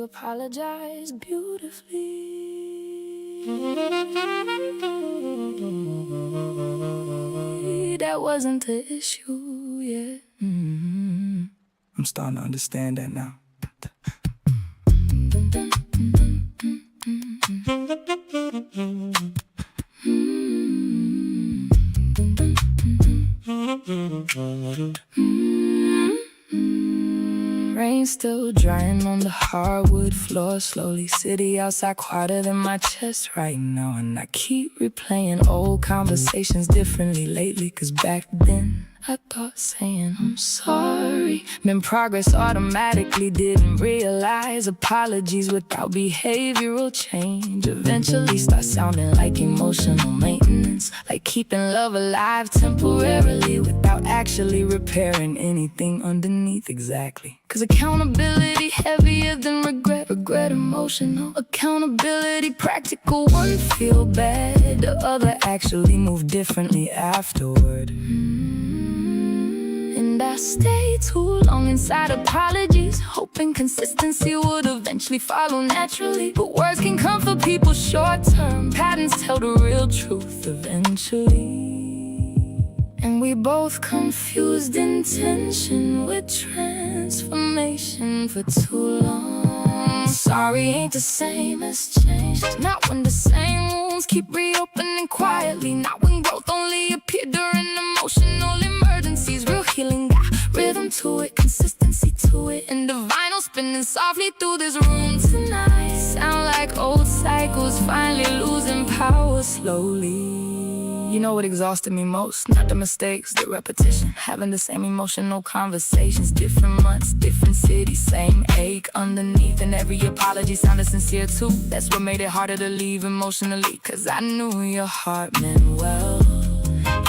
apologize beautifully. That wasn't the issue, yeah. I'm starting to understand that now. Rain still drying on the hardwood floor. Slowly, city outside quieter than my chest right now. And I keep replaying old conversations differently lately. Cause back then, I thought saying I'm sorry meant progress automatically. Didn't realize apologies without behavioral change eventually start sounding like emotional maintenance. Like keeping love alive temporarily without actually repairing anything underneath. Exactly. Cause accountability heavier than regret. Regret emotional. Accountability practical. One feel bad, the other actually move differently afterward. And I stayed too long inside apologies, hoping consistency would eventually follow naturally. But words can comfort people short-term. Patterns tell the real truth eventually. And we both confused intention with transformation for too long. Sorry ain't the same as change. Not when the same wounds keep reopening quietly. Not when growth only appeared during emotional emergencies. Real healing got rhythm to it, consistency to it. And the vinyl spinning softly through this room tonight. Sound like old cycles finally losing power slowly. You know what exhausted me most? Not the mistakes, the repetition. Having the same emotional conversations. Different months, different cities, same ache underneath. And every apology sounded sincere too. That's what made it harder to leave emotionally. Cause I knew your heart meant well,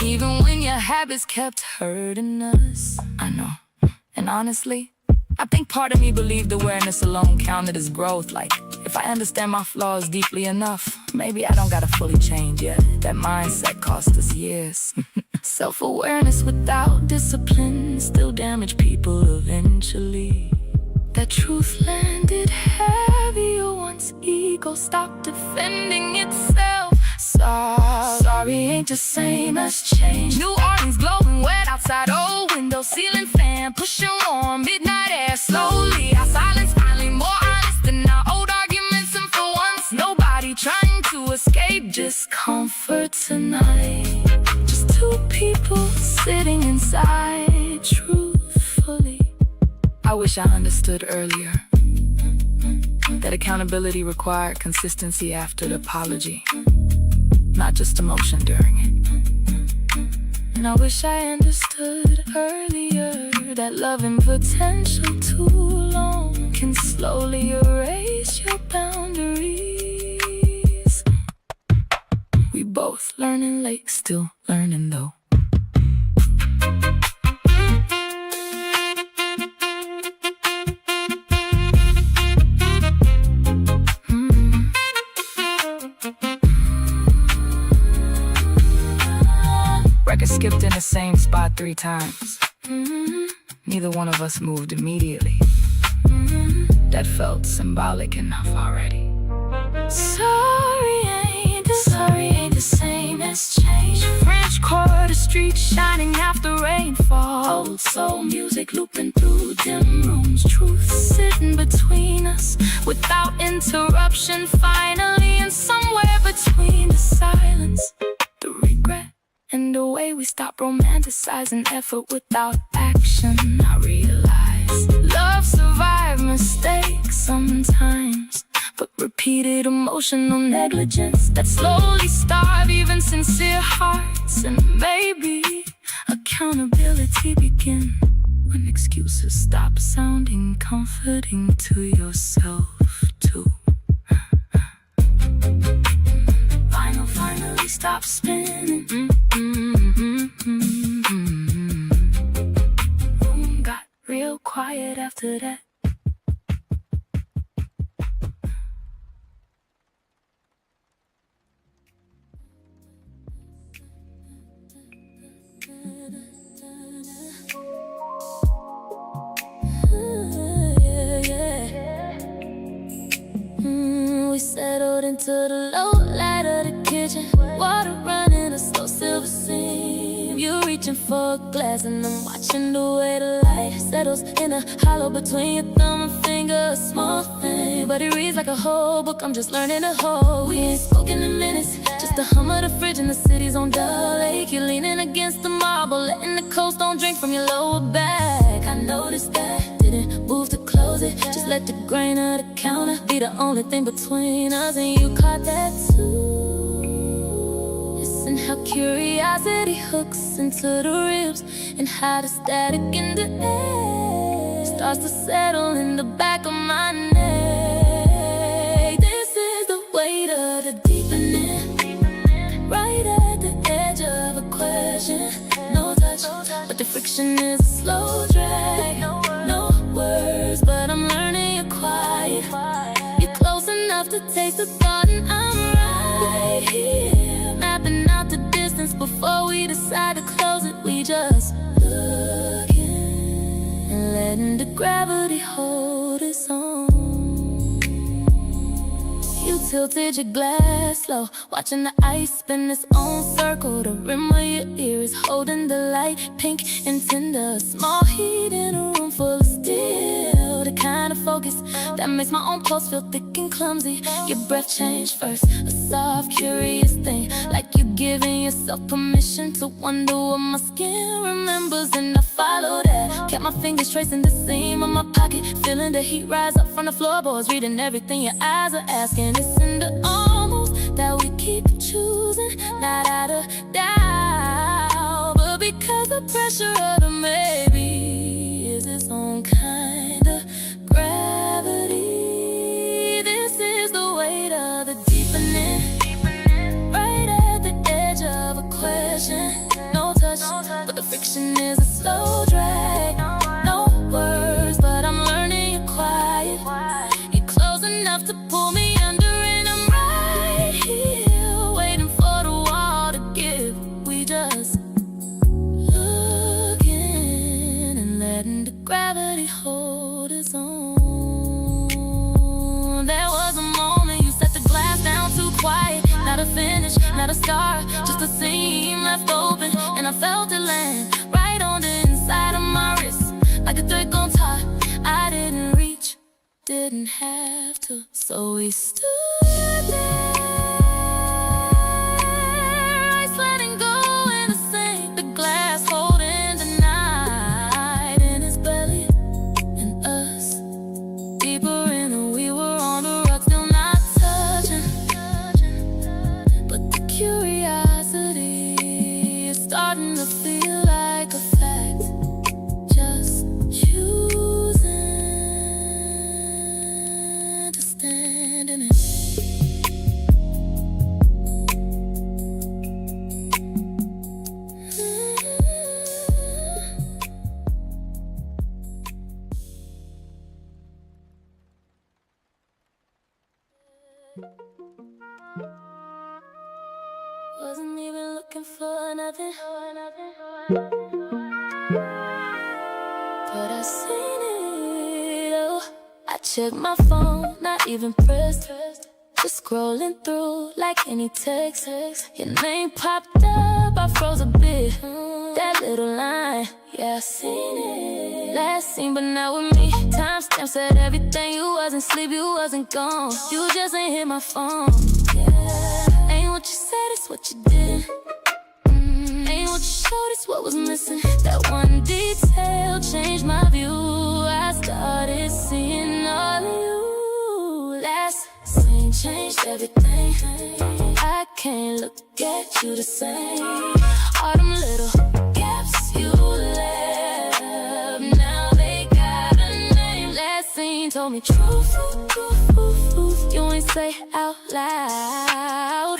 even when your habits kept hurting us. I know. And honestly, I think part of me believed awareness alone counted as growth. Like, if I understand my flaws deeply enough, maybe I don't gotta fully change yet. That mindset cost us years. Self-awareness without discipline still damage people eventually. That truth landed heavier once ego stopped defending itself. Sorry ain't the same as change. New Orleans glowing wet outside, old window, ceiling fan pushing warm, midnight air slowly. Our silence finally more honest than our old arguments. And for once, nobody trying to escape discomfort tonight. Just two people sitting inside truthfully. I wish I understood earlier that accountability required consistency after the apology, not just emotion during it. And I wish I understood earlier that loving potential too long can slowly erase your boundaries. We both learning late, still learning though. Record skipped in the same spot 3 times. Neither one of us moved immediately. That felt symbolic enough already. Sorry ain't the same as change. French Quarter Street shining after rainfall. Old soul music looping through dim rooms. Truth sitting between us without interruption. Finally, and somewhere between the silence, the regret, and the way we stop romanticizing effort without action, I realize love survives mistakes sometimes, but repeated emotional negligence that slowly starve even sincere hearts. And maybe accountability begin when excuses stop sounding comforting to yourself too. Vinyl finally stop spinning. Room got real quiet after that. to the low light of the kitchen. Water running a slow silver seam. You reaching for a glass and I'm watching the way the light settles in a hollow between your thumb and finger. A small thing, but it reads like a whole book. I'm just learning to hold. We ain't spoken in minutes, just the hum of the fridge and the city's on the lake. You're leaning against the marble, letting the coast don't drink from your lower back. I noticed that, didn't move to close it. Just let the grain of the counter be the only thing between us, and you caught that too. Listen how curiosity hooks into the ribs, and how the static in the air starts to settle in the back of my neck. This is the weight of the deepening, right at the edge of a question. No touch, but the friction is a slow drag. No words, but I'm learning you're quiet. You're close enough to taste the thought, and I'm right here, mapping out the distance before we decide to close it. We just looking and letting the gravity hold its own. You tilted your glass slow, watching the ice spin its own circle. The rim of your ear is holding the light, pink and tender. Small heat in a room full of steel, the kind of focus that makes my own pulse feel thick and clumsy. Your breath changed first, a soft, curious thing, like you're giving yourself permission to wonder what my skin remembers. And I followed that, kept my fingers tracing the seam of my pocket, feeling the heat rise up from the floorboards, reading everything your eyes are asking. It's in the almost that we keep choosing, not out of doubt, but because the pressure of the maybe is its own kind of gravity. This is the weight of the deepening, right at the edge of a question. No touch, but the friction is a slow drag. No words, but I'm learning you're quiet. You're close enough to pull me under, and I'm right here, waiting for the wall to give. We just looking and letting the gravity hold its own. There was a moment you set the glass down too quiet. Not a finish, not a scar, just a seam left open, and I felt it land right on the inside of my wrist, like a thread gone taut. I didn't reach, didn't have to, so we stood there, ice letting go in the sink, the glass holding the night in its belly, and us deeper in, and we were on the rocks, still not touching. But the curiosity is starting to feel like a fact, just choosing to stand in it. Wasn't even looking for nothing, but I seen it. Oh, I checked my phone, not even pressed, just scrolling through like any text. Your name popped up, I froze a bit. That little line, yeah, I seen it. Last seen, but not with me. Timestamp said everything. You wasn't sleep, you wasn't gone. You just ain't hit my phone. Yeah, ain't what you said, it's what you did. Ain't what you showed, it's what was missing. That one detail changed my view. I started seeing all of you. Last scene changed everything. I can't look at you the same. All them little gaps you left, now they got a name. Last scene told me truth, you ain't say out loud.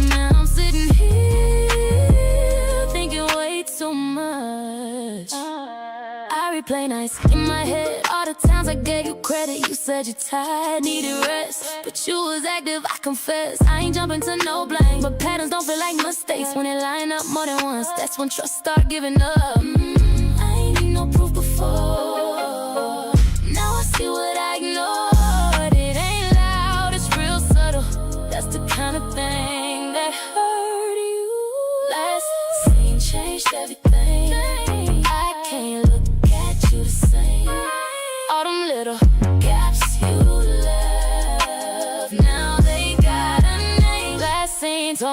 Now I'm sitting here thinking way too much. I replay nights in my head, all the times I gave you credit. You said you tired, needed rest, but you was active, I confess. I ain't jumping to no blame, but patterns don't feel like mistakes when they line up more than once. That's when trust start giving up. I ain't need no proof before. Now I see what I ignored. It ain't loud, it's real subtle.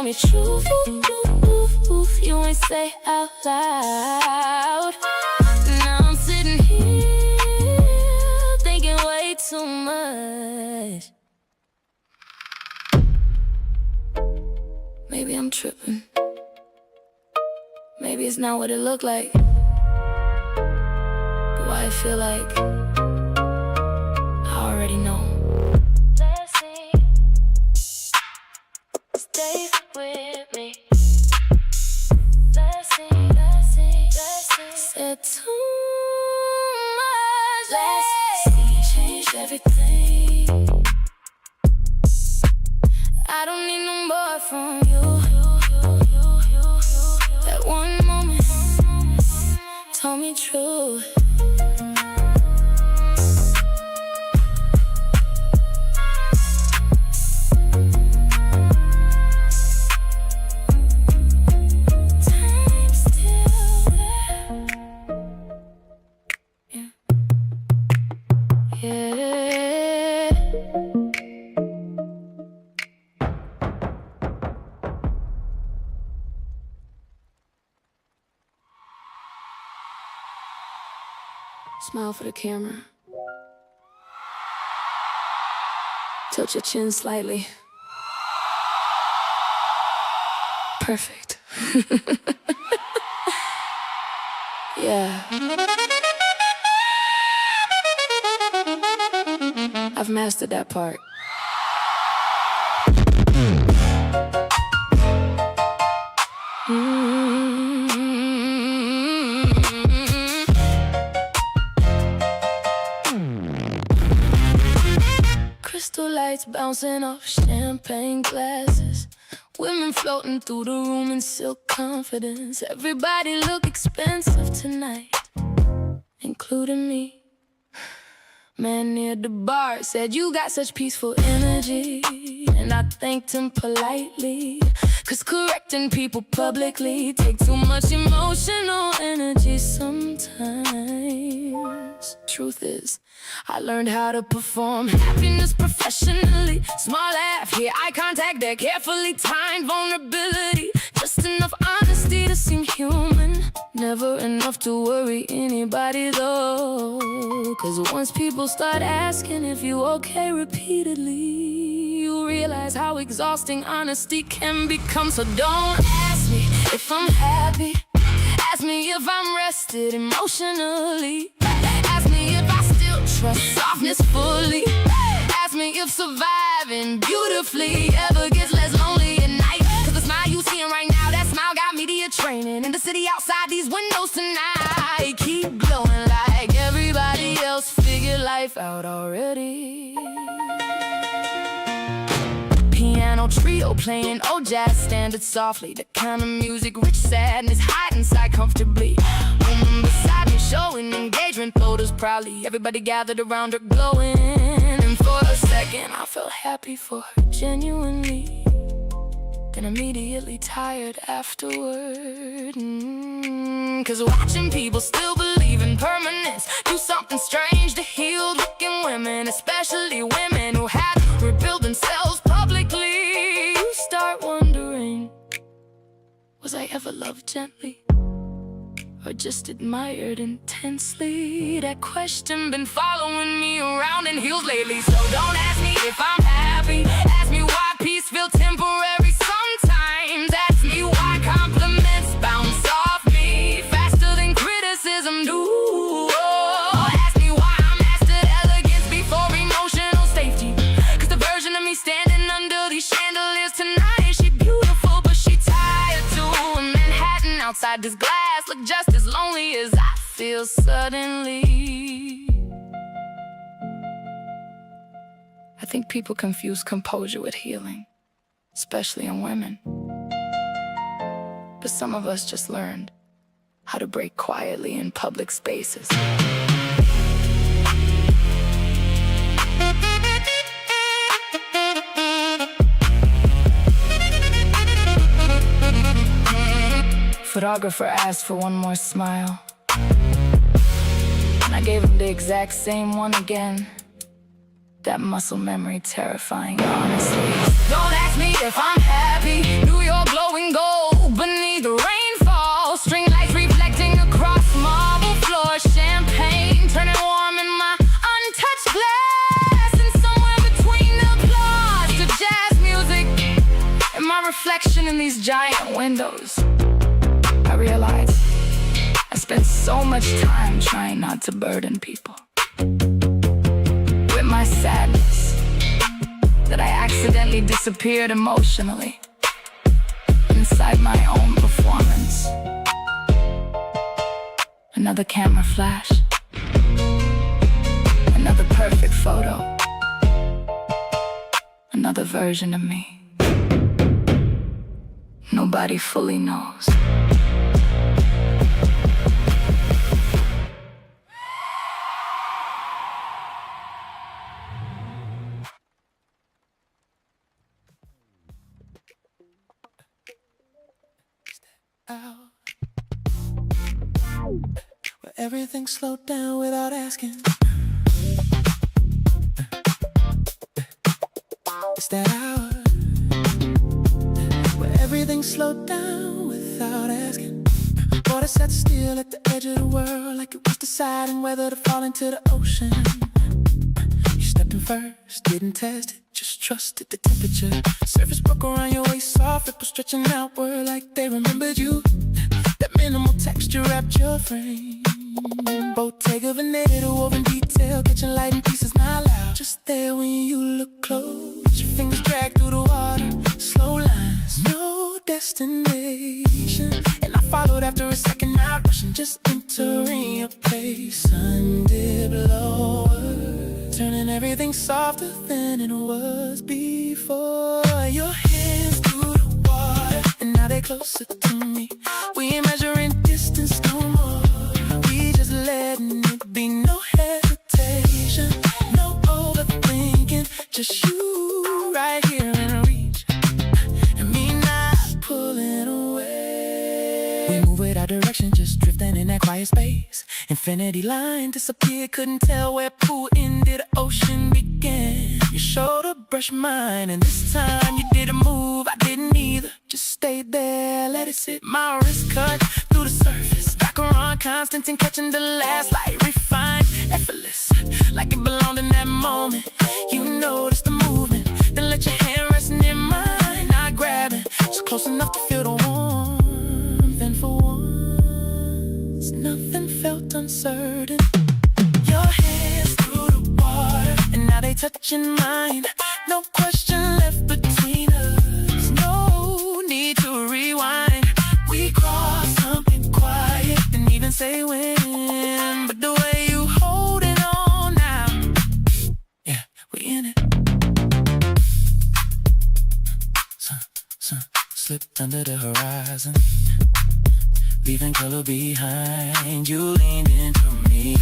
me truth, you ain't say out loud. Now I'm sitting here thinking way too much. Maybe I'm tripping. Maybe it's not what it looked like, but why I feel like I already know. Let's see. Stay with me. Let's see, let's see, let's see. Said too much. Let's see, changed everything. I don't need no more from you. That one moment told me true. Time still there. Yeah. Smile for the camera. Tilt your chin slightly. Perfect. Yeah. I've mastered that part. Crystal lights bouncing off champagne glasses. Women floating through the room in silk confidence. Everybody look expensive tonight, including me. Man near the bar said you got such peaceful energy, and I thanked him politely, cause correcting people publicly take too much emotional energy sometimes. Truth is, I learned how to perform happiness professionally. Small laugh, here eye contact, that carefully timed vulnerability. Just enough honesty to seem human, never enough to worry anybody though. Cause once people start asking if you okay repeatedly, you realize how exhausting honesty can become. So don't ask me if I'm happy, ask me if I'm rested emotionally. Ask me if I still trust softness fully. Ask me if surviving beautifully ever gets less lonely at night. Cause the smile you seeing right now, that smile got media training in the city outside these windows tonight. Keep glowing like everybody else figured life out already. Piano trio playing old jazz standards softly, the kind of music rich sadness hide inside comfortably. Woman beside me showing engagement photos proudly. Everybody gathered around her glowing, and for a second I felt happy for her genuinely, then immediately tired afterward. Cause watching people still believe in permanence do something strange to healed looking women, especially women who had to rebuild themselves publicly. You start wondering, was I ever loved gently, or just admired intensely? That question been following me around in heels lately. So don't ask me if I'm happy, ask me why peace feel temporary sometimes. Ask me why compliments bounce off me faster than criticism do. Ask me why I mastered elegance before emotional safety. Cause the version of me standing under these chandeliers tonight, she beautiful but she tired too. And Manhattan outside this glass look just as lonely as I feel suddenly. I think people confuse composure with healing, especially in women. But some of us just learned how to break quietly in public spaces. Photographer asked for one more smile, and I gave him the exact same one again. That muscle memory terrifying, honestly. Don't ask me if I'm happy. New York reflection in these giant windows, I realized I spent so much time trying not to burden people with my sadness that I accidentally disappeared emotionally inside my own performance. Another camera flash, another perfect photo, another version of me nobody fully knows. Out where everything slowed down without asking. It's that hour where everything slowed down without asking. Water sat still at the edge of the world, like it was deciding whether to fall into the ocean. You stepped in first, didn't test it, just trusted the temperature. Surface broke around your waist, soft ripples stretching outward like they remembered you. That minimal texture wrapped your frame. Bottega Veneta, woven detail, catching light in pieces not loud. Just there when you look close, your fingers drag through the water. Slow lines, no destination. And I followed after a second, not rushing, just entering your place. Sun dipped lower, turning everything softer than it was before. Your hands through the water, and now they're closer to me. We ain't measuring distance no more. We just letting it be, no hesitation, no overthinking. Just you right here in reach, and me not pulling away. We move without direction, just drifting in that quiet space. Infinity line disappeared, couldn't tell where pool ended, ocean began. Your shoulder brushed mine, and this time you didn't move, I didn't either. Just stayed there, let it sit. My wrist cut through the surface, back around constant and catching the last light, refined, effortless, like it belonged in that moment. You noticed the movement, then let your hand rest in mine, not grabbing, just close enough to feel the warmth. And for once, nothing felt uncertain. Your hands through the water, and now they touching mine. No question left between us, no need to rewind. We crossed something quiet, didn't even say when, but the way you holding on now, yeah, we in it. Sun slipped under the horizon, leaving color behind. You leaned into me,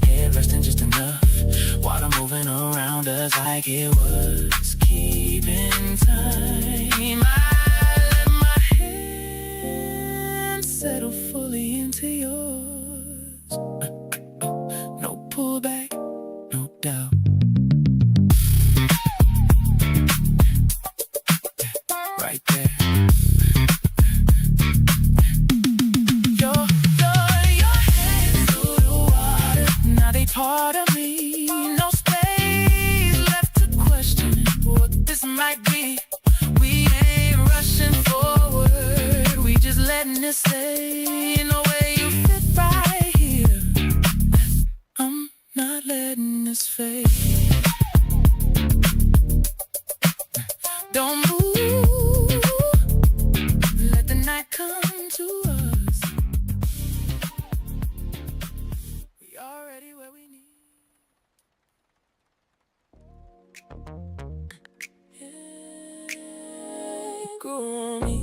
head resting just enough, water moving around us like it was keeping time. I let my hand settle fully into yours. No pullback, no doubt. Right there. Part of me, no space left to question what this might be. We ain't rushing forward, we just letting it stay in the way you fit right here. I'm not letting this fade. Don't move, let the night come to us. We already where we need. Grew on me.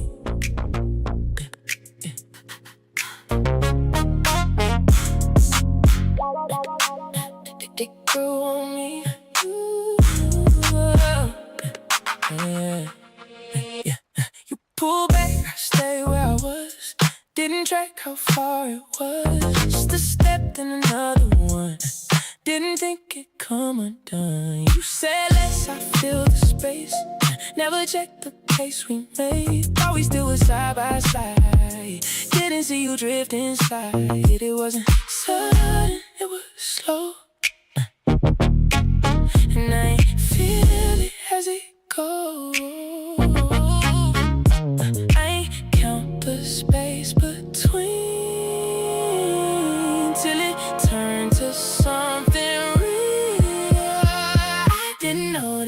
They grew on me. Yeah. You pull back, I stay where I was. Didn't track how far it was. Just a step, then another one. Didn't think it'd come undone. You said less, I feel the space. Never checked the pace we made. Thought we still was side by side. Didn't see you drift inside. It wasn't sudden, it was slow. And I ain't feel it as it goes.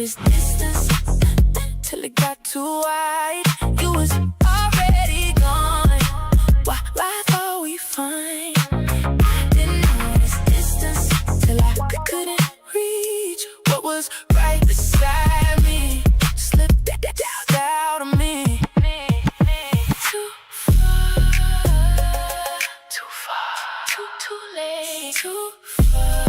notice distance till it got too wide. You was already gone. Why thought we fine? I didn't notice distance till I couldn't reach what was right beside me. Slipped out of me. Too far, too far, too late, too far,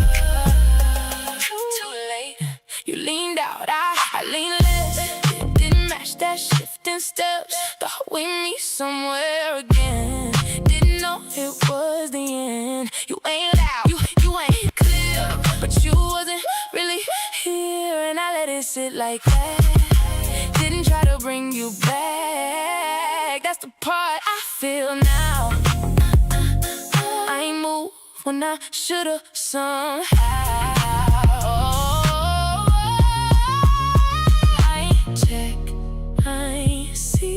too late. You leaned out, I leaned less. It didn't match that shifting steps. Thought we'd meet somewhere again. Didn't know it was the end. You ain't loud, you ain't clear, but you wasn't really here, and I let it sit like that. Didn't try to bring you back. That's the part I feel now. I ain't moved when I should've somehow. I ain't check, I ain't see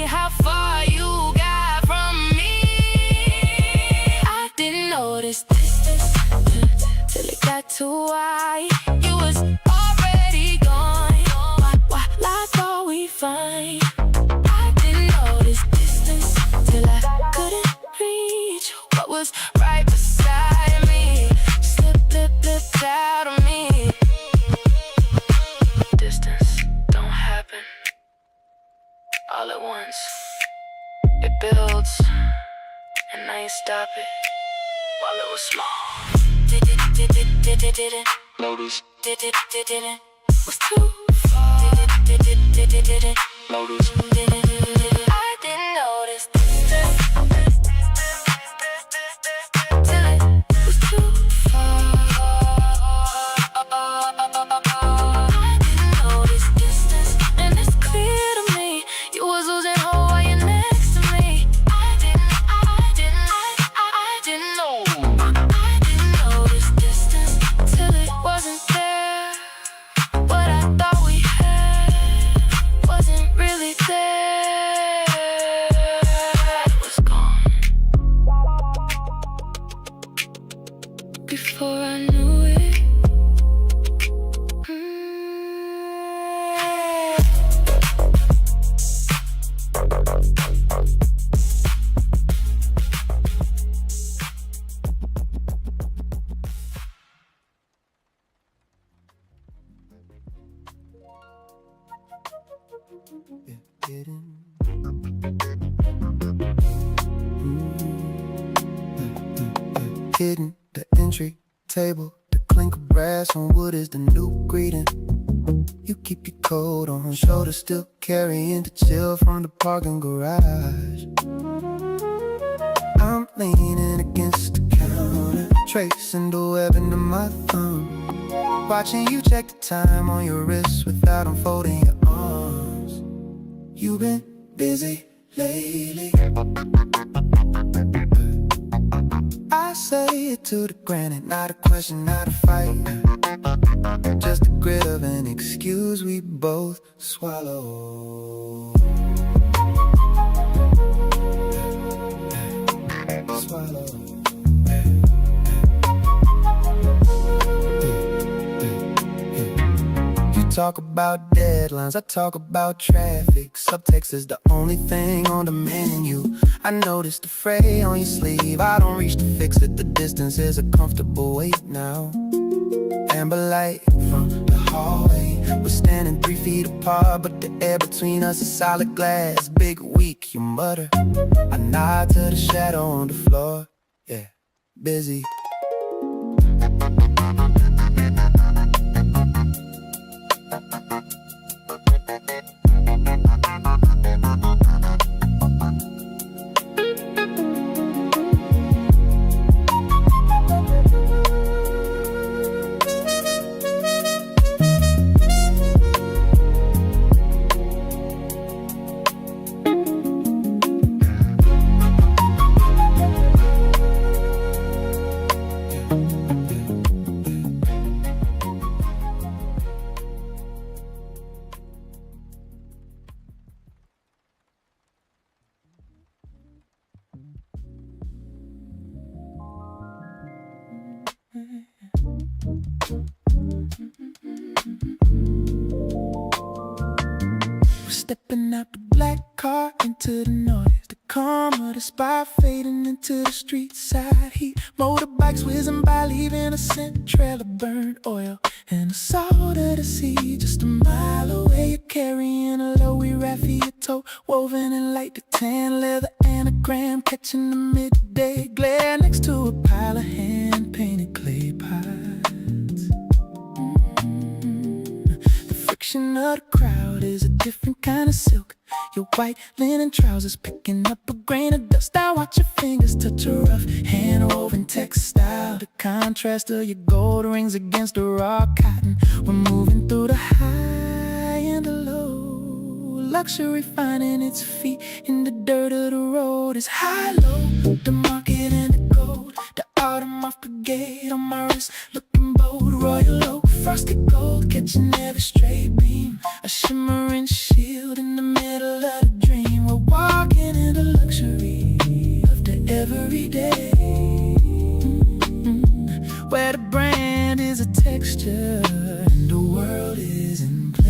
how far you got from me. I didn't notice distance till it got too wide. You was already gone. Why I thought we fine? I didn't notice distance till I couldn't reach what was right beside me. Slipped out of me. Distance don't happen all at once. It builds, and I ain't stop it while it was small. Didn't notice. Didn't was too far. Didn't notice. I didn't notice till it was too far. I didn't notice distance, and it's clear to me you was losing hope while you're next to me. I didn't know. I didn't notice distance till it wasn't there. What I thought we had wasn't really there. It was gone before I knew it. Hidden, the entry table, the clink of brass on wood is the new greeting. You keep your coat on shoulder, still carrying the chill from the parking garage. I'm leaning against the counter, tracing the web into my thumb, watching you check the time on your wrist without unfolding your arms. You've been busy lately. I say it to the granite, not a question, not a fight. Just a grit of an excuse we both swallow. Swallow. You talk about deadlines, I talk about traffic. Subtext is the only thing on the menu. I noticed the fray on your sleeve. I don't reach to fix it. The distance is a comfortable weight now. Amber light from the hallway. We're standing 3 feet apart, but the air between us is solid glass. Big weak, you mutter. I nod to the shadow on the floor. Yeah, busy. black car into the noise, the calm of the spot fading into the street side heat. Motorbikes whizzing by, leaving a scent trail of burnt oil and the salt of the sea. Just a mile away, you're carrying a low-wheel raft for your toe, woven in light, the tan leather anagram catching the midday glare next to a pile of hand-painted clay pots. The friction of the crowd is a different kind of silk. Your white linen trousers picking up a grain of dust. I watch your fingers touch a rough hand-woven textile. The contrast of your gold rings against the raw cotton. We're moving through the high and the low. Luxury finding its feet in the dirt of the road. It's high-low, the market and the gold. The autumn off brigade on my wrist, looking bold. Royal oak, frosted gold, catching every stray beam. A shimmering shield in the middle of the dream. We're walking in the luxury of the everyday, where the brand is a texture and the world is in play.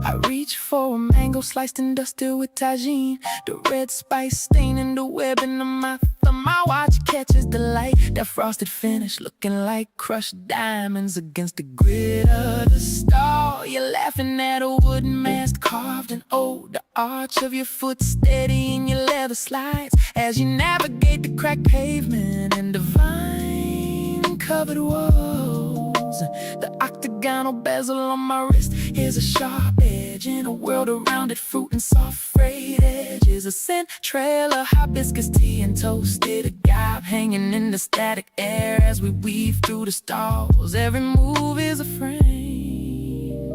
I reach for a mango sliced and dusted with tagine, the red spice staining the webbing of my thumb. My watch catches the light, that frosted finish looking like crushed diamonds against the grid of the star. You're laughing at a wooden mask carved in old, the arch of your foot steady in your leather slides as you navigate the cracked pavement and the vine-covered walls. The octagonal bezel on my wrist is a sharp edge in a world around it, fruit and soft frayed edges. A scent trail of hibiscus tea and toasted agave hanging in the static air as we weave through the stalls. Every move is a frame,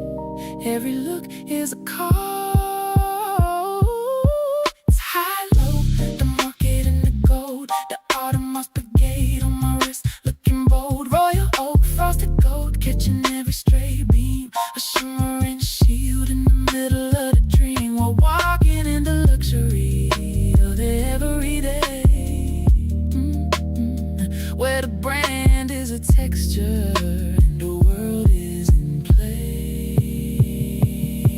every look is a call. It's high-low, the market and the gold. The autumn moss brigade on my wrist, looking bold. Royal oak, frosted gold, catching every stray beam. A shimmering shield in the middle of the dream. We're walking in the luxury of the everyday, where the brand is a texture and the world is in play.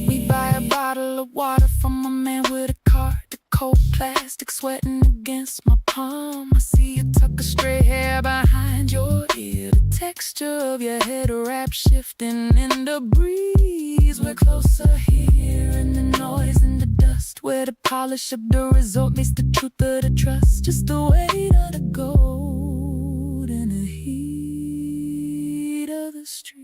We buy a bottle of water from a man with a cart, the cold plastic sweating against my palm. I see you tuck a stray hair behind your ear, the texture of your head wrap shifting in the breeze. We're closer here in the noise and the dust, where the polish of the resort meets the truth of the trust. Just the weight of the gold and the heat of the street.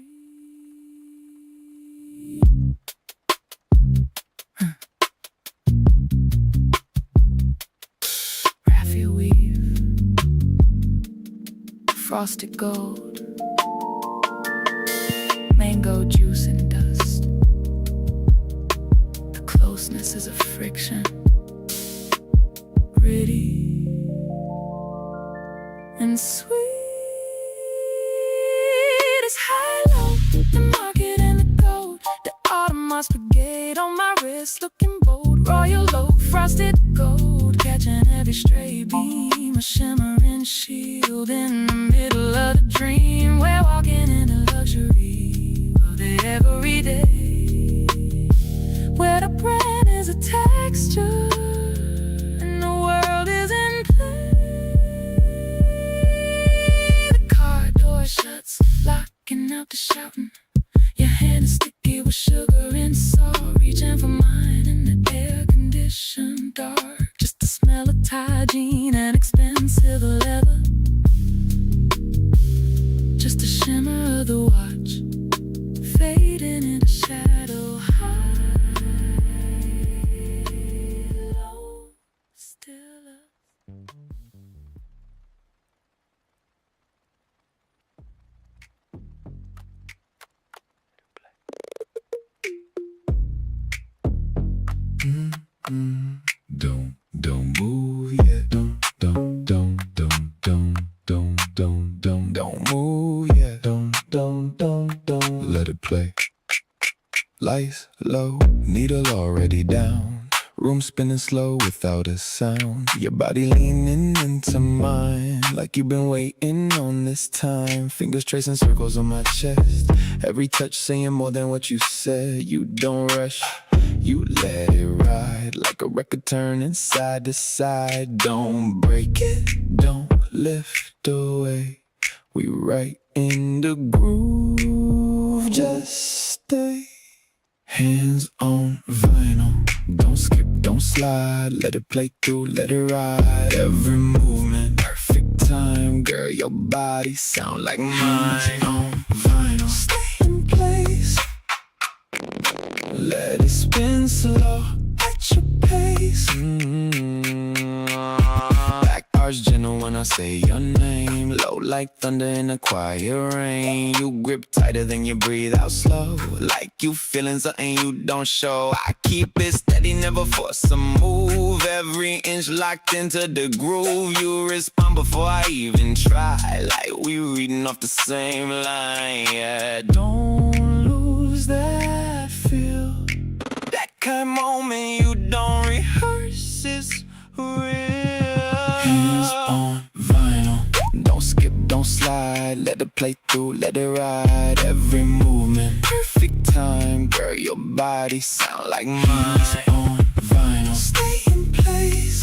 Raffia weave, frosted gold, mango juice and dust. The closeness is a friction, gritty and sweet. It's high-low, the market and the gold. The autumn moss brigade on my wrist, looking bold. Royal oak, frosted gold, catching every stray beam. A shimmering shield in the middle of the dream. We're walking in the luxury of the everyday, where the brand is a texture and the world is in play. The car door shuts, locking out the shouting. Your hand is sticky with sugar and salt, reaching for mine in the air-conditioned dark. Just the smell of tagine and expensive leather, just the shimmer of the watch fading in the shadow. High, low, still us. Don't move yet. Don't move yet. Don't let it play. Lights low, needle already down. Room spinning slow without a sound. Your body leaning into mine, like you've been waiting on this time. Fingers tracing circles on my chest, every touch saying more than what you said. You don't rush, You let it ride like a record turning side to side. Don't break it, don't lift away. We right in the groove, just stay. Hands on vinyl, don't skip, don't slide. Let it play through, let it ride. Every movement, perfect time. Girl, your body sound like mine. Hands on vinyl, stay in place. Let it spin slow at your pace. Back arch gentle when I say your name. Low like thunder in a quiet rain. You grip tighter than you breathe out slow. Like you feeling something you don't show. I keep it steady, never force a move. Every inch locked into the groove. You respond before I even try. Like we reading off the same line. Yeah, don't lose that feel. That kind of moment you don't rehearse, it's real. Hands on vinyl, don't skip, don't slide. Let it play through, let it ride. Every movement, perfect time. Girl, your body sound like mine. Hands on vinyl, stay in place.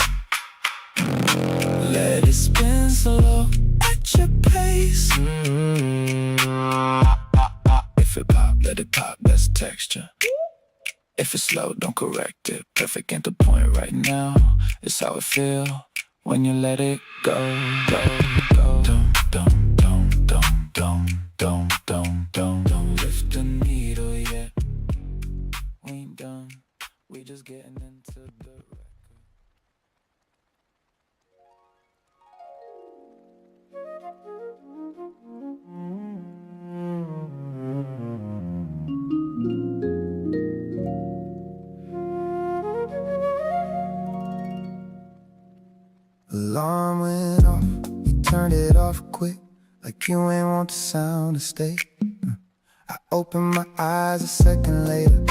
Let it spin slow at your pace. If it pop, let it pop, that's texture. If it's slow, don't correct it. Perfect at the point right now. It's how it feel when you let it go, go, go. Don't lift the needle yet. We ain't done. We just getting into the record. Alarm went off, you turned it off quick, like you ain't want the sound to stay. I opened my eyes a second later,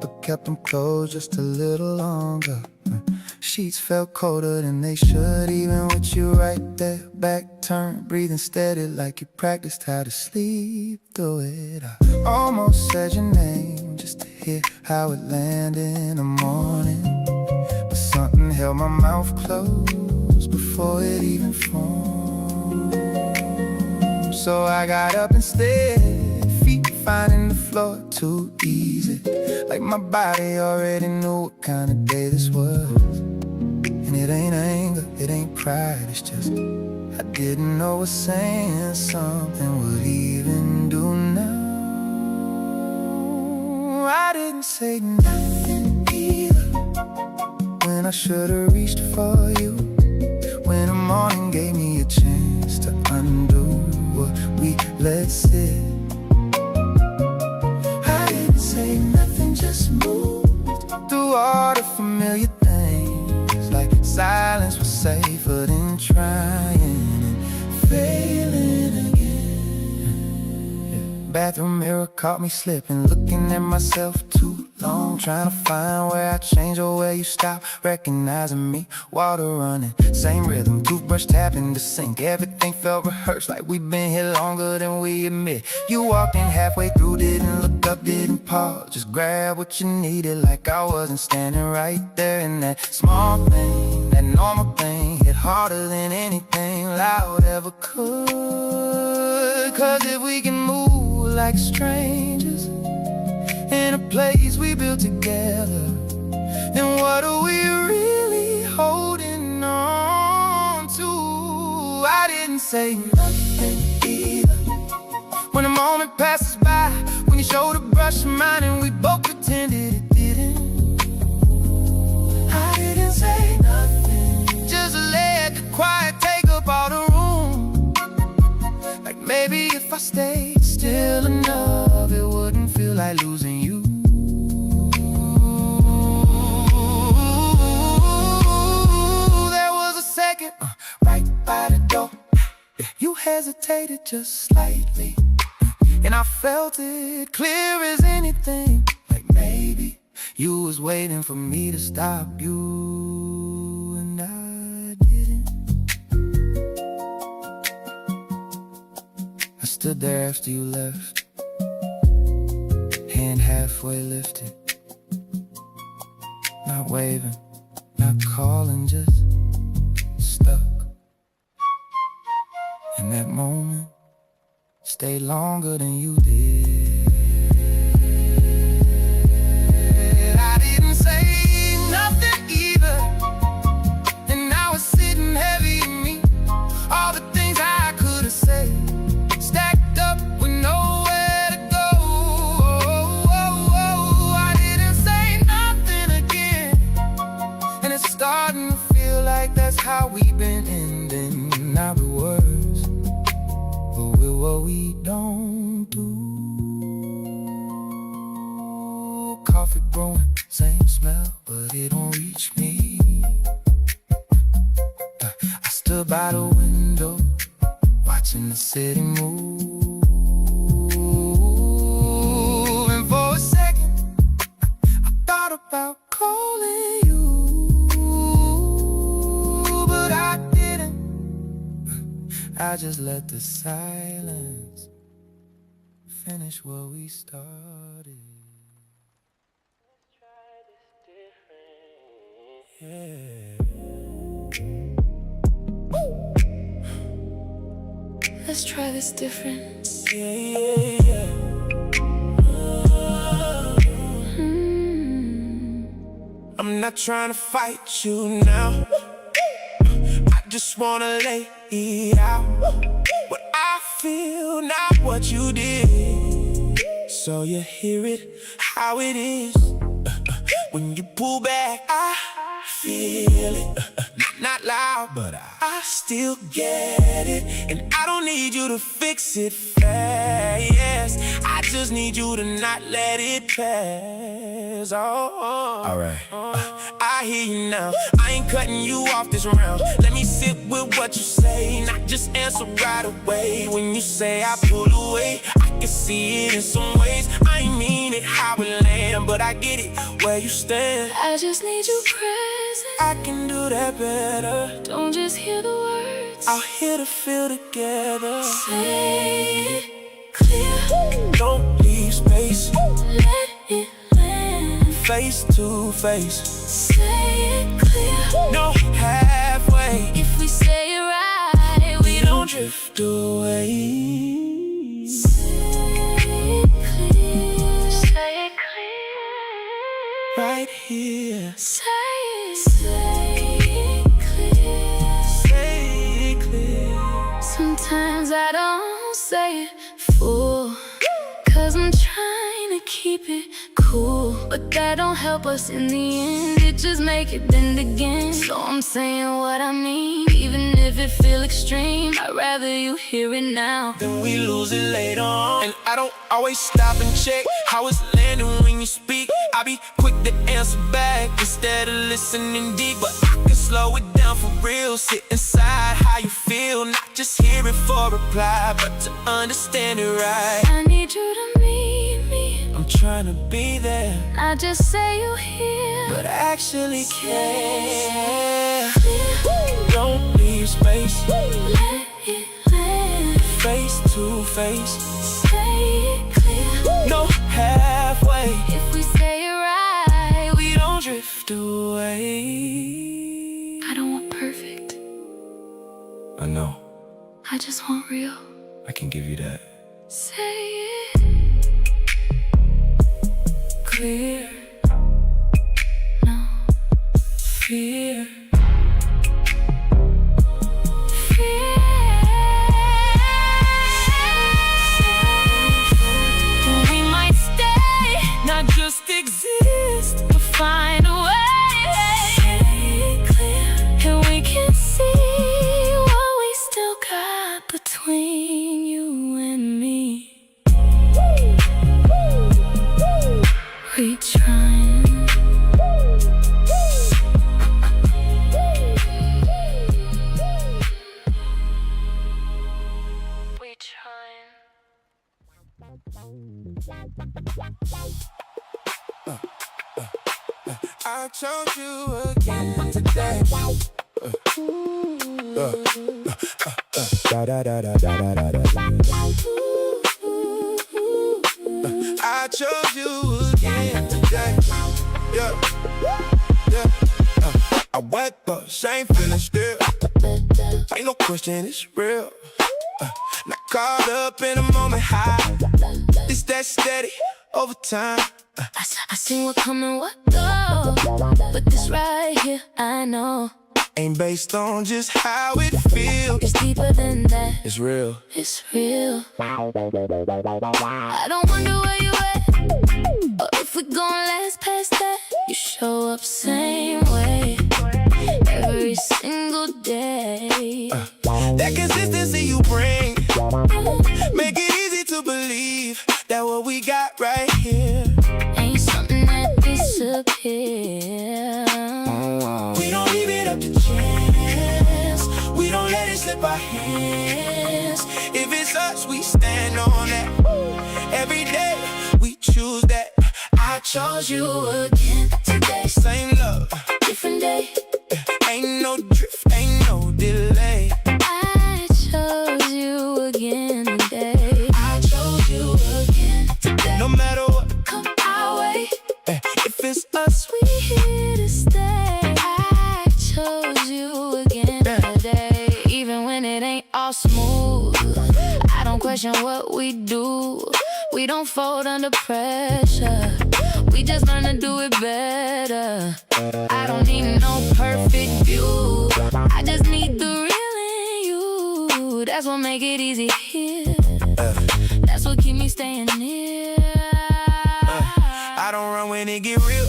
but kept them closed just a little longer. Sheets felt colder than they should, even with you right there. Back turned, breathing steady like you practiced how to sleep through it. I almost said your name just to hear how it landed in the morning, but something held my mouth closed before it even formed. So I got up instead, feet finding the floor too easy, like my body already knew what kind of day this was. And it ain't anger, it ain't pride, it's just I didn't know what saying something would even do now. I didn't say nothing either when I should've reached for you, when the morning gave me a chance to undo what we let sit. I didn't say nothing, just moved through all the familiar things, like silence was safer than trying and failing again. Bathroom mirror caught me slipping, looking at myself too long, trying to find where I changed or where you stopped recognizing me. Water running, same rhythm, toothbrush tapping the sink. Everything felt rehearsed, like we'd been here longer than we admit. You walked in halfway through, didn't look up, didn't pause, just grab what you needed, like I wasn't standing right there. And that small thing, that normal thing, hit harder than anything loud ever could. Cause if we can move like strangers in a place we built together, then what are we really holding on to? I didn't say nothing either when the moment passes by, when your shoulder brushed mine and we both pretended it didn't. I didn't say nothing, just let the quiet take up all the room, like maybe if I stayed still enough, it wouldn't feel like losing you. There was a second right by the door, you hesitated just slightly, and I felt it clear as anything, like maybe you was waiting for me to stop you, and I didn't. I stood there after you left, hand halfway lifted, Not waving, not calling, just stuck. And that moment stayed longer than you did. I didn't say nothing either, and now it's sitting heavy in me. All the things I could have said, stacked up with nowhere to go. I didn't say nothing again, and it's starting to feel like that's how we've been ending. Not with words, but with what we don't do. Coffee brewing, same smell, but it don't reach me. I stood by the window, watching the city move. And for a second, I thought about calling you, but I didn't. I just let the silence finish what we started. Let's try this different. I'm not trying to fight you now. I just wanna lay it out. What I feel, not what you did. So you hear it, how it is. When you pull back, I feel it. Not loud, but I still get it. And I don't need you to fix it fast. I just need you to not let it pass. Alright. I hear you now. I ain't cutting you off this round. Let me sit with what you say, not just answer right away. When you say I pull away, I can see it in some ways. I ain't mean it how it land, but I get it where you stand. I just need you present. I can do that better. Don't just hear the words, I'll hear the feel together. say it clear. Don't leave space. Let it land. Face to face. Say it clear. No halfway. If we say it right, we don't Drift away. say it clear. Say it clear. Right here. Say it clear. Say it clear. Sometimes I don't say it full, 'cause I'm trying to keep it cool. But that don't help us in the end, it just make it bend again. So I'm saying what I mean, even if it feel extreme. I'd rather you hear it now. Then we lose it later on. And I don't always stop and check how it's landing when you speak. I be quick to answer back instead of listening deep. But I can slow it down for real. Sit inside how you feel, not just hear it for reply, but to understand it right. I need you to meet me. I'm trying to be there, Not just say you hear, but actually care. clear. Don't leave space. Let it land. Face to face. Say it clear. No halfway. If we say it right, We don't drift away. I don't want perfect, I know, I just want real. I can give you that. Say it Clear, no fear. fear. We might stay, Not just exist. but find a way. Say it clear, and we can see what we still got between you and me. We trying. We trying. I told you again today. I chose you again today. Yeah. I wake up, same feeling still. Ain't no question, it's real. Not caught up in a moment high. It's that steady over time. I seen what come and what go, but this right here, I know. Ain't based on just how it feels. It's deeper than that. It's real. It's real. I don't wonder where you at, or if we gon' last past that. You show up same way every single day. That consistency you bring make it easy to believe that what we got right here ain't something that disappears. We don't leave it up to chance. We don't let it slip our hands. If it's us, we stand on that. Every day we choose that. I chose you again today. Same love, Different day. ain't no drift, ain't no delay. I chose you again today. I chose you again today. No matter what, Come our way, if it's us, we here to stay. I chose you again today. Even when it ain't all smooth, I don't question what we do. We don't fold under pressure. We just learn to do it better. I don't need no perfect view. I just need the real in you. That's what make it easy here. That's what keep me staying near. I don't run when it get real.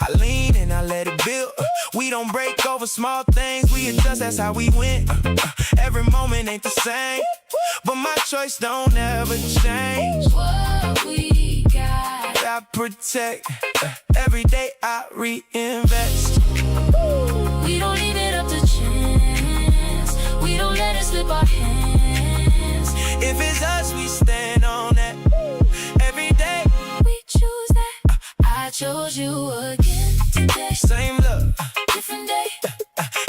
I lean and I let it build. We don't break over small things. We adjust, that's how we win. Every moment ain't the same, but my choice don't ever change. What we got, I protect. Every day I reinvest. we don't leave it up to chance. We don't let it slip our hands. If it's us, we stand on that. Every day We choose that. I chose you again today. same love, Different day.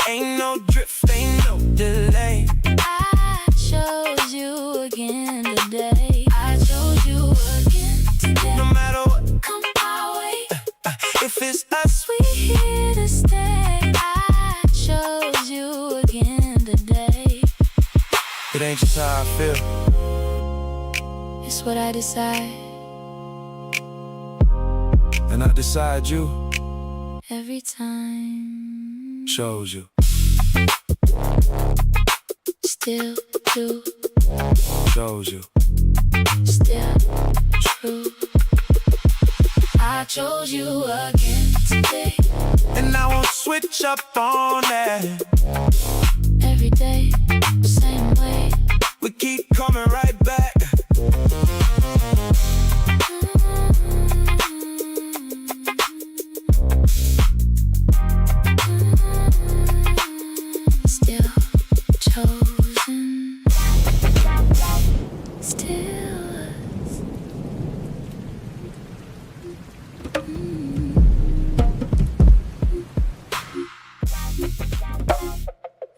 ain't no drift, ain't no delay. I chose you again today. I chose you again today. No matter what, Come our way, if it's us, we here to stay. I chose you again today. it ain't just how I feel. It's what I decide And I decide you every time. chose you. Still do, Chose you. still true. I chose you again today. And I won't switch up on that. Every day, same way. We keep coming right back. Still chosen. Still us.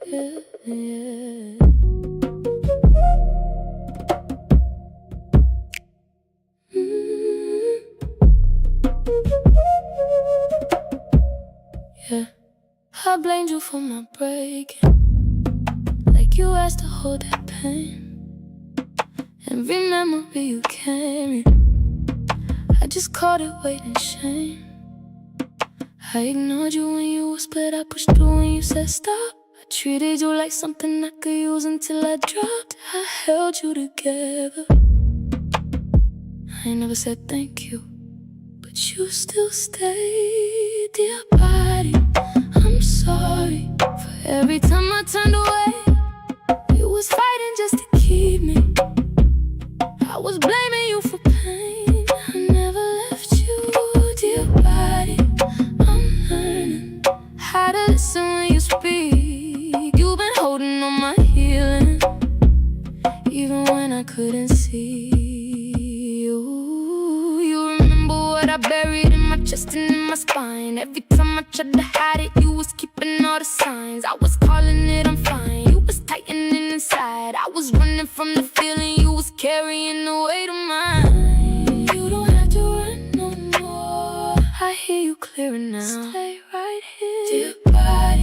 Yeah. Yeah, I blamed you for my breaking, like you asked to hold that pain. Every memory you carried, I just called it weight and shame. I ignored you when you whispered, I pushed through when you said stop. I treated you like something I could use until I dropped. I held you together. I ain't never said thank you, but you still stayed. Dear body, I'm sorry for every time I turned away. You was fighting just to keep me. I was blaming you for pain. I never left you, dear body. I'm learning how to listen when you speak. You've been holding on my healing, even when I couldn't see you. You remember what I buried in my chest and in my spine. Every time I tried to hide it, you was keeping all the signs. I was calling it, I'm fine. You was tightening inside. I was running from the feeling, you was carrying the weight of mine. You don't have to run no more. I hear you clearer now. Stay right here, dear body.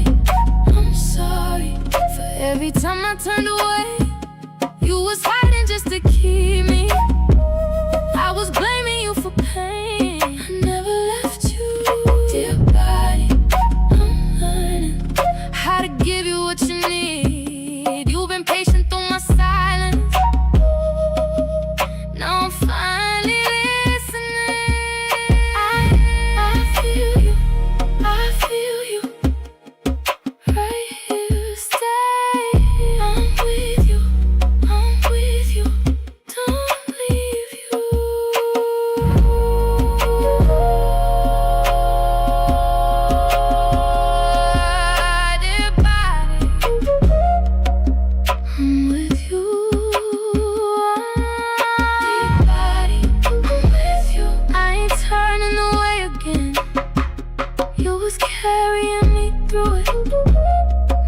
find a way. You was hiding just to keep me. I was blaming you for pain. I never left you. Dear body, I'm learning how to give you what you need. You've been patient through my silence. Now I'm finally listening. I feel you, I feel you. Right here, stay. I'm with you, I'm with you. Don't leave you. Dear body, I'm with you. Dear body, I'm with you. I ain't turning away again. You was carrying me through it.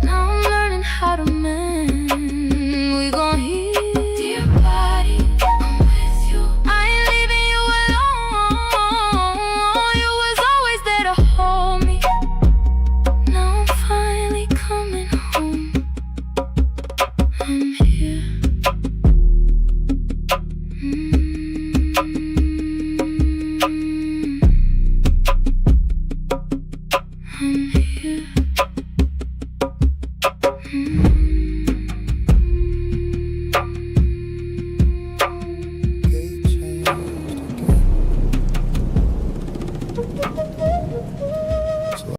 Now I'm learning how to mend. We gon' heal. Dear body, I'm with you. I ain't leaving you alone. You was always there to hold me. Now I'm finally coming home. I'm here. I'm here. So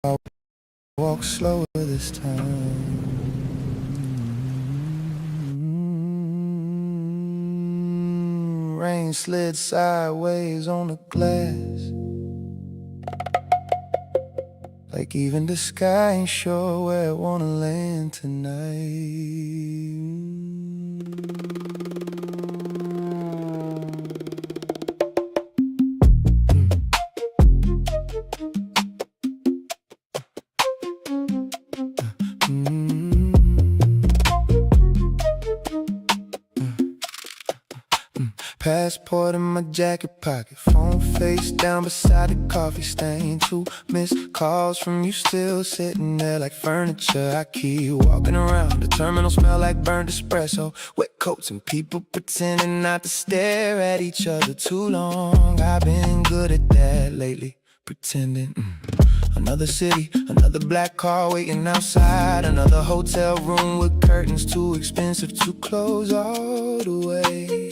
I'll walk slower this time. Rain slid sideways on the glass, like even the sky ain't sure where it wanna land tonight. Passport in my jacket pocket, phone face down beside the coffee stain. 2 missed calls from you, still sitting there like furniture. I keep walking around, the terminal smell like burnt espresso. Wet coats and people pretending not to stare at each other too long. I've been good at that lately, pretending. Another city, another black car waiting outside. Another hotel room with curtains too expensive to close all the way.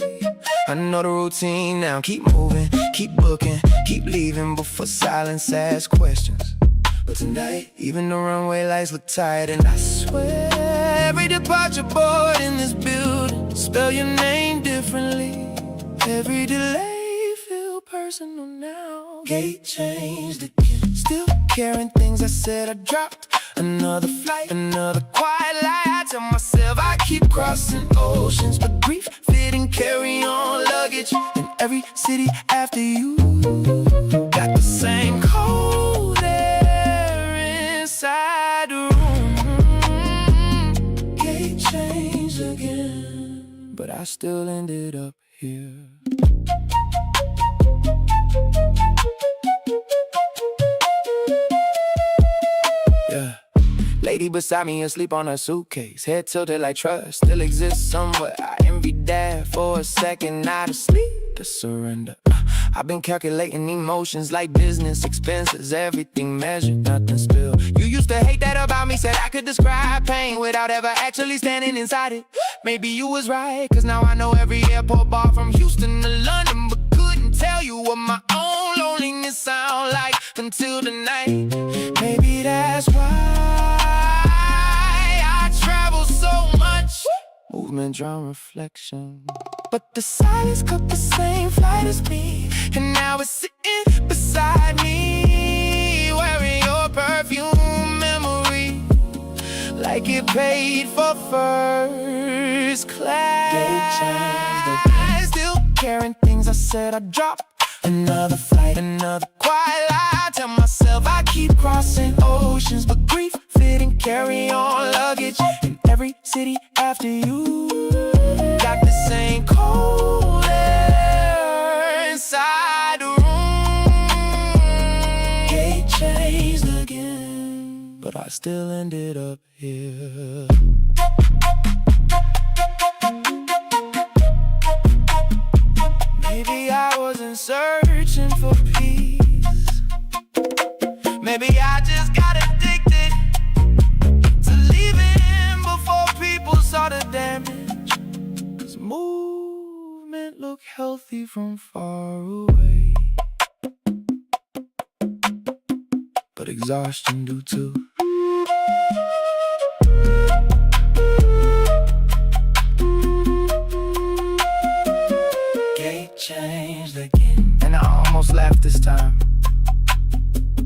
I know the routine now, keep moving, keep booking, keep leaving before silence asks questions. But tonight, even the runway lights look tired, and I swear every departure board in this building spell your name differently. Every delay feel personal now. Gate changed again, still carrying things I said I dropped. Another flight, another quiet lie. I tell myself I keep crossing oceans, but grief fit and carry on luggage. In every city after you, got the same cold air inside the room. Gate changed again, but I still ended up here. Yeah. Lady beside me asleep on her suitcase, head tilted like trust still exists somewhere. I envy that for a second, not asleep to surrender. I've been calculating emotions like business expenses, everything measured, nothing spilled. You used to hate that about me, said I could describe pain without ever actually standing inside it. Maybe you was right, cause now I know every airport bar from Houston to London, but couldn't tell you what my own loneliness sound like until tonight. Maybe that's why I travel so much. Movement, drum, reflection. But the silence took the same flight as me, and now it's sitting beside me, wearing your perfume memory, like it paid for first class. Still carrying things I said I dropped. Another flight, another quiet lie. I tell myself I keep crossing oceans, but grief fit and carry on luggage. In every city after you, got the same cold air inside the room. Gate changed again, but I still ended up here. look healthy from far away, but exhaustion do too. Gate changed again, and I almost laughed this time,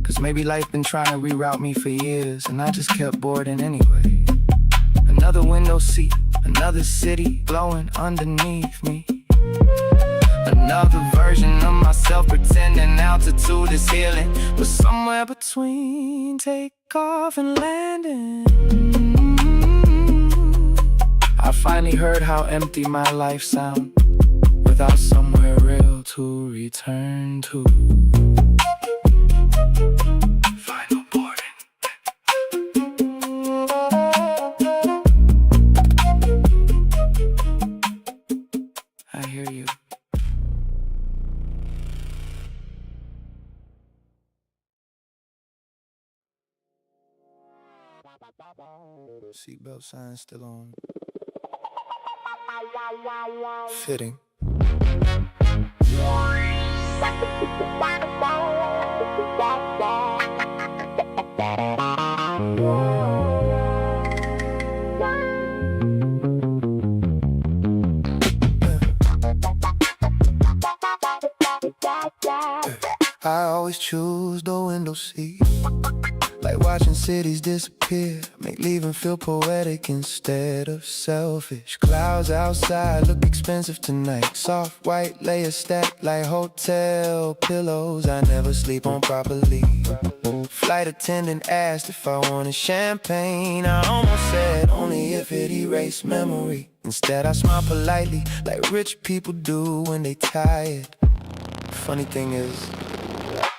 'cause maybe life been trying to reroute me for years, and I just kept boarding anyway. Another window seat, another city glowing underneath me. Another version of myself pretending altitude is healing, but somewhere between takeoff and landing, I finally heard how empty my life sounds without somewhere real to return to. Final boarding. I hear you. Seatbelt sign still on. Fitting. I always choose the window seat, like watching cities disappear, make leaving feel poetic instead of selfish. Clouds outside look expensive tonight, soft white layers stacked like hotel pillows I never sleep on properly. Flight attendant asked if I wanted champagne. I almost said only if it erased memory. Instead I smiled politely like rich people do when they tired. Funny thing is,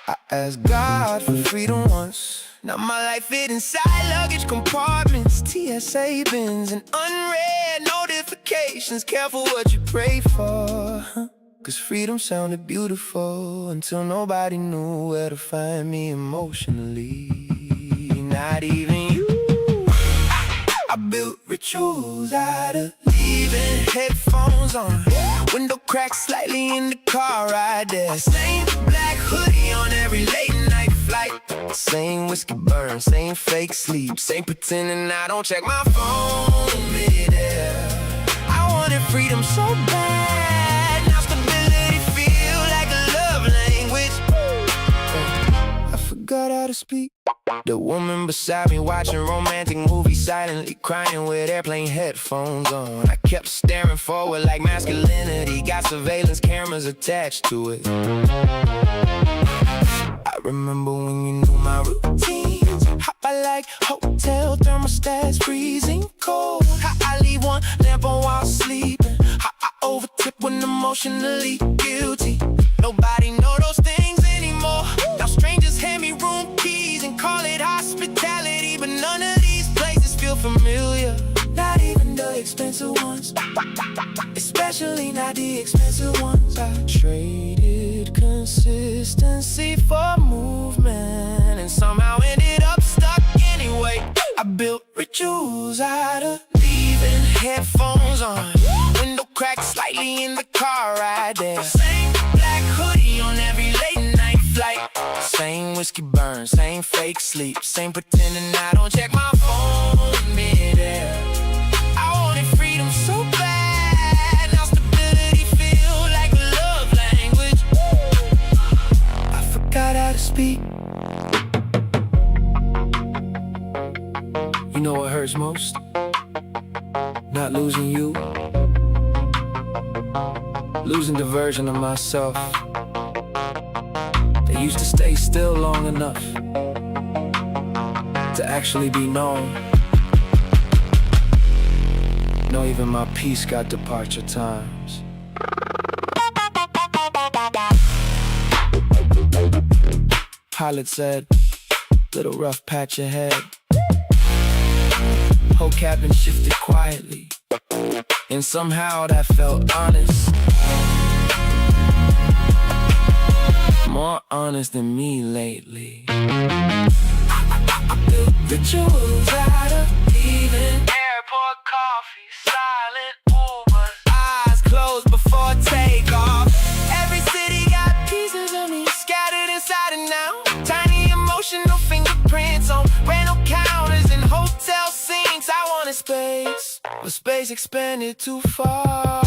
I asked God for freedom once. Now my life fit inside luggage compartments, TSA bins, and unread notifications. Careful what you pray for, huh? 'Cause freedom sounded beautiful until nobody knew where to find me emotionally. Not even you. I built rituals out of leaving headphones on, window cracked slightly in the car ride there. Same black hoodie on every late night flight, same whiskey burn, same fake sleep, same pretending I don't check my phone mid-air. I wanted freedom so bad, now stability feel like a love language. I forgot how to speak. The woman beside me watching romantic movies, silently crying with airplane headphones on. I kept staring forward like masculinity got surveillance cameras attached to it. I remember when you knew my routines, how I like hotel thermostats freezing cold, how I leave one lamp on while sleeping, how I overtip when emotionally guilty. Nobody know those things anymore. Now strangers hand me room keys and call it hospitality, but none of these places feel familiar. Not even the expensive ones, especially not the expensive ones. I traded consistency for movement and somehow ended up stuck anyway. I built rituals out of leaving headphones on, window cracked slightly in the car ride there. Same black hoodie on every late night flight, same whiskey burn, same fake sleep, same pretending I don't check my phone mid-air. I wanted freedom so bad, now stability feel like a love language. I forgot how to speak. You know what hurts most? Not losing you, losing the version of myself that used to stay still long enough to actually be known. No, even my peace got departure times. Pilot said, little rough patch ahead. Whole cabin shifted quietly, and somehow that felt honest. More honest than me lately. I built rituals out of leaving, airport coffee, silent Uber, eyes closed before takeoff. Space expanded too far,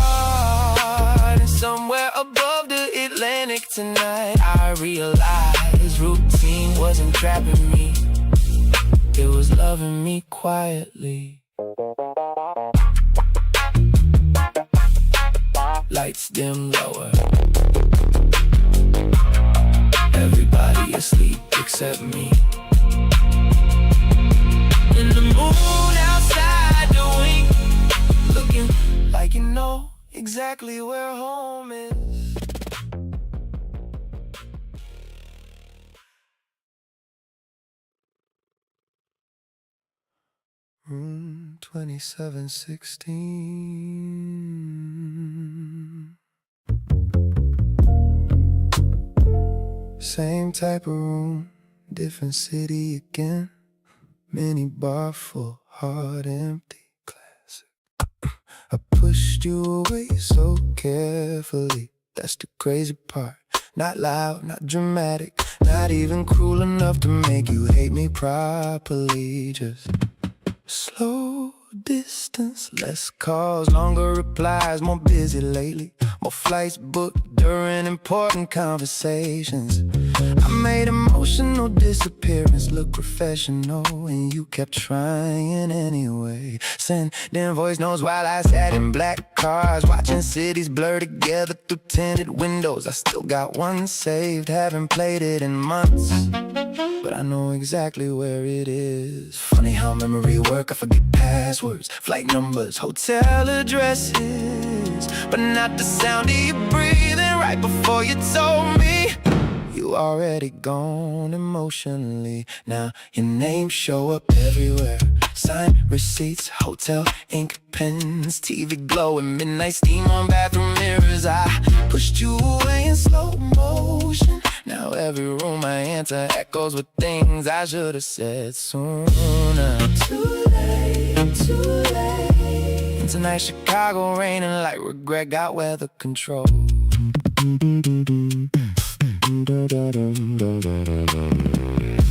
and somewhere above the Atlantic tonight I realized routine wasn't trapping me, it was loving me quietly. Lights dim lower, everybody asleep except me. In the moon outside the wing, looking like you know exactly where home is. Room 2716. Same type of room, different city again. Mini bar full, heart empty, classic. I pushed you away so carefully, that's the crazy part. Not loud, not dramatic, not even cruel enough to make you hate me properly. Just slow distance, less calls, longer replies, more busy lately. More flights booked during important conversations. I made emotional disappearance look professional, and you kept trying anyway. Sending voice notes while I sat in black cars, watching cities blur together through tinted windows. I still got one saved, haven't played it in months, but I know exactly where it is. Funny how memory work, I forget passwords, flight numbers, hotel addresses, but not the sound of you breathing right before you told me you already gone emotionally. Now your name show up everywhere, signed receipts, hotel ink pens, TV glowing, midnight steam on bathroom mirrors. I pushed you away in slow motion. Now every room I enter echoes with things I should have said sooner. Too late, too late. And tonight Chicago raining like regret got weather control.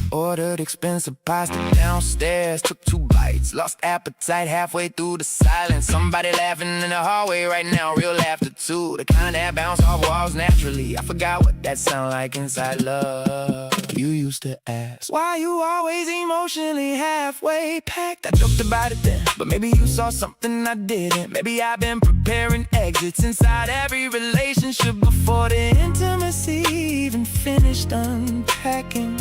Ordered expensive pasta downstairs, took 2 bites, lost appetite halfway through the silence. Somebody laughing in the hallway right now, real laughter too, the kind that bounce off walls naturally. I forgot what that sound like inside love. You used to ask, why you always emotionally halfway packed? I joked about it then, but maybe you saw something I didn't. Maybe I've been preparing exits inside every relationship before the intimacy even finished unpacking.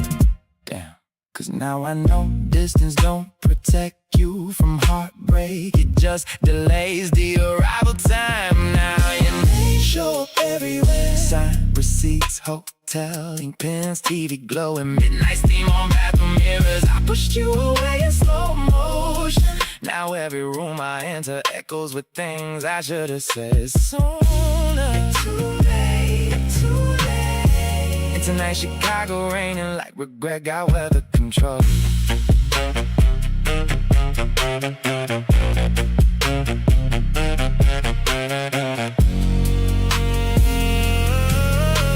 Damn, cause now I know distance don't protect you from heartbreak, it just delays the arrival time. Now your name show up everywhere, signed receipts, hotel ink pens, TV glowing, midnight steam on bathroom mirrors. I pushed you away in slow motion. Now every room I enter echoes with things I should have said sooner. Too late, too late. And tonight Chicago raining like regret got weather control.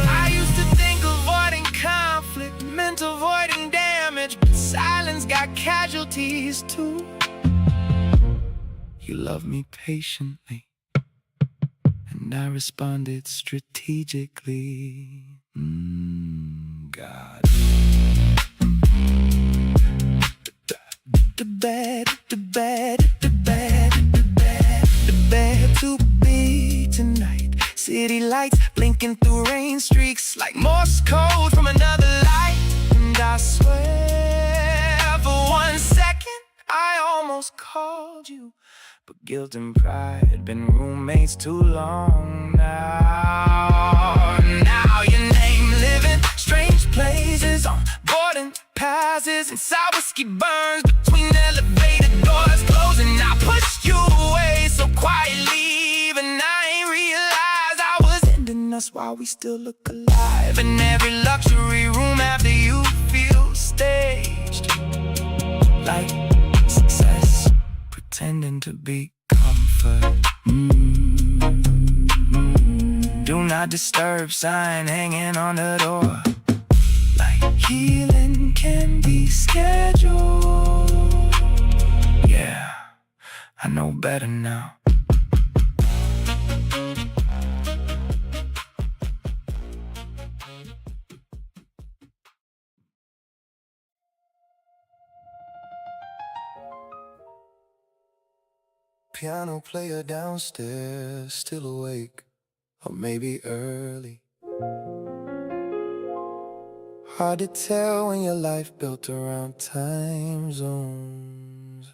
I used to think avoiding conflict meant avoiding damage, but silence got casualties too. You loved me patiently, and I responded strategically. God. The bad to be tonight. City lights blinking through rain streaks like Morse code from another life. And I swear for 1 second I almost called you, but guilt and pride had been roommates too long now. Now your name living strange places, on boarding passes, inside whiskey burns between elevator doors closing. I pushed you away so quietly, even I ain't realized I was ending us while we still look alive. In every luxury room after you feel staged, like success pretending to be comfort. Do not disturb sign hanging on the door, like healing can be scheduled. Yeah, I know better now. Piano player downstairs, still awake, or maybe early. Hard to tell when your life built around time zones.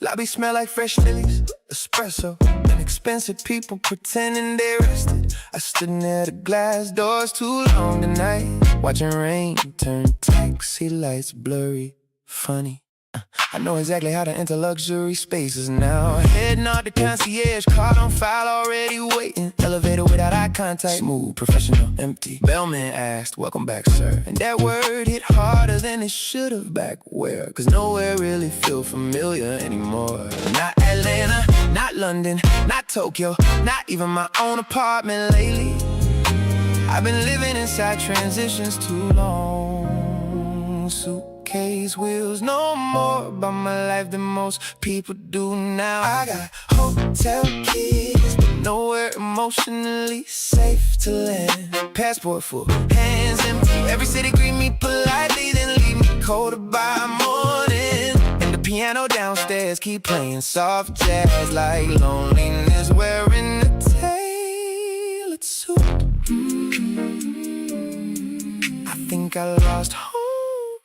Lobby smell like fresh lilies, espresso, and expensive people pretending they rested. I stood near the glass doors too long tonight, watching rain turn taxi lights blurry, funny. I know exactly how to enter luxury spaces now. Heading out the concierge, card on file already waiting. Elevator without eye contact, smooth, professional, empty. Bellman asked, welcome back, sir. And that word hit harder than it should've. Back where? Cause nowhere really feel familiar anymore. Not Atlanta, not London, not Tokyo, not even my own apartment lately. I've been living inside transitions too long. Suitcase wheels, no more about my life than most people do now. I got hotel keys, but nowhere emotionally safe to land. Passport full, hands empty. Every city greet me politely, then leave me colder by morning. And the piano downstairs keep playing soft jazz like loneliness wearing a tailored suit. I think I lost home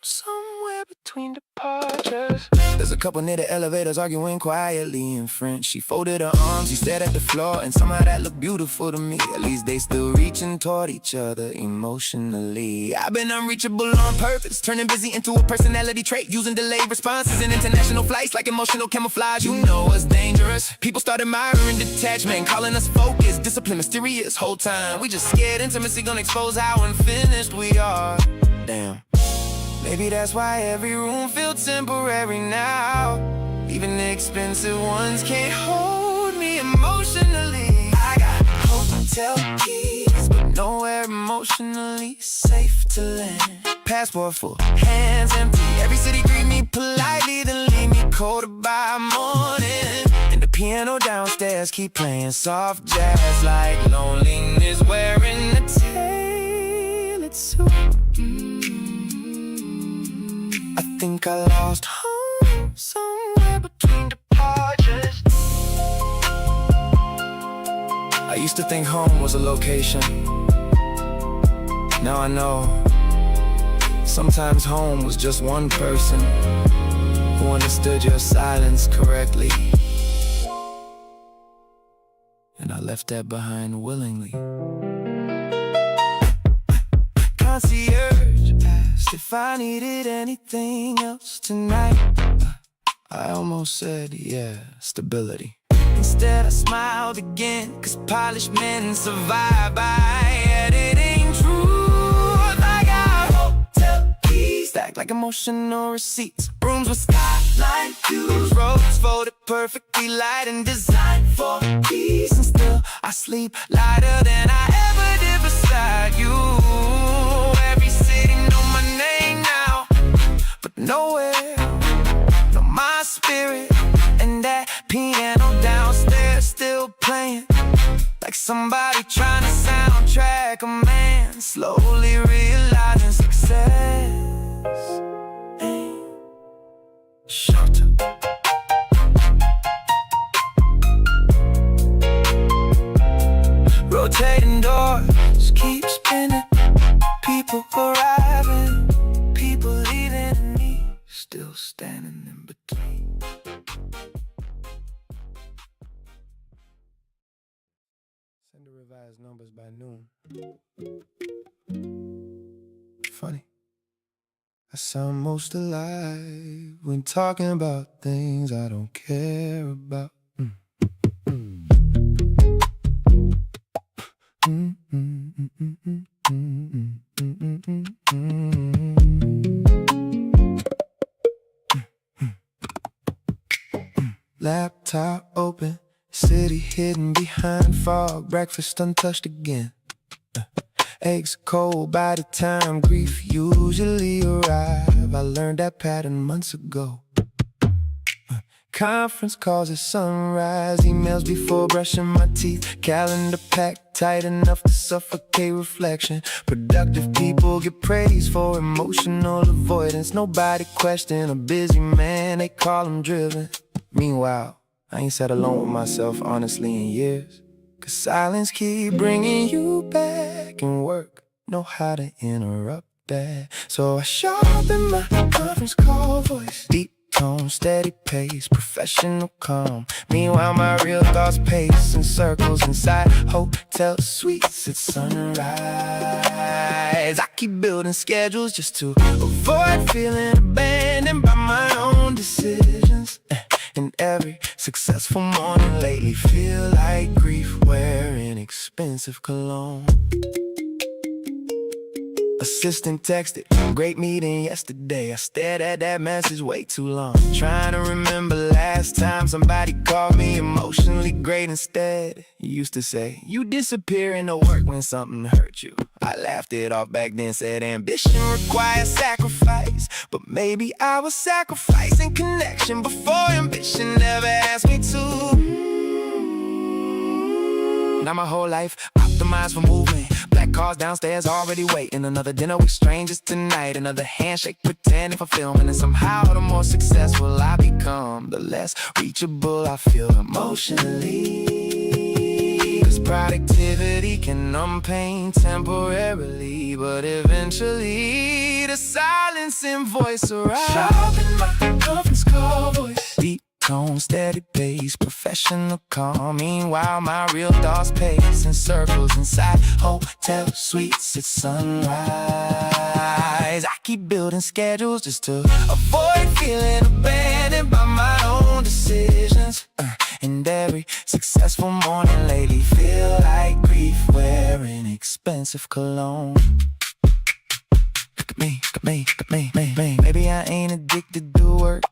somewhere between departures. There's a couple near the elevators arguing quietly in French. She folded her arms, she stared at the floor, and somehow that looked beautiful to me. At least they still reaching toward each other emotionally. I've been unreachable on purpose, turning busy into a personality trait, using delayed responses in international flights like emotional camouflage. You know what's dangerous? People start admiring detachment, calling us focused, discipline, mysterious. Whole time we just scared intimacy gonna expose how unfinished we are. Damn. Maybe that's why every room feels temporary now. Even the expensive ones can't hold me emotionally. I got hotel keys, but nowhere emotionally safe to land. Passport full, hands empty. Every city greet me politely, then leave me colder by morning. And the piano downstairs keep playing soft jazz like loneliness wearing a tailored suit. I think I lost home somewhere between departures. I used to think home was a location. Now I know sometimes home was just one person who understood your silence correctly. And I left that behind willingly. Concierge asked if I needed anything else tonight. I almost said yeah, stability. Instead I smiled again, cause polished men survive by editing truth. I got hotel keys stacked like emotional receipts, rooms with skyline views, roads folded perfectly light and designed for peace. And still I sleep lighter than I ever did beside you. Every city know my name now, but nowhere know my spirit. And that piano downstairs still playing like somebody trying to soundtrack a man, slowly realizing success ain't short. Rotating doors keep spinning, people arriving, people leaving, and me still standing in between. Send the revised numbers by noon. Funny, I sound most alive when talking about things I don't care about. Laptop open, city hidden behind fog, breakfast untouched again. Eggs cold by the time grief usually arrive. I learned that pattern months ago. conference calls at sunrise, emails before brushing my teeth, calendar packed tight enough to suffocate reflection. Productive people get praised for emotional avoidance. Nobody question a busy man, they call him driven. Meanwhile, I ain't sat alone with myself honestly in years, 'cause silence keep bringing you back, and work know how to interrupt that. So I sharpen my conference call voice, deep tone, steady pace, professional calm. Meanwhile, my real thoughts pace in circles inside hotel suites at sunrise. I keep building schedules just to avoid feeling abandoned by my own decisions. And every successful morning lately feel like grief wearing expensive cologne. Assistant texted, great meeting yesterday. I stared at that message way too long, trying to remember last time somebody called me emotionally great instead. You used to say, you disappear into work when something hurt you. I laughed it off back then, said ambition requires sacrifice. But maybe I was sacrificing connection before ambition never asked me to. Now my whole life optimized for movement. Black cars downstairs already waiting. Another dinner with strangers tonight. Another handshake pretending for filming. And somehow the more successful I become, the less reachable I feel emotionally. 'Cause productivity can numb pain temporarily, but eventually the silencing voice arrives. Sharpen my conference call voice, deep tone, steady pace, professional calm. Meanwhile, my real thoughts pace in circles inside hotel suites at sunrise. I keep building schedules just to avoid feeling abandoned by my own decisions. And every successful morning lately feel like grief wearing expensive cologne. Look at me, me. Maybe I ain't addicted to work.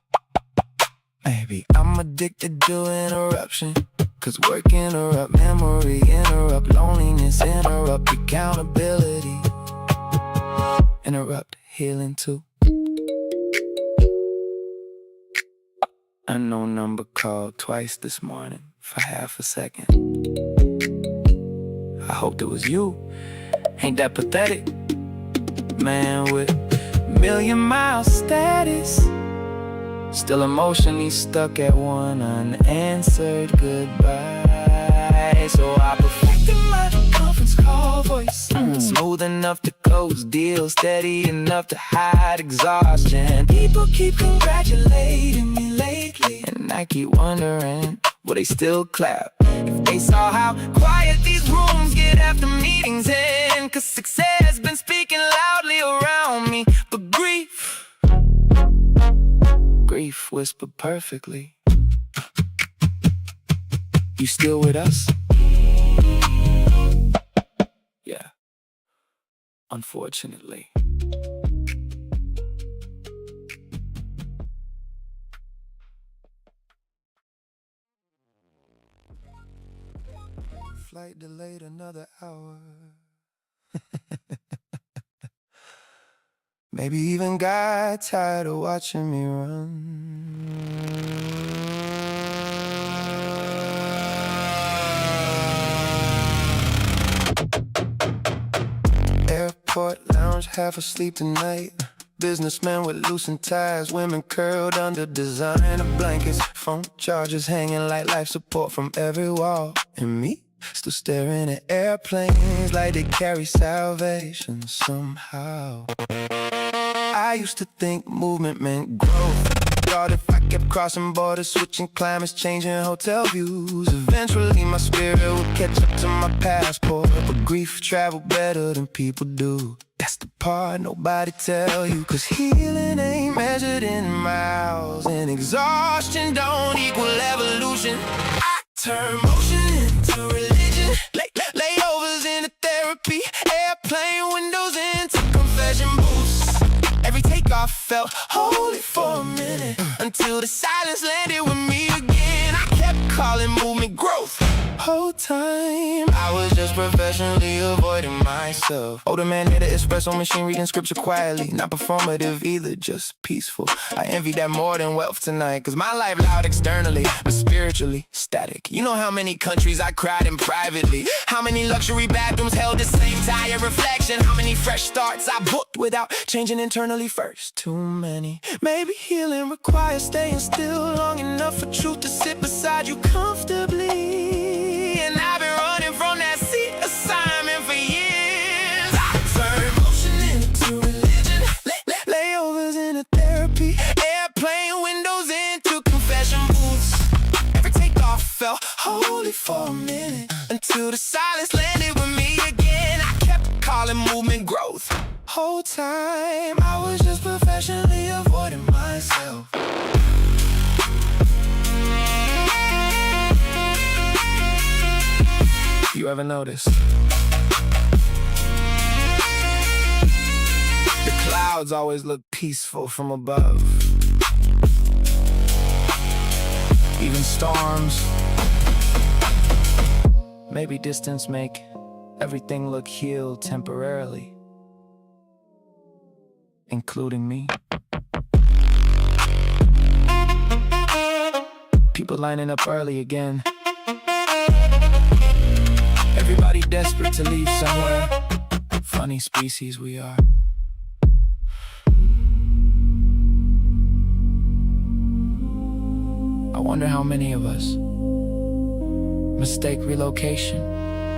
Maybe I'm addicted to interruption. 'Cause work interrupt memory, interrupt loneliness, interrupt accountability, interrupt healing too. Unknown number called twice this morning for half a second. I hoped it was you. Ain't that pathetic? Man with million-mile status, still emotionally stuck at one unanswered goodbye. So I perfected my conference call voice, smooth enough to close deals, steady enough to hide exhaustion. People keep congratulating me lately, and I keep wondering, will they still clap if they saw how quiet these rooms get after meetings end? 'Cause success has been speaking loudly around me, but grief whispered perfectly. You still with us? Yeah, unfortunately. Flight delayed another hour. Maybe even got tired of watching me run. Airport lounge, half asleep tonight. Businessmen with loosened ties, women curled under designer blankets, phone chargers hanging like life support from every wall. And me, still staring at airplanes like they carry salvation somehow. I used to think movement meant growth. Thought if I kept crossing borders, switching climates, changing hotel views, eventually my spirit would catch up to my passport. But grief traveled better than people do. That's the part nobody tell you. 'Cause healing ain't measured in miles, and exhaustion don't equal evolution. I turn motion into religion, layovers into therapy, airplane windows into confession booths. Every takeoff felt holy for a minute, until the silence landed with me again. I kept calling movement growth, Whole time I was just professionally avoiding myself. Older man hit an espresso machine, reading scripture quietly. Not performative either, just peaceful. I envy that more than wealth tonight, cause my life loud externally, but spiritually static. You know how many countries I cried in privately, how many luxury bathrooms held the same tired reflection, how many fresh starts I booked without changing internally first. Too many. Maybe healing requires staying still long enough for truth to sit beside you comfortably. And I've been running from that seat assignment for years. I turn motion into religion, layovers into therapy, airplane windows into confession booths. Every takeoff felt holy for a minute, until the silence landed with me again. I kept calling movement growth. Whole time I was just professionally avoiding myself. You ever notice? The clouds always look peaceful from above. Even storms. Maybe distance make everything look healed temporarily, including me. People lining up early again. Everybody desperate to leave somewhere. Funny species we are. I wonder how many of us mistake relocation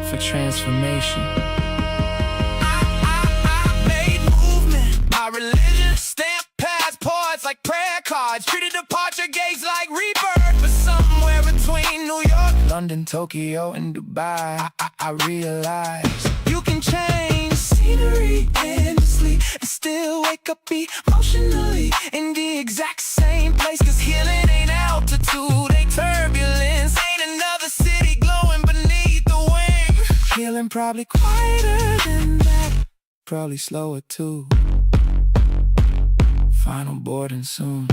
for transformation. I made movement my religion, stamp passports like prayer cards, treated departure gates like rebirth. But somewhere between New York, London, Tokyo, and Dubai, I realized you can change scenery endlessly and still wake up emotionally in the exact same place. Cause healing ain't altitude, ain't turbulence, ain't another city glowing beneath the wing. Healing probably quieter than that, probably slower too. Final boarding soon.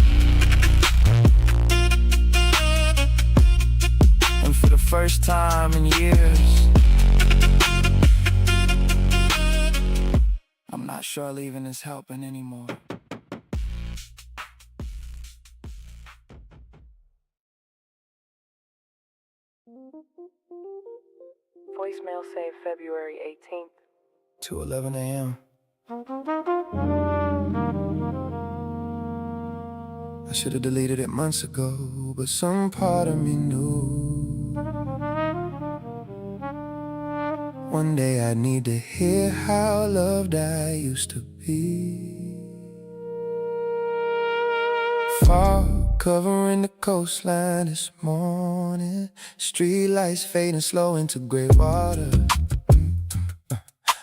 And for the first time in years, I'm not sure leaving is helping anymore. Voicemail saved February 18th. 2:11 a.m. I should have deleted it months ago, but some part of me knew one day I'd need to hear how loved I used to be. Fog covering the coastline this morning, street lights fading slow into gray water.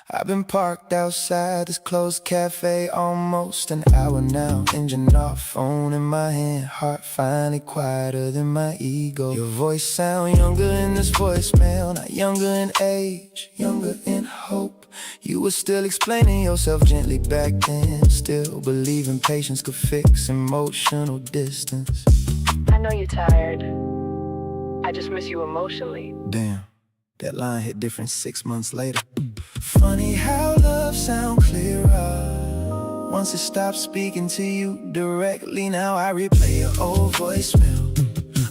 I've been parked outside this closed cafe almost an hour now. Engine off, phone in my hand, heart finally quieter than my ego. Your voice sound younger in this voicemail, not younger in age, younger in hope. You were still explaining yourself gently back then, still believing patience could fix emotional distance. I know you're tired. I just miss you emotionally. Damn, that line hit different 6 months later. Funny how love sound clearer once it stops speaking to you directly. Now I replay your old voicemail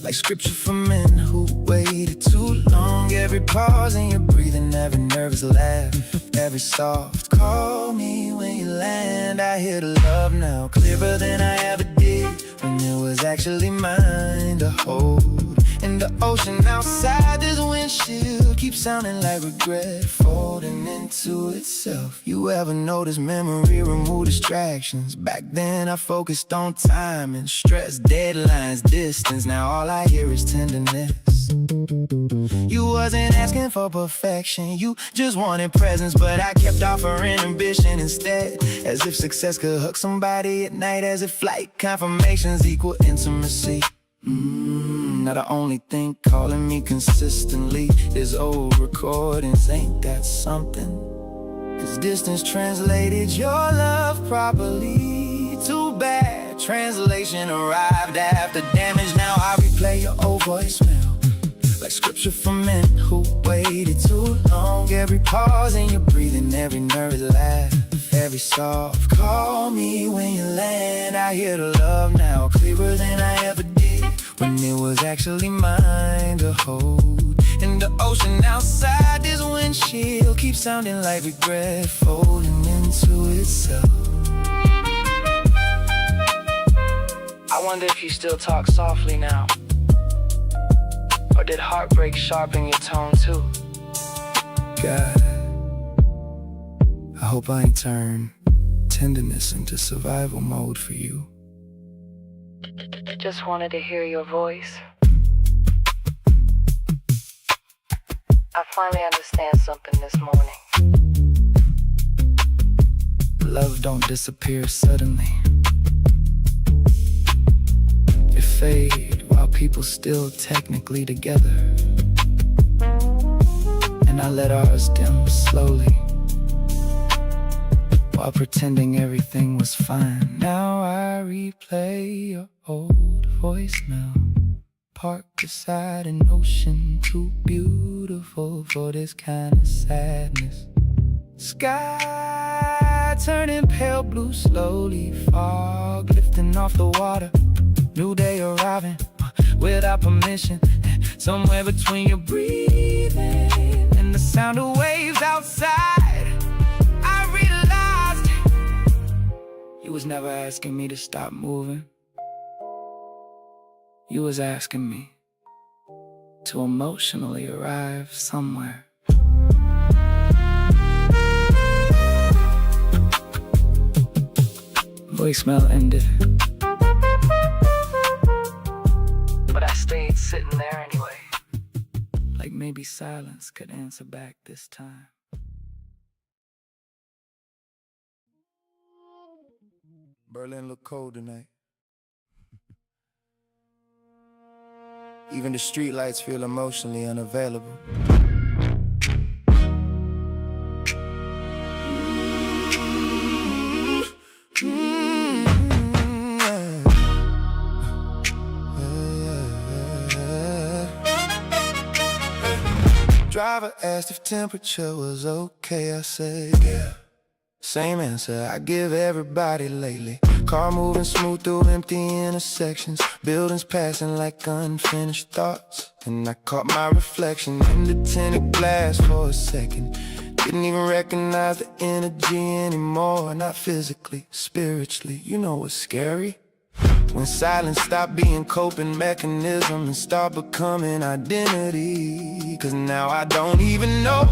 like scripture for men who waited too long. Every pause in your breathing, every nervous laugh, every soft call me when you land. I hear the love now clearer than I ever did when it was actually mine to hold. In the ocean outside, this windshield keeps sounding like regret folding into itself. You ever notice memory remove distractions? Back then I focused on time and stress, deadlines, distance. Now all I hear is tenderness. You wasn't asking for perfection, you just wanted presence, but I kept offering ambition instead. As if success could hook somebody at night, as if flight confirmations equal intimacy. Now the only thing calling me consistently is old recordings. Ain't that something? Cause distance translated your love properly. Too bad translation arrived after damage. Now I replay your old voicemail like scripture for men who waited too long. Every pause in your breathing, every nervous laugh, every soft call me when you land. I hear the love now clearer than I ever did, when it was actually mine to hold. And the ocean outside this windshield keeps sounding like regret folding into itself. I wonder if you still talk softly now, or did heartbreak sharpen your tone too? God, I hope I ain't turned tenderness into survival mode for you. Just wanted to hear your voice. I finally understand something this morning. Love don't disappear suddenly. It fades while people still technically together, and I let ours dim slowly while pretending everything was fine. Now I replay your old voicemail, parked beside an ocean too beautiful for this kind of sadness. Sky turning pale blue slowly, fog lifting off the water, new day arriving without permission. Somewhere between your breathing and the sound of waves outside, I realized you was never asking me to stop moving. You was asking me to emotionally arrive somewhere. Voicemail ended, but I stayed sitting there anyway, like maybe silence could answer back this time. Berlin look cold tonight. Even the streetlights feel emotionally unavailable. Driver asked if temperature was okay. I said, yeah. Same answer I give everybody lately. Car moving smooth through empty intersections, buildings passing like unfinished thoughts. And I caught my reflection in the tinted glass for a second. Didn't even recognize the energy anymore. Not physically, spiritually. You know what's scary? When silence stopped being coping mechanism and start becoming identity. Cause now I don't even know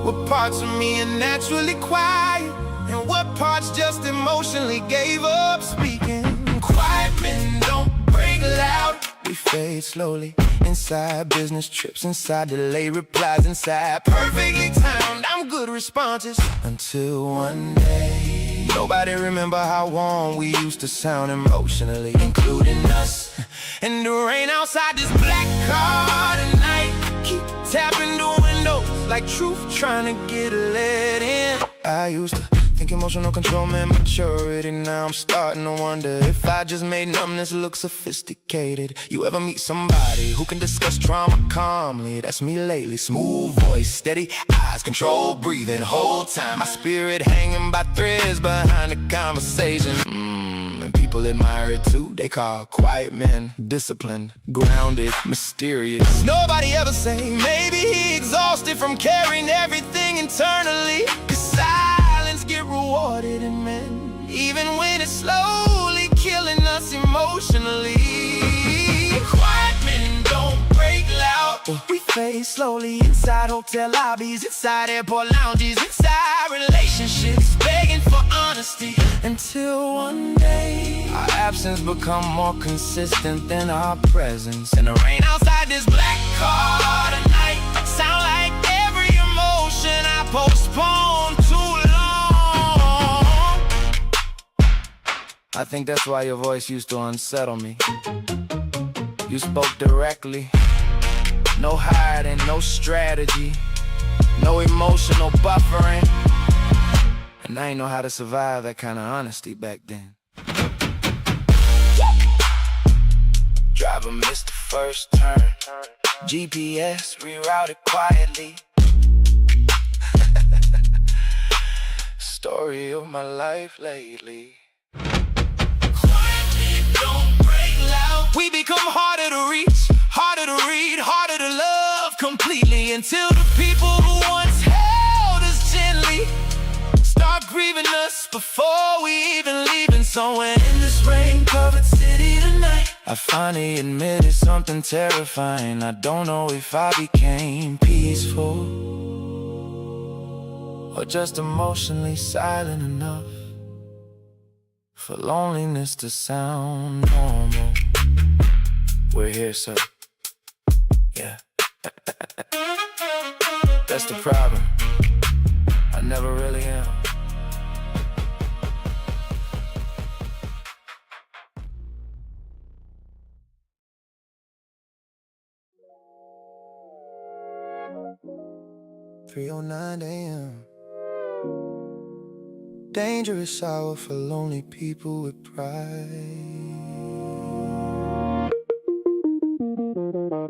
what parts of me are naturally quiet and what parts just emotionally gave up speaking. Quiet men don't break loud. We fade slowly inside business trips, inside delayed replies, inside perfectly timed I'm good responses. Until one day, nobody remember how warm we used to sound emotionally, including us. And the rain outside this black car tonight keep tapping the windows like truth trying to get let in. I used to think emotional control meant maturity. Now I'm starting to wonder if I just made numbness look sophisticated. You ever meet somebody who can discuss trauma calmly? That's me lately. Smooth voice, steady eyes, controlled breathing, whole time my spirit hanging by threads behind the conversation. And people admire it too. They call quiet men disciplined, grounded, mysterious. Nobody ever say maybe he exhausted from carrying everything internally. 'Cause silence get rewarded in men, even when it's slowly killing us emotionally. Quiet men don't break loud. We fade slowly inside hotel lobbies, inside airport lounges, inside relationships, begging for honesty. Until one day, our absence become more consistent than our presence. And the rain outside this black car tonight sound like every emotion I postponed too long. I think that's why your voice used to unsettle me. You spoke directly, no hiding, no strategy, no emotional buffering. And I ain't know how to survive that kind of honesty back then. Driver missed the first turn, GPS rerouted quietly. Story of my life lately. We become harder to reach, harder to read, harder to love completely, until the people who once held us gently start grieving us before we even leaving somewhere in this rain-covered city tonight. I finally admitted something terrifying. I don't know if I became peaceful or just emotionally silent enough for loneliness to sound normal. We're here, so yeah. That's the problem. I never really am. "3:09 a.m. Dangerous hour for lonely people with pride.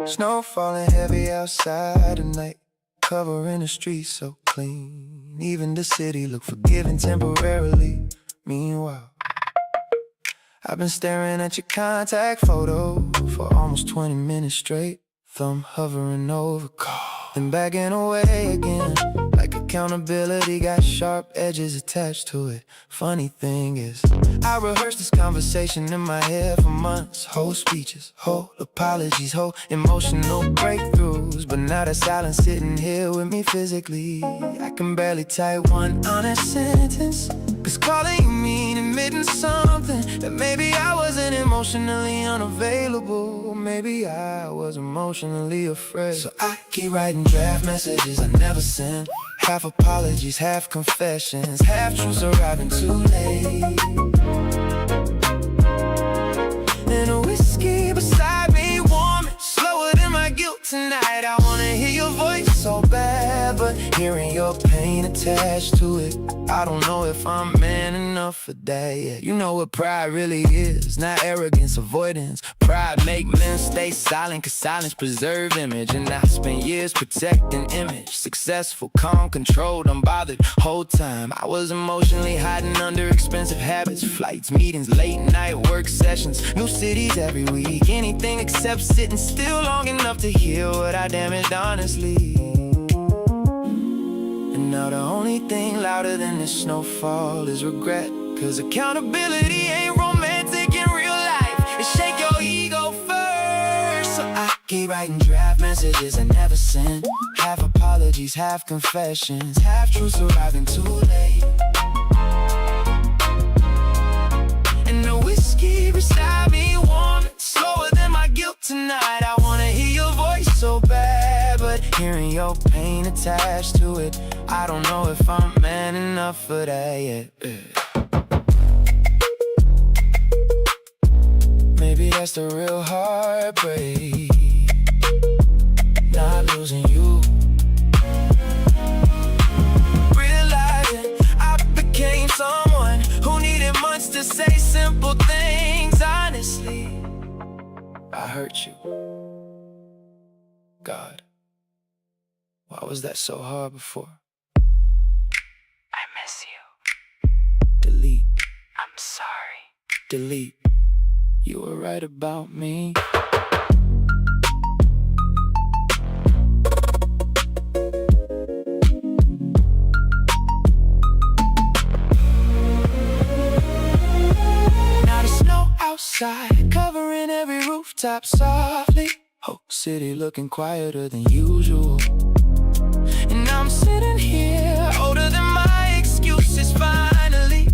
Snow falling heavy outside tonight, covering the streets so clean. Even the city looked forgiving temporarily. Meanwhile, I've been staring at your contact photo for almost 20 minutes straight. Thumb hovering over call, then backing away again. Like accountability got sharp edges attached to it. Funny thing is, I rehearsed this conversation in my head for months. Whole speeches, whole apologies, whole emotional breakthroughs. But now that silence sitting here with me physically, I can barely type one honest sentence. Cause calling you mean admitting something, that maybe I wasn't emotionally unavailable. Maybe I was emotionally afraid. So I keep writing draft messages I never sent. Half apologies, half confessions, half truths arriving too late. And a whiskey beside me warming slower than my guilt tonight. I wanna hear your voice so bad, but hearing your pain attached to it, I don't know if I'm man enough for that yet. You know what pride really is, not arrogance, avoidance. Pride make men stay silent, cause silence preserve image. And I spent years protecting image. Successful, calm, controlled, unbothered. Whole time I was emotionally hiding under expensive habits. Flights, meetings, late night work sessions, new cities every week. Anything except sitting still long enough to heal what I damaged honestly. And now the only thing louder than this snowfall is regret. Cause accountability ain't romantic in real life. It shake your ego first. So I keep writing draft messages I never sent. Half apologies, half confessions, half truths arriving too late. And the whiskey beside me warming slower than my guilt tonight. I wanna hear your voice so bad, but hearing your pain attached to it, I don't know if I'm man enough for that yet. Maybe that's the real heartbreak, not losing you. Realizing I became someone who needed months to say simple things honestly. I hurt you. God, why was that so hard before? I miss you. Delete, I'm sorry. delete. You were right about me. Now the snow outside, covering every rooftop softly. Whole city looking quieter than usual. And I'm sitting here, older than my excuses finally.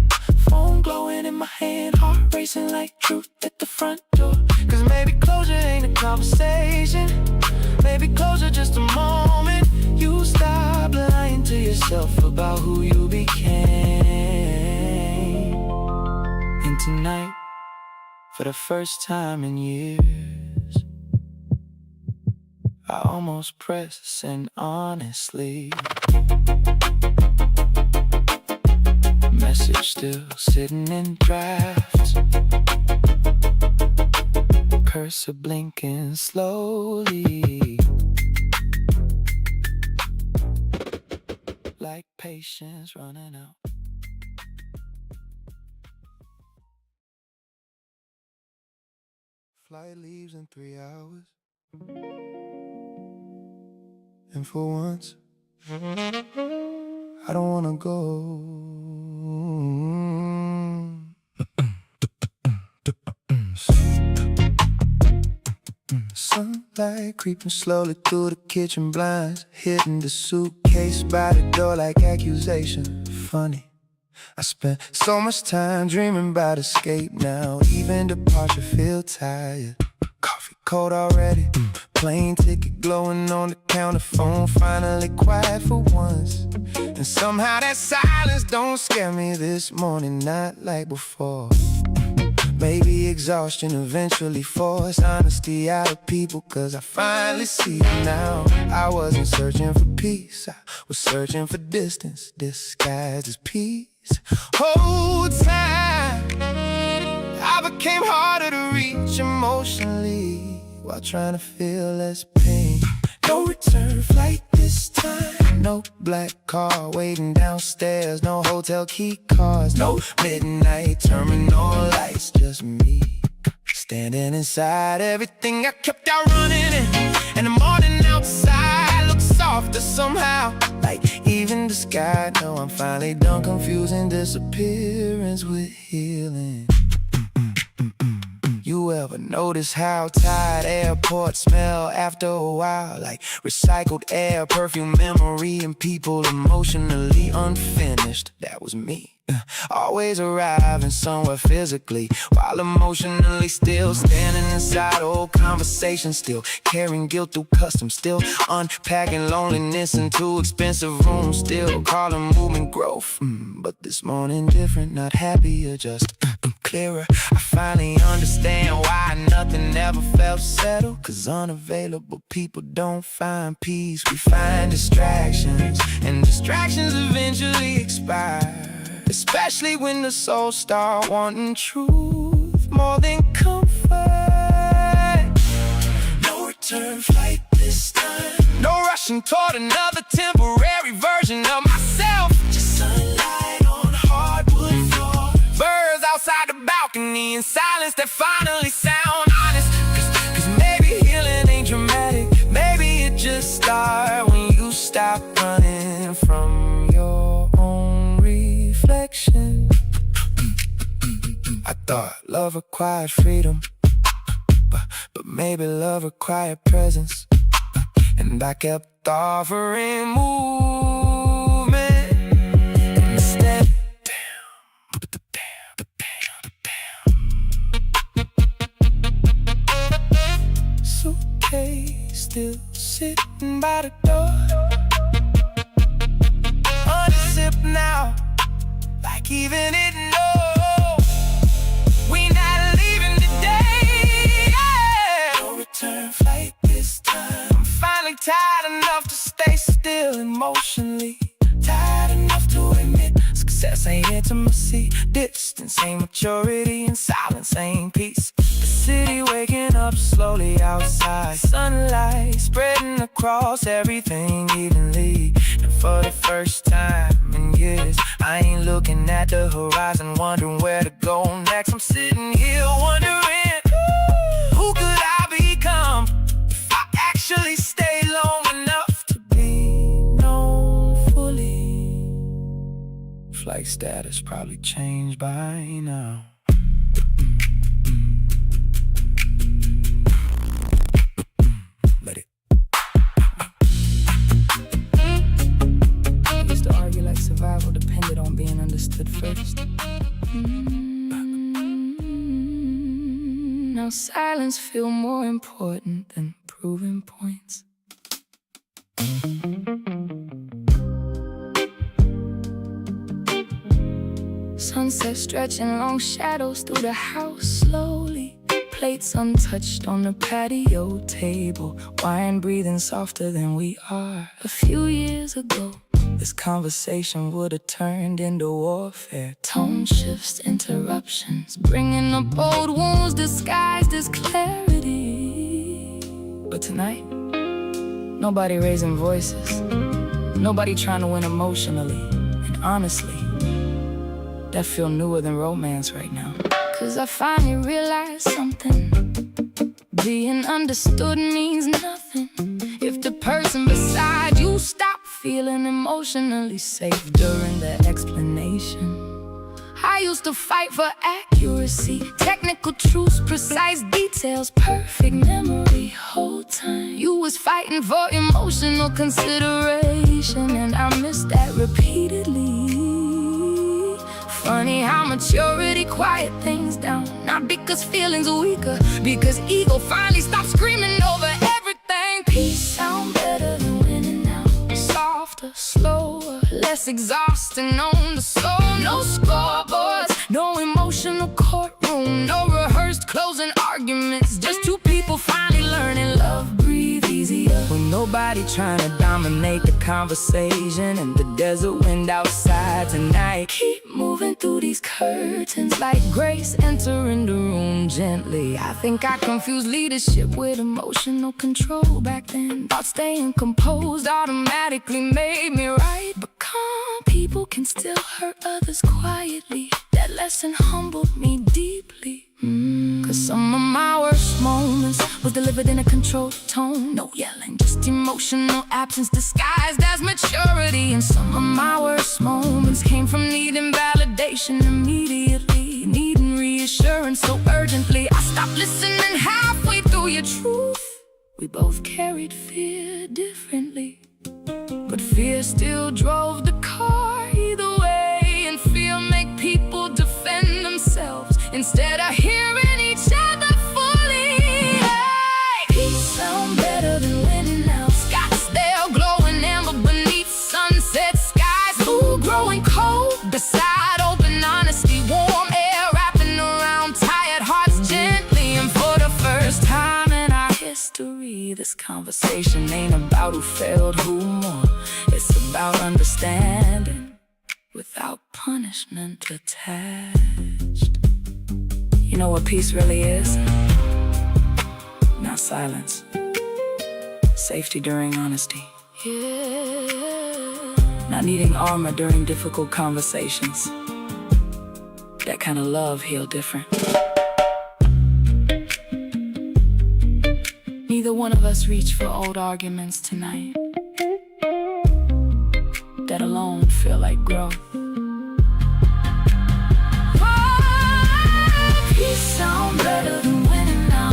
Phone glowing in my hand, heart racing like truth at the front door. Cause maybe closure ain't a conversation, maybe closure just a moment. You stop lying to yourself about who you became. And tonight, for the first time in years, I almost press send honestly. Message still sitting in drafts, cursor blinking slowly. patience running out. Flight leaves in 3 hours, and for once I don't wanna go. Sunlight creeping slowly through the kitchen blinds, hitting the suitcase by the door like accusation. Funny, I spent so much time dreaming about escape. Now even departure feel tired. Coffee cold already, plane ticket glowing on the counter, phone finally quiet for once. And somehow that silence don't scare me this morning, not like before. Maybe exhaustion eventually forced honesty out of people, cause I finally see it now. I wasn't searching for peace, I was searching for distance disguised as peace. Whole time I became harder to reach emotionally, while trying to feel less pain. No return flight this time, no black car waiting downstairs, no hotel key cards, no midnight terminal lights, just me standing inside everything I kept out running in. And the morning outside looks softer somehow, like even the sky know I'm finally done confusing disappearance with healing. You ever notice how tired airports smell after a while? Like recycled air, perfume, memory, and people emotionally unfinished. That was me. Always arriving somewhere physically, while emotionally still standing inside old conversations, still carrying guilt through customs, still unpacking loneliness into expensive rooms, still calling movement growth. But this morning different, not happier, just clearer. I finally understand why nothing ever felt settled, cause unavailable people don't find peace. We find distractions, and distractions eventually expire. Especially when the soul start wanting truth more than comfort. No return flight this time, no rushing toward another temporary version of myself. Just sunlight on hardwood floor, birds outside the balcony, and silence that finally sound honest. Cause maybe healing ain't dramatic, maybe it just starts when you stop running from your own reflection. I thought love required freedom, but maybe love required presence. And I kept offering movement instead. Suitcase still sitting by the door, unzipped now, like even it knows we not leaving today. No return flight this time. I'm finally tired enough to stay still emotionally, tired enough to admit success ain't intimacy, distance ain't maturity, and silence ain't peace. The city waking up slowly outside, sunlight spreading across everything evenly. And for the first time in years, I ain't looking at the horizon wondering where to go next. I'm sitting here wondering, who could I become if I actually stay long enough to be known fully? Flight status probably changed by now. Let it. I used to argue like survival depended on being understood first. Now silence feel more important than proving points. Sunset stretching long shadows through the house slowly. Plates untouched on the patio table, wine breathing softer than we are. A few years ago, this conversation would have turned into warfare. Tone shifts, interruptions, bringing up old wounds disguised as clarity. But tonight, nobody raising voices, nobody trying to win emotionally. honestly, that feel newer than romance right now. 'Cause I finally realized something. Being understood means nothing if the person beside you stop feeling emotionally safe during the explanation. I used to fight for accuracy, technical truths, precise details, perfect memory. Whole time you was fighting for emotional consideration, and I missed that repeatedly. Funny how maturity quiet things down. Not because feelings are weaker, because ego finally stopped screaming over everything. Peace sound better than winning now. Softer, slower, less exhausting on the soul. No scoreboards, no emotional courtroom, no rehearsed closing arguments. Just two people finally learning love breathe easier, with nobody trying to dominate the conversation. And the desert wind outside tonight keep moving through these curtains like grace entering the room gently. I think I confused leadership with emotional control back then. Thought staying composed automatically made me right, but calm people can still hurt others quietly. That lesson humbled me deeply. 'Cause some of my worst moments was delivered in a controlled tone. No yelling, just emotional absence disguised as maturity. And some of my worst moments came from needing validation immediately, needing reassurance so urgently. I stopped listening halfway through your truth. We both carried fear differently, but fear still drove the car either way. And fear make people defend themselves instead of hearing each other fully. Hey! Peace sound better than winning now. Scottsdale glowing amber beneath sunset skies. Food growing cold beside open honesty. Warm air wrapping around tired hearts gently. And for the first time in our history, this conversation ain't about who failed who more. It's about understanding without punishment attached. You know what peace really is? Not silence. Safety during honesty. Not needing armor during difficult conversations. That kind of love healed different. Neither one of us reached for old arguments tonight. That alone feel like growth. Peace sound better than winning now.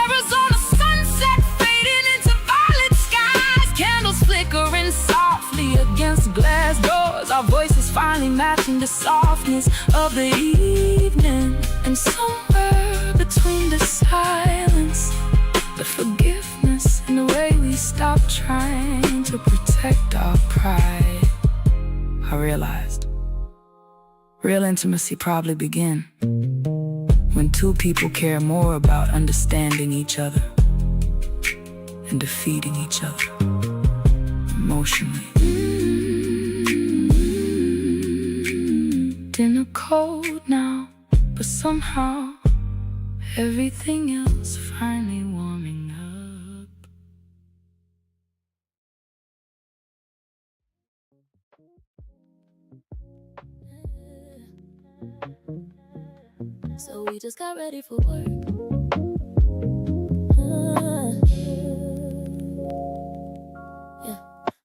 Arizona sunset fading into violet skies. Candles flickering softly against glass doors. Our voices finally matching the softness of the evening. And somewhere between the silence, the forgiveness, and the way we stop trying to protect our pride, I realized real intimacy probably begin when two people care more about understanding each other and defeating each other emotionally. Dinner cold now, but somehow everything else finally warming up. So we just got ready for work. Yeah.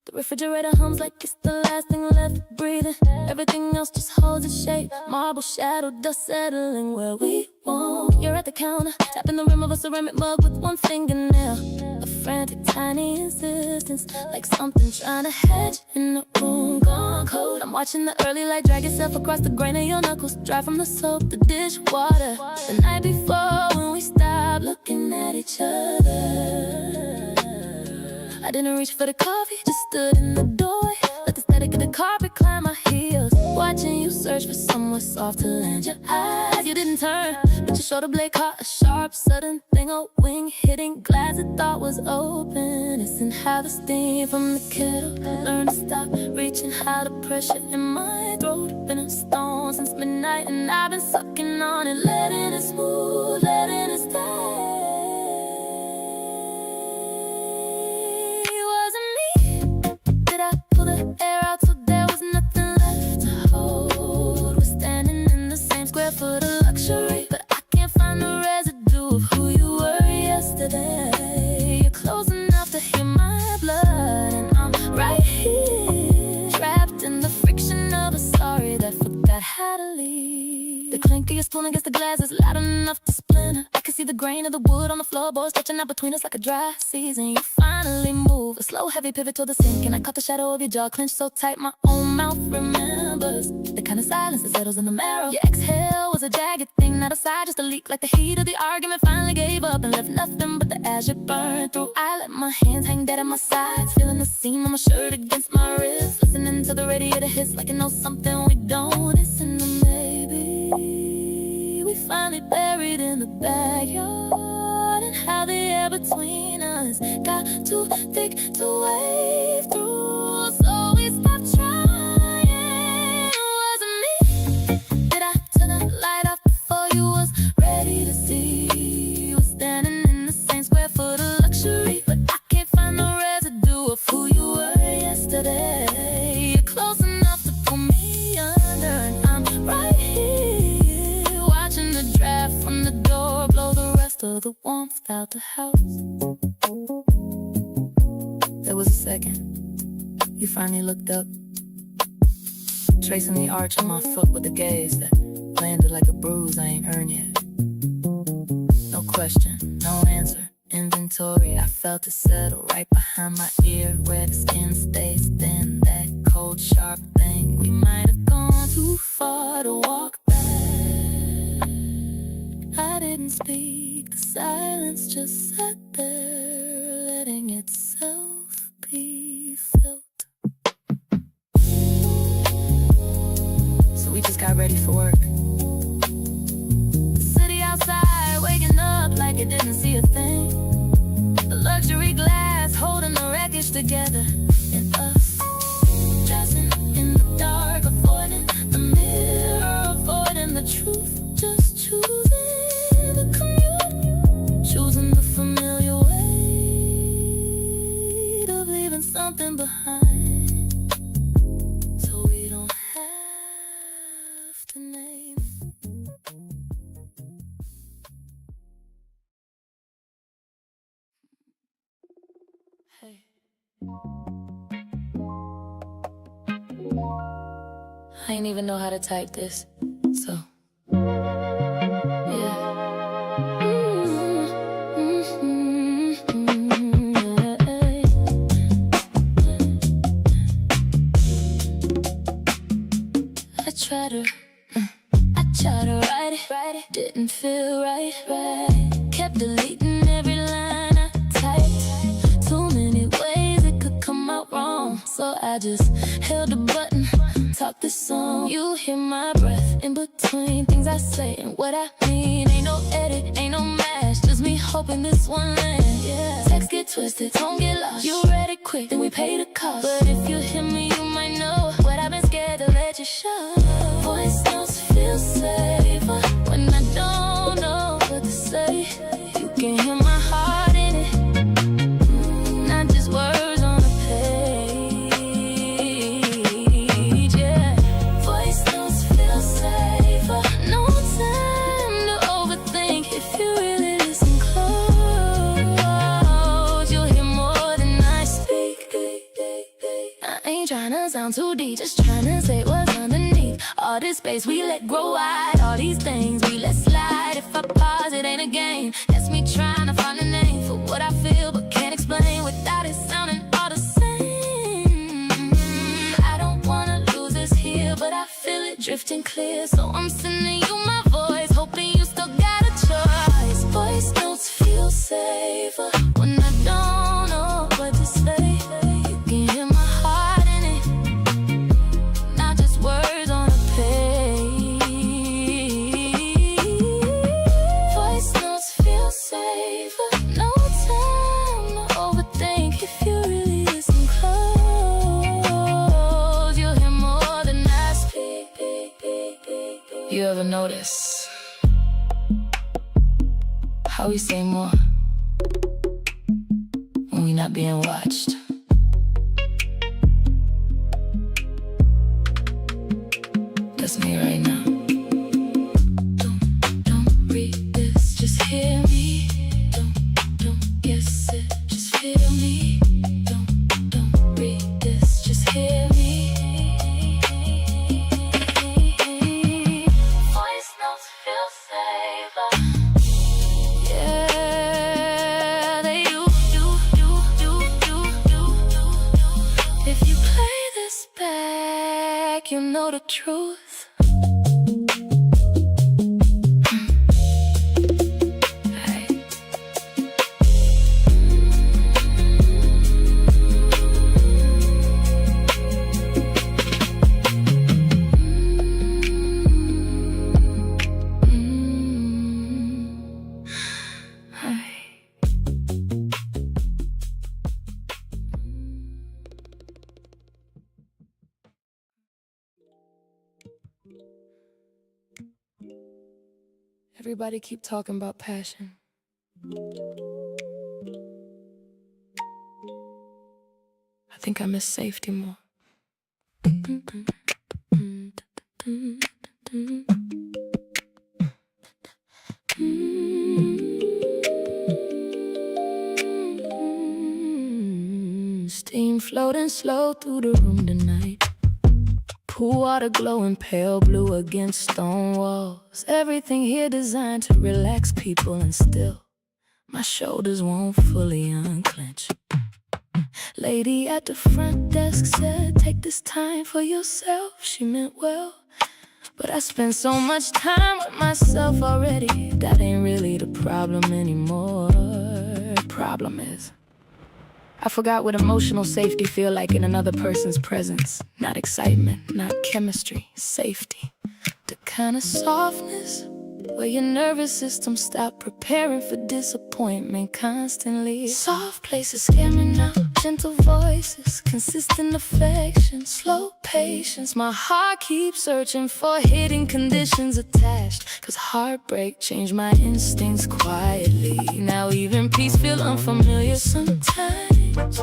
The refrigerator hums like it's the last thing left breathing. Everything else just holds its shape. Marble shadow, dust settling where we won't. You're at the counter, tapping the rim of a ceramic mug with one fingernail. A frantic, tiny insistence, like something trying to hedge in the room gone cold. I'm watching the early light drag itself across the grain of your knuckles, dry from the soap, the dishwater. The night before when we stopped looking at each other, I didn't reach for the coffee, just stood in the doorway. Let the static of the carpet climb my heels, watching you search for somewhere soft to land your eyes. You didn't turn, but your shoulder blade caught a sharp, sudden thing. A wing hitting glass I thought was open. Isn't how the steam from the kettle learn to stop reaching. How the pressure in my throat been a stone since midnight, and I've been sucking on it, letting it smooth, letting it stay. Air out till there was nothing left. gotta leave. The clink of your spoon against the glass is loud enough to splinter. I can see the grain of the wood on the floorboards stretching out between us like a dry season. You finally move, a slow heavy pivot toward the sink, and I caught the shadow of your jaw clenched so tight my own mouth remembers the kind of silence that settles in the marrow. Your exhale was a jagged thing, not a sigh, just a leak, like the heat of the argument finally gave up and left nothing but the ash it burned through. I let my hands hang dead at my sides, feeling the seam on my shirt against my wrist, listening to the radiator hiss like it knows something we don't. Listen to maybe we finally buried in the backyard, and how the air between us got too thick to wave through. So we stopped trying. It wasn't me. Did I turn the light off before you was ready to see? You were standing in the same square foot of luxury, but I can't find no residue of who you were yesterday. You're close enough to pull me under, and I'm right here watching the draft from the door blow the rest of the warmth out the house. There was a second. You finally looked up, tracing the arch of my foot with a gaze that landed like a bruise I ain't earned yet. No question, no answer. Inventory, I felt it settle right behind my ear, where the skin stays thin. That cold, sharp thing. We might have gone too far to walk back. I didn't speak, the silence just sat there, letting itself be felt. So we just got ready for work. The city outside waking up like it didn't see a thing. The luxury glass holding the wreckage together, and us dressing in the dark, avoiding the mirror, avoiding the truth, just choosing the commute, choosing the familiar way of leaving something behind, so we don't have to name. Hey. I ain't even know how to type this, so yeah. I tried to write it, didn't feel right. Kept deleting every line I typed. Too many ways it could come out wrong, so I just held the button, talked this song. You hear my breath in between things I say and what I mean. Ain't no edit, ain't no mash, just me hoping this one lands. Yeah. Text get twisted, don't get lost. You read it quick, then we pay the cost. But if you hear me, you might know what I've been scared to let you show. Voice notes feel safer when I don't know what to say. You can hear my heart in it, not just words on a page. Yeah. Voice notes feel safer. No time to overthink. If you really listen close, you'll hear more than I speak. I ain't tryna sound too deep, just tryna say what's underneath. All this space we let grow wide, all these things we let slide. If I pause, it ain't a game. That's me trying to find a name for what I feel but can't explain without it sounding all the same. I don't wanna lose this here, but I feel it drifting clear. So I'm sending you my voice, hoping you still got a choice. Voice notes feel safer when I don't know what to say. You can hear my heart in it, not just words on a page. Voice notes feel safer. No time to overthink. If you really listen close, you'll hear more than I speak. You ever notice how we say more when we not being watched? That's me right now. Don't read this, just hear me. Don't guess it, just feel me. Don't read this, just hear me. like you know the truth. Everybody keep talking about passion. I think I miss safety more. Steam floating slow through the room tonight. Pool water glowing pale blue against stone walls. Everything here designed to relax people, and still my shoulders won't fully unclench. Lady at the front desk said, take this time for yourself. She meant well, but I spend so much time with myself already. That ain't really the problem anymore. Problem is, I forgot what emotional safety feel like in another person's presence. Not excitement, not chemistry, safety. The kind of softness where your nervous system stop preparing for disappointment constantly. Soft places scare me now. Gentle voices, consistent affection, slow patience. My heart keeps searching for hidden conditions attached, 'cause heartbreak changed my instincts quietly. Now even peace feel unfamiliar sometimes,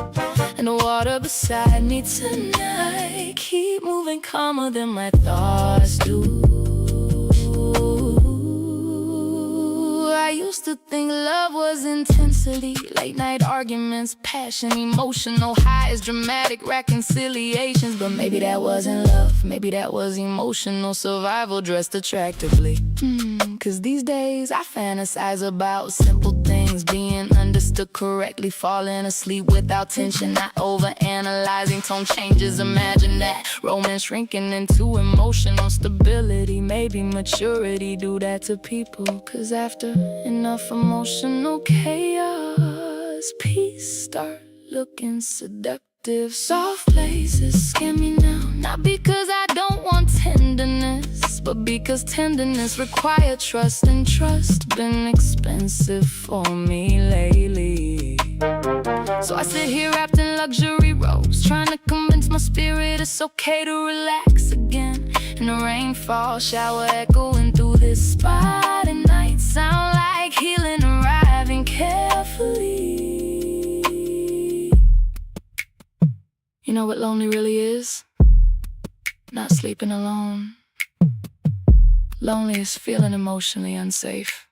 and the water beside me tonight keep moving calmer than my thoughts do. I used to think love was intensity, late night arguments, passion, emotional highs, dramatic reconciliations. But maybe that wasn't love, maybe that was emotional survival dressed attractively. 'Cause these days I fantasize about simple things, being understood correctly, falling asleep without tension, not overanalyzing tone changes. Imagine that romance shrinking into emotional stability. Maybe maturity do that to people, 'cause after enough emotional chaos, peace start looking seductive. Soft places scare me now, not because I don't want tenderness, but because tenderness require trust, and trust been expensive for me lately. So I sit here wrapped in luxury robes, trying to convince my spirit it's okay to relax again. And the rainfall shower echoing through this spot, and nights sound like healing arriving carefully. You know what lonely really is? Not sleeping alone. Lonely is feeling emotionally unsafe,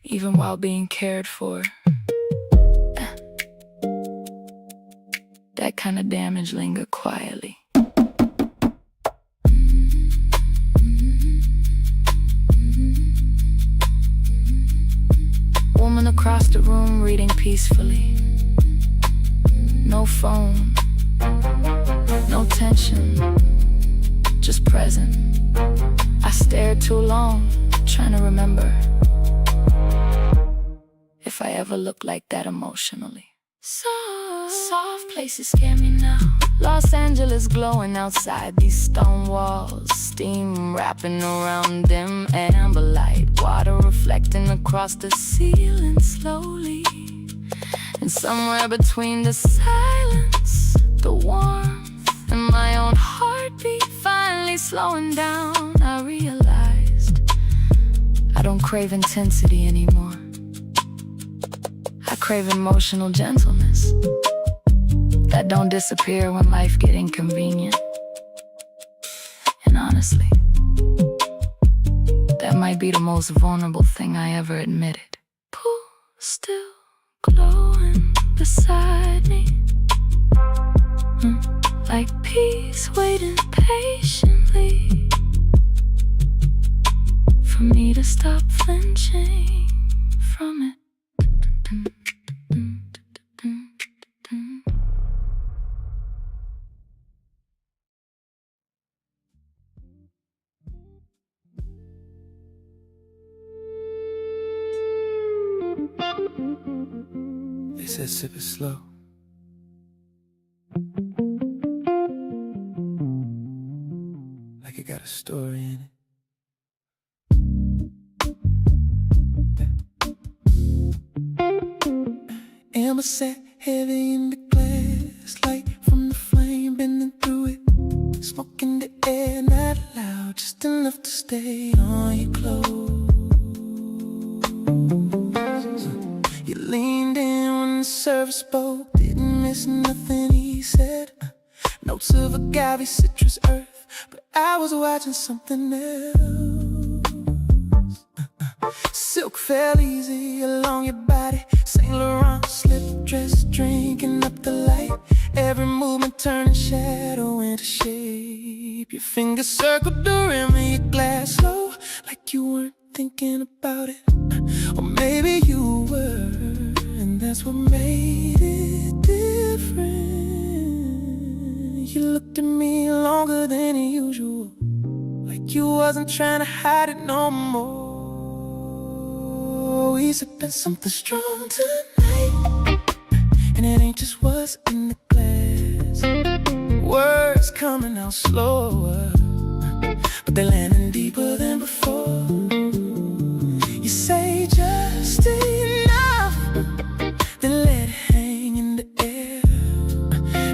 even while being cared for. That kind of damage linger quietly. Woman across the room reading peacefully. No phone, no tension, just present. I stared too long, trying to remember if I ever looked like that emotionally. Soft places scare me now. Los Angeles glowing outside these stone walls, steam wrapping around them, amber light, water reflecting across the ceiling slowly. And somewhere between the silence, the warmth, and my own heartbeat finally slowing down, I realized I don't crave intensity anymore. I crave emotional gentleness that don't disappear when life get inconvenient. And honestly, that might be the most vulnerable thing I ever admitted. Pool still glowing beside me, like peace waiting patiently for me to stop flinching from it. said sip it slow. Like it got a story in it. Amber sat heavy in the glass, light from the flame bending through it. Smoke in the air, not loud, just enough to stay on your clothes. You leaned in when the server spoke, didn't miss nothing he said. Notes of agave, citrus, earth, but I was watching something else. Silk fell easy along your body, Saint Laurent slip dress, drinking up the light. Every movement turning shadow into shape. Your fingers circled the rim of your glass slow, like you weren't thinking about it. Or maybe you were, and that's what made it different. You looked at me longer than usual, like you wasn't trying to hide it no more. We sipping something strong tonight, and it ain't just what's in the glass. Words coming out slower, but they're landing deeper than before. You say just enough, then let it hang in the air.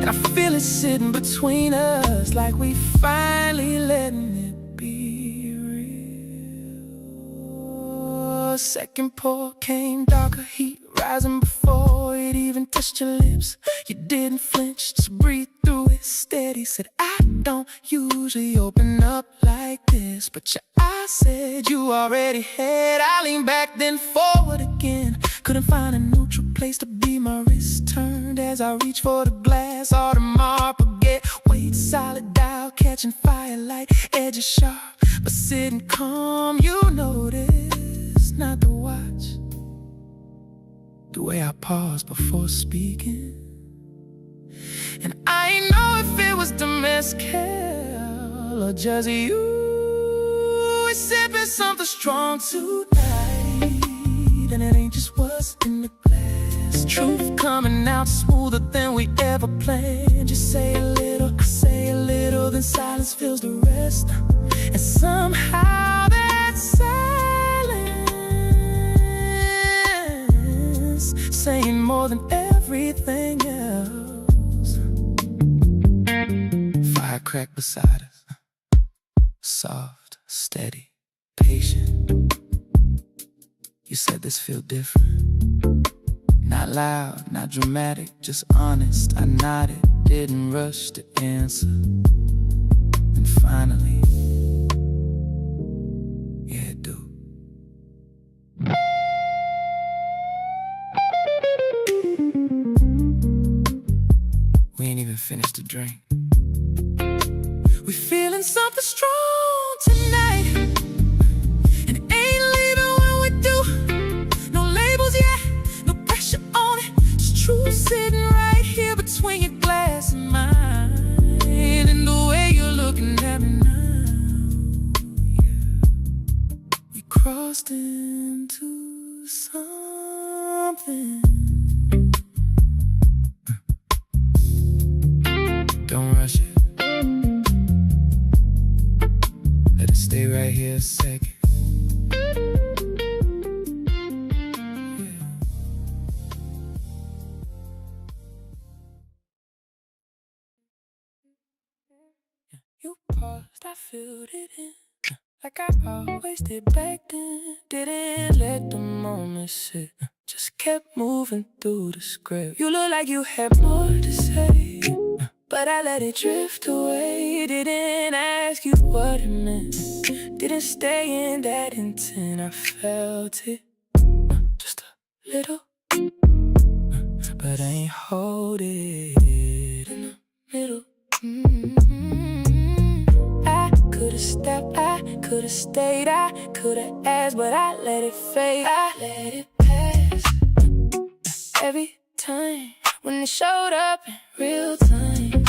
And I feel it sitting between us, like we finally letting it be real. Second pour came, darker heat rising before it even touched your lips. You didn't flinch, just breathe through it steady. Said I don't usually open up like this, but your eyes said you already had. I leaned back then forward again, couldn't find a neutral place to be. My wrist turned as I reached for the glass. All the marble get weight, solid dial, catching firelight, edges sharp, but sitting calm. You notice, not the watch, the way I paused before speaking. And I ain't know if it was the mezcal or just you. We're sipping something strong tonight, and it ain't just what's in the glass. Truth coming out smoother than we ever planned. Just say a little, say a little, then silence fills the rest. And somehow that silence saying more than everything else. Fire cracked beside us, soft, steady, patient. You said this feel different. Not loud, not dramatic, just honest. I nodded, didn't rush to answer. And finally, yeah, dude. We ain't even finished the drink. We feeling something strong tonight, and it ain't leaving when we do. No labels yet, no pressure on it, just truth sitting right here between your glass and mine. And the way you're looking at me now, yeah. We crossed into something. Don't rush it, let it stay right here a second. Yeah. You paused, I filled it in, like I always did back then. Didn't let the moment sit, just kept moving through the script. You look like you had more to say, but I let it drift away. Didn't ask you what it meant, didn't stay in that intent. I felt it, just a little, but I ain't hold it in the middle. I could've stepped, I could've stayed, I could've asked, but I let it fade. I let it pass. Every time when it showed up in real time,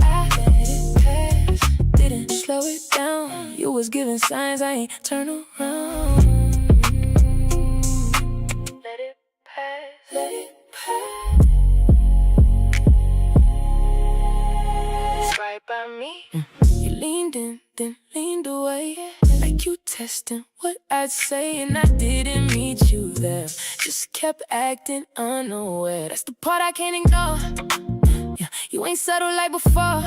I let it pass. Didn't slow it down. You was giving signs, I ain't turn around. twisting what I'd say, and I didn't meet you there. Just kept acting unaware. That's the part I can't ignore. Yeah, you ain't settled like before,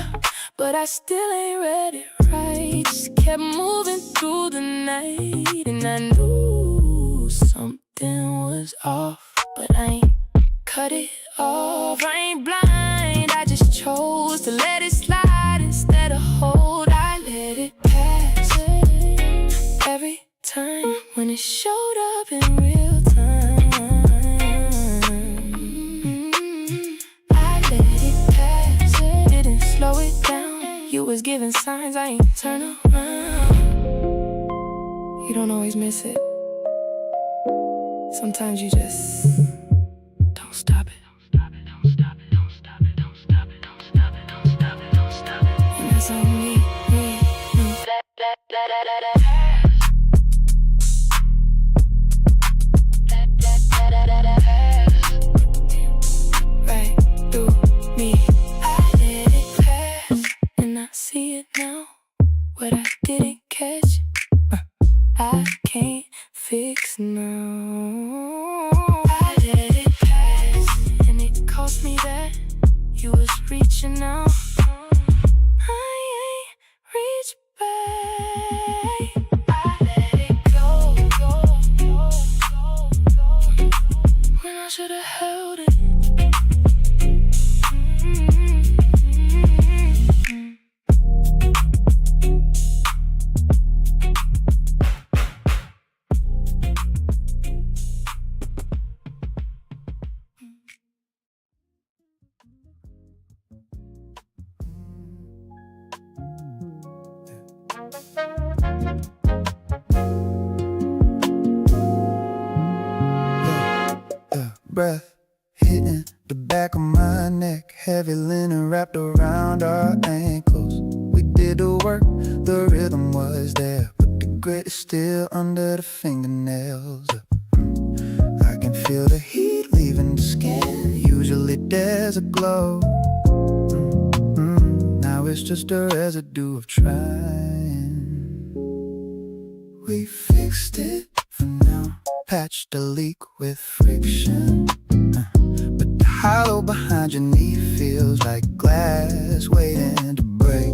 but I still ain't read it right. Just kept moving through the night, and I knew something was off, but I ain't cut it off. I ain't blind, I just chose to let it slide instead of hold. I let it pass every time when it showed up in real time. I let it pass, didn't slow it down. You was giving signs, I ain't turn around. You don't always miss it. Sometimes you just don't stop it. And that's on me. Right through me, I let it pass, and I see it now. What I didn't catch, I can't fix now. I let it pass, and it cost me that. You was reaching out, I ain't reached back. I let it go, when I should've held it. Breath hitting the back of my neck, heavy linen wrapped around our ankles. We did the work, the rhythm was there, but the grit is still under the fingernails. I can feel the heat leaving the skin. Usually there's a glow. Now it's just a residue of trying. We fixed it for now, patched the leak with friction, but the hollow behind your knee feels like glass waiting to break.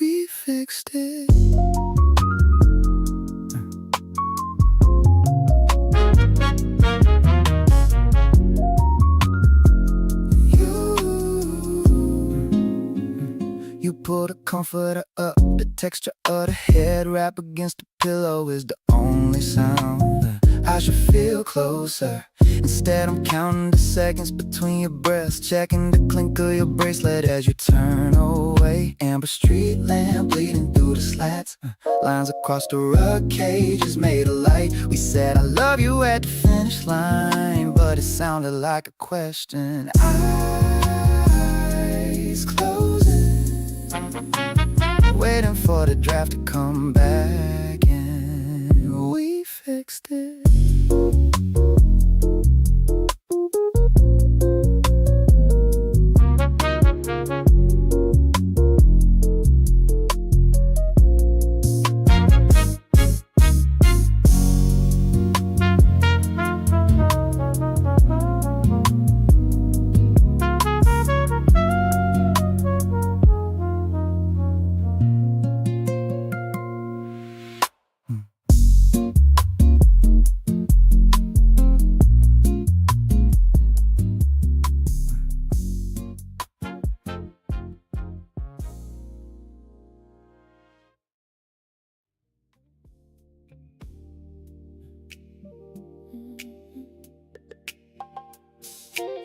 We fixed it. You pull the comforter up, the texture of the head wrap against the pillow is the only sound. I should feel closer. Instead I'm counting the seconds between your breaths, checking the clink of your bracelet as you turn away. Amber street lamp bleeding through the slats, lines across the rug cages made of light. We said I love you at the finish line, but it sounded like a question. Eyes closing, waiting for the draft to come back, and we fixed it.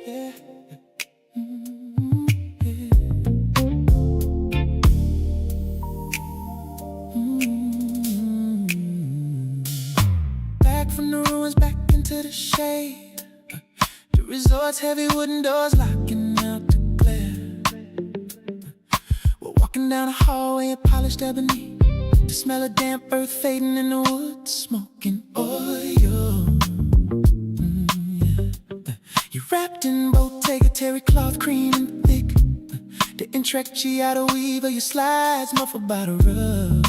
Yeah. Back from the ruins, back into the shade. The resort's heavy wooden doors locking out the glare. We're walking down a hallway of polished ebony. The smell of damp earth fading in the wood, smoking oil. You're wrapped in Bottega terry cloth, cream and thick. The Intrecciato weave of your slides muffled by the rug.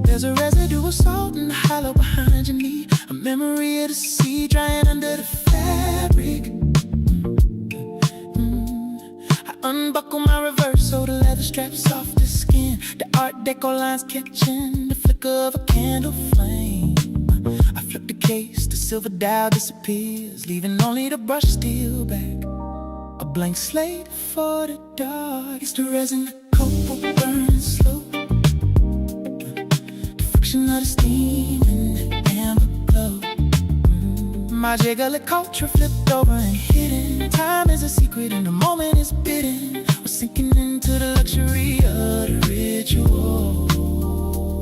There's a residue of salt in the hollow behind your knee, a memory of the sea drying under the fabric. I unbuckle my reverse so the leather straps off the skin, the art deco lines catching the flicker of a candle flame. I flip the case, the silver dial disappears, leaving only the brush steel back, a blank slate for the dark. It's the resin, the copal burning slow, the friction of the steam and the amber glow. My jiggle culture flipped over and hidden. Time is a secret and the moment is bidden. We're sinking into the luxury of the ritual,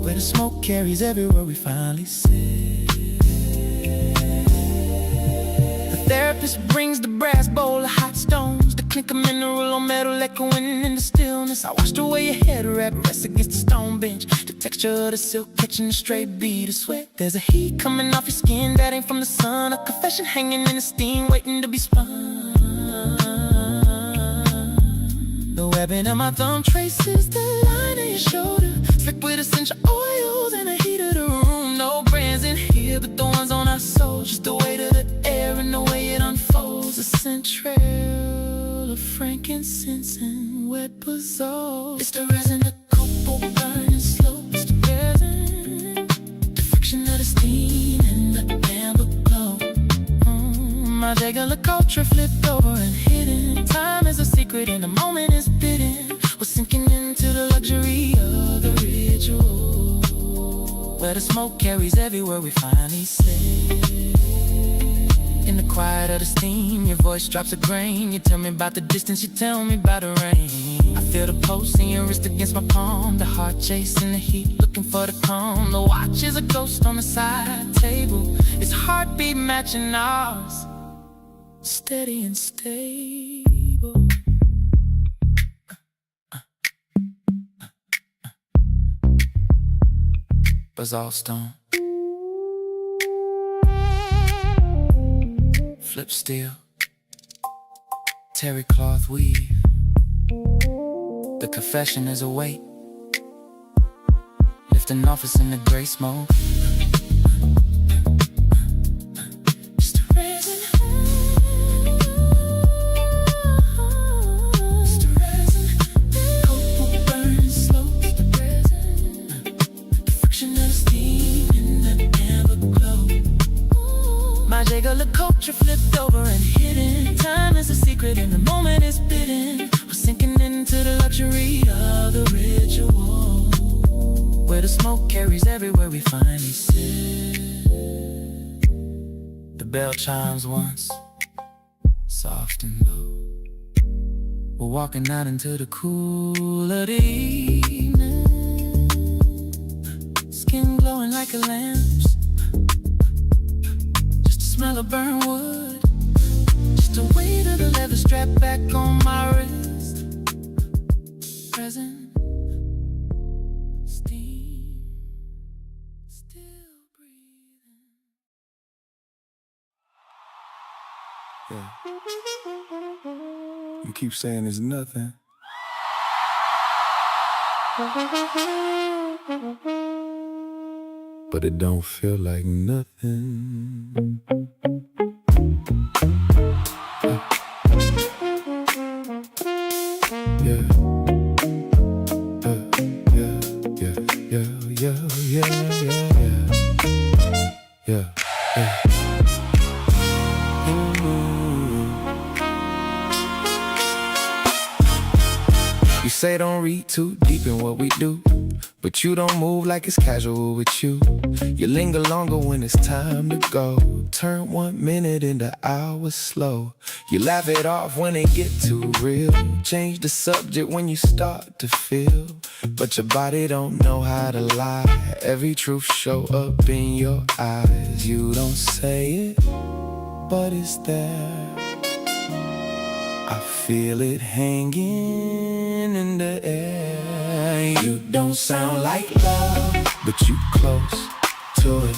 where the smoke carries everywhere we finally sit. The therapist brings the brass bowl of hot stones, the clink of mineral on metal echoing in the stillness. I watched away your head wrap rest against the stone bench, the texture of the silk catching a stray bead of sweat. There's a heat coming off your skin that ain't from the sun, a confession hanging in the steam waiting to be spun. The webbing of my thumb traces the line of your shoulder, slick with essential oils and the heat of the room. No brands in here but the ones on our souls, just the weight of the air and the way it unfolds. A scent trail of frankincense and wet basil. It's the resin, the copal burning slow. It's the resin, the friction of the steam and the amber glow. My regular culture flipped over and hidden. Time is a secret and the moment is bidden. We're sinking into the luxury of the ritual, where the smoke carries everywhere we finally sit. In the quiet of the steam, your voice drops a grain. You tell me about the distance, you tell me about the rain. I feel the pulse in your wrist against my palm, the heart chasing the heat, looking for the calm. The watch is a ghost on the side table, its heartbeat matching ours, steady and stable. Basalt stone, flip steel, terry cloth weave. The confession is a weight, lifting off us in the gray smoke. The culture flipped over and hidden. Time is a secret and the moment is bidden. We're sinking into the luxury of the ritual, where the smoke carries everywhere we finally sit. The bell chimes once, soft and low. We're walking out into the cool of the evening, skin glowing like a lamp's, smell of burnt wood, just the weight of the leather strap back on my wrist. Present, steam, still breathing. Yeah. You keep saying it's nothing, but it don't feel like nothing. Yeah. You say don't read too deep in what we do, but you don't move like it's casual with you. You linger longer when it's time to go. Turn 1 minute into hours slow. You laugh it off when it get too real. Change the subject when you start to feel, but your body don't know how to lie. Every truth show up in your eyes. You don't say it, but it's there. I feel it hanging in the air. You don't sound like love, but you close to it.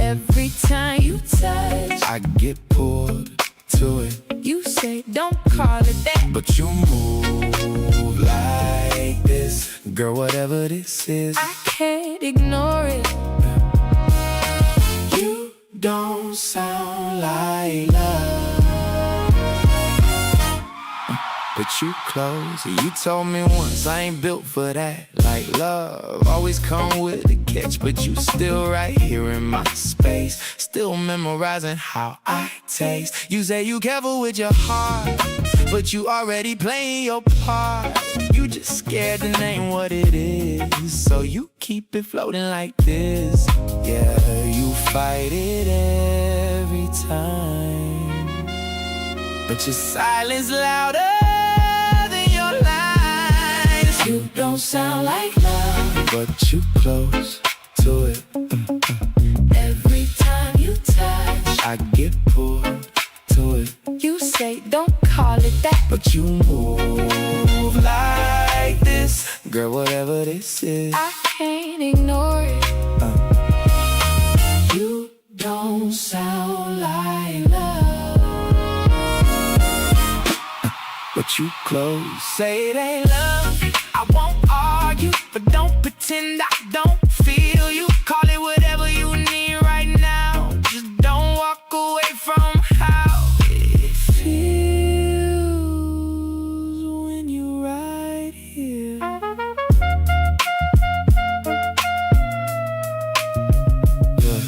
Every time you touch, I get pulled to it. you say don't call it that, but you move like this. this. Girl, whatever this is, I can't ignore it. you don't sound like love. But you close. You told me once I ain't built for that. Like love always come with a catch, but you still right here in my space, still memorizing how I taste. You say you careful with your heart, but you already playing your part. You just scared to name what it is, so you keep it floating like this. Yeah, you fight it every time, but your silence louder. You don't sound like love, but you close to it. every time you touch. I get pulled to it, You say don't call it that, but you move like this. Girl, whatever this is, I can't ignore it. you Don't sound like love, but you close. Say it ain't love, I won't argue, but don't pretend I don't feel you. Call it whatever you need right now, just don't walk away from how it feels when you're right here. Yeah,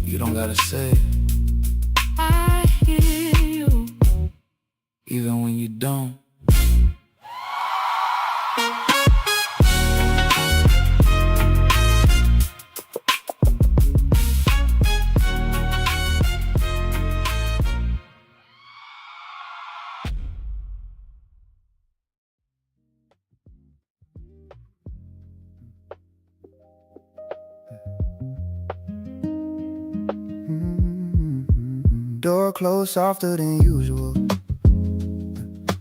you don't gotta say it, I hear you. even when you don't. Door closed softer than usual,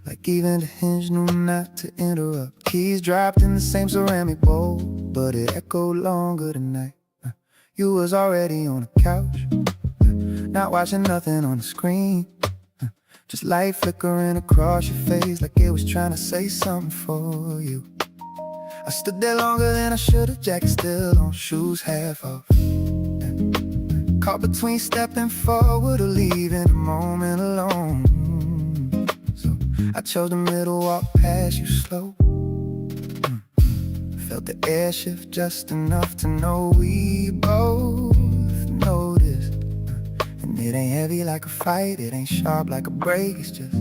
like even the hinge knew not to interrupt. Keys dropped in the same ceramic bowl, but it echoed longer tonight. You was already on the couch, not watching nothing on the screen, just light flickering across your face like it was trying to say something for you. I stood there longer than I should've, jacket still on, shoes half off. Caught between stepping forward or leaving the moment alone. So I chose the middle, walk past you slow. Felt the air shift just enough to know we both noticed. And it ain't heavy like a fight, it ain't sharp like a break. It's just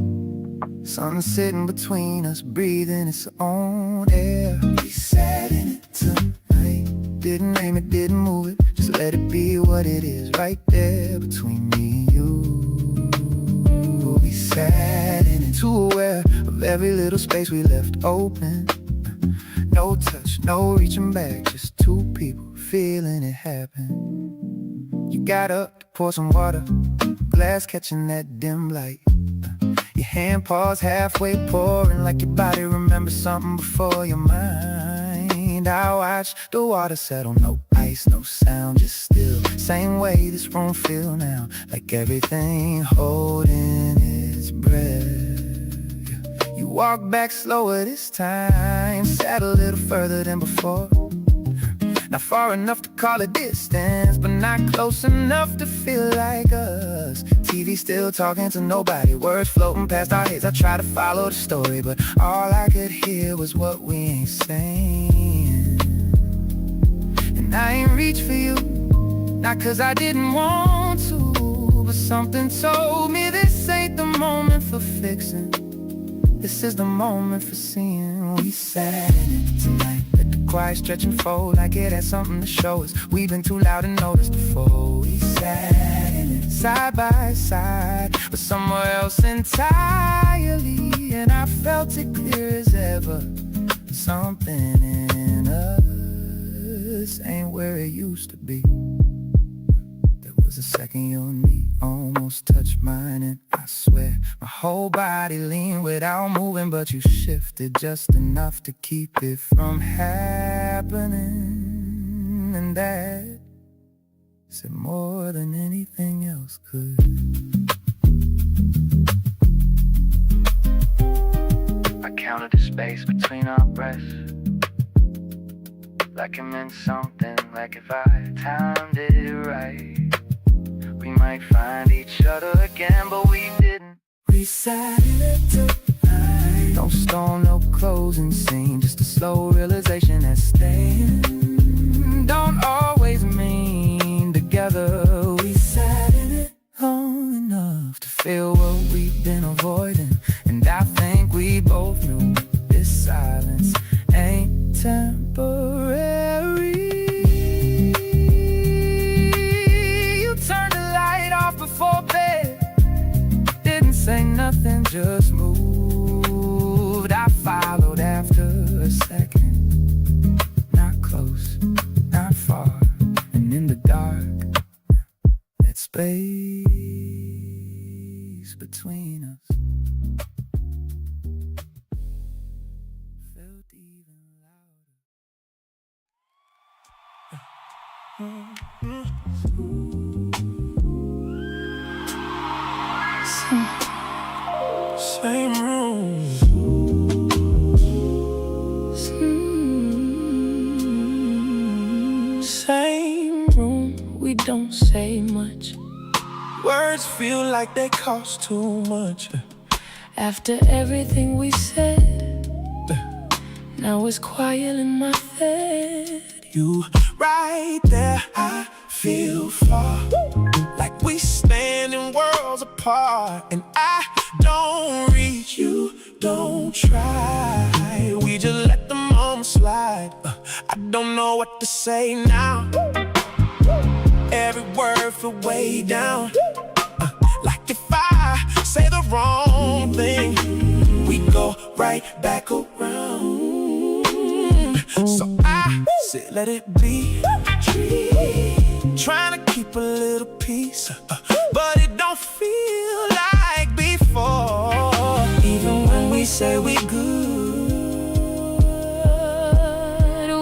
something sitting between us, breathing its own air. We sat in it tonight. Didn't name it, didn't move it, just let it be what it is, right there between me and you. We sat in it, too aware of every little space we left open. No touch, no reaching back, just two people feeling it happen. You got up to pour some water, glass catching that dim light. Your hand paused halfway pouring, like your body remembers something before your mind. I watched the water settle, no ice, no sound, just still. Same way this room feel now, like everything holding its breath. You walk back slower this time, sat a little further than before. Not far enough to call it distance, but not close enough to feel like us. TV still talking to nobody, words floating past our heads. I try to follow the story, but all I could hear was what we ain't saying. And I ain't reach for you, not cause I didn't want to, but something told me this ain't the moment for fixing. This is the moment for seeing. We sat in it tonight, let the quiet stretch and fold like it had something to show us. We've been too loud and noticed before. We sat in it side by side, but somewhere else entirely. And I felt it clear as ever, something in us ain't where it used to be. There was a second you and me almost touched mine, and I swear my whole body leaned without moving, but you shifted just enough to keep it from happening. And that said more than anything else could. I counted the space between our breaths, like it meant something, like if I timed it right, we might find each other again, but we didn't. We sat in it tonight. No storm, no closing scene, just a slow realization that staying don't always mean together. We sat in it Long enough to feel what we've been avoiding, and I think we both knew this silence ain't temporary. You turned the light off before bed, didn't say nothing, just moved. I followed after a second, not close, not far, and in the dark, that space between us felt even louder. same room. Same room, we don't say much. Words feel like they cost too much. After everything we said, now it's quiet in my head. You right there, I feel far, like we standing worlds apart. And I don't reach, you don't try. We just let the moment slide. I don't know what to say now. Every word feel way down, like if I say the wrong thing, we go right back around. So I said let it be, trying to keep a little peace, but it don't feel like before. Even when we say we good,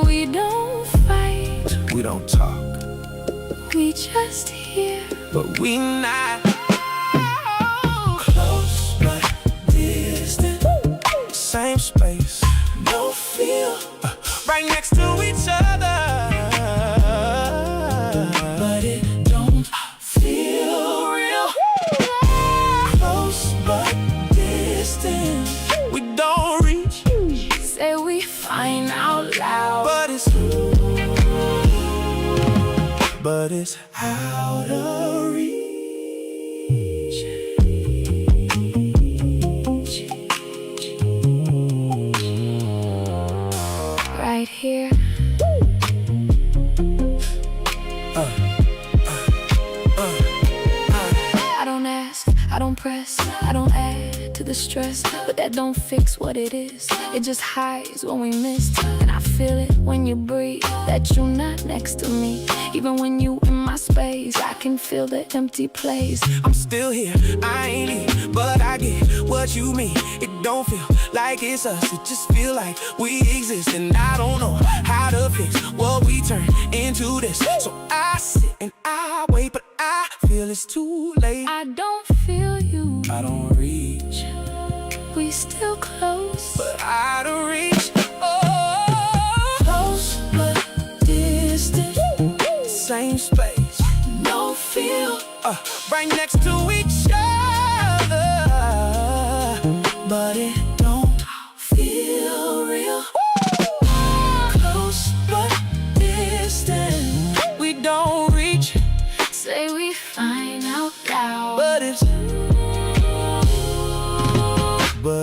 we don't fight, we don't talk, we just hear. but we not close but distant. Same space, no feel, right next to each other, but it don't feel real. Close but distant, we don't reach, Say we find out loud, but it's out of reach. right here. I don't ask, I don't press, I don't add to the stress, but that don't fix what it is. It just hides when we missed, and I feel it when you breathe, that you're not next to me. Even when you in my space, I can feel the empty place. I'm still here, I ain't here, but I get what you mean. It don't feel like it's us, it just feel like we exist. And I don't know how to fix what we turn into this. So I sit and I wait, but I feel it's too late. I don't feel you, I don't reach, we still close, but out of reach. Oh, close but distant, same space, no feel. right next to each other, but it don't feel real. Close but distant, we don't reach, Say we find out loud, but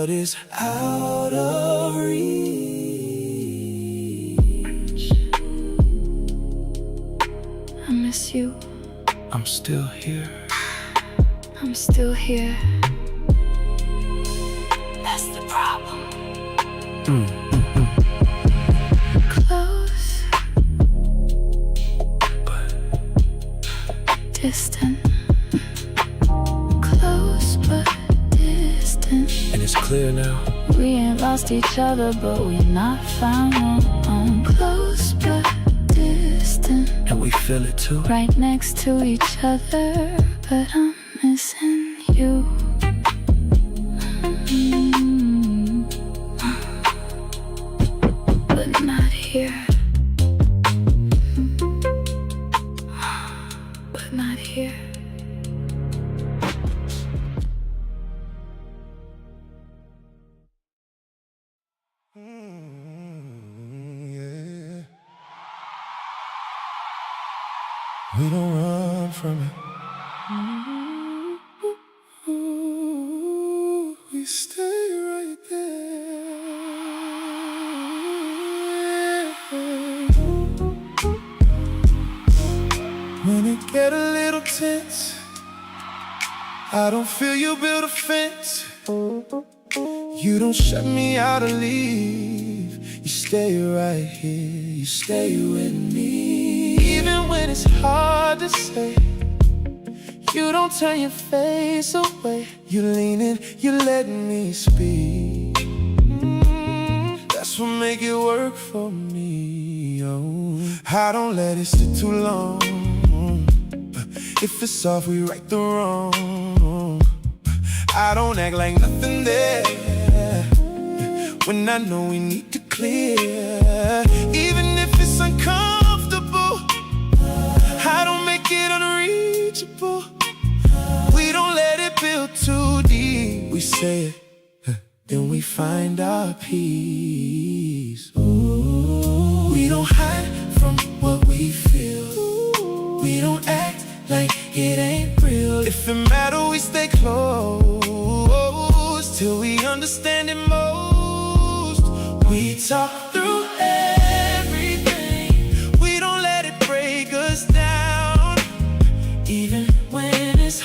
it's out of reach. I miss you, I'm still here. I'm still here. That's the problem. Close, distant. Close but distant. And it's clear now. We ain't lost each other, but we not found. Close but distant. And we feel it too. Right next to each other, but I'm missing you. but not here. Yeah. We don't run from it. We stay right there. When it get a little tense, I don't feel you build a fence. You don't shut me out or leave. You stay right here, you stay with me. Even when it's hard to say, you don't turn your face away. You lean in, you let me speak. That's what make it work for me. Oh, I don't let it sit too long. If it's soft, we right the wrong. I don't act like nothing there when I know we need to clear. Even if it's uncomfortable, I don't make it unreachable. We don't let it build too deep. We say it, then we find our peace. Ooh. We don't hide from what we feel. We don't act like it ain't real. If it matters, we stay close till we understand it most. We talk through everything. We don't let it break us down. Even when it's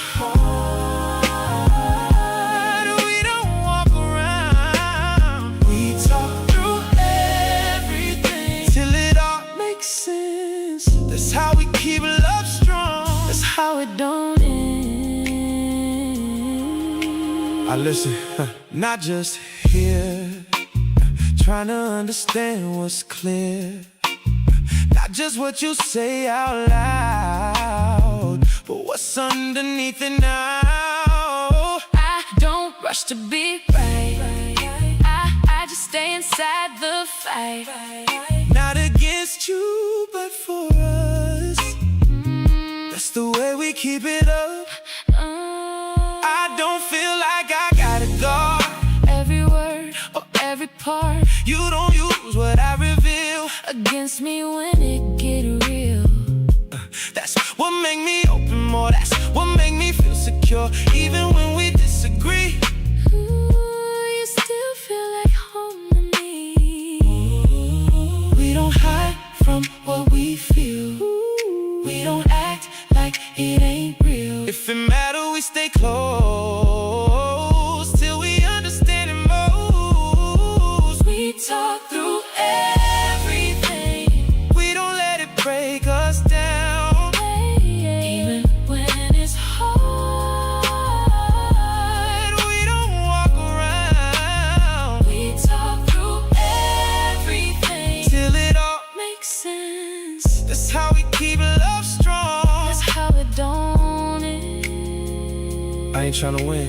hard, we don't walk around. We talk through everything till it all makes sense. That's how we keep love strong. That's how it don't end. I listen, not just here, trying to understand what's clear. Not just what you say out loud, but what's underneath it now. I don't rush to be right. I just stay inside the fight. Not against you, but for us. That's the way we keep it up. I don't feel like I gotta guard Every word or every part you. Don't use what I reveal against me when it get real. That's what make me open more. That's what make me feel secure. Even when we disagree, You still feel like home to me. we don't hide from what we feel. We don't act like it ain't real. If it matters, we stay close till we understand it most. We talk through everything. We don't let it break us down. Even when it's hard, We don't walk around. we talk through everything Till it all, makes sense. that's how we keep love strong. That's how it don't end. I ain't tryna win,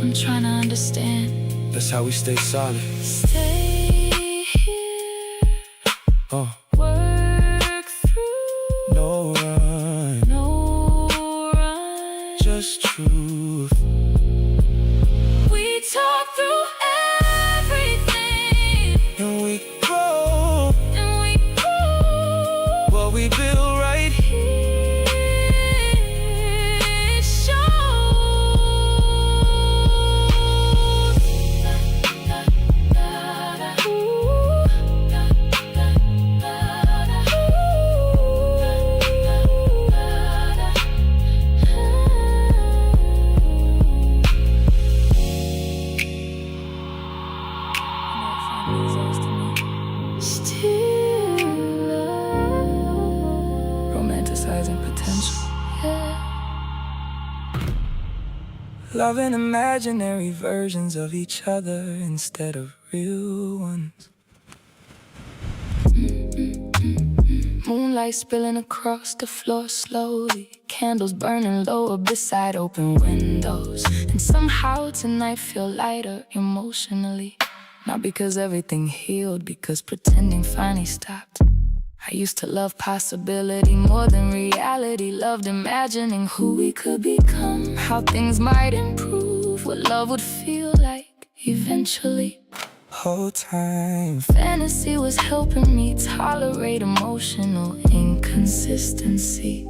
I'm trying to understand. that's how we stay solid. Stay here, work through, No run, no run. just truth. We talk through everything, And we grow and we grow. what we build right here. It shows. Still romanticizing potential. Loving imaginary versions of each other instead of real ones. Moonlight spilling across the floor slowly. Candles burning lower beside open windows. And somehow tonight feel lighter emotionally. Not because everything healed, because pretending finally stopped. I used to love possibility more than reality. Loved imagining who we could become, how things might improve, what love would feel like eventually. Whole time. Fantasy was helping me tolerate emotional inconsistency.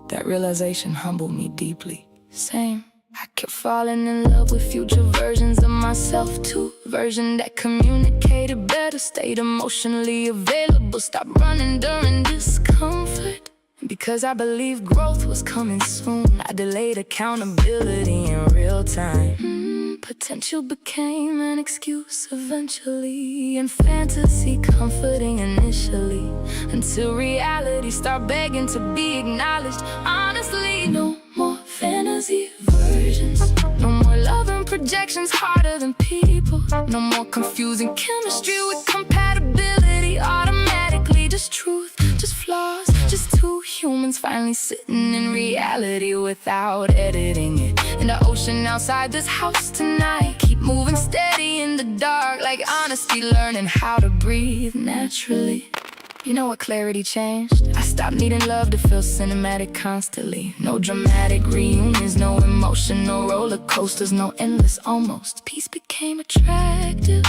That realization humbled me deeply. Same. I kept falling in love with future versions of myself too. Version that communicated better, stayed emotionally available, stopped running during discomfort. And because I believed growth was coming soon, I delayed accountability in real time. Potential became an excuse eventually, and fantasy comforting initially, until reality started begging to be acknowledged. Honestly, no more fantasy versions, no more love and projections harder than people, no more confusing chemistry with compatibility automatically. Just truth, just flaws, just two humans finally sitting in reality without editing it. In the ocean outside this house tonight, keep moving steady in the dark like honesty, learning how to breathe naturally. You know what clarity changed? I stopped needing love to feel cinematic constantly. No dramatic reunions, no emotional roller coasters, no endless almost. Peace became attractive,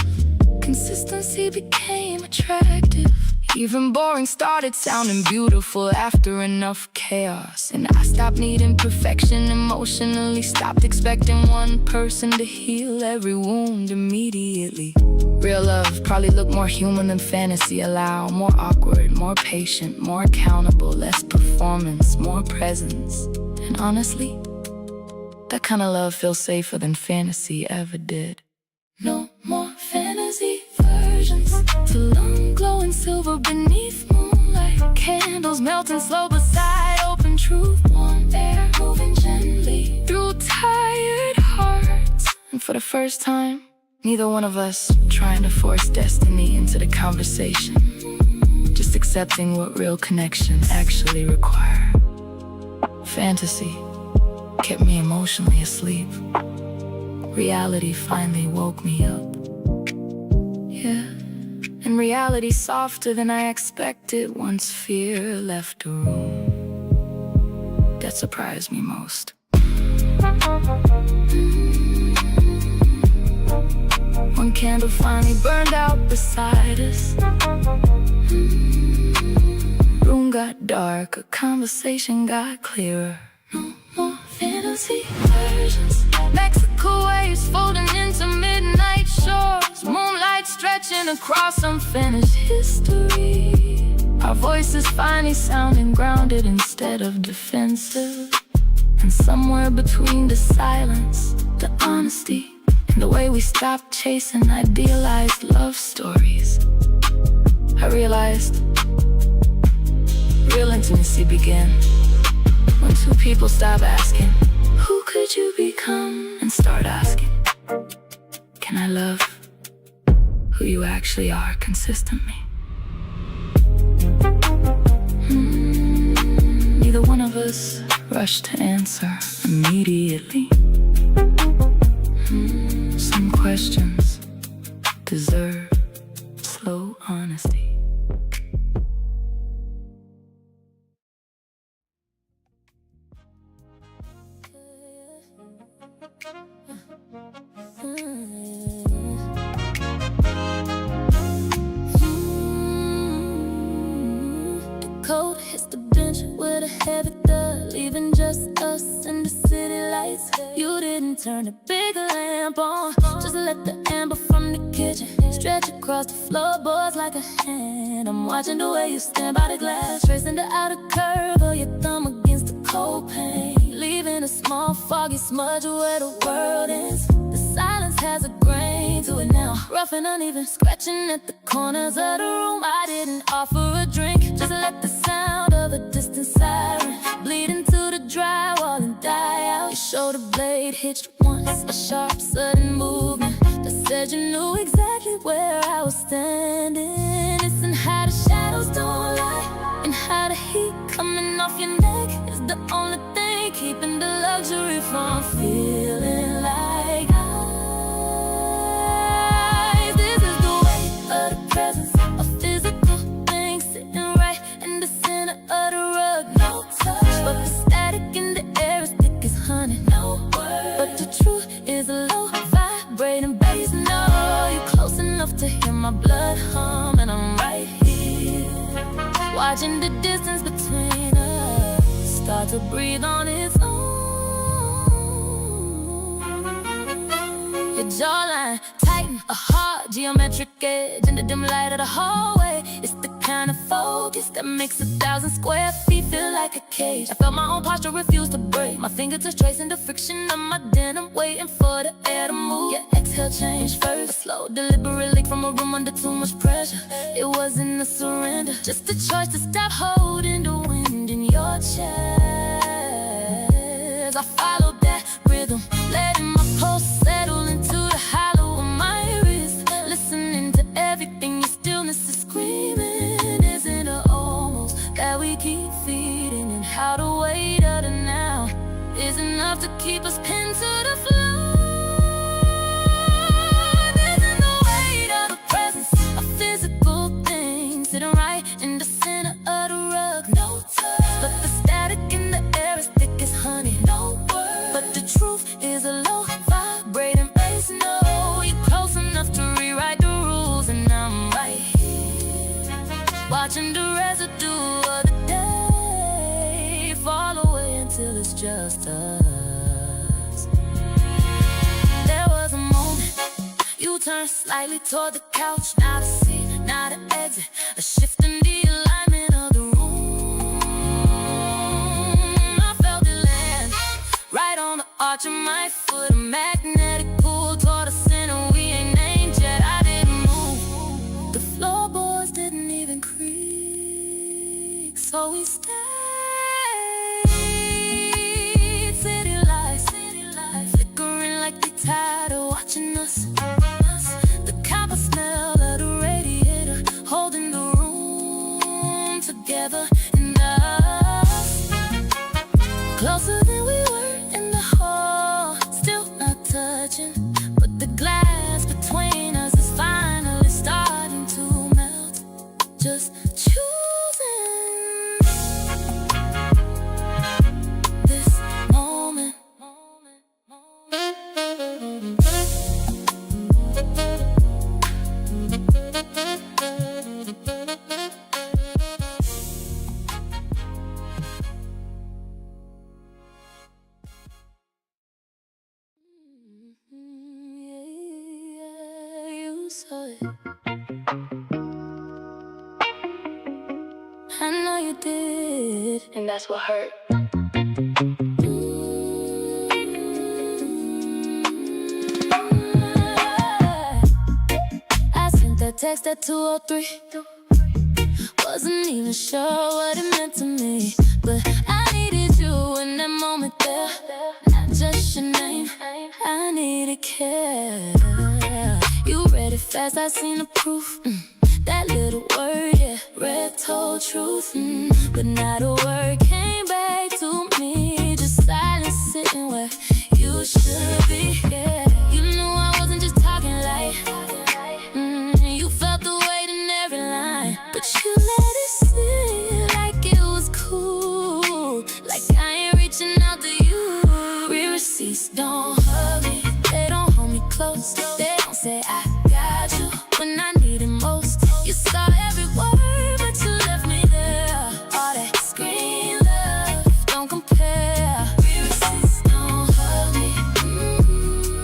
consistency became attractive. Even boring started sounding beautiful after enough chaos. And I stopped needing perfection emotionally, stopped expecting one person to heal every wound immediately. Real love probably looked more human than fantasy allowed. More awkward, more patient, more accountable, less performance, more presence. And honestly, that kind of love feels safer than fantasy ever did. No more fantasy versions, too long glowing silver beneath moonlight. Candles melting slow beside open truth. Warm air moving gently through tired hearts. And for the first time, neither one of us trying to force destiny into the conversation, just accepting what real connections actually require. Fantasy kept me emotionally asleep. Reality finally woke me up. Yeah, and reality softer than I expected once fear left the room. That surprised me most. One candle finally burned out beside us. Room got dark, a conversation got clearer. No more fantasy versions, Mexico waves folding into midnight shores, moonlight stretching across unfinished history. Our voices finally sounding grounded instead of defensive. And somewhere between the silence, the honesty, and the way we stopped chasing idealized love stories, I realized real intimacy began when two people stop asking, who could you become? And start asking, can I love who you actually are consistently? Neither one of us rushed to answer immediately. Some questions deserve slow honesty. The cold hits the bench with a heavy thud, leaving just us and the city lights. You didn't turn the big lamp on, just let the amber from the kitchen stretch across the floorboards like a hand. I'm watching the way you stand by the glass, tracing the outer curve of your thumb against the cold paint, leaving a small foggy smudge where the world ends. The silence has a grain to it now, rough and uneven, scratching at the corners of the room. I didn't offer a drink, just let the sound of a distant siren bleed into the drywall and die out. Your shoulder blade hitched once, a sharp sudden movement that said you knew exactly where I was standing. Listen how the shadows don't lie, and how the heat coming off your neck is the only thing keeping the luxury from feeling like ice. This is the weight of the presence of physical things sitting to breathe on its own. Your jawline tighten, a hard geometric edge in the dim light of the hallway. It's the kind of focus that makes 1,000 square feet feel like a cage. I felt my own posture refuse to break, my fingertips tracing the friction of my denim, waiting for the air to move. Your exhale changed first, a slow, deliberate leak from a room under too much pressure. It wasn't a surrender, just a choice to stop holding the wind in your chest. I followed that rhythm, letting my pulse settle into the hollow of my wrist, listening to everything your stillness is screaming. Isn't it almost that we keep feeding, and how the weight of the now is enough to keep us pinned to the floor? Isn't the weight of the presence a physical thing, sitting right in the center of the rug? No touch, but the static in the air is thick as honey. No word, but the truth is a low vibrating bass. No, you're close enough to rewrite the rules, and I'm right here, watching the residue of the day fall away until it's just us. There was a moment you turned slightly toward the couch, not a seat, not an exit, a shift in the alignment of the room. I felt it land right on the arch of my foot, a magnetic pull toward the center we ain't named yet. I didn't move, the floorboards didn't even creak, so we stayed. City lights flickering like they tired of watching us. The copper smell of the radiator holding the room together, and us closer than we were in the hall, still not touching, but the glass between us is finally starting to melt. Just choosing this moment. Yeah, you saw it. I know you did. And that's what hurt. I sent that text at 2:03. Wasn't even sure what it meant to me, but I needed you in that moment there. Not just your name, I needed care. You read it fast, I seen the proof. That little word, yeah, read told truth. But not a word came back to me, just silence sitting where you should be. Yeah, you knew I wasn't just talking like. You felt the weight in every line, but you let it sit like it was cool, like I ain't reaching out to you. Real receipts don't hug me, they don't hold me close, they don't say I got you when I need it most. You saw every word, but you left me there. All that screen love don't compare. Real receipts don't hug me,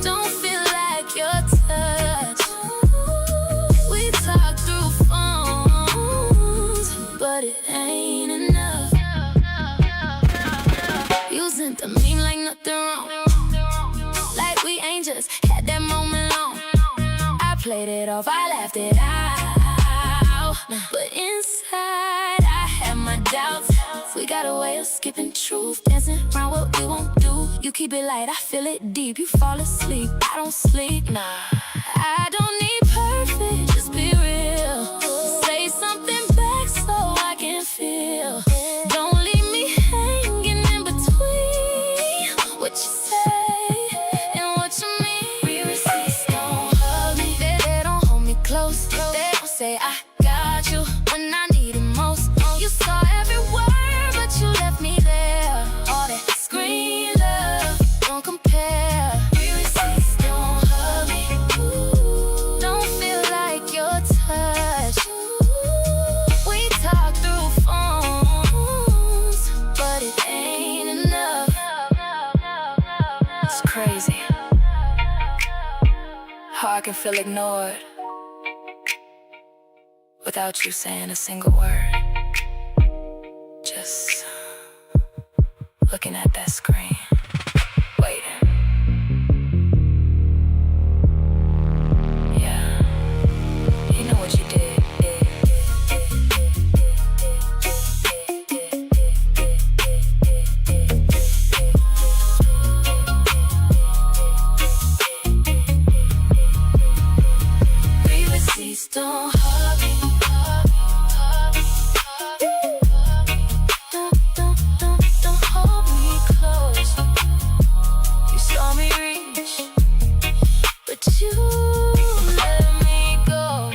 don't feel like your touch. We talk through phones, but it ain't enough. You sent the meme like nothing wrong, like we ain't just had that moment long. I played it off, I laughed it out, but inside I had my doubts. We got a way of skipping truth, dancing around what we won't do. You keep it light, I feel it deep. You fall asleep, I don't sleep. Nah, I don't need perfect, just be real. Say something back so I can feel. Don't leave me hanging in between what you say and what you mean. Real receipts don't hug me, they don't hold me close, they don't say I got you when I need it most. You saw every word, but you left me there. All that screen love don't compare. Real receipts don't hug me, don't feel like I can feel ignored without you saying a single word. Just looking at that screen, waiting. Yeah, you know what you did. Don't hug me, don't hold me close. You saw me reach, but you let me go.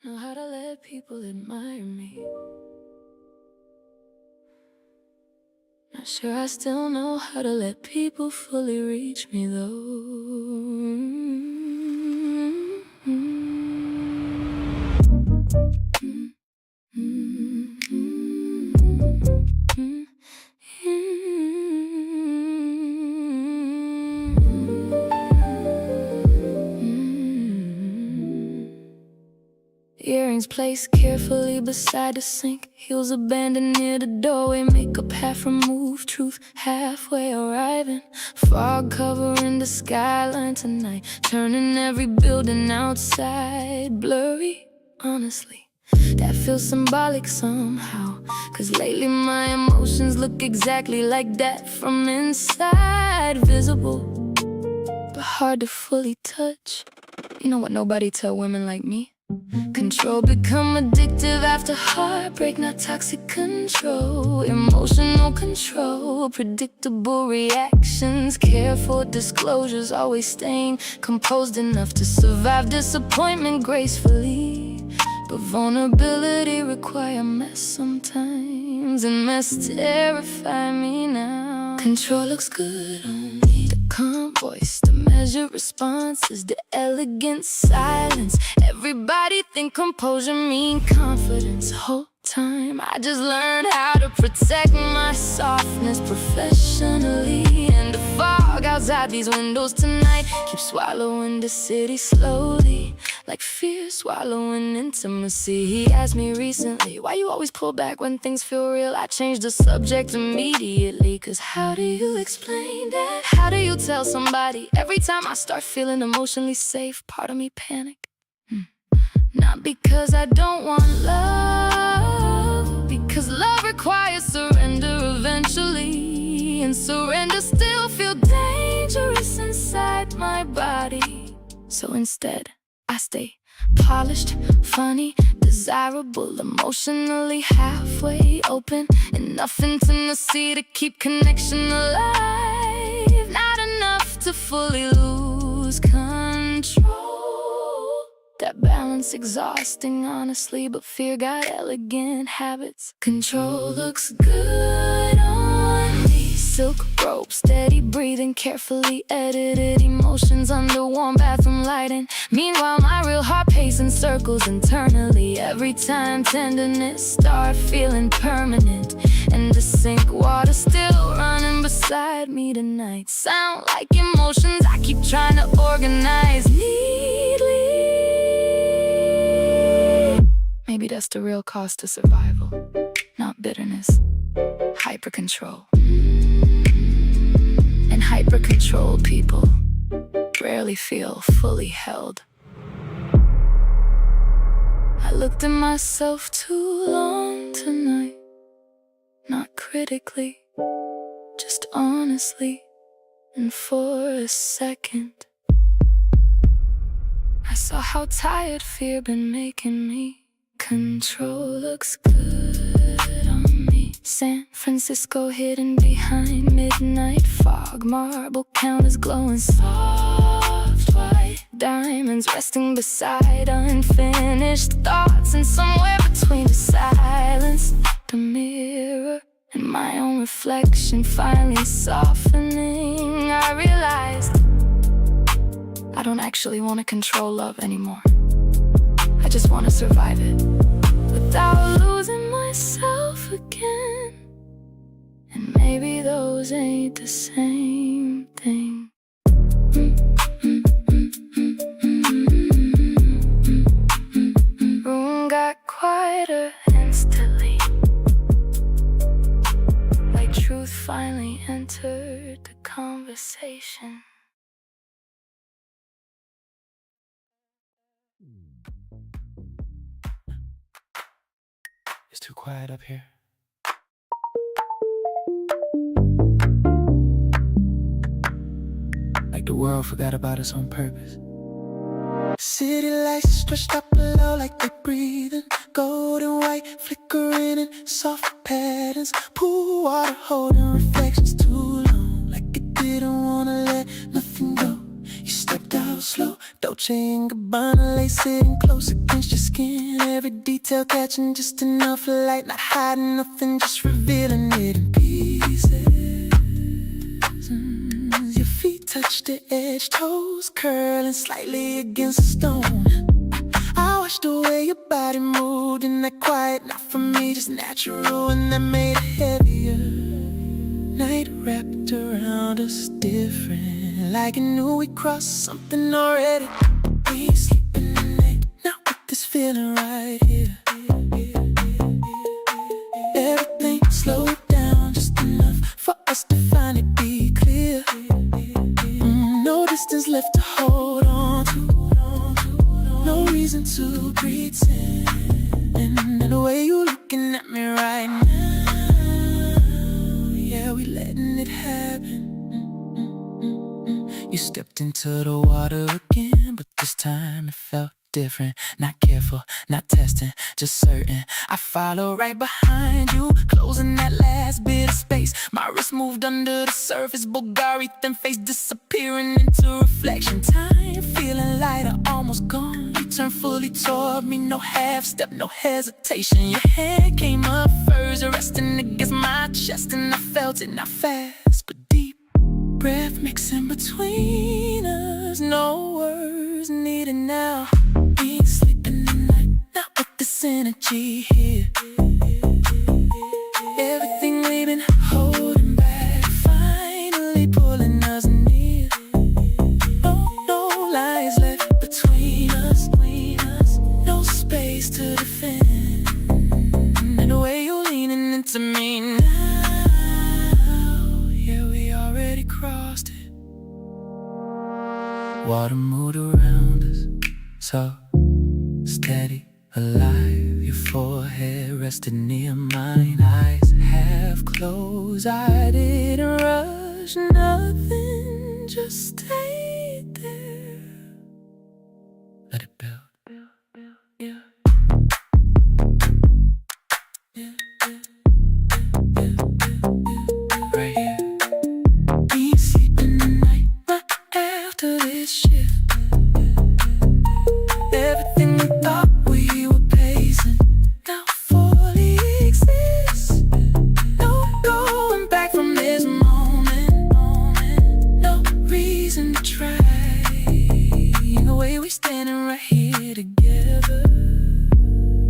Know how to let people admire me. Not sure I still know how to let people fully reach me though. Earrings placed carefully beside the sink, heels abandoned near the doorway, makeup half removed, truth halfway arriving. Fog covering the skyline tonight, turning every building outside blurry. Honestly, that feels symbolic somehow, 'cause lately my emotions look exactly like that from inside. Visible, but hard to fully touch. You know what nobody tell women like me? Control become addictive after heartbreak, not toxic control. Emotional control, predictable reactions, careful disclosures, always staying composed enough to survive disappointment gracefully. But vulnerability require mess sometimes, and mess terrify me now. Control looks good on me. The calm voice, the measured responses, the elegant silence. Everybody think composure mean confidence. Whole time I just learned how to protect my softness professionally. And the fog outside these windows tonight keeps swallowing the city slowly, like fear swallowing intimacy. He asked me recently, why you always pull back when things feel real? I changed the subject immediately, 'cause how do you explain that? How do you tell somebody every time I start feeling emotionally safe, part of me panic? Not because I don't want love, because love requires surrender eventually, and surrender still feel dangerous inside my body. So instead, I stay polished, funny, desirable, emotionally halfway open, enough intimacy to keep connection alive, not enough to fully lose control. That balance exhausting, honestly, but fear got elegant habits. Control looks good on me. Silk robe, steady breathing, carefully edited emotions under warm bathroom lighting. Meanwhile, my real heart pacing circles internally every time tenderness start feeling permanent. And the sink water still running beside me tonight. Sound like emotions I keep trying to organize neatly. Maybe that's the real cost of survival, not bitterness, hyper-control. And hyper-controlled people rarely feel fully held. I looked at myself too long tonight, not critically, just honestly. And for a second, I saw how tired fear been making me. Control looks good on me. San Francisco hidden behind midnight fog, marble counters glowing soft white, diamonds resting beside unfinished thoughts. And somewhere between the silence, the mirror, and my own reflection finally softening, I realized I don't actually want to control love anymore. I just want to survive it without losing myself again. And maybe those ain't the same thing. Room got quieter instantly, like truth finally entered the conversation. It's too quiet up here. Like the world forgot about us on purpose. City lights stretched up below like they breathing. Golden white flickering in soft patterns. Pool water holding reflections too long, like it didn't wanna let nothing go. You stepped out slow, Dolce & Gabbana lace sitting close against your skin. Every detail catching just enough light, not hiding nothing, just revealing it in pieces. Your feet touch the edge, toes curling slightly against the stone. I watched the way your body moved in that quiet, not for me, just natural, and that made it heavier. Night wrapped around us different, like it knew we crossed something already. We ain't sleeping tonight, not with this feeling right here. Everything slowed down just enough for us to finally be clear. No distance left to hold on to, no reason to pretend. And the way you looking at me right now, yeah, we letting it happen. You stepped into the water again, but this time it felt different. Not careful, not testing, just certain. I follow right behind you, closing that last bit of space. My wrist moved under the surface, Bulgari thin face disappearing into reflection. Time feeling lighter, almost gone. You turned fully toward me, no half step, no hesitation. Your head came up first, resting against my chest, and I felt it, not fast but deep. Breath mixing between us, no words needed now. We ain't sleeping tonight, not with this energy here. Everything we've been holding back, finally pulling us near. No lies left between us, no space to defend. And the way you're leaning into me now, yeah, we already crossed it. Water moved around us, so steady, alive. Your forehead rested near mine, eyes half closed. I didn't rush, nothing, just stayed there. Let it build. Yeah. Right here. We ain't sleeping tonight, right after this shift. Everything we thought we were pacing now fully exists. No going back from this moment. No reason to try. The way we standing right here together,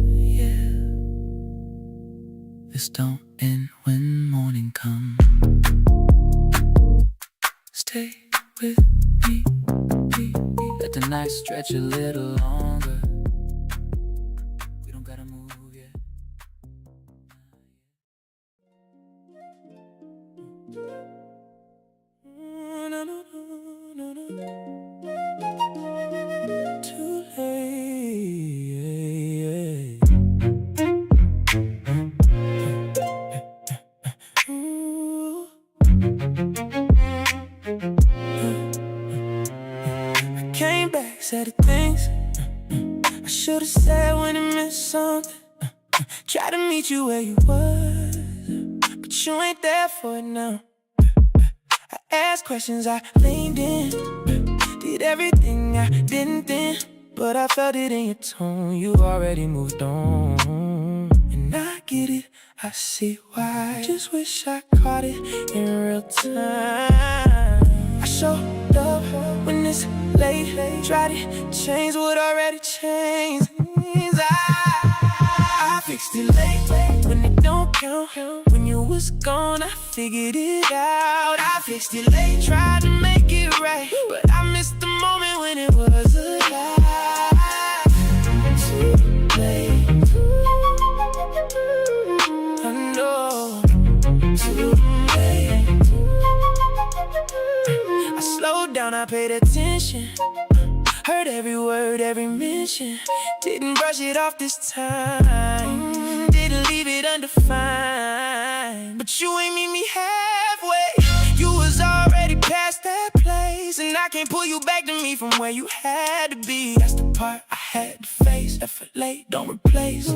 yeah. This don't end when morning comes. Stay with me. Let the night stretch a little longer. We don't gotta move yet. Too late. I came back, said the things I should've said when it meant something. Tried to meet you where you was, but you ain't there for it now. I asked questions, I leaned in, did everything I didn't then, but I felt it in your tone, you already moved on. And I get it, I see why. Just wish I caught it in real time. I showed up when it's late. Try to change what already changed. I fixed it late when it don't count. When you was gone, I figured it out. I fixed it late, tried to make it right, but I missed the moment when it was alive. Too late. I know. Too late. I slowed down, I paid attention. Heard every word, every mention. Didn't brush it off this time. Didn't leave it undefined. But you ain't meet me halfway. You was already past that place, and I can't pull you back to me from where you had to be. That's the part I had to face. Effort late, don't replace.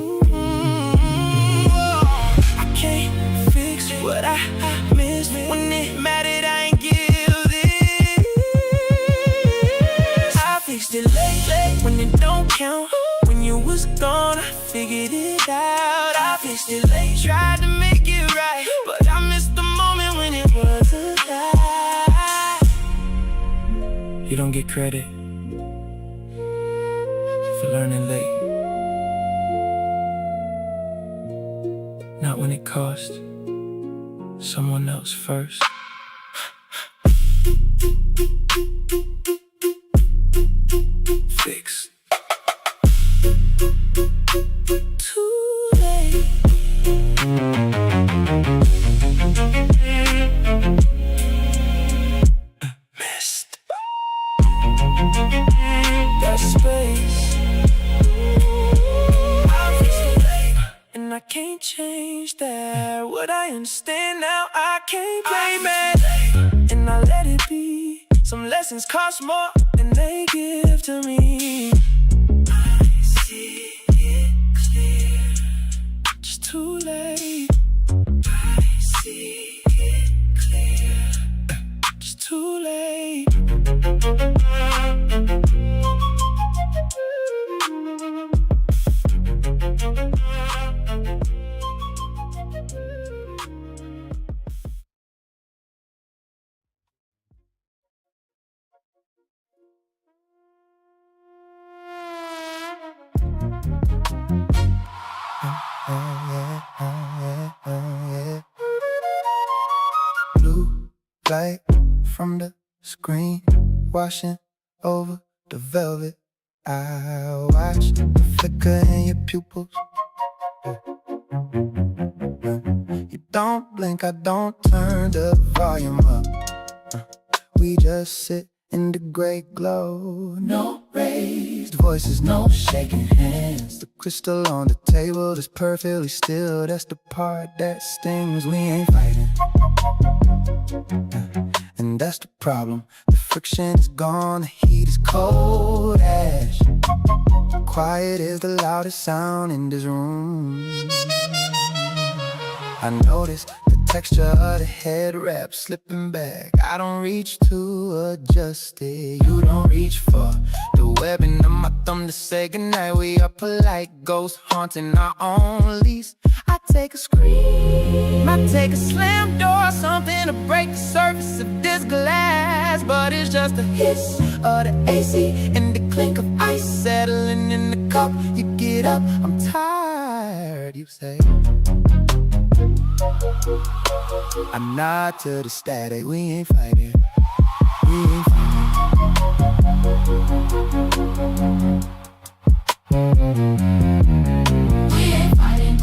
I can't fix what I missed. When it mattered, I ain't give it. I fixed it late when it don't count. When you was gone, I figured it out. I fixed it late, tried to make it right, but I missed the moment when it was alive. You don't get credit for learning late. Not when it cost someone else first. Fix. Too late. Missed. Got space. I fixed it late, and I can't change that. What I understand now, I can't blame it, and I let it be. Some lessons cost more than they give to me. I see it clear. Just too late. I see it clear. Just too late. Blue light from the screen, washing over the velvet. I watch the flicker in your pupils. You don't blink, I don't turn the volume up. We just sit in the gray glow. No raised voices, no shaking hands. The crystal on the table is perfectly still. That's the part that stings. We ain't fighting, and that's the problem. The friction is gone, the heat is cold ash. Quiet is the loudest sound in this room. I notice the texture of the head wrap slipping back. I don't reach to adjust it. You don't reach for the webbing of my thumb to say goodnight. We are polite ghosts haunting our own lease. I take a scream, I take a slam door, something to break the surface of this glass. But it's just the hiss of the AC and the clink of ice settling in the cup. You get up, I'm tired, you say. I nod to the static, we ain't fighting. We ain't fighting. We ain't fighting.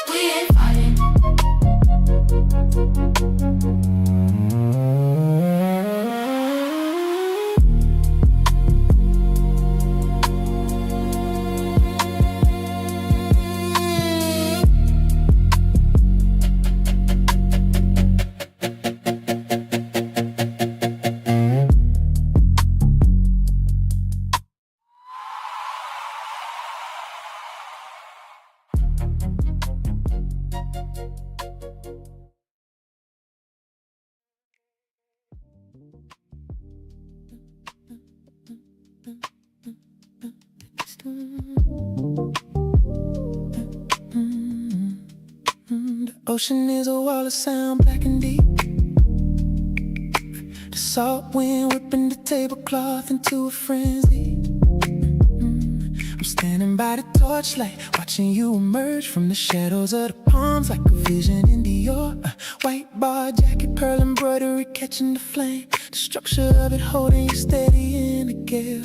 We ain't fighting. The ocean is a wall of sound, black and deep. The salt wind whipping the tablecloth into a frenzy. I'm standing by the torchlight, watching you emerge from the shadows of the palms like a vision in Dior. White bar jacket, pearl embroidery catching the flame. The structure of it holding you steady in the gale.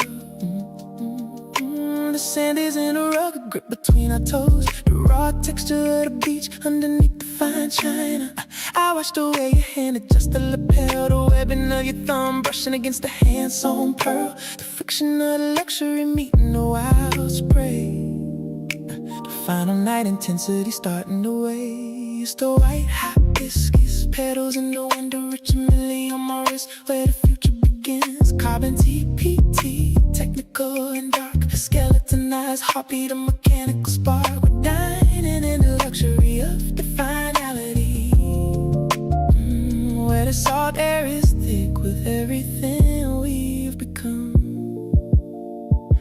The sand is in a rugged grip between our toes. The raw texture of the beach underneath the fine china. I watch the way your hand adjusts the lapel, the webbing of your thumb brushing against the hand-sewn pearl. The friction of the luxury meeting the wild spray. The final night intensity starting to waste. The white hibiscus petals in the window, rich and millie on my wrist, where the future begins. Carbon TPT, technical and dark, a skeletonized heartbeat, a mechanical spark. We're dining in the luxury of the finality, where the salt air is thick with everything we've become.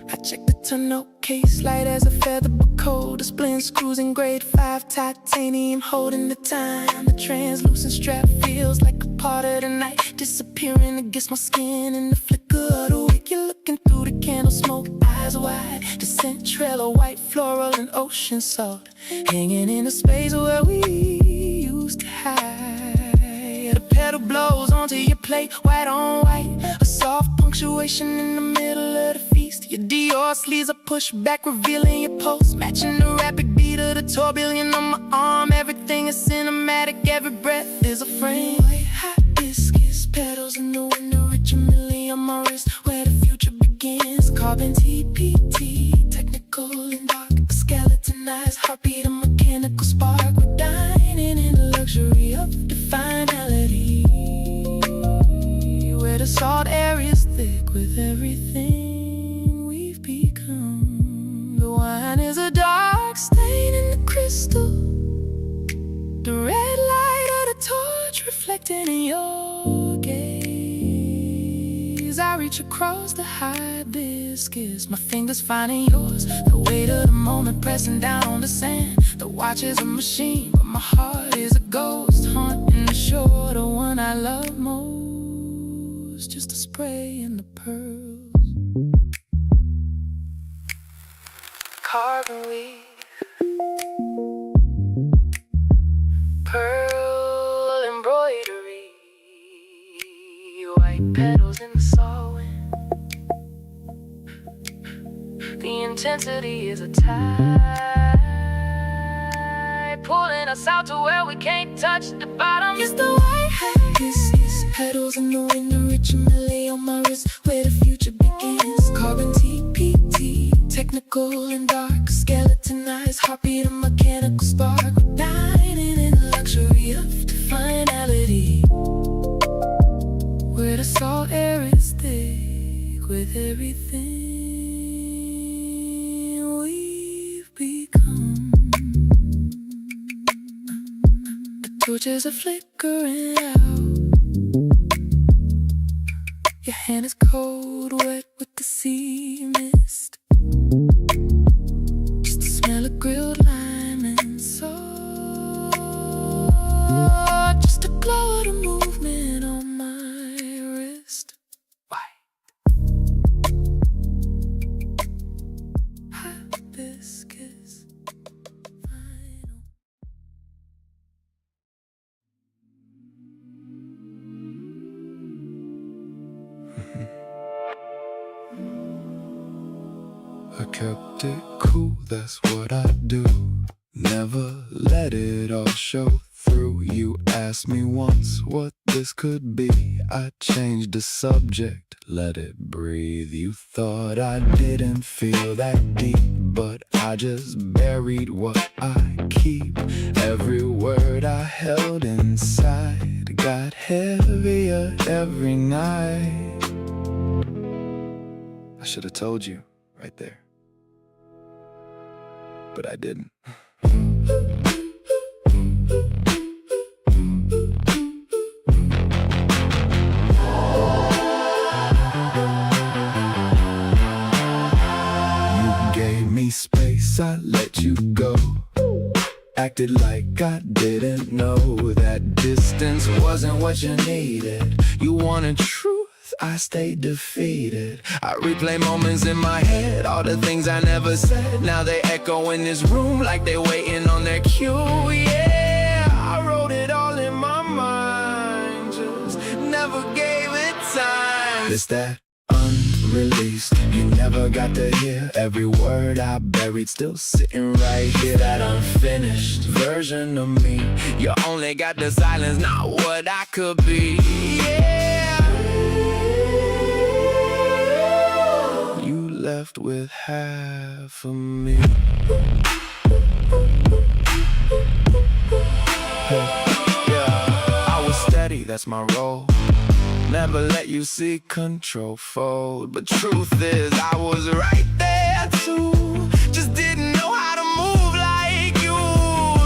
I check the tonneau case, light as a feather but cold. The splint screws in grade 5 titanium, holding the time. The translucent strap feels like a part of the night, disappearing against my skin in the flicker of the wick. You're looking through the candle smoke, eyes wide. The scent trail of white floral and ocean salt, hanging in a space where we used to hide. The pedal blows onto your plate, white on white, a soft punctuation in the middle of the feast. Your Dior sleeves are pushed back, revealing your pulse, matching the rapid beat of the tourbillon on my arm. Everything is cinematic, every breath is a frame. White hibiscus petals in the window, rich and millie on my wrist, where the future begins. Carbon TPT, technical and dark, a skeletonized heartbeat, a mechanical spark. We're dining in the luxury of the finality, where the salt air is thick with everything we've become. The wine is a dark stain in the crystal, the red light of the torch reflecting in your gaze. I reach across the hibiscus, my fingers finding yours, the weight of the moment pressing down on the sand. The watch is a machine, but my heart is a ghost haunting the shore, the one I love most, just a spray in the pearls. Carbon weave, pearl embroidery, white petals in the salt wind. The intensity is a tide, pulling us out to where we can't touch the bottom. It's the white hibiscus petals in the window, rich and millie on my wrist, where the future begins. Carbon TPT, technical and dark, skeletonized heartbeat, a mechanical spark. We're dining in the luxury of the finality, where the salt air is thick with everything we've become. The torches are flickering out, your hand is cold, wet with the sea mist. Just the smell of grilled lime and salt, just the glow of the movement on my wrist. White hibiscus final. I kept it cool, that's what I do. Never let it all show through. You asked me once what this could be, I changed the subject, let it breathe. You thought I didn't feel that deep, but I just buried what I keep. Every word I held inside got heavier every night. I should have told you right there, but I didn't. Acted like I didn't know that distance wasn't what you needed. You wanted truth, I stayed defeated. I replay moments in my head, all the things I never said. Now they echo in this room like they waiting on their cue. Yeah, I wrote it all in my mind, just never gave it time. It's that unreleased, you never got to hear every word I buried, still sitting right here. That unfinished version of me, you only got the silence, not what I could be. Yeah, you left with half of me. Yeah, I was steady, that's my role. Never let you see control fold. But truth is, I was right there too. Just didn't know how to move like you.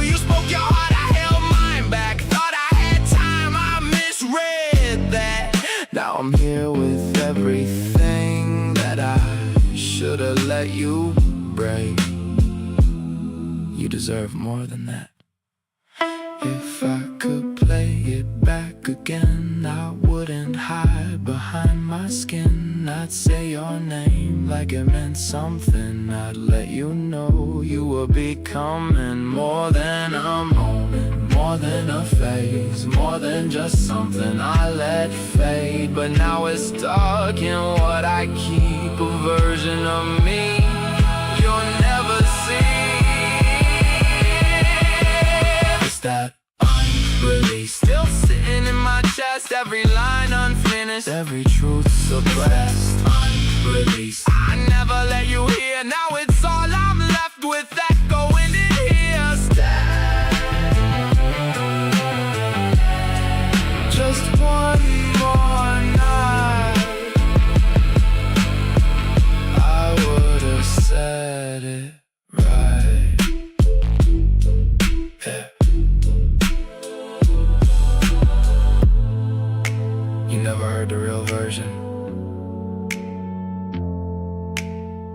You spoke your heart, I held mine back. Thought I had time, I misread that. Now I'm here with everything that I should've let you break. You deserve more than that. If I could play it back again, I wouldn't hide behind my skin. I'd say your name like it meant something. I'd let you know you were becoming more than a moment, more than a phase, more than just something I let fade. But now it's stuck in what I keep, a version of me you'll never see. That unreleased, still sitting in my chest, every line unfinished, every truth suppressed. Unreleased, I never let you hear, now it's all I'm left with, that going in here. Just one more night, I would've said it right. Yeah. You never heard the real version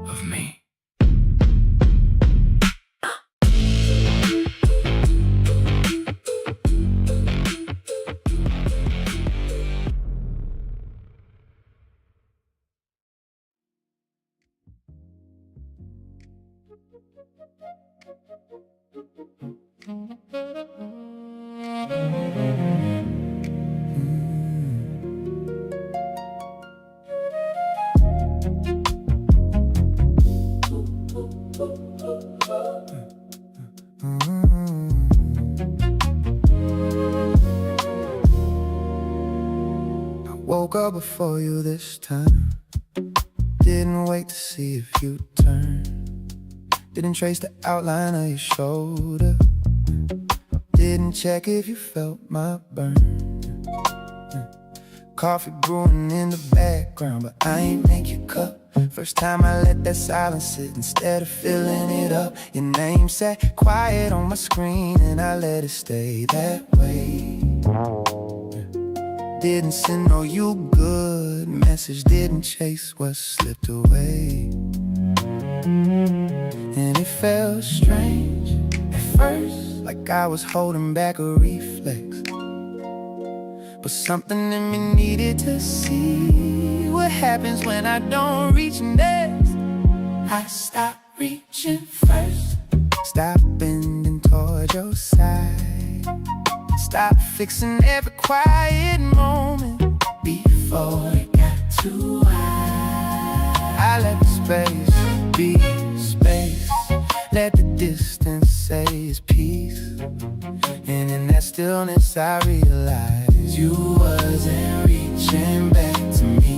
of me. Woke up before you this time. Didn't wait to see if you'd turn. Didn't trace the outline of your shoulder. Didn't check if you felt my burn. Coffee brewing in the background, but I ain't make your cup. First time I let that silence sit instead of filling it up. Your name sat quiet on my screen and I let it stay that way. Didn't send no you good message, didn't chase what slipped away. And it felt strange at first, like I was holding back a reflex. But something in me needed to see what happens when I don't reach next. I stopped reaching first, stop bending toward your side. Stop fixing every quiet moment before it got too high. I let the space be space, let the distance say it's peace. And in that stillness I realized you wasn't reaching back to me.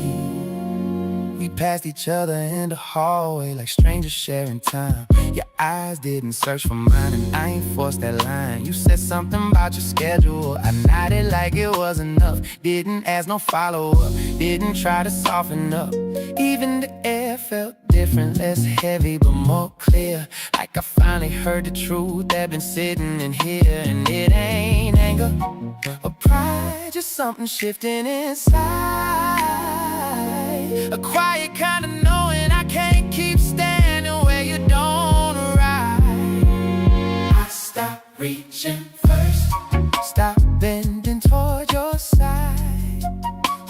We passed each other in the hallway like strangers sharing time. Your eyes didn't search for mine and I ain't forced that line. You said something about your schedule, I nodded like it was enough. Didn't ask no follow-up, didn't try to soften up. Even the air felt different, less heavy but more clear. Like I finally heard the truth that been sitting in here. And it ain't anger or pride, just something shifting inside. A quiet kind of knowing I can't keep standing where you don't arrive. I stopped reaching first. Stop bending toward your side.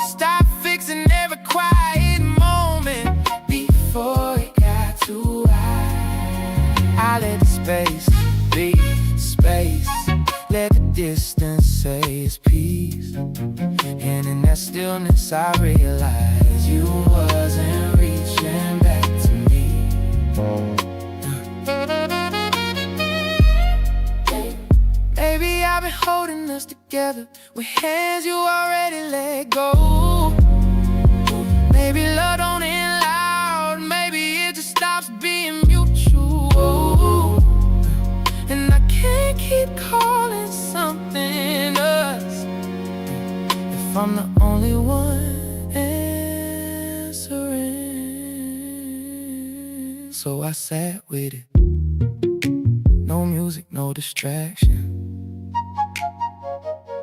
Stop fixing every quiet moment Before it got too high, I let the space be space. Let the distance say it's peace. And in that stillness I realized you wasn't reaching back to me. Baby, I've been holding us together with hands you already let go. Maybe love don't end loud, maybe it just stops being mutual. And I can't keep calling something us if I'm the only one answering. So I sat with it. No music, no distraction,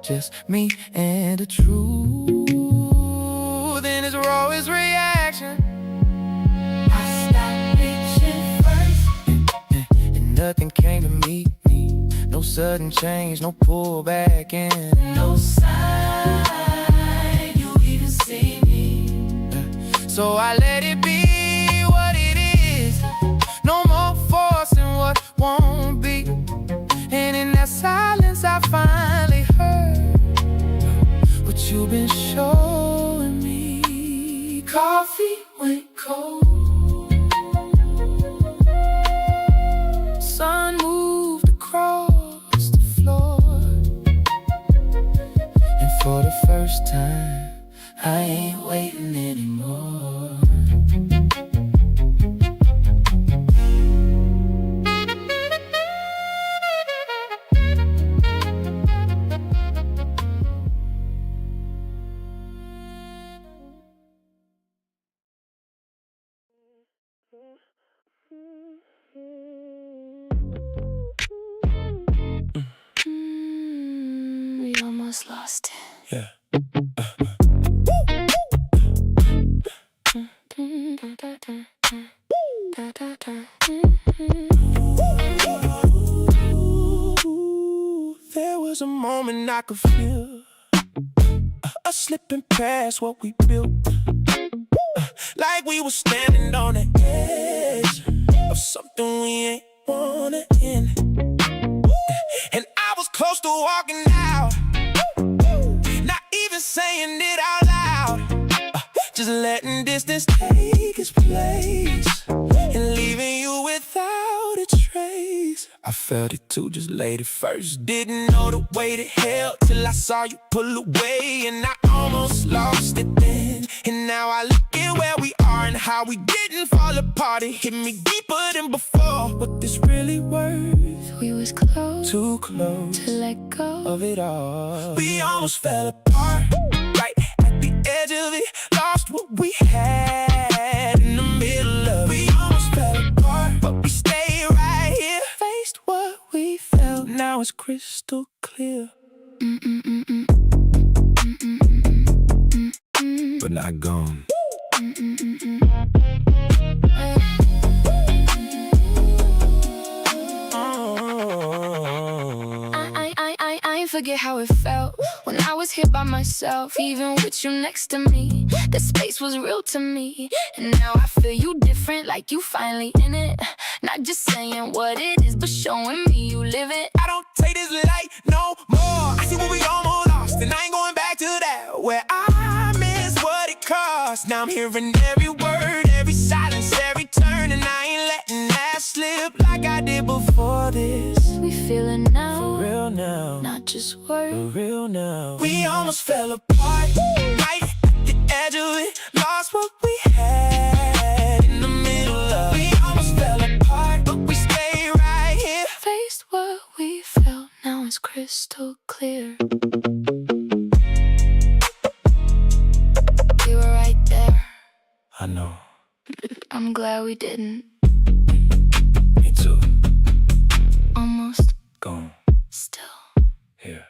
just me and the truth in its rawest reaction. I stopped reaching first, And nothing came to meet me. No sudden change, no pullback, and no sign you even see me. so I let it be what it is. No more forcing what won't be. And in that silence I finally heard what you've been showing me. Coffee went cold, Sun moved across the floor, and for the first time I ain't waiting anymore. We almost lost it. Yeah. There was a moment I could feel us slipping past what we built, like we were standing on the edge of something we ain't wanna end. And I was close to walking out, not even saying it out loud, just letting distance take its place and leaving you without a trace. I felt it too, just laid it first. Didn't know the weight it held till I saw you pull away, and I almost lost it then. And now I look at where we are and how we didn't fall apart. It hit me deeper than before. What this really worth? We was close Too close to let go. of it all. We almost fell apart, right at the edge of it. Lost what we had in the middle of it. We almost fell apart, but we stayed right here. Faced what we felt, now it's crystal clear. But not gone. I ain't forget how it felt when I was here by myself, even with you next to me. The space was real to me, and now I feel you different, like you finally in it. Not just saying what it is, but showing me you live it. I don't take this light no more. I see what we almost lost, and I ain't going back to that. Where I miss what it cost. Now I'm hearing every word, every silence, every turn, and I ain't letting that slip like I did before this. We feel it now, For real now, not just for words. real now. We almost fell apart, right at the edge of it. Lost what we had in the middle of it. We almost fell apart, but we stayed right here. Faced what we felt, now it's crystal clear. We were right there. I know. I'm glad we didn't. Me too. Almost. Gone. Still. Here.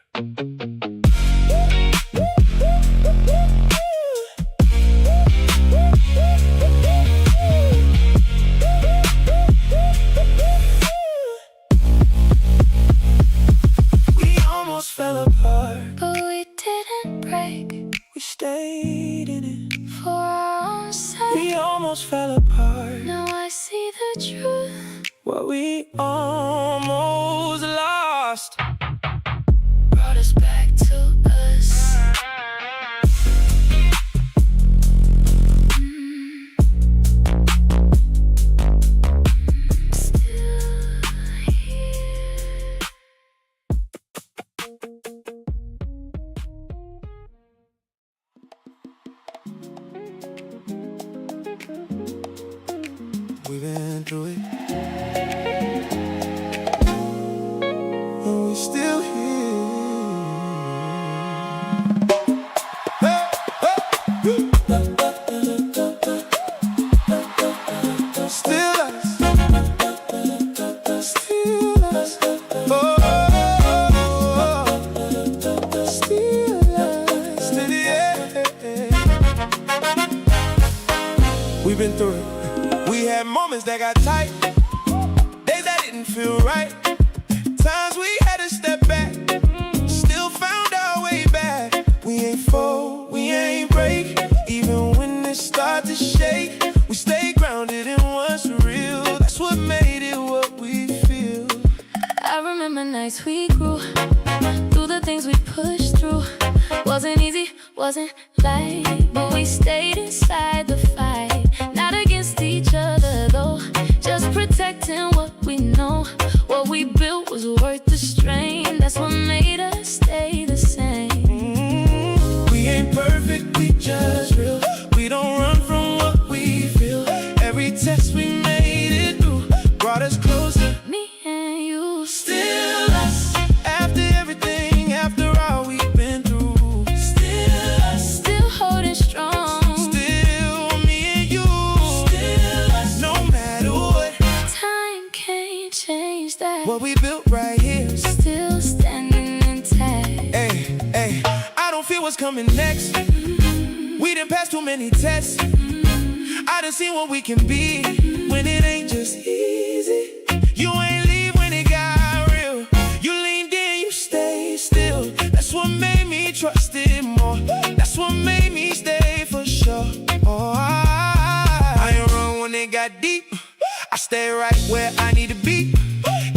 made in it. For our own sake, We almost fell apart. now I see the truth. What we almost lost Brought us back to us. Still here. We've been through it, and we're still here. Hey, hey, still us, still us. Oh, still us, still yeah. We've been through it. We had moments that got tight, days that didn't feel right, times we had to step back, still found our way back. We ain't fold, we ain't break, even when it start to shake. We stay grounded in what's real, that's what made it what we feel. I remember nights we grew through the things we pushed through. Wasn't easy, wasn't light, but we stayed inside the fight. Not against each other though, just protecting what we know. What we built was worth the strain, that's what made us stay the same. We ain't perfect, we just real. We don't run from what we feel. Every test we made it through brought us closer. Me and you, Still us, after everything, after all we've been through. Still us, still holding strong. still me and you. Still us, no matter what. Time can't change that. What we built right here. Still standing intact. Hey, hey, I don't feel what's coming next. We done passed too many tests. I done seen what we can be when it ain't just easy. You ain't leave when it got real. You leaned in, you stayed still. That's what made me trust it more. That's what made me stay for sure. Oh, I ain't run when it got deep. I stay right where I need to be.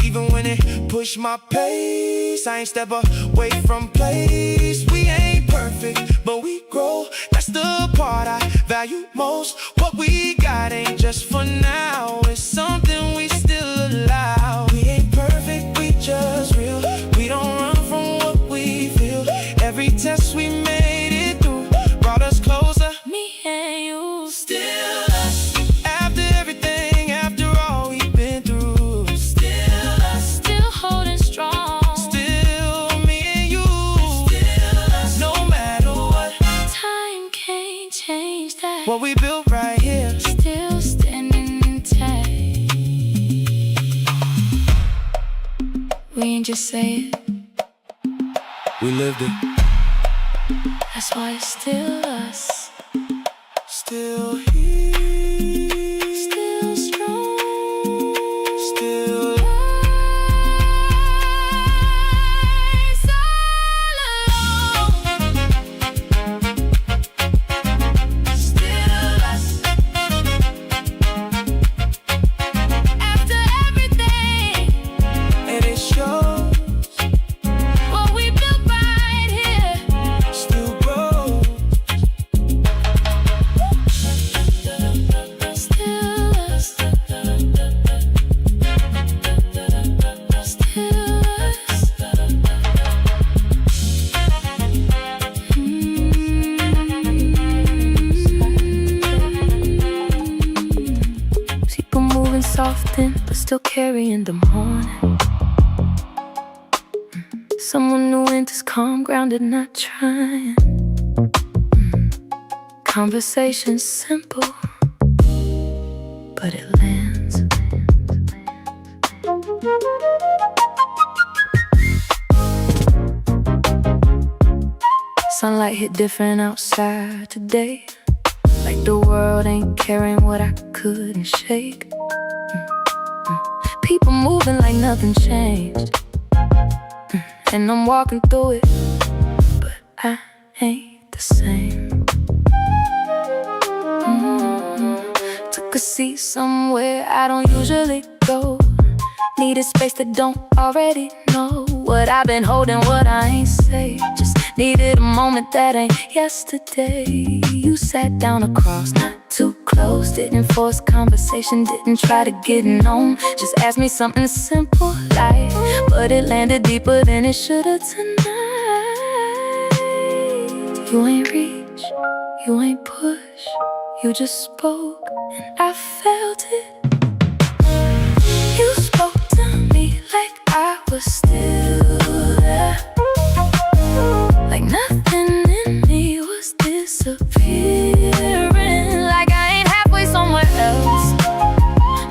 Even when it push my pace, I ain't step away from place. We ain't perfect, but we grow. That's the part I value most. What we got ain't just for now, it's something we still allow. We ain't perfect, we just real. We don't run from what we feel. Every test we made it through brought us closer. Me and you, Still us, after everything, after all we've been through. Still us, still holding strong. still me and you. Still us, no matter what. Time can't change that. What we built right here. Still standing intact. We ain't just say it, We lived it. that's why it's still us. Still here. Still strong. Still Lies all alone. Still us. After everything, and it shows. what we built right here. Still grows. Still us. Still us. People moving soften, but still carrying the morning. Someone new enters calm, grounded, not trying. Conversation's simple, but it lands. Sunlight hit different outside today. Like the world ain't caring what I couldn't shake. People moving like nothing changed. And I'm walking through it, but I ain't the same. see somewhere I don't usually go. Needed space that don't already know what I've been holding, what I ain't say. Just needed a moment that ain't yesterday. You sat down across, not too close. Didn't force conversation, didn't try to get known. Just asked me something simple like, but it landed deeper than it should've tonight. You ain't reach, you ain't push, you just spoke and I felt it. You spoke to me like I was still there, like nothing in me was disappearing, like I ain't halfway somewhere else,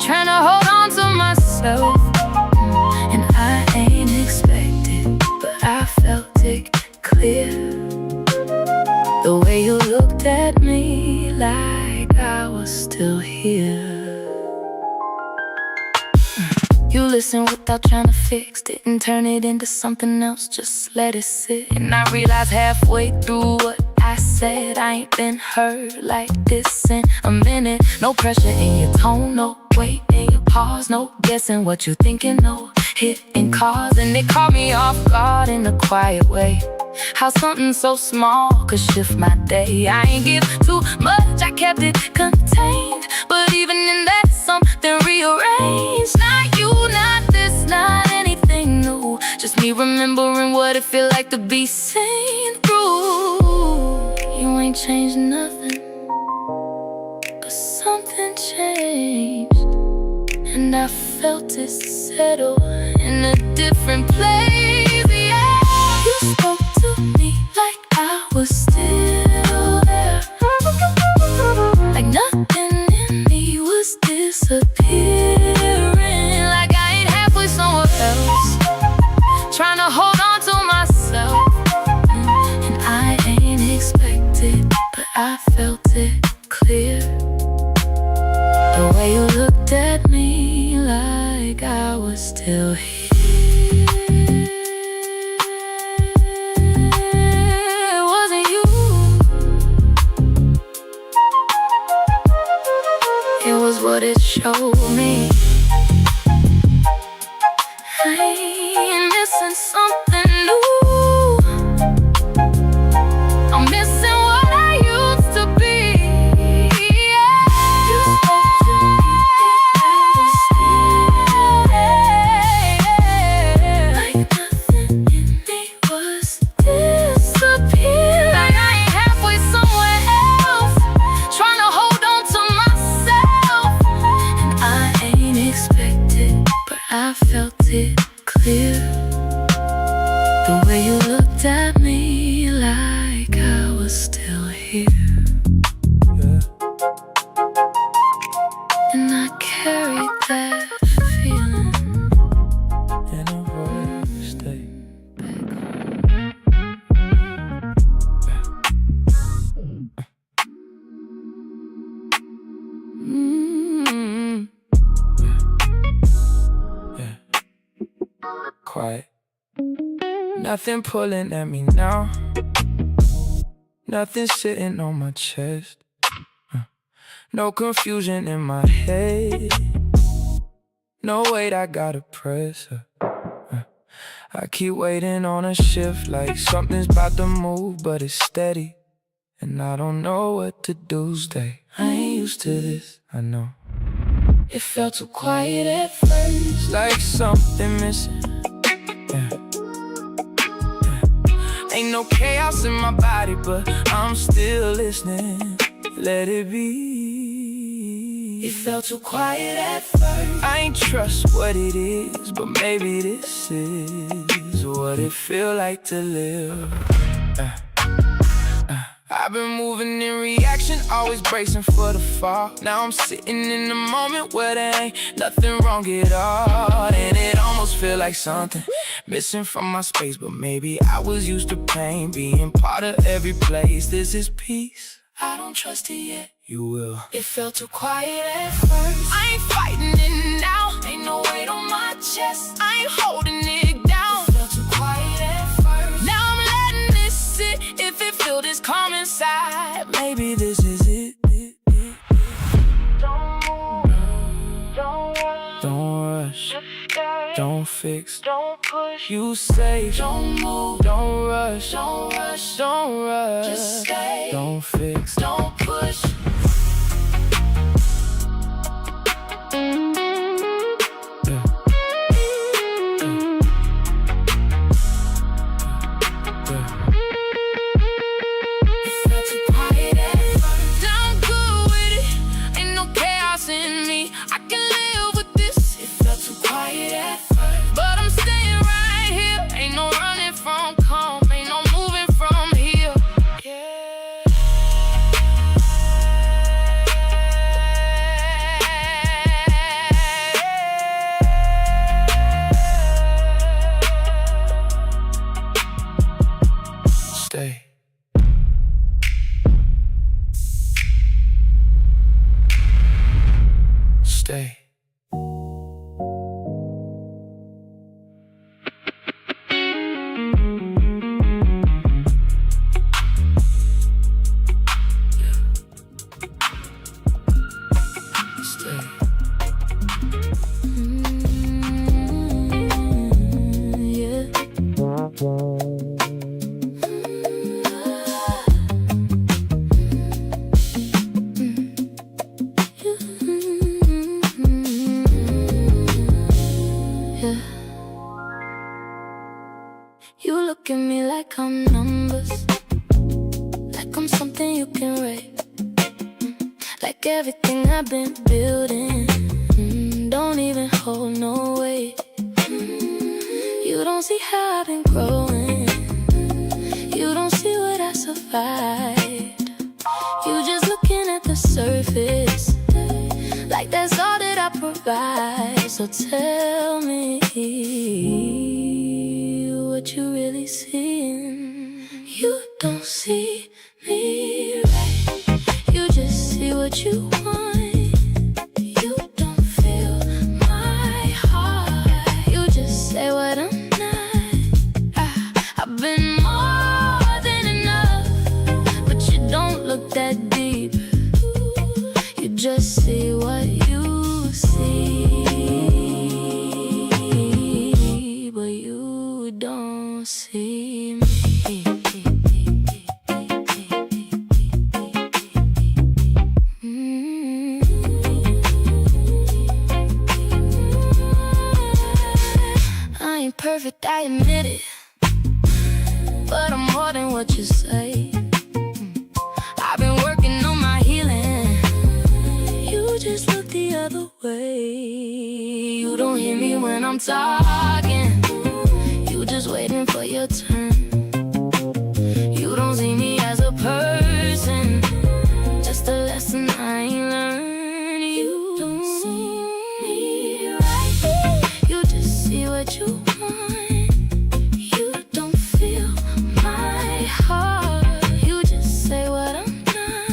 trying to hold on to myself. And I ain't expected, but I felt it clear. The way you looked at me like I was still here. You listened without trying to fix, didn't turn it into something else, just let it sit. And I realized halfway through what I said, I ain't been heard like this in a minute. No pressure in your tone, no weight in your pause, no guessing what you thinking, no hitting cause. And it caught me off guard in a quiet way, how something so small could shift my day. I ain't give too much, I kept it contained, but even in that something rearranged. Not you, not this, not anything new, just me remembering what it feel like to be seen through. You ain't changed nothing, but something changed, and I felt it settle in a different place, yeah. You spoke to me like I was still there, like nothing in me was disappearing, like I ain't halfway somewhere else, trying to hold on to myself. And I ain't expected, but I felt it clear. The way you looked at me like I was still here. What it showed me, I ain't missing something new, I'm missing what I used to be, yeah. You spoke to me like nothing in me was disappearing, like I ain't halfway somewhere else, trying to hold on to myself. I ain't expected, but I felt it clear. The way you looked at me like I was still here, Yeah. and I carried that feeling In a worse state. Quiet. Nothing pulling at me now, nothing sitting on my chest, no confusion in my head, no weight I gotta press. I keep waiting on a shift, like something's about to move, but it's steady, and I don't know what to do. Stay, I ain't used to this, I know. It felt too quiet at first, like something missing. Yeah. Ain't no chaos in my body, but I'm still listening. Let it be. It felt too quiet at first, I ain't trust what it is, but maybe this is what it feel like to live. I've been moving in reaction, always bracing for the fall. Now I'm sitting in the moment where there ain't nothing wrong at all, and it almost feel like something missing from my space. But maybe I was used to pain, being part of every place. This is peace, I don't trust it yet. You will. It felt too quiet at first, I ain't fighting it now. Ain't no weight on my chest, I ain't holding it down. It felt too quiet at first, now I'm letting this sit. If it feel this calm inside, maybe this is it. Don't move. fix, Don't push, you safe. don't move, Don't rush, don't rush, don't rush. just stay. Don't fix, Don't push. yeah. Felt too quiet at first. I'm good with it, ain't no chaos in me. I can live with this, It felt too quiet at first. but I'm staying right here. Ain't no running from calm, ain't no moving from here. Stay. Stay. Stay. Yeah. Yeah. You look at me like I'm numbers, like I'm something you can rate, like everything I've been building don't even hold no weight. You don't see how I've been growing, you don't see what I survived. You just looking at the surface, like that's all that I provide. So tell me what you really seeing. You don't see me right, you just see what you want. You don't feel my heart, you just say what I'm not. I've been more than enough, but you don't look that deep. You just see what you see, but you don't see me. I ain't perfect, I admit it, but I'm more than what you say. I've been working on my healing, you just look the other way. You don't hear me when I'm talking, you just waiting for your turn. You don't see me as a person, just a lesson I ain't learned. You don't see me right, you just see what you want. You don't feel my heart, you just say what I'm not.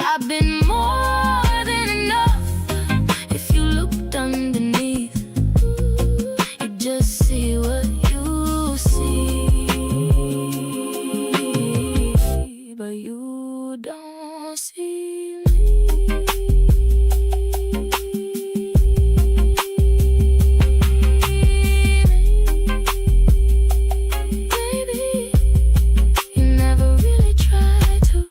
I've been more than enough, if you looked underneath, you just see what you see, but you don't see me. Baby, you never really tried to.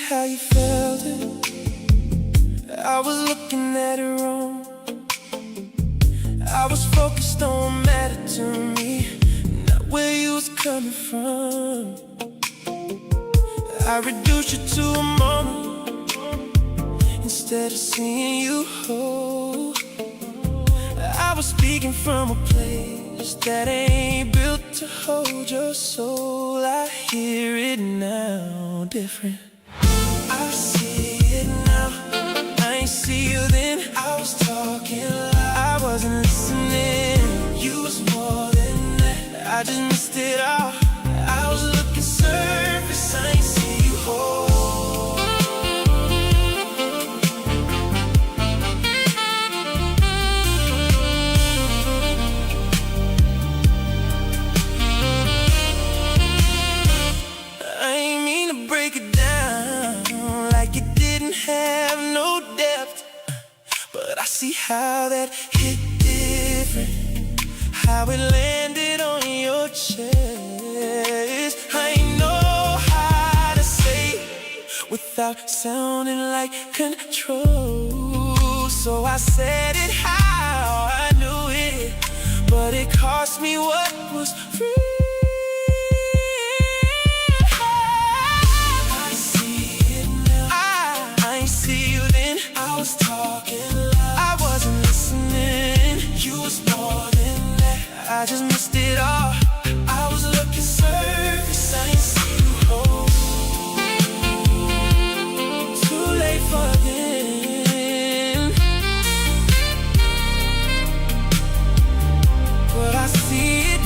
how you felt it. I was looking at it wrong. I was focused on what mattered to me, not where you was coming from. I reduced you to a moment instead of seeing you whole. I was speaking from a place that ain't built to hold your soul. I hear it now, different. I see it now. I ain't see you then. I was talking loud. I wasn't listening. You was more than that. I just missed it all. I was looking surface. I ain't see you whole. I ain't mean to break it down like it didn't have no depth, but I see how that hit different, how it landed on your chest. I ain't know how to say it without sounding like control, so I said it how I knew it, but it cost me what was free. I see it now. I ain't see you then. I was talking loud. I wasn't listening. You was more than that. I just missed it all. I was looking surface. I ain't see you whole. Too late for then, but I see it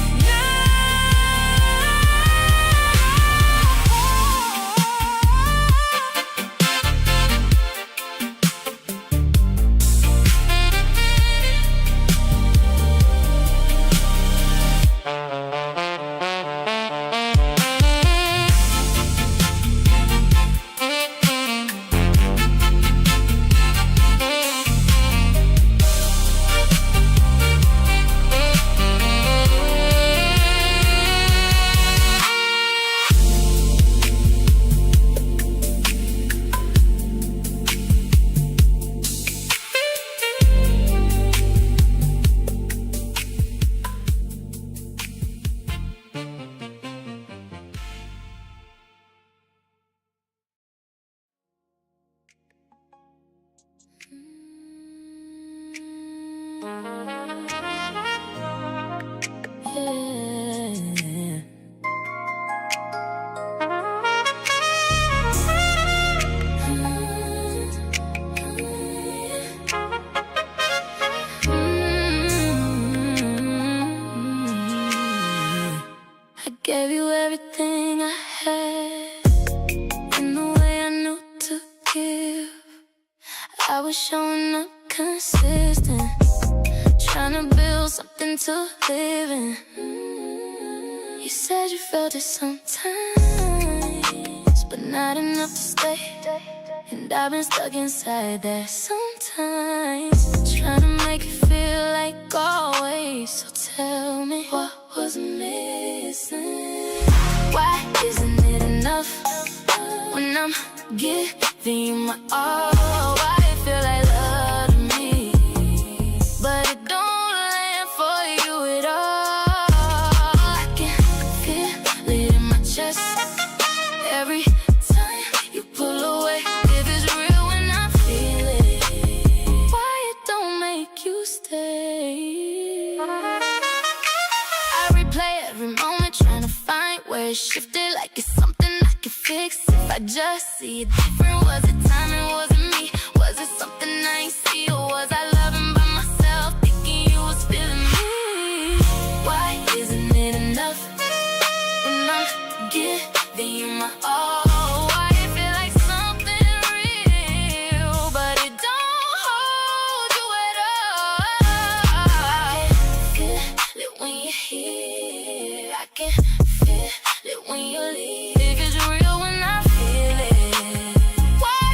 gave you everything I had, in the way I knew to give. I was showing up consistent, trying to build something to live in. You said you felt it sometimes, but not enough to stay. And I've been stuck inside that sometimes, trying to make it feel like always. So tell me, what was missing? Why isn't it enough when I'm giving you my all? Why it feel like love to me, but it don't land for you at all? I can feel it in my chest every time you pull away. If it's real when I feel it, why it don't make you stay? I replay every moment, trying to find where it shifted, like it's something I can fix if I just see it different. Was it timing? Was it me? Was it something I ain't see? Or was I loving by myself, thinking you was feeling me? Why isn't it enough when I'm giving you my all? Why it feel like something real, but it don't hold you at all? I can feel it when you're here. I can feel it when you leave. If it's real when I feel it, why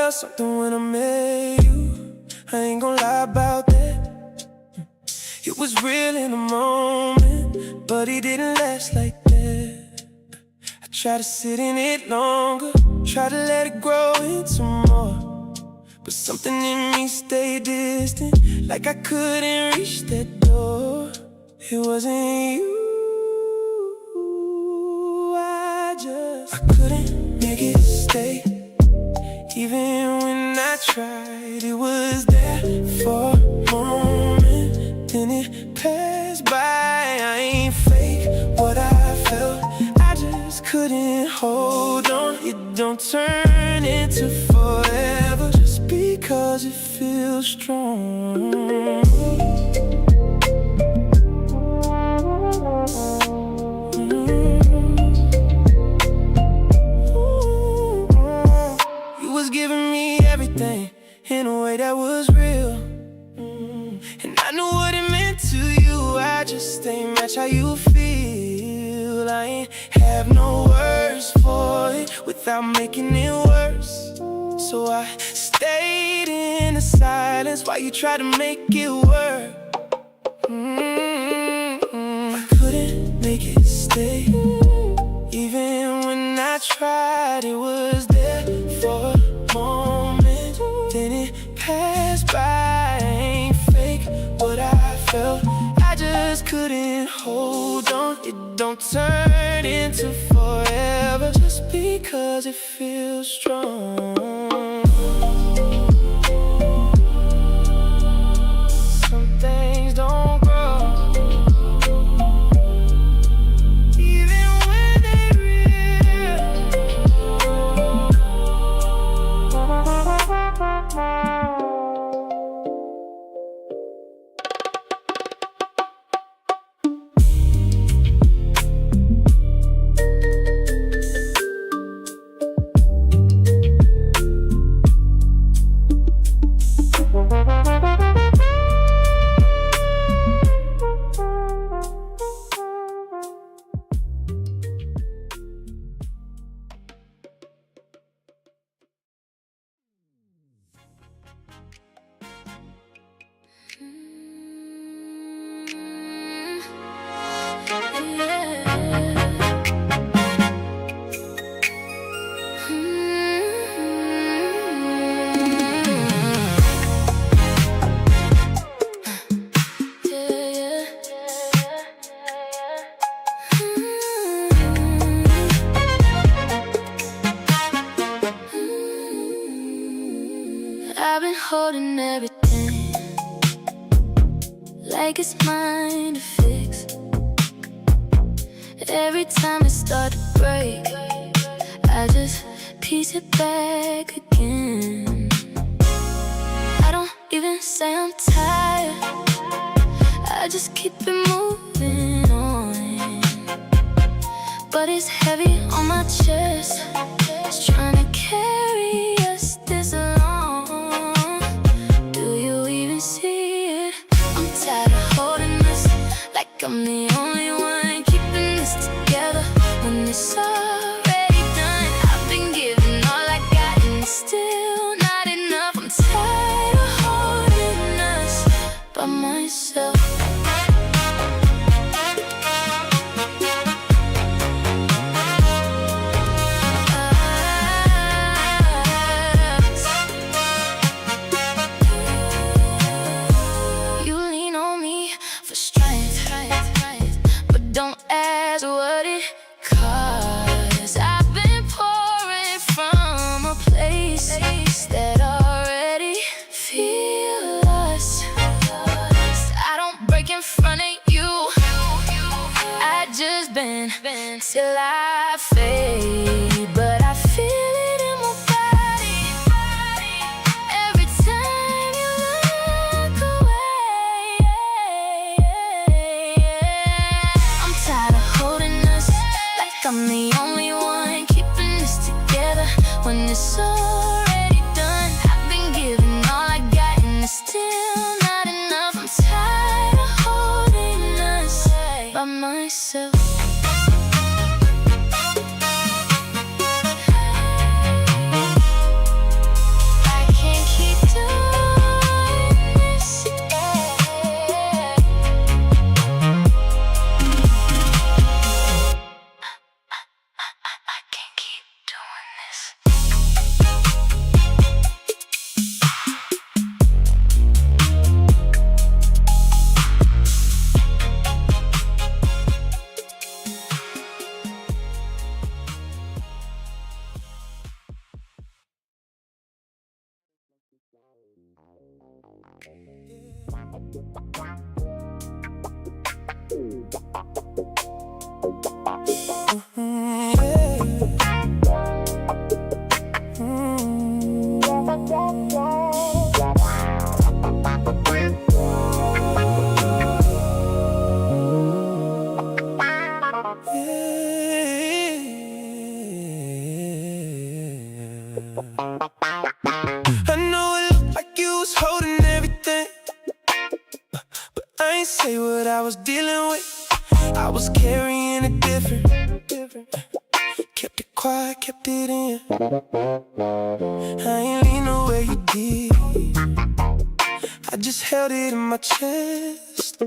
felt something when I met you. I ain't gonna lie about that. It was real in the moment, but it didn't last like that. I tried to sit in it longer, tried to let it grow into more, but something in me stayed distant, like I couldn't reach that door. It wasn't you, I couldn't make it stay. Even when I tried, it was there for a moment, then it passed by. I ain't fake what I felt, I just couldn't hold on. It don't turn into forever just because it feels strong. Giving me everything in a way that was real, and I knew what it meant to you. I just ain't match how you feel. I ain't have no words for it without making it worse, so I stayed in the silence while you tried to make it work. I couldn't make it stay. Even when I tried, it was there for moment, then it passed by. I ain't fake what I felt, I just couldn't hold on. It don't turn into forever just because it feels strong. Some things don't grow even when they real. I've been holding everything like it's mine to fix. Every time it starts to break, I just piece it back again. I don't even say I'm tired, I just keep it moving on. But it's heavy on my chest, it's trying to carry us this long. Do you even see it? I'm tired of holding this like I'm the only one keeping this together. When it's already done, I've been giving all I got and it's still not enough. I'm tired of holding us by myself. You lean on me for strength, but don't ask what it costs. I've been pouring from a place that already feels lost. I don't break in front of you, I just bend till I fade. But I feel it in my body every time you look away. I'm tired of holding us like I'm the only one keeping this together. When it's already done, I've been giving all I got and it's still not enough. I'm tired of holding us by myself. I ain't say what I was dealing with. I was carrying it different. Kept it quiet, kept it in. I ain't lean the way you did. I just held it in my chest.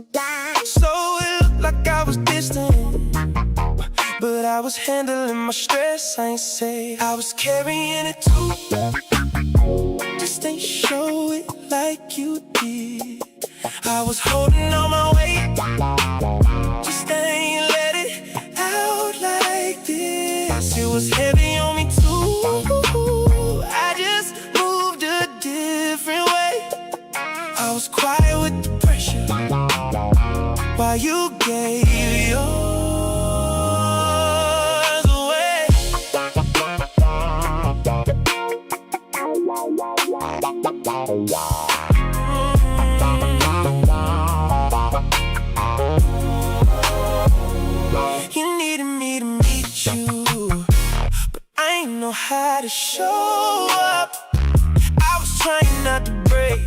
So it looked like I was distant, but I was handling my stress. I ain't say I was carrying it too. Just ain't show it like you did. I was holding on my weight, just ain't let it out like this. It was heavy on me too. I just moved a different way. I was quiet with the pressure while you gave yours away. You needed me to meet you, but I ain't know how to show up. I was trying not to break,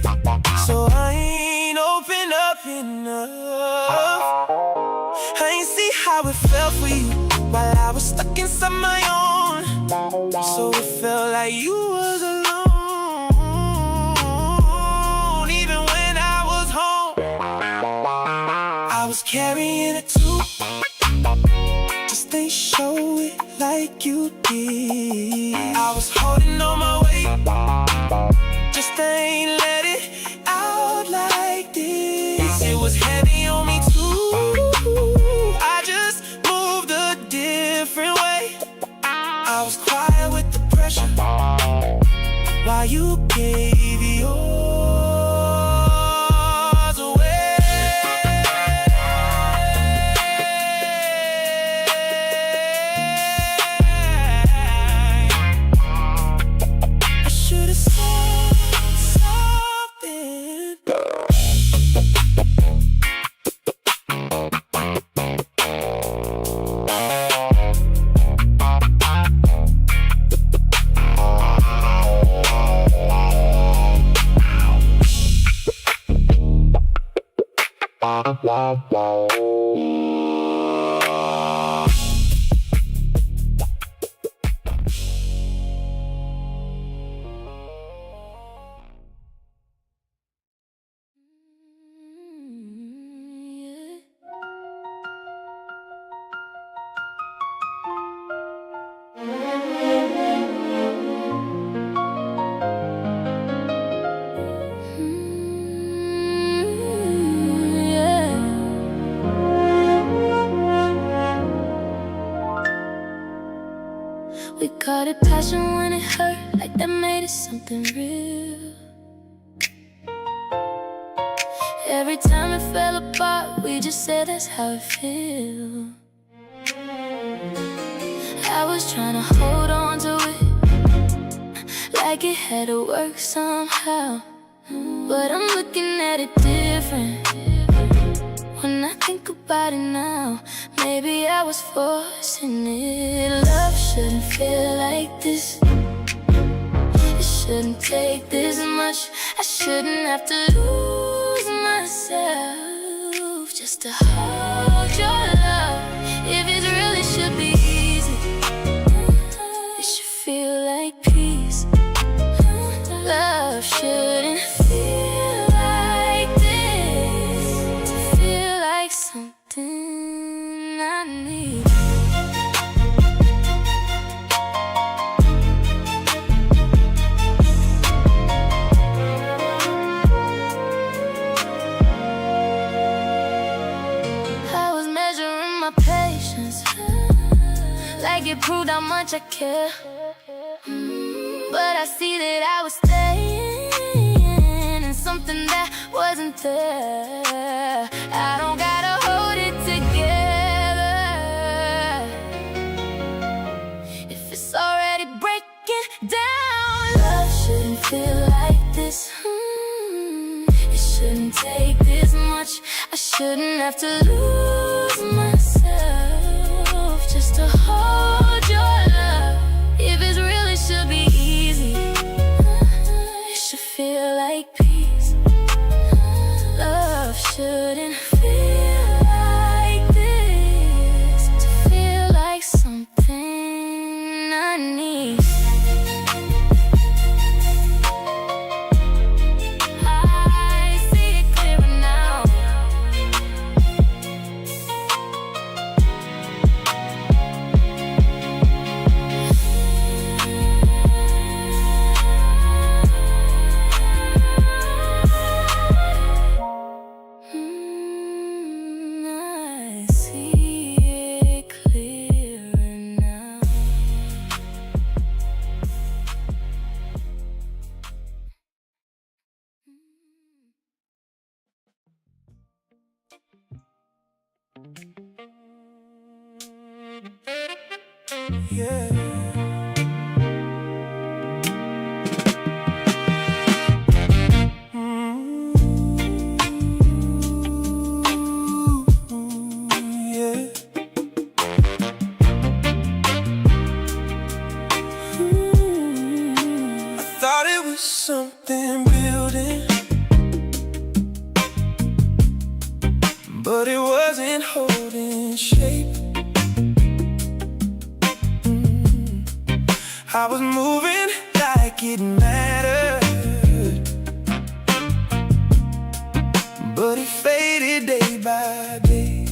so I ain't open up enough. I ain't see how it felt for you while I was stuck inside my own. So it felt like you was alone. Even when I was home, I was carrying it too. Just ain't show it like you did. I was holding on my weight, just ain't let it out like this. It was heavy on me too. I just moved a different way. I was quiet with the pressure while you gave yours away. I should've said something. We called it passion when it hurt, like that made it something real. Every time it fell apart, we just said that's how it feels. I was trying to hold on to it, like it had to work somehow. But I'm looking at it different when I think about it now. Maybe I was forcing it. Love shouldn't feel like this. It shouldn't take this much. I shouldn't have to lose myself just to hold your love. If it really should be easy, it should feel like peace. Love shouldn't feel like this, to feel like something I need. I was measuring my patience, like it proved how much I care. But I see that I was staying in something that wasn't there. I don't gotta hold it together if it's already breaking down. Love shouldn't feel like this. It shouldn't take this much. I shouldn't have to lose myself just to hold your love. If it really should be easy, it should feel like peace. Love shouldn't Yeah. Yeah. I thought it was something building, but it wasn't holding shape. I was moving like it mattered, but it faded day by day.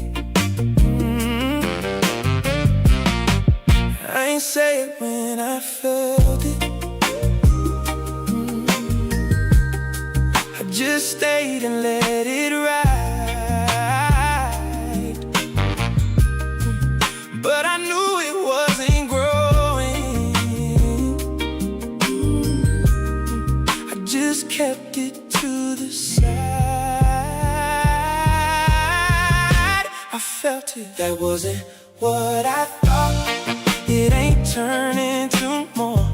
I ain't say it when I felt it. I just stayed and let it ride, but I knew it wasn't growing. I just kept it to the side. I felt it, that wasn't what I thought. It ain't turning to more.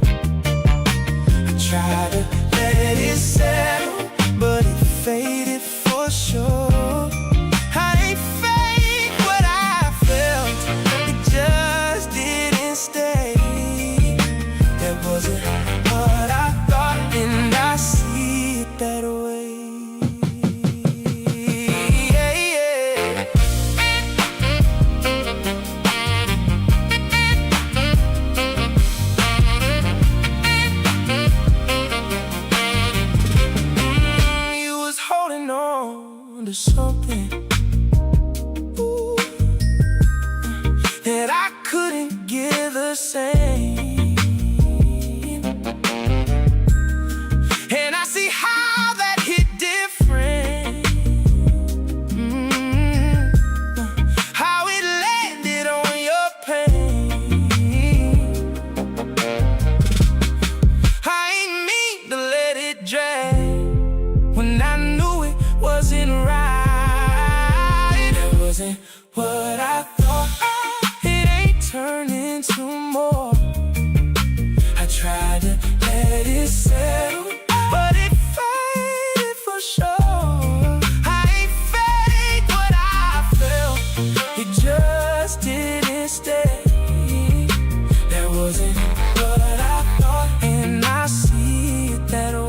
I tried to let it settle, but it faded for sure. I ain't fake what I felt, it just didn't stay. That wasn't what I thought, and I see it that way. To something, ooh, that I couldn't give the same. And I see how that hit different, how it landed on your pain. I ain't mean to let it drag when I knew it wasn't right. That wasn't what I thought. It ain't turning to more. I tried to let it settle, but it faded for sure. I ain't fake what I felt, it just didn't stay. That wasn't what I thought, and I see it that way.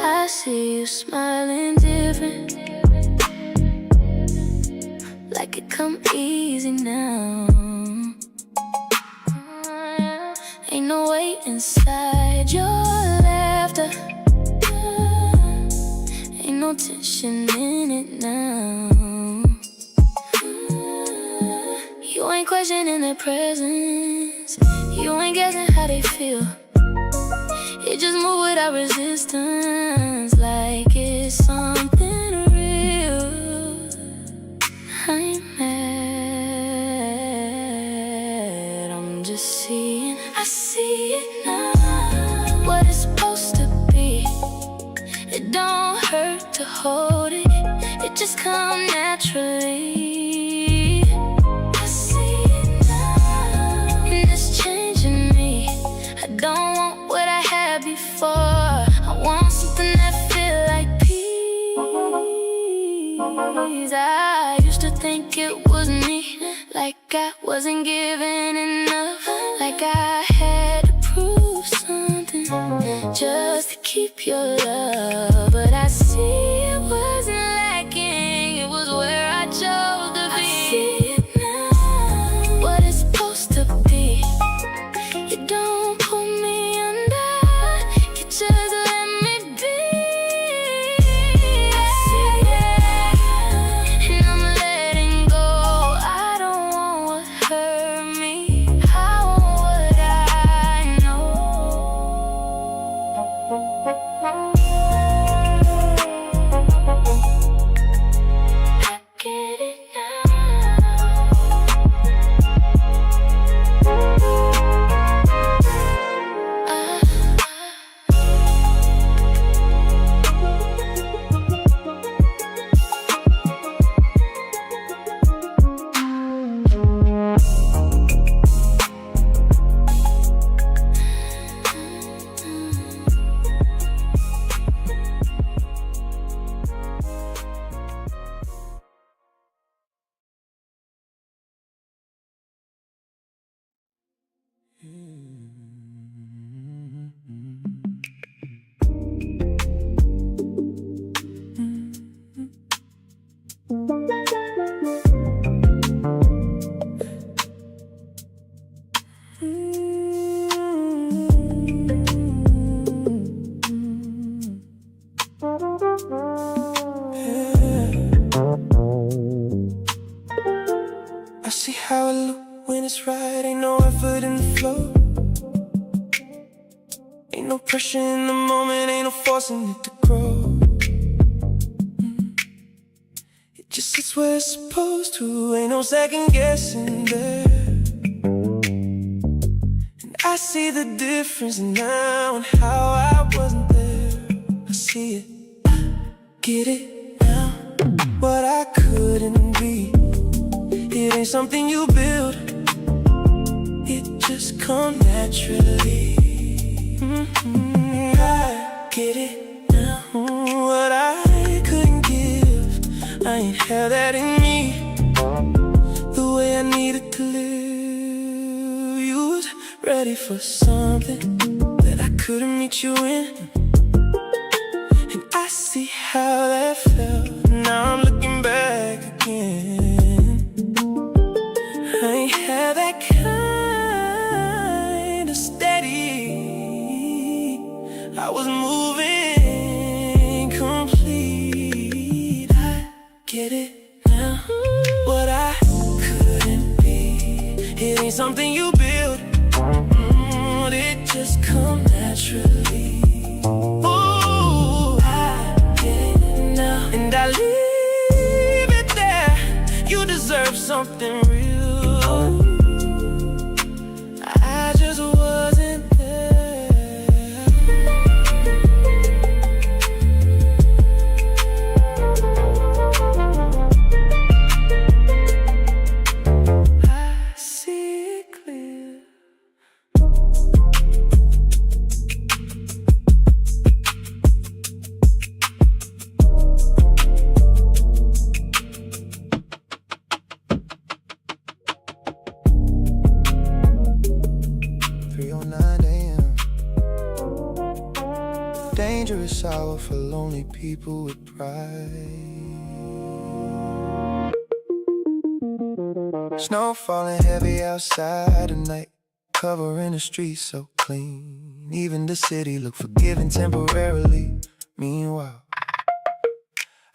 I see you smiling different, like it come easy now. Ain't no weight inside your laughter, ain't no tension in it now. You ain't questioning their presence, you ain't guessing how they feel. You just move without resistance, like it's something real. I ain't mad, I'm just seeing. I see it now, what it's supposed to be. It don't hurt to hold it, it just come naturally. I see it now, and it's changing me. I don't want what I had before, I want something that feel like peace. I used to think it was me, like I wasn't giving enough, like I had to prove something just to keep your love. But I see it wasn't lacking, it was where I chose to be. I see it now, what it's supposed to be. when it's right, ain't no effort in the flow. Ain't no pressure in the moment, ain't no forcing it to grow. It just sits where it's supposed to, ain't no second guessing there. And I see the difference now and how I wasn't there. I see it, get it now. What I couldn't be, it ain't something you build, it just come naturally. I get it now. What I couldn't give, I ain't had that in me. The way I needed to live, you was ready for something that I couldn't meet you in. And I see how that felt, now I'm looking back again. I ain't had that kind of steady, I was moving complete. I get it now. What I couldn't be, it ain't something you build, it just come naturally. Ooh, I get it now. And I leave it there, you deserve something real. I just wasn't there. I see it clear. Dangerous hour for lonely people with pride. Snow falling heavy outside tonight, covering the streets so clean. Even the city look forgiving temporarily. Meanwhile,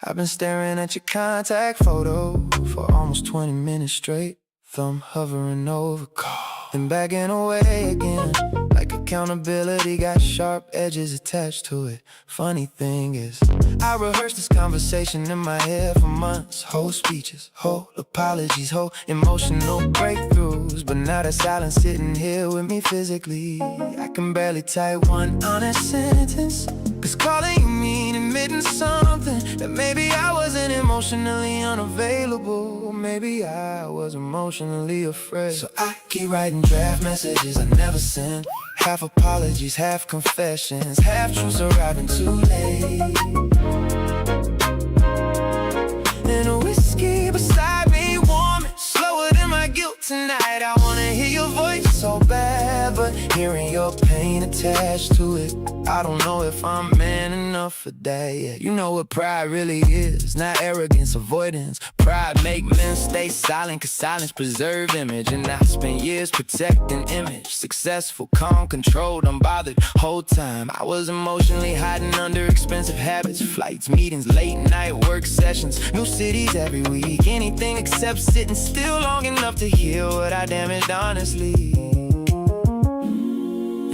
I've been staring at your contact photo for almost 20 minutes straight. Thumb hovering over call, then backing away again. Like accountability got sharp edges attached to it. Funny thing is, I rehearsed this conversation in my head for months. Whole speeches, whole apologies, whole emotional breakthroughs. But now that silence sitting here with me physically, I can barely type one honest sentence. Cause calling you mean admitting something, that maybe I wasn't emotionally unavailable. Maybe I was emotionally afraid. So I keep writing draft messages I never sent. Half apologies, half confessions, half truths arriving too late. And a whiskey beside me warming, slower than my guilt tonight. I wanna hear your voice so bad, but hearing your pain attached to it, I don't know if I'm man enough for that yet. You know what pride really is, not arrogance, avoidance. Pride make men stay silent, cause silence preserve image. And I spent years protecting image, successful, calm, controlled, unbothered. Whole time I was emotionally hiding under expensive habits. Flights, meetings, late night work sessions, new cities every week. Anything except sitting still long enough to heal what I damaged honestly.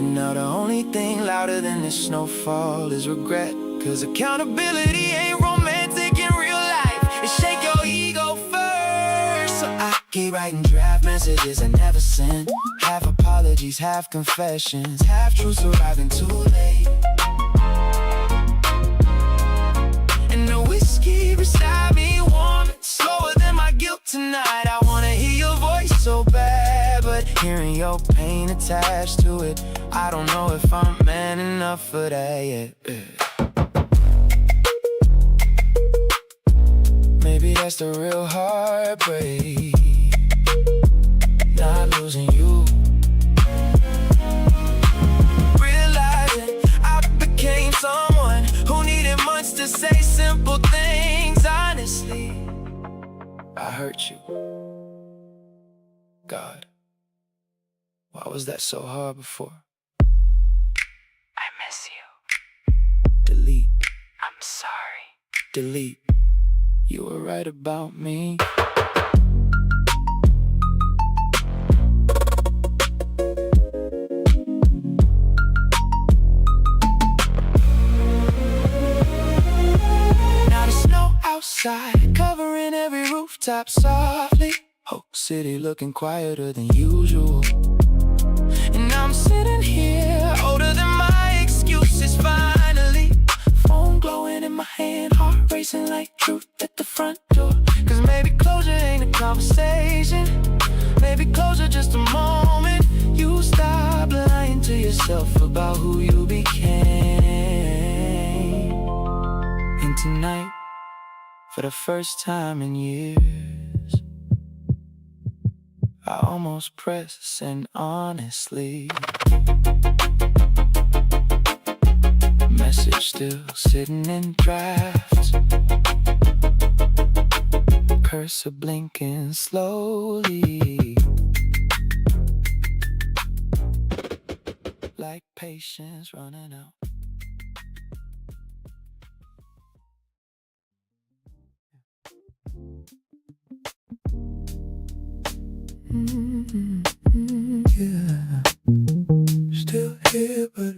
And now the only thing louder than this snowfall is regret. Cause accountability ain't romantic in real life, it shake your ego first. So I keep writing draft messages I never sent. Half apologies, half confessions, half truths arriving too late. And the whiskey beside me warming, slower than my guilt tonight. I wanna hear your voice so bad, but hearing your pain attached to it, I don't know if I'm man enough for that yet. Maybe that's the real heartbreak, not losing you. Realizing I became someone who needed months to say simple things honestly. I hurt you. God, why was that so hard before? I miss you. Delete. I'm sorry. Delete. You were right about me. tap softly. Whole city looking quieter than usual. And I'm sitting here, older than my excuses finally. Phone glowing in my hand, heart racing like truth at the front door. Cause maybe closure ain't a conversation, maybe closure just a moment. You stop lying to yourself about who you became. And tonight, for the first time in years, I almost press send honestly. Message still sitting in drafts, cursor blinking slowly, like patience running out. Yeah, still here, but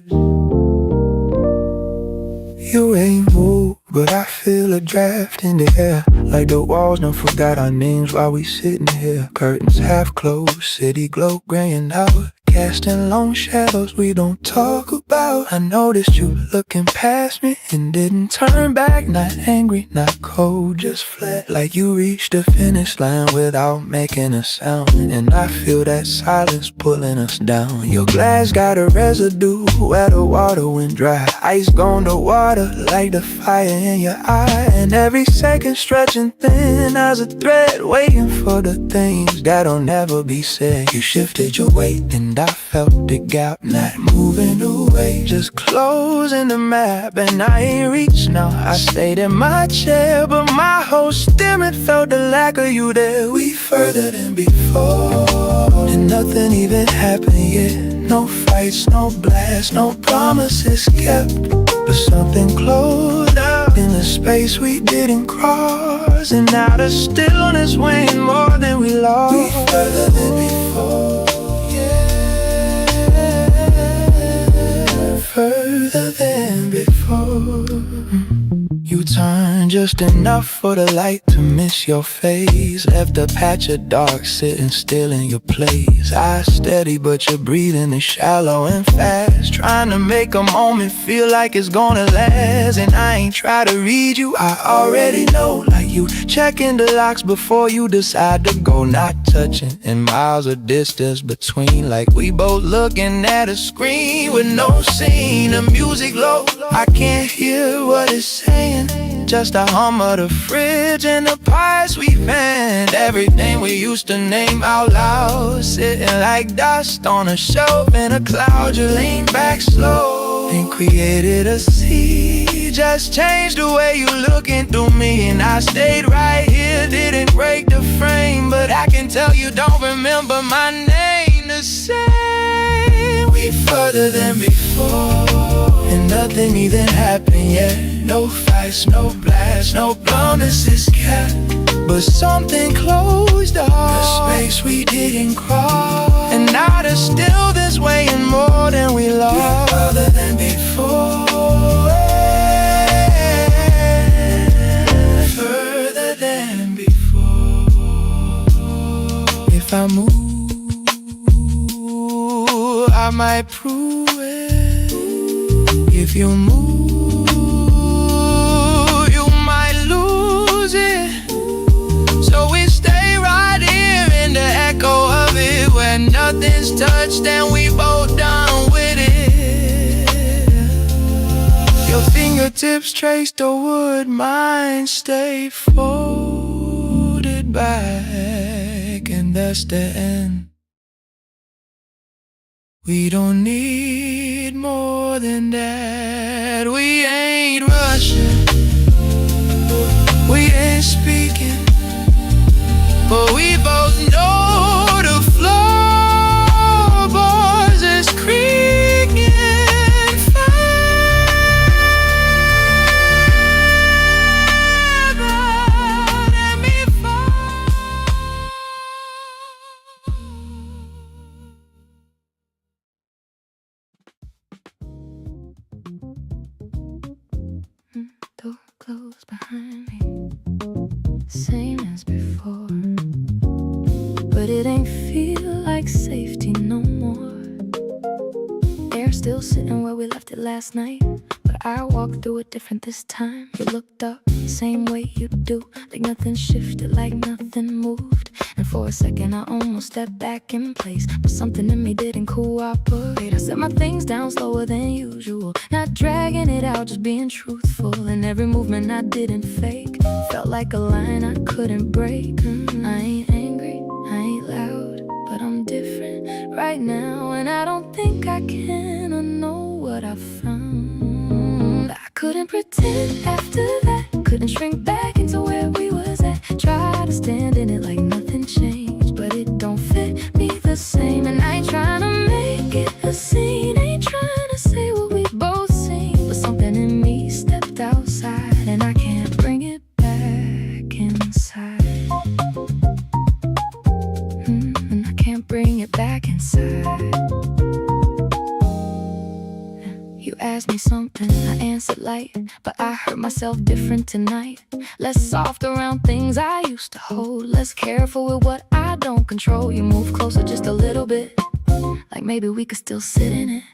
you ain't moved, but I feel a draft in the air. Like the walls done forgot our names while we sitting here. Curtains half closed, city glow graying out, casting long shadows we don't talk about. I noticed you looking past me and didn't turn back. Not angry, not cold, just flat. Like you reached the finish line without making a sound. And I feel that silence pulling us down. Your glass got a residue where the water went dry. Ice gone to water like the fire in your eye. And every second stretching thin as a thread, waiting for the things that'll never be said. You shifted your weight and I felt the gap, not moving away, just closing the map. And I ain't reached now, I stayed in my chair, but my whole stomach felt the lack of you there. We further than before, and nothing even happened yet. No fights, no blasts, no promises kept, but something closed up in the space we didn't cross. And now the stillness weighing more than we lost. We further than before, further than before. You turned just enough for the light to miss your face. Left a patch of dark sitting still in your place. Eyes steady but your breathing is shallow and fast, trying to make a moment feel like it's gonna last. And I ain't try to read you, I already know. Like you checking the locks before you decide to go. Not touching and miles of distance between, like we both looking at a screen with no scene. The music low, I can't hear what it's saying, just a hum of the fridge and the pies we fanned. Everything we used to name out loud, sitting like dust on a shelf in a cloud. You lean back slow and created a scene, just changed the way you looking through me. And I stayed right here, didn't break the frame, but I can tell you don't remember my name the same. We further than before, and nothing even happened yet. No fights, no blasts, no promises kept, but something closed off the space we didn't cross. And now there's still this weighing more than we lost. Further than before, further than before. If I move, I might prove it. If you move, you might lose it. So we stay right here in the echo of it, where nothing's touched and we both done with it. Your fingertips trace the wood, mine stay folded back, and that's the end. We don't need more than that. We ain't rushing, we ain't speaking, but we both know the floorboards is creaking further than before. Door closed behind me, same as before. it ain't feel like safety no more. Air still sitting where we left it last night, but I walked through it different this time. You looked up the same way you do, like nothing shifted, like nothing moved. And for a second I almost stepped back in place, but something in me didn't cooperate. I set my things down slower than usual, not dragging it out, just being truthful. And every movement I didn't fake felt like a line I couldn't break. I ain't angry, I ain't loud, but I'm different right now, and I don't think I can. I know what I found. I couldn't pretend after that, couldn't shrink back into where we was at. Try to stand in it like nothing changed, but it don't fit me the same. And I ain't trying to make it a scene, ain't trying to say what we both seen, but something in me stepped outside, and I can't bring it back inside. And I can't bring it back inside. You asked me something, I answered light, but I heard myself different tonight. Less soft around things I used to hold, less careful with what I don't control. You move closer just a little bit, like maybe we could still sit in it.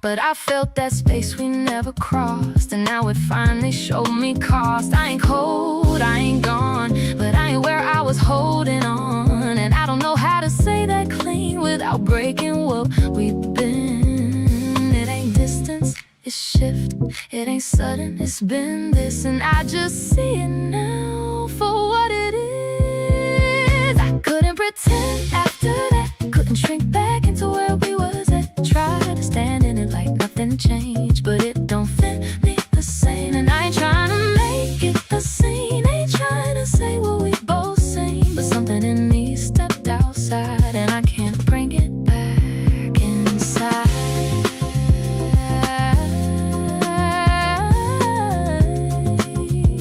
But I felt that space we never crossed, and now it finally showed me cost. I ain't cold, I ain't gone, but I ain't where I was holding on. And I don't know how to say that clean without breaking what we've been. It ain't distance, it's shift. It ain't sudden, it's been this, and I just see it now for what it is. I couldn't pretend after that, couldn't shrink back into where we was at. Try to stand in it like nothing changed, but it don't fit me the same. And I ain't trying to make it a scene, ain't trying to say what we both seen, but something in me stepped outside, and I can't bring it back inside.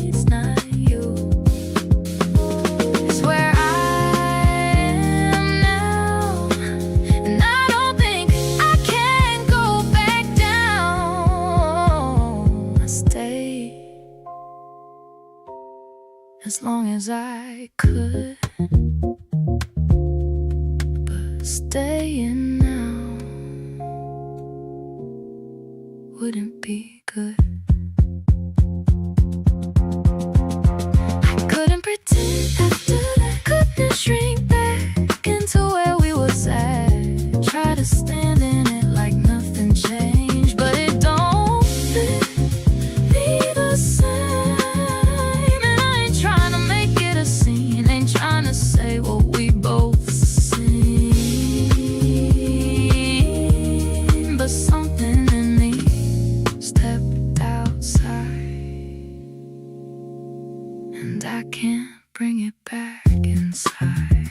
It's not you, it's where I am now, and I don't think I can go back down. I stay as long as I could, but staying now wouldn't be good. I couldn't pretend after that, couldn't shrink back into where we was at. Try to stand in it like nothing changed, but it don't fit me the same. And I ain't trying to make it a scene, ain't trying to say what we both seen, but something in me stepped outside, and I can't bring it back inside.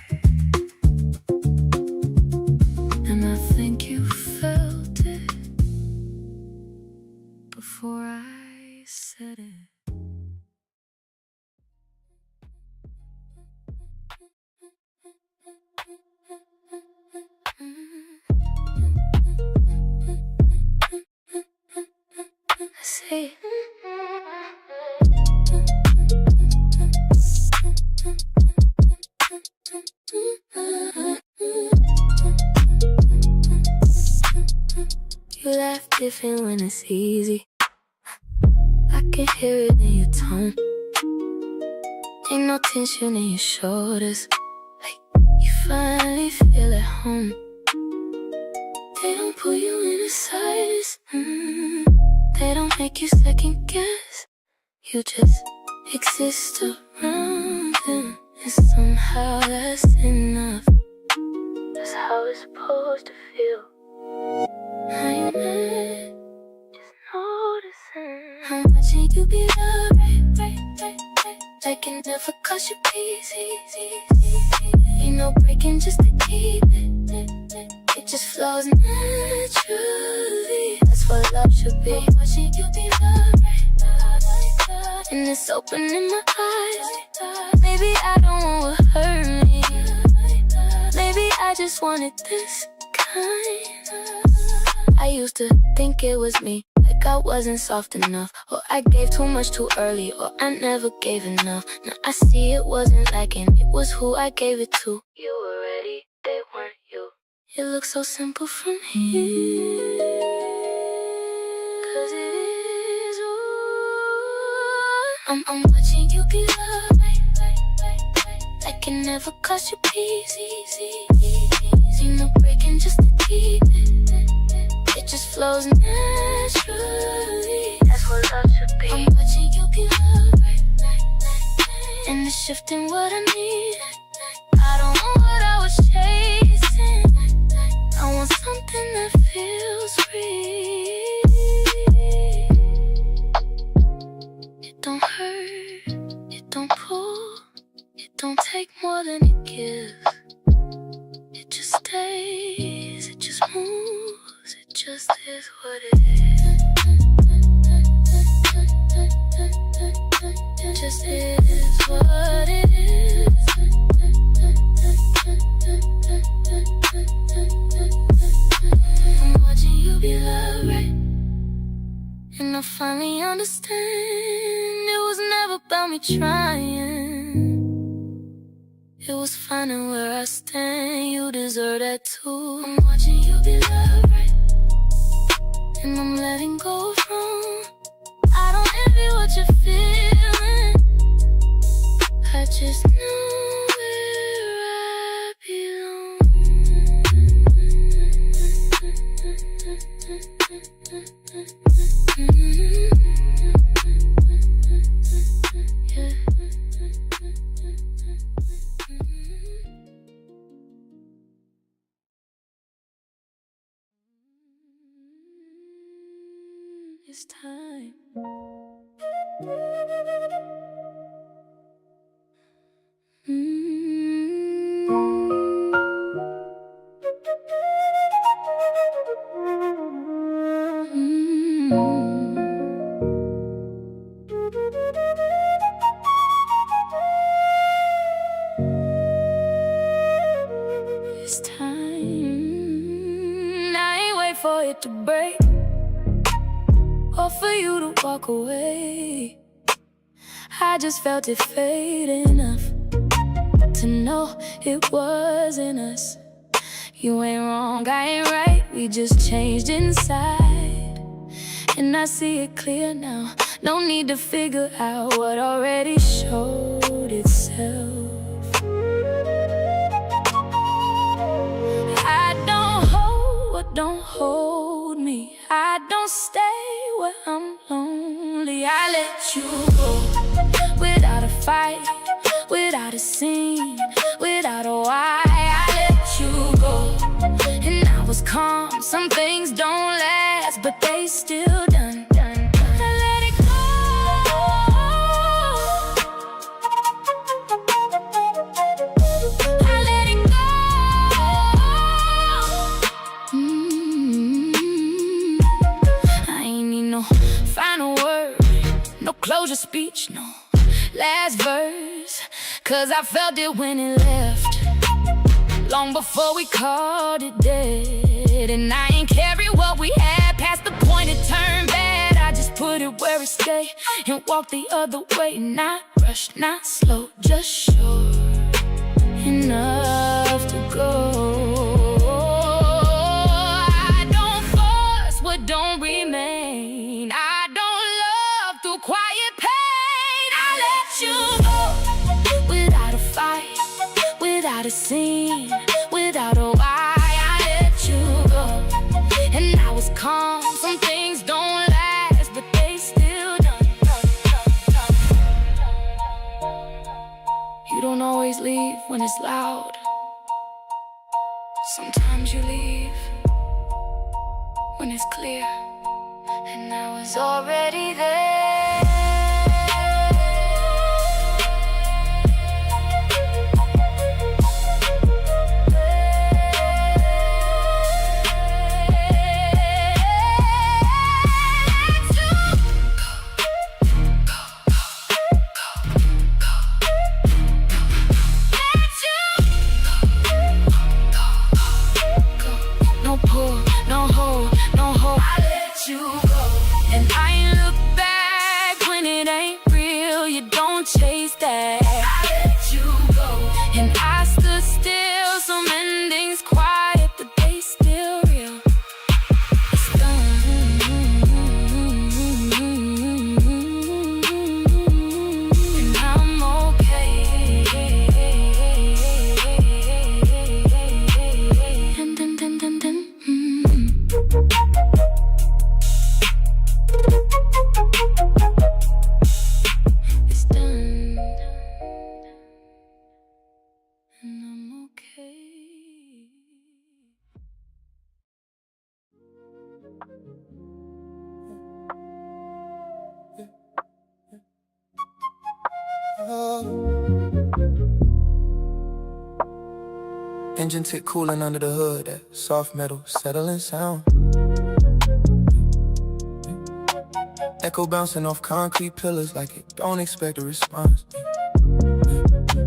And I think you felt it before I said it. I say you laugh different when it's easy. I can hear it in your tone. Ain't no tension in your shoulders, like you finally feel at home. They don't pull you in a silence, they don't make you second guess. You just exist around them, and somehow that's enough. That's how it's supposed to feel. I ain't mad, just noticing how much you be loved, like it never cost you peace. Ain't no breaking just to keep it. It just flows naturally. That's what love should be. Watching you be loved, and it's opening my eyes. Maybe I don't want what hurt me. Maybe I just wanted this kind. I used to think it was me, like I wasn't soft enough, or I gave too much too early, or I never gave enough. Now I see it wasn't lacking, it was who I gave it to. You were ready, they weren't you. It looks so simple from here, 'cause it is. Ooh. I'm watching you be loved like it never cost you peace. Easy, no breaking just to keep it. It just flows naturally. That's what love should be. I'm watching you be loved and it's shifting what I need. I don't want what I was chasing. I want something that feels real. It don't hurt, it don't pull, it don't take more than it gives. It just stays, it just moves, it just is what it is. It just is what it is. I'm watching you be loved right, and I finally understand it was never about me trying. It was finding where I stand. You deserve that too. I'm watching you be loved right, and I'm letting go of wrong. I don't envy what you're feeling. I just know where I belong. Yeah. It's time. It's time. I ain't wait for it to break or for you to walk away. I just felt it fade enough to know it wasn't us. You ain't wrong, I ain't right, we just changed inside. And I see it clear now, no need to figure out what already showed itself. I don't hold what don't hold me. I don't stay where I'm lonely. I let you go without a fight, without a scene, without a why. I let you go, and I was calm. Some things don't last, but they still done. I let it go. I let it go. I ain't need no final word, no closure speech, no last verse, 'cause I felt it when it left, long before we called it dead. And I ain't carry what we had past the point it turned bad. I just put it where it stayed and walked the other way. Not rushed, not slow, just sure enough to go. I don't force what don't remain. I don't love through quiet pain. I let you go without a fight, without a scene, without a why. I let you go, and I was calm. Some things don't last, but they still done. You don't always leave when it's loud. Sometimes you leave when it's clear, and I was already there. No pull, no hold, no hope. I let you go, and I ain't look back. Engine tick cooling under the hood, that soft metal settling sound. Echo bouncing off concrete pillars like it don't expect a response.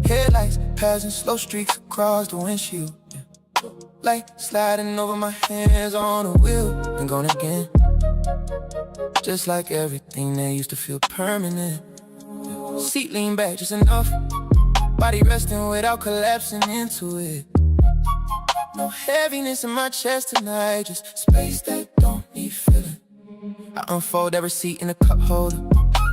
Headlights passing slow streaks across the windshield. Light sliding over my hands on the wheel and gone again. Just like everything that used to feel permanent. Seat lean back just enough, body resting without collapsing into it. No heaviness in my chest tonight, just space that don't need filling. I unfold every seat in the cup holder.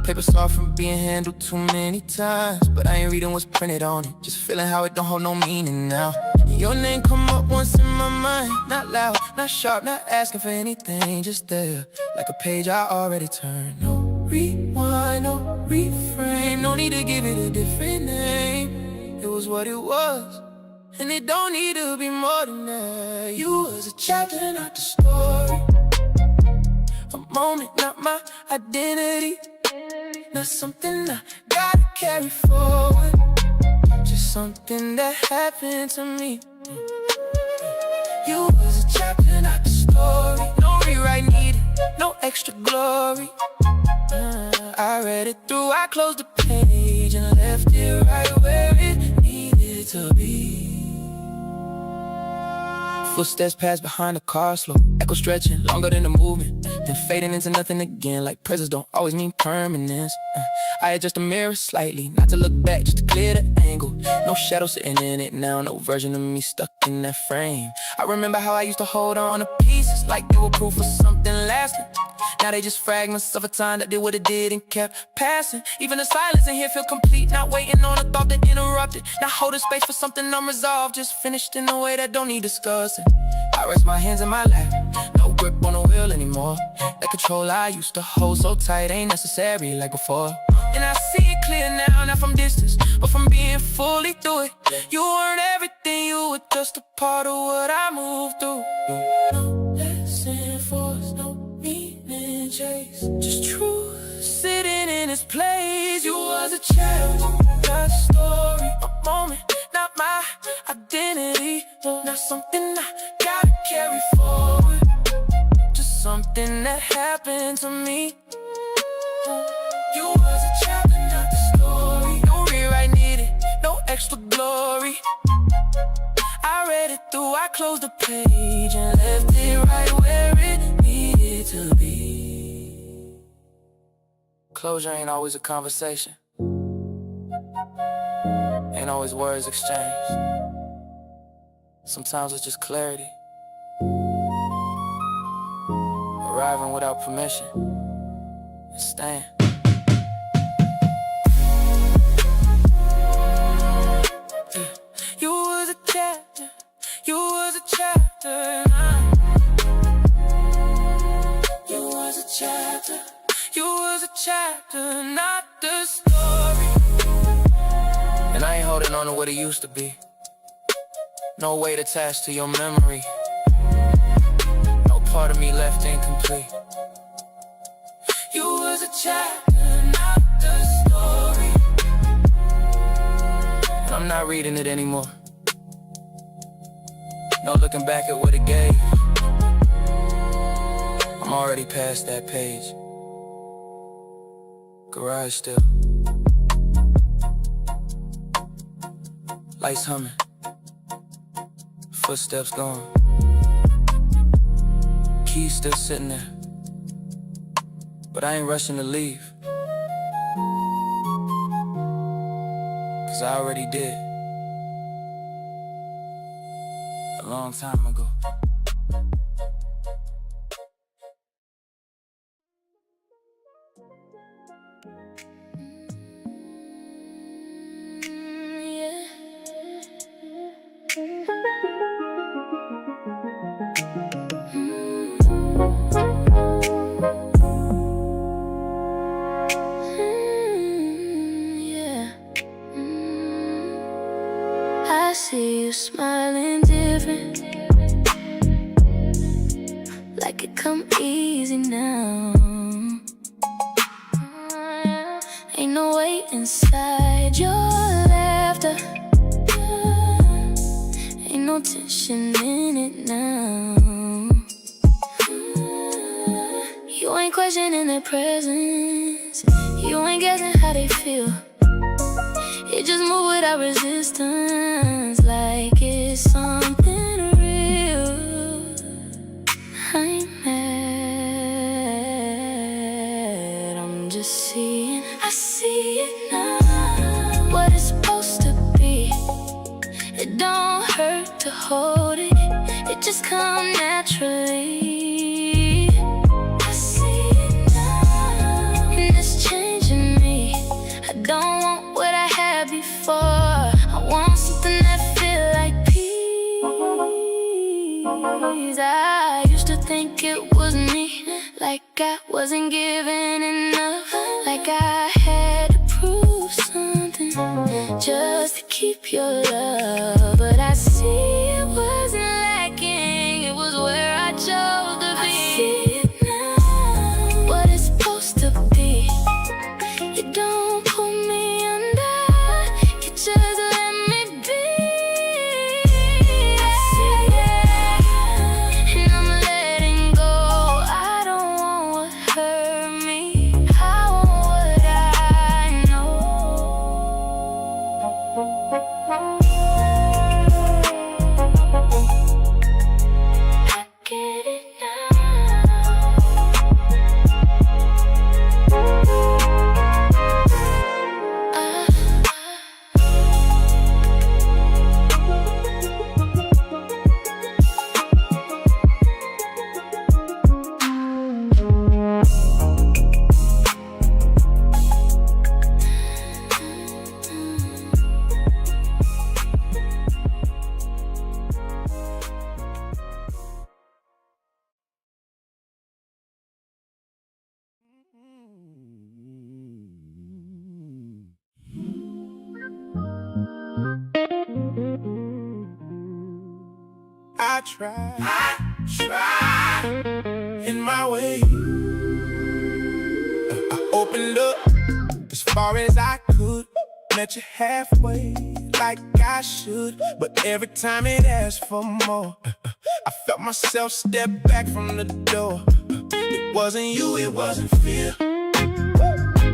Paper soft from being handled too many times, but I ain't reading what's printed on it, just feeling how it don't hold no meaning now. Your name come up once in my mind, not loud, not sharp, not asking for anything, just there, like a page I already turned. No rewind, no reframe, no need to give it a different name. It was what it was, and it don't need to be more than that. You was a chapter, not the story. A moment, not my identity. Not something I gotta carry forward. Just something that happened to me. You was a chapter, not the story. No rewrite needed, no extra glory. I read it through, I closed the page and left it right where it needed to be. Footsteps pass behind the car slow, echo stretching longer than the movement, then fading into nothing again, like presence don't always mean permanence. I adjust the mirror slightly, not to look back, just to clear the angle. No shadow sitting in it now, no version of me stuck in that frame. I remember how I used to hold on to pieces like they were proof of something lasting. Now they just fragments of a time that did what it did and kept passing. Even the silence in here feel complete, not waiting on a thought that interrupted, not holding space for something unresolved, just finished in a way that don't need discussing. I rest my hands in my lap, no grip on the wheel anymore. That control I used to hold so tight ain't necessary like before. And I see it clear now, not from distance, but from being fully through it. You weren't everything, you were just a part of what I moved through. No lesson forced, no meaning chase, just truth sitting in its place. You was a chapter, not a story, a moment, not my identity. Not something I gotta carry forward, just something that happened to me. You was a chapter, not the story. No rewrite needed, no extra glory. I read it through, I closed the page and left it right where it needed to be. Closure ain't always a conversation, ain't always words exchanged. Sometimes it's just clarity, arriving without permission and staying. You was a chapter, you was a chapter. You was a chapter, you was a chapter, not the story. And I ain't holding on to what it used to be. No weight attached to your memory. No part of me left incomplete. You was a chapter, not the story. And I'm not reading it anymore. No looking back at what it gave. I'm already past that page. Garage still. Lights humming. Footsteps gone. Keys still sitting there. But I ain't rushing to leave, 'cause I already did a long time ago. I see you smiling different, like it come easy now. Ain't no weight inside your laughter. Ain't no tension in it now. You ain't questioning their presence. You ain't guessing how they feel. You just move without resistance, like it's something real. I ain't mad, I'm just seeing. I see it now, what it's supposed to be. It don't hurt to hold it, it just come naturally. I see it now, and it's changing me. I don't want what I had before. I want something that feel like peace. I used to think it was me, like I wasn't giving enough, like I had to prove something just to keep your love. But I see it wasn't lacking, it was where I chose to be. I see it now, what it's supposed to be. You don't pull me under, you just let me be. I see it, and I'm letting go. I don't want what hurt me, I want what I know. I get it now. I tried in my way. I opened up as far as I could, met you halfway like I should, but every time it asked for more, I felt myself step back from the door. It wasn't you, it wasn't fear,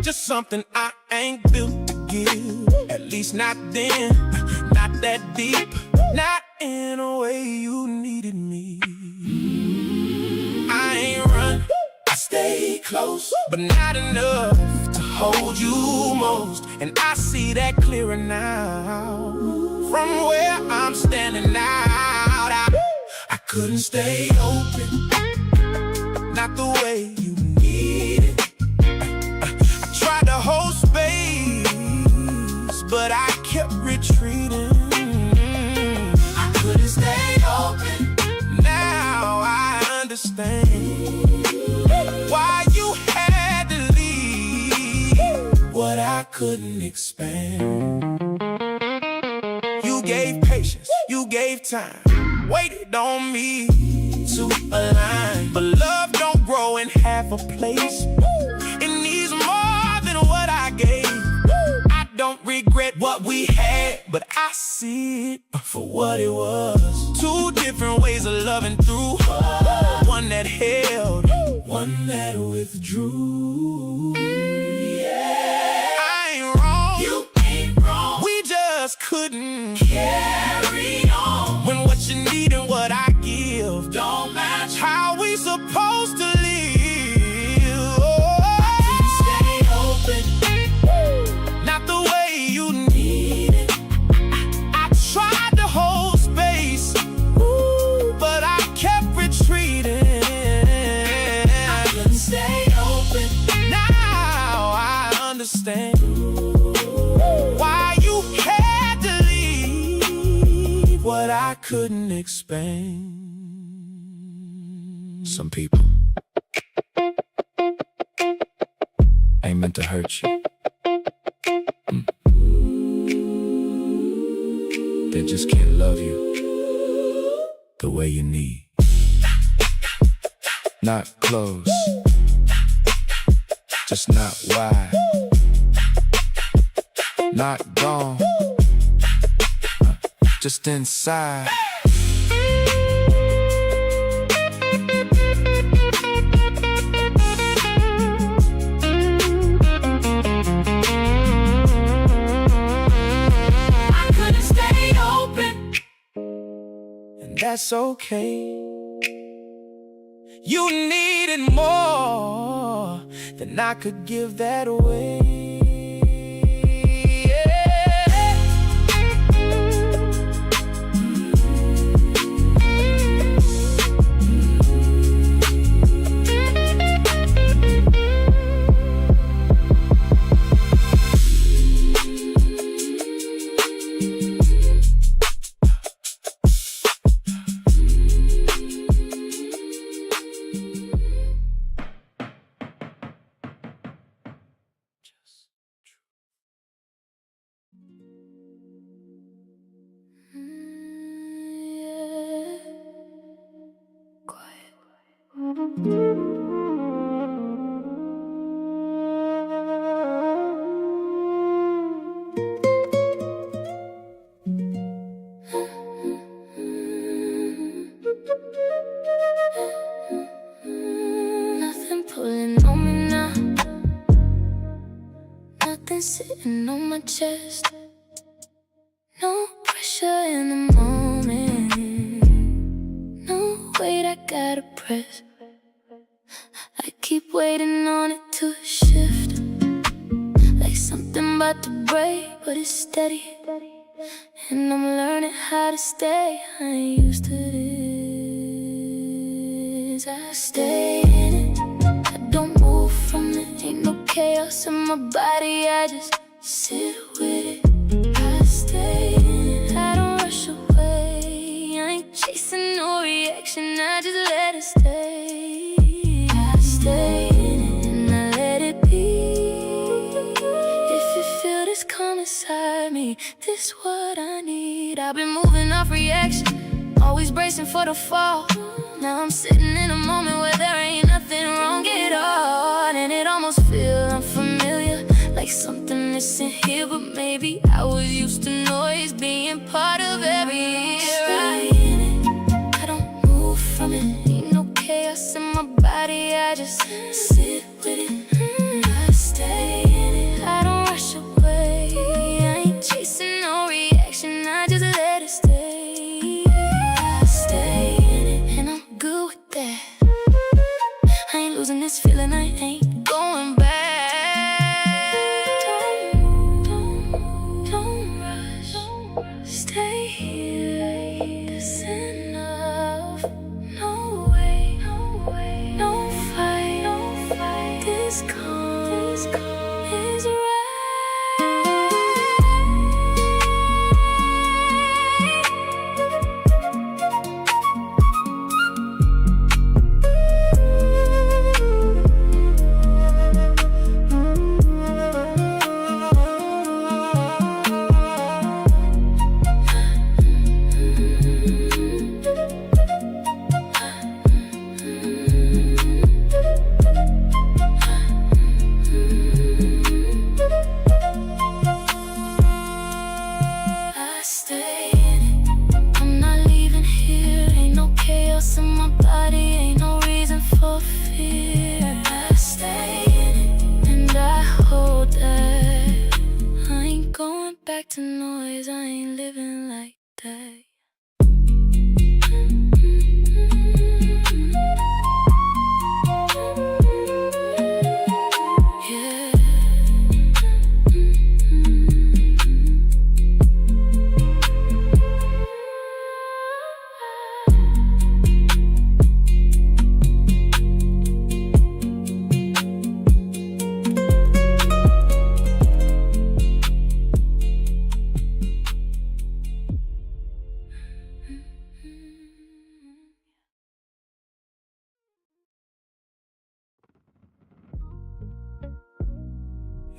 just something I ain't built to give. At least not then, not that deep, not in a way you needed me. I ain't run, I stay close, but not enough to hold you most. And I see that clearer now, from where I'm standing out. I couldn't stay open, not the way you need it. I tried to hold space, but I kept retreating. I couldn't stay open, now I understand why you had to leave what I couldn't expand. You gave patience, you gave time, waited on me to align. But love don't grow in half a place, it needs more than what I gave. I don't regret what we had, but I see it for what it was. Two different ways of loving through, one that held, one that withdrew. I ain't wrong, you ain't wrong, we just couldn't carry on when what you need and what I give don't match. How we supposed to live? Stay open, not the way you need it. I tried to hold space, but I kept retreating. I couldn't stay open, now I understand why you had to leave what I couldn't expand. Some people ain't meant to hurt you. They just can't love you the way you need. Not close, just not wide. not gone, just inside. I couldn't stay open, and that's okay. You needed more than I could give that away. Nothing pulling on me now, nothing sitting on my chest. No pressure in the moment, no weight I gotta press. I keep waiting on it to shift, like something about to break, but it's steady. And I'm learning how to stay. I ain't used to this. I stay in it, I don't move from it. Ain't no chaos in my body, I just sit with it. I stay in it, I don't rush away. I ain't chasing no reaction, I just let it stay. I stay in it and I let it be. If you feel this come inside me, this what I need. I've been moving off reaction, always bracing for the fall. Now I'm sitting in a moment where there ain't nothing wrong at all. And it almost feels unfamiliar, like something isn't here. But maybe I was used to noise being part of every year. I stay in it, I don't move from it. Ain't no chaos in my body, I just sit with it. I stay in it, I don't rush away. I ain't chasing no reaction, I just let it stay. I stay in it and I'm good with that. I ain't losing this feeling, I ain't going back. Don't rush, stay here. It's enough. No way, no fight. This calm is right. I stay in it, I'm not leaving here. Ain't no chaos in my body, ain't no reason for fear. I stay in it and I hold that. I ain't going back to noise, I ain't living like that. Yeah.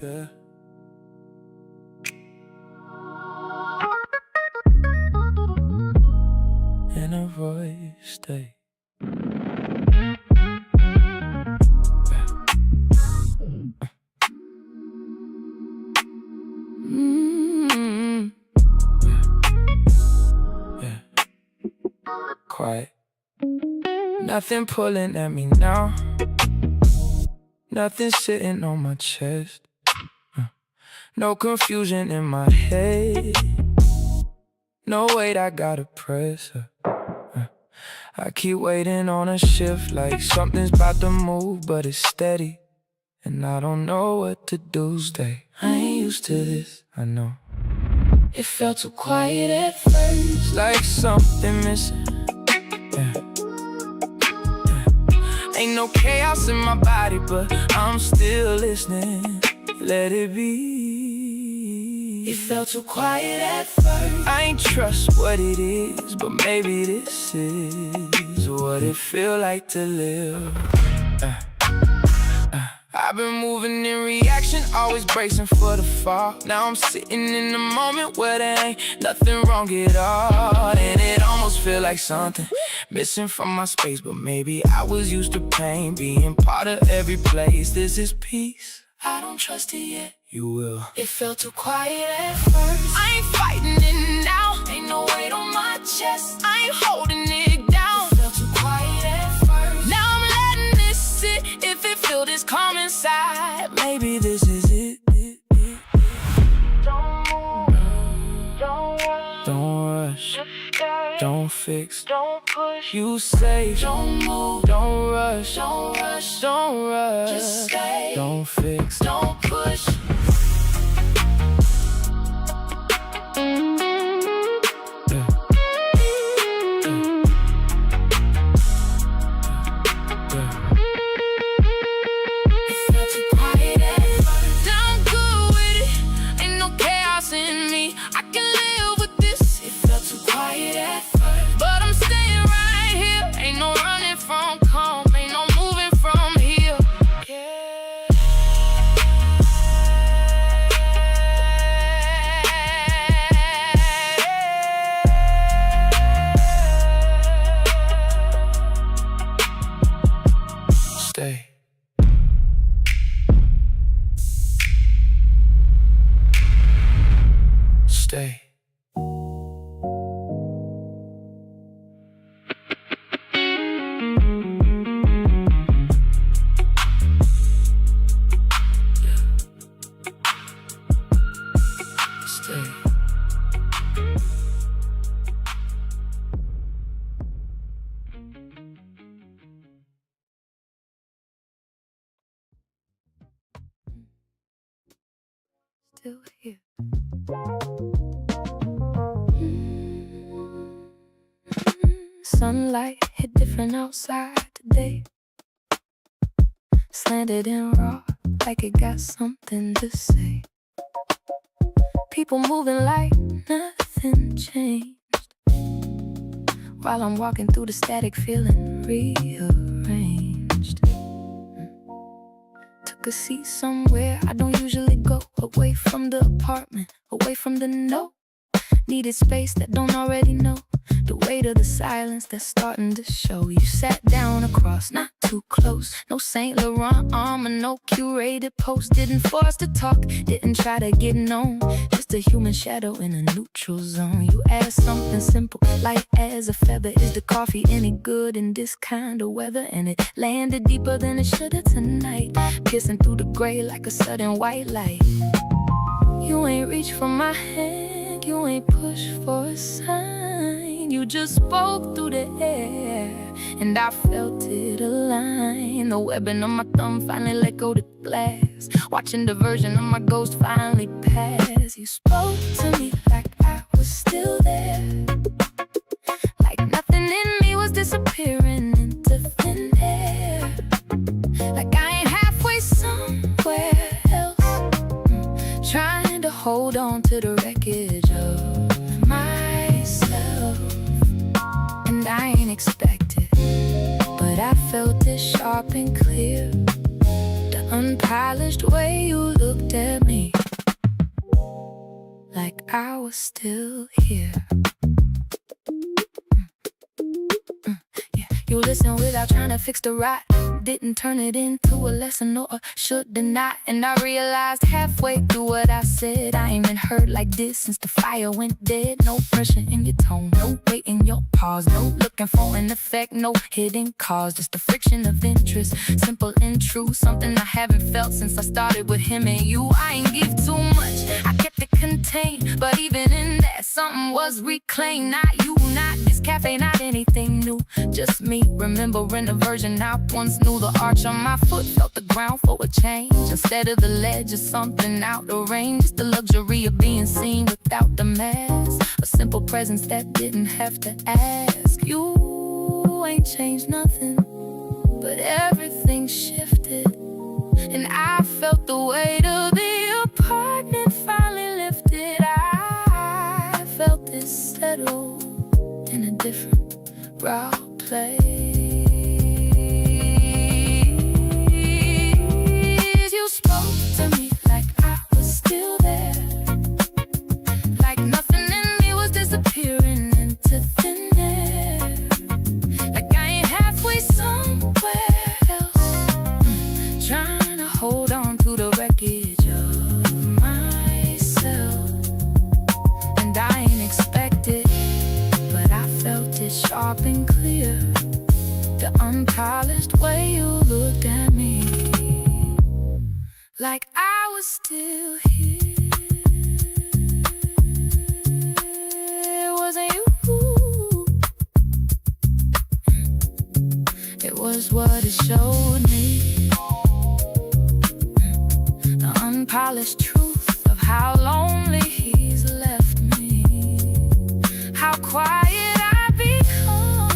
Yeah. In a royal state. Mm. Nothing pulling at me now. Nothing sitting on my chest. No confusion in my head. No weight I gotta press. I keep waiting on a shift like something's about to move, but it's steady. And I don't know what to do. Stay, I ain't used to this, I know. It felt too quiet at first, like something missing. Yeah. Ain't no chaos in my body, but I'm still listening. Let it be. It felt too quiet at first. I ain't trust what it is, but maybe this is what it feel like to live. I've been moving in reaction, always bracing for the fall. Now I'm sitting in the moment where there ain't nothing wrong at all. And it almost feel like something missing from my space, but maybe I was used to pain, being part of every place. This is peace, I don't trust it yet. You will. It felt too quiet at first. I ain't fighting it now. Ain't no weight on my chest. I ain't holding it down. It felt too quiet at first. Now I'm letting this sit. If it feel this calm inside, maybe this is it. Don't move, don't rush, Don't rush, just stay. don't fix. Don't push, You say don't move, don't rush, don't rush, don't rush. just stay. Don't fix. Don't push. Yeah. It felt too quiet at first. Now I'm good with it, ain't no chaos in me. I can live with this, It felt too quiet at first. but I'm staying right here. Ain't no running from calm, ain't no moving from here. Stay. Stay. Stay. Still here. Sunlight hit different outside today. Slanted and raw, like it got something to say. People moving like nothing changed, while I'm walking through the static, feeling rearranged. Took a seat somewhere I don't usually go, away from the apartment, away from the no. Needed space that don't already know, the weight of the silence that's starting to show. You sat down across, not too close. No Saint Laurent arm or no curated post. Didn't force to talk, didn't try to get known. Just a human shadow in a neutral zone. You asked something simple, light as a feather. Is the coffee any good in this kind of weather? And it landed deeper than it should have tonight, piercing through the gray like a sudden white light. You ain't reach for my hand, you ain't push for a sign. You just spoke through the air, and I felt it align. The webbing on my thumb finally let go the glass, watching the version of my ghost finally pass. You spoke to me like I was still there, like nothing in me was disappearing into thin air, like I ain't halfway somewhere else, trying to hold on to the wreckage of myself. And I ain't expected, but I felt it sharp and clear, the unpolished way you looked at me, like I was still here. Yeah, You listen without trying to fix the rot. Didn't turn it into a lesson or a should not. And I realized halfway through what I said, I ain't been hurt like this since the fire went dead. No pressure in your tone, no weight in your pause, no looking for an effect, no hidden cause, just the friction of interest. Simple and true, something I haven't felt since I started with him and you. I ain't give too much, I kept it contained, but even in that, something was reclaimed. Not you, not this cafe, not anything new, just me remembering the version I once knew. The arch on my foot felt the ground for a change. Instead of the ledge of something out of range, just the luxury of being seen without the mask. A simple presence that didn't have to ask. You ain't changed nothing, but everything shifted. And I felt the weight of the apartment finally lifted. I felt it settle in a different raw place. You spoke to me like I was still there, like nothing in me was disappearing into thin air, like I ain't halfway somewhere else, trying to hold on to the wreckage of myself. And I ain't expected, but I felt it sharp and clear, the unpolished way you looked at me, like I was still here. It wasn't you, it was what it showed me, the unpolished truth of how lonely he's left me, how quiet I become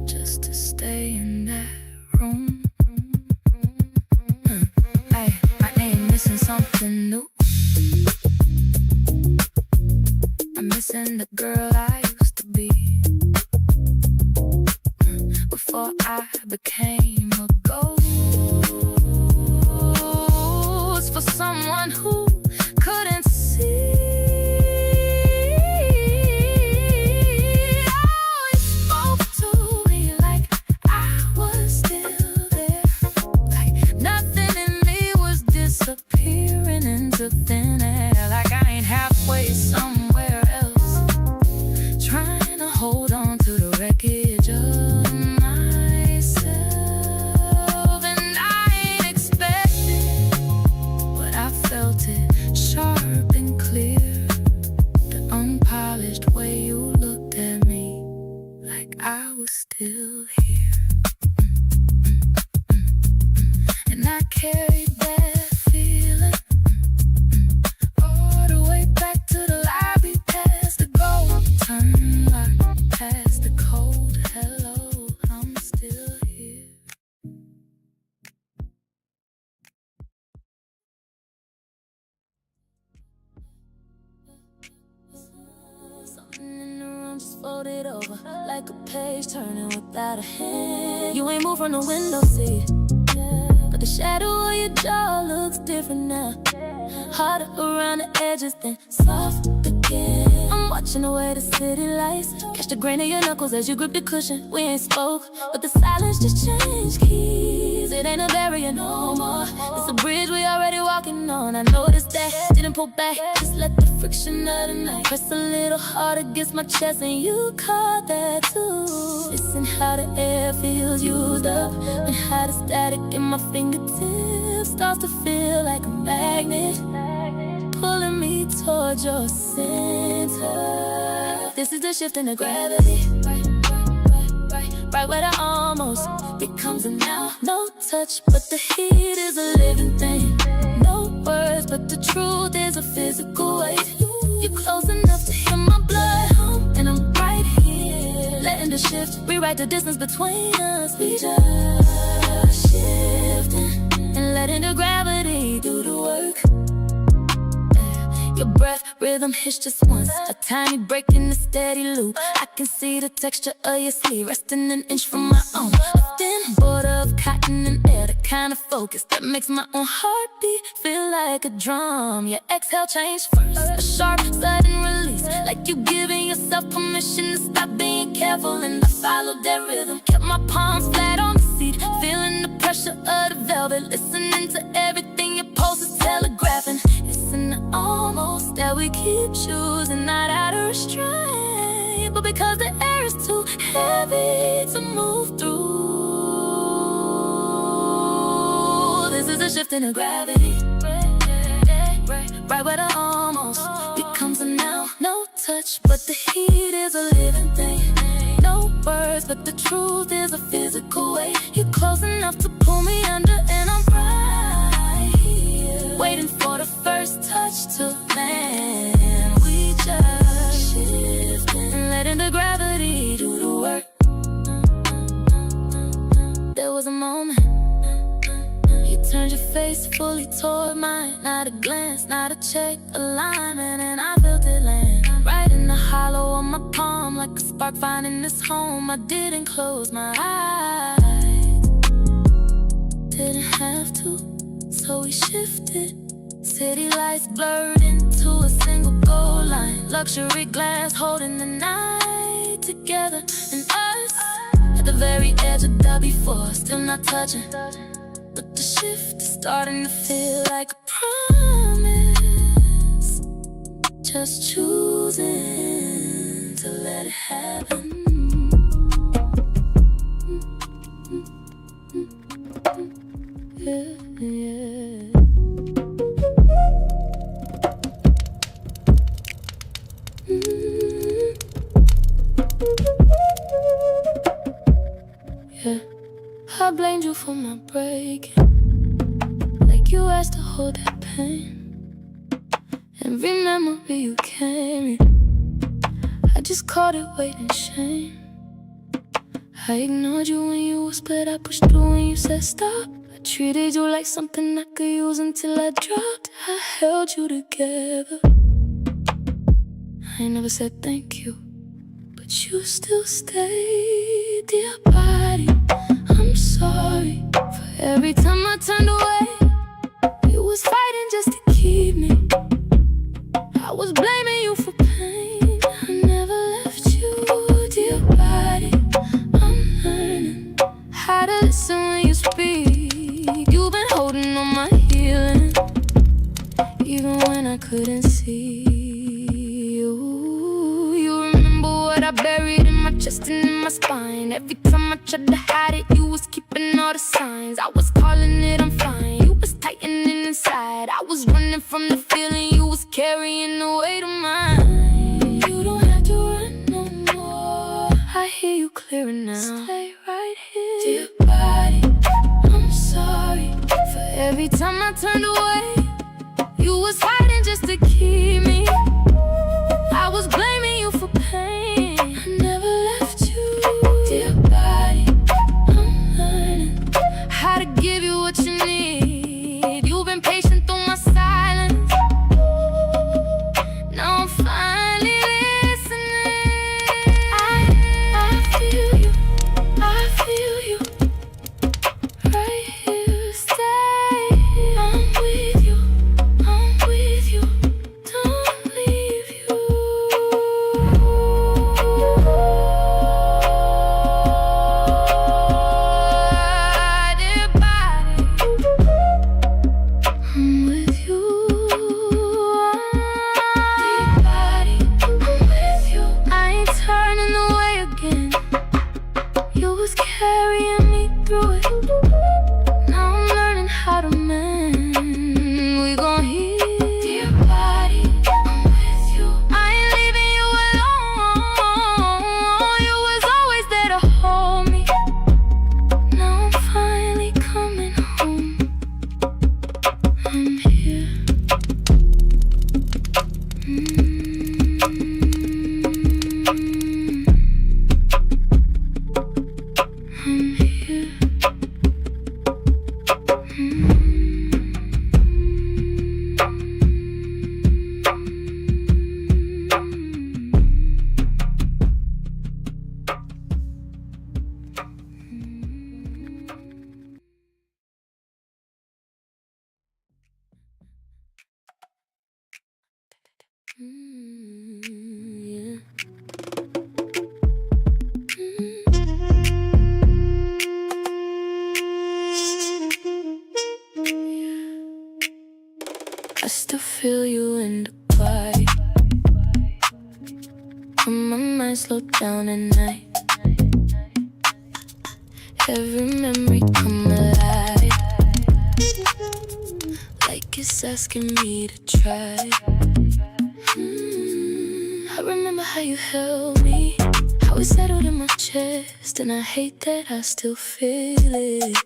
just to stay in that room. Hey, I ain't missing something new, I'm missing the girl I used to be, before I became a ghost for someone who couldn't see. Oh, he spoke to me like I was still there, like nothing in me was disappearing into thin air, like I ain't halfway somewhere else, trying to hold on to the wreckage of myself. And I ain't expected, but I felt it sharp and clear, the unpolished way you looked at me, like I was still here. And I carried that feeling all the way back to the lobby, past the gold turn light, past the cold hello, I'm still here. Something in the room just folded over, like a page turning without a hand. You ain't moved from the window seat, but the shadow of your jaw looks different now, harder around the edges, then soft again. I'm watching the way the city lights catch the grain of your knuckles as you grip the cushion. We ain't spoke, but the silence just changed keys. It ain't a barrier no more, it's a bridge we already walking on. I noticed that, didn't pull back, just let the friction of the night press a little hard against my chest, and you caught that too. Listen how the air feels used up, and how the static in my fingertips starts to feel like a magnet, pulling me towards your center. This is the shift in the gravity, right where the almost becomes a now. No touch, but the heat is a living thing. No words, but the truth is a physical weight. You're close enough to hear my blood hum, and I'm right here, letting the shift rewrite the distance between us. We just shifting and letting the gravity do the work. Your breath, rhythm hits just once, a tiny break in the steady loop. I can see the texture of your sleeve resting an inch from my own, a thin border love, cotton and air, the kind of focus that makes my own heartbeat feel like a drum. Your exhale changed first, a sharp, sudden release, like you giving yourself permission to stop being careful. And I followed that rhythm, kept my palms flat on the seat, feeling the pressure of the velvet, listening to everything your pulse is telegraphing. It's in the almost that we keep choosing, not out of restraint, but because the air is too heavy to move through. This is a shift in the gravity, right where the almost becomes a now. No touch, but the heat is a living thing. No words, but the truth is a physical way. You're close enough to pull me under, and I'm right here, waiting for the first touch to land. We just shift and letting the gravity do the work. There was a moment you turned your face fully toward mine, not a glance, not a check, alignment, and I felt it land right in the hollow of my palm, like a spark finding this home. I didn't close my eyes, didn't have to, so we shifted. City lights blurred into a single goal line, luxury glass holding the night together, and us at the very edge of the before, still not touching. But the shift is starting to feel like a promise, just choosing to let it happen. Yeah, yeah. Yeah, I blamed you for my breaking, like you asked to hold that pain. Every memory you carried, I just caught it waiting shame. I ignored you when you whispered, I pushed through when you said stop. I treated you like something I could use until I dropped. I held you together, I never said thank you, but you still stayed. Dear body, I'm sorry for every time I turned away. You was fighting just to keep me, I was blaming you for pain. I never left you. Dear body, I'm learning how to listen when you speak. You've been holding on my healing, even when I couldn't see you. You remember what I buried in my chest and in my spine. Every time I tried to hide it, you was keeping all the signs. I was calling it I'm fine, you was tightening inside. I was running from the feeling, you was carrying the weight of mine. You don't have to run no more, I hear you clearing now. Stay right here. Dear body, I'm sorry for every time I turned away. You was fighting just to keep me, I was blaming you for pain. I never left you. Dear body, I'm learning how to give you what you need. You've been patient through my silence, now I'm finally listening. I feel you, I feel you, right here, stay. I'm with you, don't leave. slow down at night. Every memory come alive, like it's asking me to try. I remember how you held me, how it settled in my chest, and I hate that I still feel it.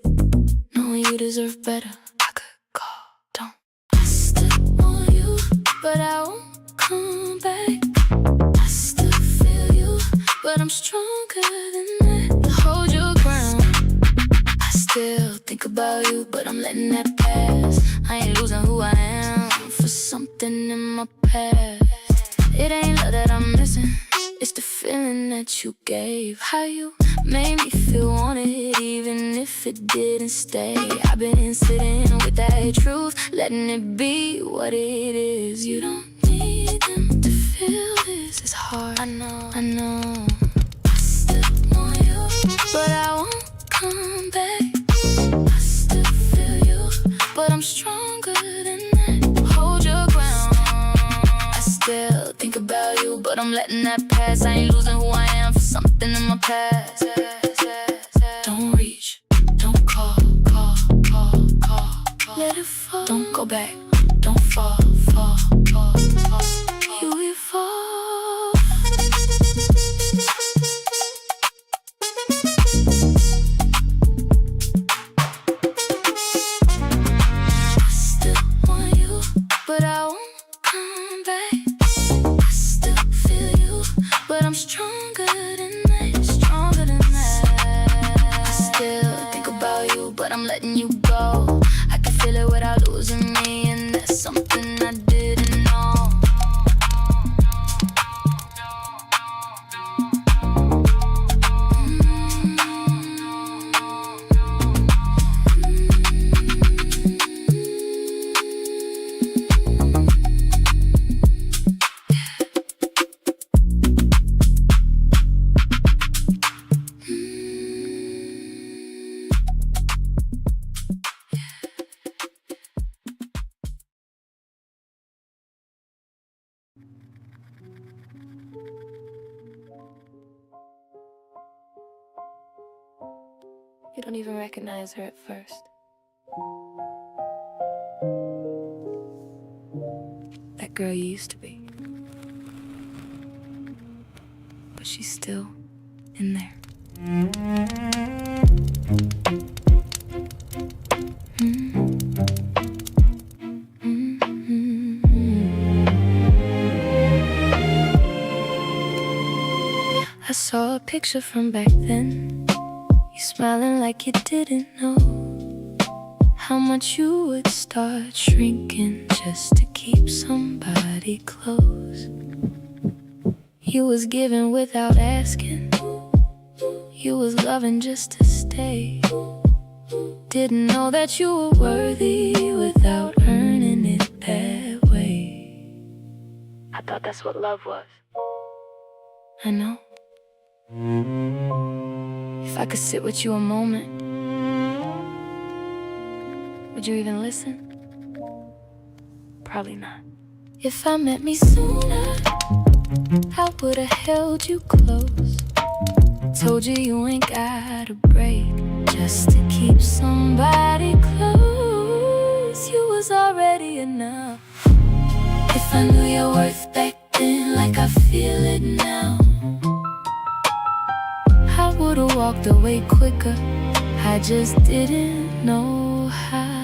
Knowing you deserve better, I could call, don't. I still want you, but I won't come back. I still feel you, but I'm stronger than that. Hold your ground. I still think about you, but I'm letting that pass. I ain't losing who I am for something in my past. It ain't love that I'm missing, it's the feeling that you gave. How you made me feel wanted, even if it didn't stay. I've been sitting with that truth, letting it be what it is. You don't need them to feel this. It's hard, I know, I know. I still want you, but I won't come back. I still feel you, but I'm stronger than that. Hold your ground. I still think about you, but I'm letting that pass. I ain't losing who I am for something in my past. Don't reach, don't call. Let it fall. Don't go back, don't fall. You evolve. I still want you, but I won't come back. I still feel you, but I'm stronger than that. Stronger than that. I still think about you, but I'm letting you go. I can feel it without losing me, and that's something I didn't know. You don't even recognize her at first. That girl you used to be. But she's still in there. I saw a picture from back then. You smiling like you didn't know how much you would start shrinking just to keep somebody close. You was giving without asking. You was loving just to stay. Didn't know that you were worthy without earning it that way. I thought that's what love was. I know. If I could sit with you a moment, would you even listen? Probably not. If I met me sooner, I would've held you close. Told you you ain't gotta break just to keep somebody close. You was already enough. If I knew your worth back then like I feel it now, I would've walked away quicker. I just didn't know how.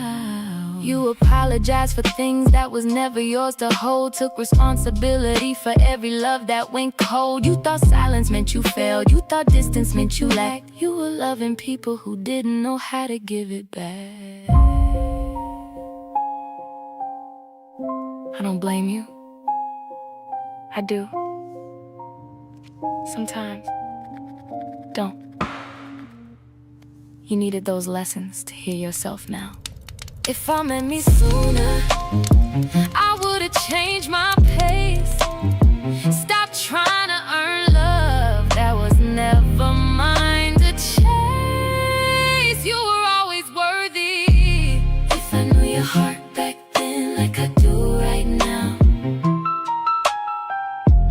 You apologized for things that was never yours to hold. Took responsibility for every love that went cold. You thought silence meant you failed. You thought distance meant you lacked. You were loving people who didn't know how to give it back. I don't blame you. I do. Sometimes. Don't. You needed those lessons to hear yourself now. If I met me sooner, I would've changed my pace. Stop trying to earn love that was never mine to chase. You were always worthy. If I knew your heart back then like I do right now,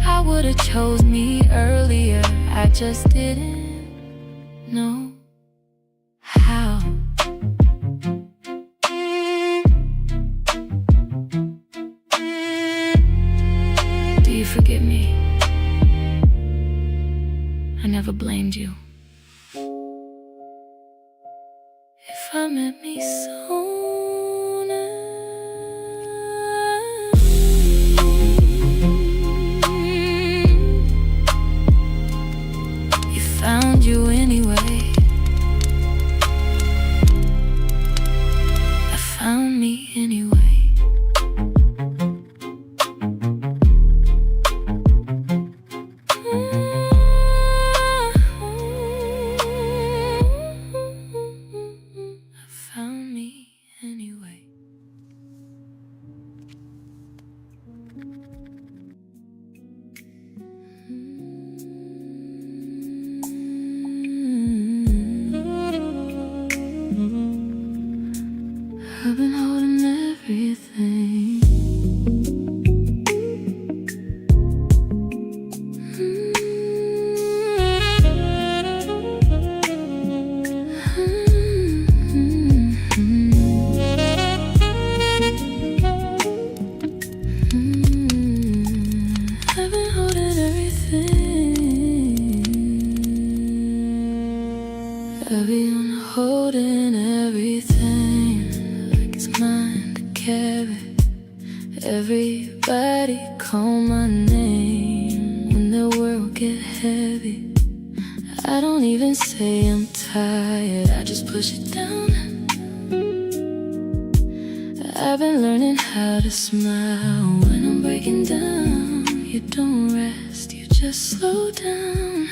I would've chose me earlier. if I met me sooner. You found you anyway. I found me anyway. Found me anyway. I've been holding everything. I've been holding everything. I've been holding everything like it's mine to carry. Everybody call my name when the world get heavy. I don't even say I'm tired, I just push it down. I've been learning how to smile when I'm breaking down. You don't rest, you just slow down.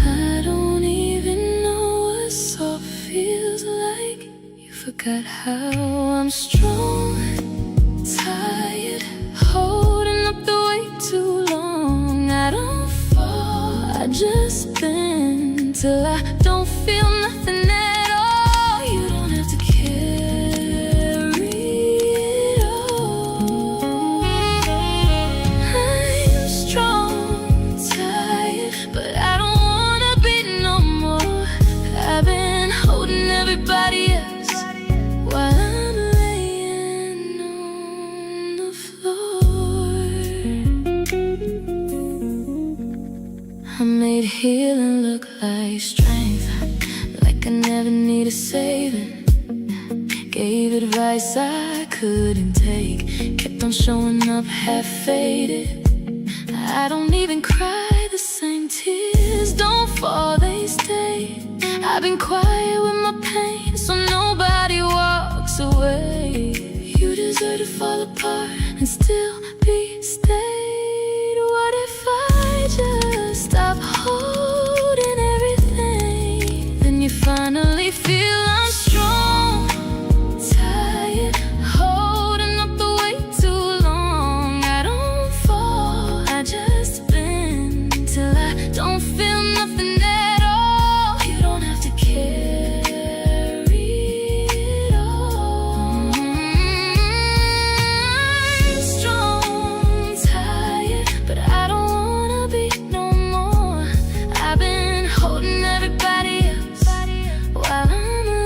I don't even know what soft feels like. You forgot how I'm strong, tired, holding up the weight too long. I don't fall, I just bend till I don't feel nothing at all. You don't have to carry it all. I'm strong, tired, but I don't wanna be no more. I've been holding everybody else while I'm laying on the floor. I made healing look like strength, like I never needed saving. Gave advice I couldn't take, kept on showing up half-faded. I don't even cry the same tears, don't fall, they stay. I've been quiet with my pain so nobody walks away. You deserve to fall apart and still be stayed. What if I just stop holding everything? Then you finally feel I'm strong, tired, holding up the weight too long. I don't fall, I just bend till I don't feel nothing at all. You don't have to carry it all. I'm strong, tired, but I don't wanna be no more. I've been holding everybody else while I'm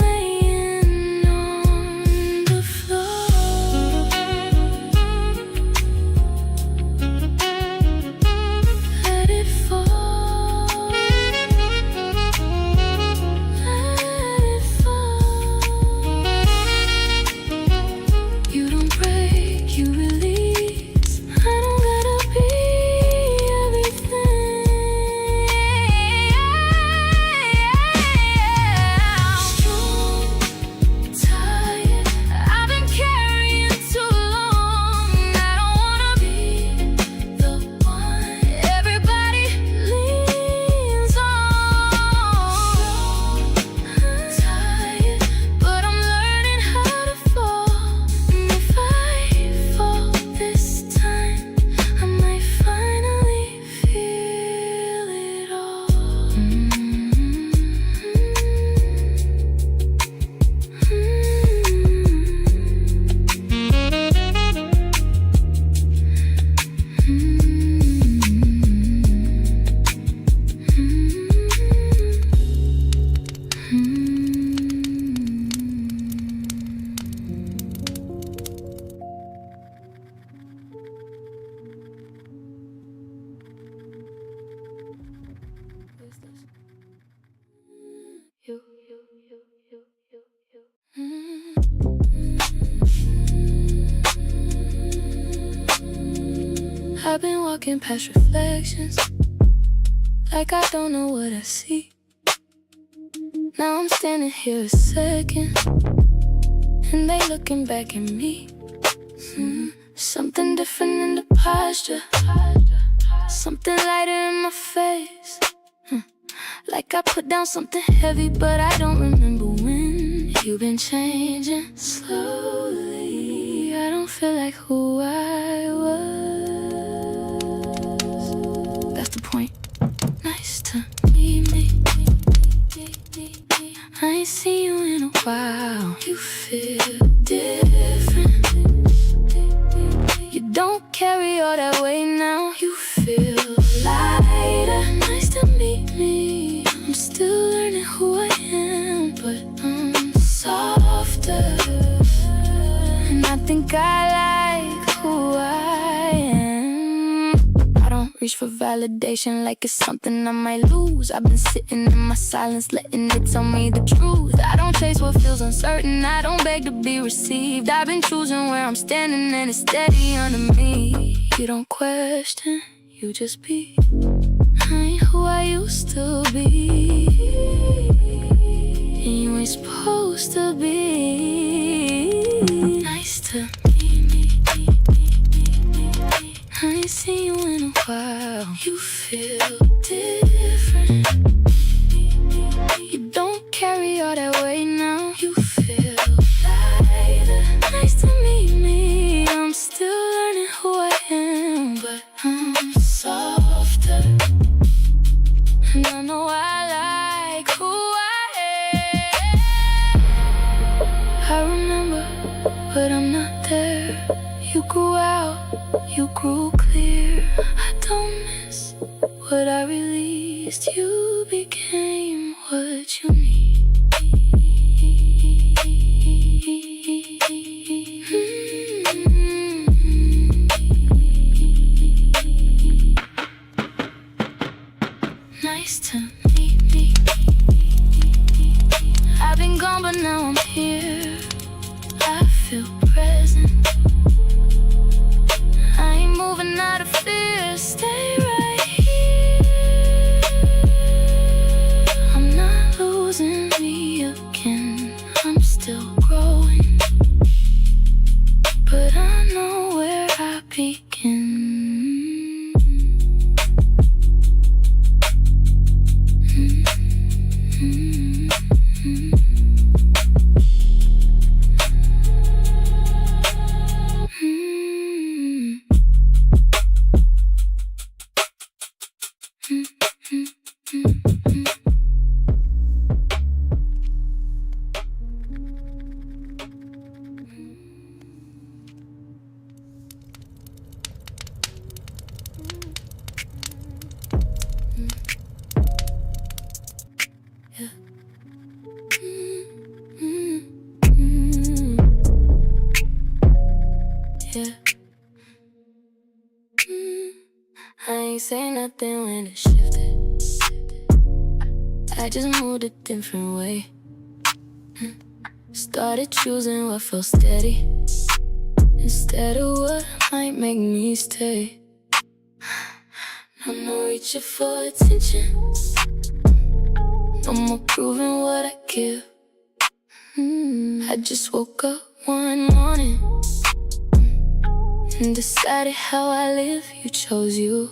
looking past reflections, like I don't know what I see. Now I'm standing here a second, and they looking back at me. Something different in the posture, something lighter in my face. Like I put down something heavy, but I don't remember when. You've been changing slowly. I don't feel like who I was. That's the point. Nice to meet me. I ain't seen you in a while. You feel different. You don't carry all that weight now. You feel lighter. Nice to meet me. I'm still learning who I am, but I'm softer. And I think I like who I am. I don't reach for validation like it's something I might lose. I've been sitting in my silence, letting it tell me the truth. I don't chase what feels uncertain, I don't beg to be received. I've been choosing where I'm standing and it's steady under me. You don't question, you just be. I ain't who I used to be, and you ain't supposed to be. Nice to meet me. I ain't seen you in a while. You feel different. You don't carry all that weight now. You feel lighter. Nice to meet me. I'm still learning who I am, but I'm softer. And I know I like who I am. I remember, but I'm not there. You grew out, you grew clear. I don't miss what I released. You became what you need. Nice to meet me. I've been gone, but now I'm here. I feel present. I ain't moving out of fear. Stay right here. I'm not losing me again. I'm still growing, but I know where I begin. Yeah. I ain't say nothing when it shifted. I just moved a different way. Started choosing what felt steady instead of what might make me stay. No more reaching for attention, no more proving what I give. I just woke up one morning and decided how I live. You chose you.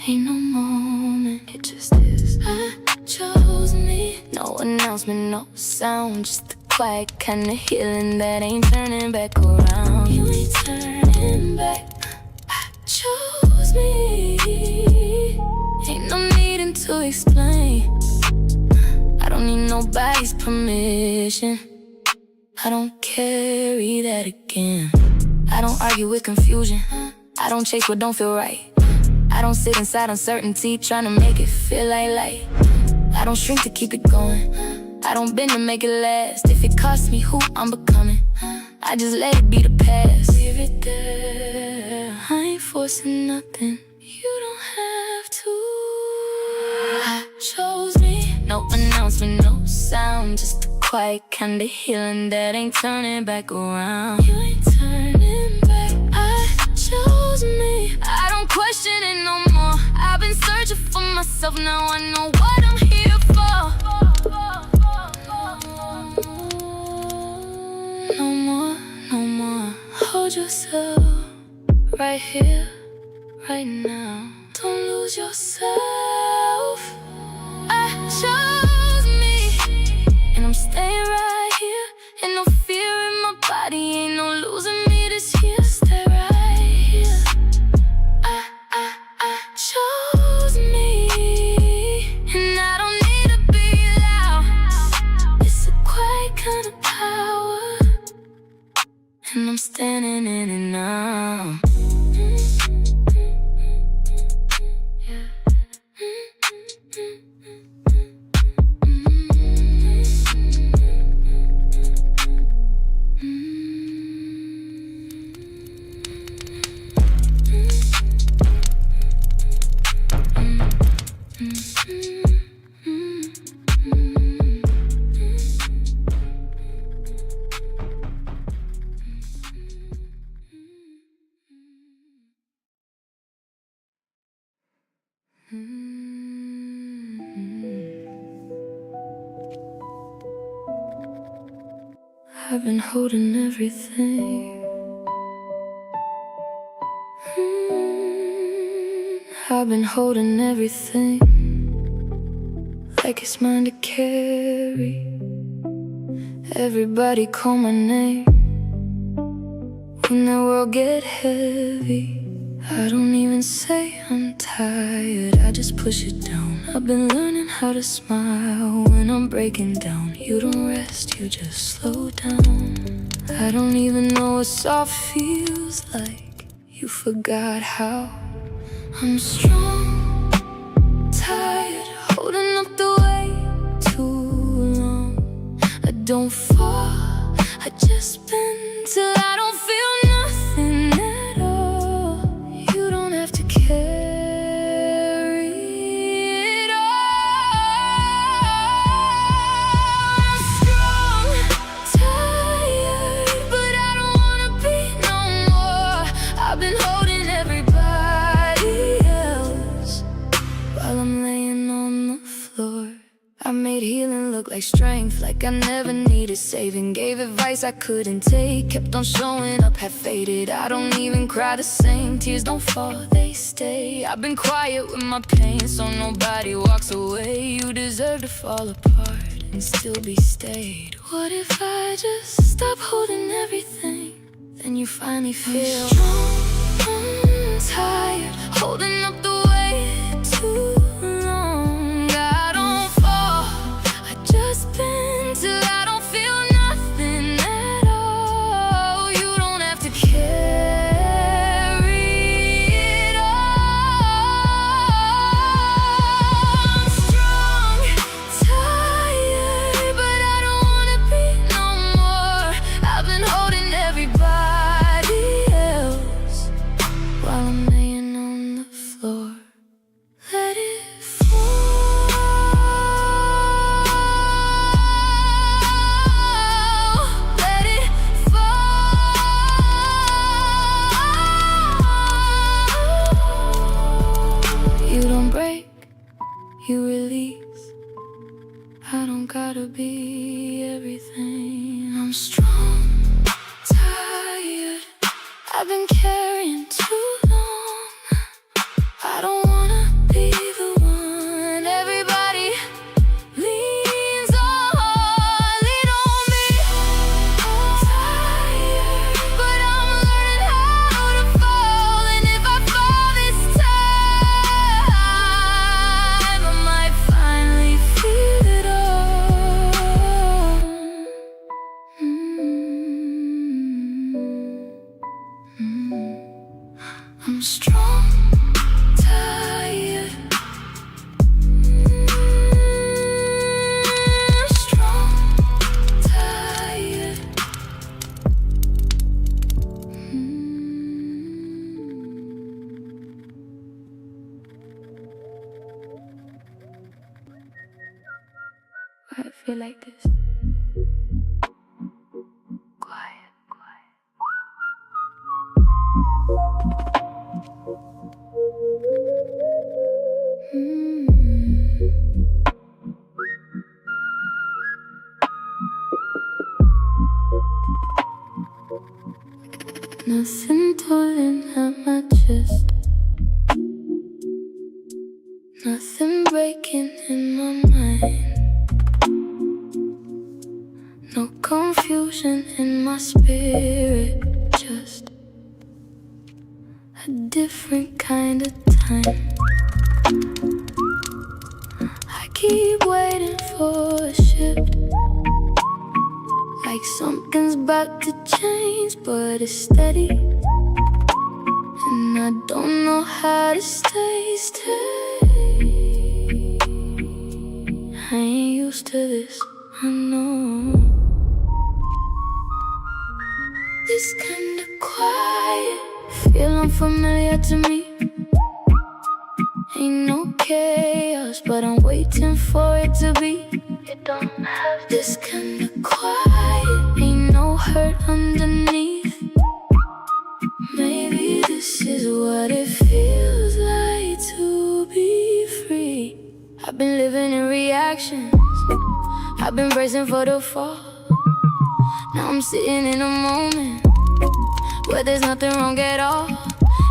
Ain't no moment, it just is. I chose me. No announcement, no sound, just the quiet kind of healing that ain't turning back around. You ain't turning back. I chose me. Ain't no needing to explain. I don't need nobody's permission. I don't carry that again. I don't argue with confusion. I don't chase what don't feel right. I don't sit inside uncertainty trying to make it feel like light. I don't shrink to keep it going. I don't bend to make it last. If it costs me who I'm becoming, I just let it be the past. Leave it there. I ain't forcing nothing. You don't have to. I chose me. No announcement, no sound, just the quiet kind of healing that ain't turning back around. You ain't turning back. I chose chose me. I don't question it no more. I've been searching for myself, now I know what I'm here for. No more, no more. Hold yourself right here, right now. Don't lose yourself. I chose me, and I'm staying right here. Ain't no fear in my body, ain't no losing me this year. Stay right here. I chose me, and I don't need to be loud. It's a quiet kind of power, and I'm standing in it now. I've been holding everything. I've been holding everything like it's mine to carry. Everybody call my name when the world get heavy. I don't even say I'm tired, I just push it down. I've been learning how to smile when I'm breaking down. You don't rest, you just slow down. I don't even know what soft feels like. You forgot how. I'm strong, tired, holding up the weight too long. I don't fall, I just bend till I don't feel nothing at all. You don't have to carry it all. I'm strong, tired, but I don't wanna be no more. I've been holding everybody else while I'm laying on the floor. I made healing look like strength, like I never needed saving. Gave advice I couldn't take, kept on showing up, half faded. I don't even cry the same, tears don't fall, they stay. I've been quiet with my pain so nobody walks away. You deserve to fall apart and still be stayed. What if I just stop holding everything? Then you finally feel strong, tired, holding up the weight too long. I don't fall, I just bend till I don't feel nothing at all. You don't have to carry it all. I'm strong, tired, but I don't wanna be no more. I've been holding everybody else while I'm laying on the floor. Let it fall, let it fall. You don't break, you release. I don't gotta be everything. I'm strong, tired, I've been carrying too long. I don't wanna be the one everybody leans on. Lean on me. Tired, but I'm learning how to fall. And if I fall this time, I might finally feel it all. I'm strong, tired, strong, tired. Why I feel like this? Quiet, quiet. Nothing toiling at my chest, nothing breaking in my mind, no confusion in my spirit, just a different kind of time. I keep waiting for a shift, like something's about to change, but it's steady, and I don't know how to stay. I ain't used to this, I know. This kind of quiet feel unfamiliar to me. Ain't no chaos, but I'm waiting for it to be. It don't have this kind of quiet, ain't no hurt underneath. Maybe this is what it feels like to be free. I've been living in reactions, I've been bracing for the fall. Now I'm sitting in a moment where there's nothing wrong at all,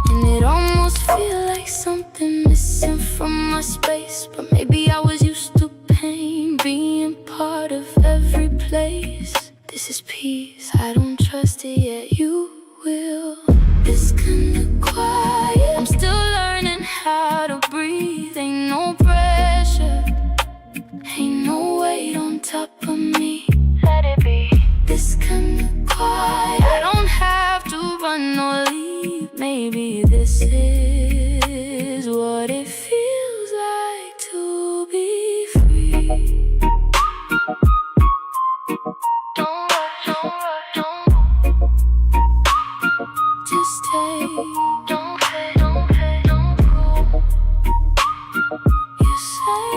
and it almost feels like something missing from my space. But maybe I was used to pain being part of every place. This is peace, I don't trust it yet, you will. This kind of quiet, I'm still learning how to breathe. Ain't no pressure, ain't no weight on top of me. Let it be. This kind of quiet, I don't have to run or leave. Maybe this is what it feels like to be free. Don't rush, don't rush, don't. Just stay. Don't pay, don't pay, don't go. You say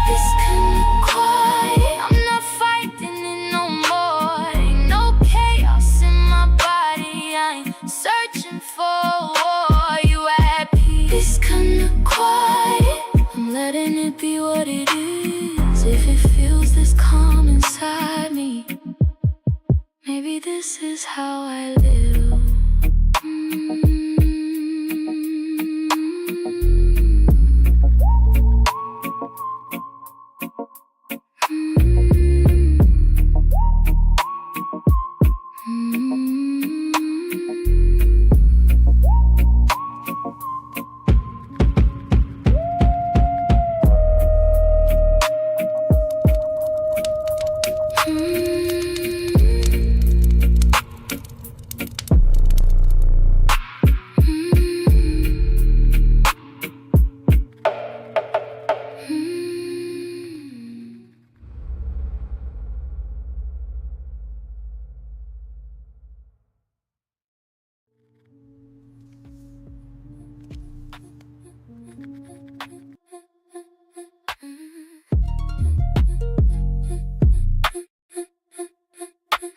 this kind of quiet, I'm not fighting it no more. Ain't no chaos in my body, I ain't searching for war. You at peace. This kind of quiet, I'm letting it be what it is. If it feels this calm inside me, maybe this is how I live.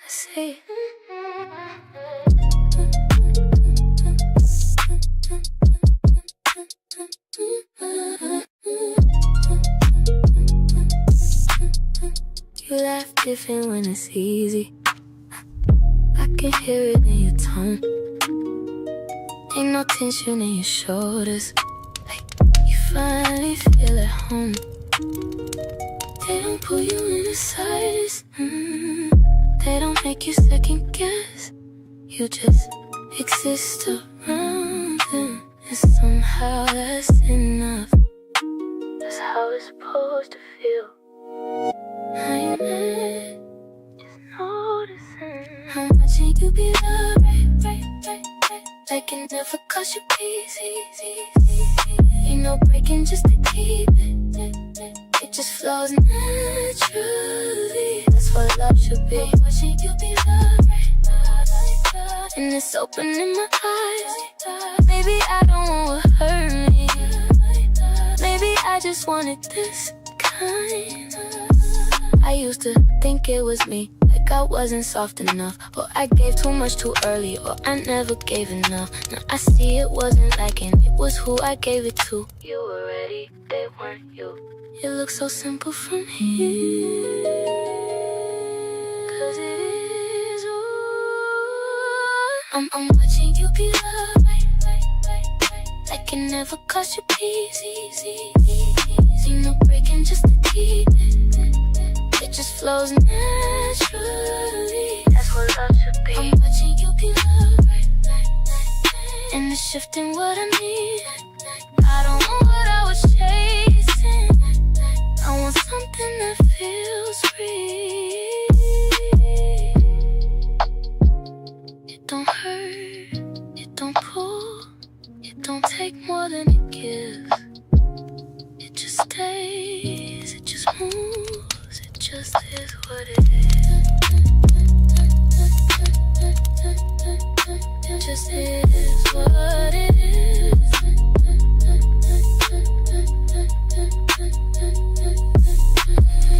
Say you laugh different when it's easy, I can hear it in your tone. Ain't no tension in your shoulders, like you finally feel at home. They don't pull you in the slightest, they don't make you second guess. You just exist around them, and somehow that's enough. That's how it's supposed to feel. I ain't mad, just noticing how much you be loved, right. Like it never cost you peace. Ain't no breaking just to keep it. It just flows naturally. That's what love should be. Watching you be loved, right. And it's open in my eyes. Maybe I don't want what hurt me. Maybe I just wanted this kind. I used to think it was me, like like I wasn't soft enough, or I gave too much too early, or I never gave enough. Now I see it wasn't lacking, it was who I gave it to. You were ready, they weren't you. It looks so simple from here, 'cause it is all. I'm watching you be loved like it never cost you peace. Easy, no breaking just to keep it. It just flows naturally. That's what love should be. I'm watching you be loved, and it's shifting what I need. I don't want what I was chasing. I want something that feels free. It don't hurt, it don't pull, it don't take more than it gives. It just stays, it just moves, it just is what it is. It just is what it is.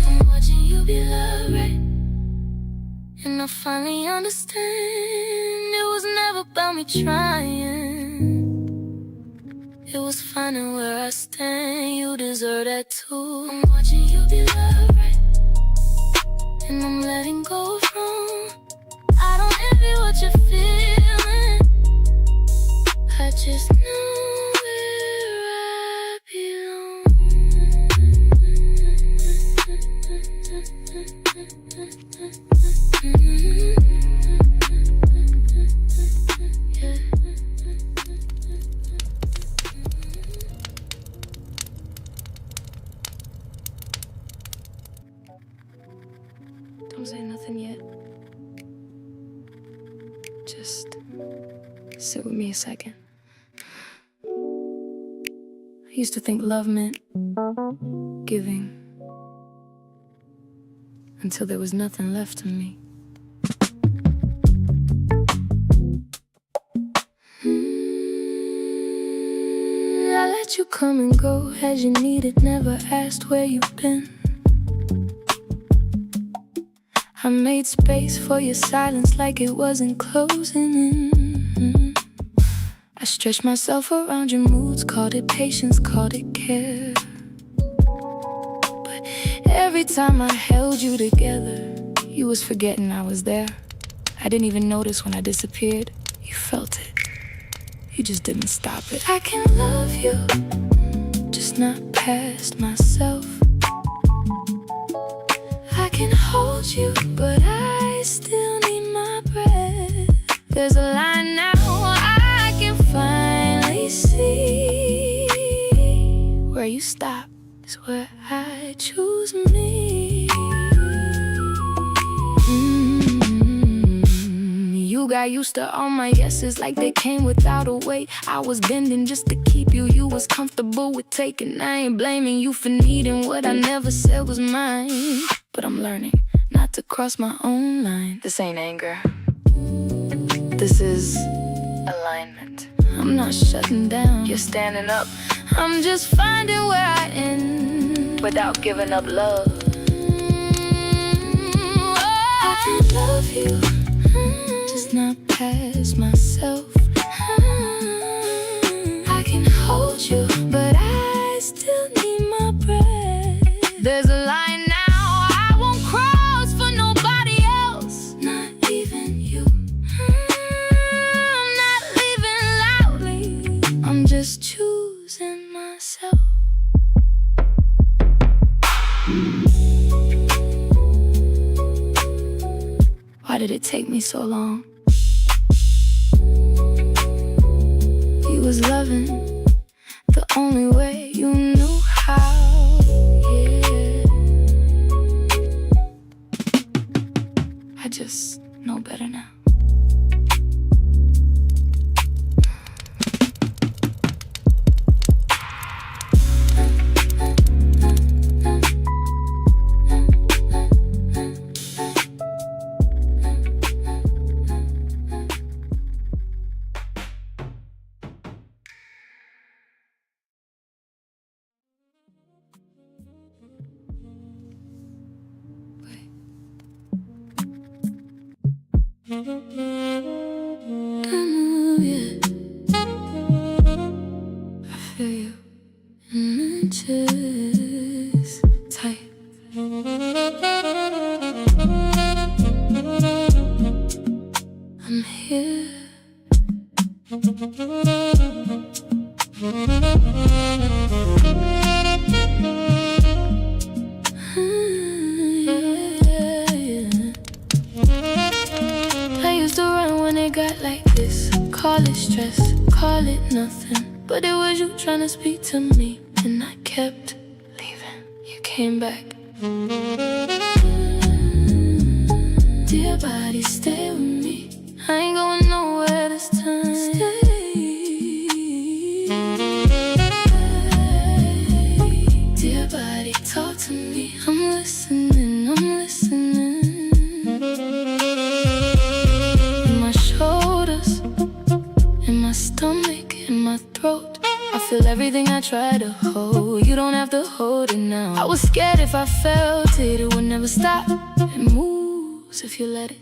I'm watching you be loved, right? And I finally understand it was never about me trying. It was finding where I stand. You deserve that too. I'm watching you be loved, right? And I'm letting go of wrong. I don't envy what you're feeling. I just know where I belong. Yeah. Don't say nothing yet. Just sit with me a second. I used to think love meant giving, until there was nothing left of me. I let you come and go as you needed, never asked where you've been. I made space for your silence like it wasn't closing in. I stretched myself around your moods, called it patience, called it care. But every time I held you together, you was forgetting I was there. I didn't even notice when I disappeared. You felt it, you just didn't stop it. I can love you, just not past myself. I can hold you, but I still need my breath. There's a line now I can finally see. Where you stop is where I choose me. You got used to all my yeses like they came without a weight. I was bending just to keep you, you was comfortable with taking. I ain't blaming you for needing what I never said was mine. But I'm learning not to cross my own line. This ain't anger, this is alignment. I'm not shutting down, you're standing up. I'm just finding where I end without giving up love. I can love you, just not past myself. I can hold you, but I still need my breath. There's a line now I won't cross for nobody else, not even you. I'm not living loudly, I'm just choosing myself. Why did it take me so long? You was loving the only way you knew how. Yeah, I just know better now. Don't move yet. I feel you in my chest, tight. I'm here. I used to run when it got like this. Call it stress, call it nothing. But it was you trying to speak to me, and I kept leaving. You came back. Dear body, stay with me. I ain't going nowhere this time. Stay. Dear body, talk to me. I'm listening, I'm listening. In my shoulders, in my stomach, in my throat, I feel everything I try to hold. You don't have to hold it now. I was scared if I felt it, it would never stop. It moves if you let it.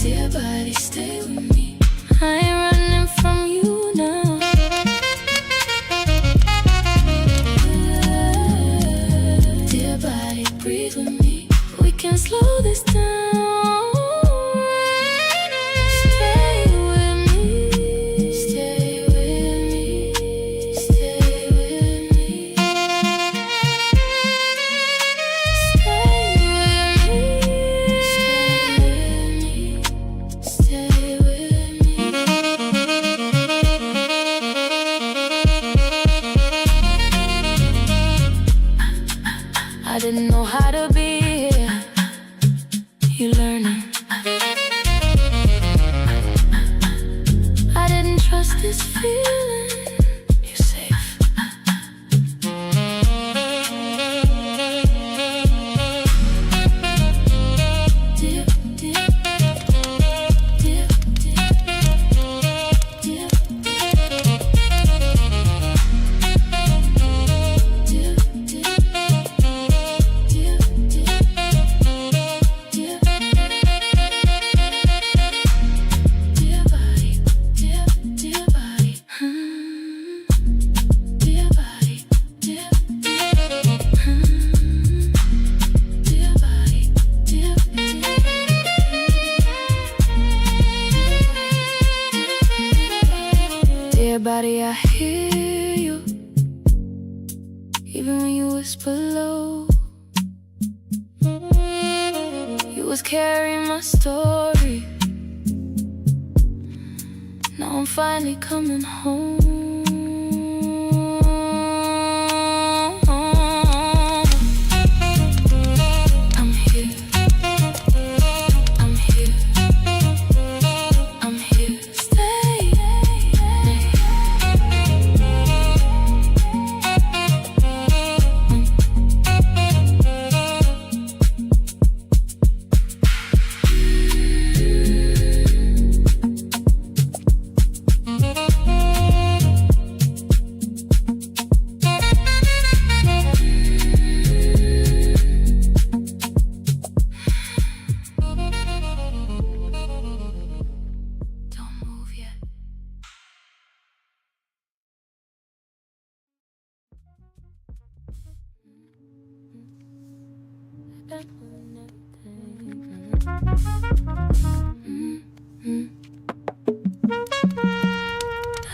Dear body, stay with me. I ain't running from you now. Dear body, breathe with me. We can slow this down. Stay with me. Stay with me. Stay with me. Stay with me. Stay with me. I didn't know how to be here. You learning. I didn't trust this feeling. You're safe. Dear, dear, dear, dear, dear, dear, dear body, dear body, dear body, dear body, dear body, I hear you, even when you whisper low. You was carrying my story. Now I'm finally coming home. I'm here. I'm here. I'm here. Stay. Don't move yet.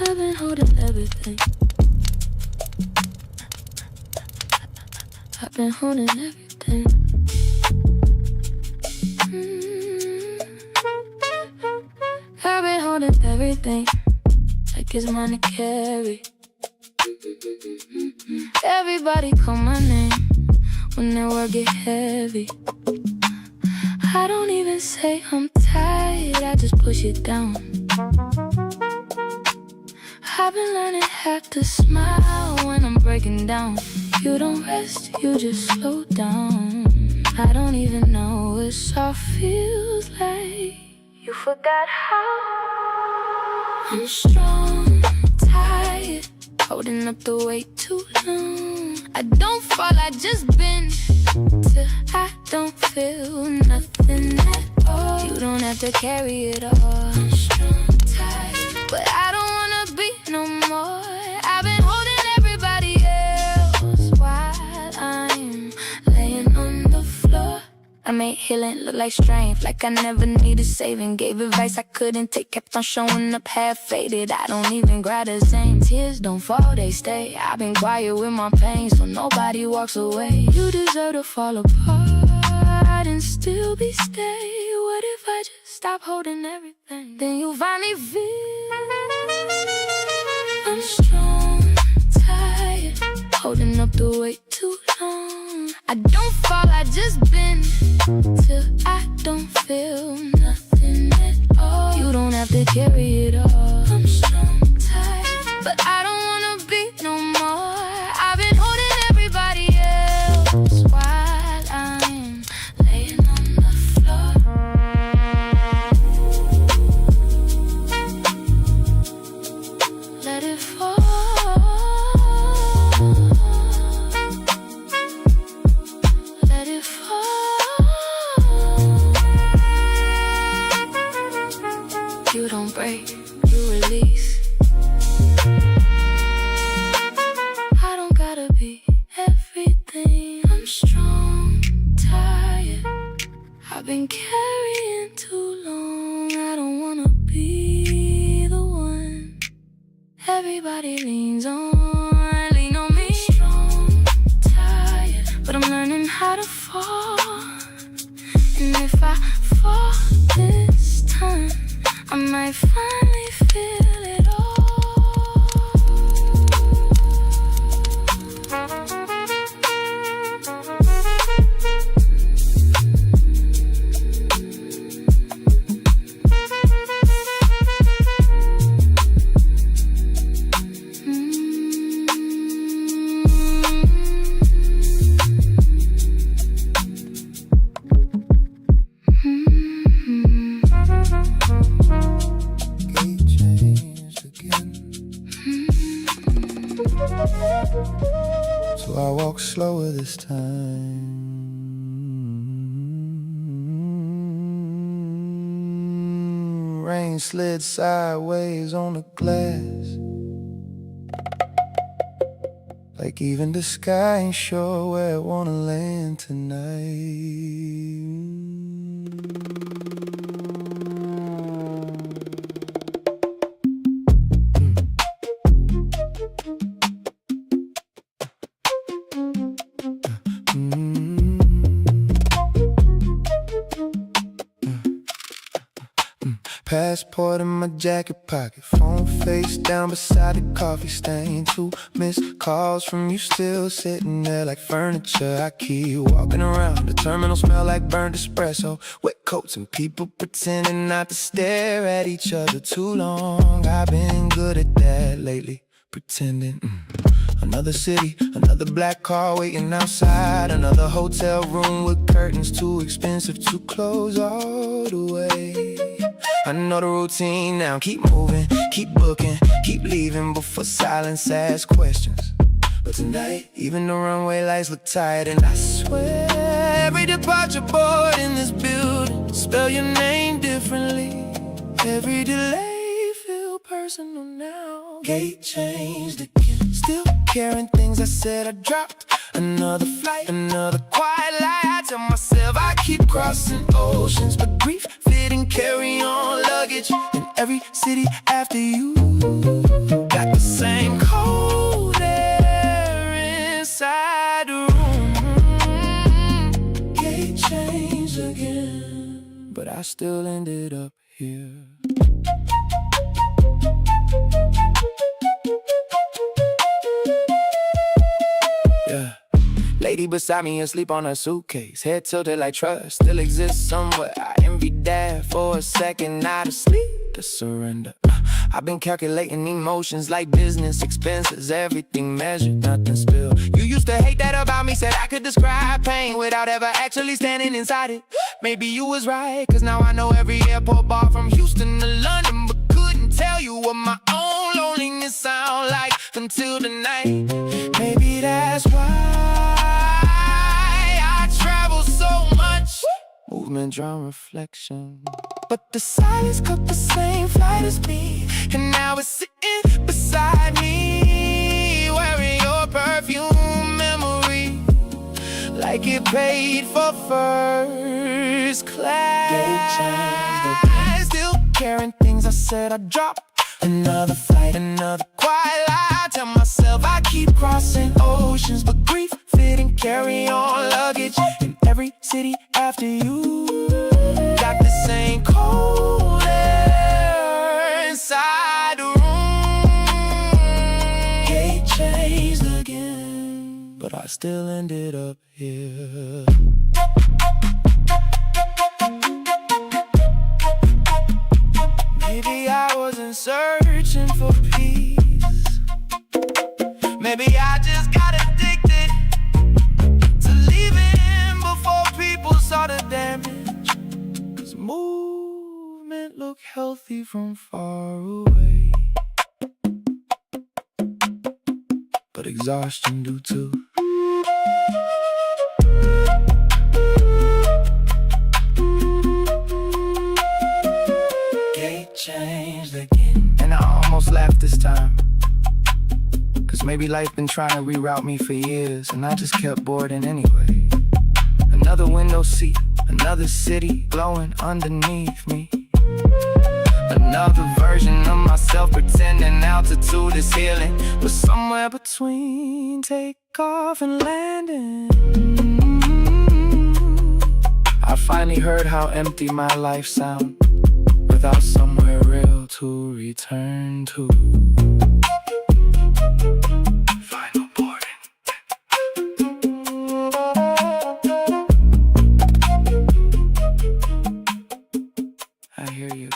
I've been holding everything. I've been holding everything. I've been holding everything like it's mine to carry. Everybody call my name when their work get heavy. I don't even say I'm tired, I just push it down. I've been learning how to smile when I'm breaking down. You don't rest, you just slow down. I don't even know what soft feels like. You forgot how I'm strong, tired, holding up the weight too long. I don't fall, I just bend. till I don't feel nothing at all. You don't have to carry it all. I'm strong, tired, but I don't wanna be no more. I've been holding everybody else while I'm laying on the floor. I made healing look like strength, like I never needed saving. Gave advice I couldn't take, kept on showing up half-faded. I don't even cry the same. Tears don't fall, they stay. I've been quiet with my pain, so nobody walks away. You deserve to fall apart and still be stay. What if I just stop holding everything? Then you finally feel I'm strong, tired, holding up the weight too long. I don't fall, I just bend till I don't feel nothing at all. You don't have to carry it all. I'm strong, tired, but I don't wanna be no more. I've been holding everybody else while I'm laying on the floor. Let it fall. Let it fall. You don't break, you release. I don't gotta be everything. I'm strong, tired, I've been carrying too long. I don't wanna be the one everybody leans on. Lean on me. Strong, tired, but I'm learning how to fall. And if I fall this time, I might finally feel it all. Gate changed again. So I walk slower this time. Rain slid sideways on the glass, like even the sky ain't sure where it wanna land tonight. Passport in my jacket pocket, phone face down beside the coffee stain. 2 missed calls from you, still sitting there like furniture. I keep walking around, the terminal smell like burnt espresso. Wet coats and people pretending not to stare at each other too long. I've been good at that lately, pretending. Another city, another black car waiting outside. Another hotel room with curtains too expensive to close all the way. I know the routine now, keep moving, keep booking, keep leaving before silence asks questions. But tonight, even the runway lights look tired. And I swear, every departure board in this building spell your name differently. Every delay feel personal now. Gate changed again, still carrying things I said I dropped. Another flight, another quiet lie. I tell myself I keep crossing oceans, but grief fit and carry on luggage in every city after you. Got the same cold air inside the room. Gate changed again, but I still ended up here. Yeah. Lady beside me asleep on her suitcase, head tilted like trust still exists somewhere. I envied that for a second, not asleep to surrender. I've been calculating emotions like business expenses, everything measured, nothing spilled. You used to hate that about me, said I could describe pain without ever actually standing inside it. Maybe you was right, cause now I know every airport bar from Houston to London, but couldn't tell you what my own loneliness sound like until tonight. Maybe that's why I humdrum reflection. But the silence took the same flight as me, and now it's sitting beside me, wearing your perfume memory like it paid for first class. Still carrying things I said I'd drop. Another flight, another quiet lie. I tell myself I keep crossing oceans, but grief fit and carry on luggage in every city after you. Got the same cold air inside the room. Gate changed again, but I still ended up here. Maybe I wasn't searching for peace. Maybe I just got addicted to leaving before people saw the damage. 'Cause movement looked healthy from far away, but exhaustion do too. Changed again, and I almost laughed this time, 'cause maybe life been trying to reroute me for years, and I just kept boarding anyway. Another window seat, another city glowing underneath me. Another version of myself pretending altitude is healing, but somewhere between takeoff and landing, I finally heard how empty my life sounds without somewhere real to return to. Final boarding. I hear you.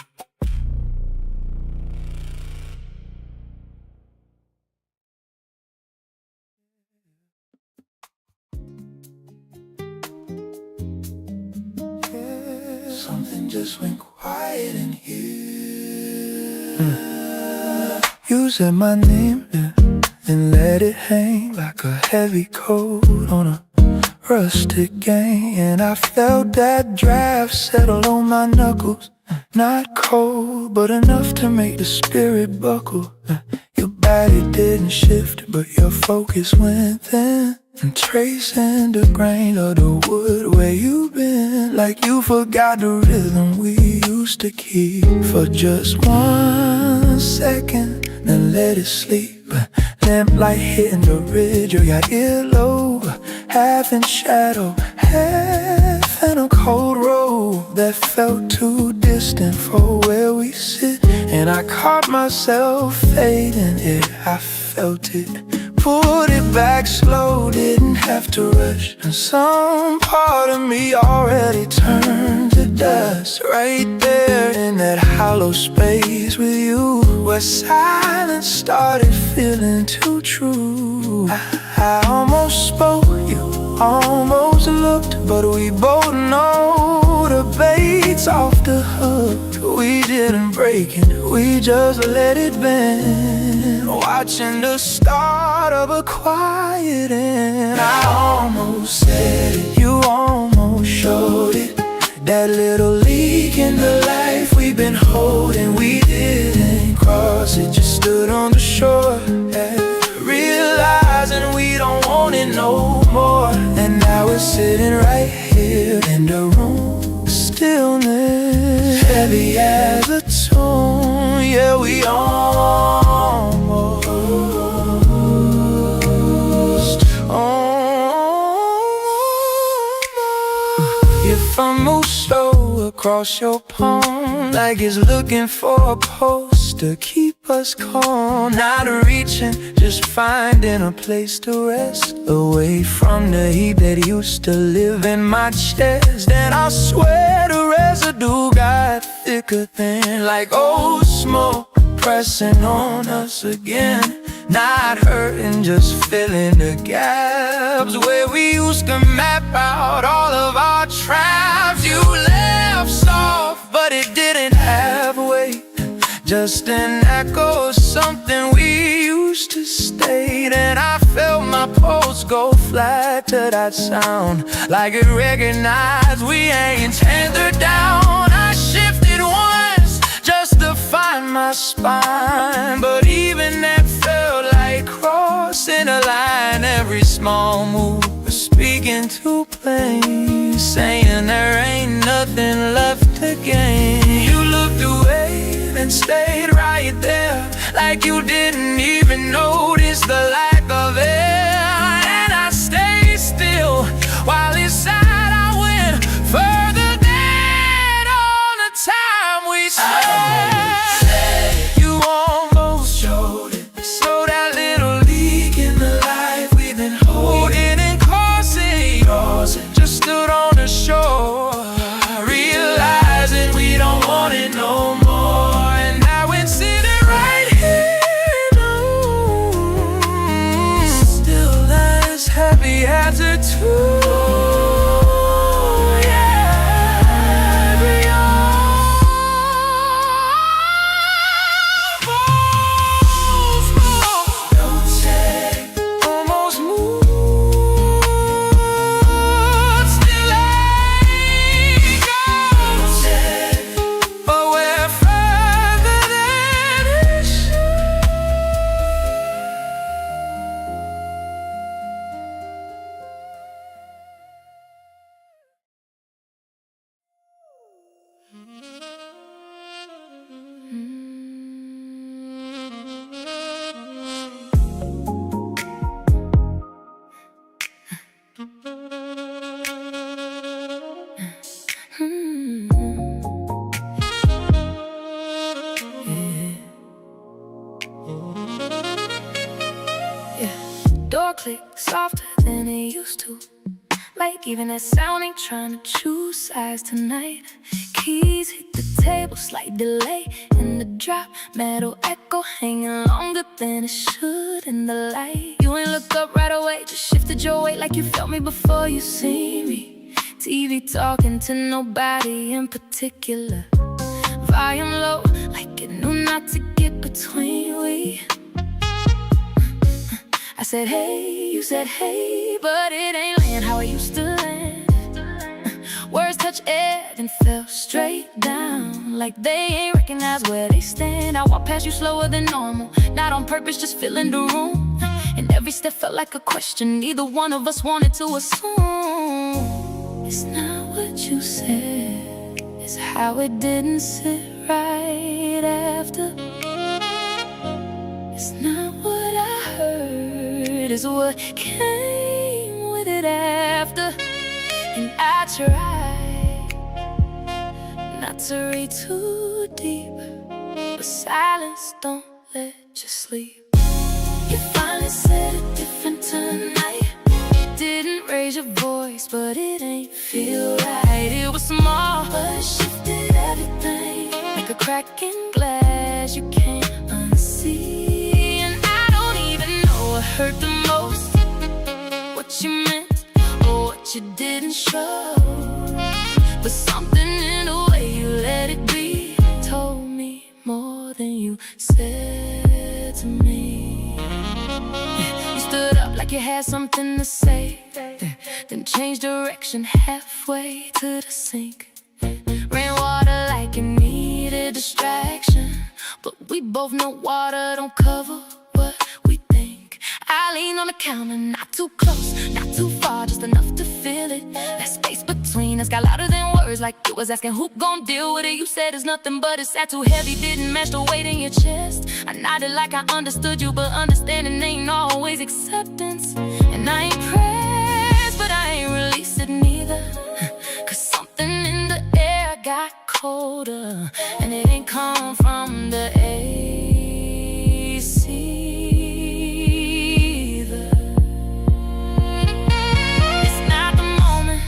Something just went quiet in here. You said my name, yeah, and let it hang like a heavy coat on a rustic game. And I felt that draft settle on my knuckles. Not cold, but enough to make the spirit buckle. Your body didn't shift, but your focus went thin, and tracing the grain of the wood where you've been, like you forgot the rhythm we used to keep. For just 1 second, then let it sleep. Lamplight hitting the ridge of your earlobe, half in shadow, half in a cold road that felt too distant for where we sit. And I caught myself fading it, I felt it. Pulled it back slow, didn't have to rush. And some part of me already turned to dust, right there in that hollow space with you, where silence started feeling too true. I almost spoke, you almost looked, but we both know the bait's off the hook. We didn't break it, we just let it bend, watching the start of a quiet end. I almost said it, you almost showed it. That little leak in the life we've been holding, we didn't cross it, just stood on the shore, yeah. Realizing we don't want it no more. And now we're sitting right here in the room, stillness heavy as a tune. Yeah, we almost If I move slow across your palm, like it's looking for a post to keep us calm. Not reaching, just finding a place to rest, away from the heat that used to live in my chest. And I swear the residue got thicker thin, like old smoke pressing on us again. Not hurting, just filling the gaps where we used to map out all of our traps. You left soft, but it didn't have weight. just an echo of something we used to state. And I felt my pulse go flat to that sound, like it recognized we ain't tethered down. I shifted once just to find my spine, but even that felt like crossing a line. Every small move was speaking too plain, saying there ain't nothing left to gain. You looked away and stayed right there, like you didn't even notice the lack of air. And I stayed still while inside I went further than all the time we spent. You almost showed it, so that little leak in the life we've been holding and causing. Just stood on the shore, realizing we don't want it no more. And now we're sitting right here, still not as happy as a two. Door click softer than it used to, like even that sound ain't trying to choose sides tonight. Keys hit the table, slight delay in the drop, metal echo hanging longer than it should in the light. You ain't look up right away, just shifted your weight like you felt me before you seen me. TV talking to nobody in particular, volume low like it knew not to get between we. I said hey, you said hey, but it ain't land how it used to land. Words touch air and fell straight down, like they ain't recognize where they stand. I walk past you slower than normal, not on purpose, just filling the room. And every step felt like a question neither one of us wanted to assume. It's not what you said, it's how it didn't sit right after. It's not what I heard, it's what came with it after. And I tried not to read too deep, but silence don't let you sleep. You finally said it different tonight. Didn't raise your voice, but it ain't feel right. It was small, but it shifted everything, like a crack in glass you can't unsee. And I don't even know what hurt the most, what you meant or what you didn't show, but something in the way you let it be told me more than you said to me. You stood up like you had something to say, then changed direction halfway to the sink. Ran water like it needed distraction, but we both know water don't cover what we think. I leaned on the counter, not too close, not too far, just enough to feel it. That space between us got louder than words, like it was asking who gon' deal with it. You said it's nothing, but it sat too heavy, didn't match the weight in your chest. I nodded like I understood you, but understanding ain't always acceptance. And I ain't pressed, but I ain't released it neither, cause something in the air got colder, and it ain't come from the AC either. It's not the moment,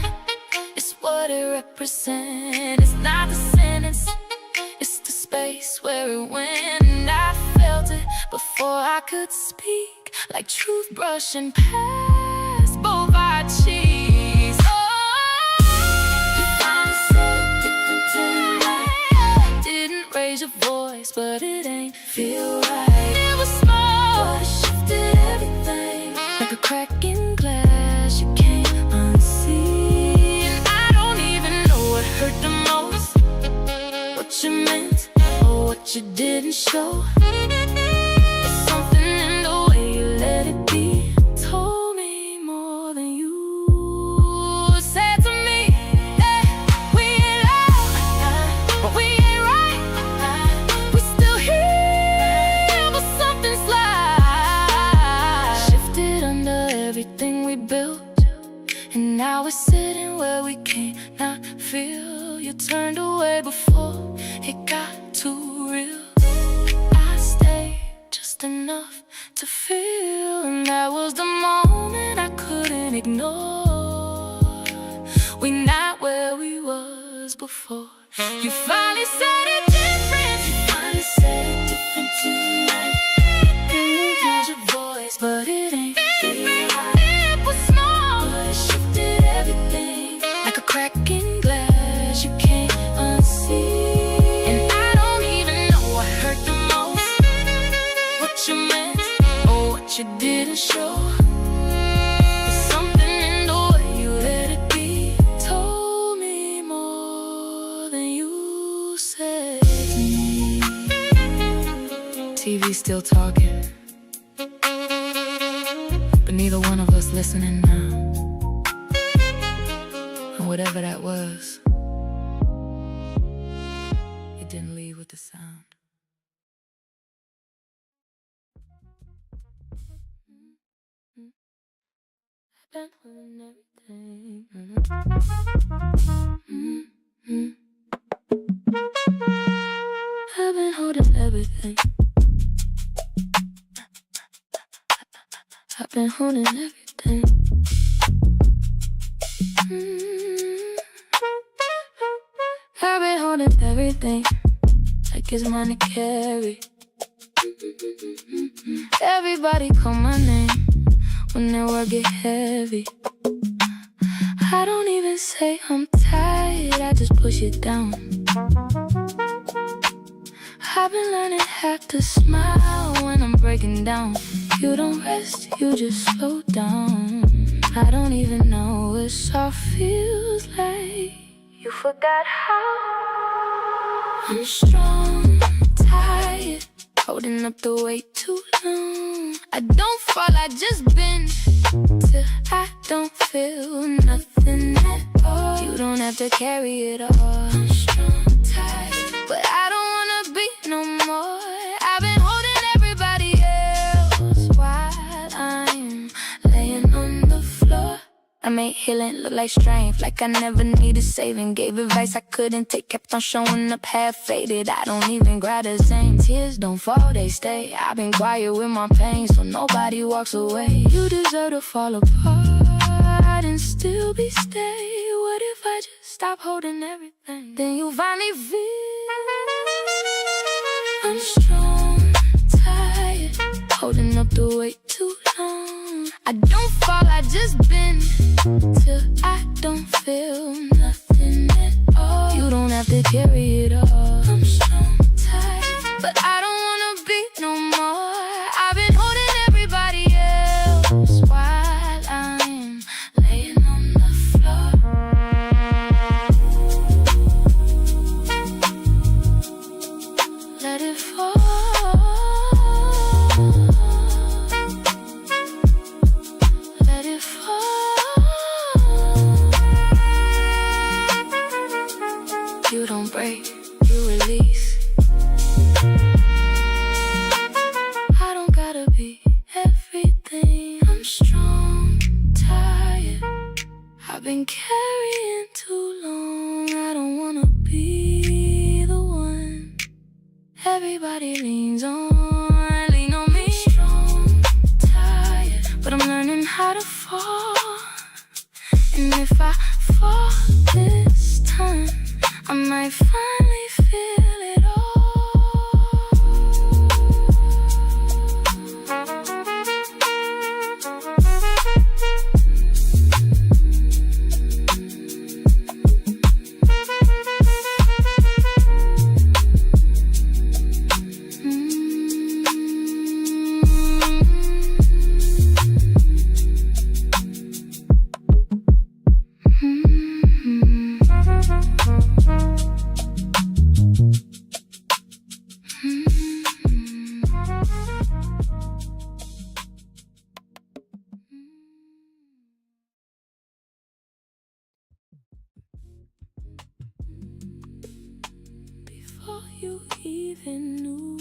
it's what it represents. It's not the sentence, it's the space where it went. And I felt it before I could speak, like truth brushing past both our cheeks. Oh, you finally said it different tonight. Didn't raise your voice, voice, but it ain't feel right. It was small, but it shifted everything. Like a crack in glass you can't unsee. And I don't even know what hurt the most, what you meant or what you didn't show. It's something in the way you let it be. Told me more than you said to me. Hey, we ain't loud, but we ain't right. We still here, but something's like shifted under everything we built. And now we're sitting where we can't not feel. You turned away before it got too real. I stayed just enough to feel, and that was the moment I couldn't ignore. We not where we was before. You finally said it different. You finally said it different tonight. You use your voice, but it ain't feel right. It was small, but it shifted everything. Like a crack in glass you can't unsee. And I don't even know what hurt the most, what you meant or what you didn't show. It's something in the way you let it be. Told me more than you said to me. TV still talking, but neither one of us listening now. And whatever that was, it didn't leave with the sound. Been holding everything. I've been holding everything. I've been holding everything. I've been holding everything like it's mine to carry. Everybody call my name when their work get heavy. I don't even say I'm tired, I just push it down. I've been learning how to smile when I'm breaking down. You don't rest, you just slow down. I don't even know what soft feels like. You forgot how I'm strong, tired, holding up the weight too long. I don't fall, I just bend till I don't feel nothing at all. You don't have to carry it all. I'm strong, tired, but I don't wanna be no more. I've been holding everybody else while I'm laying on the floor. I made healing look like strength, like I never needed saving. Gave advice I couldn't take, kept on showing up half-faded. I don't even cry the same. Tears don't fall, they stay. I've been quiet with my pain, so nobody walks away. You deserve to fall apart and still be stay. What if I just stop holding everything? Then you finally feel I'm strong, tired, holding up the weight too long. I don't fall, I just bend till I don't feel nothing at all. You don't have to carry it all. I'm strong, tired, but I don't wanna be no more. I've been holding everybody else while I'm laying on the floor. Let it fall. Let it fall. You don't break, you release. I don't gotta be everything. I'm strong, tired, I've been carrying too long. I don't wanna be the one everybody leans on. Lean on me. Strong, tired, but I'm learning how to fall. And if I fall this time, I might finally feel it all. even knew.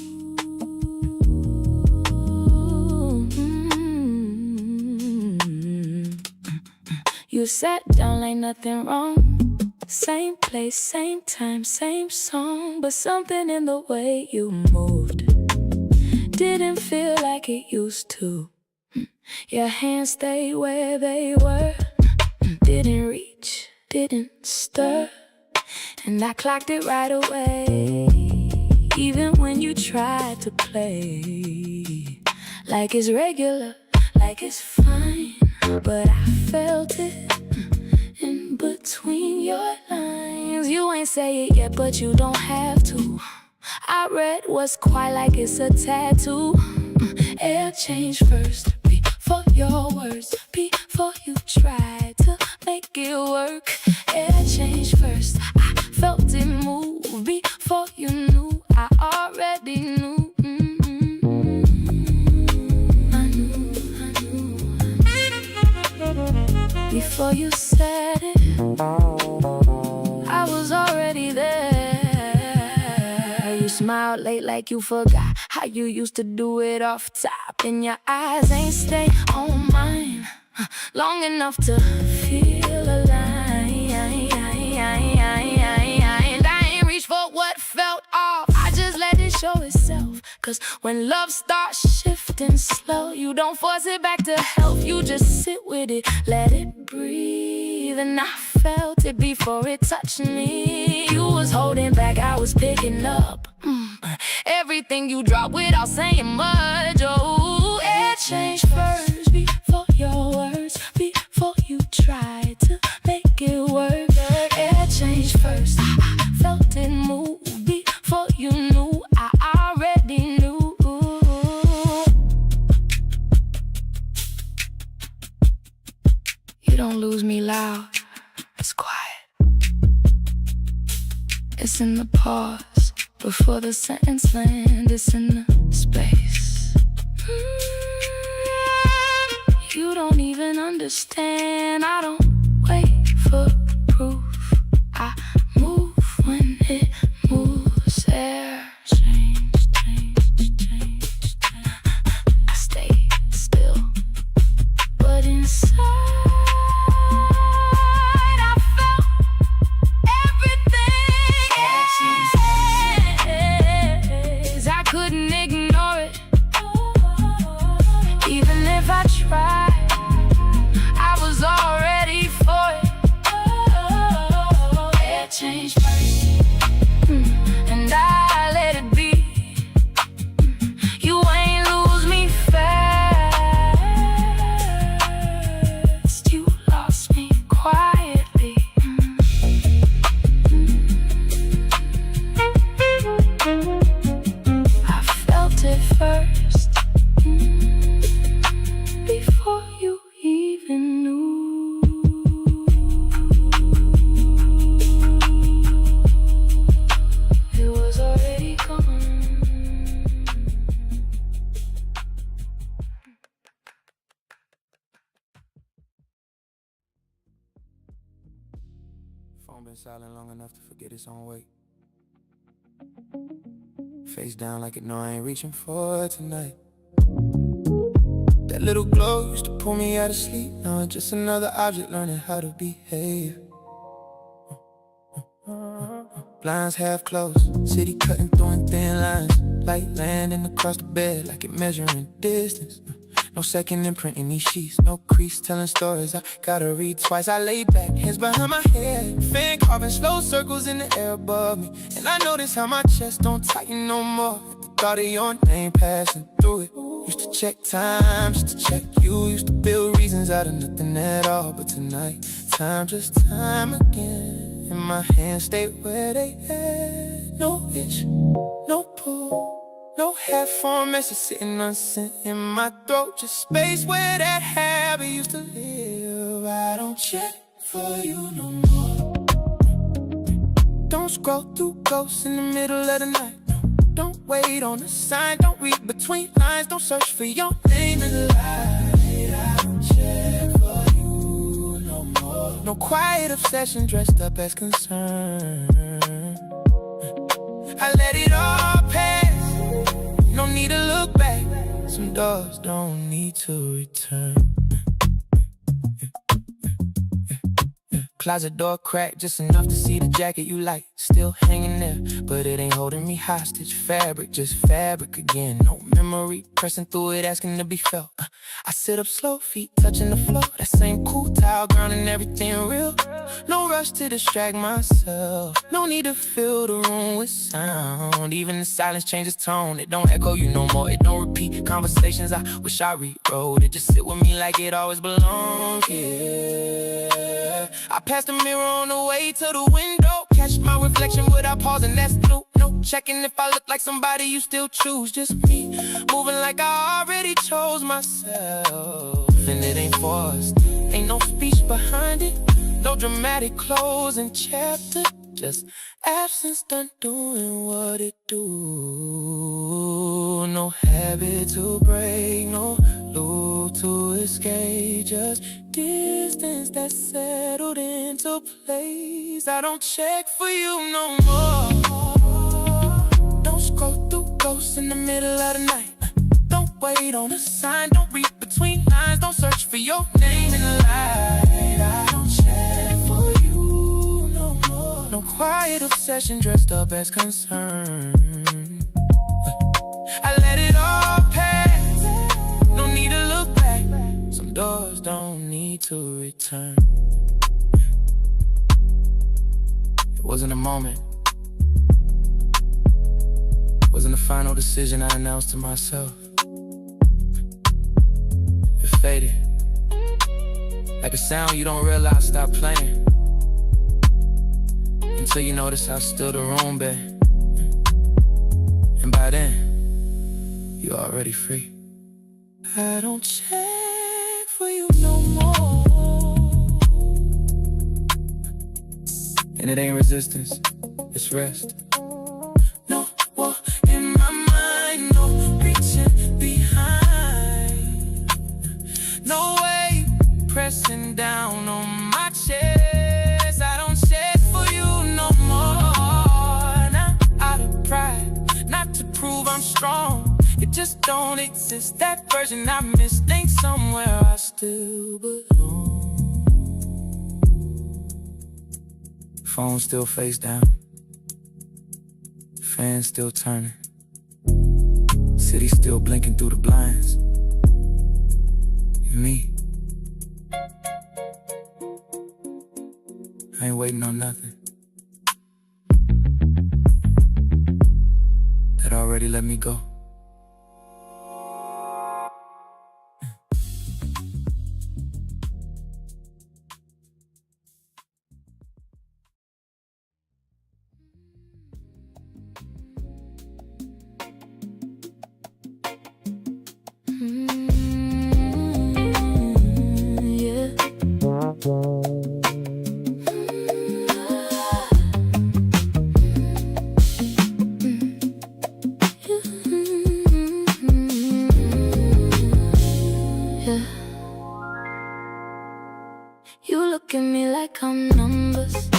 You sat down like nothing wrong. Same place, same time, same song. But something in the way you moved didn't feel like it used to. Your hands stayed where they were. Didn't reach, didn't stir. And I clocked it right away. Even when you tried to play like it's regular, like it's fine. But I felt it in between your lines. You ain't say it yet, but you don't have to. I read what's quiet like it's a tattoo. Air change first before your words, before you try to make it work. Air change first, I felt it move before you knew. I already knew. I knew. Before you said it, I was already there. You smiled late like you forgot how you used to do it off top. And your eyes ain't stay on mine long enough to feel alive. And I ain't reached for what felt off. I just let it show itself. Cause when love starts shifting slow, you don't force it back to health. You just sit with it, let it breathe. And I felt it before it touched me. You was holding back, I was picking up everything you dropped without saying much. Oh, it changed first before your words, before you tried to make it work. It changed first, I felt it move before you knew. I already knew. You don't lose me loud, it's quiet. It's in the pause before the sentence lands. It's in the space. You don't even understand. I don't wait for proof. I move when it moves. Air change, change, change, change. I stay still, but inside I felt everything. I couldn't ignore it. Even if I tried, I was already for it. It changed first, and I let it be. You ain't lose me fast. You lost me quietly. I felt it first, before you even knew. It was already gone. Phone been silent long enough to forget its own weight. Face down like it know I ain't reaching for it tonight. That little glow used to pull me out of sleep. Now it's just another object learning how to behave. Blinds half closed, city cutting through in thin lines. Light landing across the bed like it measuring distance. No second imprint in these sheets, no crease telling stories I gotta read twice. I lay back, hands behind my head, fan carving slow circles in the air above me. And I notice how my chest don't tighten no more at the thought of your name passing through it. Used to check time just to check you. Used to build reasons out of nothing at all. But tonight, time just time again. And my hands stay where they at. No itch, no pull, no half-formed message sitting unsent in my throat. Just space where that habit used to live. I don't check for you no more. Don't scroll through ghosts in the middle of the night. Don't wait on a sign, don't read between lines. Don't search for your name in the light. I don't check for you no more. No quiet obsession dressed up as concern. I let it all pass. no need to look back. Some doors don't need to return. Closet door cracked just enough to see the jacket you like. Still hanging there, but it ain't holding me hostage. Fabric, just fabric again. No memory, pressing through it, asking to be felt. I sit up slow, feet touching the floor. That same cool towel, grounding everything real. No rush to distract myself. No need to fill the room with sound. Even the silence changes tone. It don't echo you no more, it don't repeat conversations I wish I rewrote. It just sit with me like it always belonged here. I pass the mirror on the way to the window. Catch my reflection without pausing, that's new. No checking if I look like somebody you still choose. Just me, moving like I already chose myself. And it ain't forced, ain't no speech behind it. No dramatic closing chapter, just absence done doing what it do. No habit to break, no loop to escape. Just distance that's settled into place. I don't check for you no more. Don't scroll through ghosts in the middle of the night. Don't wait on a sign, don't read between lines. Don't search for your name in the light. I don't check for you no more. No quiet obsession dressed up as concern. I let it all pass, no need to look back. Some doors don't need to return. It wasn't a moment, it wasn't a final decision I announced to myself. It faded, like a sound you don't realize stop playing, until you notice how still the room been. And by then, you're already free. I don't check for you no more. And it ain't resistance, it's rest. No war in my mind, no reaching behind. No way pressing down on my chest. I don't check for you no more. Not out of pride, not to prove I'm strong. It just don't exist, that version I miss. Think somewhere I still belong. Phone still face down, fan still turning, city still blinking through the blinds. And me, I ain't waiting on nothing. That already let me go. Yeah. Yeah. You look at me like I'm numbers,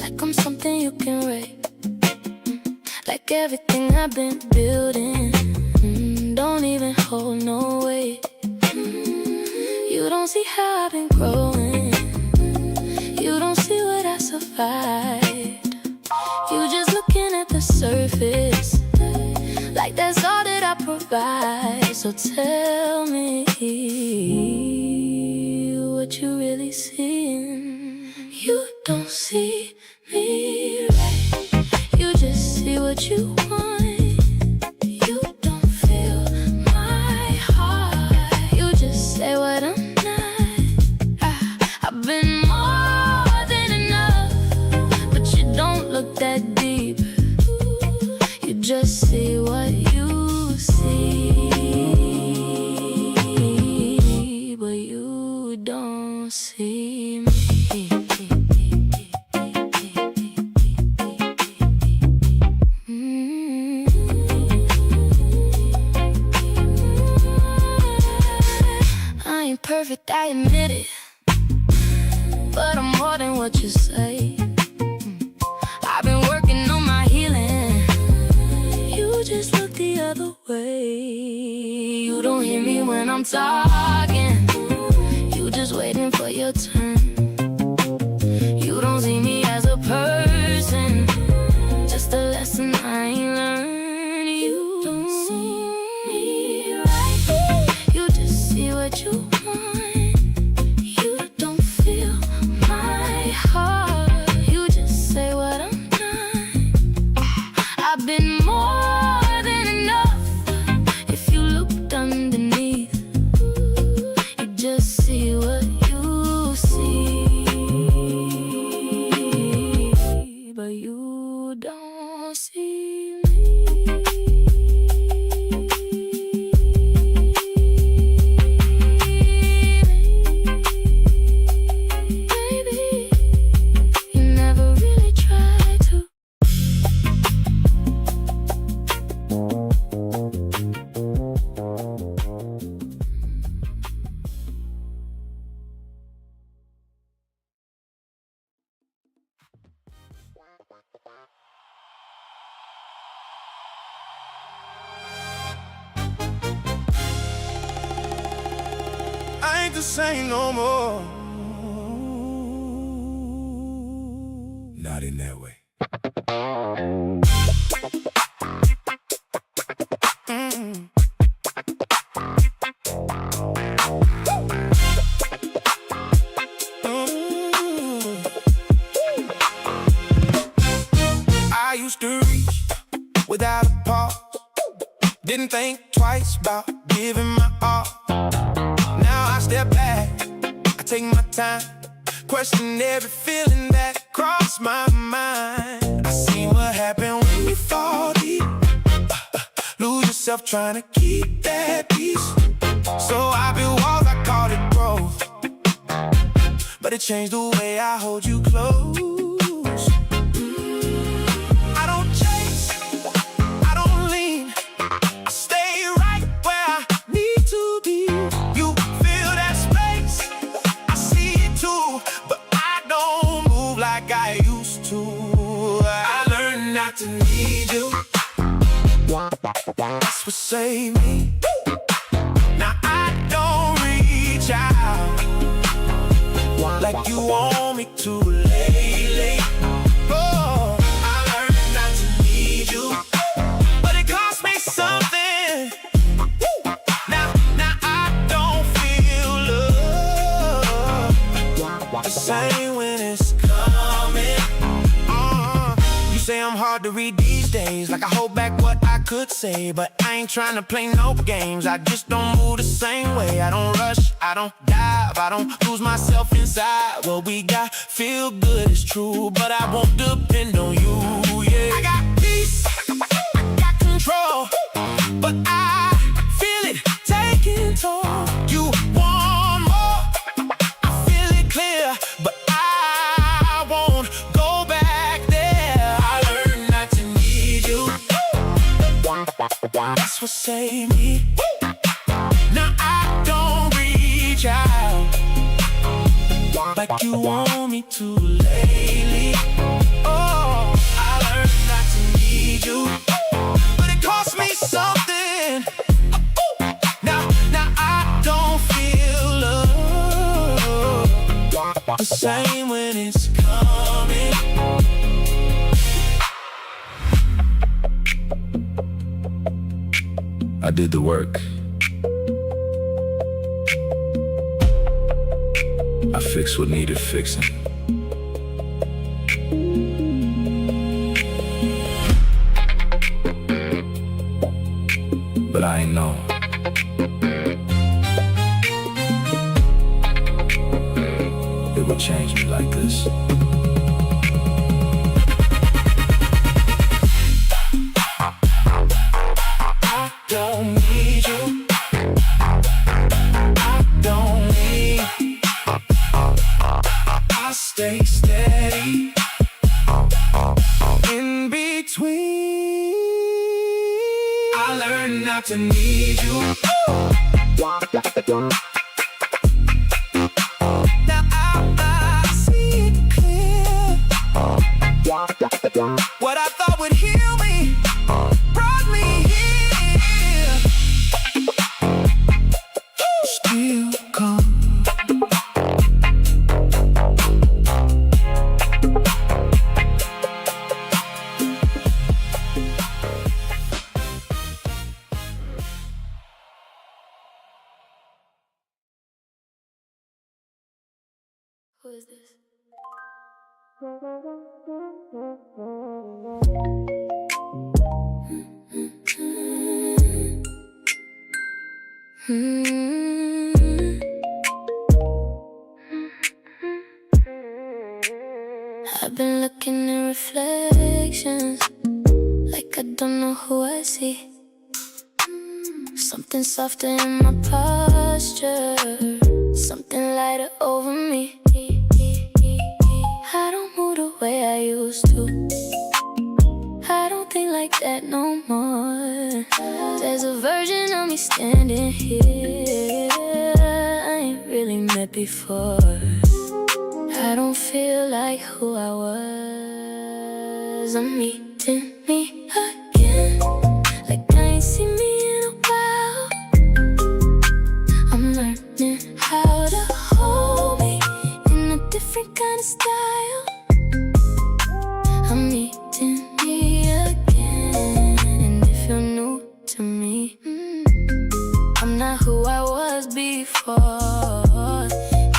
like I'm something you can rate, like everything I've been building don't even hold no weight. You don't see how I've been growing, you don't see what I survived. You just looking at the surface, like that's all that I provide. So tell me what you really seeing. You don't see me right, you just see what you want. You don't feel my heart, you just say what I'm not. I've been more than enough, but you don't look that deep. You just see what you see, but you don't see me. I ain't perfect, I admit it, but I'm more than what you say. I've been working on my healing, you just look the other hear me when I'm talking. You just waiting for your turn. You don't see me as a person, just a lesson I ain't learned. You don't see me right, you just see what you want. You don't feel my heart, you just say what I'm not. I've been more than enough. If you looked underneath, you just see what you see, but you don't see me. Baby, you never really tried to. I ain't the same no more. Not in that way. I used to reach without a pause. Didn't think twice about giving my all. Now I step back, I take my time, question every feeling that crossed my mind. I see what happened when you fall deep, lose yourself trying to keep that peace. So I built walls, I called it growth, but it changed the way I hold you close. I don't chase, I don't lean, I stay right where I need to be. You feel that space, I see it too, but I don't move like I used to. I learned not to need you, that's what saved me. Now I don't reach out like you want me to lately. Oh, I learned not to need you, but it cost me something. Now I don't feel love the same when it's coming. You say I'm hard to read these days, like I hold back what I could say, but I ain't trying to play no games. I just don't move the same way. I don't rush, I don't dive, I don't lose myself inside. What we got feel good, it's true, but I won't depend on you, yeah. I got peace, I got control, but I feel it taking toll. You want more, I feel it clear, but I won't go back there. I learned not to need you, that's what saved me. Now I don't reach out like you want me to lately. Oh, I learned not to need you, but it cost me something. Now I don't feel love the same when it's coming. I did the work. I fixed what needed fixing. But I ain't know it would change me like this. I don't need you, I don't need, I stay steady in between. I learned not to need you. Now I see it clear. What I thought would heal me brought me here. Who is this? I've been looking in reflections, like I don't know who I see. Something softer in my posture, something lighter over me. I don't move the way I used to. I don't think like that no more. There's a version of me standing here I ain't really met before. I don't feel like who I was. I'm meeting me again, like I ain't seen me in a while. I'm learning how to hold me in a different kind of style. I'm meeting me again, and if you're new to me, I'm not who I was before,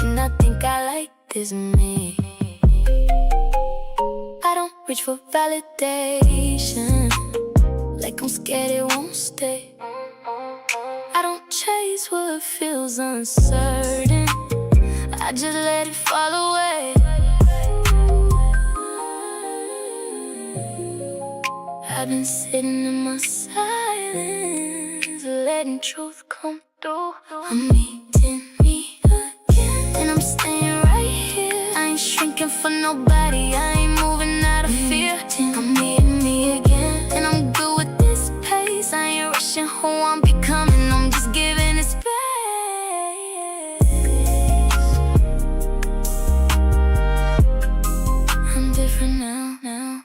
and I think I like this me. I don't reach for validation, like I'm scared it won't stay. I don't chase what feels uncertain, I just let it fall away. I've been sitting in my silence, letting truth come through. I'm meeting me again, and I'm staying right here. I ain't shrinking for nobody, I ain't moving out of fear. I'm meeting me again, and I'm good with this pace. I ain't rushing who I'm becoming, I'm just giving it space. I'm different now, now.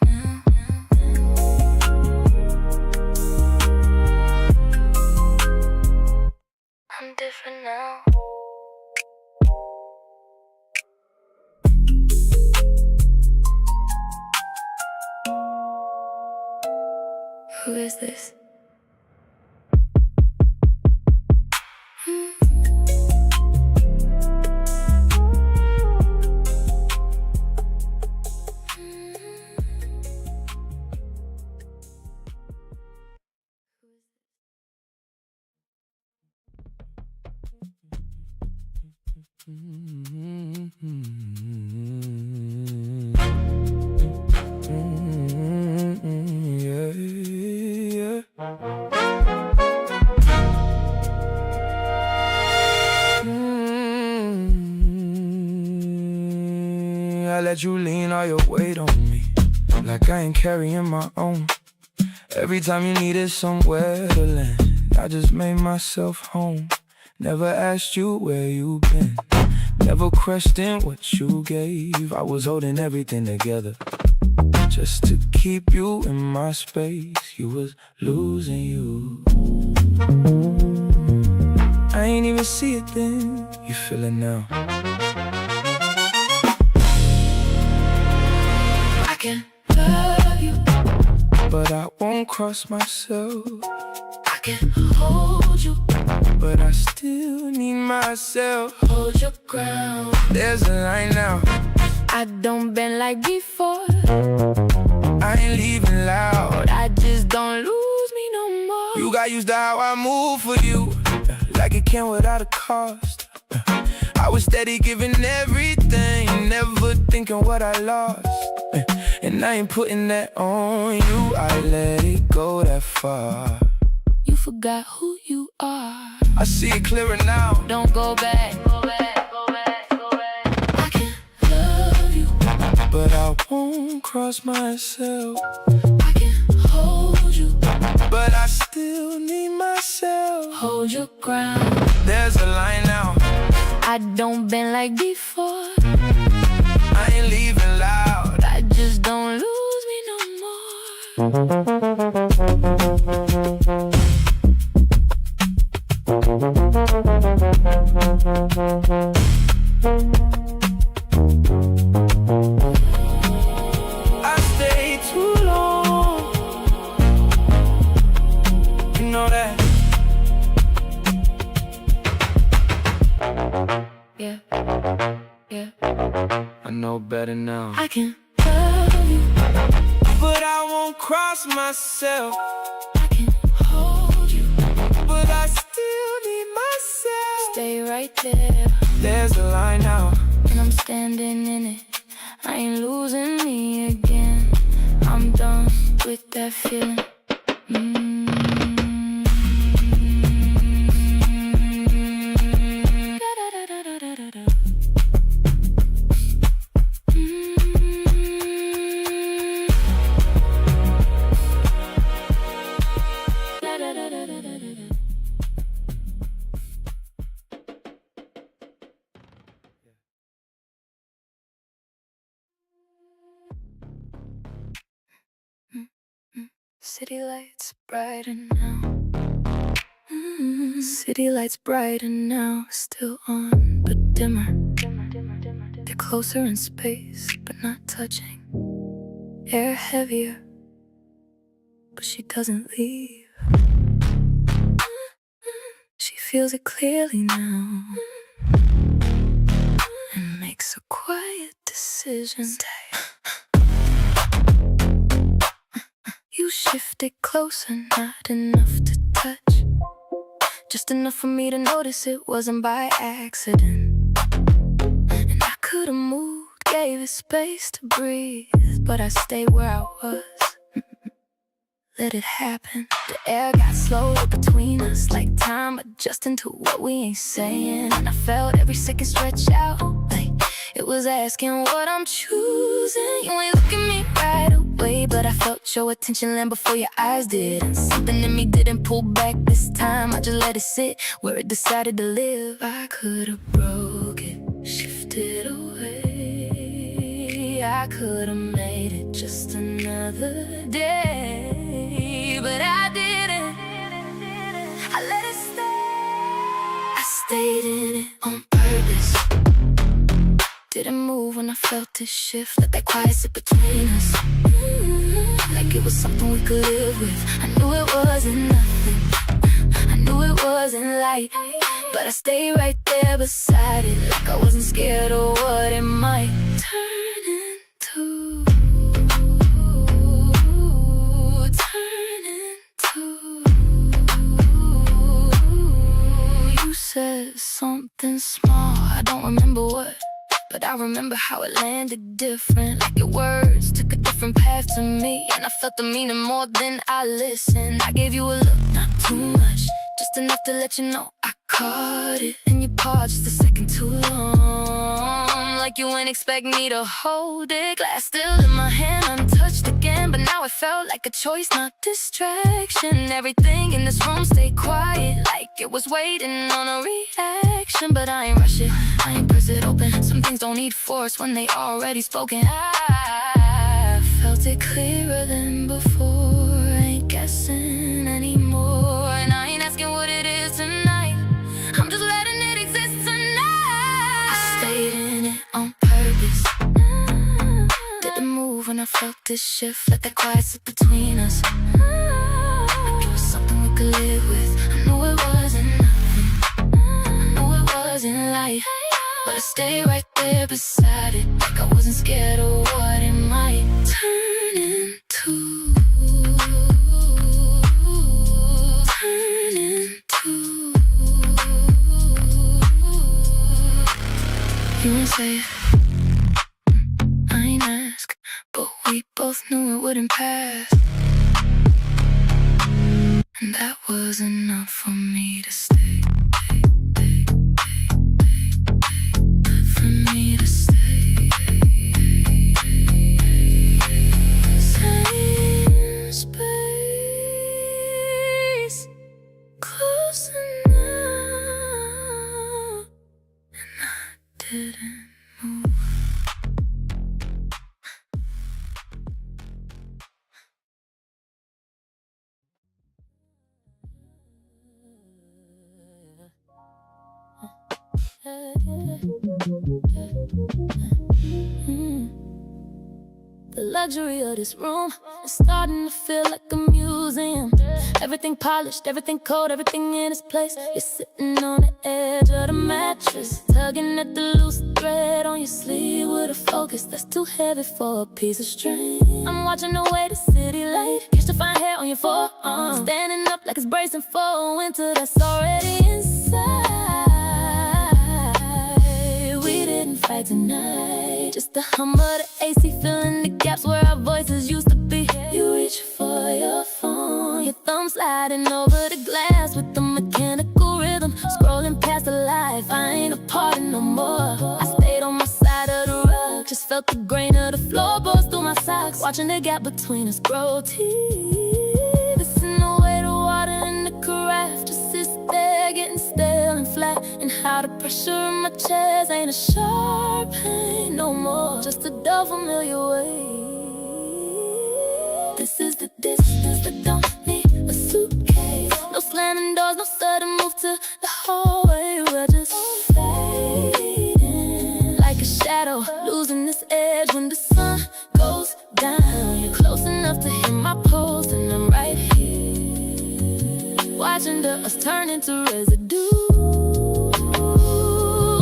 I'm different now. Who is this? I let you lean all your weight on me, like I ain't carrying my own. Every time you needed somewhere to land, I just made myself home. Never asked you where you been, never questioned what you gave. I was holding everything together just to keep you in my space. You was losing you. I ain't even see it then, you feel it now. I can love you, but I won't cross myself. I can hold you, but I still need myself. hold your ground. There's a line now, I don't bend like before, I ain't leaving loud. I just don't lose me no more. You got used to how I move for you, like it came without a cost. I was steady giving everything, never thinking what I lost. And I ain't putting that on you, I let it go that far. You forgot who you are, I see it clearer now. don't go back, go back, go back, go back. I can love you, but I won't cross myself. I can hold you, but I still need myself. hold your ground. There's a line now, I don't bend like before, I ain't leaving loud. I just don't lose me no more. I stayed too long, you know that. Yeah, yeah. better now. I can love you, But I won't cross myself. I can hold you, But I still need myself. stay right there. There's a line now. And I'm standing in it, I ain't losing me again. I'm done with that feeling. Da-da-da-da-da-da-da. Da-da-da-da-da-da-da. City lights brighter now. City lights brighter now, still on, but dimmer. They're closer in space, but not touching. Air heavier, but she doesn't leave. She feels it clearly now and makes a quiet decision. You shifted closer, not enough to touch, just enough for me to notice it wasn't by accident. And I could've moved, gave it space to breathe, but I stayed where I was. Let it happen. The air got slower between us, like time adjusting to what we ain't saying. And I felt every second stretch out, like it was asking what I'm choosing. You ain't looking me right away, but I felt your attention land before your eyes did. And something in me didn't pull back this time, I just let it sit where it decided to live. I could've broke it, shifted away. I could've made it just another day, but I didn't. I let it stay. I stayed in it on purpose. Didn't move when I felt this shift, let that quiet sit between us. Like it was something we could live with. I knew it wasn't nothing, I knew it wasn't light, but I stayed right there beside it, like I wasn't scared of what it might turn into. You said something small, I don't remember what, but I remember how it landed different. Like your words took a different path to me, and I felt the meaning more than I listened. I gave you a look, not too much, just enough to let you know I caught it. And you paused just a second too long, like you ain't expect me to hold it. Glass still in my hand, untouched again, but now it felt like a choice, not distraction. Everything in this room stayed quiet, like it was waiting on a reaction. But I ain't rush it, I ain't press it open. Some things don't need force when they already spoken. I felt it clearer than before, I ain't guessing anymore. And I ain't asking what it is tonight, I'm just letting it exist tonight. I stayed in it on purpose. Didn't move when I felt this shift, let that quiet sit between us. Like it was something we could live with. I knew it wasn't nothing, I knew it wasn't light, but I stayed right there beside it, like I wasn't scared of what it might turn into. Turn into. You ain't say it, I ain't ask, but we both knew it wouldn't pass. And that was enough for me to stay. For me to stay. Same space, close enough, and I didn't move. The luxury of this room is starting to feel like a museum. Everything polished, everything cold, everything in its place. You're sitting on the edge of the mattress, tugging at the loose thread on your sleeve with a focus that's too heavy for a piece of string. I'm watching the way the city light catch the fine hair on your forearm, standing up like it's bracing for a winter that's already inside. We didn't fight tonight, just the hum of the AC filling the gaps where our voices used to be. You reach for your phone, your thumb sliding over the glass with the mechanical rhythm, scrolling past the life. I ain't a part of no more. I stayed on my side of the rug, just felt the grain of the floorboards through my socks, watching the gap between us grow teeth. Listen the way the water in the carafe just sits there getting stale and flat, and how the pressure in my chest ain't a sharp pain no more, just a dull familiar weight. This is the distance that don't need a suitcase. No slamming doors, no sudden move to the hallway. We're just fading like a shadow, losing this edge when the sun goes down. You're close enough to hear my pulse, and I'm right here, watching us turn into residue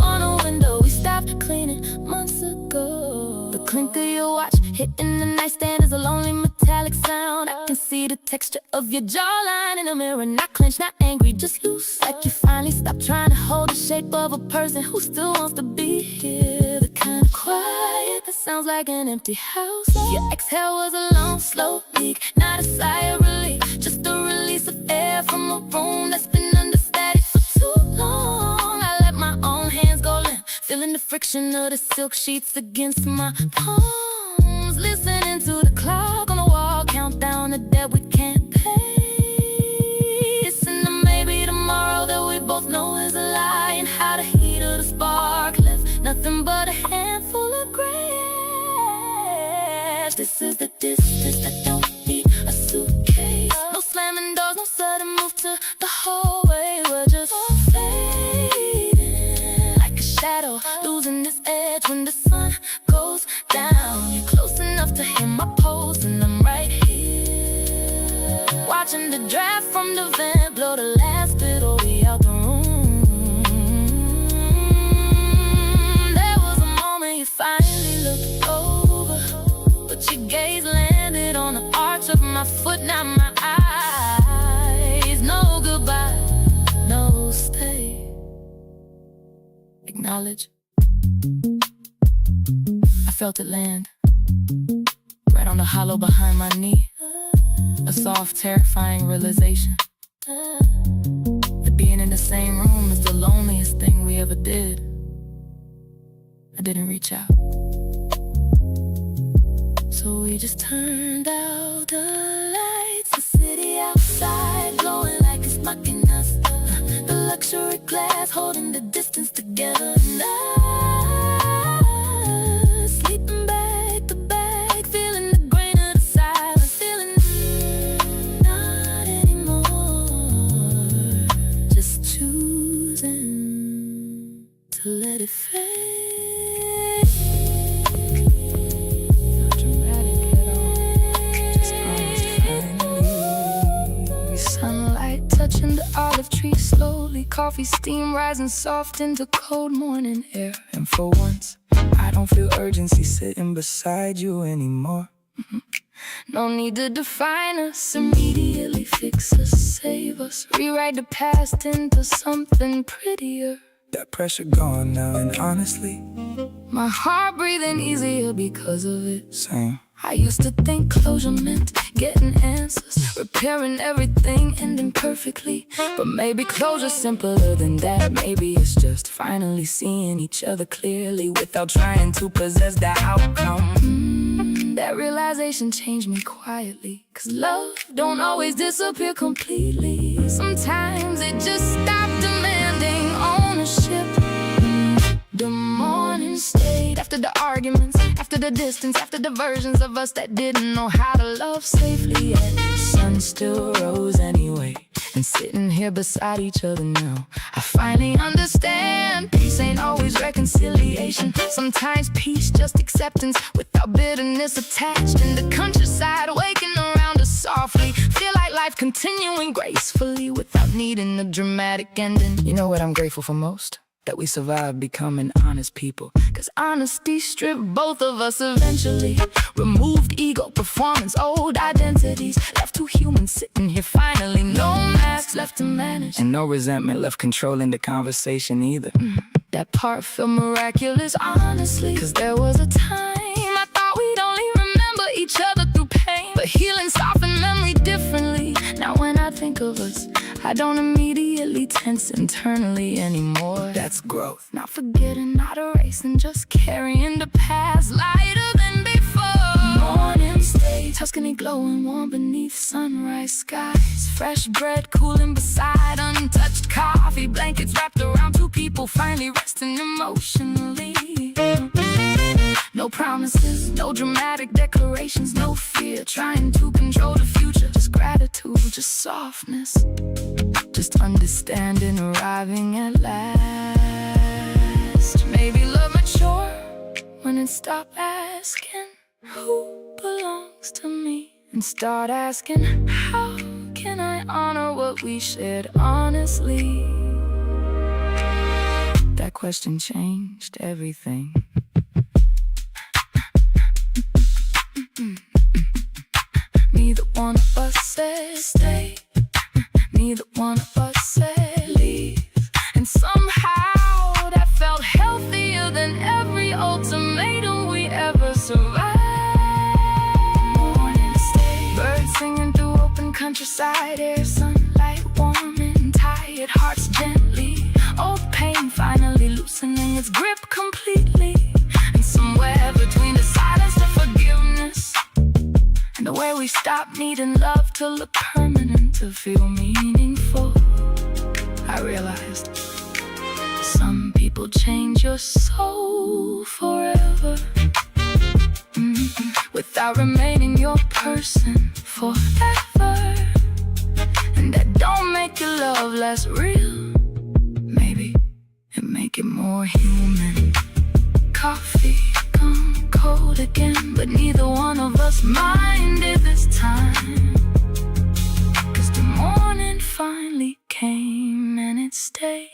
on a window we stopped cleaning months ago. The clink of your watch hitting the nightstand is a lonely metallic sound. I can see the texture of your jawline in the mirror, not clenched, not angry, just loose, like you finally stopped trying to hold the shape of a person who still wants to be here. The kind of quiet that sounds like an empty house. Your exhale was a long, slow leak, not a sigh of relief, just a release of air from a room that's been understatic for too long. I let my own hands go limp, feeling the friction of the silk sheets against my palms, listening to the clock on the wall count down the debt we can't pay. Listen to maybe tomorrow that we both know is a lie, and how the heat of the spark left nothing but a handful of gray ash. This is the distance that don't need a suitcase. No slamming doors, no sudden move to the hallway. We're just fading like a shadow, losing this edge when the sun goes down. You're close enough to hear my pulse, and I'm right here, watching the draft from the vent blow the last bit of me out the room. There was a moment you finally looked over, but your gaze landed on the arch of my foot, not my eyes. No goodbye, no stay. Acknowledge. I felt it land right on the hollow behind my knee. A soft, terrifying realization that being in the same room is the loneliest thing we ever did. I didn't reach out, so we just turned out the lights. The city outside glowing like it's mocking us. The luxury glass holding the distance together. And I, sleeping back to back, feeling the grain of the silence, feeling not anymore, just choosing to let it fade. Not dramatic at all, just honest finally. Sunlight touching the olive tree slowly, coffee steam rising soft into cold morning air. And for once, I don't feel urgency sitting beside you anymore. No need to define us, immediately fix us, save us, rewrite the past into something prettier. That pressure gone now, and honestly, my heart breathing easier because of it. same. I used to think closure meant getting answers, repairing everything, ending perfectly. But maybe closure's simpler than that. Maybe it's just finally seeing each other clearly without trying to possess the outcome. That realization changed me quietly, 'cause love don't always disappear completely. Sometimes it just stopped demanding ownership. The morning stayed after the arguments, after the distance, after the versions of us that didn't know how to love safely yet. The sun still rose anyway, and sitting here beside each other now, I finally understand. Peace ain't always reconciliation. Sometimes peace just acceptance without bitterness attached. In the countryside, waking around us softly, feel like life continuing gracefully without needing a dramatic ending. You know what I'm grateful for most? That we survived becoming honest people. Cause honesty stripped both of us eventually. Removed ego, performance, old identities. Left two humans sitting here finally. No masks left to manage. And no resentment left controlling the conversation either. That part felt miraculous, honestly. Cause there was a time I thought we'd only remember each other through pain. But healing softened memory differently. Now when I think of us, I don't immediately tense internally anymore. That's growth. Not forgetting, not erasing, just carrying the past lighter than before. Morning stage, Tuscany glowing warm beneath sunrise skies. Fresh bread cooling beside untouched coffee. Blankets wrapped around two people finally resting emotionally. No promises, no dramatic declarations, no fear trying to control the future. Just gratitude, just softness, just understanding arriving at last. Maybe love mature when it stopped asking who belongs to me and start asking how can I honor what we shared honestly. That question changed everything. Neither one of us said stay. Neither one of us said leave. And somehow that felt healthier than every ultimatum we ever survived. Morning stage, birds singing through open countryside air, sunlight warming tired hearts gently. Old pain finally loosening its grip completely. And somewhere between the silence to forgiveness, and the way we stopped needing love to look permanent, to feel meaningful, I realized some people change your soul forever, without remaining your person forever. And that don't make your love less real. Maybe it make it more human. Coffee gone cold again, but neither one of us minded this time. Cause the morning finally came and it stayed.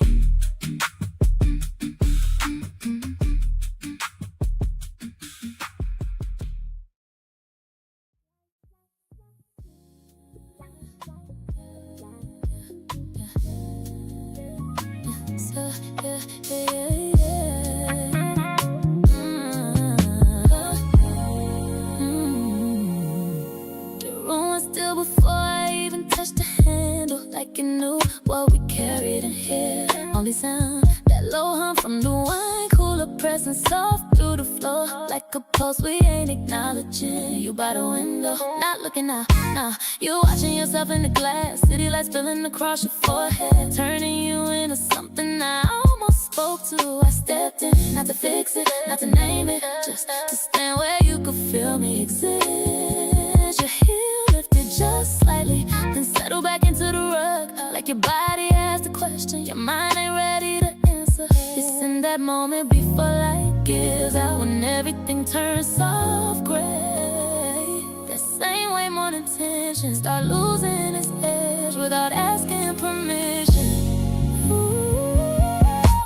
The room was still before I even touched the handle, like it knew what we carried in here. Only sound, that low hum from the wine cooler pressing soft through the floor, like a pulse we ain't acknowledging. You by the window, not looking out, nah. You watching yourself in the glass, city lights spilling across your forehead, turning you into something I almost spoke to. I stepped in, not to fix it, not to name it, just to stand where you could feel me exist. Your heel lifted just slightly, then settle back into the rug, like your body asked a question your mind ain't ready to answer. It's in that moment before light gives out, when everything turns soft gray. That same way morning tension start losing its edge without asking permission.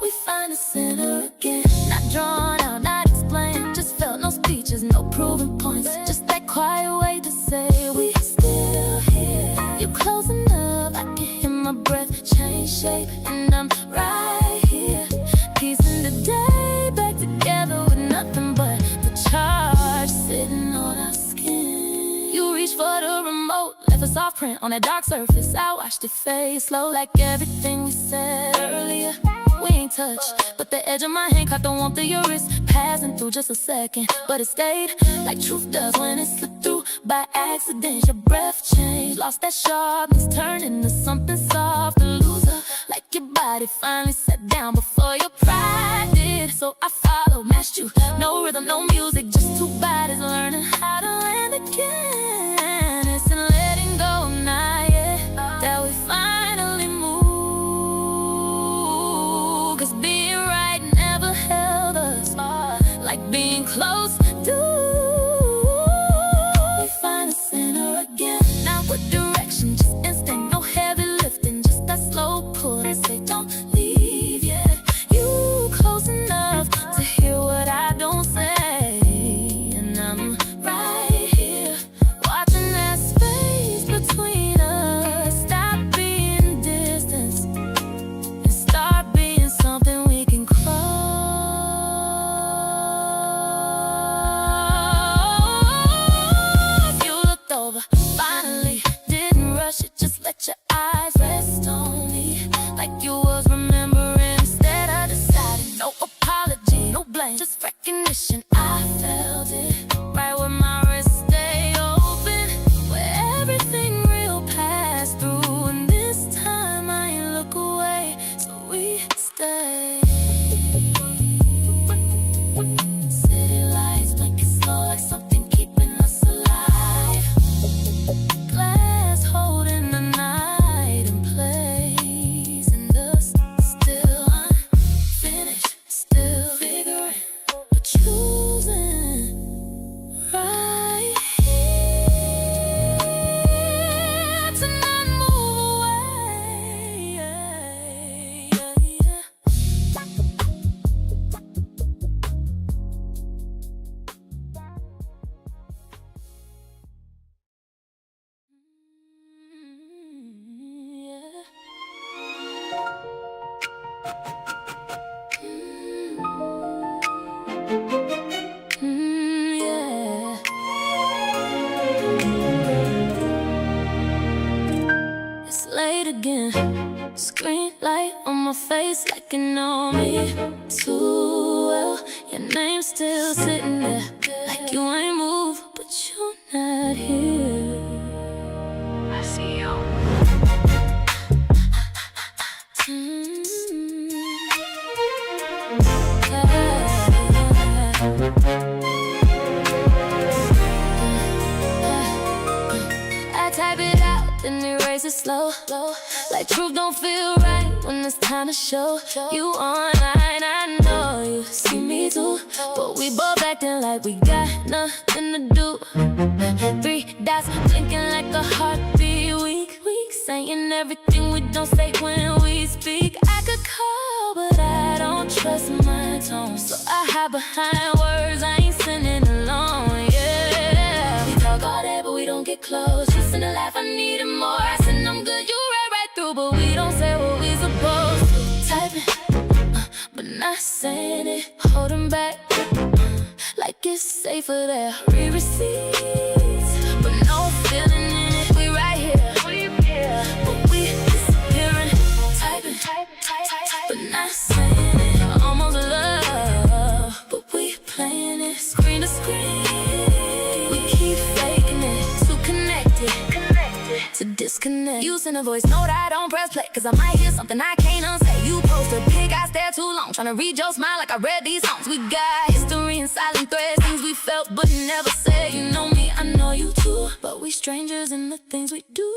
We find the center again, not drawn out, not explained, just felt, no speeches, no proving points, just that quiet way to say we still here. You're close enough, I can hear my breath change shape, and I'm right here, piecing the day back together with nothing but the charge sitting on our skin. You reach for the remote, left a soft print on that dark surface. I watched it fade slow, like everything we said earlier. We ain't touched, but the edge of my hand caught the warmth of your wrist, passing through just a second, but it stayed like truth does when it slipped through by accident. Your breath changed, lost that sharpness, turned into something soft, a loser, like your body finally sat down before your pride did. So I followed, matched you, no rhythm, no music, just two bodies learning how to land again. It's in letting go now, yeah, that we finally move. Cause being right never held us like being close do. We find the center again. Now what direction Yeah. It's late again. Screen light on my face like you know me too well. Your name's still sitting there, like you ain't moved, but you're not here. I see you. I type it out, then erase it slow. Like truth don't feel right when it's time to show. You online, I know you see me too, but we both acting like we got nothing to do. 3 dots blinking like a heartbeat, weak, saying everything we don't say when we speak. I could call, but I don't trust my tone, so I hide behind words I ain't sending alone. Yeah, we talk all day, but we don't get close. You send a laugh, I needed more. I said I'm good, you read right through, but we don't say what we supposed to. Typing, but not saying it, holding back, like it's safer there. Read receipts, but no feeling in it. We right here, but we disappearing. Typing, but not saying it. Almost love, but we playing it. Screen to screen, we keep faking it. Too connected to disconnect. You send a voice note, I don't press play, cause I might hear something I can't unsay. You post a pic, I stare too long, tryna read your smile like I read these songs. We got history and silent threads, things we felt but never said. You know me, I know you too, but we strangers in the things we do.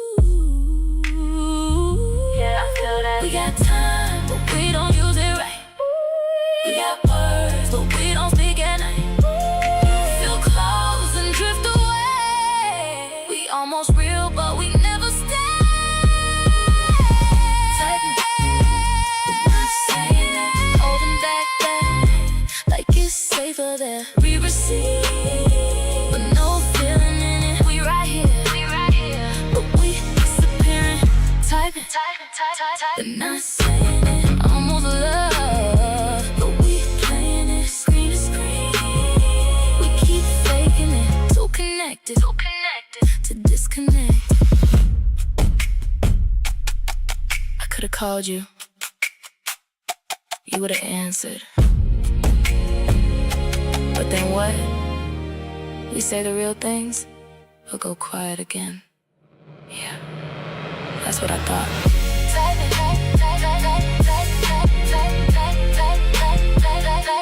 Yeah, I feel that. We got time, but we don't use it right. We got words, but we don't speak at night. Feel close and drift away. We almost real, but we never stay. Tighten, but not saying that. Holding back, like it's safer there. We receive, but no feeling in it. We right here, but we disappearing. Typing, but not saying it. Almost love, but we playing it. Screen to screen, we keep faking it. Too connected to disconnect. I could've called you, you would've answered. But then what? We say the real things, or go quiet again. Yeah, that's what I thought.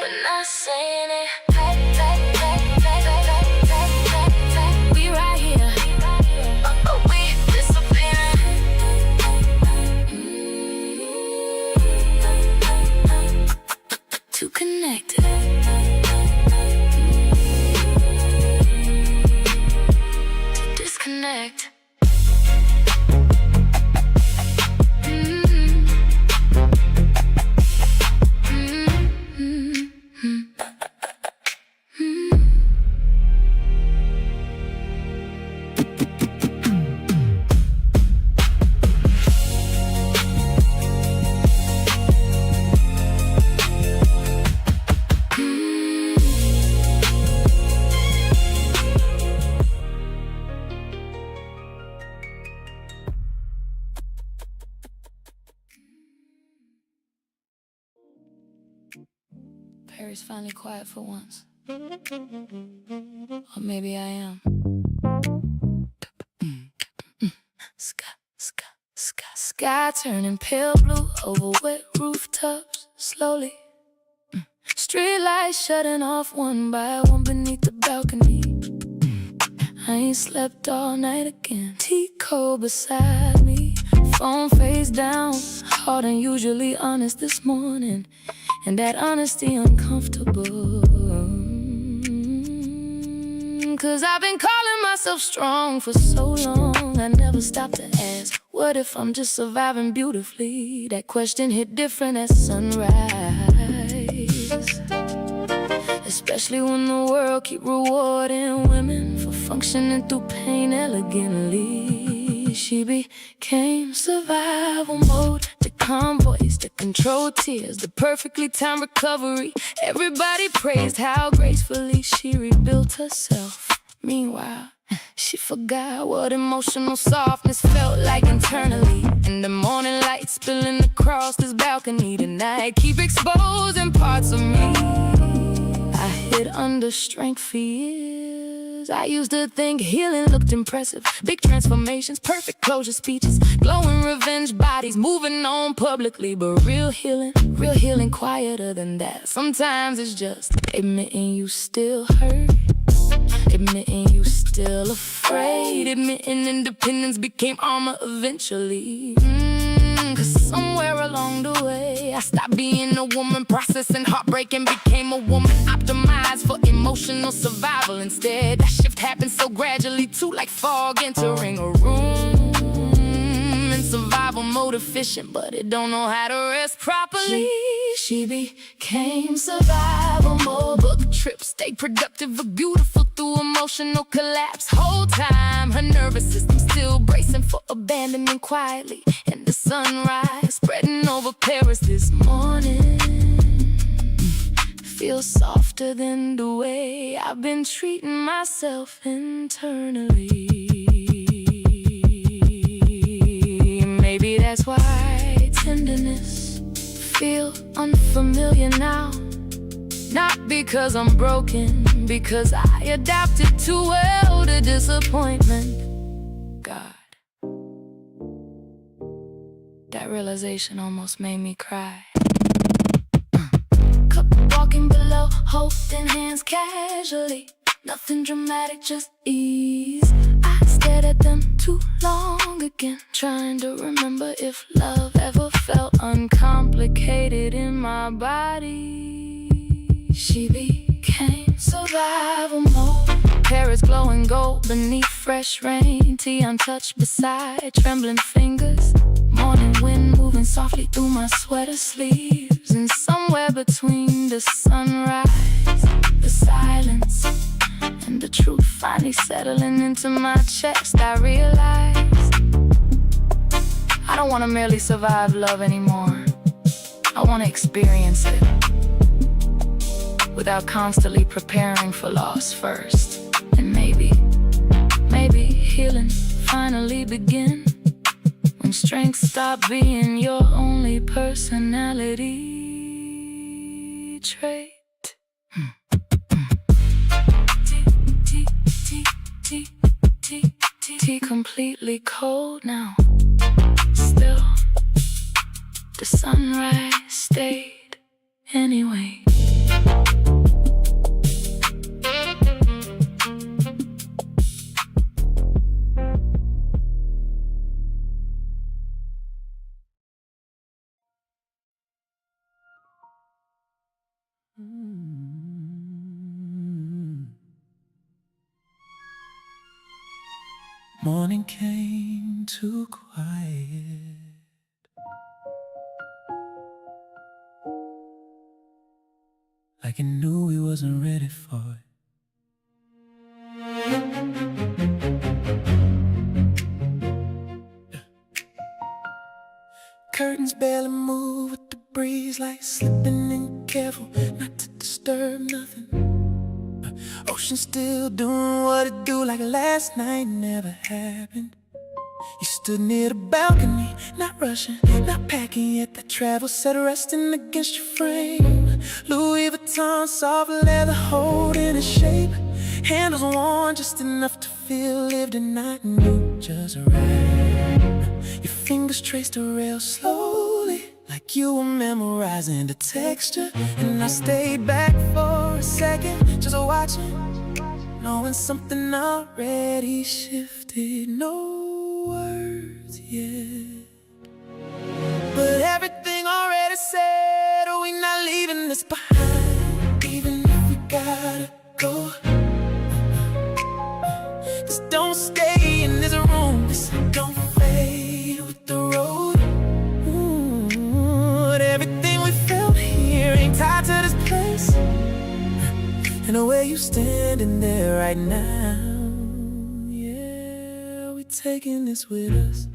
But not saying it. We right here, but we disappearing. Too connected to disconnect. Perry's finally quiet for once. Or maybe I am. Sky turning pale blue over wet rooftops slowly. Street lights shutting off one by one beneath the balcony. I ain't slept all night again. Tea cold beside me, phone face down, hard and usually honest this morning, and that honesty uncomfortable. Cause I've been calling myself strong for so long, I never stopped to ask, what if I'm just surviving beautifully? That question hit different at sunrise, especially when the world keep rewarding women for functioning through pain elegantly. She became survival mode, the calm voice the controlled tears, the perfectly timed recovery. Everybody praised how gracefully she rebuilt herself. Meanwhile, she forgot what emotional softness felt like internally. And the morning light spilling across this balcony tonight keep exposing parts of me I hid under strength for years. I used to think healing looked impressive. Big transformations, perfect closure speeches, glowing revenge bodies, moving on publicly. But real healing quieter than that. Sometimes it's just admitting you still hurt, admitting you still afraid, admitting independence became armor eventually. Cause somewhere along the way I stopped being a woman processing heartbreak and became a woman optimized for emotional survival. Instead, that shift happened so gradually too, like fog entering a room. In survival mode efficient, but it don't know how to rest properly. She became survival mode, book trips, stay productive but beautiful through emotional collapse. Whole time her nervous system still bracing for abandonment quietly. And the sunrise spreading over Paris this morning feels softer than the way I've been treating myself internally. Maybe that's why tenderness feel unfamiliar now. Not because I'm broken, because I adapted too well to disappointment. God, that realization almost made me cry. Cup walking below, holding hands casually. Nothing dramatic, just ease. I stared at them too long again, trying to remember if love ever felt uncomplicated in my body. She became survival mode. Paris glowing gold beneath fresh rain. Tea untouched beside trembling fingers. Morning wind moving softly through my sweater sleeves. And somewhere between the sunrise, the silence, and the truth finally settling into my chest, I realized I don't want to merely survive love anymore. I want to experience it without constantly preparing for loss first. And maybe healing finally begin when strength stop being your only personality trait. Tea completely cold now. Still, the sunrise stayed anyway. Morning came too quiet. Like it knew we wasn't ready for it. Curtains barely move with the breeze, like slipping in careful not to disturb nothing. Ocean still doing what it do, like last night never happened. You stood near the balcony, not rushing, not packing yet. That travel set resting against your frame. Louis Vuitton soft leather holding its shape. Handles worn just enough to feel lived and not new, just right. Your fingers traced the rail slowly, like you were memorizing the texture. And I stayed back for a second, just watching, knowing something already shifted. No words yet, but everything already said. Oh, we not leaving this behind, even if we gotta go. Just don't stay in this room, this don't fade with the road. Everything we felt here ain't tied to this place. And the way you standing there right now, yeah, we taking this with us.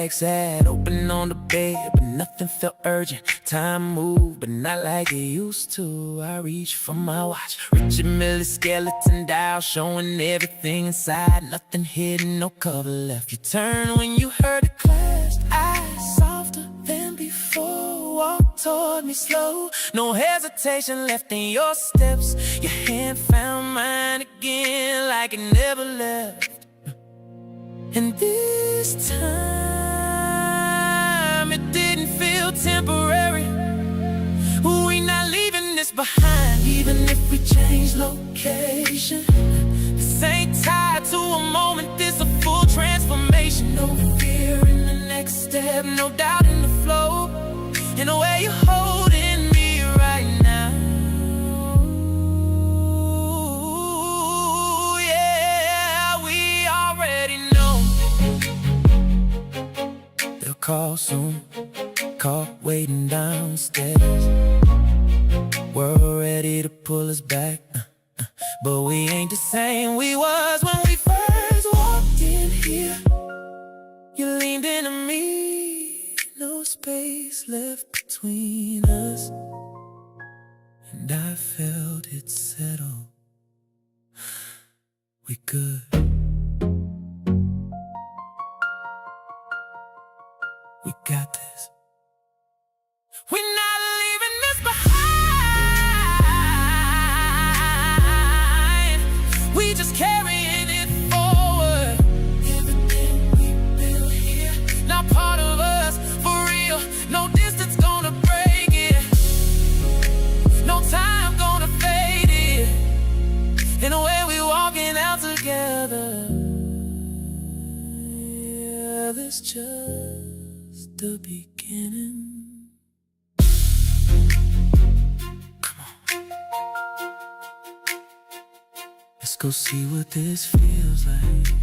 bags at, open on the bed, but nothing felt urgent. Time moved, but not like it used to. I reached for my watch, Richard Mille skeleton dial, showing everything inside. Nothing hidden, no cover left. You turned when you heard it clash. Eyes softer than before, walk toward me slow. No hesitation left in your steps. Your hand found mine again like it never left. And this time, it didn't feel temporary. We not leaving this behind, even if we change location. This ain't tied to a moment, this a full transformation. No fear in the next step, no doubt in the flow. In the way you're holding me right now. Yeah, we already know. They'll call soon, call waiting downstairs. We're ready to pull us back, but we ain't the same we was when we first walked in here. You leaned into me, no space left between us, and I felt it settle. We good. We got this. We're not leaving this behind. We just carrying it forward. Everything we built here, now part of us, for real. No distance gonna break it. No time gonna fade it. In a way we walking out together. Yeah, this just the beginning. Let's go see what this feels like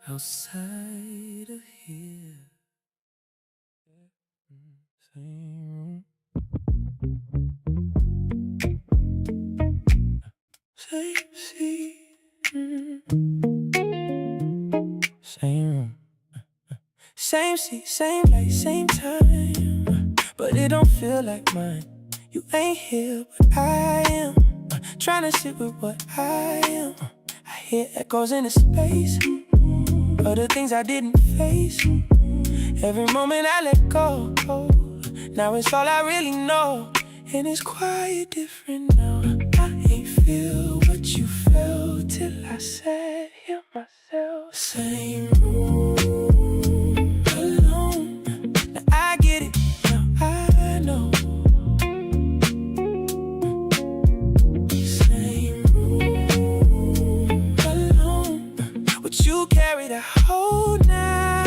outside of here. Same seat, same room, same seat, same light, same time, but it don't feel like mine. You ain't here, but I am. Trying to sit with what I am. I hear echoes in the space of the things I didn't face. Every moment I let go, now it's all I really know. And it's quiet different now. I ain't feel what you felt till I sat here myself. Same room, alone. Now I get it, now I know. You carry the whole now.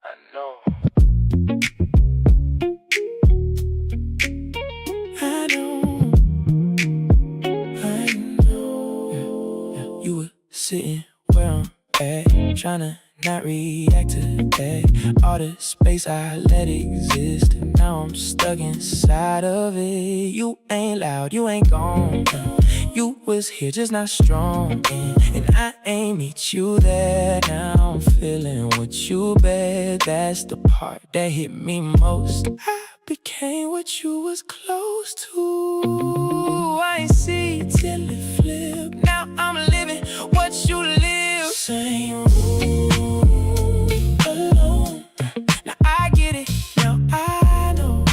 I know. I know. I know. You were sitting where I'm at, tryna not react to that. All the space I let exist, now I'm stuck inside of it. You ain't loud, you ain't gone. You was here, just not strong, and I ain't meet you there. Now I'm feeling what you bet. That's the part that hit me most. I became what you was close to. I ain't see till it flipped. Now I'm living what you live. Same room, alone. Now I get it, now I know.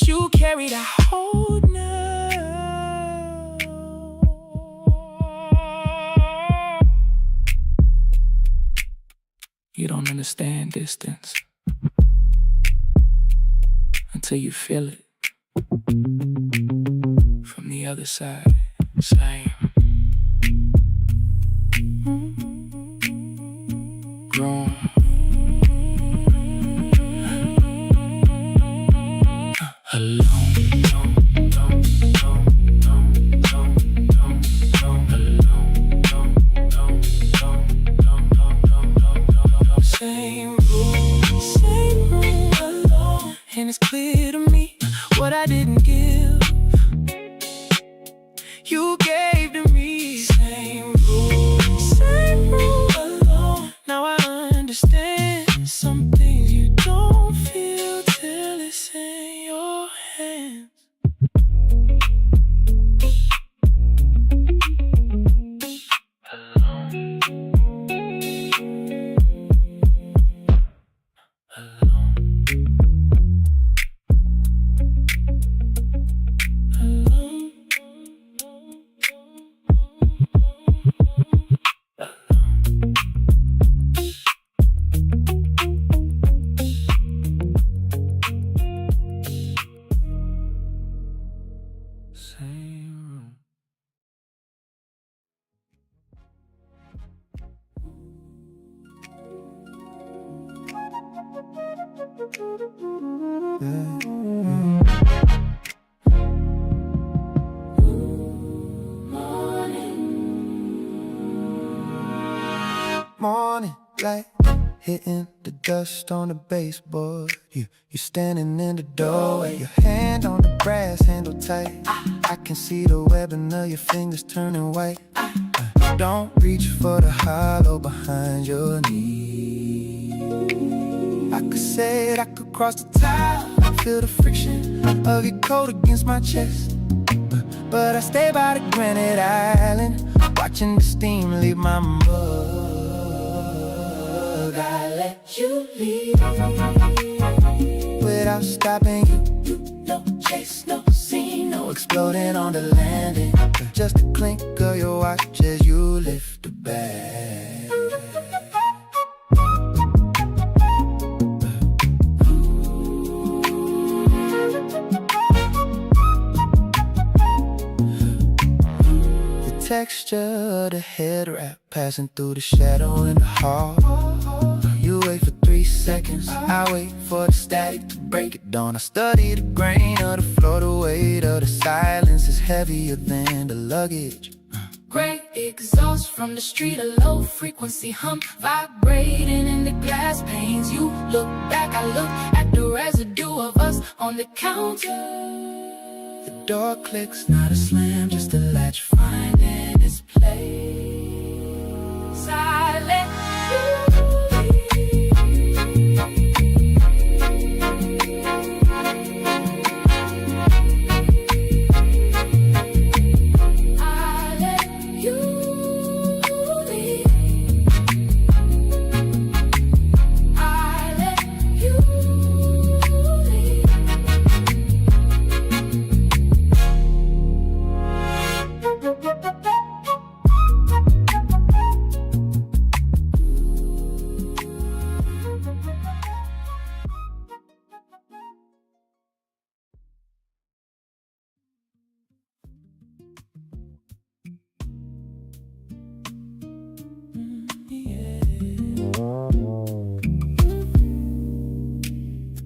You carry the whole now. You don't understand distance until you feel it from the other side. Same. Grown. Alone. Same room alone, and it's what I didn't give, you gave to me. Same rule alone. Now I understand some things you don't feel till it's in your hands. Morning light hitting the dust on the baseboard. You standing in the doorway, your hand on the brass handle tight. I can see the webbing of your fingers turning white. Don't reach for the hollow behind your knee. I could say it, I could cross the tile, feel the friction of your coat against my chest. But I stay by the granite island, watching the steam leave my mug. I let you leave without stopping you. No chase, no scene, no exploding on the landing. Just a clink of your watch as you lift the bag. The texture of the head wrap passing through the shadow in the hall. You wait for 3 seconds, I wait for the static to break it down. I study the grain of the floor, the weight of the silence is heavier than the luggage. Great exhaust from the street, a low frequency hum vibrating in the glass panes. You look back, I look at the residue of us on the counter. The door clicks, not a slam, just a latch finding its place. I let you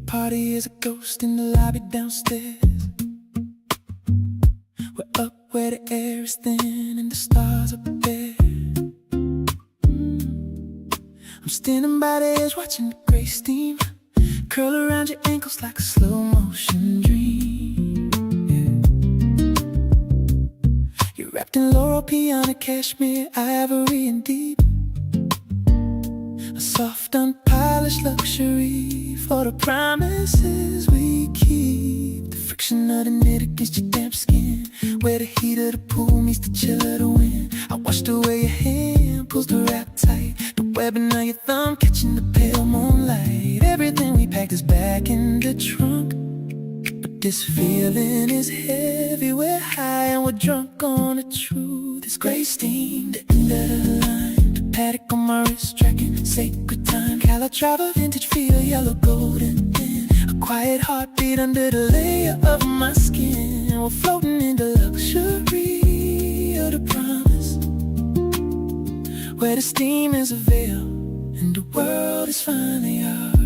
Party is a ghost in the lobby downstairs. We're up where the air is thin and the stars up there. I'm standing by the edge watching the gray steam curl around your ankles like a slow motion dream. Yeah. You're wrapped in laurel, piano, cashmere, ivory and deep. A soft, unpolished luxury for the promises we keep. The friction of the knit against your damp skin, where the heat of the pool meets the chill of the wind. I watch the way your hand pulls the wrap tight, the webbing of your thumb catching the pale moonlight. Everything we packed is back in the trunk, but this feeling is heavy. We're high and we're drunk on the truth. It's gray steam, the end of the line, the paddock on my wrist tracking sacred time. Calatrava vintage feel, yellow golden thin, a quiet heartbeat under the layer of my skin. We're floating in the luxury of the promise, where the steam is a veil and the world is finally ours.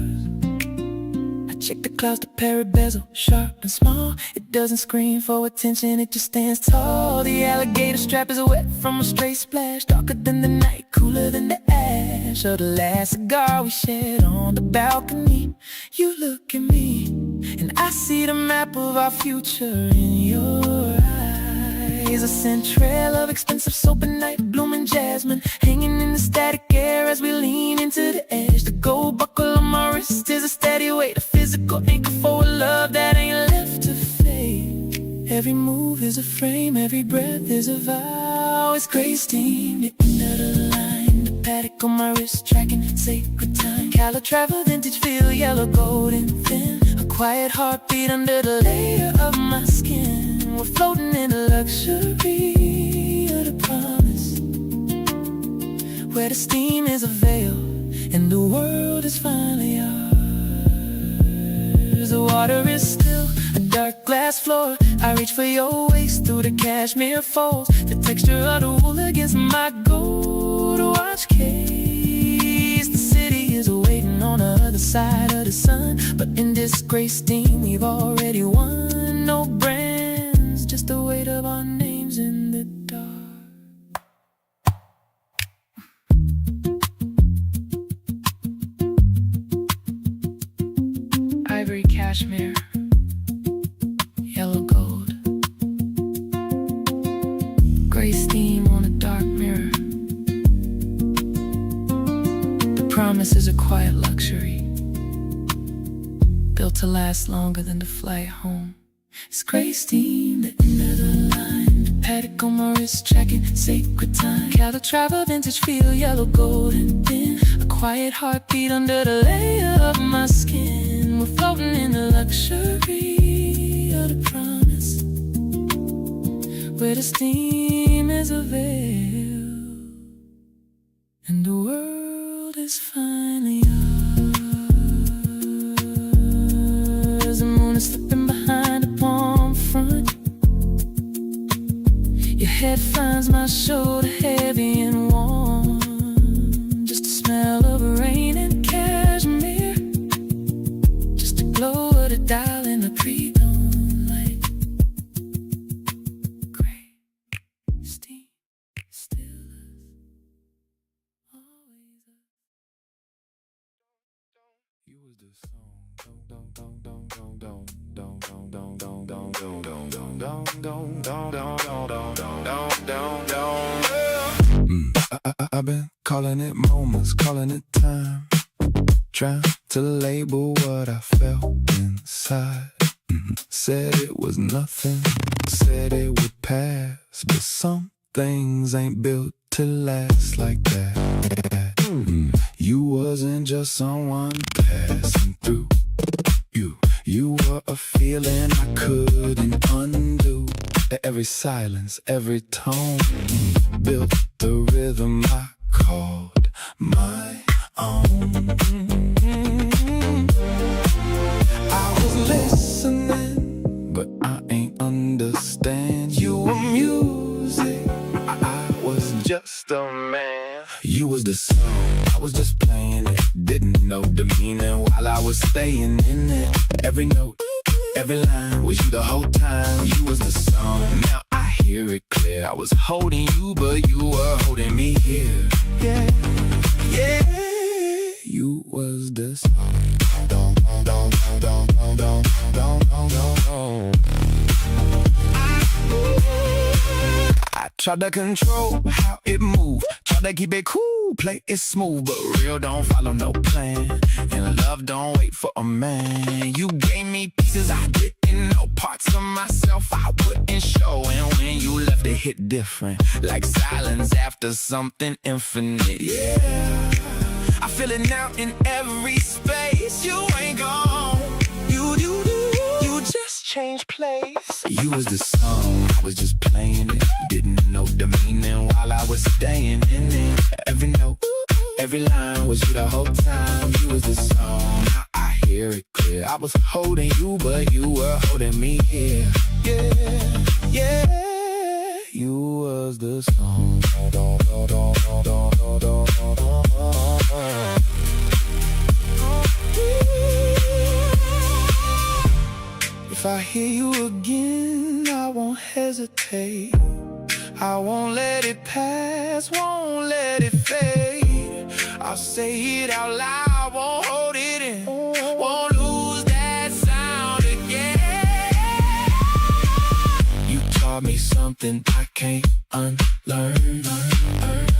I check the clouds, the parrot bezel, sharp and small. It doesn't scream for attention, it just stands tall. The alligator strap is wet from a stray splash, darker than the night, cooler than the ash of the last cigar we shared on the balcony. You look at me and I I see the map of our future in your eyes. A scent trail of expensive soap and night blooming jasmine, hanging in the static air as we lean into the edge. The gold buckle on my wrist is a steady weight, a physical anchor for a love that ain't left to fade. Every move is a frame, every breath is a vow. It's gray steam, the end of the line, the paddock on my wrist, tracking sacred time. Calatrava vintage feel, yellow, golden thin, a quiet heartbeat under the layer of my skin. We're floating in the luxury of the promise, where the steam is a veil and the world is finally ours. The water is still, a dark glass floor. I reach for your waist through the cashmere folds, the texture of the wool against my gold watch case. The city is waiting on the other side of the sun, but in this gray steam we've already won. No brands, just the weight of our names in the dark. Ivory cashmere, Yellow gold, gray steam on a dark mirror. The promise is a quiet luxury, built to last longer than the flight home. It's gray steam, the end of the line, the paddock on my wrist, tracking sacred time. Calatrava vintage feel, yellow, golden thin, a quiet heartbeat under the layer of my skin. We're floating in the luxury of the promise, where the steam is a veil and the world is finally ours. The moon is slipping behind a palm front, your head finds my shoulder heavy and warm, just the smell of rain and cashmere, just the glow of the dial in the pre-dawn light. Gray steam, still always us. You was the song. Dong dong dong dong dong dong dong dong dong dong dong dong dong dong dong dong dong dong. I've been calling it moments, calling it time, trying to label what I felt inside. Said it was nothing, said it would pass, but some things ain't built to last like that. You wasn't just someone passing through. You were a feeling I couldn't undo. Every silence, every tone built the rhythm I called my own. I was listening, but I ain't understand. You were music, I was just a man. You was the song, I was just playing it. Didn't know the meaning while I was staying in it. Every note, every line was you the whole time. You was the song, now I hear it clear. I was holding you, but you were holding me here. Yeah, yeah. You was the song. I tried to control how it moved, tried to keep it cool, play it smooth, but real don't follow no plan, and love don't wait for a man. You gave me pieces I didn't know, parts of myself I wouldn't show, and when you left it hit different, like silence after something infinite. Yeah, I feel it now in every space. You ain't gone, you just changed place. You was the song, I was just playing it. Didn't know the meaning while I was staying in it. Every note, every line was you the whole time. You was the song, now I hear it clear. I was holding you, but you were holding me here. Yeah, yeah. You was the song. If I hear you again, I won't hesitate. I won't let it pass, won't let it fade. I'll say it out loud, won't hold it in, won't lose that sound again. taught me something I can't unlearn.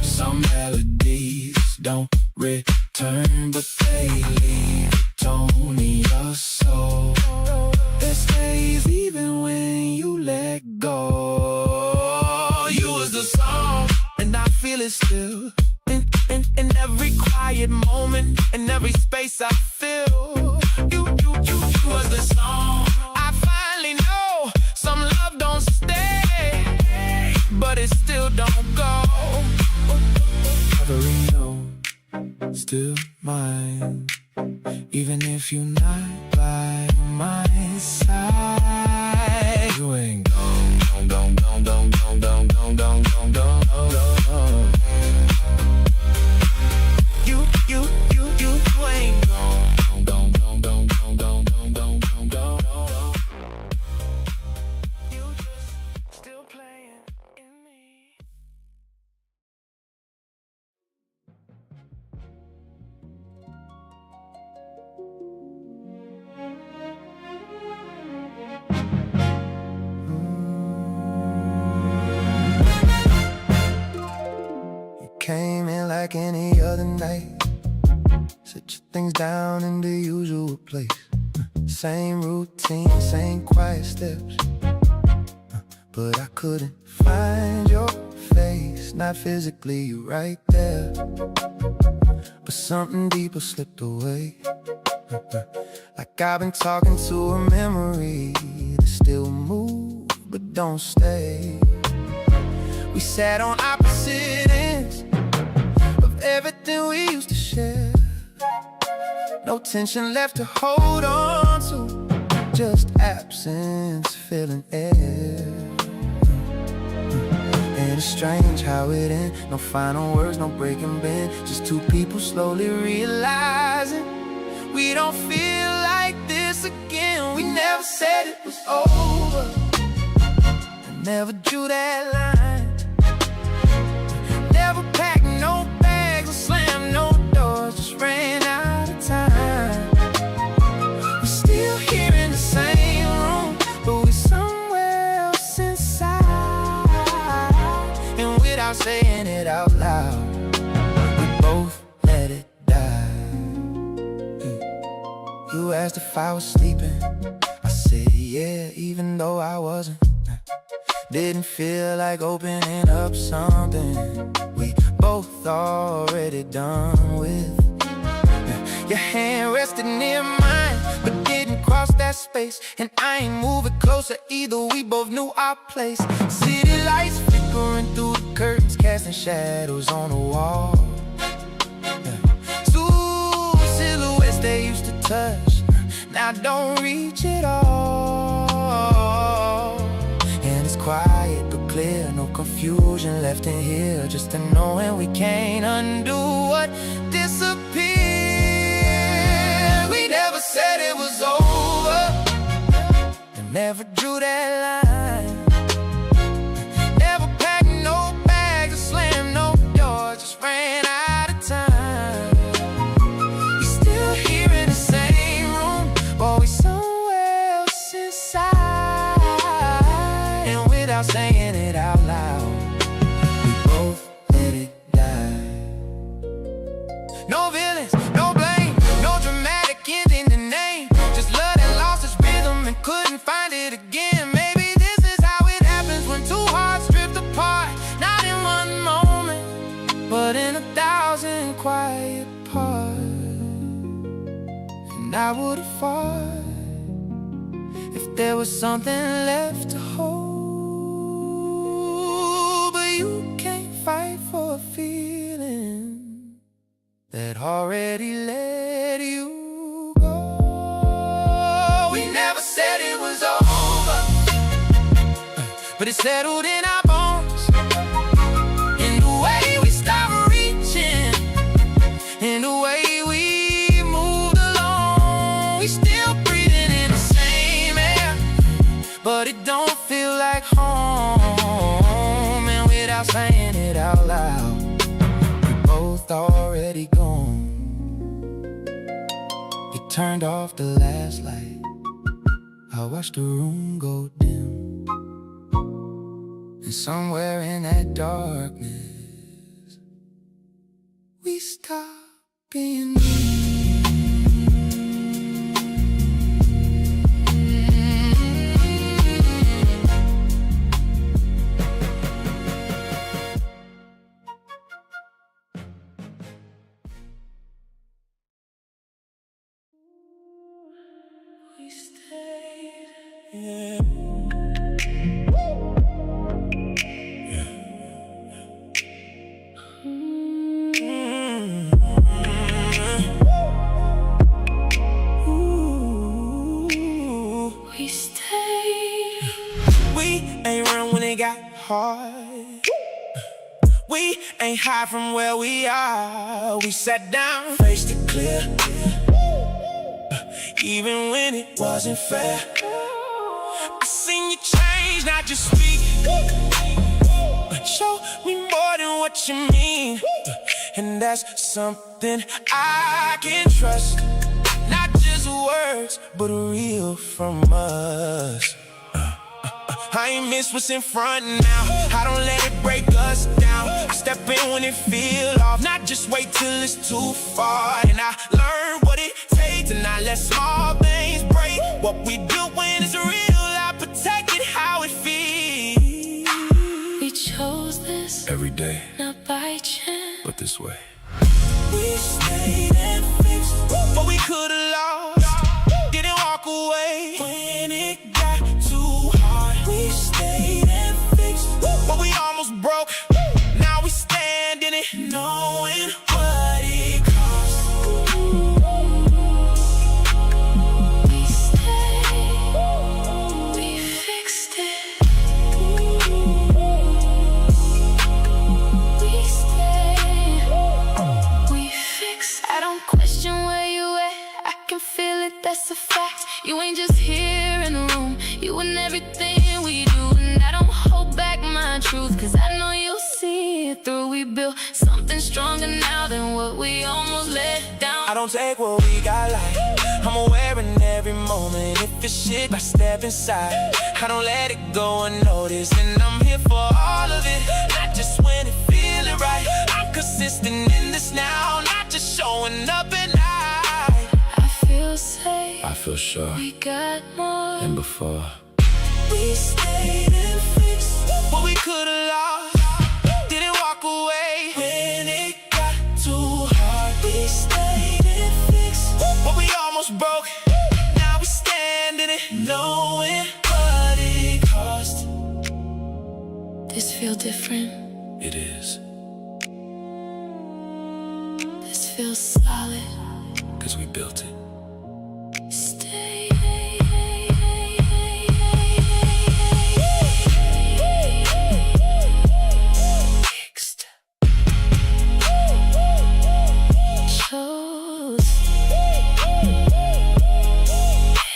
Some melodies don't return, but they leave a tone in your soul that stays even when you let go. You was the song, and I feel it still. In every quiet moment, in every space I feel. You was the song. I finally know some love don't stay, but it still don't go. Every note still mine, even if you're not by my side. You ain't gone. You ain't gone. You just still playing in me. You came in like any other night, set your things down in the usual place. Same routine, same quiet steps, but I couldn't find your face. Not physically, you're right there, but something deeper slipped away. Like I've been talking to a memory that still moves but don't stay. We sat on opposite ends of everything we used to share. No tension left to hold on to, just absence filling air. And it's strange how it ends. No final words, no breaking bend, just two people slowly realizing we don't feel like this again. We never said it was over, I never drew that line. Never packed no bags or slammed no doors, just ran out of time. We're still here in the same room, but we're somewhere else inside. And without saying it out loud, we both let it die. You asked if I was sleeping, I said yeah, even though I wasn't. Didn't feel like opening up something we both already done with. Your hand rested near mine, but didn't cross that space. And I ain't moving closer either, we both knew our place. City lights flickering through the curtains, casting shadows on the wall. Two silhouettes they used to touch, now don't reach at all. And it's quiet but clear, no confusion left in here, just a knowing we can't undo what disappeared. We never said it was over, and never drew that line. Never packed no bags or slammed no doors, just ran out of time. We still here in the same room, but we somewhere else inside. And without saying it out loud, we both let it die. No villains, no blame, no dramatic ending the name, just love that lost its rhythm and couldn't find it again. Maybe this is how it happens when two hearts drift apart, not in one moment, but in 1,000 quiet parts. And I would've fought if there was something left to hold, but you can't fight for a feeling that already let you go. We never said it was over, but it settled in our bones. In the way we stopped reaching, in the way we moved along. We still breathing in the same air, but it don't feel like home. And without saying it out loud, we both already gone. You turned off the last light, I watched the room go dim. And somewhere in that darkness, we stop being We stayed. Yeah. We stayed. We ain't run when it got hard. We ain't hide from where we are. We sat down, faced it clear, even when it wasn't fair. I seen you change, not just speak. Show me more than what you mean. And that's something I can trust. Not just words, but real from us. I ain't miss what's in front now. I don't let it break us down. Step in when it feel off, not just wait till it's too far. And I learned what it takes to not let small things break. What we built when it's real, I protect it how it feels. We chose this Every day, not by chance. but this way. We stayed and fixed what we could've lost. Didn't walk away when it got too hard. We stayed and fixed what we almost broke. Now we stand in it, knowing what it cost. We stayed. We fixed it. We stayed. We fixed it. I don't question where you at. I can feel it, that's a fact. You ain't just here in the room, you in everything we do. And I don't hold back my truth, cause I know you'll see it through. We built something stronger now than what we almost let down. I don't take what we got light. I'm aware in every moment. If it's shit, I step inside. I don't let it go unnoticed. And I'm here for all of it, not just when it feeling right. I'm consistent in this now, not just showing up at night. I feel safe, I feel sure, we got more. and before. We stayed and fixed what we could've lost. Didn't walk away when it got too hard. We stayed and fixed what we almost broke. Now we stand in it, knowing what it cost. This feel different, It is, this feels solid. cause we built it. Stay. Fixed. Chose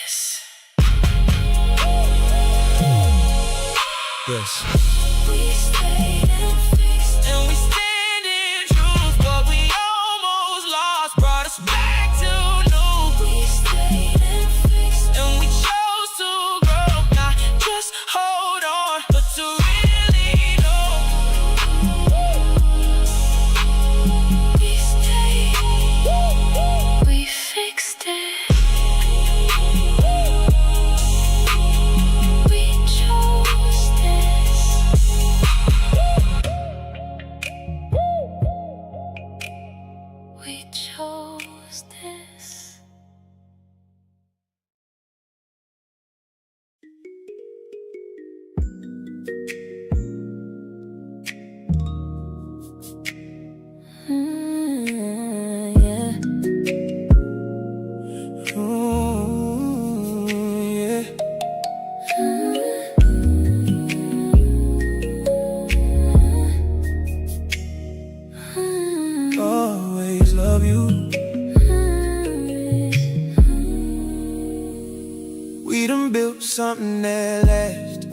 this. Yes. We stayed and fixed. And we stand in truth. What we almost lost brought us back to new. We stayed and fixed. And we chose to grow, not just hold on, but to really know. We stayed. We fixed it. We chose this. We chose this. Yeah. Yeah. Always love you. We done built something that lasts.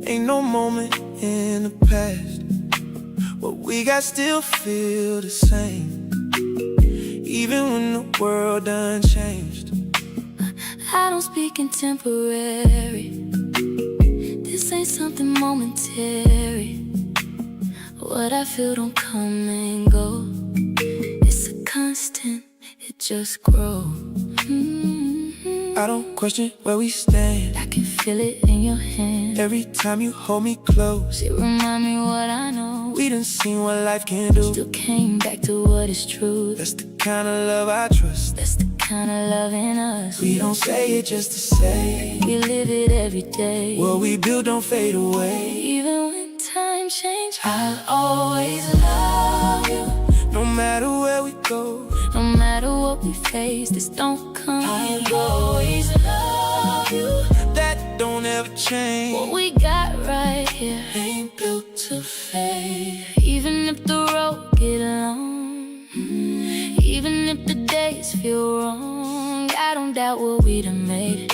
Ain't no moment in the past. What we got still feel the same, even when the world done changed. I don't speak in temporary. This This ain't something momentary. What I feel don't come and go. It's a constant, it just grows. I don't question where we stand. I can feel it in your hand. Every time you hold me close, It remind me what I know. we done seen what life can do. Still came back to what is true. That's the kind of love I trust. That's the kind of love in us. We don't say it just to say. We live it every day. What we build don't fade away. Even when times change, I'll always love you. No matter where we go, No matter what we face, this don't come. I'll always love you. that don't ever change. What we got right here Ain't built to fade. Even if the road get long, even if the days feel wrong, I don't doubt what we done made.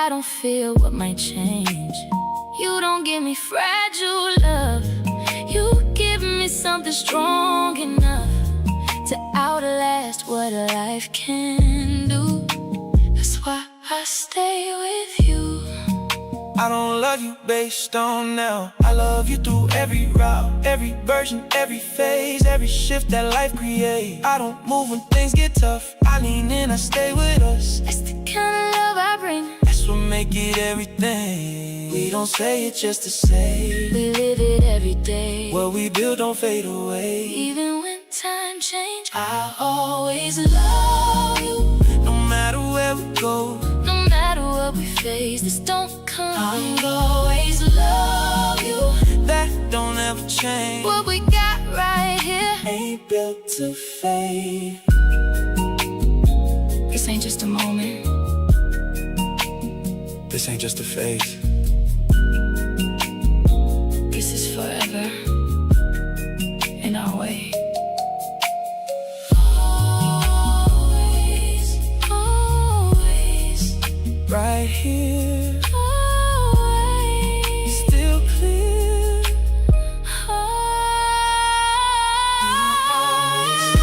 I don't fear what might change. You don't give me fragile love. You give me something strong enough to outlast what life can do. That's why I stay with you. I don't love you based on now. I love you through every route, every version, every phase, every shift that life creates. I don't move when things get tough. I lean in, I stay with us. That's the kind of love I bring. That's what make it everything. We don't say it just to say. We live it every day. What we build don't fade away. Even when time change, I'll always love you. No matter where we go, No matter what we face, this don't come. I'll always love you. that don't ever change. What we got right here Ain't built to fade. This ain't just a moment. This ain't just a phase. This is forever in our way. Always, always, Right here, always, still clear. always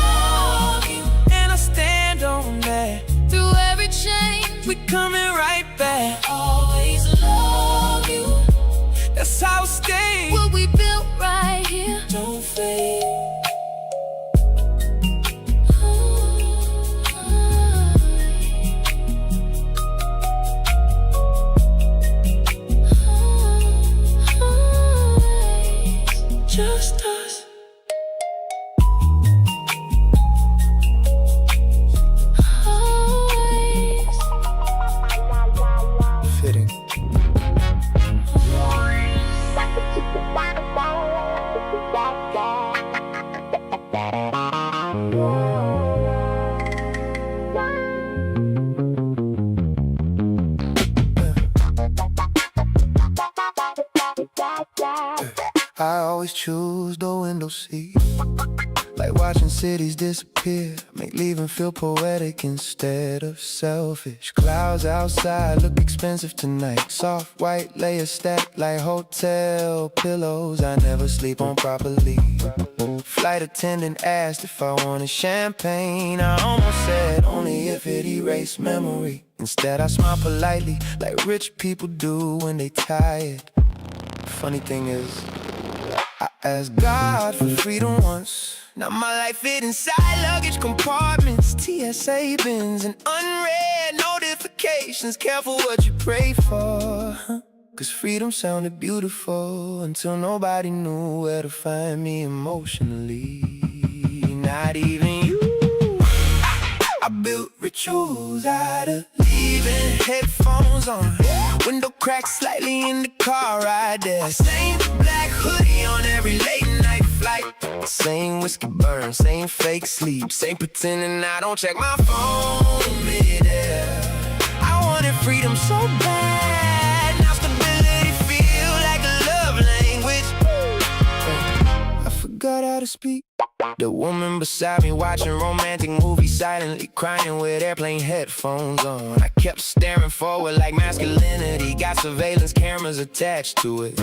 love you. And I stand on that. Through every change, We coming right back. always love you. That's how it stays. What we built right here Don't fade. Just us. Fitting. I always choose the window seat, like watching cities disappear, make leaving feel poetic instead of selfish. Clouds outside look expensive tonight, soft white layers stacked like hotel pillows I never sleep on properly. Flight attendant asked if I wanted champagne. I almost said only if it erased memory. Instead I smile politely like rich people do when they tired. Funny thing is, I asked God for freedom once. Now my life fit inside luggage compartments, TSA bins, and unread notifications. Careful what you pray for, huh? Cause freedom sounded beautiful until nobody knew where to find me emotionally. Not even you. I built rituals out of leaving headphones on, window cracked slightly in the car ride there. Same black hoodie on every late night flight, same whiskey burn, same fake sleep, same pretending I don't check my phone mid-air. I wanted freedom so bad, now stability feel like a love language. I forgot how to speak. The woman beside me watching romantic movies, silently crying with airplane headphones on. I kept staring forward like masculinity got surveillance cameras attached to it.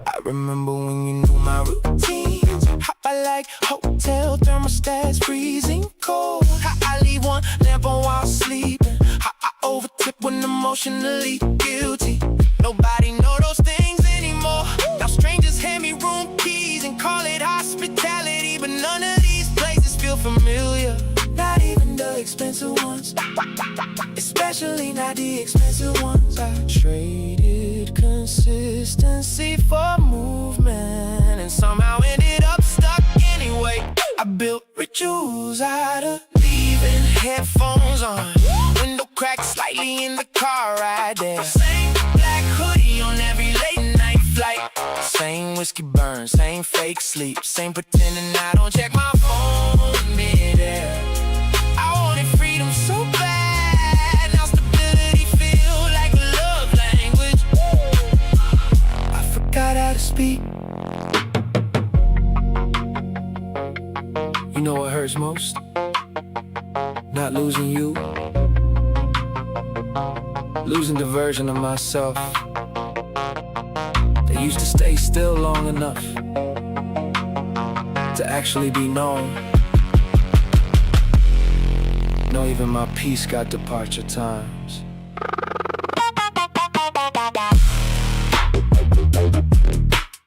I remember when you knew my routines, how I like hotel thermostats freezing cold, how I leave one lamp on while sleeping, how I overtip when the emotionally guilty. Nobody know those things anymore. Now strangers hand me room keys and call it hospitality, but none of these places feel familiar. Not even the expensive ones, especially not the expensive ones. I traded consistency for movement and somehow ended up stuck anyway. I built rituals out of leaving headphones on, window cracked slightly in the car ride there. Same black hoodie on every late night flight, same whiskey burn, same fake sleep, same pretending I don't check my phone mid-air. I wanted freedom so bad, now stability feel like a love language. I forgot how to speak. You know what hurts most? Not losing you, losing the version of myself that used to stay still long enough to actually be known. No, even my peace got departure times.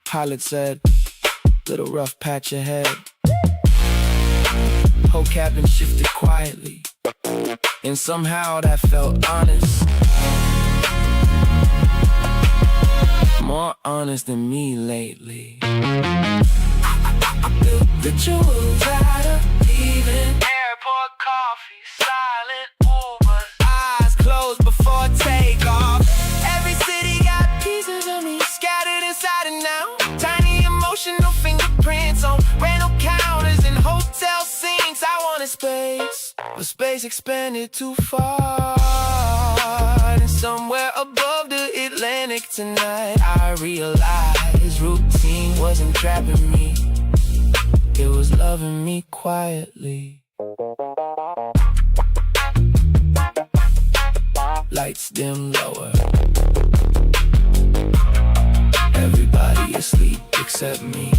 Pilot said, little rough patch ahead. Whole cabin shifted quietly, and somehow that felt honest. More honest than me lately. I built rituals out of leaving. Airport coffee, silent Ubers, eyes closed before takeoff. Every city got pieces of me scattered inside it now. Tiny emotional fingerprints on rental counters and hotel sinks. I wanted space, but space expanded too far. And somewhere above the Atlantic tonight, I realized routine wasn't trapping me, it was loving me quietly. Lights dim lower, everybody asleep except me.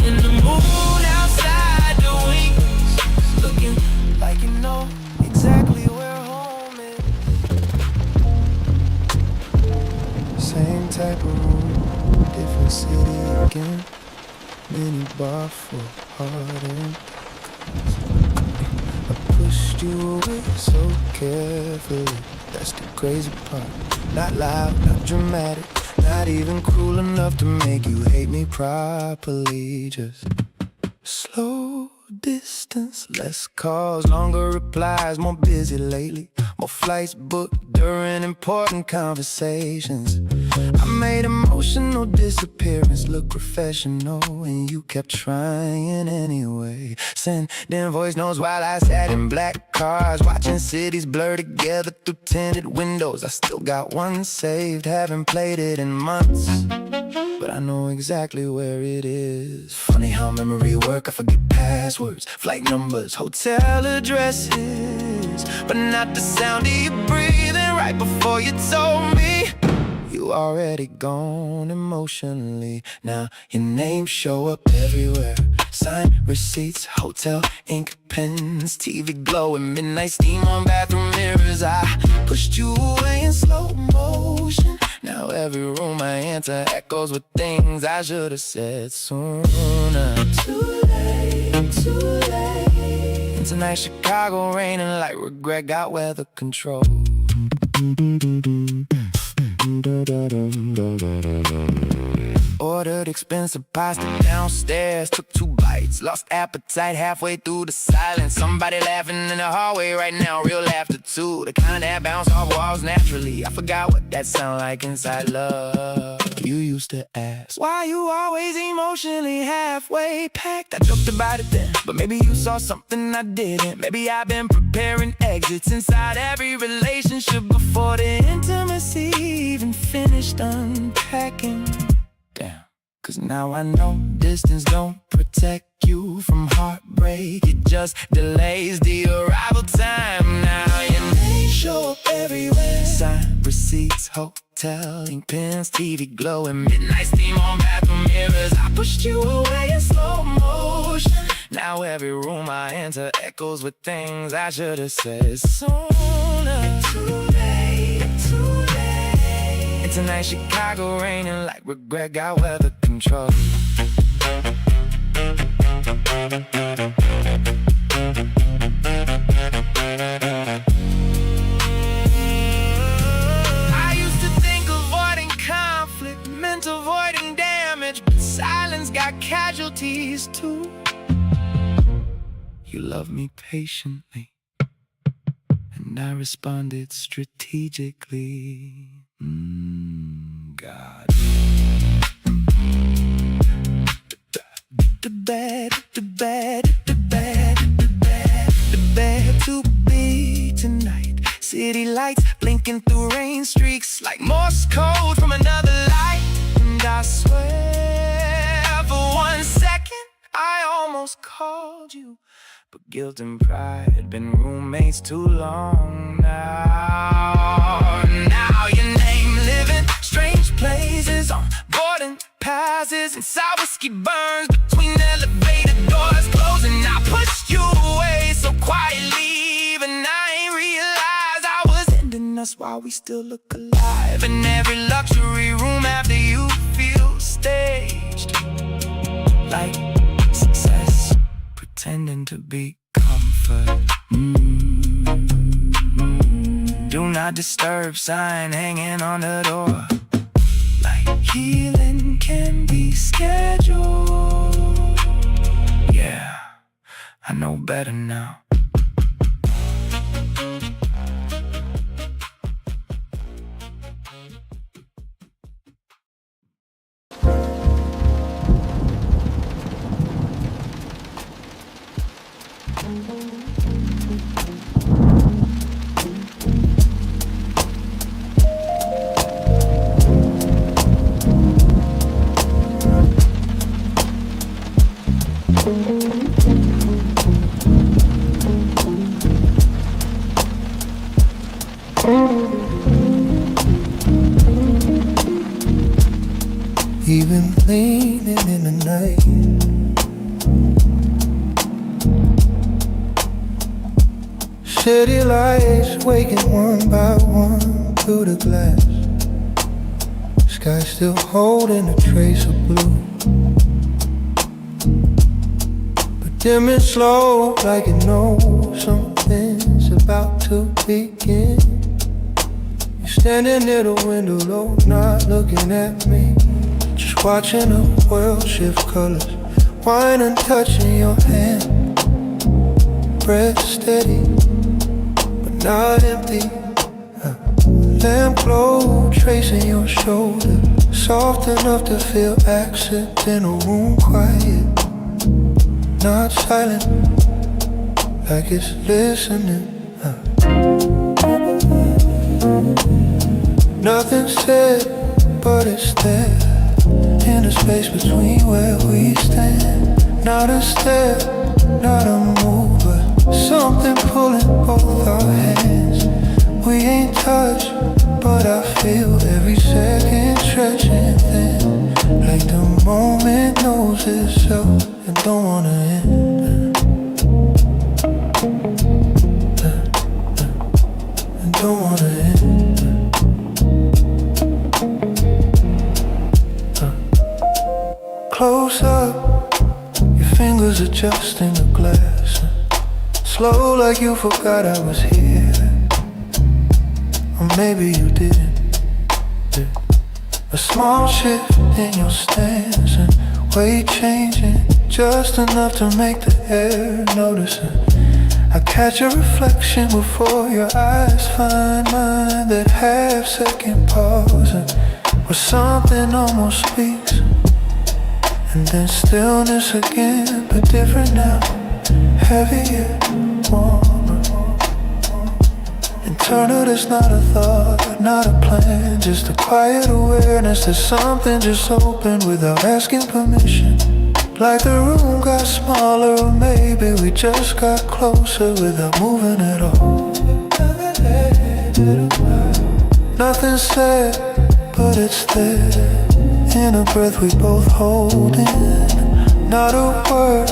In the moon outside the wings, looking like you know exactly where home is. Same type of room, different city again. Mini bar for heart and I pushed you away so carefully. That's the crazy part. Not loud, not dramatic, not even cruel enough to make you hate me properly. Just slow distance, less calls, longer replies, more busy lately. More flights booked during important conversations. I made emotional disappearance look professional, and you kept trying anyway. Sending voice notes while I sat in black cars, watching cities blur together through tinted windows. I still got one saved, haven't played it in months, but I know exactly where it is. Funny how memory work, I forget passwords, flight numbers, hotel addresses, but not the sound of you breathing right before you told me you already gone emotionally. Now your name show up everywhere, sign receipts, hotel ink pens, TV glow and midnight steam on bathroom mirrors. I pushed you away in slow motion. Now every room I enter echoes with things I should have said sooner. Too late, too late. And tonight Chicago raining like regret got weather control. Ordered expensive pasta downstairs, took 2 bites, lost appetite halfway through the silence. Somebody laughing in the hallway right now, real laughter too, the kind that bounce off walls naturally. I forgot what that sound like inside love. You used to ask, why you always emotionally halfway packed? I joked about it then, but maybe you saw something I didn't. Maybe I've been preparing exits inside every relationship before the intimacy even finished unpacking. Damn, cause now I know distance don't protect you from heartbreak, it just delays the arrival time. Now your name show up everywhere, sign receipts, hotel ink pens, TV glow and midnight steam on bathroom mirrors. I pushed you away in slow motion. Now every room I enter echoes with things I should have said sooner. And tonight Chicago raining like regret got weather control. I used to think avoiding conflict meant avoiding damage, but silence got casualties too. You loved me patiently, and I responded strategically. God. The bad to be tonight. City lights blinking through rain streaks like Morse code from another life. And I swear for 1 second I almost called you, but guilt and pride had been roommates too long now. Now your name living strange places on boarding passes, and sour whiskey burns between elevator doors closing. I pushed you away so quietly, even I ain't realized I was ending us while we still look alive. In every luxury room after you feel staged, like success pretending to be comfort. Do not disturb sign hanging on the door. Like healing can be scheduled. Yeah, I know better now. Even leaning in the night, city lights waking one by one through the glass. Sky still holding a trace of blue, but dimming slow like it knows something's about to begin. You're standing near the window low, not looking at me, just watching the world shift colors, wine and touching your hand. Breath steady, but not empty. Lamp glow tracing your shoulder, soft enough to feel accent in a room quiet, not silent, like it's listening. Nothing said, but it's there, in the space between where we stand. Not a step, not a move, but something pulling both our hands. We ain't touched, but I feel every second stretching thin, like the moment knows itself and don't wanna end, and don't wanna end. Close up, your fingers adjusting the glass, slow like you forgot I was here. Or maybe you didn't. A small shift in your stance and weight changing, just enough to make the air notice it. I catch a reflection before your eyes find mine, that half-second pause where something almost speaks, and then stillness again, but different now, heavier, warmer. Internal, it's not a thought, not a plan, just a quiet awareness that something just opened without asking permission. Like the room got smaller, or maybe we just got closer without moving at all. Nothing said, but it's there, in a breath we both hold in. Not a word,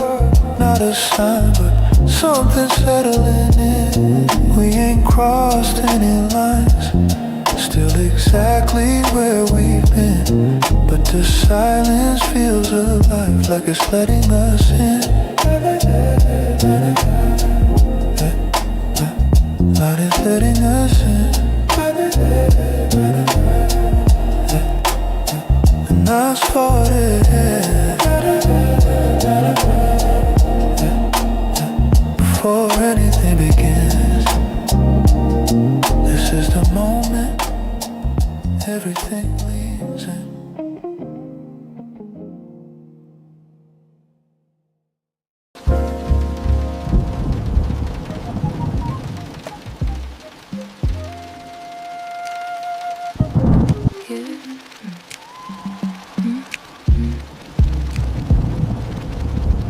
not a sign, but Something settling in. We ain't crossed any lines. Still exactly where we've been. But the silence feels alive, like it's letting us in. Like it's letting us in. And I started before anything begins. This is the moment everything leaves in.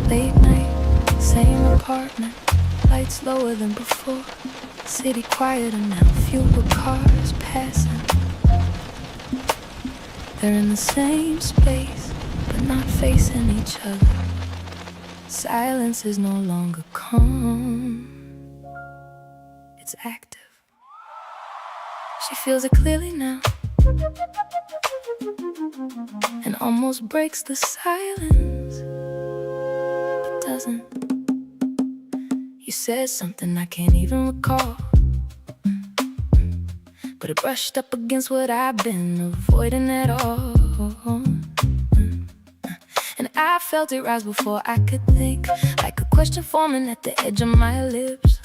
Late night, same apartment, lights lower than before. City quieter now, fewer cars passing. They're in the same space, but not facing each other. Silence is no longer calm, it's active. She feels it clearly now, and almost breaks the silence, but doesn't. You said something I can't even recall, but it brushed up against what I've been avoiding at all. And I felt it rise before I could think, like a question forming at the edge of my lips.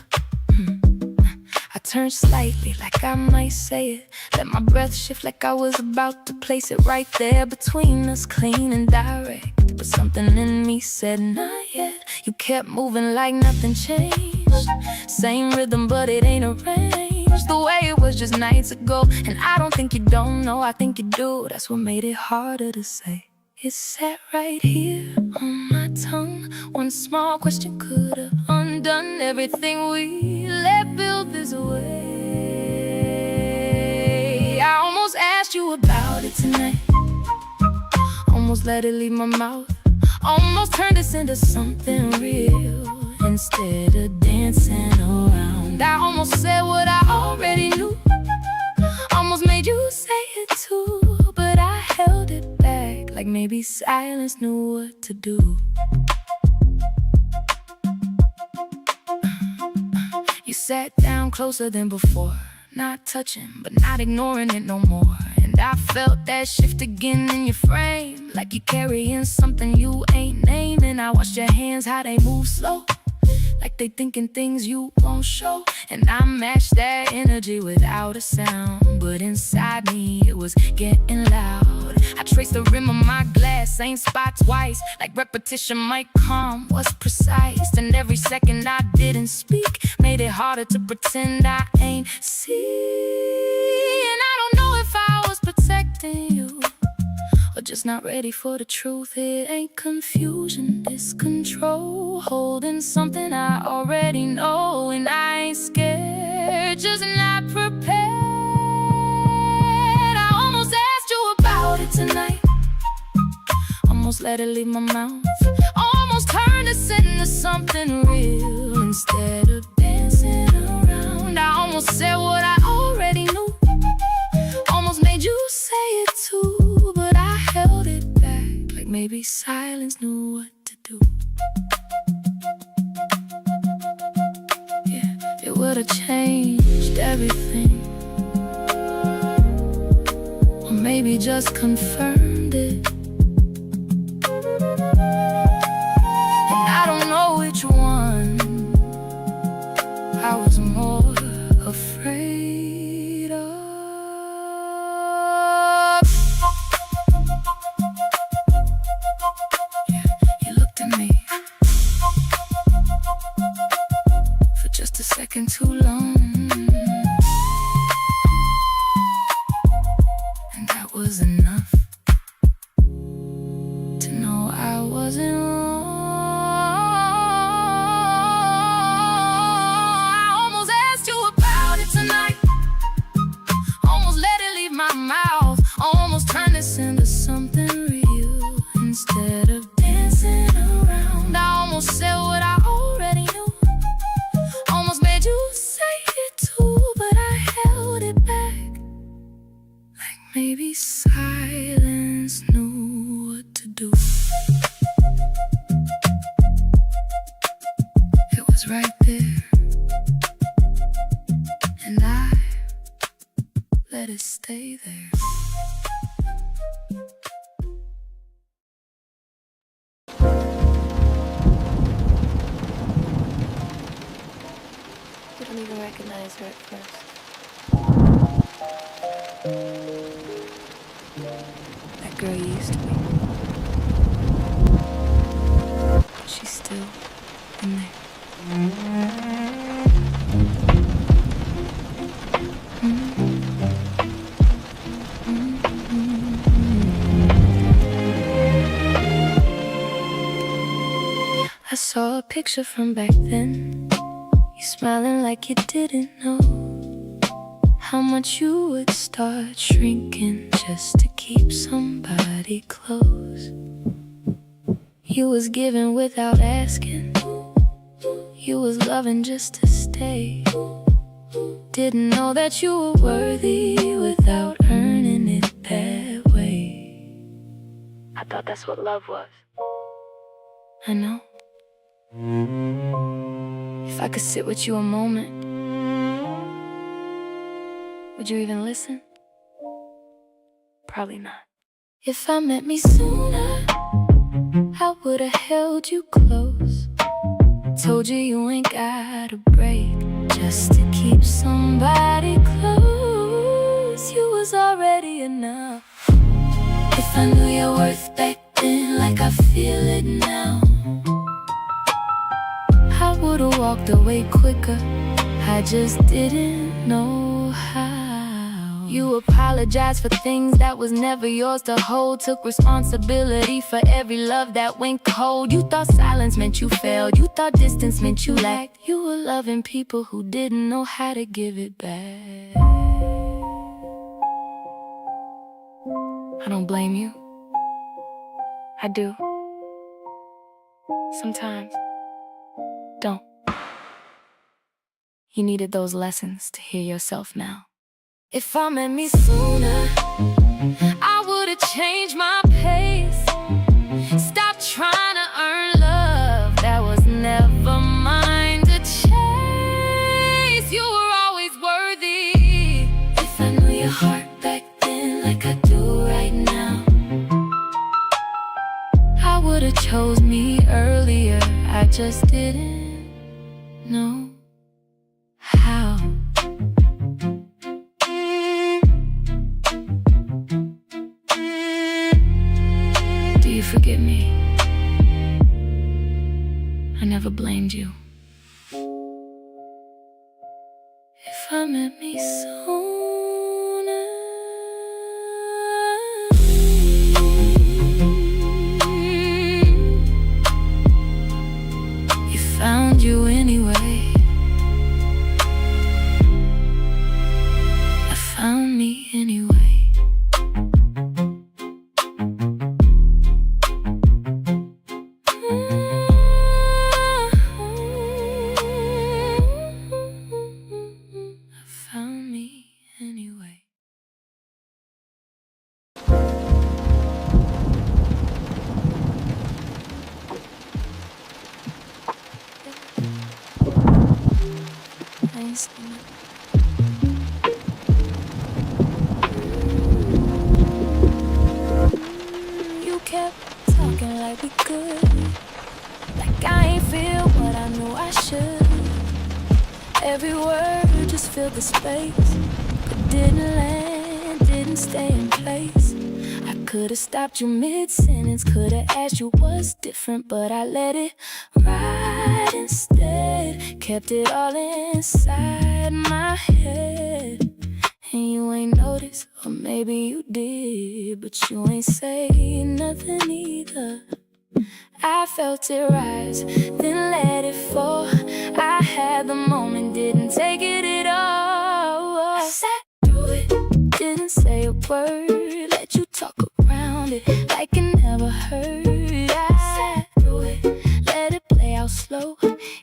I turned slightly, like I might say it. Let my breath shift like I was about to place it right there between us, clean and direct. But something in me said, not yet. You kept moving like nothing changed. Same rhythm, but it ain't arranged the way it was just nights ago. And I don't think you don't know, I think you do. That's what made it harder to say. It sat right here on my tongue. One small question could have undone everything we let build this way. I almost asked you about it tonight, almost let it leave my mouth, almost turned this into something real instead of dancing around. I almost said what I already knew, almost made you say it too, but I held it back, like maybe silence knew what to do. You sat down closer than before, not touching, but not ignoring it no more. And I felt that shift again in your frame, like you're carrying something you ain't naming. I watched your hands, how they move slow, like they thinking things you won't show. And I matched that energy without a sound, but inside me it was getting loud. I traced the rim of my glass, same spot twice, like repetition might calm what's precise. And every second I didn't speak made it harder to pretend I ain't see. And I don't know if I was protecting you or just not ready for the truth. It ain't confusion, it's control, holding something I already know. And I ain't scared, just not prepared. I almost asked you about it tonight, almost let it leave my mouth, almost turned this into something real instead of dancing around. I almost said what I already knew, almost made you say it too, but I held it back, like maybe silence knew what to do. Yeah, it would've changed everything, or maybe just confirmed it. And I don't know which one I was more afraid of. You looked at me for just a second too long, and that was enough to know I wasn't wrong. I almost asked you about it tonight, almost let it leave my mouth, almost turned this into something real instead of dancing around. I almost said what I already knew, let it stay there. You don't even recognize her at first. That girl you used to be. But she's still in there. I saw a picture from back then. You smiling like you didn't know how much you would start shrinking just to keep somebody close. You was giving without asking. You was loving just to stay. Didn't know that you were worthy without earning it that way. I thought that's what love was. I know. If I could sit with you a moment, would you even listen? Probably not. If I met me sooner, I would've held you close. Told you you ain't gotta break just to keep somebody close. You was already enough. If I knew your worth back then like I feel it now, I would've walked away quicker. I just didn't know how. You apologized for things that was never yours to hold. Took responsibility for every love that went cold. You thought silence meant you failed. You thought distance meant you lacked. You were loving people who didn't know how to give it back. I don't blame you. I do. Sometimes. Don't. You needed those lessons to hear yourself now. If I met me sooner, I would've changed my pace. Stop trying to earn love that was never mine to chase. You were always worthy. If I knew your heart back then like I do right now, I would've chose me earlier. I just didn't know how. Do you forgive me? I never blamed you. If I met me sooner, you found you anyway. I found me anyway. I found me anyway. I ain't seen it. You kept talking like we could, like I ain't feel what I knew I should. Every word just filled the space, but didn't land, didn't stay in place. I could've stopped you mid-sentence, could've asked you what's different, but I let it ride instead. Kept it all inside my head. And you ain't noticed, or maybe you did, but you ain't say nothing either. I felt it rise, then let it fall. I had the moment, didn't take it at all. I sat through it, didn't say a word, let you talk around it like it never hurt. I sat through it, let it play out slow,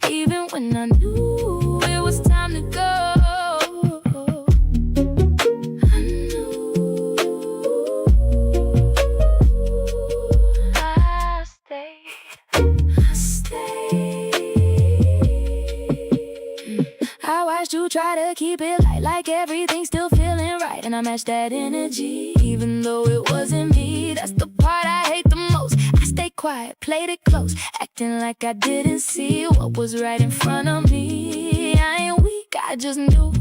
even when I knew it was time to go. I watched you try to keep it light, like everything's still feeling right. And I matched that energy, even though it wasn't me. That's the part I hate the most. I stayed quiet, played it close, acting like I didn't see what was right in front of me. I ain't weak, I just knew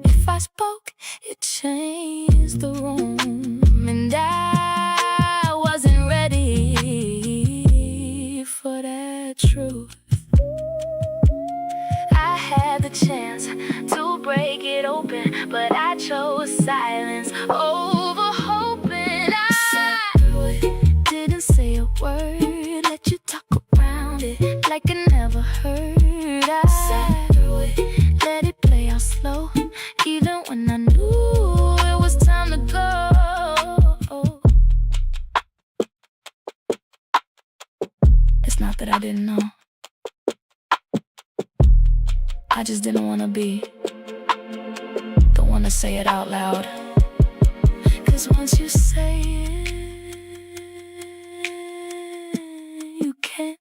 if I spoke, it changed the room. And I wasn't ready for that truth. I had the chance to break it open, but I chose silence over hoping. I didn't say a word, let you talk around it like I never heard. I let it play out slow, even when I knew it was time to go. It's not that I didn't know, I just didn't want to be the one to say it out loud. 'Cause once you say it, you can't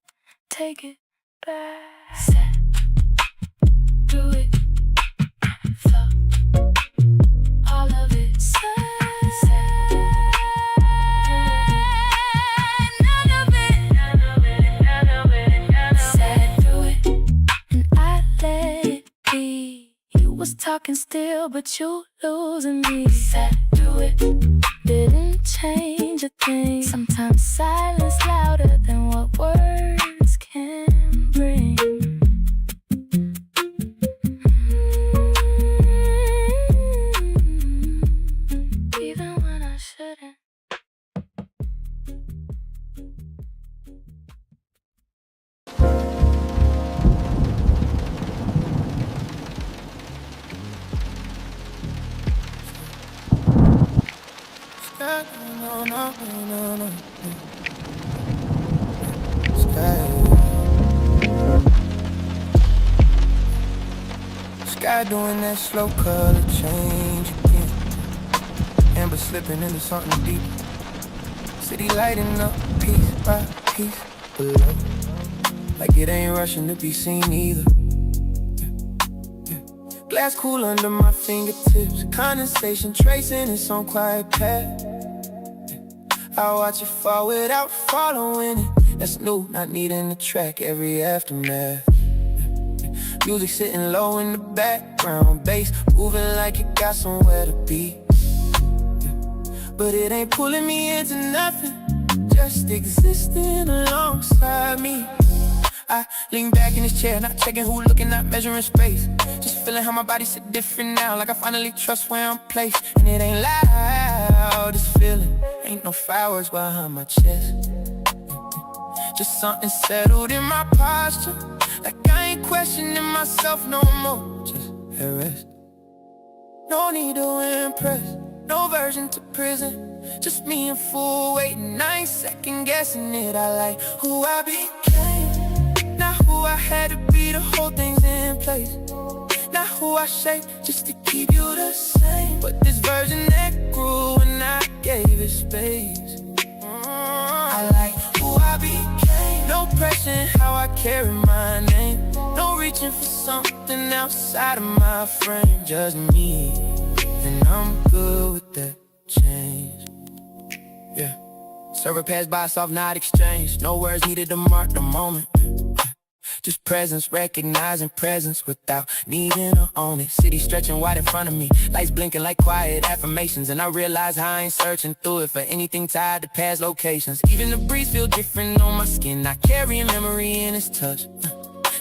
take it back. Sat through it, thought all of it. None of it. Sat through it, and I let it be. You was talking still, but you losing me. Sat through it, didn't change a thing. Sometimes silence louder than what words can bring. Even when I shouldn't. No. Sky doing that slow color change again. Amber slipping into something deep. City lighting up piece by piece below, like it ain't rushing to be seen either. Glass cool under my fingertips, condensation tracing its own quiet path. I watch it fall without following it. That's new, not needing a track every aftermath. Music sitting low in the background, bass moving like it got somewhere to be. But it ain't pulling me into nothing, just existing alongside me. I lean back in this chair, not checking who looking, not measuring space. Just feeling how my body sit different now, like I finally trust where I'm placed. And it ain't loud, this feeling, ain't no fireworks behind my chest. Just something settled in my posture, like I ain't questioning myself no more. Just at rest, no need to impress, no version to prison, just me in full waiting. I ain't second guessing it, I like who I became, not who I had to be to hold things in place. Not who I shaped just to keep you the same, but this version that grew when I gave it space. I like who I became, no pressure in how I carry my name, no reaching for something outside of my frame. Just me, and I'm good with that change. Yeah, server passed by, soft not exchanged, no words needed to mark the moment. Just presence, recognizing presence without needing to own it. City stretching wide in front of me, lights blinking like quiet affirmations. And I realize how I ain't searching through it for anything tied to past locations. Even the breeze feel different on my skin, not carrying memory in its touch.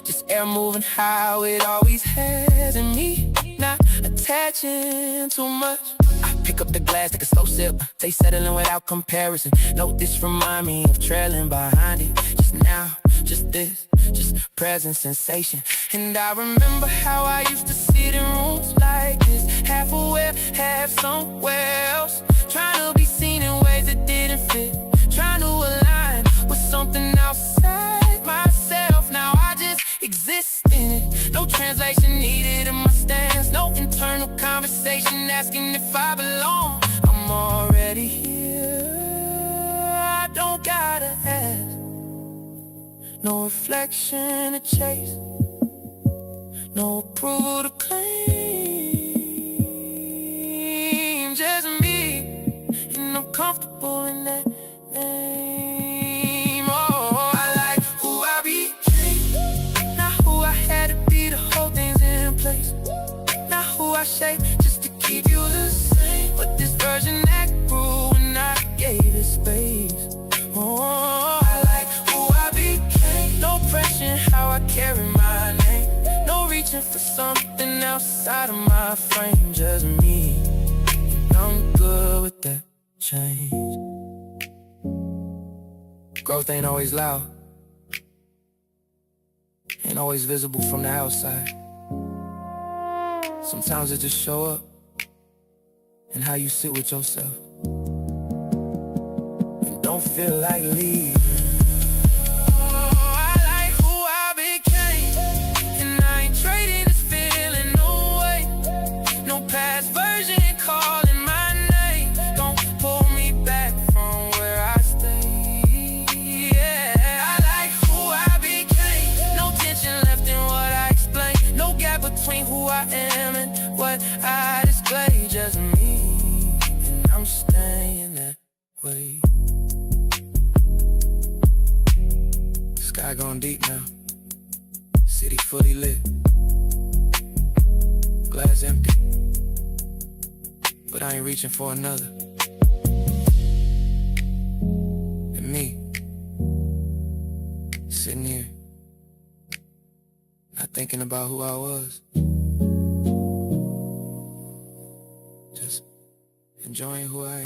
Just air moving how it always has in me, not attaching too much. I pick up the glass, take a slow sip, taste settling without comparison. Note this remind me of trailing behind it. Just now, just this, just present sensation. And I remember how I used to sit in rooms like this, half aware, half somewhere else, trying to be seen in ways that didn't fit, trying to align with something outside myself. Now I just exist in it, no translation needed in my stance, no internal conversation asking if I belong. I'm already here, I don't gotta ask. No reflection to chase, no approval to claim. Just me, and I'm comfortable in that name. Oh, I like who I became, not who I had to be to hold things in place, not who I shaped just to keep you the same, but this version that grew when I gave it space. Oh, I like who I became, no pressure in how I carry my name, no reaching for something outside of my frame. Just me, and I'm good with that change. Growth ain't always loud, ain't always visible from the outside. Sometimes it just show up in how you sit with yourself and don't feel like leaving. Oh, I like who I became, and I ain't trading this feeling, no way. No past version calling my name, don't pull me back from where I stay. Yeah, I like who I became, no tension left in what I explain, no gap between who I am and what I display. Just me, and I'm staying that way. Sky going deep now, city fully lit, glass empty, but I ain't reaching for another. And me, sitting here, not thinking about who I was, just enjoying who I am.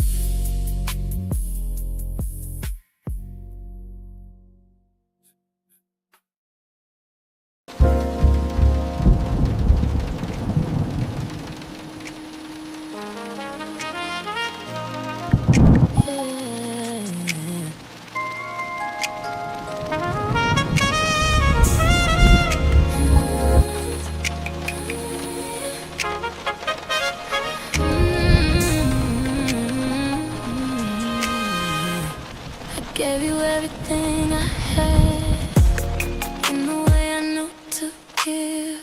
Gave you everything I had, in the way I knew to give.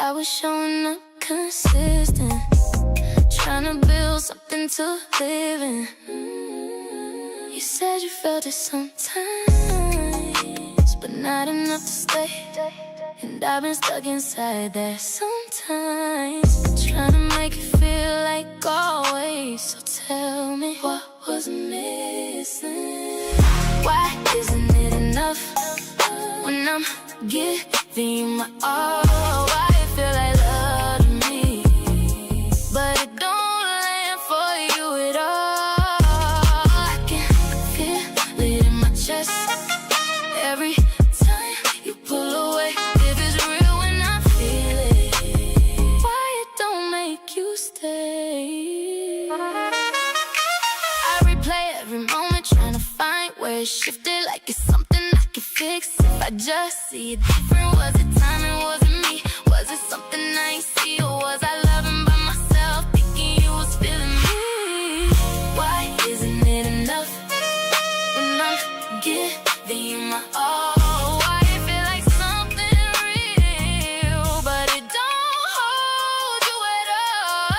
I was showing up consistent, trying to build something to live in. You said you felt it sometimes, but not enough to stay. And I've been stuck inside that sometimes, trying to make it feel like always. So tell me, what was missing? Why isn't it enough when I'm giving you my all? Why it feel like love to me, but it don't land for you at all? I can feel it in my chest every time you pull away. If it's real when I feel it, why it don't make you stay? Every moment trying to find where it shifted, like it's something I can fix if I just see it different. Was it timing? Was it me? Was it something I ain't see? Or was I loving by myself, thinking you was feeling me? Why isn't it enough when I'm giving you my all? Why it feel like something real, but it don't hold you at all?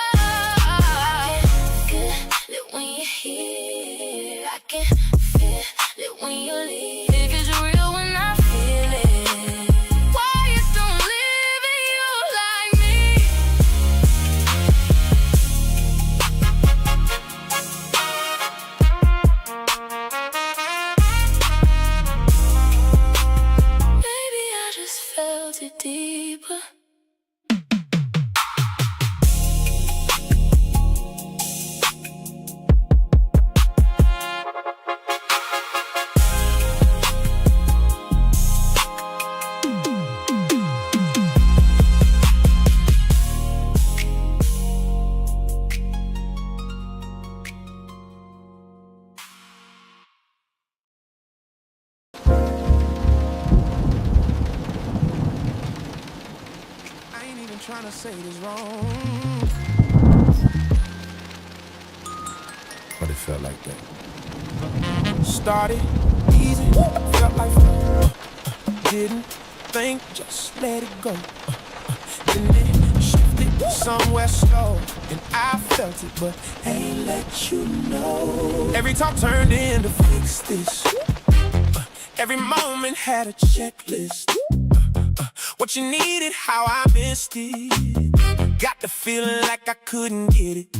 I can feel it when you're here, I can feel it when you leave. If it's real when I feel it, why you don't live in you like me? Maybe I just felt it deeper. Trying to say this wrong, But it felt like that. started easy, felt like fun. Didn't think, just let it go. then it shifted somewhere slow, and I felt it, but ain't let you know. Every talk turned into fix this. Every moment had a checklist. What you needed, how I missed it. Got the feeling like I couldn't get it.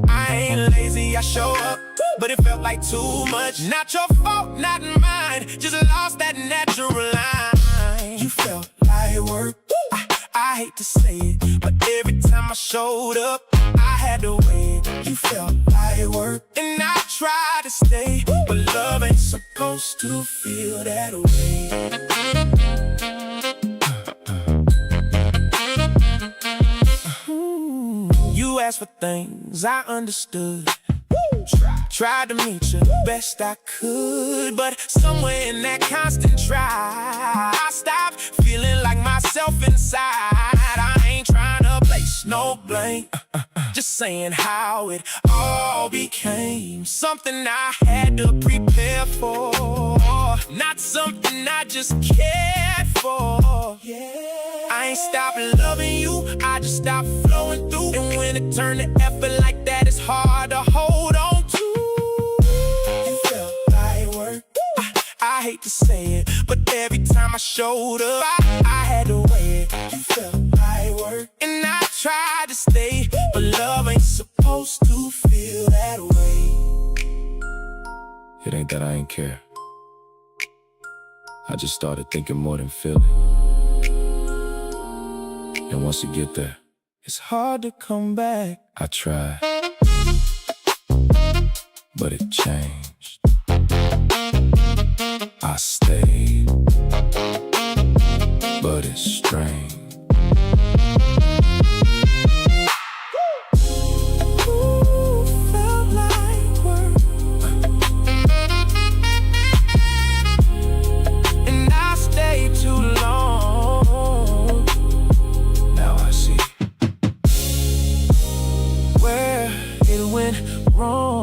I ain't lazy, I show up, but it felt like too much. Not your fault, not mine, just lost that natural line. You felt like work, I hate to say it, but every time I showed up, I had to wait. You felt like work, and I tried to stay, but love ain't supposed to feel that way. You asked for things I understood. Tried to meet you best I could, but somewhere in that constant try, I stopped feeling like myself inside. I ain't trying to place no blame, just saying how it all became something I had to prepare for, not something I just cared for. I ain't stopped loving you, I just stopped flowing through. And when it turned to effort like that, it's hard to hold on to. You felt like work, I hate to say it, but every time I showed up, I had to wait. You felt like work, and I tried to stay, but love ain't supposed to feel that way. It ain't that I ain't care. I just started thinking more than feeling. And once you get there, it's hard to come back. I tried, but it changed. I stayed, but it's strange. Felt like work, and I stayed too long. Now I see Where it went wrong.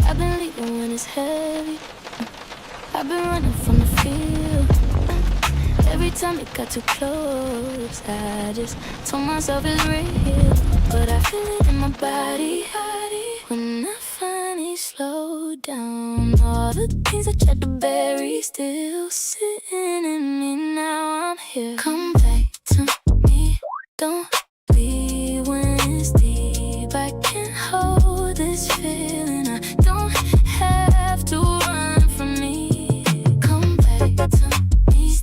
I've been leaving when it's heavy. I've been running from the field. Every time it got too close, I just told myself it's real. But I feel it in my body when I finally slow down. All the things I tried to bury still sitting in me. Now I'm here. Come back to me. Don't leave when it's deep. I can't hold this feeling. I don't have to run from me. Come back to me.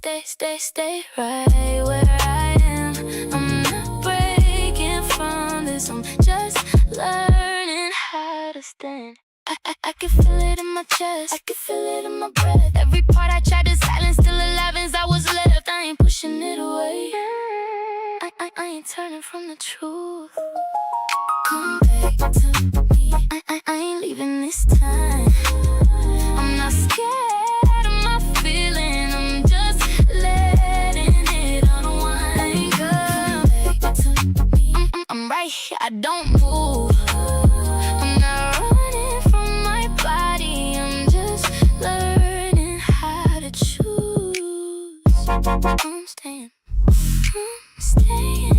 Stay right where I am. I'm not breaking from this. I'm just learning how to stand. I can feel it in my chest. I can feel it in my breath. Every part I tried to silence, still alive as I was left. I ain't pushing it away. I ain't turning from the truth. Come back to me. I ain't leaving this time. I'm not scared of my feeling. I'm just letting it unwind. Come back to me. I'm right here. I don't move. I'm not running from my body. I'm just learning how to choose. I'm staying. I'm staying.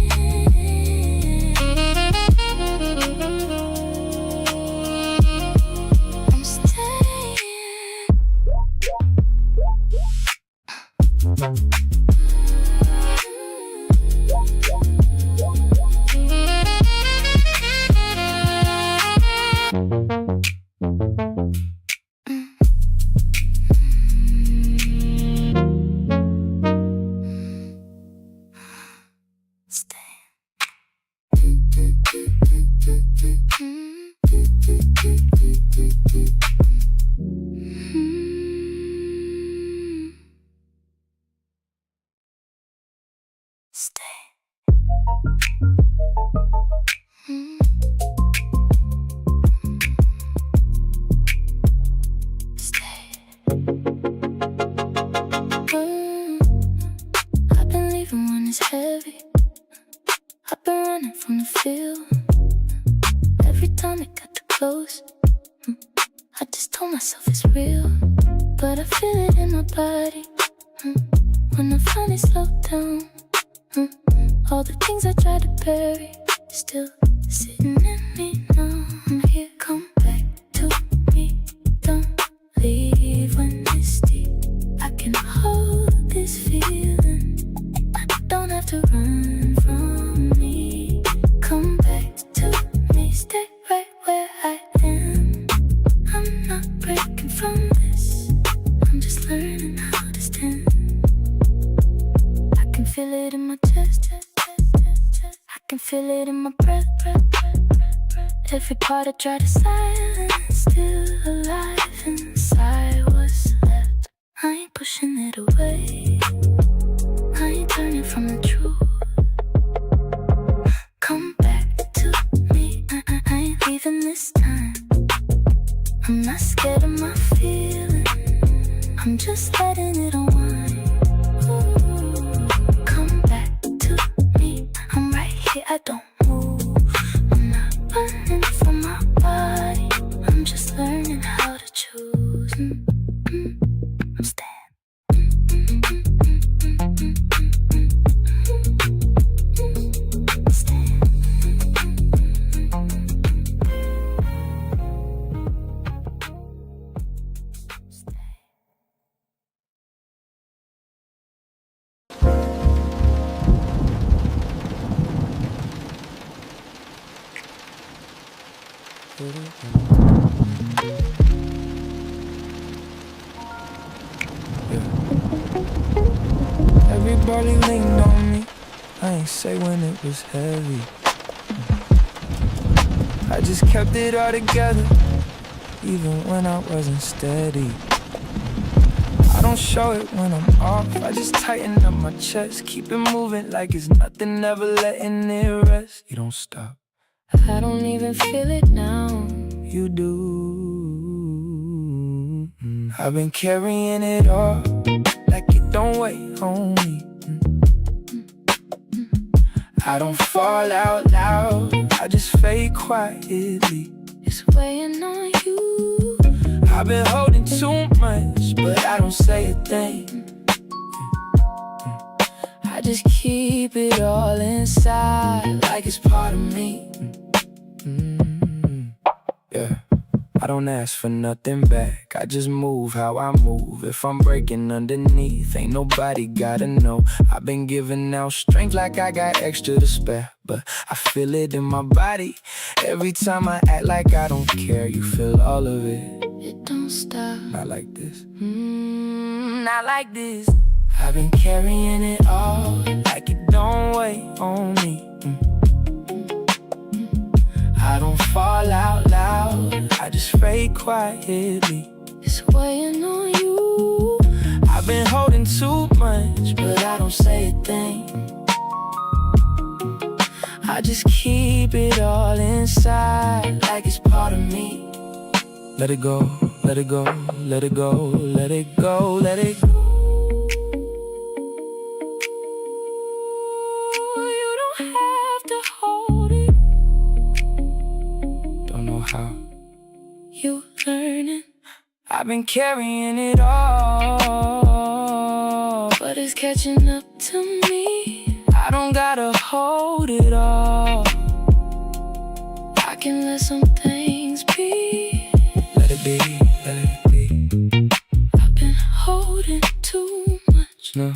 I'm staying. Stay. I've been leaving when it's heavy. I've been running from the field. Every time it got too close, I just told myself it's real. But I feel it in my body when I finally slow down. All the things I tried to bury still sitting in me now. I'm here, come back to me. Don't leave when it's deep. I can hold this feeling. I don't have to run from me. Come back to me, stay right where I am. I'm not breaking from this. I'm just learning how to stand. I can feel it in my chest. I can feel it in my breath. Every part I try to silence, still alive inside what's left. I ain't pushing it away. I ain't turning from the truth. Come back to me. I ain't leaving this time. I'm not scared of my feelings. I'm just letting it unwind. Ooh. Come back to me. I'm right here, I don't move. I'm not running from my body. I'm just learning how to choose. I'm staying. Everybody leaned on me. I ain't say when it was heavy. I just kept it all together, even when I wasn't steady. I don't show it when I'm off. I just tighten up my chest, keep it moving like it's nothing, never letting it rest. You don't stop. I don't even feel it now. You do. I've been carrying it all like it don't weigh on me. I don't fall out loud, I just fade quietly. It's weighing on you. I've been holding too much, but I don't say a thing. I just keep it all inside like it's part of me. Yeah. I don't ask for nothing back, I just move how I move. If I'm breaking underneath, ain't nobody gotta know. I've been giving out strength like I got extra to spare, but I feel it in my body. Every time I act like I don't care, you feel all of it. It don't stop. Not like this. Not like this. I've been carrying it all like it don't weigh on me. I don't fall out loud, I just fade quietly. It's weighing on you. I've been holding too much, but I don't say a thing. I just keep it all inside like it's part of me. Let it go, let it go, let it go, let it go, let it go. You don't have to hold it. Don't know how. You learning. I've been carrying it all, But it's catching up to me. I don't gotta hold it all. I can let some things be. Let it be, let it be. I've been holding too much. No.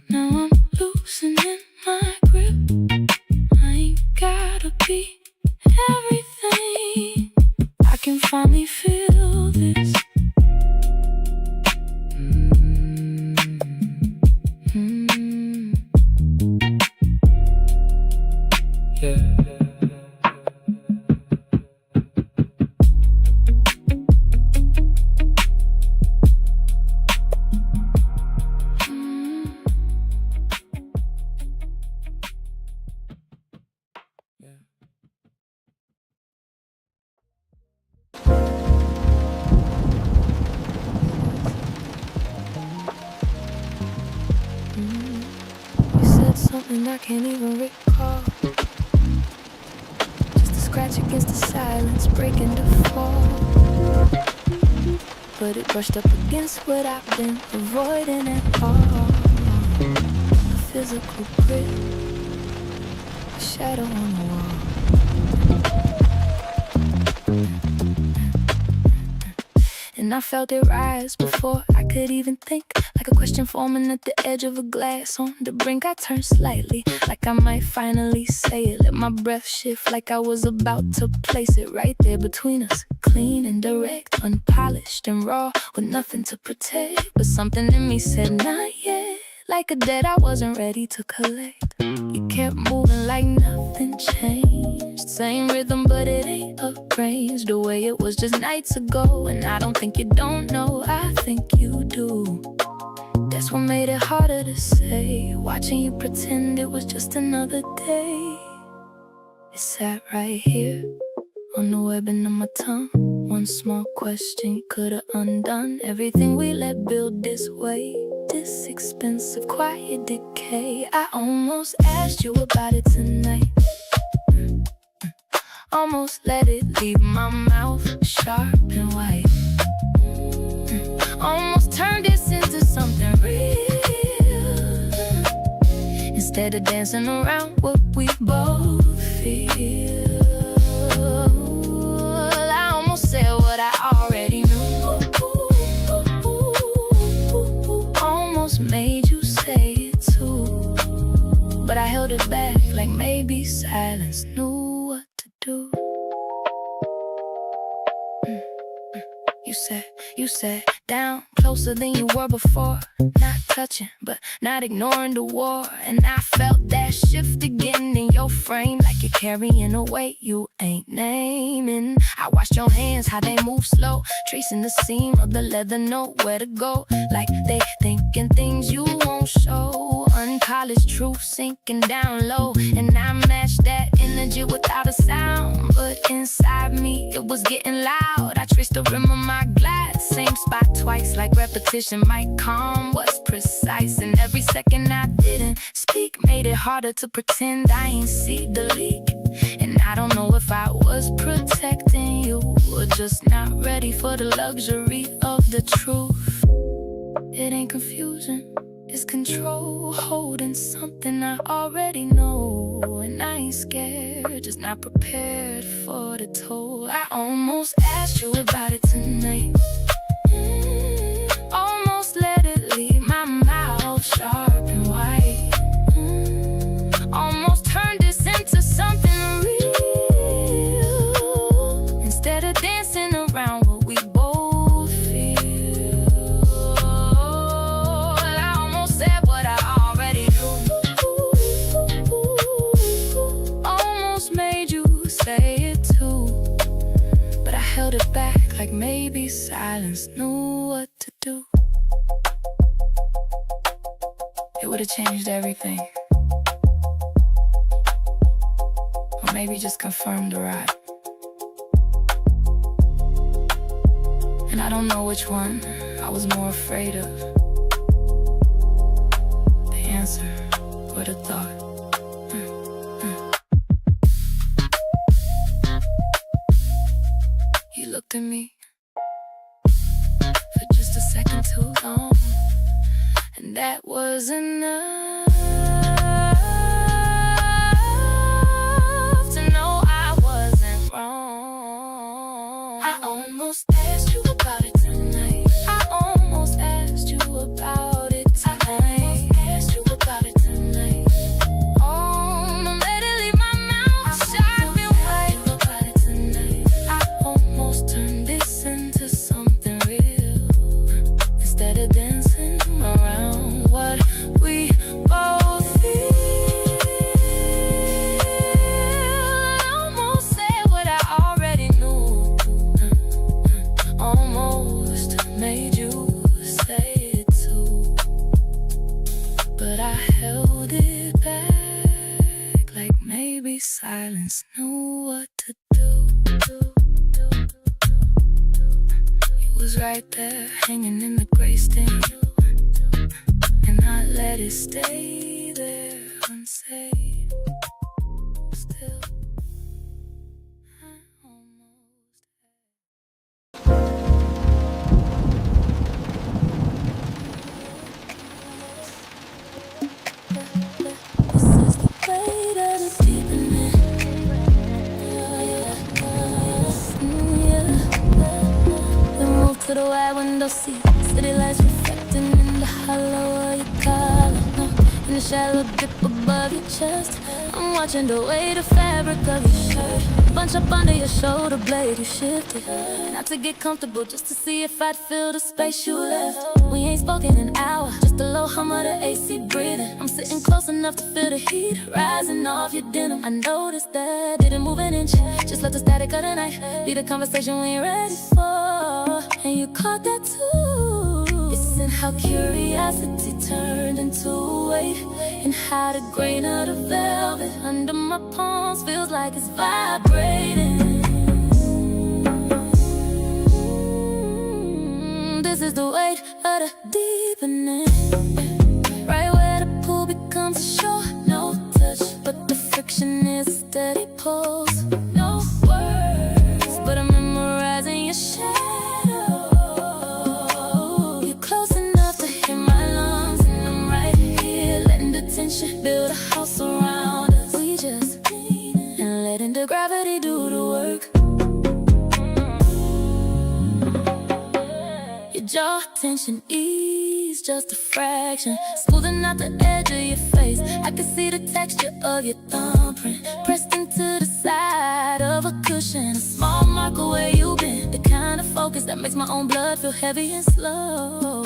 Now I'm loosening my grip. I ain't gotta be everything. I can finally feel this. Yeah. and I can't even recall. Just a scratch against the silence, breaking the fall. But it brushed up against what I've been avoiding at all. A physical grip, a shadow on the wall. And I felt it rise before I could even think. Like a question forming at the edge of a glass. On the brink I turned slightly, like I might finally say it. Let my breath shift like I was about to place it right there between us. Clean and direct, unpolished and raw, with nothing to protect. But something in me said not yet. Like a debt I wasn't ready to collect. You kept moving like nothing changed. Same rhythm but it ain't arranged the way it was just nights ago. And I don't think you don't know, I think you do. That's what made it harder to say. Watching you pretend it was just another day. It sat right here on the webbing of my tongue. One small question could've undone everything we let build this way. This expensive quiet decay. I almost asked you about it tonight. Almost let it leave my mouth sharp and white. Almost turned this into something real. Instead of dancing around what we both feel. I almost said what I already knew. Almost made you say it too. But I held it back like maybe silence knew what to do. You sat down closer than you were before. Not touching, but not ignoring the war. And I felt that shift again in your frame. Like you're carrying a weight you ain't naming. I watched your hands, how they move slow, tracing the seam of the leather, know where to go. Like they thinking things you won't show. Unpolished truth sinking down low. And I matched that energy without a sound. But inside me, it was getting loud. I traced the rim of my glass, same spot twice. Like repetition might calm what's precise. And every second I didn't speak made it harder to pretend I ain't see the leak. And I don't know if I was protecting you or just not ready for the luxury of the truth. It ain't confusion, it's control, holding something I already know. And I ain't scared, just not prepared for the toll. I almost asked you about it tonight. Almost let it leave my mouth sharp and white. Almost turned this into something real. Instead of dancing around what we both feel. I almost said what I already knew. Almost made you say it too. But I held it back like maybe silence knew what to do. It would've changed everything. Or maybe just confirmed the ride. And I don't know which one I was more afraid of. The answer or the thought. You looked at me for just a second too long, and that was enough to know I wasn't wrong. I almost asked you about it tonight. I almost asked you about it tonight. I almost asked you about it tonight. Oh, no, let it leave my mouth sharp and white. About it tonight. I almost turned this into something real. Instead of dancing around what we both feel. I almost said what I already knew. Almost made you say it too. But I held it back like maybe silence knew what to do. It was right there, hanging in the gray stain, and I let it stay there unsafe. Still, I almost this is the weight of the deepening. We move to the wide window seat. City lights reflecting in the hollow of your collar. In the shallow dip above your chest, I'm watching the way the fabric of your shirt bunch up under your shoulder blade. You shifted, not to get comfortable, just to see if I'd fill the space you left. We ain't spoken in an hour, just a low hum of the AC breathing. I'm sitting close enough to feel the heat rising off your denim. I noticed that, didn't move an inch, just let the static of the night be the conversation we ain't ready for. And you caught that too. It's in how curiosity turned into a weight, and how the grain of the velvet under my palms feels like it's vibrating. This is the weight of the deepening. Right where the pool becomes a shore, no touch, but the friction is a steady pulse. No words, but I'm memorizing your shadow. You're close enough to hear my lungs, and I'm right here letting the tension build a house around us. We just leaning and letting the gravity do the work. Your jaw tension ease just a fraction, smoothing out the edge of your face. I can see the texture of your thumbprint pressed into the side of a cushion. A small marker where you've been, the kind of focus that makes my own blood feel heavy and slow.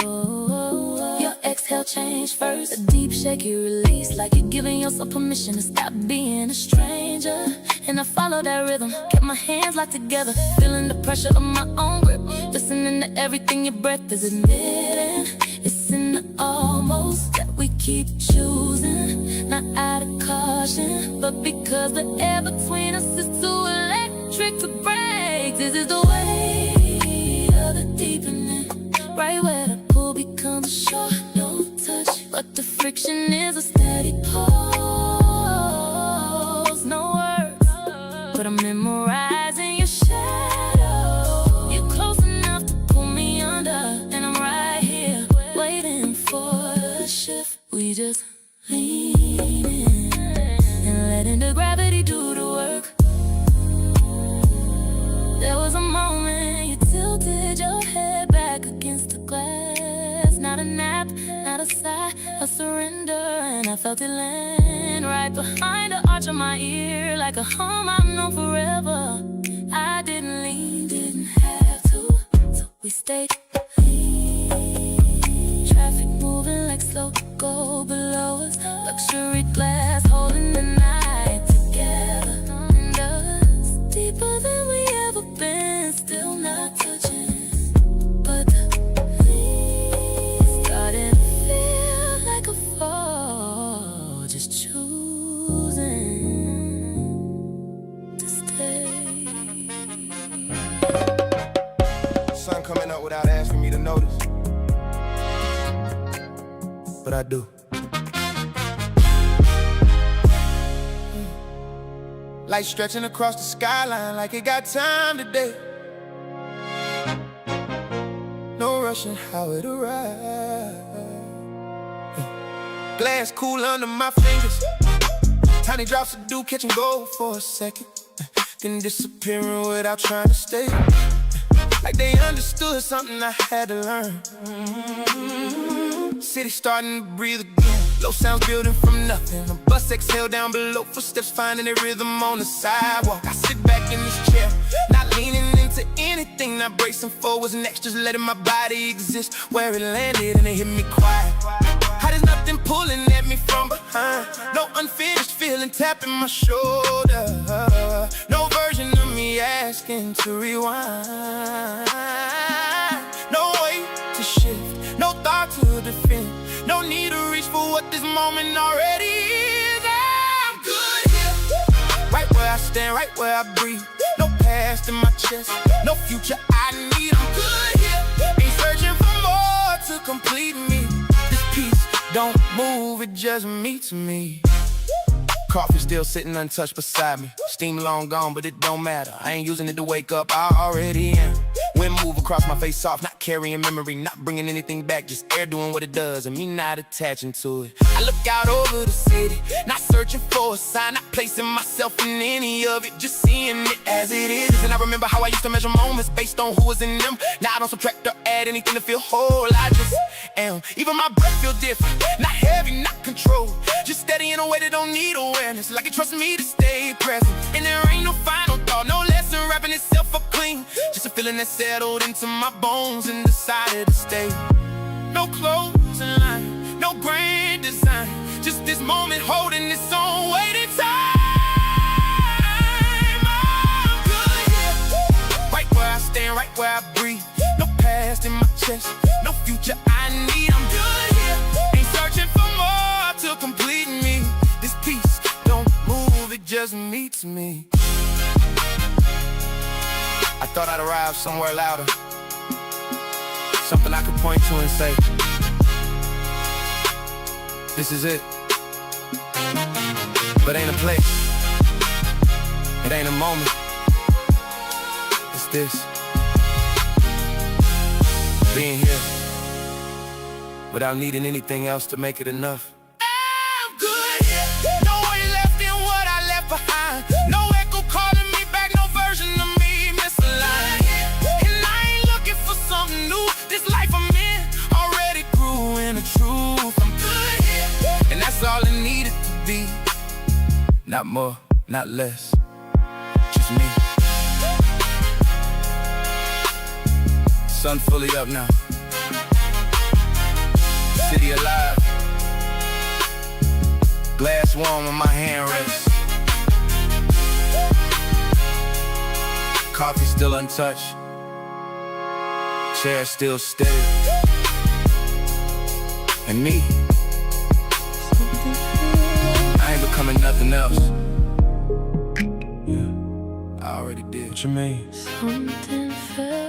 Your exhale changed first, a deep shaky release, like you're giving yourself permission to stop being a stranger. And I followed that rhythm, kept my hands locked together, feeling the pressure of my own grip, listening to everything your breath is admitting. It's in the almost that we keep choosing, not out of caution, but because the air between us is too electric to break. This is the weight of the deepening, right where the pool becomes a shore, no touch, but the friction is a steady pulse. No words, but I'm memorizing your shadow. You're close enough to pull me under, and I'm right here waiting for the shift. We just leaning and letting the gravity do the work. There was a moment you tilted your head back against the glass. Not a nap, not a sigh, a surrender. And I felt it land right behind the arch of my ear, like a hum I've known forever. I didn't lean, didn't have to, so we stayed clean. Traffic moving like slow go below us, luxury glass holding the night together. And us deeper than we ever been, still not touching, but it's starting to feel like a fall. Just choosing to stay. Sun coming up without asking me to notice, but I do. Light stretching across the skyline like it got time today. No rushing how it arrived. Glass cool under my fingers, tiny drops of dew catching gold for a second, then disappearing without trying to stay. Like they understood something I had to learn. City starting to breathe again, low sounds building from nothing. A bus exhale down below, footsteps finding their rhythm on the sidewalk. I sit back in this chair, not leaning into anything, not bracing for what's next, just letting my body exist where it landed, and it hit me quiet. How there's nothing pulling at me from behind, no unfinished feeling tapping my shoulder, no version of me asking to rewind. No way to shift, no thought to defend, no need to reach for what this moment already is. I'm good here, right where I stand, right where I breathe. No past in my chest, no future I need. I'm good here, ain't searching for more to complete me. This piece don't move, it just meets me. Coffee still sitting untouched beside me. Steam long gone, but it don't matter. I ain't using it to wake up, I already am. Wind move across my face soft, not carrying memory, not bringing anything back, just air doing what it does, and me not attaching to it. I look out over the city, not searching for a sign, not placing myself in any of it, just seeing it as it is. And I remember how I used to measure moments based on who was in them. Now I don't subtract or add anything to feel whole, I just am. Even my breath feel different, not heavy, not controlled, just steady in a way that don't need awareness, like it trusts me to stay present. And there ain't no final thought, no lesson wrapping itself up clean, just a feeling that settled into my bones and decided to stay. No clothes in line, no grand design, just this moment holding its own waiting time. I'm good here, right where I stand, right where I breathe. No past in my chest, no future I need. I'm good here, ain't searching for more to complete me. This peace don't move, it just meets me. I thought I'd arrive somewhere louder, something I could point to and say, this is it. But ain't a place, it ain't a moment, it's this. Being here, without needing anything else to make it enough. I'm good here, no way left in what I left behind. No echo calling me back, no version of me misaligned. And I ain't looking for something new, this life I'm in already grew in the truth. I'm good here, and that's all it needed to be. Not more, not less, just me. Sun fully up now, city alive, glass warm on my hand rests, coffee still untouched, chair still steady, and me, I ain't becoming nothing else. Yeah, I already did. What you mean? Something felt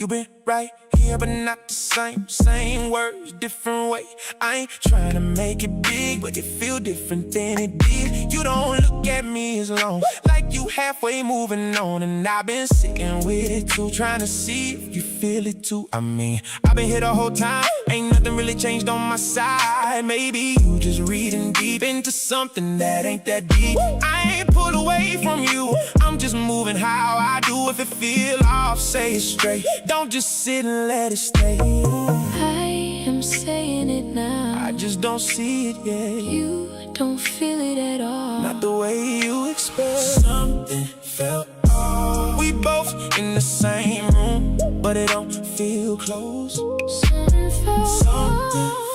You been right here, but not the same. Same words, different way. I ain't trying to make it big, but it feel different than it did. You don't look at me as long, like you halfway moving on. And I've been sitting with it too, trying to see if you feel it too. I mean, I've been here the whole time, ain't nothing really changed on my side. Maybe you just reading deep into something that ain't that deep. I ain't pulled away from you, I'm just moving how I do. If it feel off, say it straight, don't just sit and let it stay. I am saying it now, I just don't see it yet. you don't feel it at all. Not the way you expect. Something felt off. We both in the same room, but it don't feel close. Something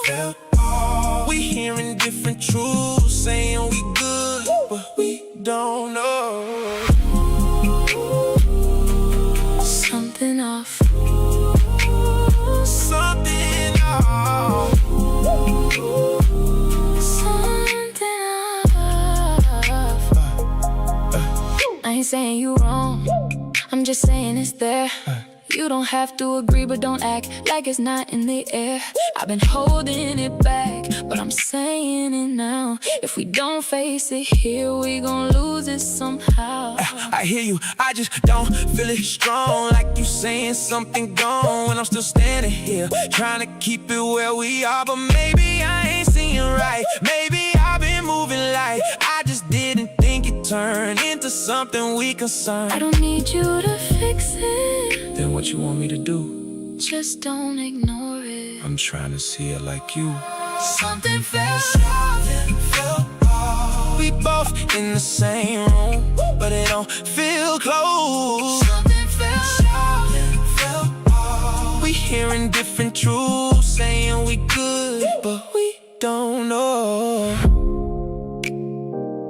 felt off. We hearing different truths, saying we good, but we don't know. Something off. Something off. Something off. I ain't saying you wrong, I'm just saying it's there. You don't have to agree, but don't act like it's not in the air. I've been holding it back, but I'm saying it now. If we don't face it here, we gon' lose it somehow. I hear you, I just don't feel it strong, like you saying something gone when I'm still standing here, trying to keep it where we are. But maybe I ain't seeing right, maybe I've been moving light, I just didn't think it turned into something we concern. I don't need you to fix it, Then what you want me to do? just don't ignore it. I'm trying to see it like you. Something felt off. We both in the same room, but it don't feel close. Something felt off. We hearing different truths, saying we good, but we don't know.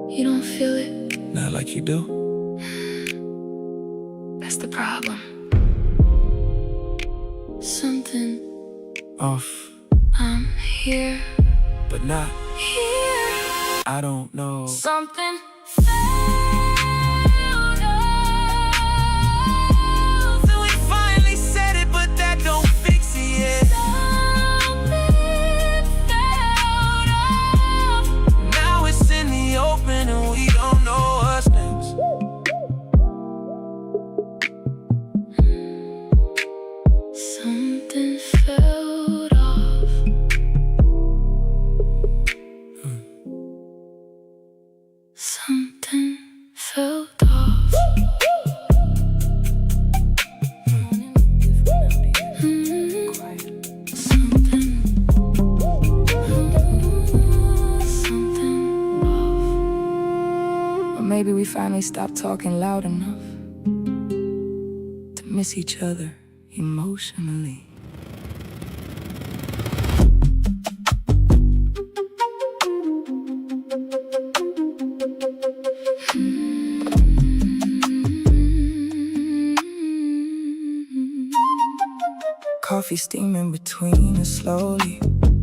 You don't feel it, Not like you do. that's the problem. Something Off, I'm here, but not. here. I don't know. Something felt off. So we finally said it, but that don't fix it yet. Something felt Or maybe we finally stopped talking loud enough to miss each other emotionally. Coffee steaming between us slowly,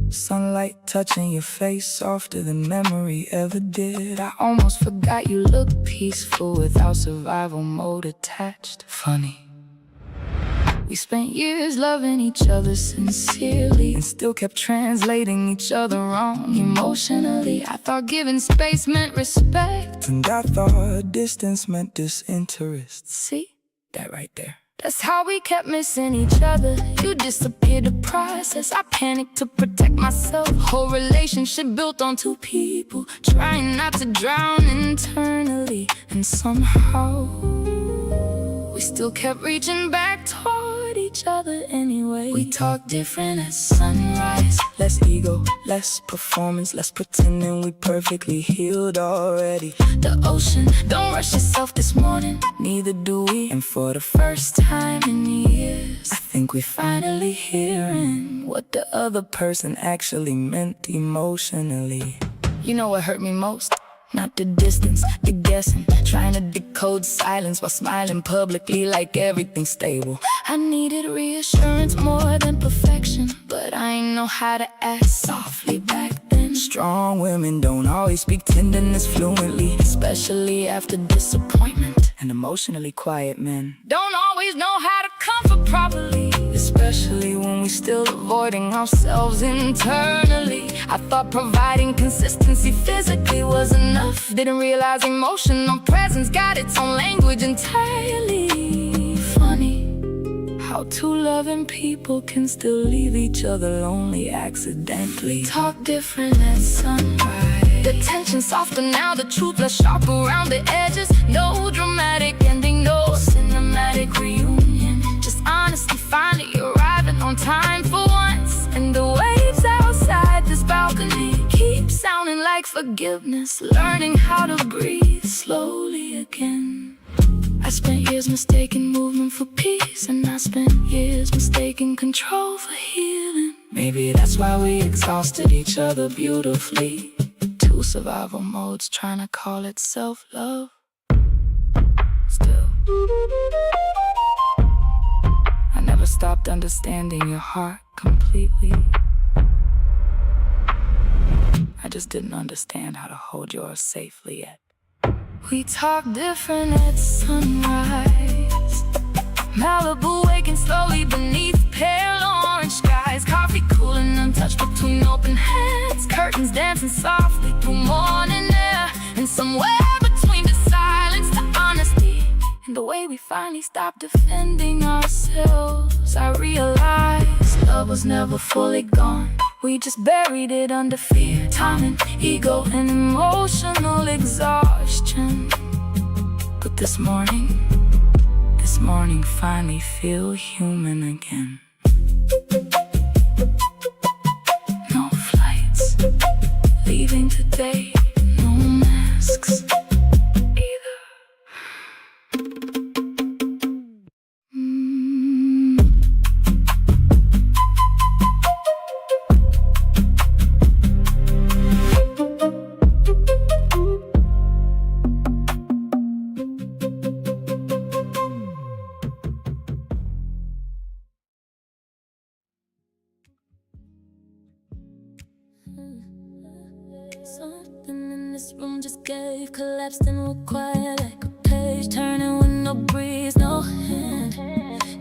sunlight touching your face softer than memory ever did. I almost forgot you looked peaceful without survival mode attached. Funny, we spent years loving each other sincerely and still kept translating each other wrong emotionally. I thought giving space meant respect, And I thought distance meant disinterest. see, that right there. That's how we kept missing each other. You disappeared to process, I panicked to protect myself. Whole relationship built on two people trying not to drown internally. And somehow we still kept reaching back toward each other anyway. We talk different at sunrise, Less ego, less performance, less pretending we perfectly healed already. the ocean. Don't rush yourself this morning, neither do we. And for the First time in years, I think we finally hearing what the other person actually meant emotionally. you know what hurt me most? Not the distance, the guessing, trying to decode silence while smiling publicly like everything's stable. I needed reassurance more than perfection, but I ain't know how to act softly back then. Strong women don't always speak tenderness fluently, Especially after disappointment. and emotionally quiet men, Don't always know how to comfort properly, especially when we still avoiding ourselves internally. I thought providing consistency physically was enough. Didn't realize emotional presence got its own language entirely. Funny how two loving people can still leave each other lonely accidentally. Talk different at sunrise, the tension softer now, the truth less sharp around the edges. No dramatic ending, no cinematic reunion, just honesty finally arriving on time for once. And the waves outside this balcony keep sounding like forgiveness, learning how to breathe slowly again. I spent years mistaking movement for peace, and I spent years mistaking control for healing. Maybe that's why we exhausted each other beautifully. Two survival modes trying to call it self-love. Still, I never stopped understanding your heart completely. I just didn't understand how to hold yours safely yet. We talk different at sunrise, Malibu waking slowly beneath pale orange skies. Coffee cooling untouched between open hands, curtains dancing softly through morning air. And somewhere between the silence, the honesty, and the way we finally stopped defending ourselves, I realized love was never fully gone. We just buried it under fear, time and ego and emotional exhaustion. But this morning finally feel human again. No flights leaving today, no masks either. Something in this room just gave, collapsed and went quiet like a page turning with no breeze, no hand.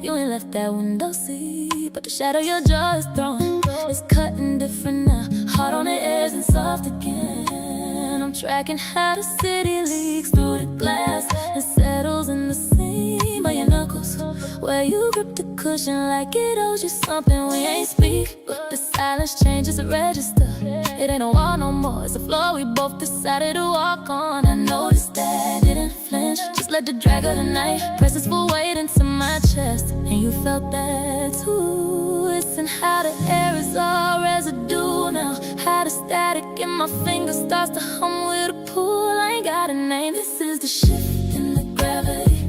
You ain't left that window seat, but the shadow your jaw is throwing is cutting different now. Hard on the edge and soft again. I'm tracking how the city leaks through the glass and settles in the seam of your knuckles, where you grip the cushion like it owes you something. We ain't speak, but the silence changes the register. It ain't a wall no more, it's a floor we both decided to walk on. I noticed that, didn't flinch, just let the drag of the night press its full weight into my chest. And you felt that too. Listen how the air is all residue now, how the static in my fingers starts to hum with a pool. I ain't got a name, this is is the shift in the gravity.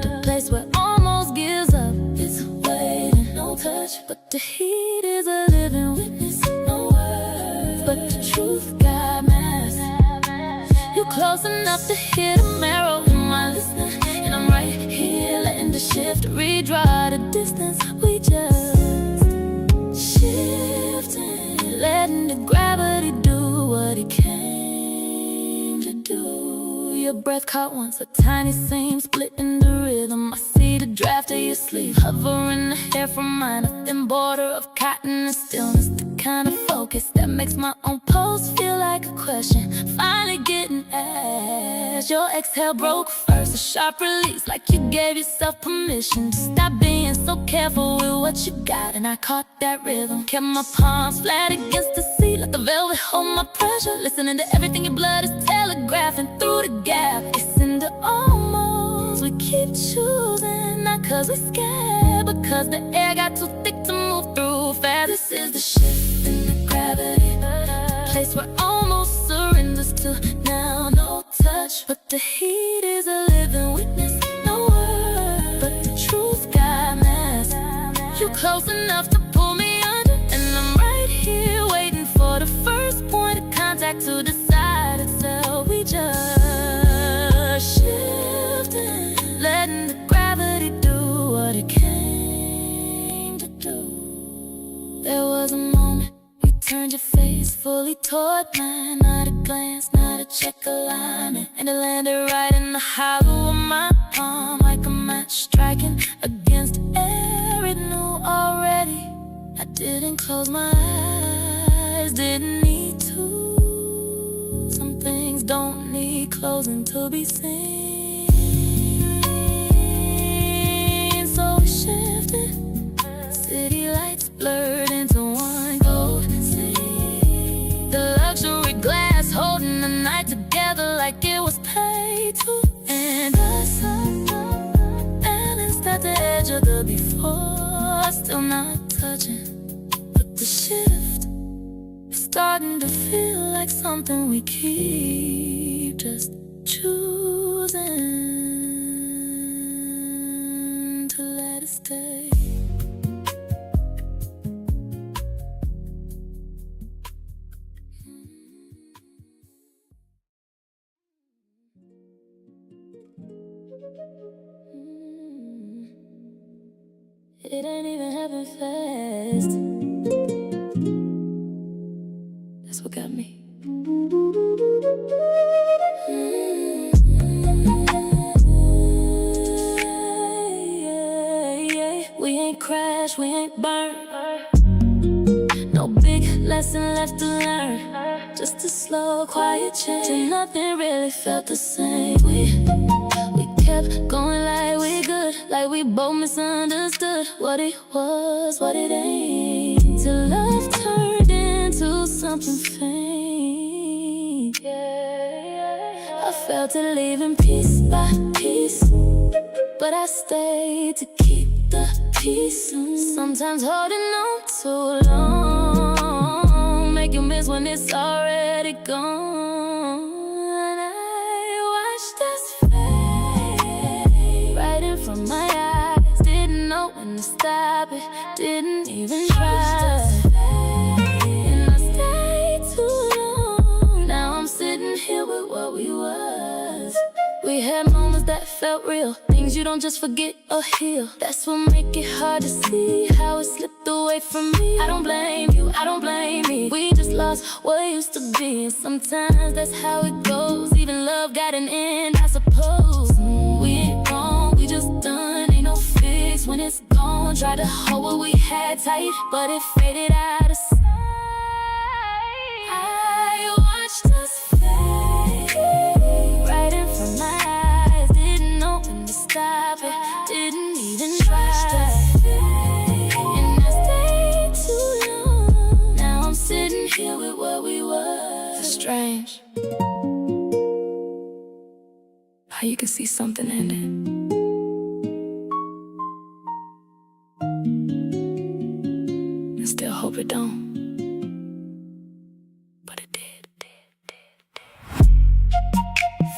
The place where almost gives up. It's waiting, no touch, but the heat is a living witness. No words, but the truth got mass. You close enough to hear the marrow in my listening, and I'm right here letting the shift redraw the distance. We just shifting, letting the gravity do what it came to do. Your breath caught once, a tiny seam split in the rhythm. I see the draft of your sleeve hovering the hair from mine, a thin border of cotton and stillness, the kind of focus that makes my own pulse feel like a question finally getting asked. Your exhale broke first, a sharp release, like you gave yourself permission to stop being so careful with what you got. And I caught that rhythm, kept my palms flat against the seat, let the velvet hold my pressure, listening to everything your blood is telegraphing through the gap. It's in the almost, we keep choosing, not cause we're scared, but cause the air got too thick to move through fast. This is the shift in the gravity, place where almost surrenders to now. No touch, but the heat is a living witness. No word, but the truth got mass. You close enough to pull me under, and I'm right here waiting for the first point of contact to decide itself. We just shifting, letting the gravity do what it came to do. There was a moment you turned your face fully toward mine, not a glance, not a check alignment, and it landed right in the hollow of my palm, like a match striking against air it knew already. I didn't close my eyes, didn't need to. Some things don't need closing to be seen. So we shifted, city lights blurred into one gold sea. The luxury glass holding the night together like it was paid to. And us balanced at the edge of the before, still not touching. But the shift is starting to feel like something we keep just choosing to let it stay. It ain't even happen fast. That's what got me. We ain't crashed, we ain't burned. No big lesson left to learn. Just a slow, quiet change till nothing really felt the same. We kept going like we good, like we both misunderstood what it was, what it ain't, till love turned into something faint. I felt it leaving piece by piece, but I stayed to keep the peace. Sometimes holding on too long make you miss when it's already gone. And I watched us fade right in front of my eyes, didn't know when to stop it, didn't even try. And I stayed too long, now I'm sitting here with what we was. We had moments that felt real, things you don't just forget or heal. That's what make it hard to see how it slipped away from me. I don't blame you, I don't blame me. We just lost what used to be, and sometimes that's how it goes. Even love got an end, I suppose. We ain't wrong, we just done, ain't no fix when it's gone. Tried to hold what we had tight, but it faded out of sight. I watched us fade right in front of my eyes, didn't know when to stop it, didn't even try. And I stayed too long, now I'm sitting here with what we were. It's strange how you can see something ending and still hope it don't. But it did.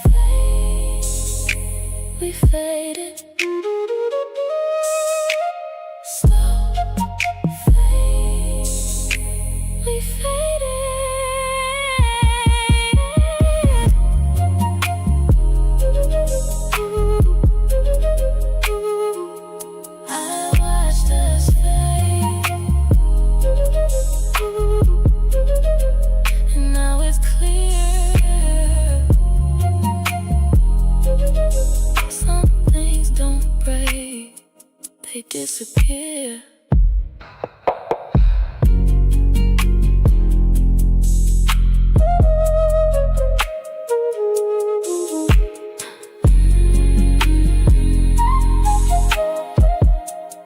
Fade. faded. Slow fade. We faded. I watched us fade, and now it's clear. Some things don't break, they disappear.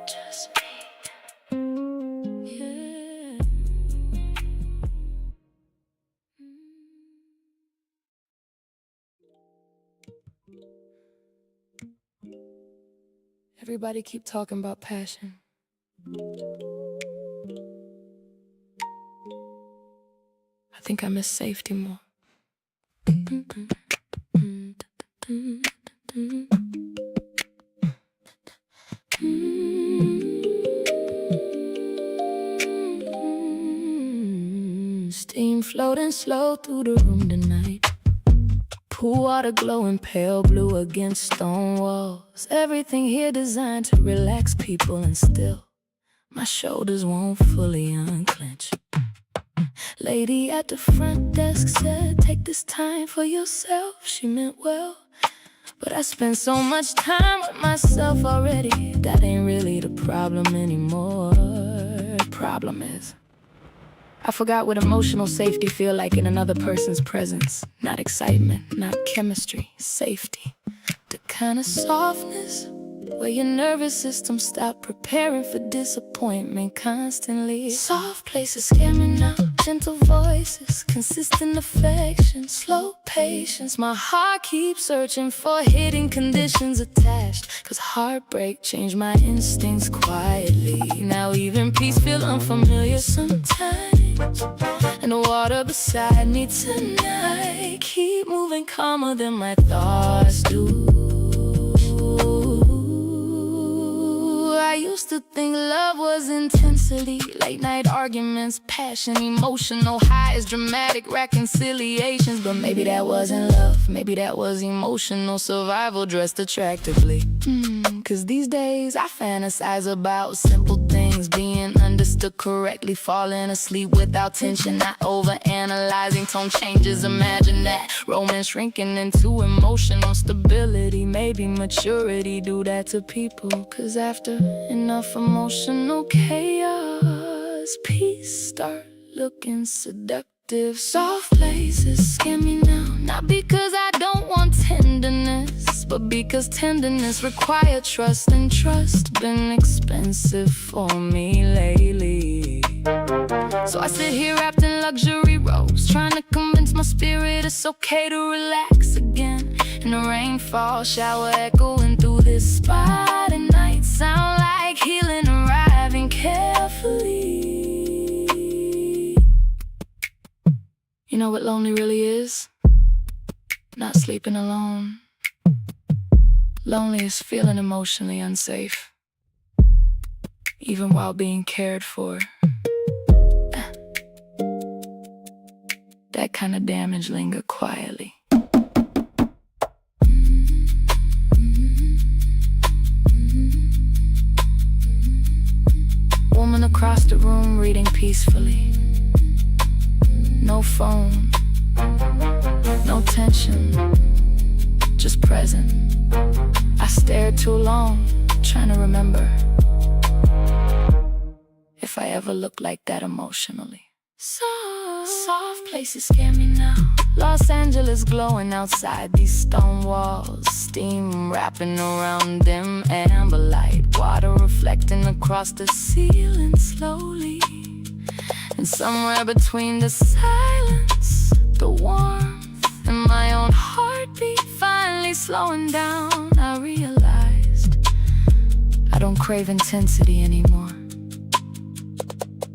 Just me, yeah. Everybody keep talking about passion. I think I miss safety more. Steam floating slow through the room tonight. Pool water glowing pale blue against stone walls. Everything here designed to relax people, and still my shoulders won't fully unclench. Lady at the front desk said, take this time for yourself. She meant well, but I spend so much time with myself already. That ain't really the problem anymore. Problem is, I forgot what emotional safety feel like in another person's presence. Not excitement, not chemistry, safety. The kind of softness where your nervous system stop preparing for disappointment constantly. Soft places scare me now. Gentle voices, consistent affection, slow patience. My heart keeps searching for hidden conditions attached, 'cause heartbreak changed my instincts quietly. Now even peace feel unfamiliar sometimes, and the water beside me tonight keep moving calmer than my thoughts do. I used to think love was intensity, late night arguments, passion, emotional highs, dramatic reconciliations. But maybe that wasn't love, maybe that was emotional survival dressed attractively. 'Cause these days I fantasize about simple things, being understood correctly, falling asleep without tension, not overanalyzing tone changes. Imagine that romance shrinking into emotional stability. Maybe maturity do that to people, 'cause after enough emotional chaos, peace start looking seductive. Soft places scare me now, not because I don't want tenderness, but because tenderness require trust, and trust been expensive for me lately. So I sit here wrapped in luxury robes, trying to convince my spirit it's okay to relax again. And the rainfall shower echoing through this spot, and night sound like healing arriving carefully. You know what lonely really is? Not sleeping alone. Lonely is feeling emotionally unsafe, even while being cared for. That kind of damage linger quietly. Woman across the room reading peacefully. No phone, no tension, just present. I stared too long, trying to remember if I ever looked like that emotionally. Soft places scare me now. Los Angeles glowing outside these stone walls, steam wrapping around them, amber light, water reflecting across the ceiling slowly. And somewhere between the silence, the warmth, and my own heartbeat finally slowing down, I realized I don't crave intensity anymore.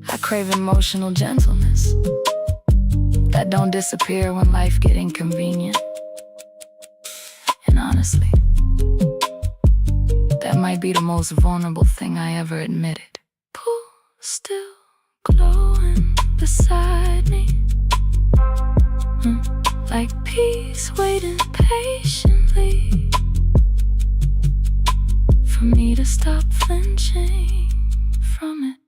I crave emotional gentleness that don't disappear when life get inconvenient. And honestly, That might be the most vulnerable thing I ever admitted. Pool still glowing beside me, like peace waiting patiently for me to stop flinching from it.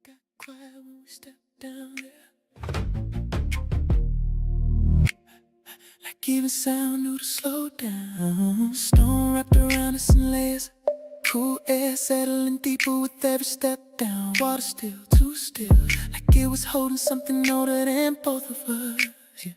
Got quiet when we stepped down there, like even sound knew to slow down. Stone wrapped around us in layers, cool air settling deeper with every step down. Water still, too still, like it was holding something older than both of us. Yeah.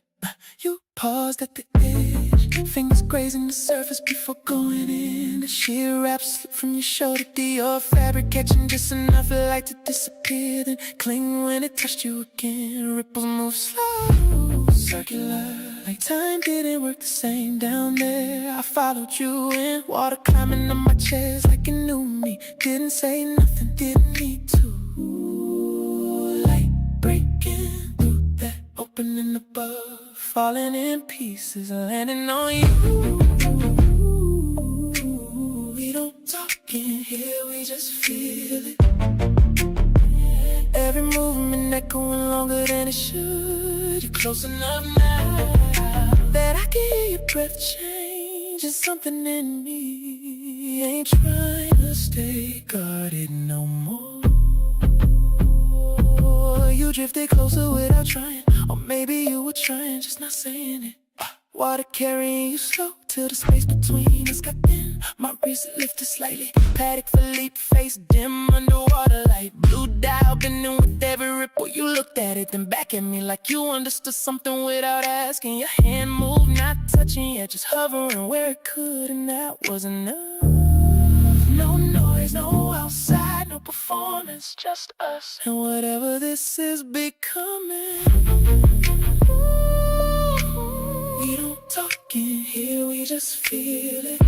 You paused at the edge, fingers grazing the surface before going in. The sheer wrap slipped from your shoulder to your fabric, catching just enough light to disappear, then cling when it touched you again. Ripples move slow, circular, like time didn't work the same down there. I followed you in, water climbing on my chest like it knew me. Didn't say nothing, didn't need to. Light breaking through that opening above, falling in pieces, landing on you. We don't talk in here, we just feel it. Every movement echoing longer than it should. You're close enough now that I can hear your breath change. It's something in me, ain't trying to stay guarded no more. You drifted closer without trying, or maybe you were trying, just not saying it. Water carrying you slow till the space between us got thin. My wrist lifted slightly, paddock for leap, face dim underwater light. Blue dial bending with every ripple. You looked at it, then back at me like you understood something without asking. Your hand moved, not touching yet, just hovering where it could, and that was enough. No noise, no outside, no performance, just us and whatever this is becoming. We don't talk in here, we just feel it.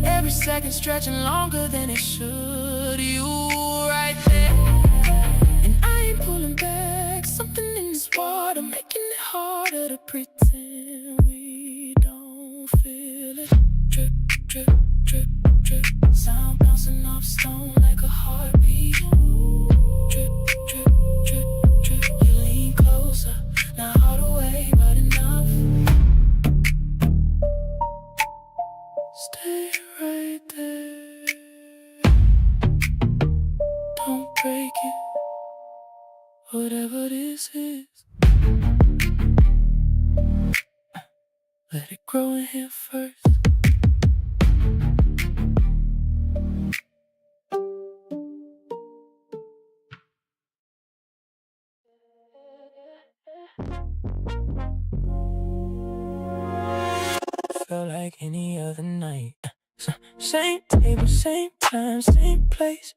Every second stretching longer than it should. You right there, and I ain't pulling back. Something in this water making it harder to pretend we don't feel it. Drip, drip, drip, drip, sound bouncing off stone like a heartbeat. Drip, drip, drip, drip, you lean closer, not all the way, but enough. Stay right there, don't break it, whatever this is. Let it grow in here first. Felt like any other night. Same table, same time, same place.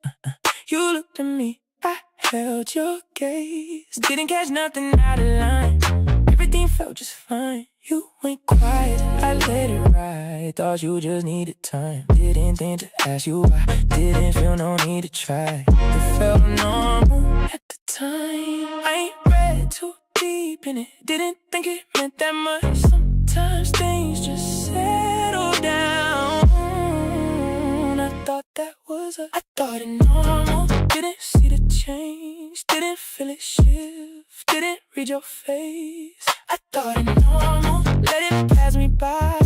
You looked at me, I held your gaze. Didn't catch nothing out of line, everything felt just fine. You went quiet, I let it ride. Thought you just needed time, didn't think to ask you why. Didn't feel no need to try, it felt normal at the time. I ain't read too deep in it, didn't think it meant that much. Sometimes things just settle down. I thought that was I thought it normal. Didn't see the change, didn't feel it shift, didn't read your face. I thought it normal, let it pass me by.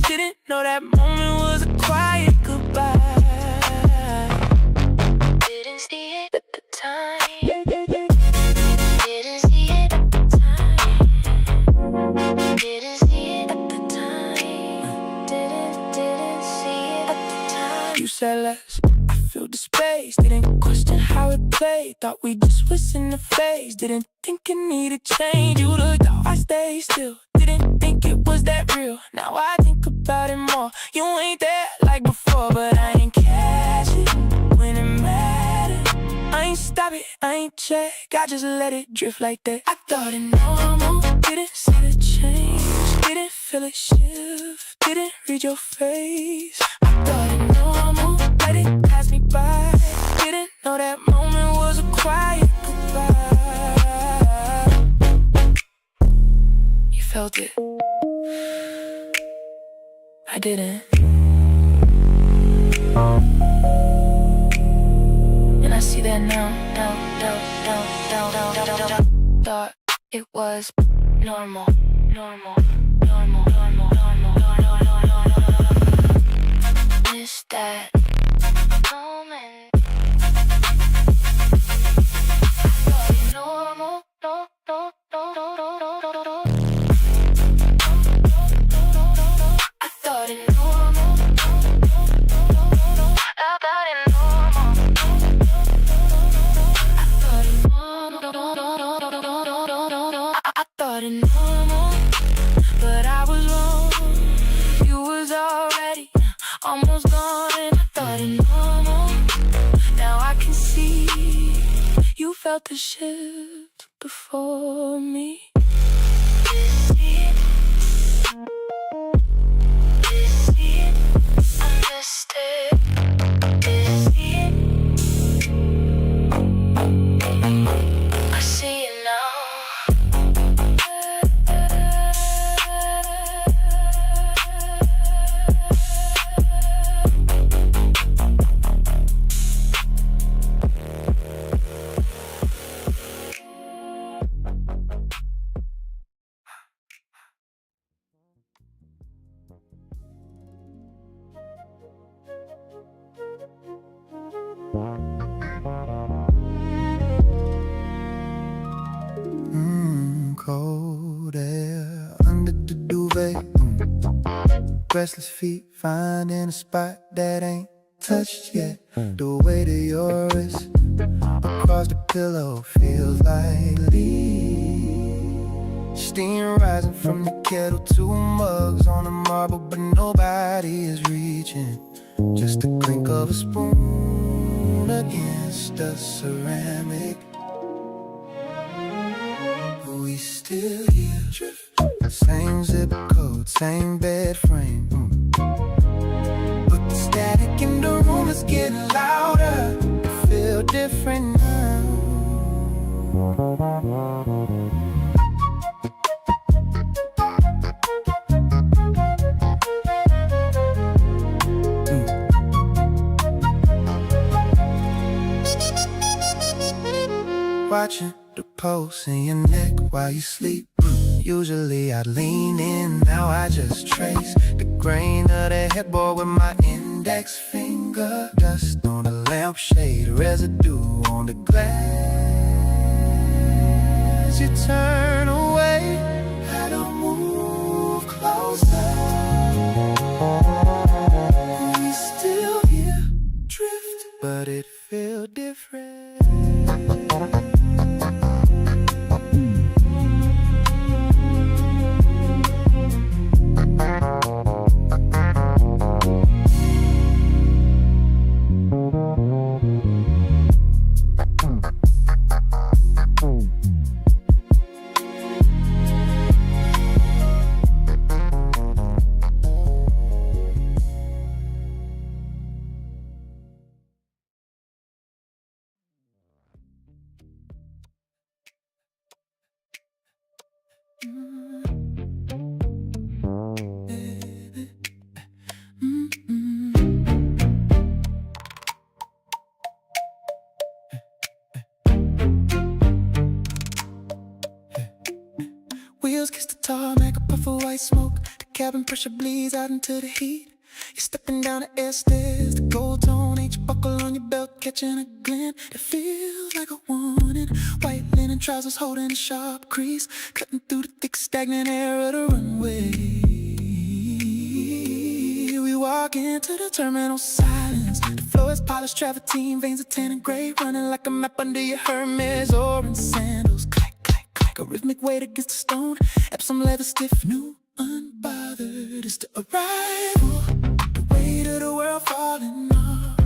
Didn't know that moment was a quiet goodbye. Didn't see it at the time. Didn't see it at the time. Didn't see it at the time. Didn't see it at the time. You said less, I filled the space. Didn't question how it played, thought we just was in the phase. Didn't think it needed change, you looked out, I stayed still. Didn't think it was that real, now I think about it more. You ain't there like before, but I ain't catch it when it mattered. I ain't stop it, I ain't check, I just let it drift like that. I thought it normal, didn't see the change, didn't feel it shift, didn't read your face. I thought it normal, let it pass me by. Didn't know that moment was a quiet didn't. And I see that now. Thought it was normal. Miss that moment. Normal. I thought it normal. I thought it normal. I thought it normal, but I was wrong. You was already almost gone, and I thought it normal. Now I can see you felt the shift before me. Understood. I see it now. Cold air under the duvet. Restless feet finding a spot that ain't touched yet. The weight of your wrist across the pillow feels like leaves. Steam rising from the kettle, 2 mugs on the marble, but nobody is reaching. Just the clink of a spoon against the ceramic. We still here, same zip code, same bed frame. But the static in the room is getting louder. It feel different now. Watching the pulse in your neck while you sleep. Usually I'd lean in, now I just trace the grain of the headboard with my index finger. Dust on the lampshade, residue on the glass. You turn away, I don't move closer. We still here, drift, but it feels different. Wheels kiss the tarmac, a puff of white smoke. The cabin pressure bleeds out into the heat. You're stepping down the air stairs, the gold tone H buckle on your belt, catching a glint that feels like a warning. White linen trousers holding a sharp crease, cutting through the thick stagnant air of the runway. We walk into the terminal silence. The floor is polished travertine, veins of tan and gray, running like a map under your Hermes orange sandals. Clack, clack, clack, a rhythmic weight against the stone. Epsom leather stiff, new, unbothered. It's the arrival, the weight of the world falling off.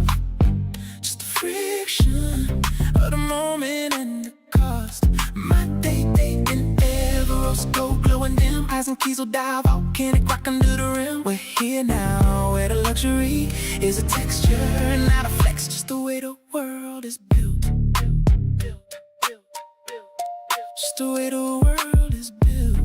Just the friction of the moment and the cost. My day in Everos, gold glowing dim. Eyes and keys will dive, volcanic rock under the rim. We're here now, where the luxury is a texture, not a flex, just the way the world is built. Just the way the world is built.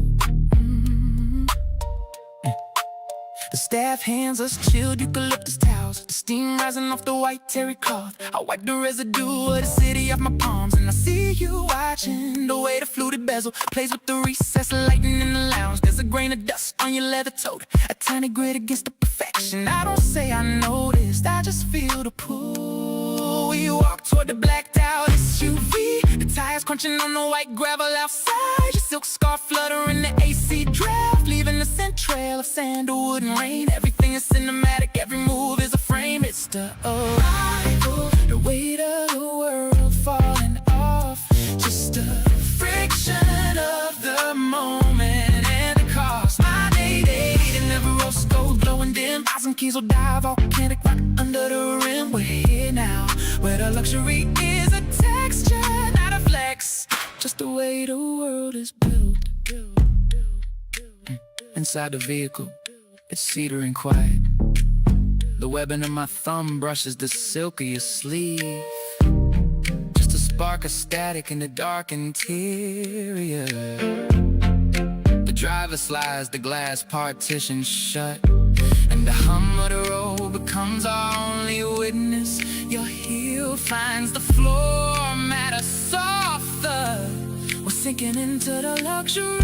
The static bath hands, us chilled eucalyptus towels, the steam rising off the white terry cloth. I wipe the residue of the city off my palms, and I see you watching the way the fluted bezel plays with the recessed lighting in the lounge. There's a grain of dust on your leather tote, a tiny grit against the perfection. I don't say I noticed, I just feel the pull. We walk toward the blacked out SUV, the tires crunching on the white gravel outside, your silk scarf fluttering the AC draft, leaving a scent trail of sandalwood and rain. Everything is cinematic, every move is a frame. It's the arrival, the weight of the world falling off, just a friction of the moment and the cost. My day and never rose gold glowing dim. Eyes and keys will die, volcanic rock under the rim. We're here now, where the luxury is a texture, not a flex, just the way the world is built. Inside the vehicle, it's cedar and quiet. The webbing of my thumb brushes the silk of your sleeve, just a spark of static in the dark interior. The driver slides the glass partition shut, and the hum of the road becomes our only witness. Your heel finds the floor matter soft thud. We're sinking into the luxury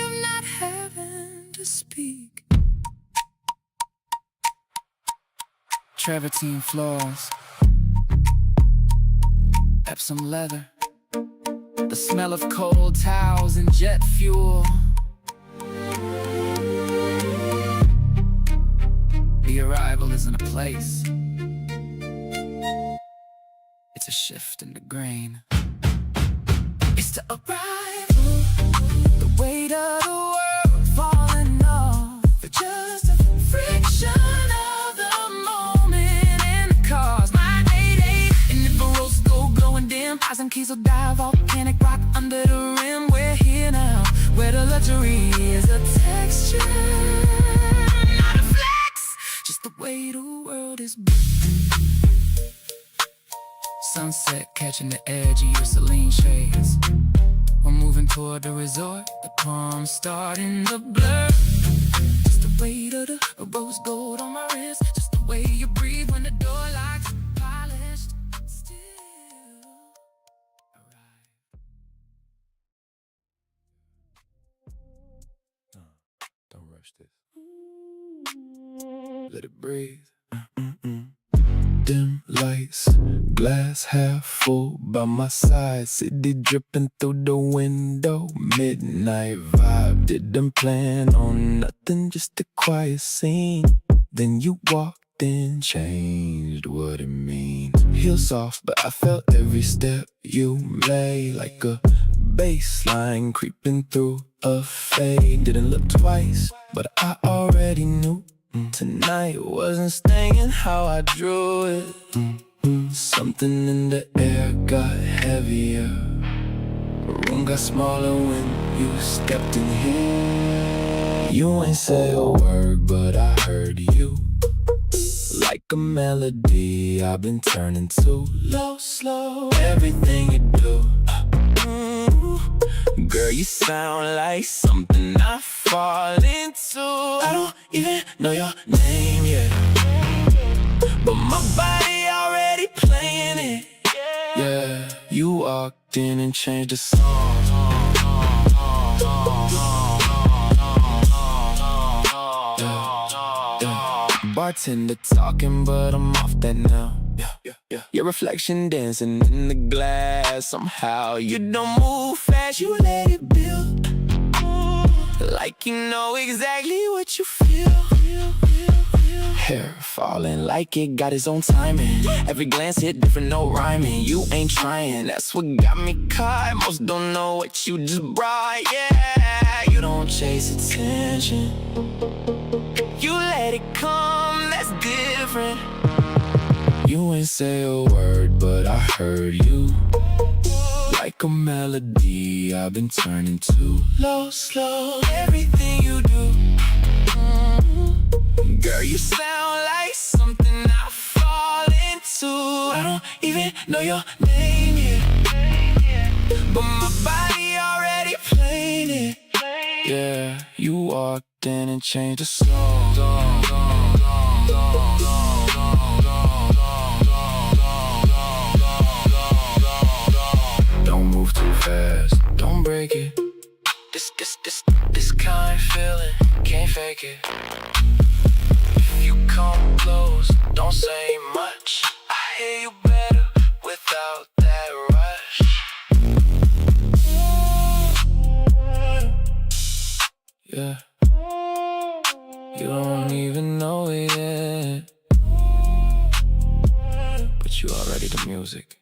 of not having to speak. Travertine floors, Epsom leather, the smell of cold towels and jet fuel. The arrival isn't a place, it's a shift in the grain. It's the arrival, the weight of the world falling off, just a friction of the moment and the cause. My day and if a rose gold glowing dim, eyes and keys will die, volcanic rock under the rim. We're here now, where the luxury is a texture, not a flex, just the way the world is built. Sunset catching the edge of your Celine shades. We're moving toward the resort, the palms starting to blur. Just the weight of the rose gold on my wrist, just the way you breathe when the door locks, polished, still arrive. No, don't rush this. Let it breathe. Dim lights, glass half full by my side, city dripping through the window. Midnight vibe, didn't plan on nothing, just a quiet scene. Then you walked in, changed what it means. Heels soft, but I felt every step you made, like a bass line creeping through a fade. Didn't look twice, but I already knew tonight wasn't staying how I drew it. Something in the air got heavier, the room got smaller when you stepped in here. You ain't say a word, but I heard you. Like a melody I've been turning to. Low, slow, everything you do. Girl, you sound like something I fall into. I don't even know your name yet, but my body already playing it. Yeah, you walked in and changed the song. Bartender talking, but I'm off that now. Your reflection dancing in the glass. Somehow you don't move fast, you let it build, like you know exactly what you feel. Hair falling like it got its own timing. Every glance hit different, no rhyming. You ain't trying, that's what got me caught. Most don't know what you just brought. Yeah, you don't chase attention, you let it come, that's different. You ain't say a word, but I heard you. Like a melody I've been turning to. Low, slow, everything you do. Girl, you sound like something I fall into. I don't even know your name yet, but my body already playing it. Yeah, you walked in and changed the song. Don't move too fast, don't break it. This kind of feeling, can't fake it. If you come close, don't say much. I hear you better without that rush. Yeah, you don't even know it yet, but you already the music.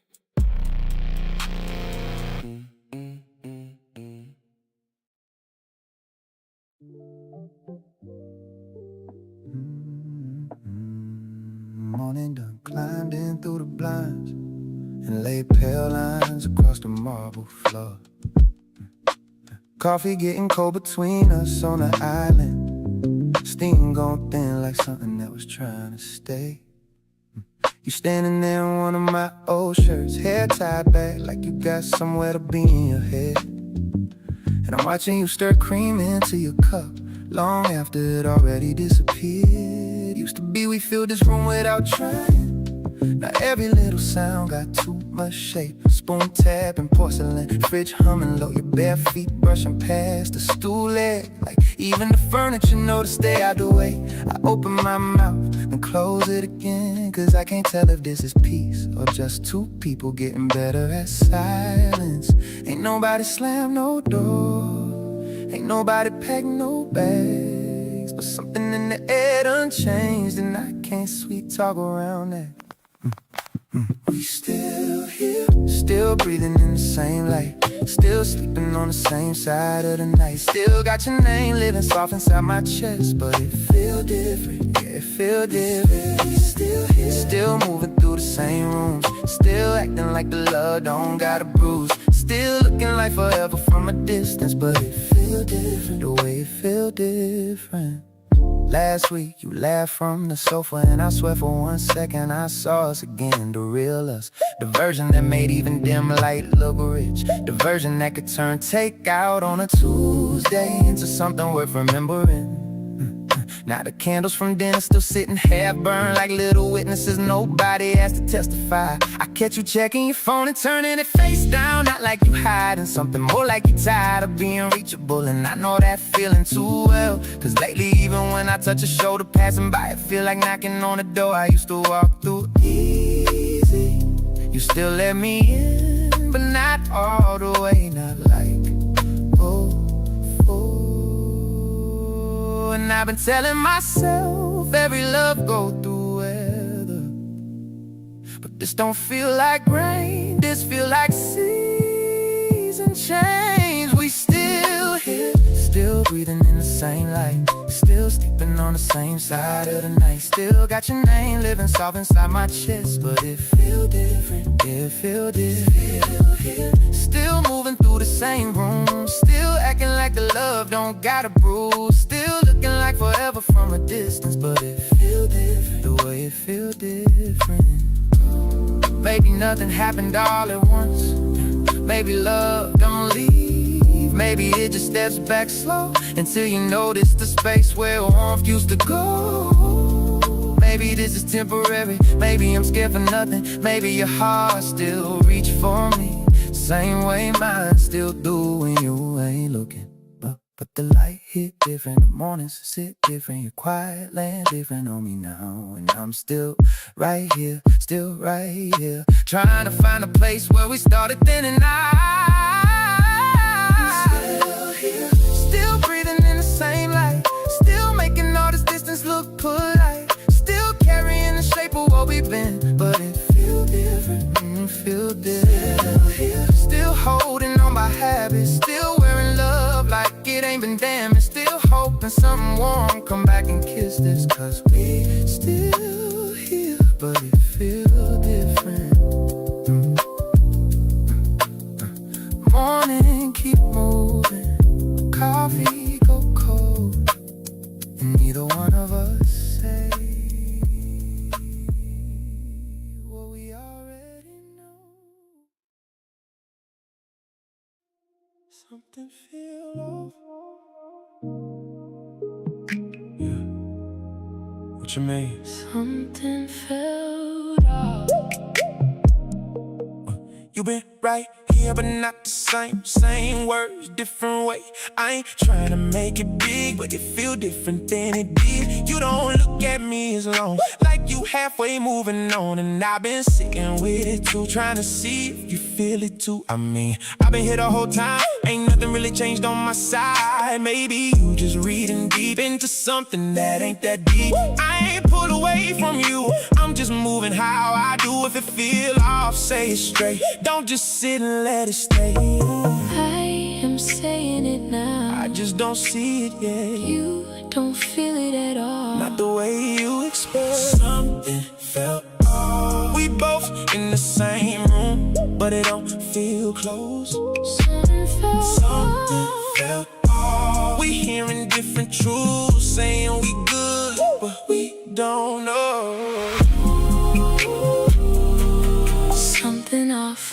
Morning done climbed in through the blinds and laid pale lines across the marble floor. Coffee getting cold between us on the island. Steam gone thin like something that was trying to stay. You standing there in one of my old shirts, hair tied back like you got somewhere to be in your head. And I'm watching you stir cream into your cup long after it already disappeared. Used to be we filled this room without trying. Now every little sound got too much shape. Spoon tapping, porcelain, fridge humming low. Your bare feet brushing past the stool leg. Like even the furniture know to stay out the way. I open my mouth and close it again, cause I can't tell if this is peace or just two people getting better at silence. Ain't nobody slam no door, ain't nobody pack no bags, but something in the air done changed, and I can't sweet talk around that. We still here, still breathing in the same light, still sleeping on the same side of the night. Still got your name living soft inside my chest, but it feel different, yeah, it feel different. We still here, still moving through the same rooms, still acting like the love don't got a bruise. Still looking like forever from a distance, but it feel different, the way it feel different. Last week you laughed from the sofa, and I swear for 1 second I saw us again, the real us. The version that made even dim light look rich, the version that could turn takeout on a Tuesday into something worth remembering. Now the candles from dinner still sitting half burned like little witnesses nobody has to testify. I catch you checking your phone and turning it face down, not like you hiding something, more like you tired of being reachable. And I know that feeling too well, cause lately even when I touch a shoulder passing by, it feel like knocking on the door I used to walk through easy. You still let me in, but not all the way, not like and I've been telling myself every love go through weather, but this don't feel like rain, this feel like season change. We still here, still breathing in the same light, still sleeping on the same side of the night. Still got your name living soft inside my chest, but it feel different, it feel different. Still moving through the same room, still acting like the love don't got a bruise. Still looking like forever from a distance, but it feel different, the way it feel different. Maybe nothing happened all at once, maybe love don't leave, maybe it just steps back slow until you notice the space where warmth used to go. Maybe this is temporary, maybe I'm scared for nothing, maybe your heart still reach for me same way mine still do when you ain't looking. But the light hit different, the mornings sit different, your quiet land different on me now. And I'm still right here, trying to find a place where we started then and I. Still here, still breathing in the same light, still making all this distance look polite, still carrying the shape of what we've been, but it feel different, feel different. Still here, still holding on by habits, still wearing love like it ain't been damaged, still hoping something warm come back and kiss this, cause we still here, but it feel different. Morning keep moving, coffee go cold, and neither one of us say what we already know. Something feel off. What you mean? Something felt off. You been right here, but not the same. Same words, different way. I ain't trying to make it big, but it feel different than it did. You don't look at me as long, like you halfway moving on. And I've been sitting with it too, trying to see if you feel it too. I mean, I've been here the whole time, ain't nothing really changed on my side. Maybe you just reading deep into something that ain't that deep. I ain't pulled away from you, I'm just moving how I do. If it feel off, say it straight. Don't just sit and let it stay. I am saying it now. I just don't see it yet. You don't feel it at all. Not the way you express. Something felt off. We both in the same room, but it don't feel close. Something Felt off. We hearing different truths, saying we good, but we don't know. Something off.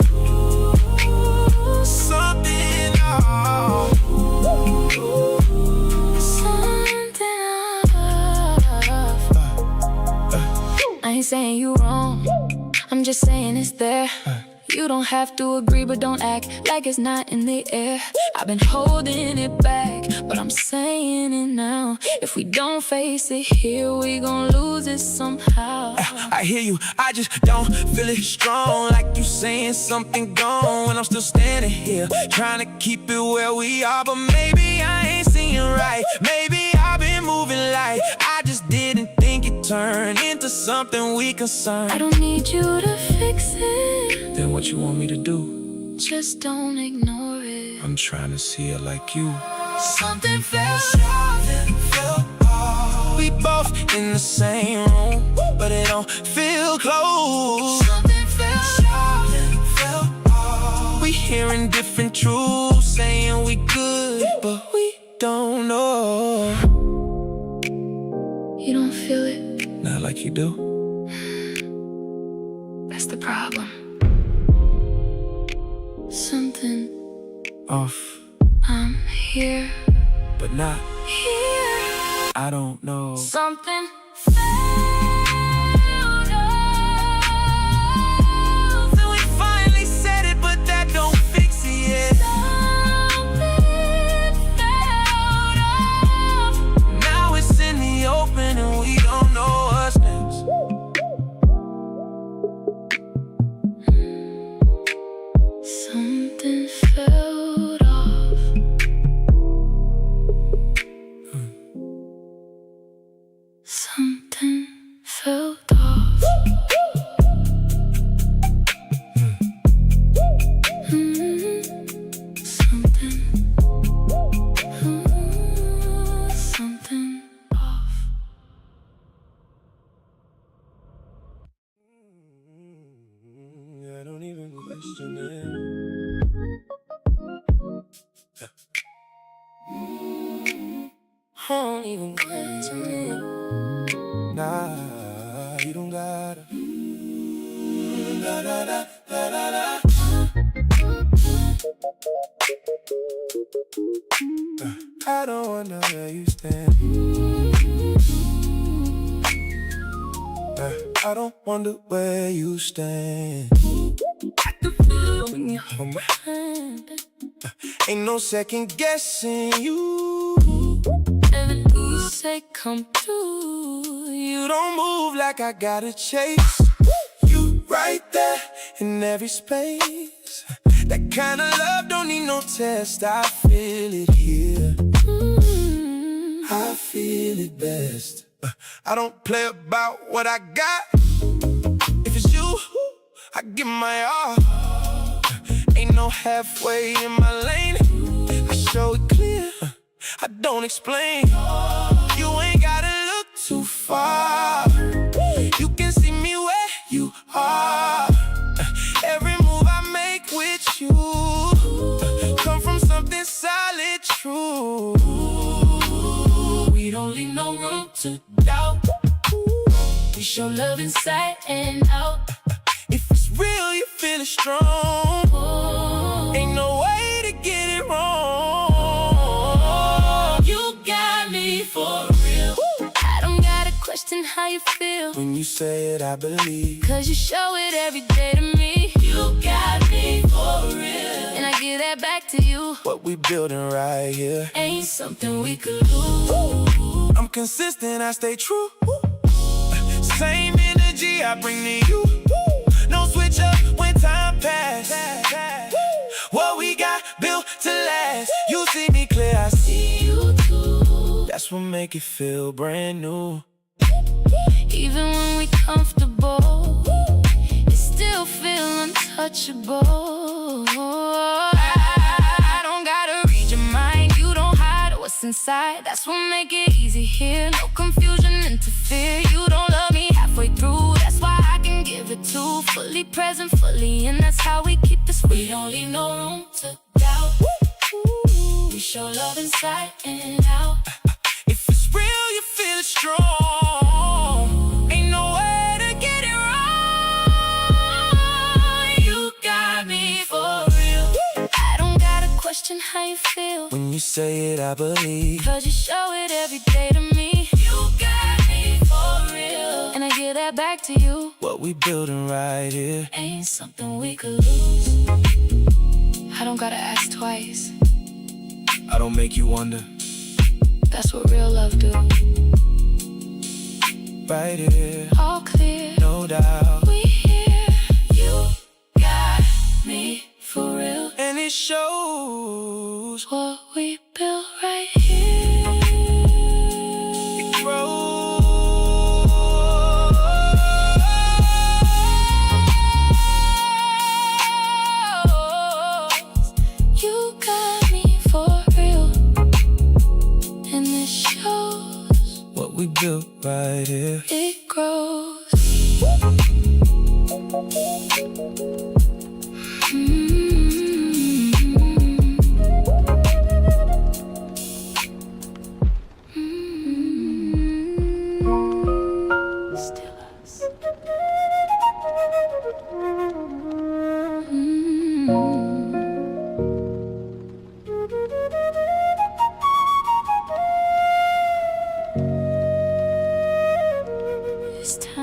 Something off. Something off. I ain't saying you wrong, I'm just saying it's there. You don't have to agree, but don't act like it's not in the air. I've been holding it back, but I'm saying it now. If we don't face it here, we gon' lose it somehow. I hear you, I just don't feel it strong. Like you saying something gone when I'm still standing here, trying to keep it where we are. But maybe I ain't seeing right, maybe I've been moving light. I just didn't think it turned into something we concern. I don't need you to fix it, Then what you want me to do? just don't ignore it. I'm trying to see it like you. Something felt off. We both in the same room, but it don't feel close. Something felt off. We hearing different truths, saying we good, but we don't know. You don't feel it, Not like you do. that's the problem. Something Off, I'm here, but not. here. I don't know. Something felt off. And we finally said it, but that don't fix it yet. Something felt off. Now it's in the open and we don't know what's next. Something felt off. Something felt off. Something. Something off. I don't even question it. I don't even question it. Nah, you don't gotta. I don't wanna where you stand. I don't wonder where you stand. When you hold my hand, Ain't no second guessing you. everything you say come true. You don't move like I gotta chase. You right there in every space. That kind of love don't need no test. I feel it here. I feel it best. I don't play about what I got. If it's you, I give my all. Ain't no halfway in my lane. I show it clear, I don't explain. You ain't gotta look too far. You can see me where you are. Every move I make with you come from something solid, true. we don't leave no room to doubt. We show love inside and out. If it's real, you feel it strong. Ain't no way to get it wrong. You got me for real. I don't gotta question how you you feel When you say it, I believe. Cause you show it every day to me. You got me for real, and I give that back to you. What we building right here ain't something we could lose. I'm consistent, I stay true. Same energy I bring to you. No switch up when time pass. What we got built to last. You see me clear, I see you too. That's what make it feel brand new. Even when we comfortable, it still feel untouchable. I don't gotta read your mind. You don't hide what's inside. That's what make it easy here. No confusion, interfere. You don't love me halfway through. That's why I can give it to. Fully present, fully in. That's how we keep this. We don't leave no room to doubt. We show love inside and out. If it's real, you feel it strong. Ain't no way to get it wrong. You got me for real. I don't gotta question how you feel. When you say it, I believe. Cause you show it every day to me. You got me for real, and I give that back to you. What we building right here ain't something we could lose. I don't gotta ask twice. I don't make you wonder. That's what real love do. Right here, all clear, no doubt. We here. You got me for real, and it shows. What we built right here, it grows. You got me for real, and this shows. What we built right here, it grows. Still us. It's time.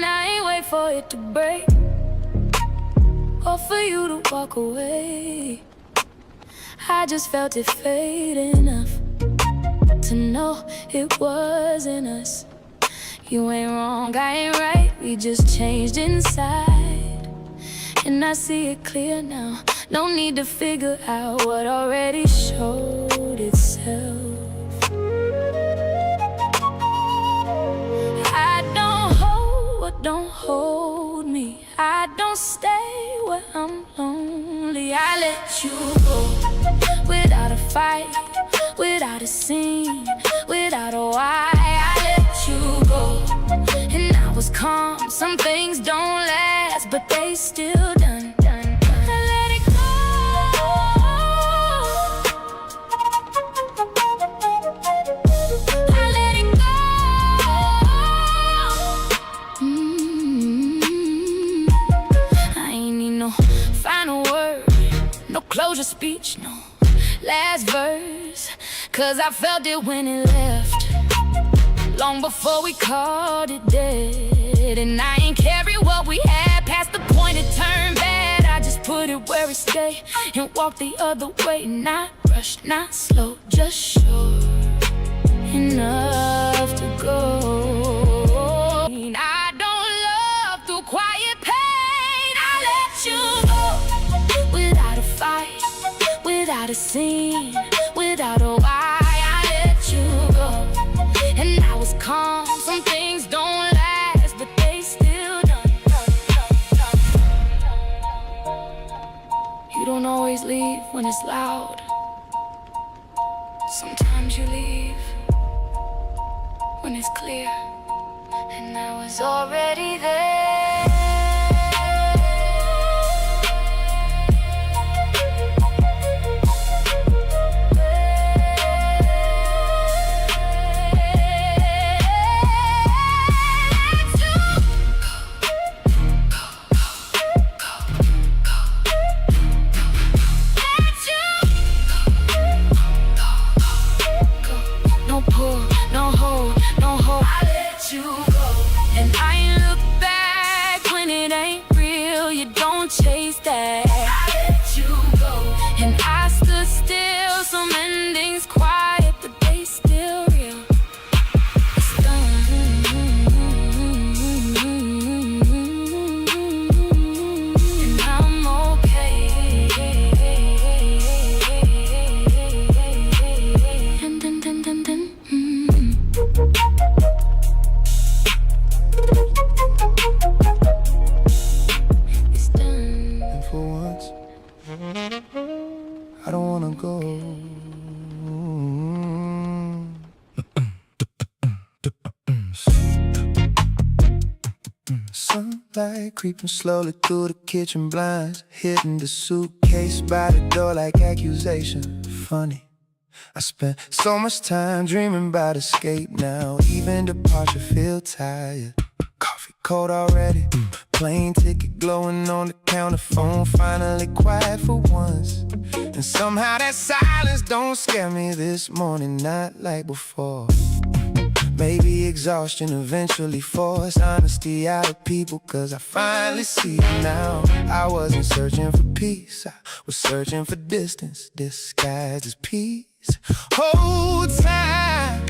I ain't wait for it to break, or for you to walk away. I just felt it fade enough to know it wasn't us. You ain't wrong, I ain't right. We just changed inside, and I see it clear now. No need to figure out what already showed itself. I don't hold what don't hold me. I don't stay where I'm lonely. I let you go without a fight, without a scene, without a why. I let you go, and I was calm. Some things don't last, but they still done. I let it go. I let it go. I ain't need no final word, no closure speech, no last verse. Cause I felt it when it left, long before we called it dead. And I ain't carry what we had past the point it turned bad. I just put it where it stayed and walked the other way. Not rushed, not slow, just sure enough to go. I don't love through quiet pain. I let you go without a fight, without a scene, without a why. I let you go, and I was calm. Some things don't last, but they still done. You don't always leave when it's loud. Sometimes you leave when it's clear, and I was already there. No pull, no hold, no hold. And I ain't look back when it ain't real. You don't chase that. I let you go. And I stood still. Some endings quiet, but they still real. It's done. And I'm okay. And it's done. And for once, I don't wanna go. Sunlight creeping slowly through the kitchen blinds, hitting the suitcase by the door like accusation. Funny, I spent so much time dreaming about escape. Now even departure feel tired. Coffee cold already, plane ticket glowing on the counter, phone finally quiet for once. And somehow that silence don't scare me this morning, not like before. Maybe exhaustion eventually forced honesty out of people, cause I finally see it now. I wasn't searching for peace, I was searching for distance disguised as peace. Whole time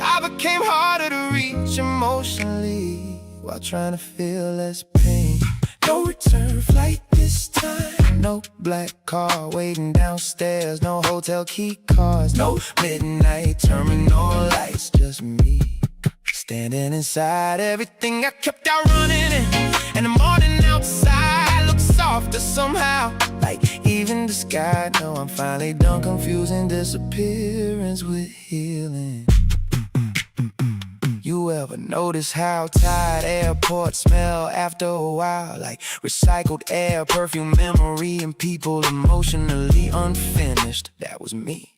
I became harder to reach emotionally, while trying to feel less pain. No return flight this time. No black car waiting downstairs. No hotel key cards. No midnight terminal lights. Just me standing inside everything I kept out running in. And the morning outside looks softer somehow, like even the sky. No, I'm finally done confusing disappearance with healing. You ever notice how tired airports smell after a while? Like recycled air, perfume, memory, and people emotionally unfinished. That was me.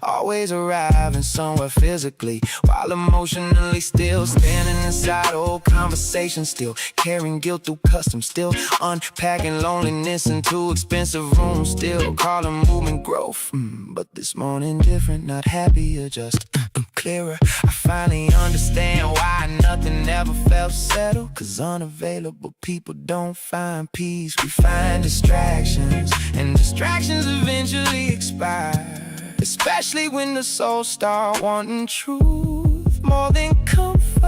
Always arriving somewhere physically, while emotionally still standing inside old conversations, still carrying guilt through customs, still unpacking loneliness into expensive rooms, still calling movement growth. But this morning different, not happier, just clearer. I finally understand why nothing ever felt settled, cause unavailable people don't find peace. We find distractions, and distractions eventually expire. Especially when the soul start wanting truth more than comfort.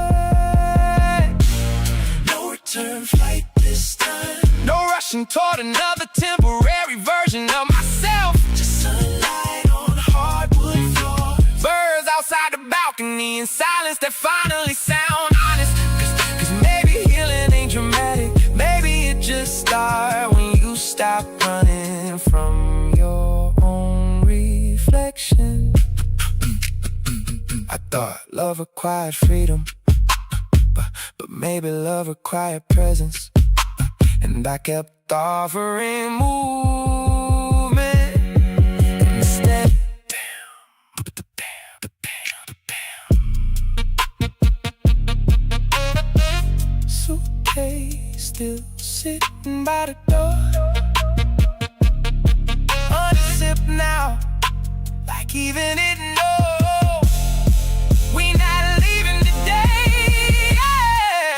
No return flight this time. No rushing toward another temporary version of myself. Just sunlight on hardwood floor. Birds outside the balcony and silence that finally sound honest. Cause maybe healing ain't dramatic. Maybe it just starts when you stop running from your own reflection. I thought love required freedom, but maybe love required presence. And I kept offering movement instead. Suitcase still sitting by the door, unzipped now, like even it knows we not leaving today.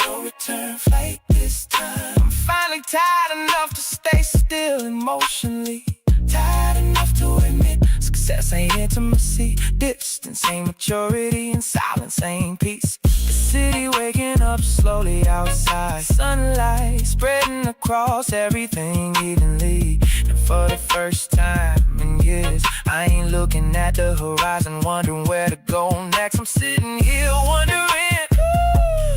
No return flight this time. I'm finally tired enough to stay still emotionally, tired enough to admit success ain't intimacy, distance ain't maturity, and silence ain't peace. The city waking up slowly outside, sunlight spreading across everything evenly. And for the first time in years, I ain't looking at the horizon wondering where to go next. I'm sitting here wondering,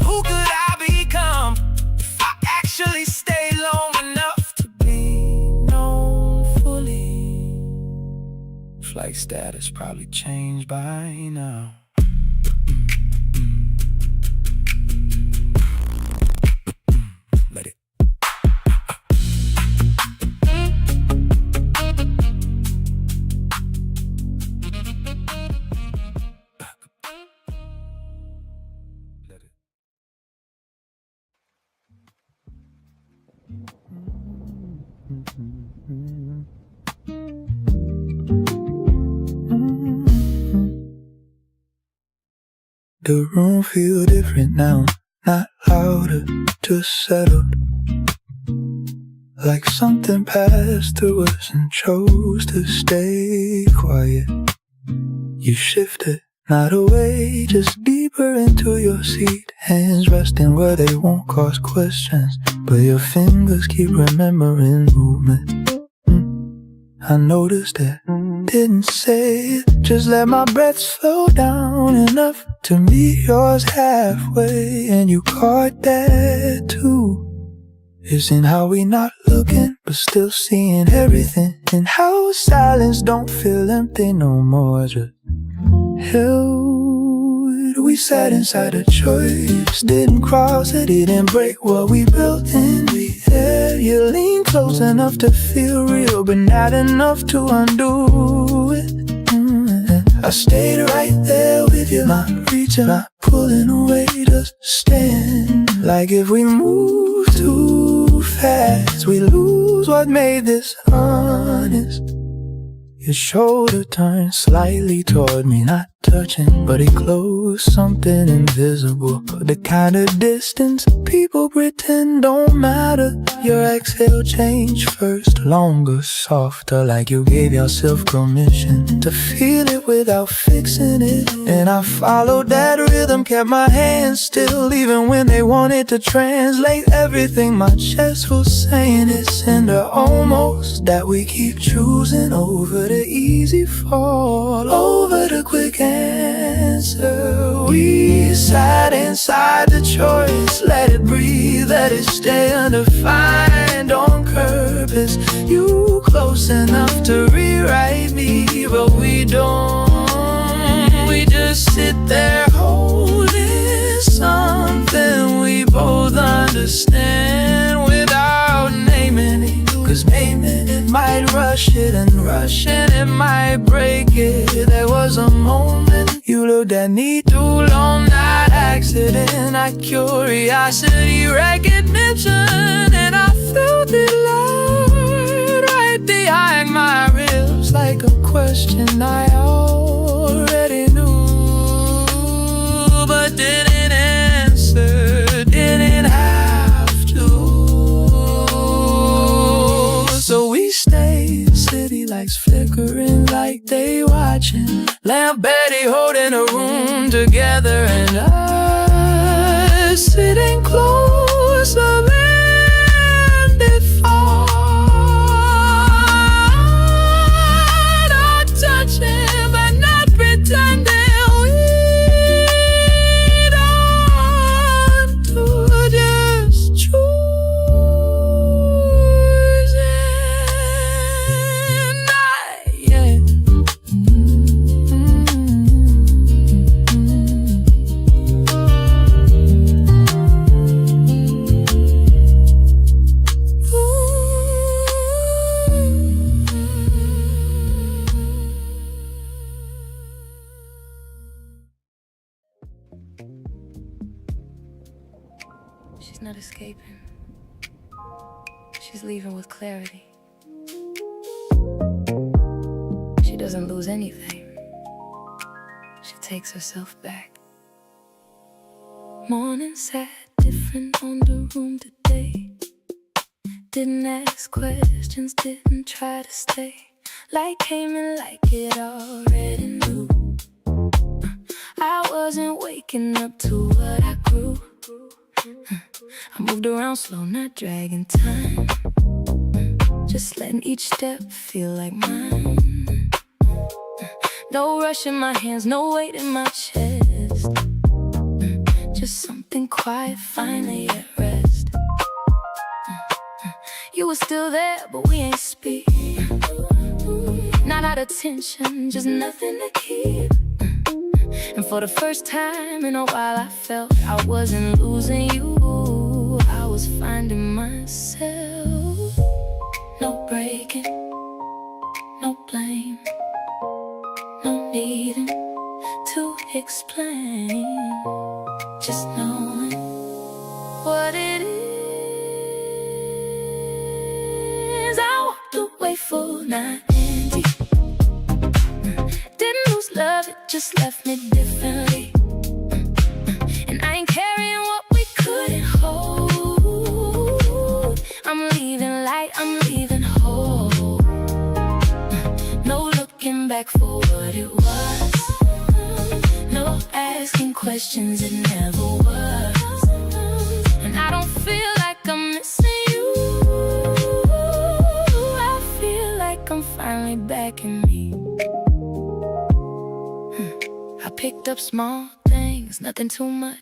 who could I become if I actually stay long enough to be known fully? Flight status probably changed by now. Let it. The room feel different now. not louder, just settled. Like something passed through us and chose to stay quiet. You shifted, not away, just deeper into your seat. Hands resting where they won't cause questions, but your fingers keep remembering movement. I noticed it, didn't say it, just let my breath slow down enough to meet yours halfway. And you caught that too. Isn't how we not looking, but still seeing everything. And how silence don't feel empty no more, just held. We sat inside a choice, didn't cross it, didn't break what we built in the air. You lean close enough to feel real, but not enough to undo it. I stayed right there with you, not reaching, not pulling away, just stand. Like if we move too fast, we lose what made this honest. Your shoulder turned slightly toward me, not touching, but it closed, something invisible. The kind of distance people pretend don't matter. Your exhale changed first, longer, softer, like you gave yourself permission to feel it without fixing it. And I followed that rhythm, kept my hands still, even when they wanted to translate everything my chest was saying. It's in the almost that we keep choosing over the easy fall, over the quick answer. We sat inside the choice, let it breathe, let it stay undefined on purpose. You close enough to rewrite me, but we don't. We just sit there holding something we both understand without naming it. Cause naming it might rush it, and rushing it might break it. There was a moment you looked at me too long, not accident, not curiosity, recognition. And I felt it loud right behind my ribs, like a question I already knew, but didn't answer, didn't have to. So we stayed, city lights flickering like they watching, Lamp Betty holding a room together, and us sitting closer than before. Not touching, but not pretending. We don't do, just choosing. Not yet. She's not escaping. She's leaving with clarity. She doesn't lose anything. She takes herself back. Morning sat different on the room today. Didn't ask questions, didn't try to stay. Light came in like it already knew. I wasn't waking up to what I grew. I moved around slow, not dragging time, just letting each step feel like mine. No rush in my hands, no weight in my chest, just something quiet finally at rest. You were still there, but we ain't speak. Not out of tension, just nothing to keep. And for the first time in a while I felt I wasn't losing you, I was finding myself. No breaking, no blame, no needing to explain, just knowing what it is. I walked away full, not empty. Didn't lose love, it just left me differently. And I ain't carrying what we could questions it never was. And I don't feel like I'm missing you. I feel like I'm finally back in me. I picked up small things, nothing too much.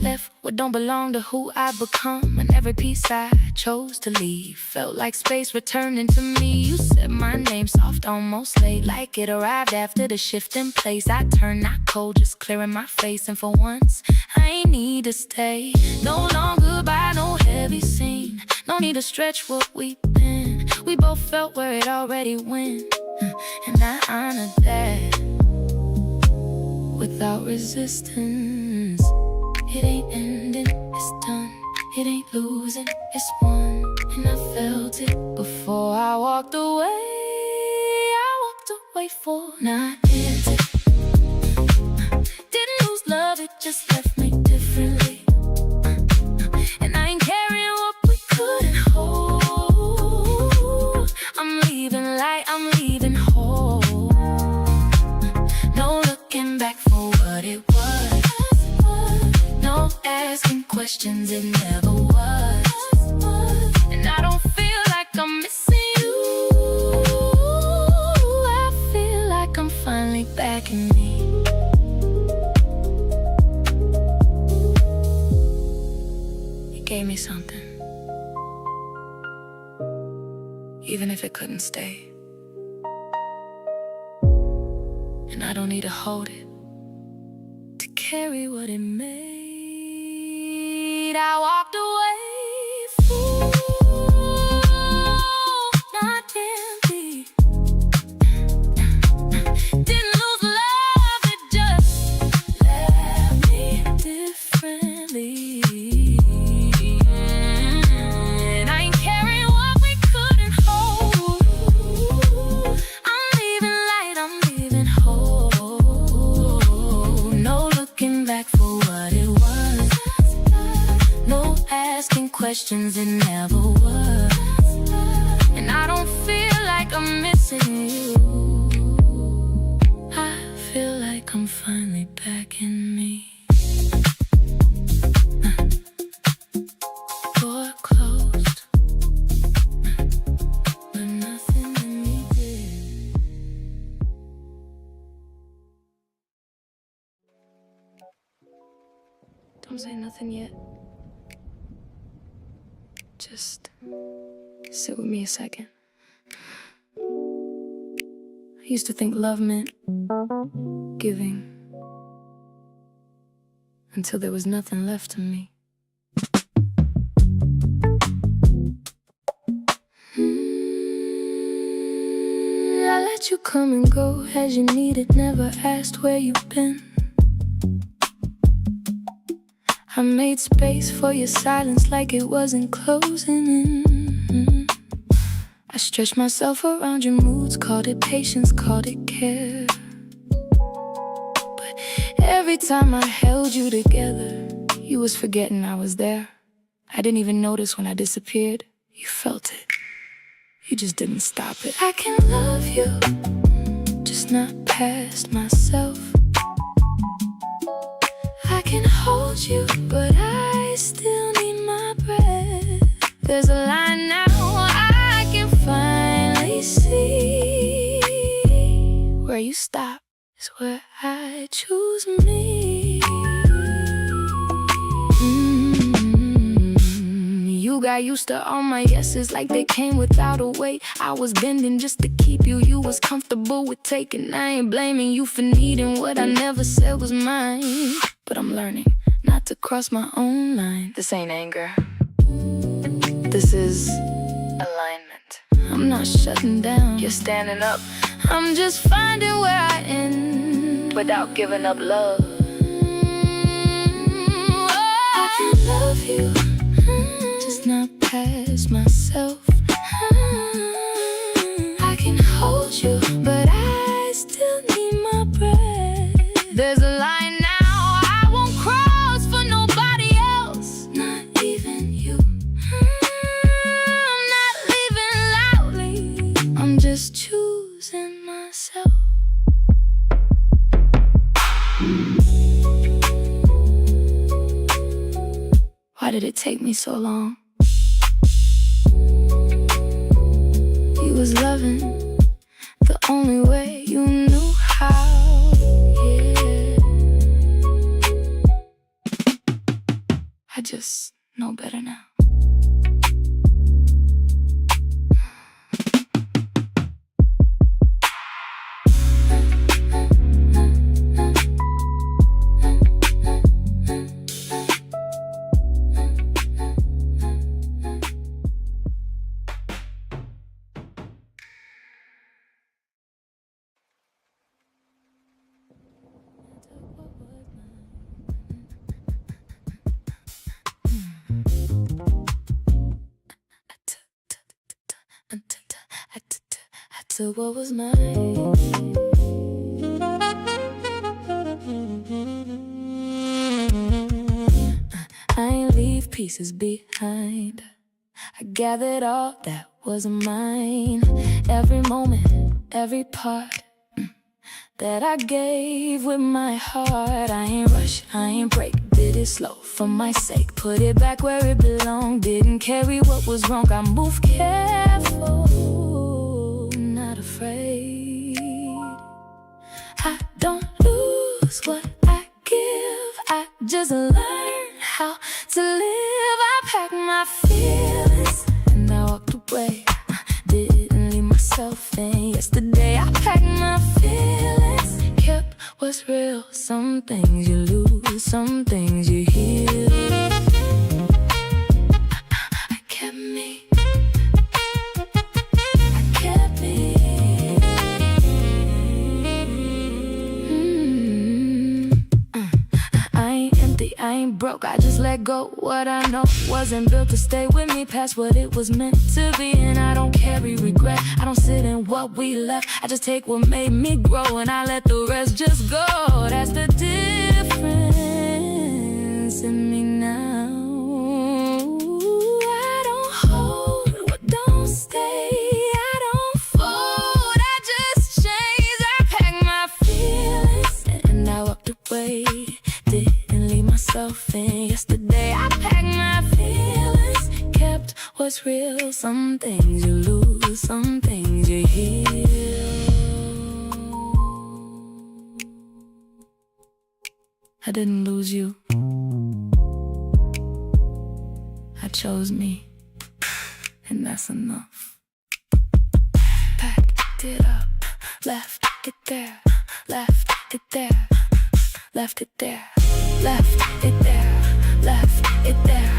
Left what don't belong to who I become. And every piece I chose to leave felt like space returning to me. You said my name soft, almost late, like it arrived after the shift in place. I turned not cold, just clearing my face. And for once, I ain't need to stay. No longer by no heavy scene. No need to stretch what we've been. We both felt where it already went, and I honored that without resistance. It ain't ending, it's done. It ain't losing, it's won. And I felt it before I walked away. I walked away for not empty. Didn't lose love, it just left me differently. And I ain't carrying what we couldn't hold. I'm leaving light, I'm leaving whole. No looking back for what it was. No asking questions, it never was. And I don't feel like I'm missing you. I feel like I'm finally back in me. You gave me something, even if it couldn't stay. And I don't need to hold it to carry what it made. I walked away full, not empty. Didn't lose love, it just left me differently. And I ain't carrying what we couldn't hold. I'm leaving light, I'm leaving whole. No looking back for what it was. No asking questions, it never was. And I don't feel like I'm missing you. I feel like I'm finally back in me. Door closed, but nothing in me did. Don't say nothing yet. Just sit with me a second. I used to think love meant giving, until there was nothing left of me. I let you come and go as you needed, never asked where you've been. I made space for your silence like it wasn't closing in. I stretched myself around your moods, called it patience, called it care. But every time I held you together, you was forgetting I was there. I didn't even notice when I disappeared. You felt it, you just didn't stop it. I can love you, just not past myself. I can hold you, but I still need my breath. There's a line now I can finally see. Where you stop is where I choose me. You got used to all my yeses like they came without a weight. I was bending just to keep you, you was comfortable with taking. I ain't blaming you for needing what I never said was mine. But I'm learning not to cross my own line. This ain't anger, this is alignment. I'm not shutting down, you're standing up. I'm just finding where I end without giving up love. I can love you, just not past myself. I can hold you, but I still need my breath. There's a line now I won't cross for nobody else, not even you. I'm not living loudly, I'm just choosing myself. Why did it take me so long? You was loving the only way you knew how, yeah. I just know better now. I took what was mine. I ain't leave pieces behind. I gathered all that was mine. Every moment, every part that I gave with my heart. I ain't rush, I ain't break. Did it slow for my sake. Put it back where it belonged. Didn't carry what was wrong. I moved careful, not afraid. I don't lose what I give. I just learn how to live. I packed my feelings and I walked away. Didn't leave myself in. Yesterday I packed my feelings, kept what's real. Some things you lose, some things you heal. I kept me. I kept me. I ain't empty, I ain't broke. I just let go what I know wasn't built to stay with me past what it was meant to be. And I don't carry regret, I don't sit in what we left. I just take what made me grow and I let the rest just go. That's the difference in me now. I don't hold what don't stay. I don't fold, I just change. I pack my feelings and I walked away. Didn't leave myself in. Yesterday I packed my feelings, kept what's real. Some things you lose, some things you heal. I didn't lose you, I chose me, and that's enough. Packed it up, left it there, left it there, left it there, left it there, left it there,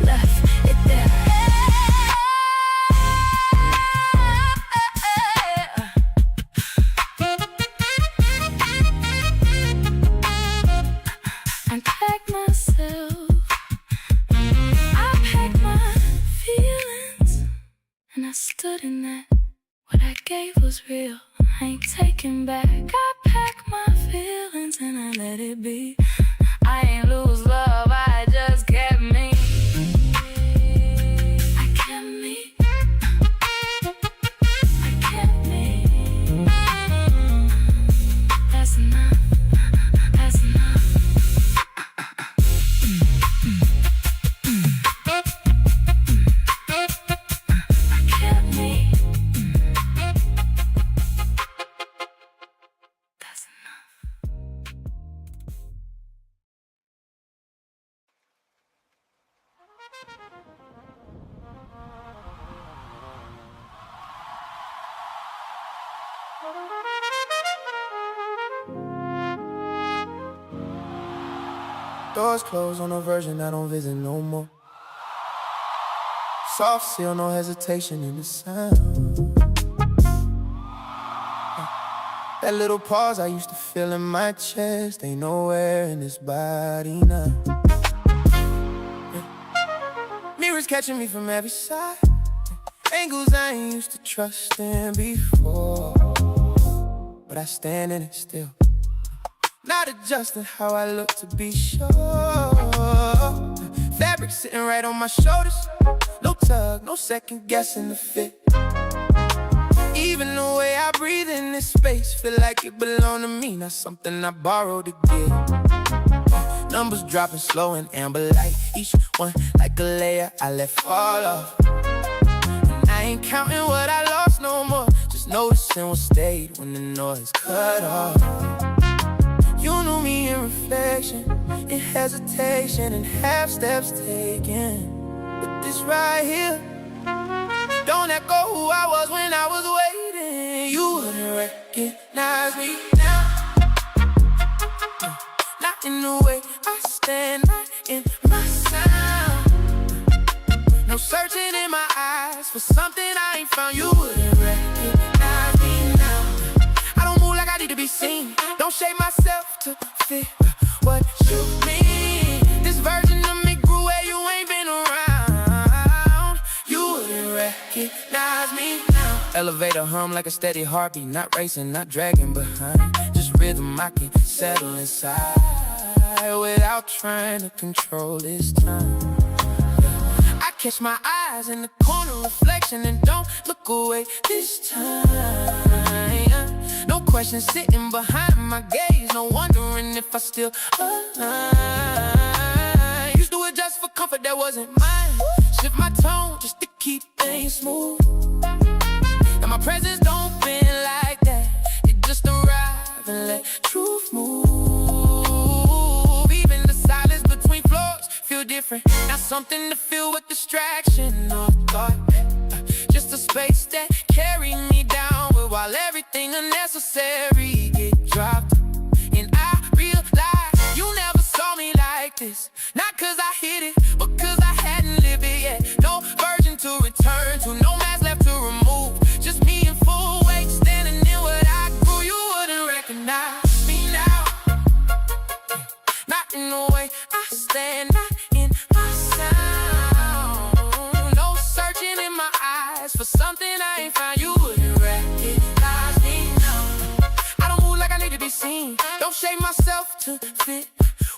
left it there. I packed myself, I packed my feelings, and I stood in that. What I gave was real, I ain't taking back. I packed my feelings and I let it be. I ain't lose love, I just kept me. I kept me. I kept me. That's enough, that's enough. I kept me. That's enough. Doors closed on a version I don't visit no more. Soft seal, no hesitation in the sound. That little pause I used to feel in my chest ain't nowhere in this body now. Mirrors catching me from every side. Angles I ain't used to trusting before. But I stand in it still, not adjusting how I look to be sure. Fabric sitting right on my shoulders. No tug, no second guessing the fit. Even the way I breathe in this space feel like it belong to me, not something I borrowed to get. Numbers dropping slow and amber light. Each one like a layer I let fall off. And I ain't counting what I lost no more. Just noticing what stayed when the noise cut off. You knew me in reflection, in hesitation, and half steps taken. But this right here don't echo who I was when I was waiting. You wouldn't recognize me now. Not in the way I stand, not in my sound. No searching in my eyes for something I ain't found. You wouldn't recognize me now. I don't move like I need to be seen. Don't shape myself to fit what you mean. This version of me grew where you ain't been around. You wouldn't recognize me now. Elevator hum like a steady heartbeat, not racing, not dragging behind. Just rhythm I can settle inside without trying to control this time. I catch my eyes in the corner reflection and don't look away this time. No question sitting behind my gaze, no wondering if I still align. Used to adjust for comfort that wasn't mine. Shift my tone just to keep things smooth. And my presence don't bend like that. It just arrive and let truth move. Even the silence between floors feel different. Not something to fill with distraction or thought. Just a space that carry me down while everything unnecessary get dropped. And I realize you never saw me like this. Not cause I hit it, but cause I hadn't lived it yet. No version to return to, no mask left to remove. Just me in full weight, standing in what I grew. You wouldn't recognize me now. Not in the way I stand, not in my sound. No searching in my eyes for something I ain't found. You wouldn't recognize me now. I don't move like I need to be seen. Don't shape myself to fit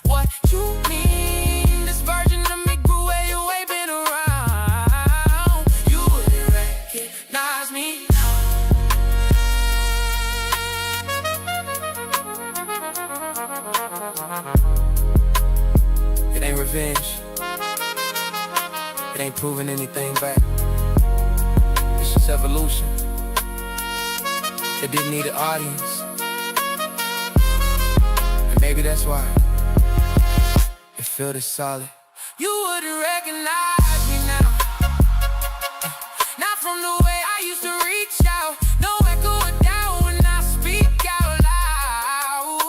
what you mean. This version of me grew where you ain't been around. You wouldn't recognize me now. It ain't revenge. It ain't proving anything back. It's just evolution. It didn't need an audience. And maybe that's why it feel this solid. You wouldn't recognize me now. Not from the way I used to reach out. No echo or doubt when I speak out loud.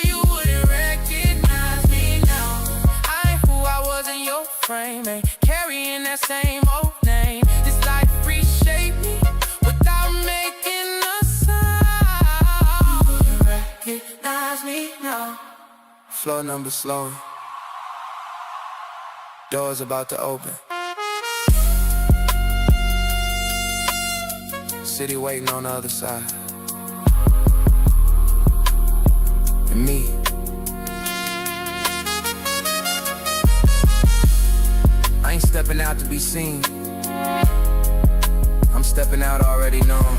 You wouldn't recognize me now. I ain't who I was in your frame, ain't carrying that same old name. This life reshaped me without making a sound. You wouldn't recognize me now. Floor number slow. Doors about to open. City waiting on the other side. And me. I ain't stepping out to be seen. I'm stepping out already known.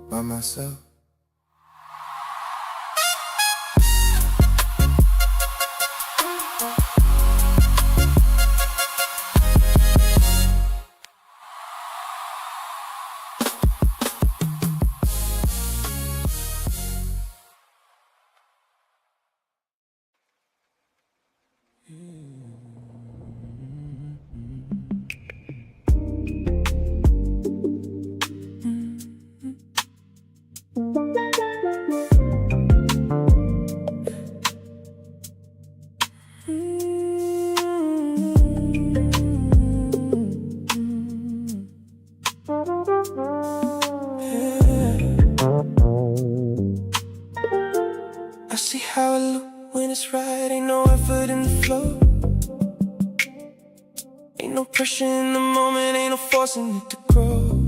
By myself. I see how I look when it's right. Ain't no effort in the flow. Ain't no pressure in the moment. Ain't no forcing it to grow.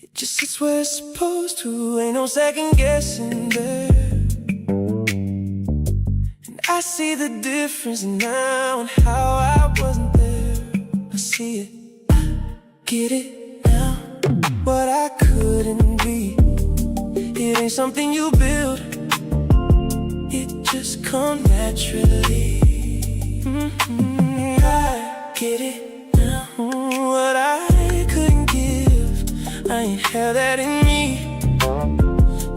It just sits where it's supposed to. Ain't no second guessing there. And I see the difference now and how I wasn't there. I see it, get it now. What I couldn't be. It ain't something you build, it just come naturally. I get it now. What I couldn't give, I ain't had that in me.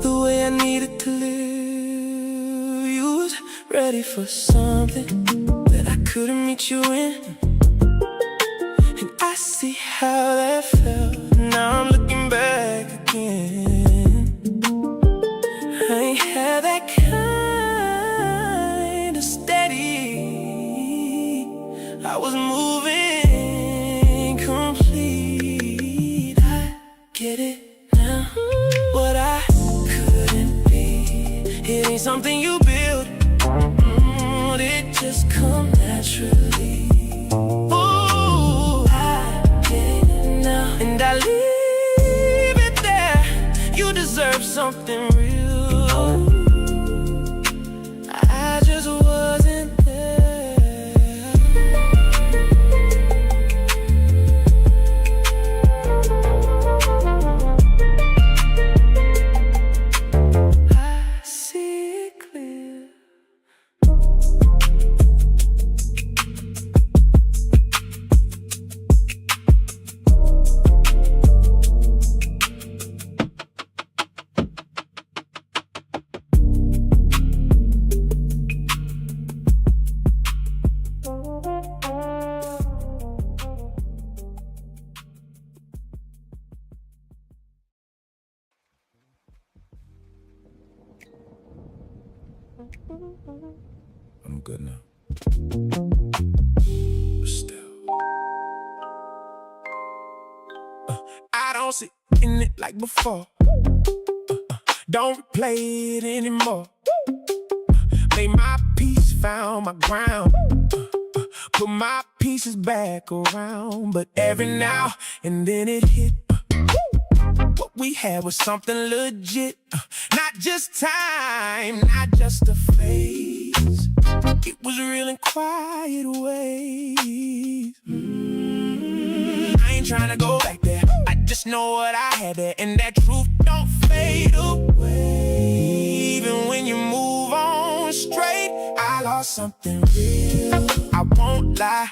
The way I needed to live, you was ready for something that I couldn't meet you in. And I see how that felt. Now I'm looking back again. I ain't had that kind of steady. I was moving complete. I get it now. What I couldn't be, it ain't something you build. It just come naturally. Ooh, I get it now, and I leave it there. You deserve something real. I just wasn't there. I see it clear. I'm good now. But still, I don't sit in it like before. Don't replay it anymore. Made my peace, found my ground. Put my pieces back around. But every now and then it hit. What we had was something legit. Not just time, not just a phase. It was real in quiet ways. I ain't trying to go back there. I just know what I had there, and that truth don't fade away. Even when you move on straight, I lost something real. I won't lie,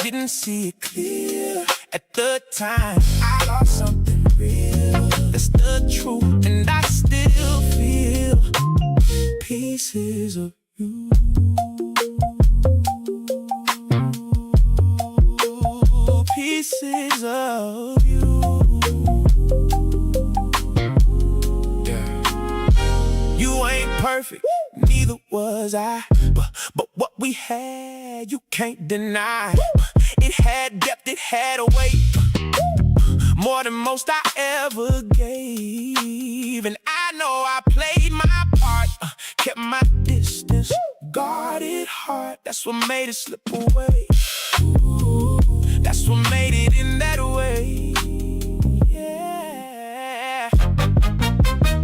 didn't see it clear at the time. I lost something real. That's the truth, and I still feel pieces of you. Pieces of you. yeah. You ain't perfect, neither was I. But what we had, you can't deny. It had depth, it had a weight. More than most I ever gave. And I know I played my part, kept my distance, guarded heart. That's what made it slip away. That's what made it in that way. Yeah.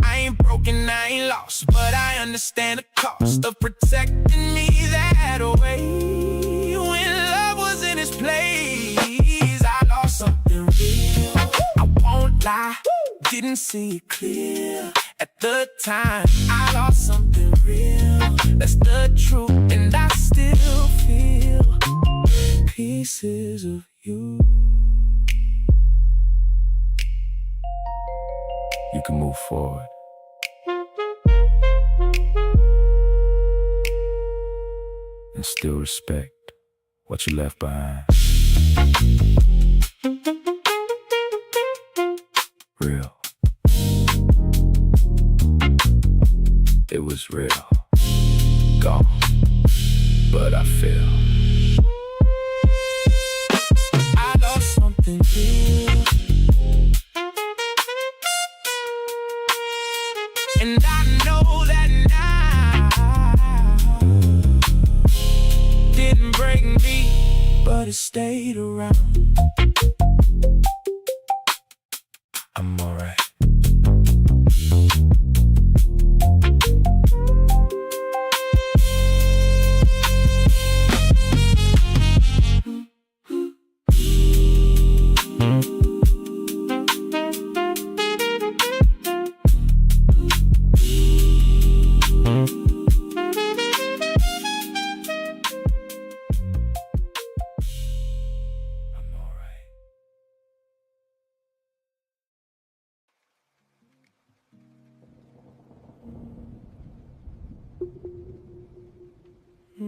I ain't broken, I ain't lost, but I understand the cost of protecting me that way. When love was in its place, I lost something real. I won't lie, didn't see it clear at the time. I lost something real. That's the truth, and I still feel pieces of you. You can move forward. And still respect what you left behind. Real. It was real. Gone. But I feel I lost something real. And I know that now didn't break me, but it stayed around. I'm alright. I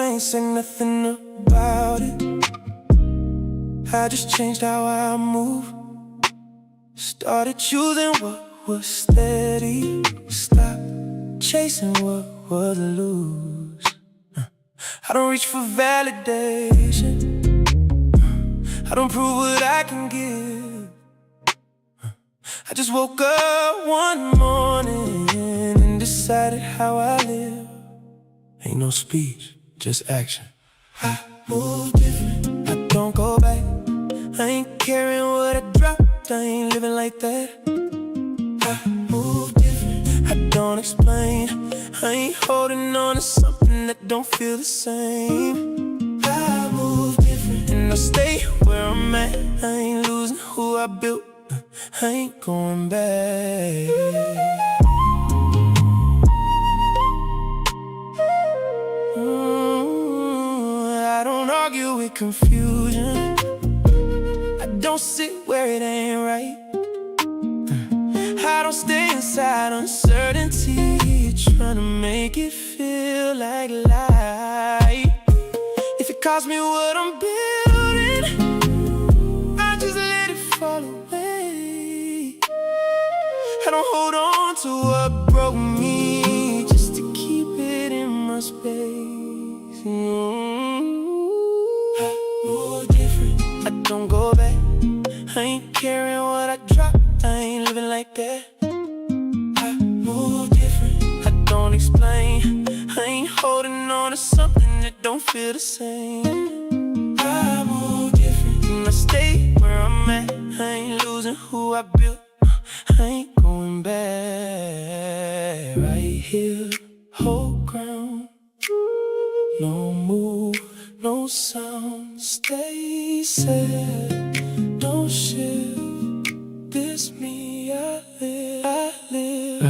ain't say nothing about it. I just changed how I move. Started choosing what was steady. Stop chasing what was loose. I don't reach for validation. I don't prove what I can give. I just woke up one morning and decided how I live. Ain't no speech, just action. I move different, I don't go back. I ain't caring what I dropped, I ain't living like that. I move different, I don't explain. I ain't holding on to something that don't feel the same. I move different, and I stay where I'm at. I ain't losing who I built, I ain't going back. I don't argue with confusion. I don't sit where it ain't right. I don't stay inside uncertainty, trying to make it feel like light. If it costs me what I'm building, I just let it fall away. I don't hold on to what broke me just to keep it in my space. I move different, I don't go back. I ain't caring what I dropped, I ain't living like that. I move different, I don't explain. I ain't holding on to something that don't feel the same. I move different, and I stay where I'm at. I ain't losing who I built, I ain't going back. Right here, hold ground. No move, no sound, stay sad, don't shift. This me, I live, I live.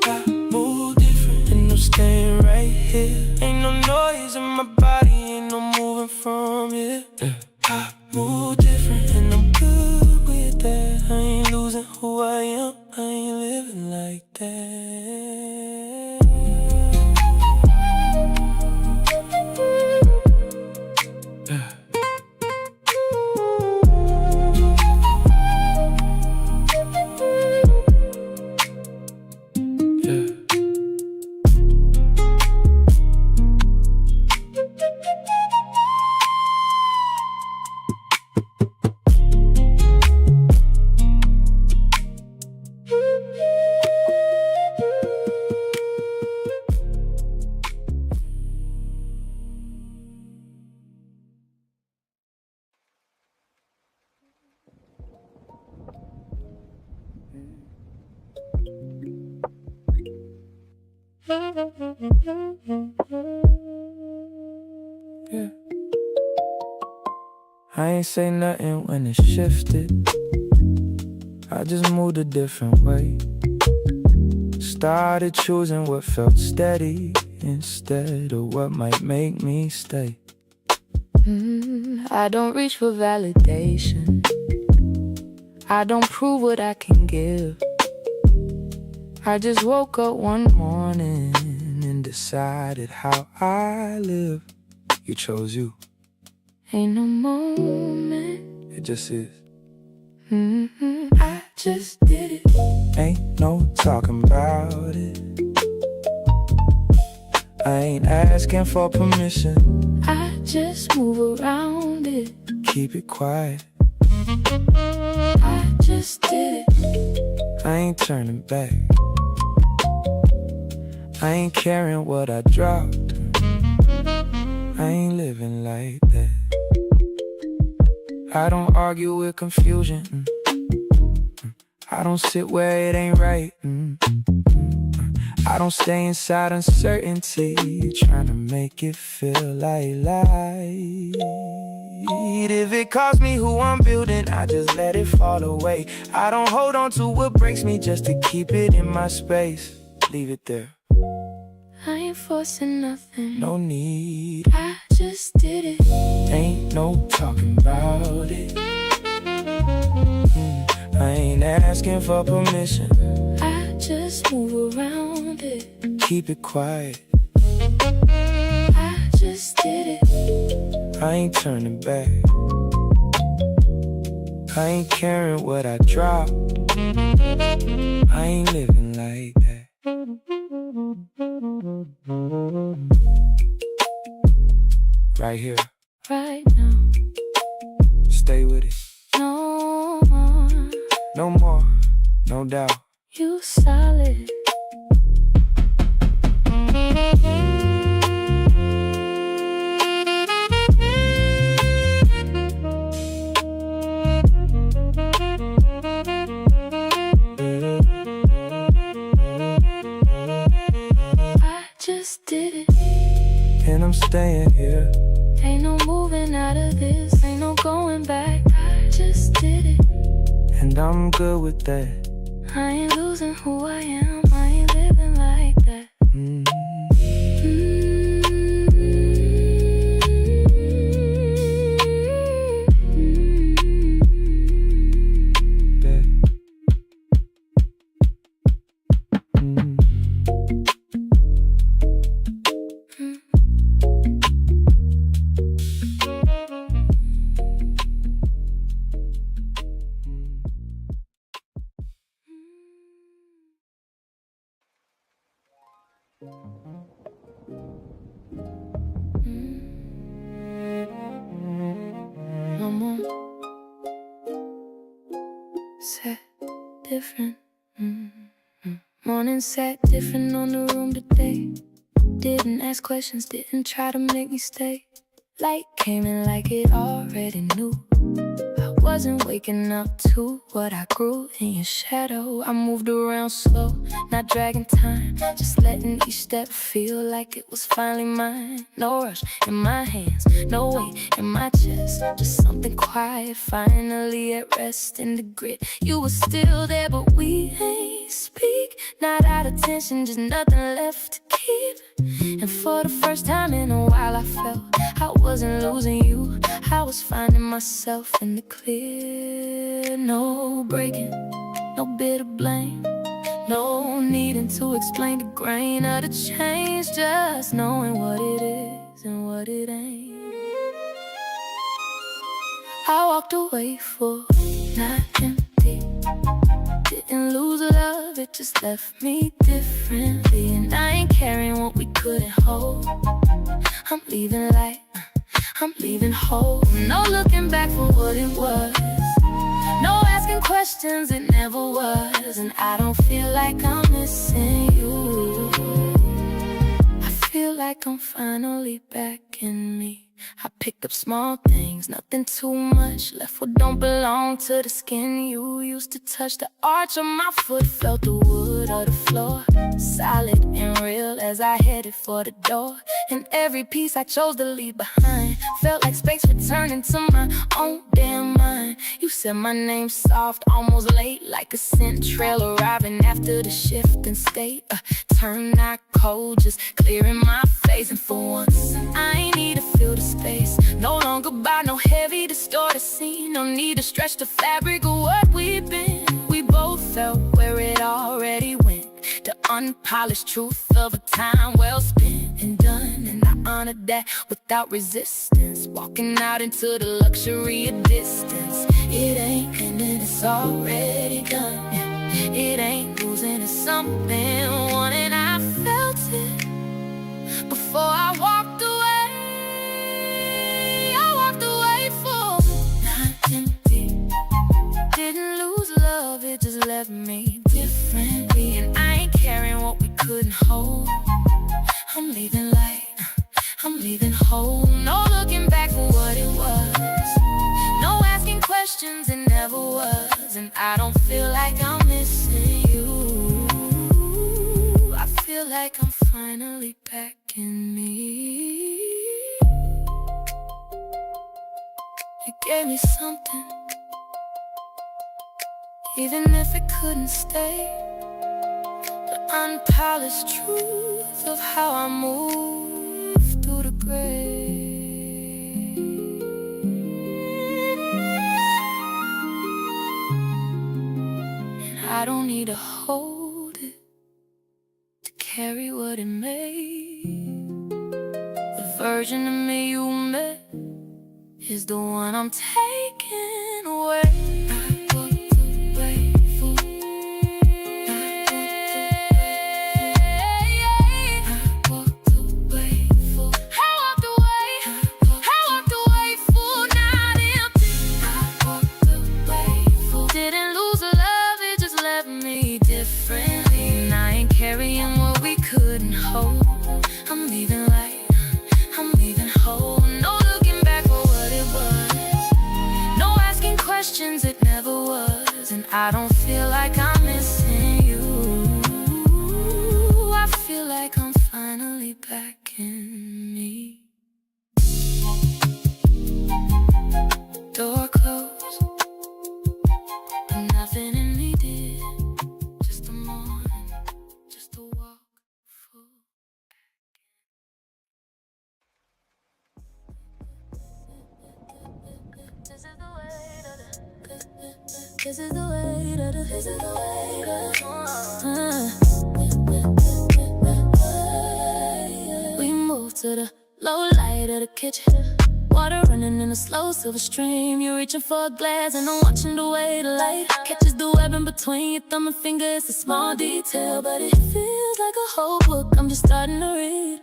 I move different, and I'm staying right here. Ain't no noise in my body, ain't no moving from it. I move different, and I'm good with that. I ain't losing who I am, I ain't living like that. Yeah. I ain't say nothing when it shifted. I just moved a different way. Started choosing what felt steady instead of what might make me stay. I don't reach for validation. I don't prove what I can give. I just woke up one morning and decided how I live. You chose you. Ain't no moment, It just is. I just did it. Ain't no talking about it. I ain't asking for permission. I just move around it. Keep it quiet. I just did it. I ain't turning back. I ain't caring what I dropped. I ain't living like that. I don't argue with confusion. I don't sit where it ain't right. I don't stay inside uncertainty, trying to make it feel like light. If it costs me who I'm building, I just let it fall away. I don't hold on to what breaks me just to keep it in my space. Leave it there. I ain't forcing nothing. No need. I just did it. Ain't no talking about it. I ain't asking for permission. I just move around it. Keep it quiet. I just did it. I ain't turning back. I ain't caring what I drop. I ain't living like that. Right here. Right now. Stay with it. No more. No more. No doubt. You solid. I just did it. And I'm staying here. Ain't no moving out of this. Ain't no going back. I just did it. And I'm good with that. I ain't losing who I am. I ain't living like that. No more. Sat different. Morning sat different on the room today. Didn't ask questions, didn't try to make me stay. Light came in like it already knew. I wasn't waking up to what I grew in your shadow. I moved around slow, not dragging time, just letting each step feel like it was finally mine. No rush in my hands, no weight in my chest, just something quiet, finally at rest in the grit. You were still there, but we ain't speak. Not out of tension, just nothing left to keep. And for the first time in a while I felt I wasn't losing you, I was finding myself in the clear. No breaking, no bit of blame, no needing to explain the grain of the change, just knowing what it is and what it ain't. I walked away full, not empty. Didn't lose love, it just left me differently. And I ain't carrying what we couldn't hold. I'm leaving light, I'm leaving whole. No looking back for what it was, no asking questions, it never was. And I don't feel like I'm missing you, I feel like I'm finally back in me. I picked up small things, nothing too much, left what don't belong to the skin. You used to touch the arch of my foot, felt the wood of the floor, solid and real as I headed for the door. And every piece I chose to leave behind felt like space returning to my own damn mind. You said my name soft, almost late, like a scent trail arriving after the shift in state. Turned not cold, just clearing my face. And for once, I ain't need to feel the space. No longer by no heavy, distorted scene. No need to stretch the fabric of what we've been. We both felt where it already went, the unpolished truth of a time well spent and done. And I honored that without resistance, walking out into the luxury of distance. It ain't ending, it's already done. Yeah. It ain't losing, it's something won. And I felt it before I walked away. I walked away full, not empty. Didn't lose love, it just left me differently. And I ain't carrying what we couldn't hold. I'm leaving light, I'm leaving whole. No looking back for what it was, no asking questions, it never was. was, and I don't feel like I'm missing you. I feel like I'm finally back in me. You gave me something, even if it couldn't stay. The unpolished truth of how I move through the gray. And I don't need to hold it to carry what it made. The version of me you met is the one I'm taking away. I'm leaving light, I'm leaving whole. No looking back for what it was, no asking questions, it never was. And I don't feel like I'm missing you. I feel like I'm finally back in me. Door closed, and nothing in me did. Just a morning, just a walk full. This is the way that this is the way that we move to the low light of the kitchen. Water running in a slow silver stream. You're reaching for a glass and I'm watching the way the light catches the web in between your thumb and finger. It's a small detail, but it feels like a whole book I'm just starting to read.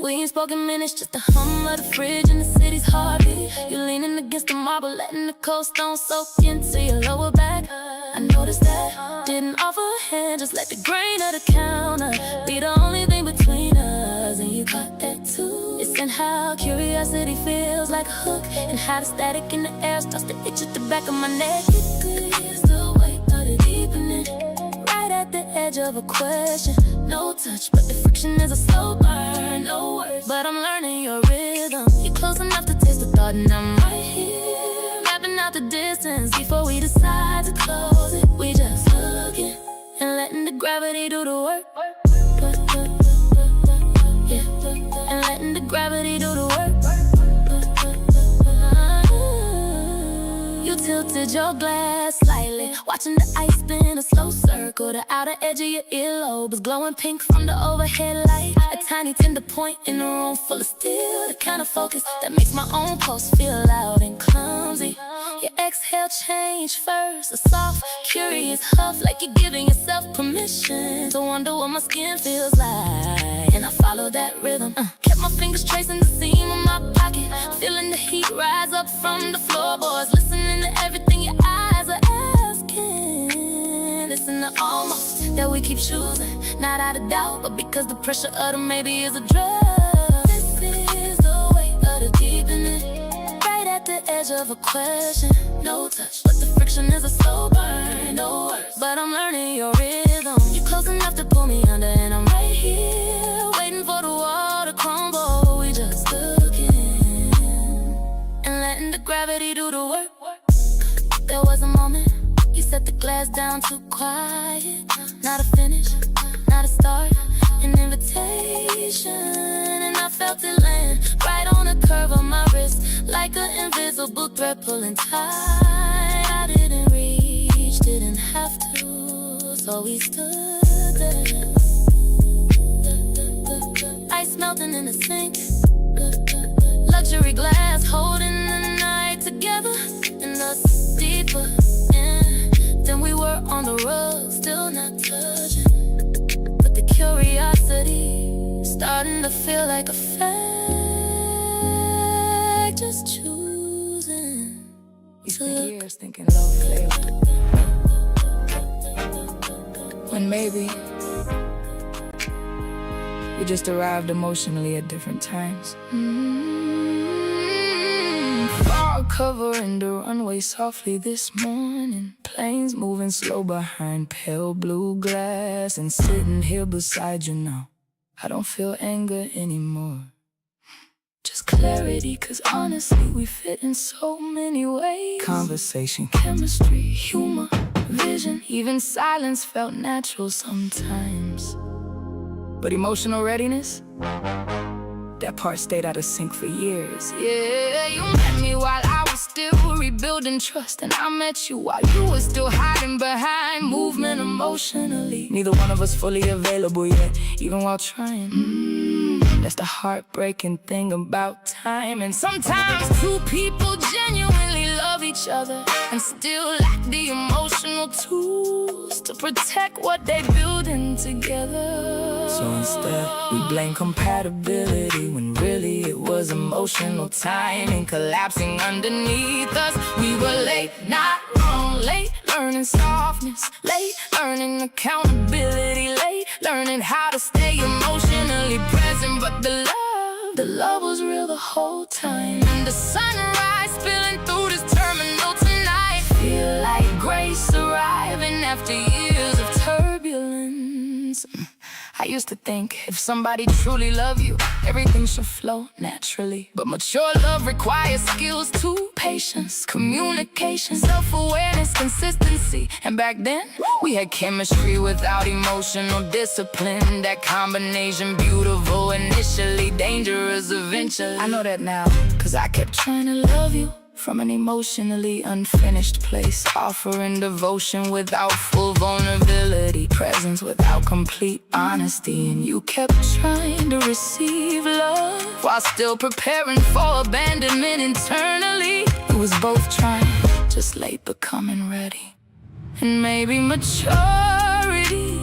We ain't spoken minutes, just the hum of the fridge and the city's heartbeat. You're leaning against the marble, letting the cold stone soak into your lower back. I noticed that, didn't offer a hand, just let the grain of the counter be the only thing between us. And you caught that too. It's in how curiosity feels like a hook, and how the static in the air starts to itch at the back of my neck. It clears the weight of the deepening, right at the edge of a question. No touch, but the friction is a slow burn. No words, but I'm learning your rhythm. You're close enough to taste the thought, and I'm right here, mapping out the distance before we decide to close it. We just looking and letting the gravity do the work. Yeah, and letting the gravity do the work. You tilted your glass slightly, watching the ice spin a slow circle. The outer edge of your earlobe is glowing pink from the overhead light. A tiny tender point in a room full of steel, the kind of focus that makes my own pulse feel loud and clumsy. Your exhale changed first, a soft, curious huff, like you're giving yourself permission to wonder what my skin feels like. And I followed that rhythm, kept my fingers tracing the seam of my pocket, feeling the heat rise up from the floorboards, listening to everything your eyes are asking. Listen to almost that we keep choosing, not out of doubt, but because the pressure of the maybe is a drug. This is the weight of the deepening, right at the edge of a question. No touch, but the friction is a slow burn. No words, but I'm learning your rhythm. You're close enough to pull me under, and I'm right here, waiting for the wall to crumble. We just looking and letting the gravity do the work. There was a moment you set the glass down too quiet. Not a finish, not a start, an invitation. And I felt it land right on the curve of my wrist, like an invisible thread pulling tight. I didn't reach, didn't have to, so we stood there. Ice melting in the sink, luxury glass holding the night together, and us deeper in than we were on the rug, still not touching, but the curiosity starting to feel like a fact. Just choosing. You spent years thinking love failed, when maybe we just arrived emotionally at different times. Fog covering the runway softly this morning. Planes moving slow behind pale blue glass. And sitting here beside you now, I don't feel anger anymore. Just clarity, cause honestly we fit in so many ways. Conversation, chemistry, humor, vision. Even silence felt natural sometimes. But emotional readiness, that part stayed out of sync for years. Yeah, you met me while I was still rebuilding trust. And I met you while you were still hiding behind movement emotionally. Neither one of us fully available yet, even while trying. That's the heartbreaking thing about time. And sometimes two people genuinely love each other and still lack the emotional tools to protect what they building together. So instead, we blame compatibility when really it was emotional timing collapsing underneath us. We were late, not wrong, late learning softness, late learning accountability, late learning how to stay emotionally present. But the love was real the whole time. And the sunrise spilling through this terminal tonight, feel like grace arriving after years of turbulence. I used to think if somebody truly loves you, everything should flow naturally. But mature love requires skills too. Patience, communication, self-awareness, consistency. And back then, we had chemistry without emotional discipline. That combination beautiful initially, dangerous eventually. I know that now, cause I kept trying to love you from an emotionally unfinished place, offering devotion without full vulnerability, presence without complete honesty. And you kept trying to receive love while still preparing for abandonment internally. It was both trying, just late becoming ready. And maybe maturity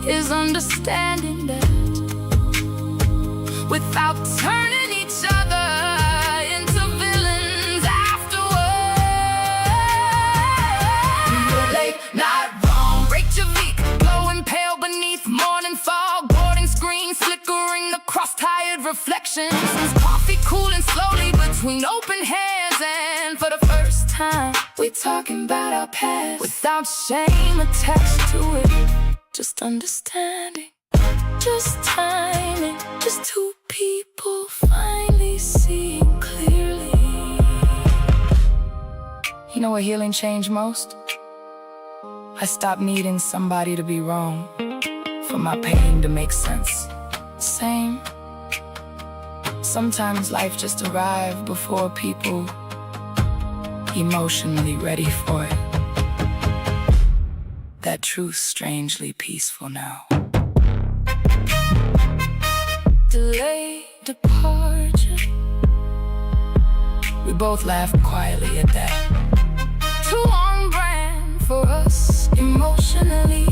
is understanding that without turning each other into villains afterwards. We were late, not wrong. Reykjavik, glowing pale beneath morning fog. Boarding screens flickering across tired reflections. Coffee cooling slowly between open hands. And for the first time, we talking about our past without shame attached to it. Just understanding, just timing, just two people finally seeing clearly. You know what healing changed most? I stopped needing somebody to be wrong for my pain to make sense. Same. Sometimes life just arrives before people emotionally ready for it. That truth's strangely peaceful now. Delayed departure. We both laughed quietly at that. Too on brand for us emotionally.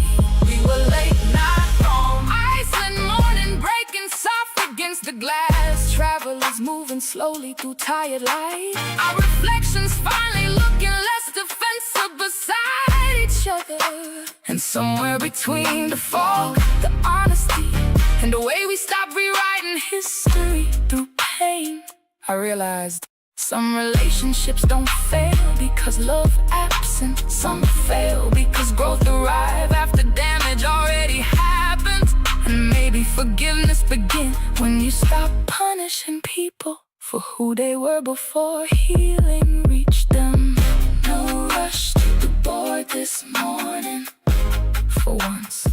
We were late, not wrong. Iceland morning breaking soft against the glass. Travelers moving slowly through tired light. Our reflections finally looking less defensive beside each other. And somewhere between the fog, the honesty, and the way we stopped rewriting history through pain, I realized some relationships don't fail because love absent. Some fail because growth arrived after damage already happened. And maybe forgiveness begins when you stop punishing people for who they were before healing reached them. No rush to the board this morning. For once,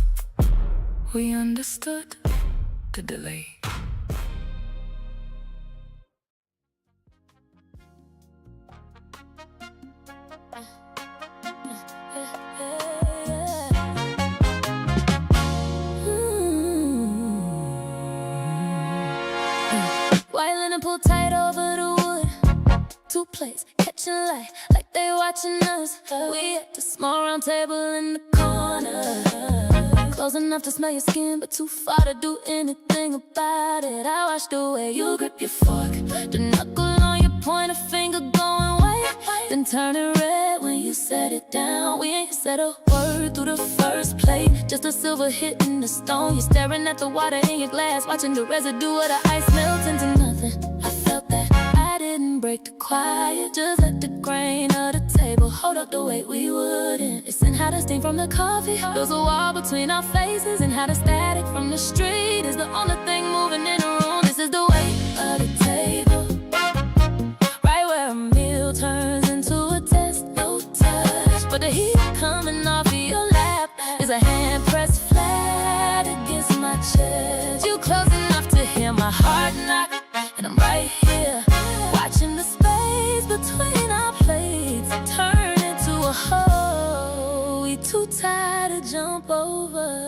we understood the delay. While pull tight over the wood, two plates catching light like they watching us. We at the small round table in the corner, close enough to smell your skin, but too far to do anything about it. I watch the way you grip your fork, the knuckle on your pointer finger going white, then turning red when you set it down. We ain't said a word through the first plate, just a silver hitting the stone. You're staring at the water in your glass, watching the residue of the ice melt into nothing. I felt that, I did didn't break the quiet. Just let the grain of the table hold up the weight we wouldn't. It's in how the steam from the coffee builds a wall between our faces, and how the static from the street is the only thing moving in the room. This is the weight of the table, right where a meal turns into a test. No touch, but the heat coming off of your lap is a hand pressed flat against my chest. You close enough to hear my heart knock, and I'm right here, watching the space between our plates turn into a hole we too tired to jump over.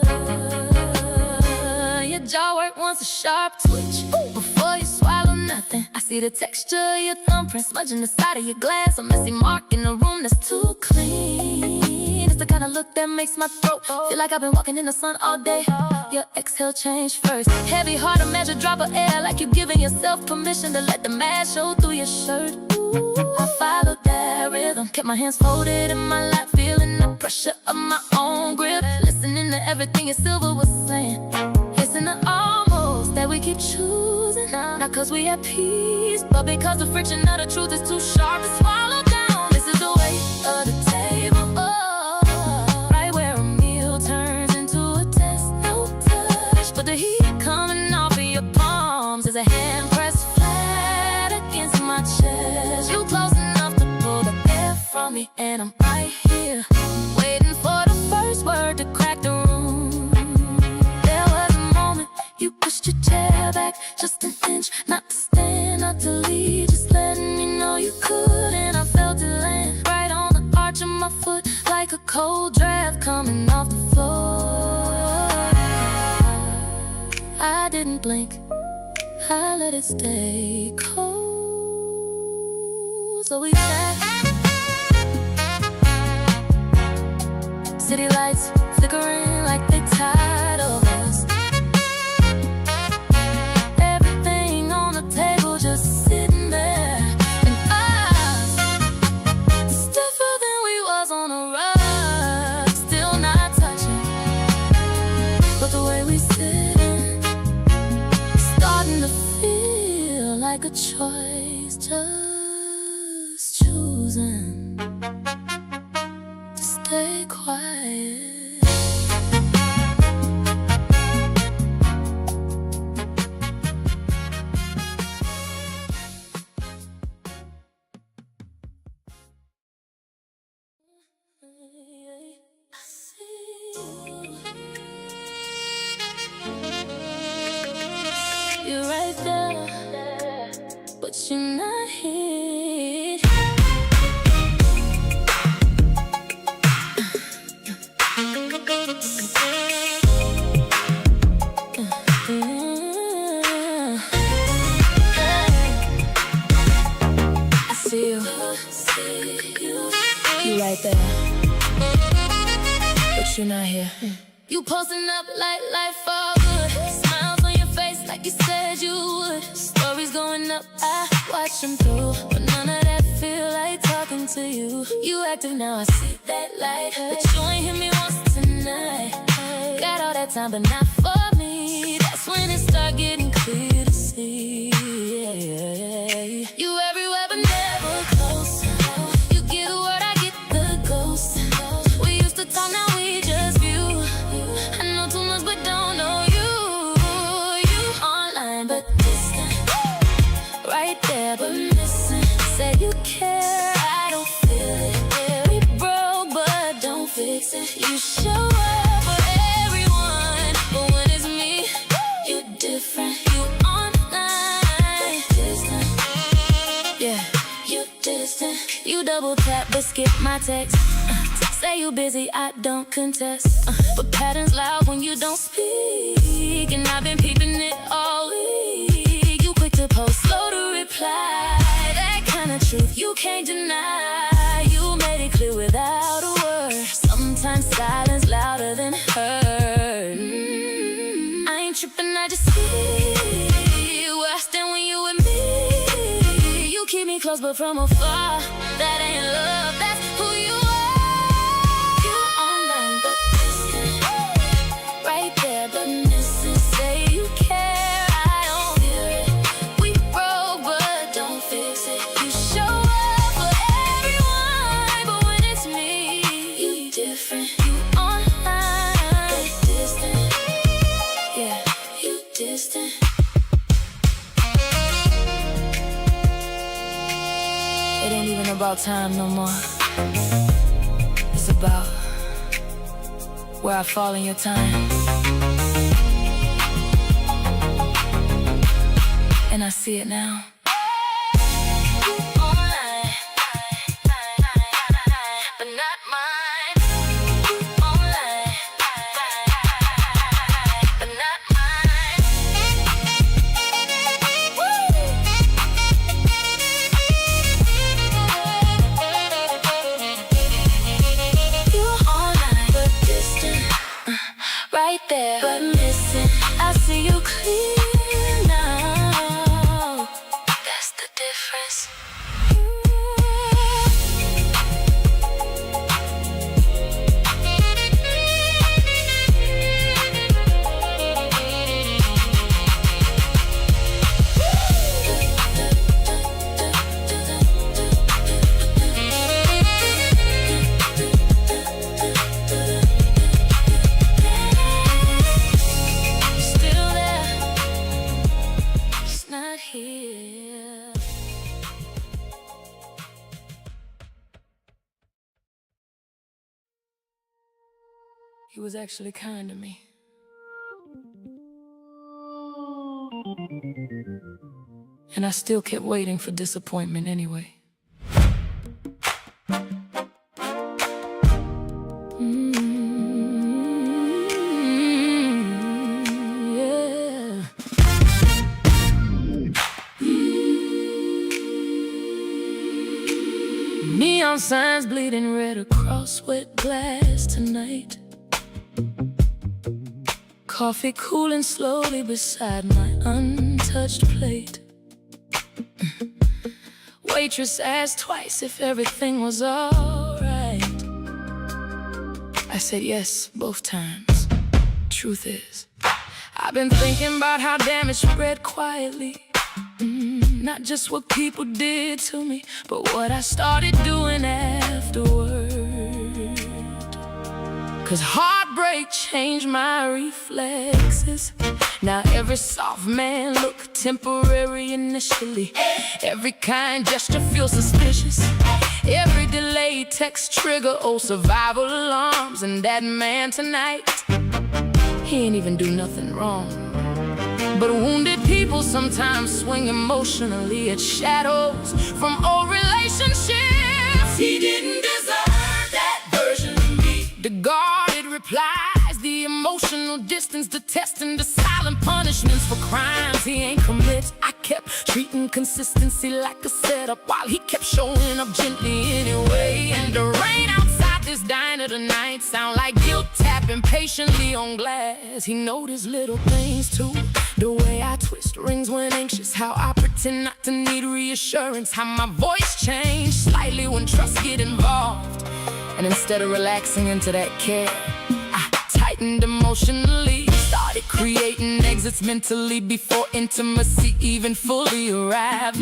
Your jaw work wants a sharp twitch before you swallow nothing. I see the texture of your thumbprint smudging the side of your glass, a messy mark in a room that's too clean. It's the kind of look that makes my throat feel like I've been walking in the sun all day. Your exhale change first, heavy heart, a measure drop of air, like you're giving yourself permission to let the mask show through your shirt. Ooh, I followed that rhythm, kept my hands folded in my lap, feeling the pressure of my own grip, listening to everything your silver was saying. It's in the almost that we keep choosing, not cause we at peace, but because the friction of the truth is too sharp to swallow down. This is the weight of the table, oh, right where a meal turns into a test. No touch, but the heat coming off of your palms is a hand pressed flat against my chest. You close enough to pull the air from me, and I'm right here, waiting for the first word to crack the room. There was a moment you pushed your chair back just an inch, not to stand, not to leave, just letting me know you could. And I felt it land right on the arch of my foot, like a cold draft coming off the floor. I didn't blink, I let it stay cold. So we sat, city lights flickering like they tired of us. Everything on the table just sitting there, and us, stiffer than we was on a rug, still not touching, but the way we sitting, starting to feel like a choice, just choosing to stay quiet. You're right there, but you're not here. I see you. You right there, but you're not here. You posting up like life all good, smiles on your face like you said you would. Stories going up, I watch them through, but none of that feel like talking to you. You active now, I see that light, but you ain't hit me once tonight. Got all that time, but not for me. That's when it start getting clear to see. You everywhere but never close. You get a word, I get the ghost. We used to talk, now we just view. I know too much but don't know you. You online but distant, right there but missing. Say you care, I don't feel it. Yeah, we broke but don't fix it. You show up for everyone, but when it's me, you're different. You online, distant, yeah, you distant. You double tap but skip my text. Say you busy, I don't contest, but patterns loud when you don't speak, and I've been peeping it all week. You quick to post, slow to reply. That kind of truth you can't deny. You made it clear without a word. Sometimes silence louder than heard. I ain't tripping, I just see where I stand when you with me. You keep me close but from afar. That ain't love, that's who you are. You online but distant, right there but missing. Say you care, I don't feel it. We broke but don't fix it. about time no more. It's about where I fall in your time. And I see it now. But not mine. Online. But not mine. You're online but distant, right there but missing. I see you clear now. That's the difference. Still there, just not here. He was actually kind to me. And I still kept waiting for disappointment anyway. Yeah. Neon signs bleeding red across wet glass tonight. Coffee cooling slowly beside my untouched plate. Waitress asked twice if everything was alright. I said yes both times. Truth is, I've been thinking about how damage spread quietly. Not just what people did to me, but what I started doing afterward. 'Cause heartbreak changed my reflexes. Now every soft man look temporary initially. Every kind gesture feels suspicious. Every delayed text trigger old survival alarms. And that man tonight, he ain't even do nothing wrong. But wounded people sometimes swing emotionally at shadows from old relationships. He didn't deserve that version of me. The guarded replies, the emotional distance, the testing, the silent punishments for crimes he ain't commit. I kept treating consistency like a setup while he kept showing up gently anyway. And the rain outside this diner tonight sound like guilt tapping patiently on glass. He noticed little things too. The way I twist rings when anxious, how I pretend not to need reassurance, how my voice changed slightly when trust get involved. And instead of relaxing into that care, I tightened emotionally, started creating exits mentally before intimacy even fully arrived.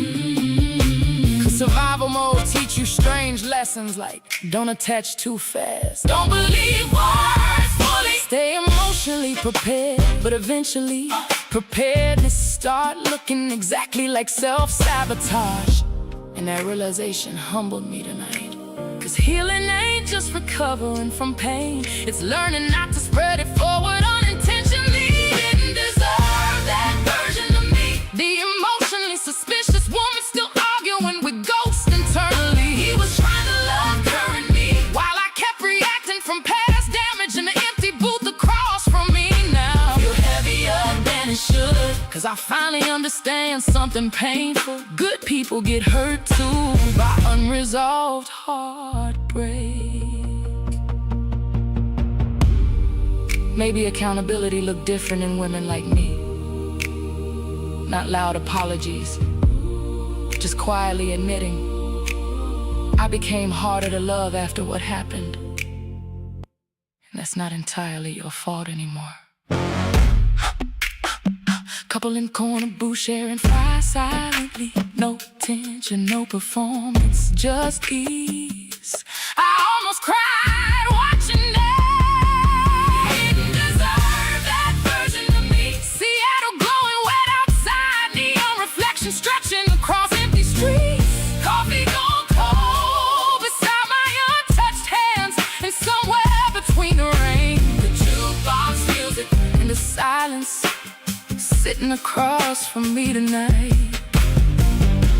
'Cause survival mode teach you strange lessons like don't attach too fast, don't believe words fully, stay emotionally prepared. But eventually preparedness start looking exactly like self-sabotage. And that realization humbled me tonight. 'Cause healing ain't just recovering from pain, it's learning not to spread it forward unintentionally. Didn't deserve that version of me. The emotionally suspicious woman still arguing with ghosts internally. He was trying to love current me while I kept reacting from past damage in the empty booth across from me now. Feel heavier than it should, 'cause I finally understand something painful. Good people get hurt too by unresolved heartbreak. Maybe accountability looked different in women like me. Not loud apologies, just quietly admitting I became harder to love after what happened. And that's not entirely your fault anymore. Couple in corner booth sharing fries silently. No tension, no performance, just ease. I almost cried watching that. Didn't deserve that version of me. Seattle glowing wet outside, neon reflection stretching across empty streets. Coffee gone cold, silence sitting across from me tonight,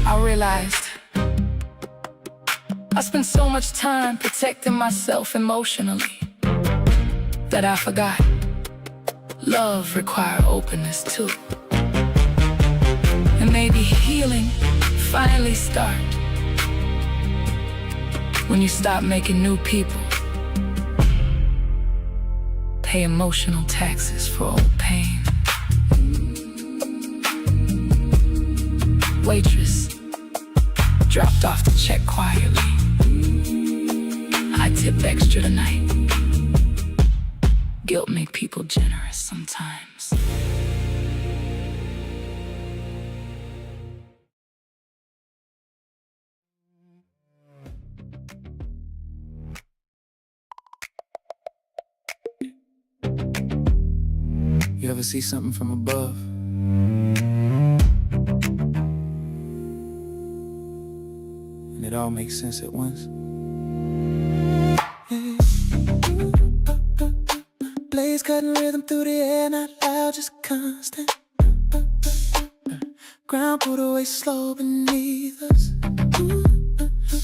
I realized I spent so much time protecting myself emotionally that I forgot love requires openness too. And maybe healing finally start when you stop making new people pay emotional taxes for old pain. Waitress dropped off the check quietly. I tip extra tonight. Guilt make people generous sometimes. You ever see something from above? And it all makes sense at once. Blaze cutting rhythm through the air, not loud, just constant. Ground pulled away slow beneath us.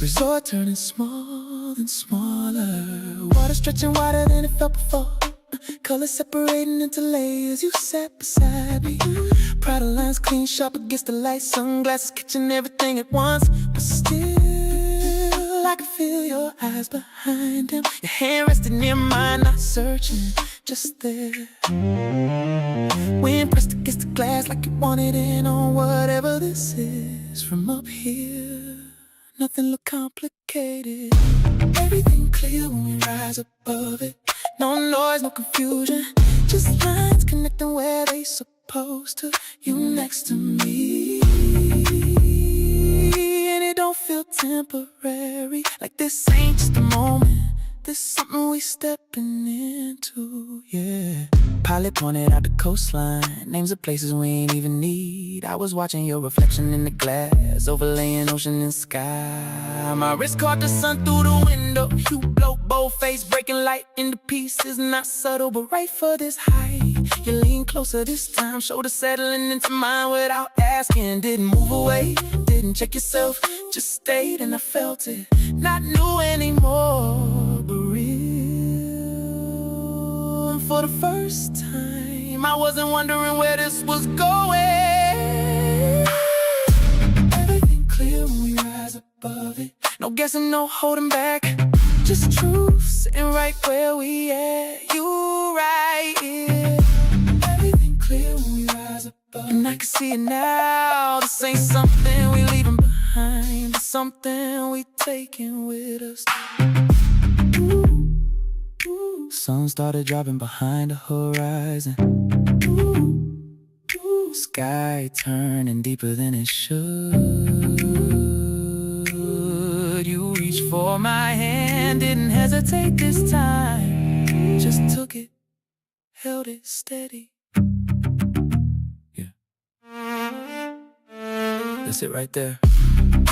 Resort turning small and smaller. Water stretching wider than it felt before. Colors separating into layers. You sat beside me. Prada lines clean, sharp against the light. Sunglasses catching everything at once. But still, I can feel your eyes behind them. Your hand rested near mine, not searching, just there. Wind pressed against the glass like you wanted in on whatever this is. From up here, nothing look complicated. Everything clear when we rise above it. No noise, no confusion, just lines connecting where they supposed to. You next to me, and it don't feel temporary. Like this ain't just a moment, this something we stepping into, yeah. Pilot pointed out the coastline, names of places we ain't even need. I was watching your reflection in the glass, overlaying ocean and sky. My wrist caught the sun through the window. You blow bold face, breaking light into pieces. Not subtle, but right for this height. You lean closer this time, shoulder settling into mine without asking. Didn't move away, didn't check yourself, just stayed and I felt it. Not new anymore, but real. And for the first time, I wasn't wondering where this was going. Everything clear when we rise above it. No guessing, no holding back, just truth sitting right where we at. You right here. Everything clear when we rise above it. And I can see it now. This ain't something we leaving behind, it's something we taking with us. Sun started dropping behind the horizon. Sky turning deeper than it should. You reached for my hand, didn't hesitate this time. Just took it, held it steady. Yeah, that's it right there.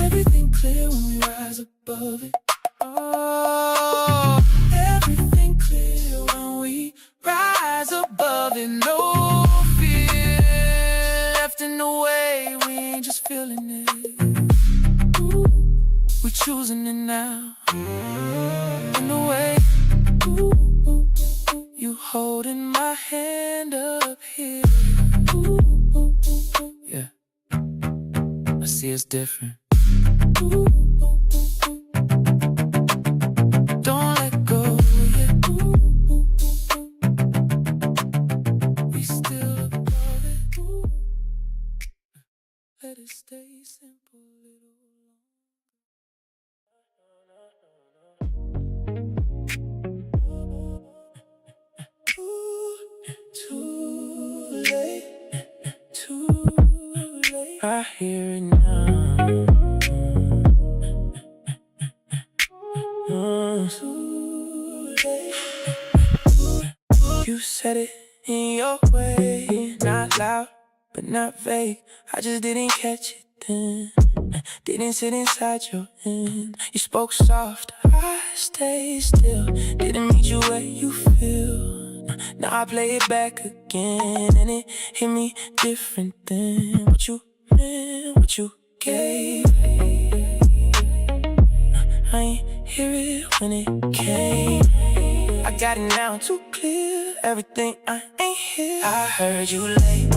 Everything clear when we rise above it. Oh, everything clear when we rise above it. No fear left in the way, we ain't just feeling it. Ooh, we're choosing it now. In the way, you holding my hand up here. Yeah, I see it's different. Don't let go, yeah. We still above it. Let it stay simple a little too late, too late. I hear it now. Too late. You said it in your way, not loud, but not vague. I just didn't catch it then. Didn't sit inside your end. You spoke soft, I stayed still. Didn't meet you where you feel. Now I play it back again, and it hit me different than what you meant, what you gave. I ain't hear it when it came. I got it now too clear, everything I ain't here. I heard you late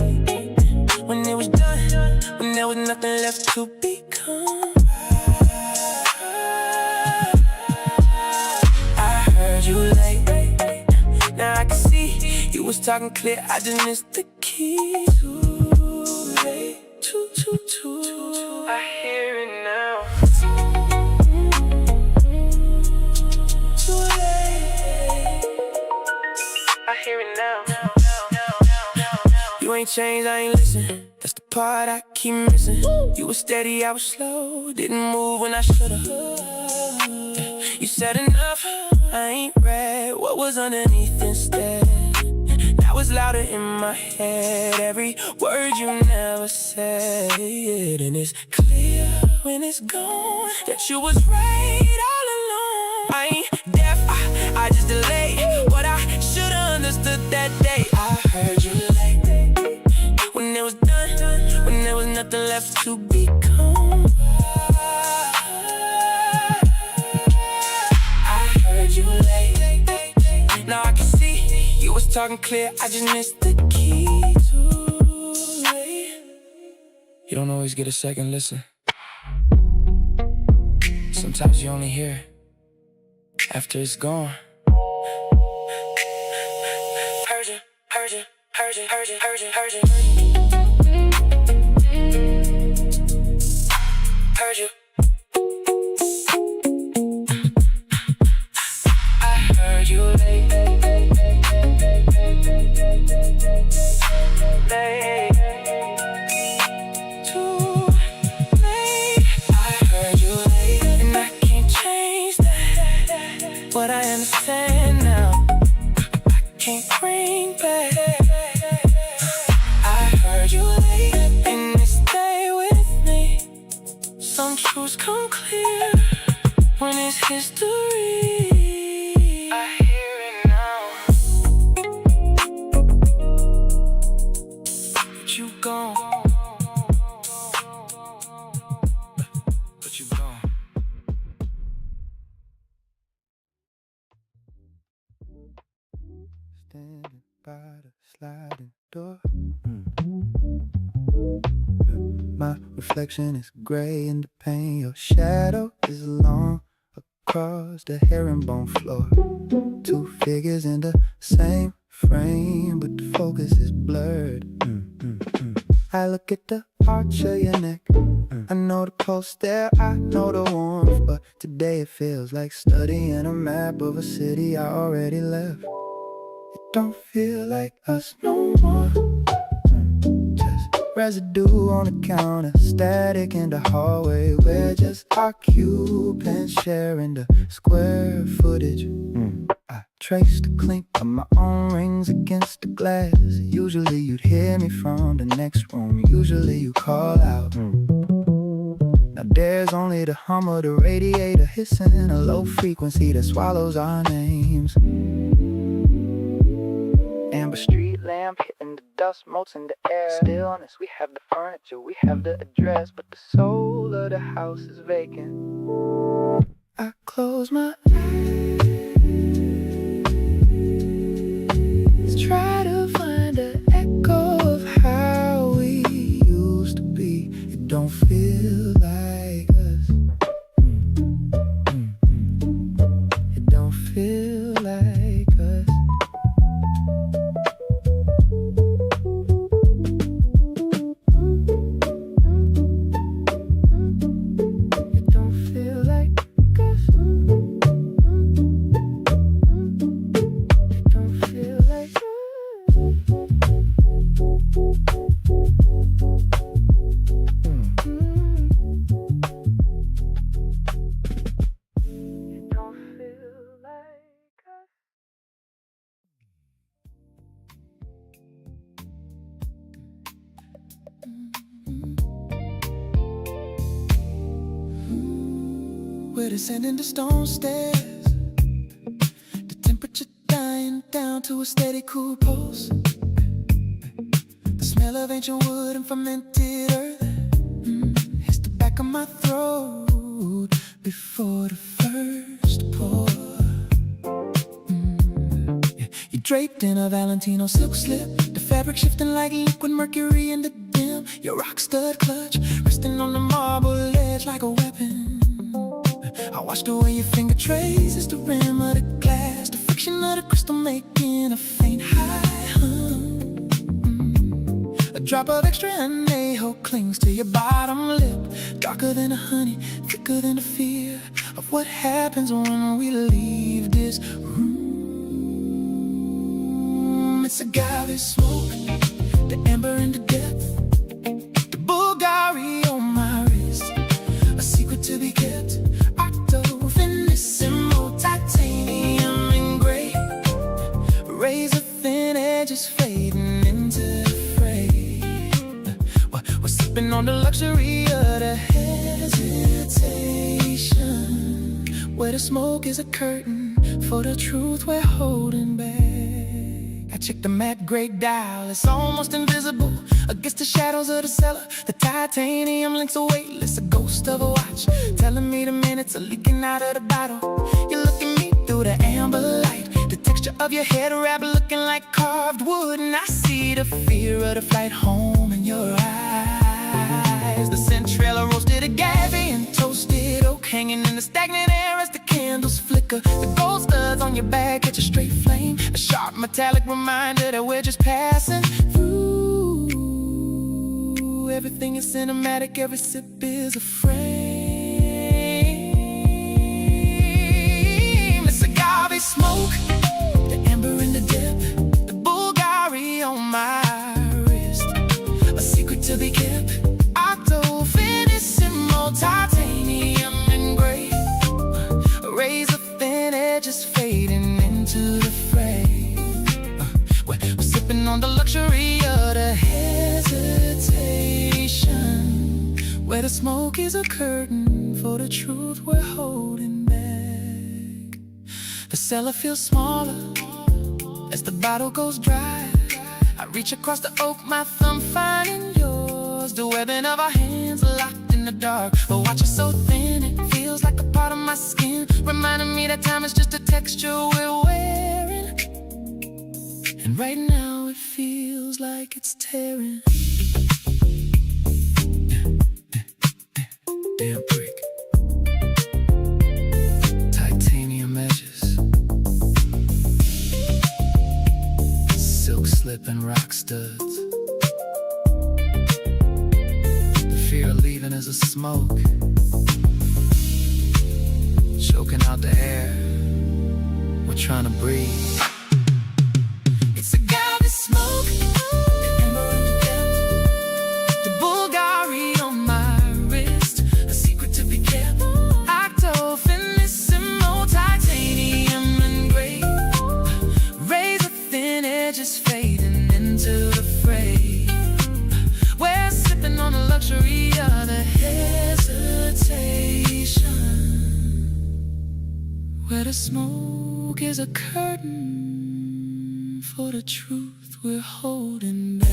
when it was done, when there was nothing left to become. I heard you late, now I can see you was talking clear, I just missed the key. Too late, too. I hear it now. Too late, I hear it now. You ain't changed, I ain't listen. That's the part I keep missing. You was steady, I was slow. Didn't move when I should've. You said enough, I ain't read what was underneath instead. That was louder in my head, every word you never said. And it's clear when it's gone that you was right all along. I ain't deaf, I just delayed what I should've understood that day. I heard you late when it was done, when there was nothing left to become. I heard you late, now I can see you was talking clear, I just missed the key. Too late. You don't always get a second listen. Sometimes you only hear after it's gone. Heard you, heard you, heard you, heard you, heard you, heard you. Heard you. I heard you late. Late. Too late. I heard you late, and I can't change that. But I understand now, I can't bring back. I heard you late, and it stay with me. Some truths come clear when it's history. I hear it now. But you gone. But you gone. Standing by the sliding door. My reflection is gray in the pain. Your shadow is long across the herringbone floor. Two figures in the same frame, but the focus is blurred. I look at the arch of your neck. I know the pulse there, I know the warmth, but today it feels like studying a map of a city I already left. It don't feel like us no more. Just residue on the counter, static in the hallway. We're just occupants sharing the square footage. I trace the clink of my own rings against the glass. Usually you'd hear me from the next room. Usually you call out. Now there's only the hum of the radiator hissing, a low frequency that swallows our names. Amber street lamp hitting the dust motes in the air. Stillness, we have the furniture, we have the address, but the soul of the house is vacant. I close my eyes, try to find an echo of how we used to be. It don't feel like us. It don't feel like us. We're descending the stone stairs, the temperature dying down to a steady cool pulse. The smell of ancient wood and fermented earth hits the back of my throat before the first pour. You're draped in a Valentino silk slip, the fabric shifting like liquid mercury in the dim. Your rock stud clutch resting on the marble edge like a weapon. I watched away your finger traces the rim of the glass, the friction of the crystal making a faint high hum. A drop of extra anejo clings to your bottom lip, darker than a honey, thicker than the fear of what happens when we leave this room. It's agave smoke, the amber in the depth, the Bulgari on my wrist, a secret to be kept. Titanium and gray, razor thin edges fading into the fray. We're sipping on the luxury of the hesitation, where the smoke is a curtain for the truth we're holding back. I checked the matte gray dial, it's almost invisible against the shadows of the cellar. The titanium links are weightless, a ghost of a watch telling me the minutes are leaking out of the bottle. You're looking me through the amber light, the texture of your head wrap looking like carved wood, and I see the fear of the flight home in your eyes. The Centrella roasted agave and toasted oak hanging in the stagnant air as the candles flicker. The gold studs on your back catch a straight flame, a sharp metallic reminder that we're just passing through. Everything is cinematic, every sip is a frame. It's agave smoke, the amber in the dip, the Bulgari on my wrist, a secret to be kept. Octo finissimo, titanium and gray, razor thin edges fading into the fray. We're sipping on the luxury of the hesitation, where the smoke is a curtain for the truth we're holding back. The cellar feels smaller as the bottle goes dry. I reach across the oak, my thumb finding yours, the webbing of our hands locked in the dark. But watch it so thin, it feels like a part of my skin, reminding me that time is just a texture we're wearing. And right now it feels like it's tearing. Damn prick. Titanium edges, silk slip and rock studs. The fear of leaving is a smoke, choking out the air we're trying to breathe. It's agave smoke, the amber in the depth, the Bulgari on my wrist, a secret to be kept. Octo finissimo, titanium and gray, razor thin edges fading into the fray. We're sipping on the luxury of the hesitation, where the smoke is a curtain for the truth we're holding back.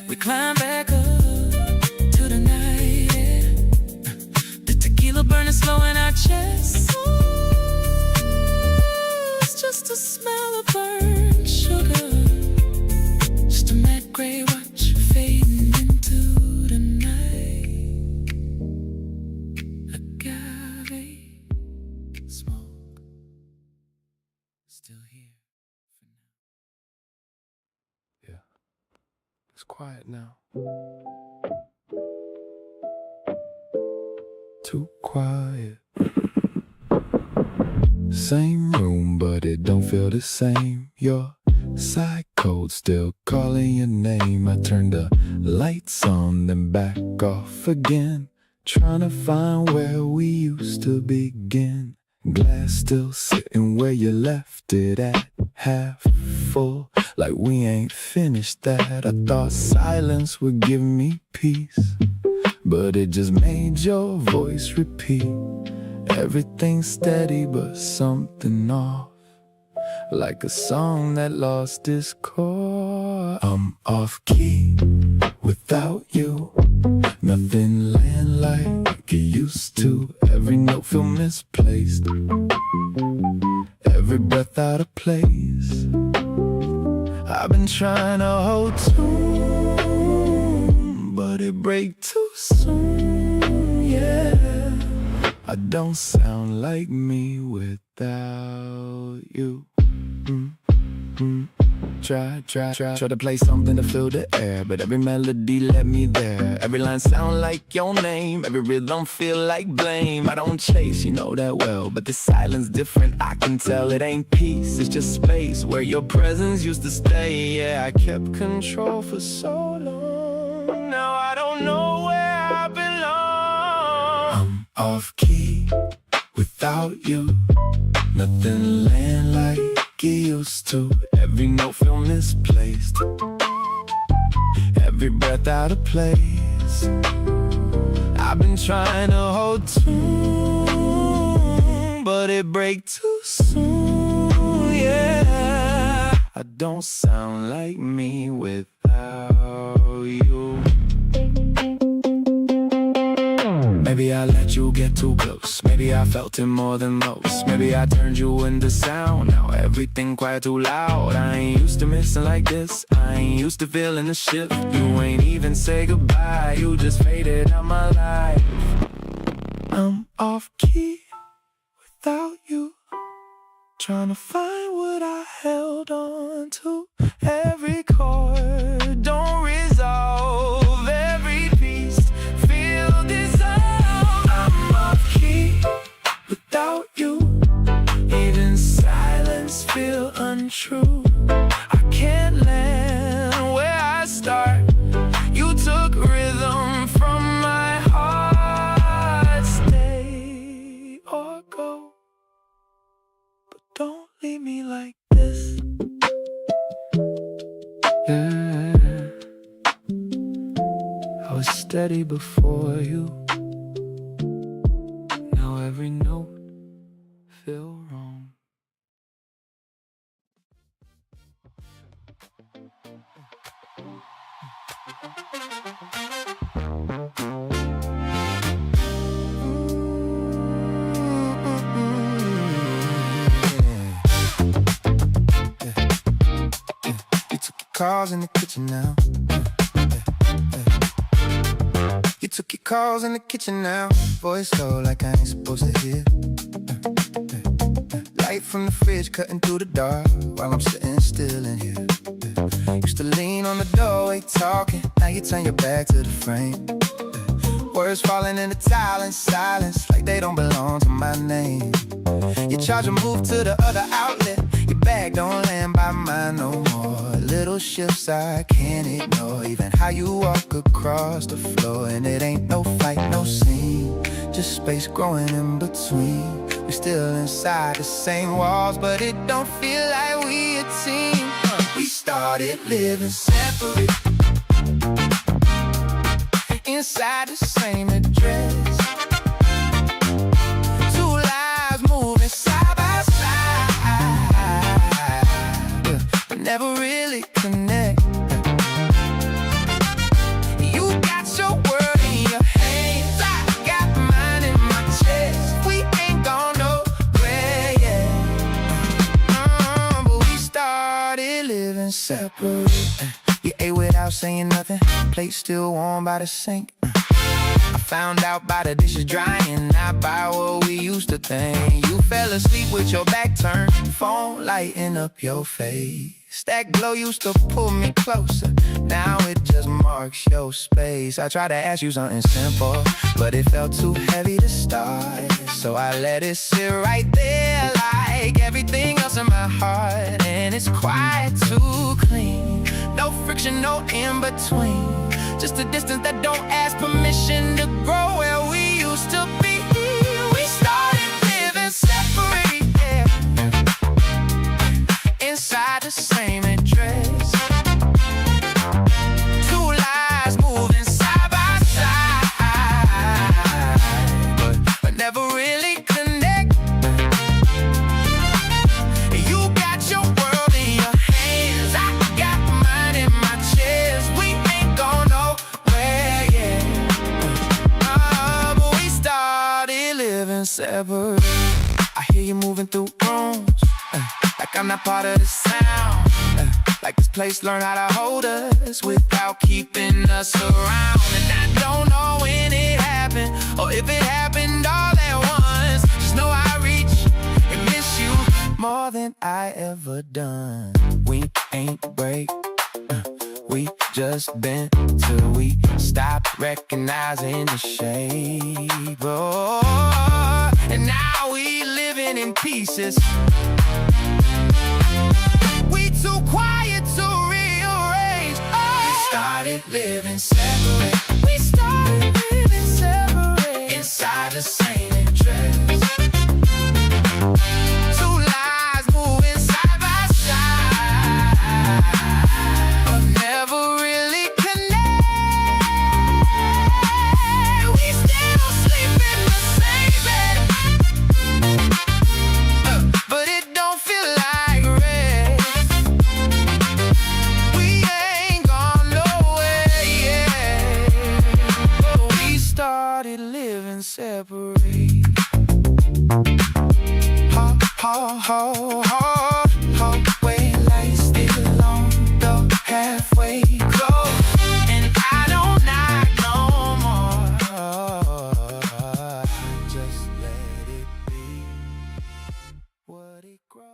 We climb back up to the night air, the tequila burning slow in our chests. It's just a smell of burnt sugar, just a matte gray watch fading into the night. Agave smoke, still here for now. Yeah, it's quiet now. Too quiet. Same room, but it don't feel the same. Your side code still calling your name. I turn the lights on, then back off again, trying to find where we used to begin. Glass still sitting where you left it at, half full, like we ain't finished that. I thought silence would give me peace, but it just made your voice repeat Everything's steady but something off, like a song that lost its chord. I'm off key without you. Nothing land like it used to. Every note feel misplaced, every breath out of place. I've been trying to hold tune, but it break too soon, yeah. I don't sound like me without you. Try to play something to fill the air, but every melody led me there. Every line sound like your name, every rhythm feel like blame. I don't chase, you know that well, but the silence different. I can tell it ain't peace, it's just space where your presence used to stay. Yeah, I kept control for so long. Now I don't know where I belong. I'm off key without you. Nothing land like it used to. Every note feel misplaced, every breath out of place. I've been trying to hold tune, but it break too soon, yeah. I don't sound like me without you. Maybe I let you get too close. Maybe I felt it more than most. Maybe I turned you into sound. Now everything quiet too loud. I ain't used to missing like this. I ain't used to feeling the shift. You ain't even say goodbye. You just faded out my life. I'm off key without you. Trying to find what I held on to. Every chord don't resolve. Every piece feel dissolved. I'm off key without you. Even silence feel untrue. I can't land where I start. You took rhythm from my heart. Stay or go, but don't leave me like this. Yeah, I was steady before you. Now every note feel wrong. Calls in the kitchen now. You took your calls in the kitchen now. Voice low like I ain't supposed to hear. Light from the fridge cutting through the dark while I'm sitting still in here. Used to lean on the doorway talking. Now you turn your back to the frame. Words falling in the tile in silence like they don't belong to my name. You charge a move to the other outlet. Your bag don't land by mine no more. Little shifts I can't ignore. Even how you walk across the floor. And it ain't no fight, no scene, just space growing in between. We're still inside the same walls, but it don't feel like we a team. We started living separate, inside the same address. Two lives moving side by side, but never really connect. You got your world in your hands, I got mine in my chest. We ain't gone nowhere yet, but we started living separate. You ate without saying nothing, plate still warm by the sink. I found out by the dishes drying, not by what we used to think. You fell asleep with your back turned, phone lighting up your face. That glow used to pull me closer, now it just marks your space. I tried to ask you something simple, but it felt too heavy to start. So I let it sit right there like everything else in my heart. And it's quiet, too clean, no friction, no in between. Just a distance that don't ask permission to grow where we used to be. We started living separate, yeah, inside the same address. Two lives moving side by side, but never really connected. separate. I hear you moving through rooms, like I'm not part of the sound. Like this place learned how to hold us without keeping us around. And I don't know when it happened, or if it happened all at once. Just know I reach and miss you more than I ever done. We ain't break, we just bent till we stop recognizing the shape. Oh, and now we living in pieces. We too quiet to rearrange. Oh. We started living separate. We started living separate. Inside the same address. Two lives moving side by side, but never really connect. We still sleep in the same bed, but it don't feel like rest. We ain't gone nowhere yet, but we started living separate. Hallway lights still on, door halfway closed, and I don't knock no more. Just let it be what it grows.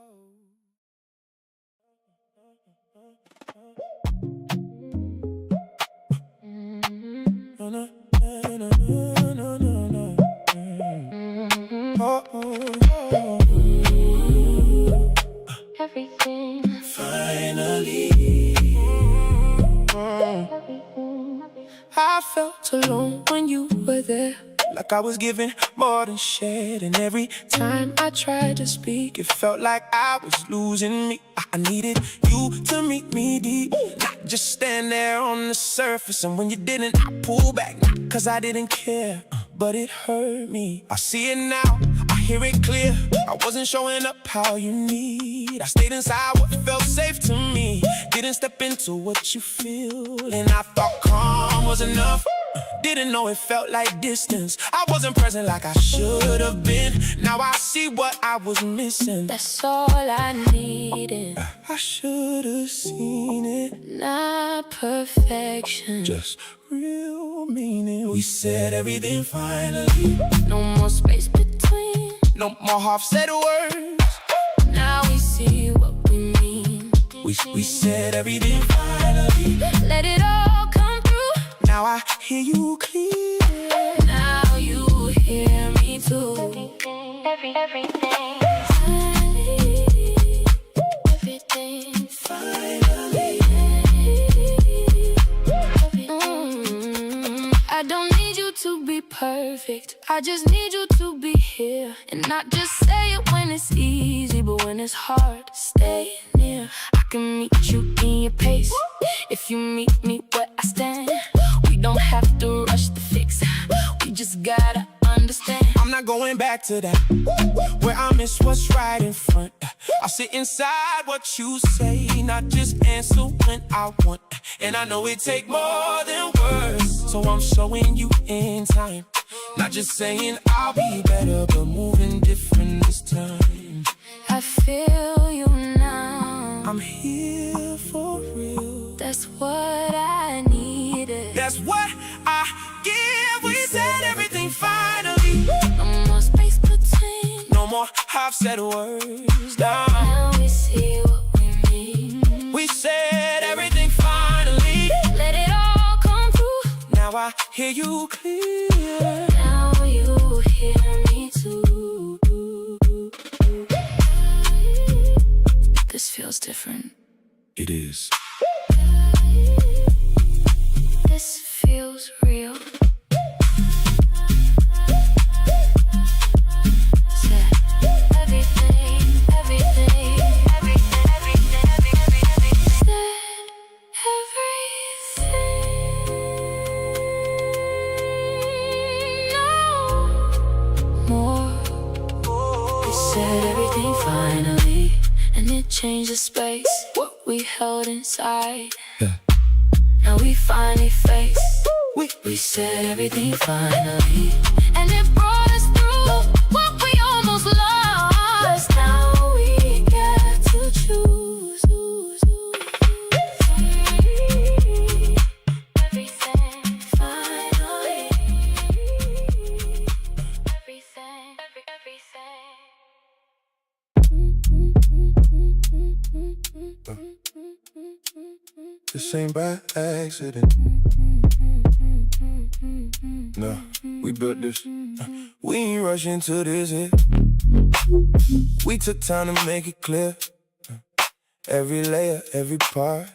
Everything. Finally, Everything. I felt alone when you were there, like I was giving more than shared. And every time I tried to speak, it felt like I was losing me. I needed you to meet me deep, not just stand there on the surface. And when you didn't, I pulled back, not cause I didn't care, but it hurt me. I see it now, I hear it clear. I wasn't showing up how you need. I stayed inside what felt safe to me, didn't step into what you feel. And I thought calm was enough, didn't know it felt like distance. I wasn't present like I should have been. Now I see what I was missing. That's all I needed. I should have seen it. Not perfection. Just real meaning. We said everything finally. No more space between. No more half-said words. Now we see what we mean. We said everything finally. Let it all come through. Now I hear you clear. Now you hear me too. Everything. Everything. Finally. I don't need you to be perfect. I just need you to be here. And not just say it when it's easy, but when it's hard, stay near. I can meet you in your pace if you meet me where I stand. We don't have to rush the fix, we just gotta understand. I'm not going back to that, where I miss what's right in front. I'll sit inside what you say, not just answer when I want. And I know it take more than words, so I'm showing you in time. Not just saying I'll be better, but moving different this time. I feel you now. I'm here for real. That's what I needed. That's what I give. We said everything finally. No more space between. No more half-said words. Down. Now we see what we mean. We said everything finally. Let it all come through. Now I hear you clear. Now you hear me too. This feels different. It is. This feels real. Said everything. Said everything. No more. We said everything finally, and it changed the space, what we held inside. Yeah. Now we finally face. We said everything finally, and it brought us through what This ain't by accident. No, we built this. We ain't rushing to this hit. We took time to make it clear. Every layer, every part.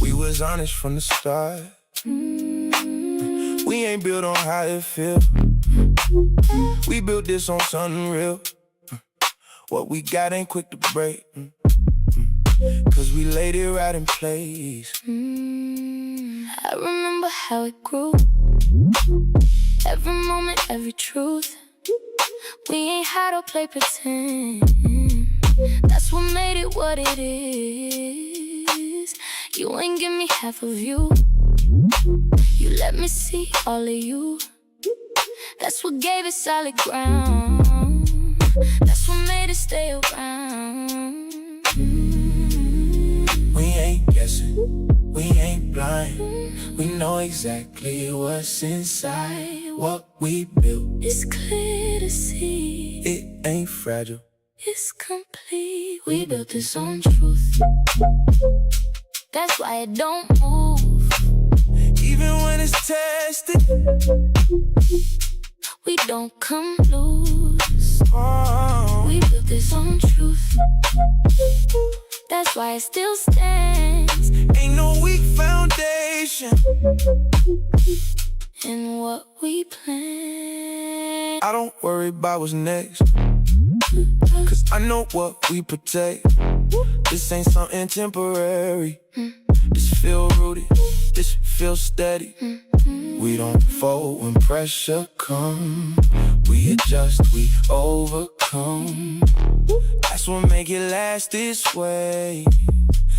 We was honest from the start. We ain't built on how it feel. We built this on something real. What we got ain't quick to break. Cause we laid it right in place. I remember how it grew. Every moment, every truth. We ain't had to play pretend. That's what made it what it is. You ain't give me half of you. You let me see all of you. That's what gave it solid ground. That's what made it stay around. We ain't guessing, we ain't blind. We know exactly what's inside. What we built, It's clear to see. it ain't fragile. It's complete. We built this on truth. That's why it don't move. Even when it's tested, We don't come loose. oh, We built this on truth. That's why it still stands. ain't no weak foundation. In what we plan. I don't worry about what's next, cause I know what we protect. This ain't something temporary. This feel rooted, this feel steady. We don't fold when pressure come. We adjust, we overcome. That's what make it last this way.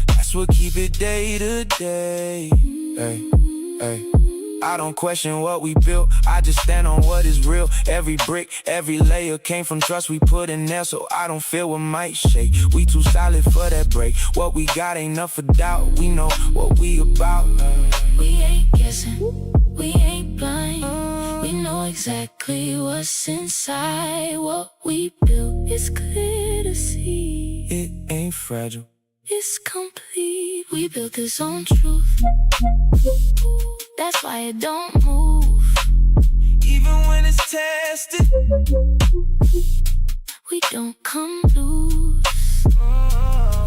That's what keep it day to day. Hey, hey. I don't question what we built, I just stand on what is real. Every brick, every layer came from trust we put in there, so I don't feel what might shake. We too solid for that break. What we got ain't enough for doubt. We know what we about. We ain't guessing, we ain't blind. We know exactly what's inside. What we built is clear to see. It ain't fragile. It's complete. We built this on truth. That's why it don't move. Even when it's tested, We don't come loose.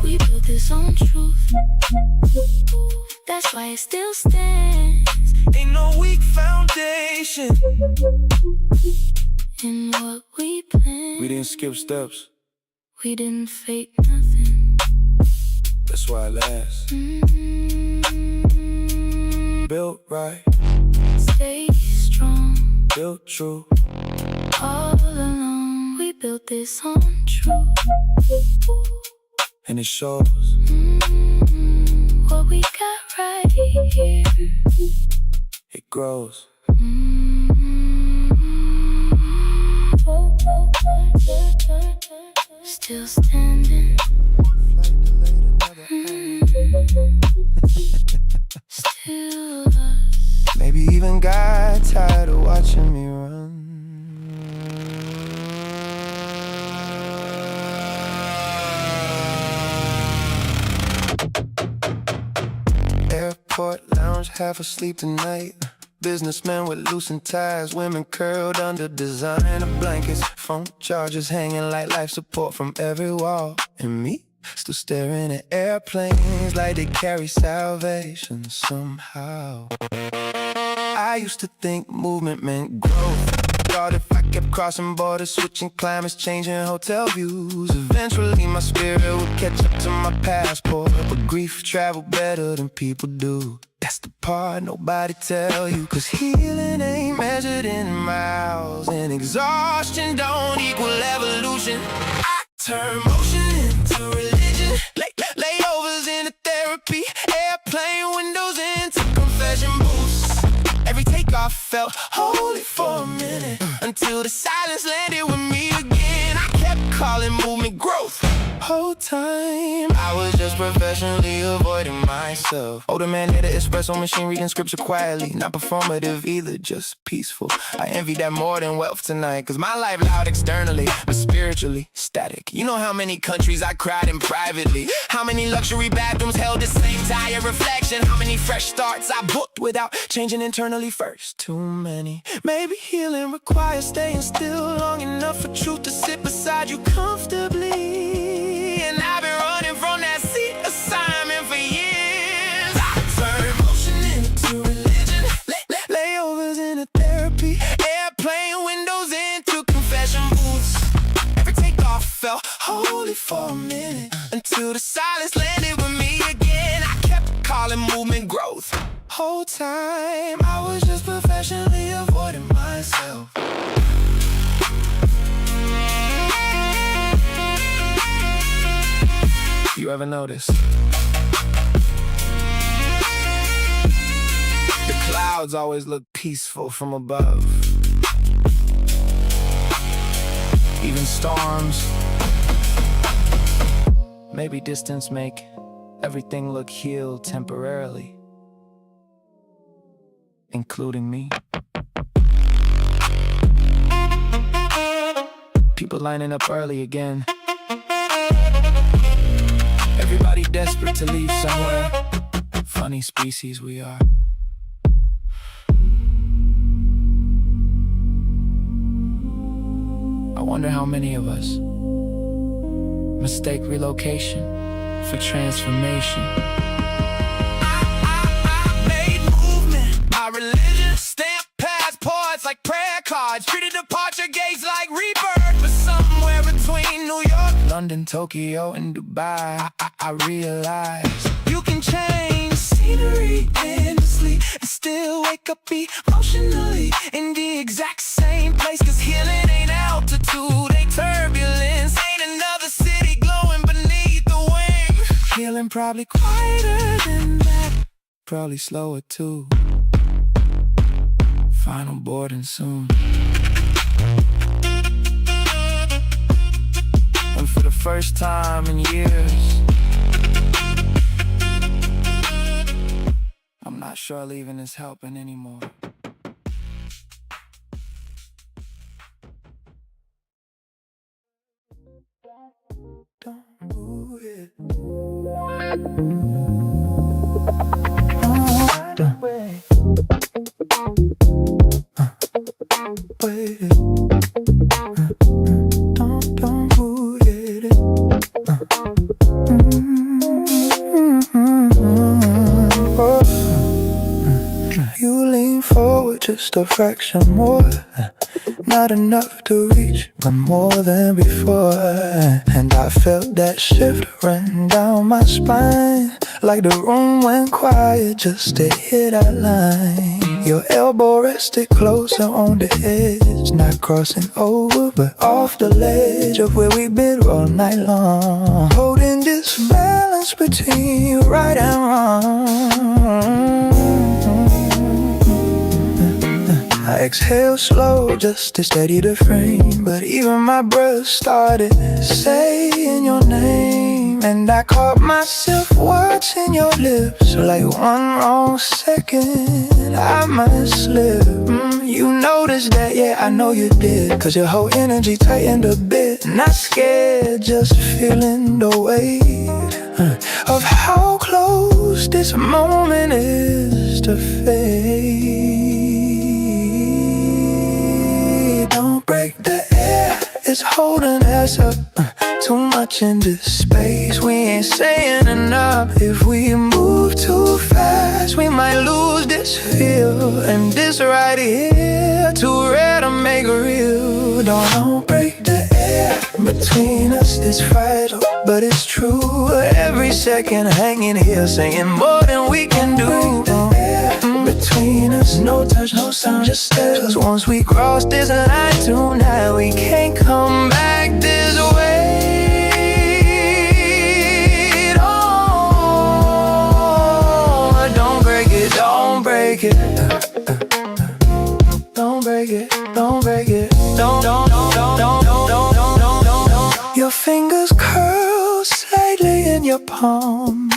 We built this on truth. That's why it still stands. ain't no weak foundation. In what we planned. We didn't skip steps, We didn't fake nothing. that's why it lasts. Built right, Stay strong. built true. All along, we built this on truth. And it shows. What we got right here. It grows. Still standing. Still us. Maybe even got tired of watching me run. Airport lounge, half asleep tonight. Businessmen with loosened ties, women curled under designer blankets, phone chargers hanging like life support from every wall. And me, still staring at airplanes like they carry salvation somehow. I used to think movement meant growth. Thought if I kept crossing borders, switching climates, changing hotel views, eventually my spirit would catch up to my passport. But grief traveled better than people do. That's the part nobody tell you. Cause healing ain't measured in miles, and exhaustion don't equal evolution. I turn motion into religion, layovers into therapy, airplane windows into confession booths. Every takeoff felt holy for a minute, until the silence landed with me again. I kept calling movement growth. Whole time I was just professionally avoiding myself. Older man hit an espresso machine, reading scripture quietly. Not performative either, just peaceful. I envy that more than wealth tonight, cause my life loud externally, but spiritually static. You know how many countries I cried in privately, how many luxury bathrooms held the same tired reflection, how many fresh starts I booked without changing internally first. Too many. Maybe healing requires staying still long enough for truth to sit beside you comfortably. And I've been running from that seat assignment for years. I turn motion into religion, layovers into therapy, airplane windows into confession booths. Every takeoff felt holy for a minute, until the silence landed with me again. I kept calling movement growth. Whole time I was just professionally avoiding myself. You ever notice? The clouds always look peaceful from above. Even storms. Maybe distance make everything look healed temporarily, including me. People lining up early again. Everybody desperate to leave somewhere. Funny species we are. I wonder how many of us mistake relocation for transformation. I made movement my religion. Stamp passports like prayer cards. Treated departure gates like rebirth. But somewhere between New York, London, Tokyo, and Dubai, I realized you can change scenery endlessly and still wake up emotionally in the exact same place. Cause healing ain't altitude, ain't turbulence, ain't another city glowing beneath the wing. Healing probably quieter than that, probably slower too. Final boarding soon. And for the first time in years, I'm not sure leaving is helping anymore. Don't move it. Don't wait. Wait. Don't move it. You lean forward just a fraction more. Not enough to reach, but more than before. And I felt that shift run down my spine, like the room went quiet just to hit that line. Your elbow rested closer on the edge, not crossing over, but off the ledge of where we've been all night long. Holding this balance between right and wrong. I exhale slow just to steady the frame, but even my breath started saying your name. And I caught myself watching your lips, like one wrong second I might slip. You noticed that, yeah, I know you did, cause your whole energy tightened a bit. Not scared, just feeling the weight of how close this moment is to fade. Don't break the air, it's holding us up. Too much in this space, we ain't saying enough. If we move too fast, we might lose this feel. And this right here, too rare to make real. Don't break the air between us, it's fragile, but it's true. Every second hanging here, saying more than we can do. Between us, no touch, no sound, just stare. Cause once we cross this line tonight, we can't come back this way. Oh, don't break it, don't break it. Don't break it, don't break it. Don't. Your fingers curl lightly in your palm,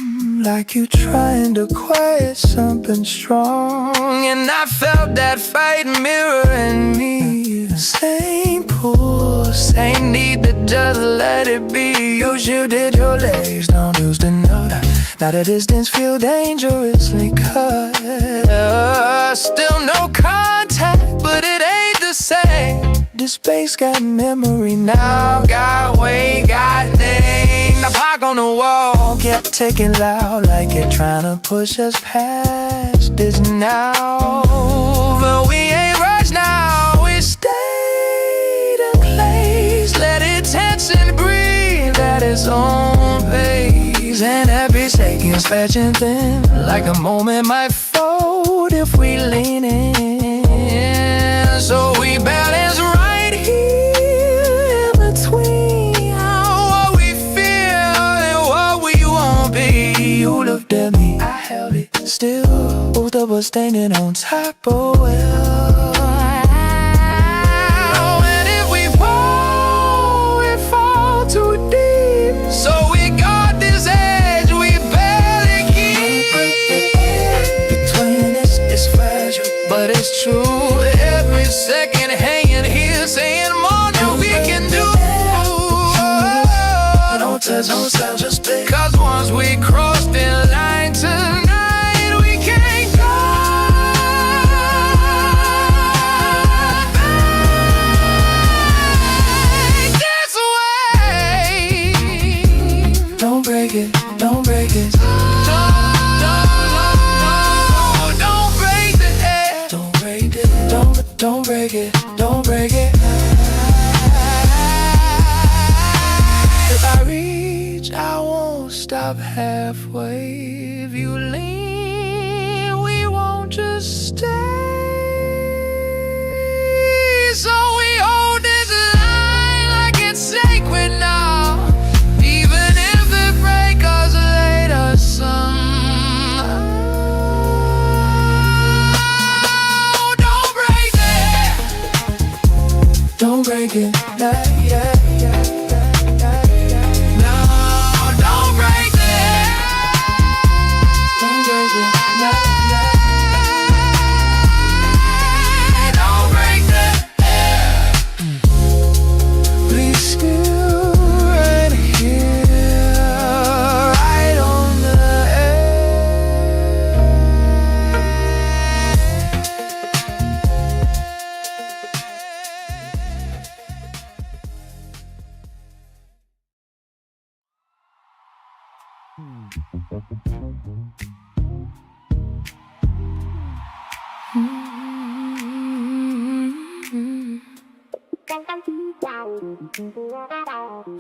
like you trying to quiet something strong. And I felt that fight mirroring me. Same pull, same need to just let it be. You shielded your legs, don't use the note. Now the distance feel dangerously cut. Still no contact, but it ain't the same. The space got memory now, got weight, got name. The clock on the wall kept ticking loud, like it trying to push us past this now. But we ain't rushed now, we stayed in place. Let it tense and breathe at its own pace. And every second's fetching thin, like a moment might fold if we lean in. So we balance right here in between what we feel and what we won't be. You looked at me, I held it still. Both of us standing on top, oh well. And if we fall too deep. So we got this edge we barely keep. Between us it's fragile, but it's true. Every second hanging here, saying more than we can do. Don't touch ourselves, just stay. Cause once we cross the line tonight, we can't go back this way. Don't break it, don't break it. Don't break the air. Don't break it, don't break it, don't break it. If I reach, I won't stop halfway. If you lean, we won't just stay. So we hold this line like it's sacred now, even if it breaks us later somehow. Don't break it, don't break it, yeah, yeah, yeah.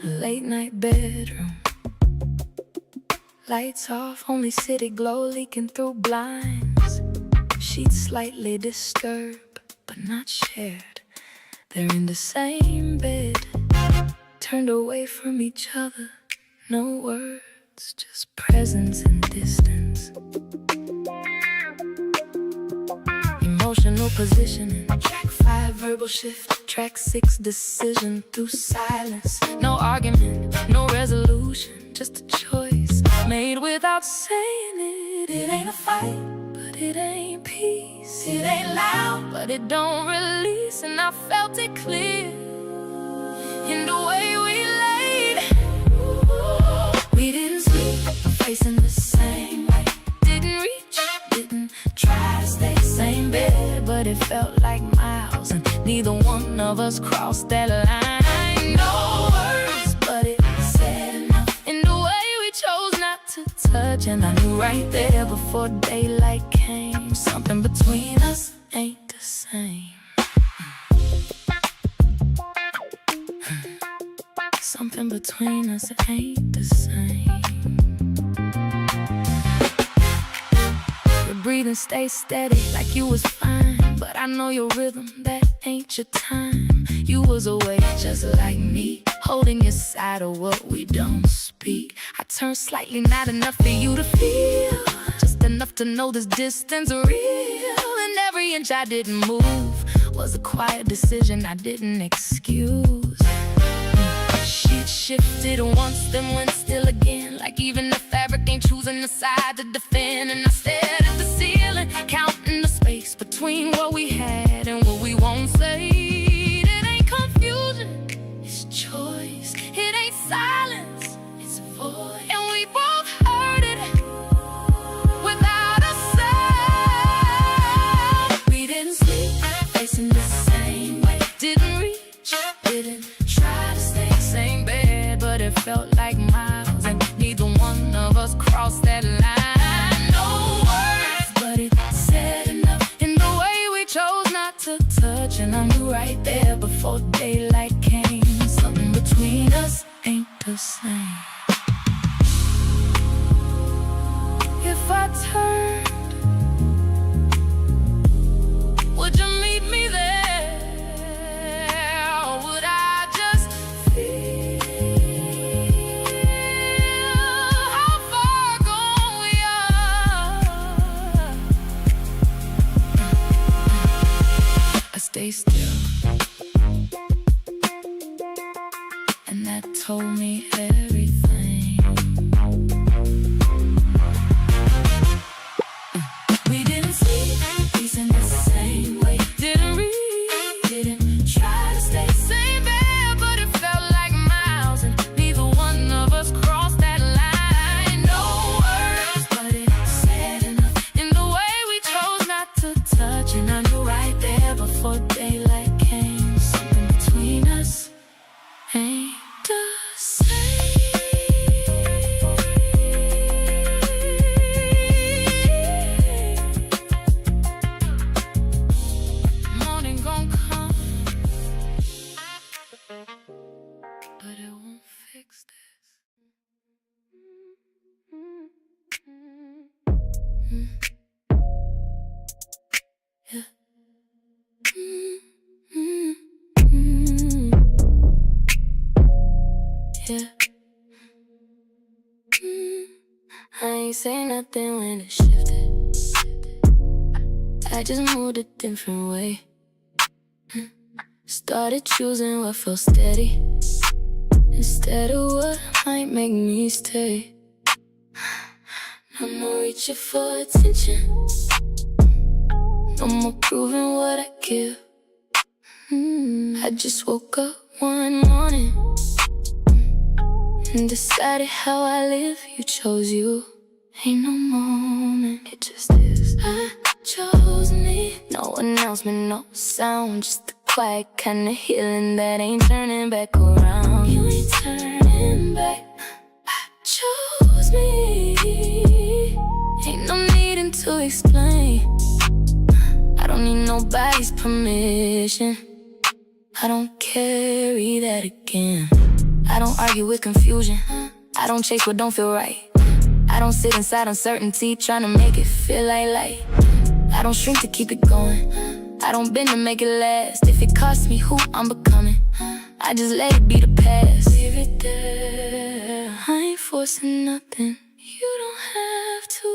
Late night bedroom, lights off, only city glow leaking through blinds. Sheets slightly disturbed, but not shared. They're in the same bed, turned away from each other. No words, just presence and distance. Emotional positioning, track 5 verbal shift, track 6 decision through silence. No argument, no resolution, just a choice made without saying it. It ain't a fight, but it ain't peace. It ain't loud, but it don't release. And I felt it clear in the way we laid. We didn't sleep, facing the same way. Didn't reach, didn't try to stay same bed, but it felt like miles, and neither one of us crossed that line. No words, but it said enough in the way we chose not to touch. And I knew right there before daylight came, something between us ain't the same. Something between us ain't the same. Your breathing stays steady like you was fine, but I know your rhythm, that ain't your time. You was awake just like me, holding your side of what we don't speak. I turned slightly, not enough for you to feel, just enough to know this distance real. And every inch I didn't move was a quiet decision I didn't excuse. Shit. shifted once, then went still again. Like even the fabric ain't choosing the side to defend. And I stared at the ceiling, counting the space between what we had and what we won't say. It ain't confusion, it's choice. It ain't silence, it's a voice. And we both heard it without a sound. We didn't sleep, facing the same way. Didn't reach, didn't try to stay same bed, but it felt like miles, and neither one of us crossed that line. No words, but it said enough in the way we chose not to touch. And I knew right there before daylight came, something between us ain't the same. If I turned, would you meet me there? Or would I just feel how far gone we are? I stay still, and that told me everything. We didn't see peace in the same way. Didn't read, didn't try to stay same bed, but it felt like miles, and neither one of us crossed that line. No words, but it said enough in the way we chose not to touch. And I knew right there before daylight came, something between us ain't the same. Morning gon' come, but it won't fix this. Yeah. Yeah. I ain't say nothing when it shifted. I just moved a different way. Started choosing what felt steady instead of what might make me stay. No more reaching for attention, no more proving what I give. I just woke up one morning and decided how I live. You chose you, ain't no moment, it just is. I chose me, no announcement, no sound, just the quiet kind of healing that ain't turning back around. You ain't turning back, I chose me. Ain't no needing to explain, I don't need nobody's permission. I don't carry that again. I don't argue with confusion, I don't chase what don't feel right. I don't sit inside uncertainty trying to make it feel like light. I don't shrink to keep it going, I don't bend to make it last. If it costs me who I'm becoming, I just let it be the past. Leave it there, I ain't forcing nothing, you don't have to.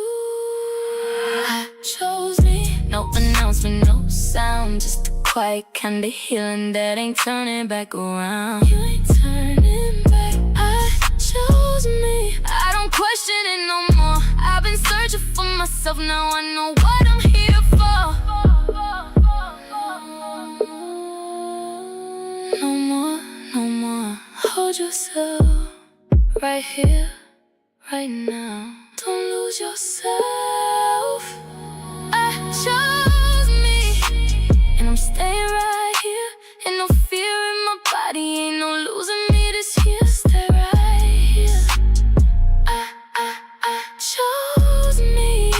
I chose me, no announcement, no sound, just the quiet kind of healing that ain't turning back around. You ain't turning back, I chose me. I don't question it no more, I've been searching for myself, now I know what I'm here for. No more, no more. Hold yourself right here, right now. Don't lose yourself. I chose me, and I'm staying right here. Ain't no fear in my body, ain't no losing me this year. Stay right here. I chose me,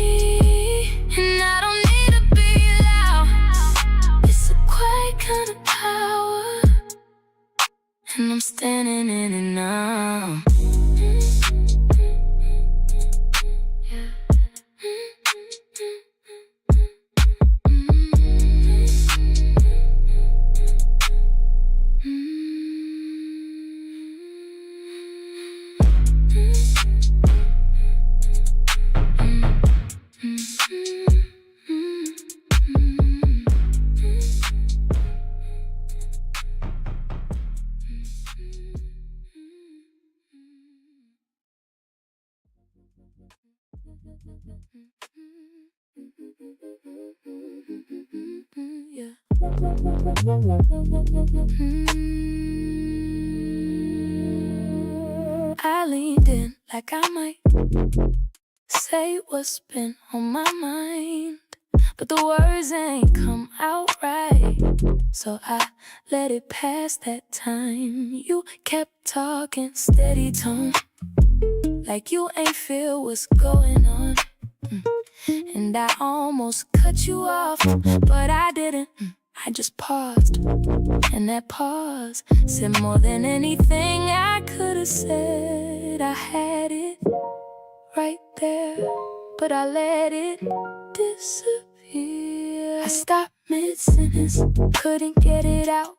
and I don't need to be loud. It's a quiet kind of power, and I'm standing in it now. Yeah. Yeah. I leaned in like I might say what's been on my mind, but the words ain't come out right, so I let it pass that time. You kept talking steady tone, like you ain't feel what's going on. And I almost cut you off, but I didn't. I just paused, and that pause said more than anything I could have said. I had it right there, but I let it disappear. I stopped mid-sentence, couldn't get it out.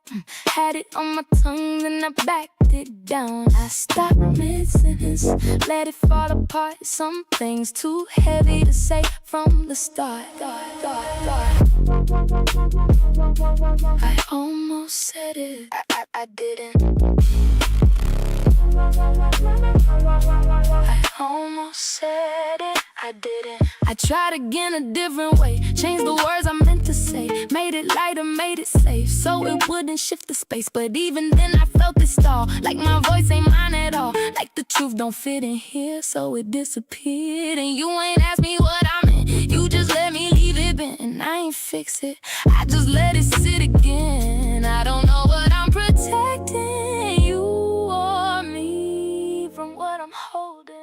Had it on my tongue, then I backed it down. I stopped mid-sentence, let it fall apart. Some things too heavy to say from the start. I almost said it, I didn't. I almost said it, I didn't. I tried again a different way, changed the words I meant to say, made it lighter, made it safe, so it wouldn't shift the space. But even then I felt it stall, like my voice ain't mine at all, like the truth don't fit in here, so it disappeared. And you ain't asked me what I meant, you just let me leave it bent. And I ain't fix it, I just let it sit again. I don't know what I'm protecting, you or me, from what I'm holding.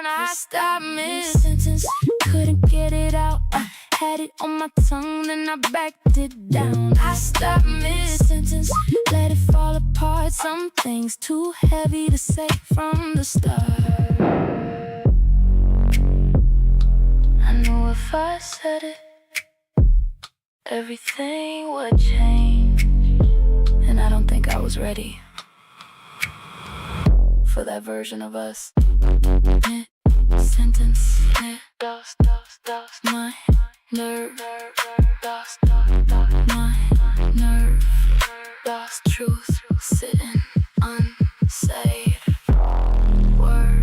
I stopped mid-sentence, couldn't get it out. Had it on my tongue, then I backed it down. I stopped mid-sentence, let it fall apart. Some things too heavy to say from the start. I knew if I said it, everything would change. And I don't think I was ready for that version of us. Mid-sentence, lost my nerve, lost my nerve, lost truth, sitting unsaid words.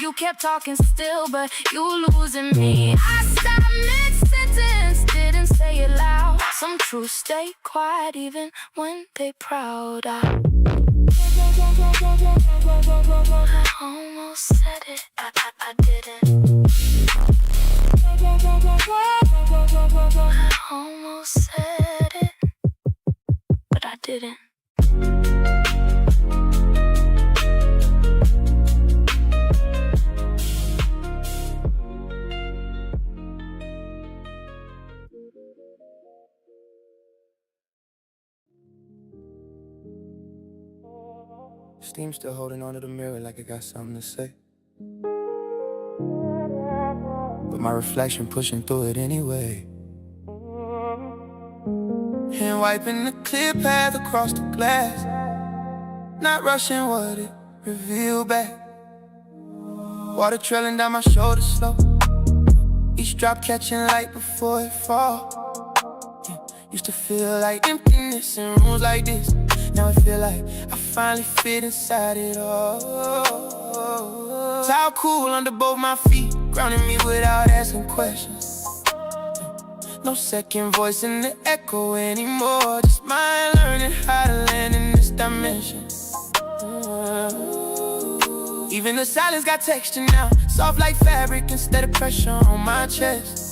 You kept talking still, but you losing me. I stopped mid-sentence, didn't say it loud. Some truths stay quiet even when they proud. I almost said it, I didn't. I almost said it, but I didn't. Steam still holding onto the mirror like I got something to say, but my reflection pushing through it anyway. Hand wiping the clear path across the glass, not rushing what it revealed back. Water trailing down my shoulders slow, each drop catching light before it fall. Used to feel like emptiness in rooms like this. Now I feel like I finally fit inside it all. Towel cool under both my feet, grounding me without asking questions. No second voice in the echo anymore, just mine learning how to land in this dimension. Even the silence got texture now, soft like fabric instead of pressure on my chest.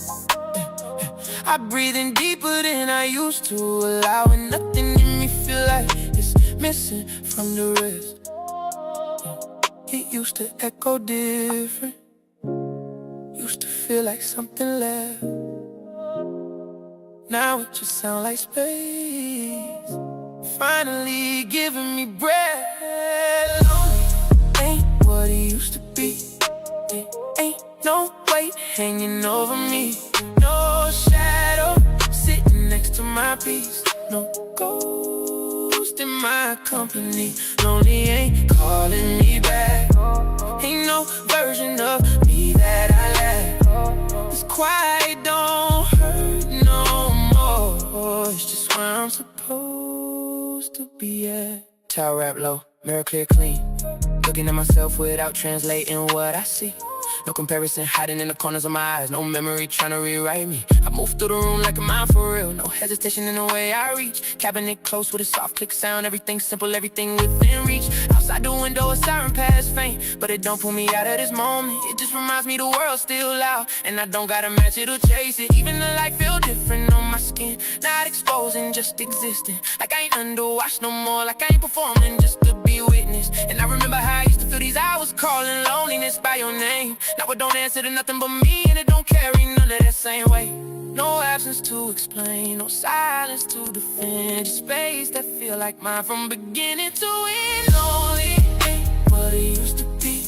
I breathe in deeper than I used to, allowing nothing in me feel like it's missing from the rest. It used to echo different, used to feel like something left. Now it just sounds like space, finally giving me breath. Lonely ain't what it used to be. It ain't no weight hanging over me, no shadow sitting next to my peace, no ghost in my company. Lonely ain't calling me back, be at. Towel wrap low, mirror clear clean. Looking at myself without translating what I see. No comparison hiding in the corners of my eyes. No memory trying to rewrite me. I move through the room like a mind for real. No hesitation in the way I reach. Cabinet close with a soft click sound. Everything simple, everything within reach. Outside the window, a siren pass faint, but it don't pull me out of this moment. It just reminds me the world's still loud, and I don't gotta match it or chase it. Even the light feel different on my skin. Not exposing, just existing. Like I ain't underwatched no more. Like I ain't performing just to be witnessed. And I remember how I used to feel these hours calling loneliness by your name. Now it don't answer to nothing but me, and it don't carry none of that same weight. No absence to explain, no silence to defend. Just space that feel like mine from beginning to end. Lonely ain't what it used to be.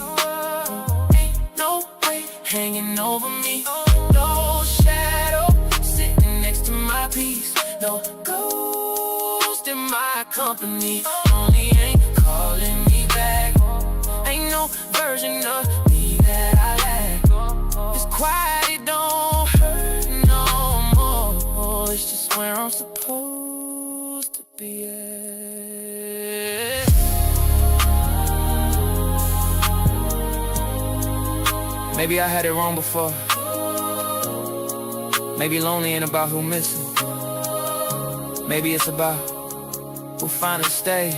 Ain't no weight hanging over me. No shadow sitting next to my peace. No ghost in my company. Lonely ain't calling me back. Ain't no version of me that I lack. It's quiet, it don't hurt no more. It's just where I'm supposed to be at. Maybe I had it wrong before. Maybe lonely ain't about who missing. Maybe it's about who finally stay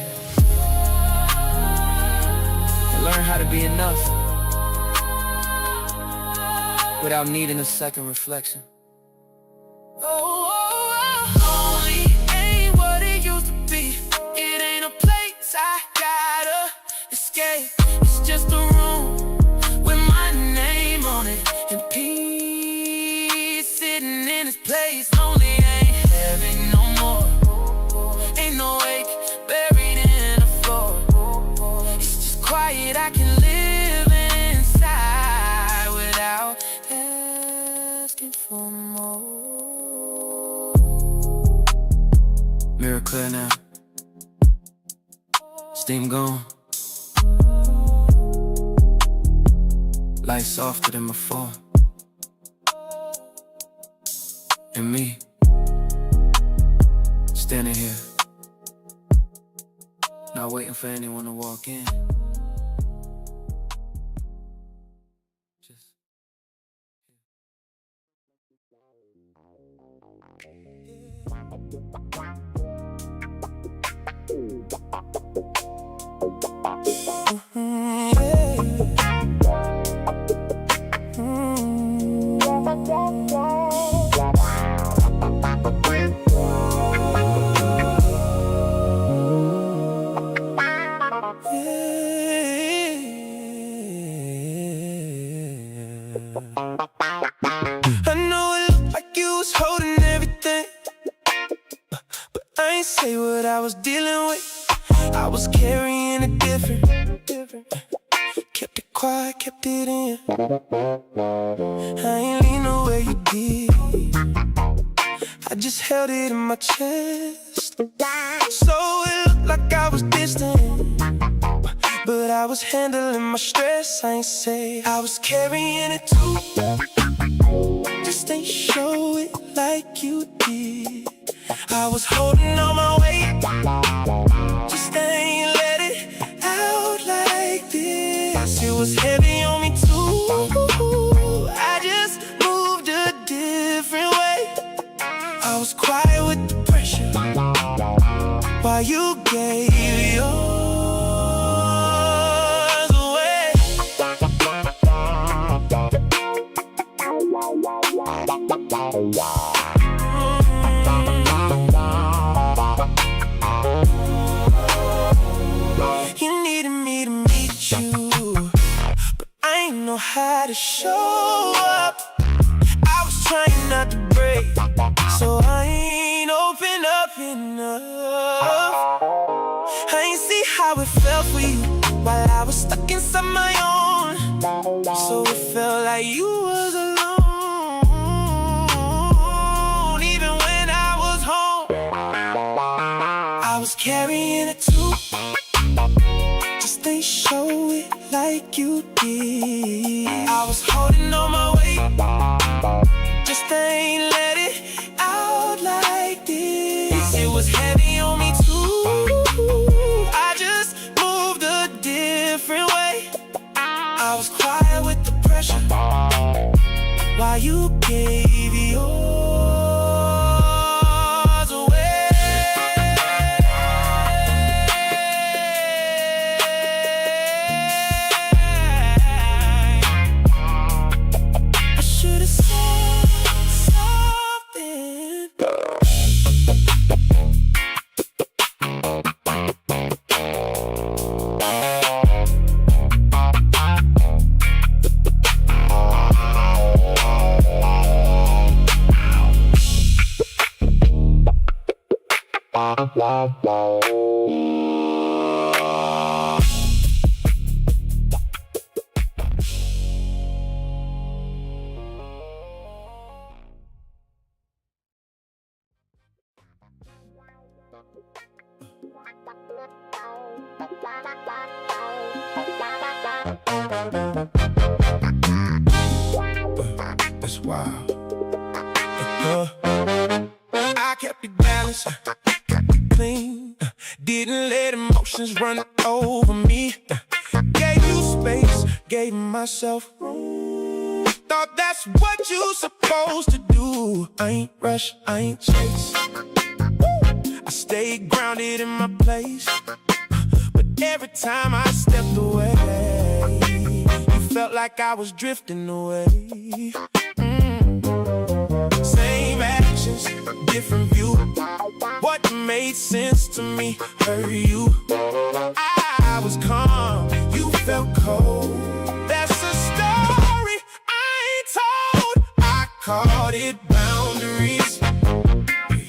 and learn how to be enough without needing a second reflection. Lonely ain't what it used to be. It ain't a place I gotta escape. It's just a room with my name on it and peace sitting in its place. Lonely ain't heaven no more. Ain't no ache buried in the floor. It's just quiet, I can live inside without asking for more. Mirror clear now, steam gone, light softer than before, and me standing here, not waiting for anyone to walk in. Just I know it looked like you was holding everything, but I ain't say what I was dealing with. I was carrying it different. Kept it quiet, kept it in. I ain't lean the way you did. I just held it in my chest. So it looked like I was distant, but I was handling my stress. I ain't say I was carrying it too. Just ain't show it like you did. I was holding on my weight. Just ain't let it out like this. It was heavy on me too. I just moved a different way. I was quiet with the pressure while you gave yours away. You needed me to meet you, but I ain't know how to show up. I was trying not to break, so I ain't open up enough. I ain't see how it felt for you while I was stuck inside my own. So it felt like you was alone, even when I was home. I was carrying it too. Just ain't show it like you did. I was holding on my weight. Just ain't let it out like this. It was heavy on me too. I was quiet with the pressure while you gave yours away. I should have said something. That's wild. I kept it balanced, clean. Didn't let emotions run over me. Gave you space, gave myself room. Thought that's what you supposed to do. I ain't rush, I ain't chase. I stayed grounded in my place. But every time I stepped away, you felt like I was drifting away. Same actions, different view. What made sense to me hurt you. I was calm, you felt cold. That's a story I ain't told. I called it boundaries,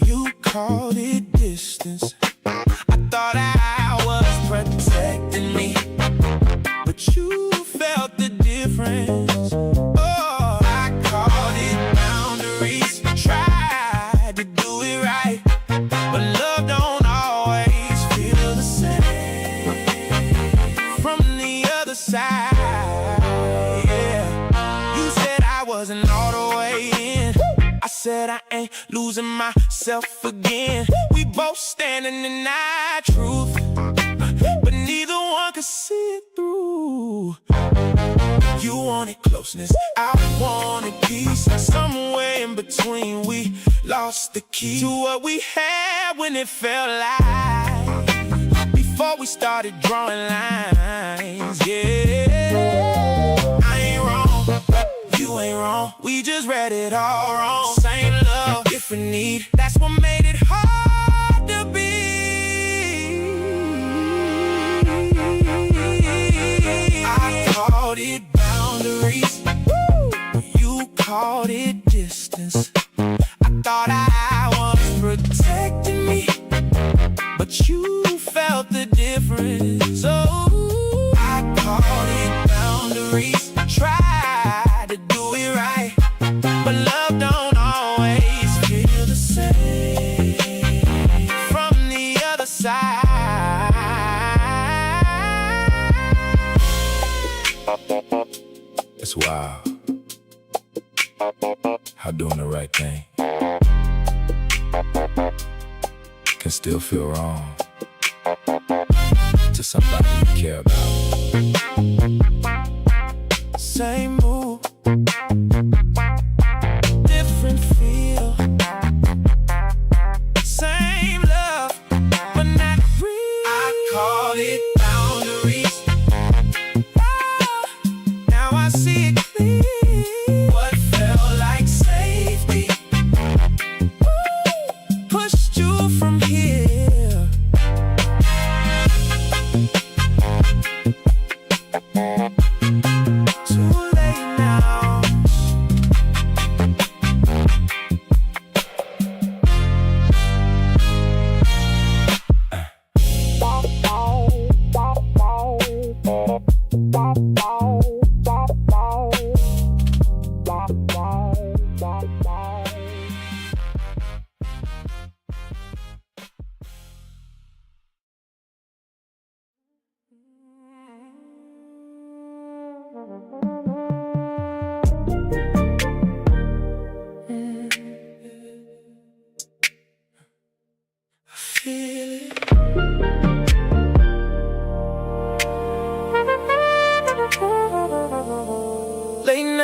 you called it distance. I thought I was protecting me, but you felt the difference. Oh, I called it boundaries, tried to do it right, but love don't always feel the same from the other side. Yeah, you said I wasn't all the way in. I said I ain't losing myself again. We both standing in our truth, but neither one could see it through. You wanted closeness, I wanted peace. Somewhere in between we lost the key to what we had when it felt like before we started drawing lines. Yeah, I ain't wrong, you ain't wrong. We just read it all wrong. Same love, different need. That's what made it hard to be. I called it boundaries, you called it distance. I thought I was protecting me, but you felt the difference. So I called it boundaries, tried to do it right, but love don't always feel the same from the other side. It's wild how doing the right thing can still feel wrong to somebody you care about. Same move, different feel. Same love, but not real. I called it boundaries. Now I see it clear. What felt like safety pushed you from here.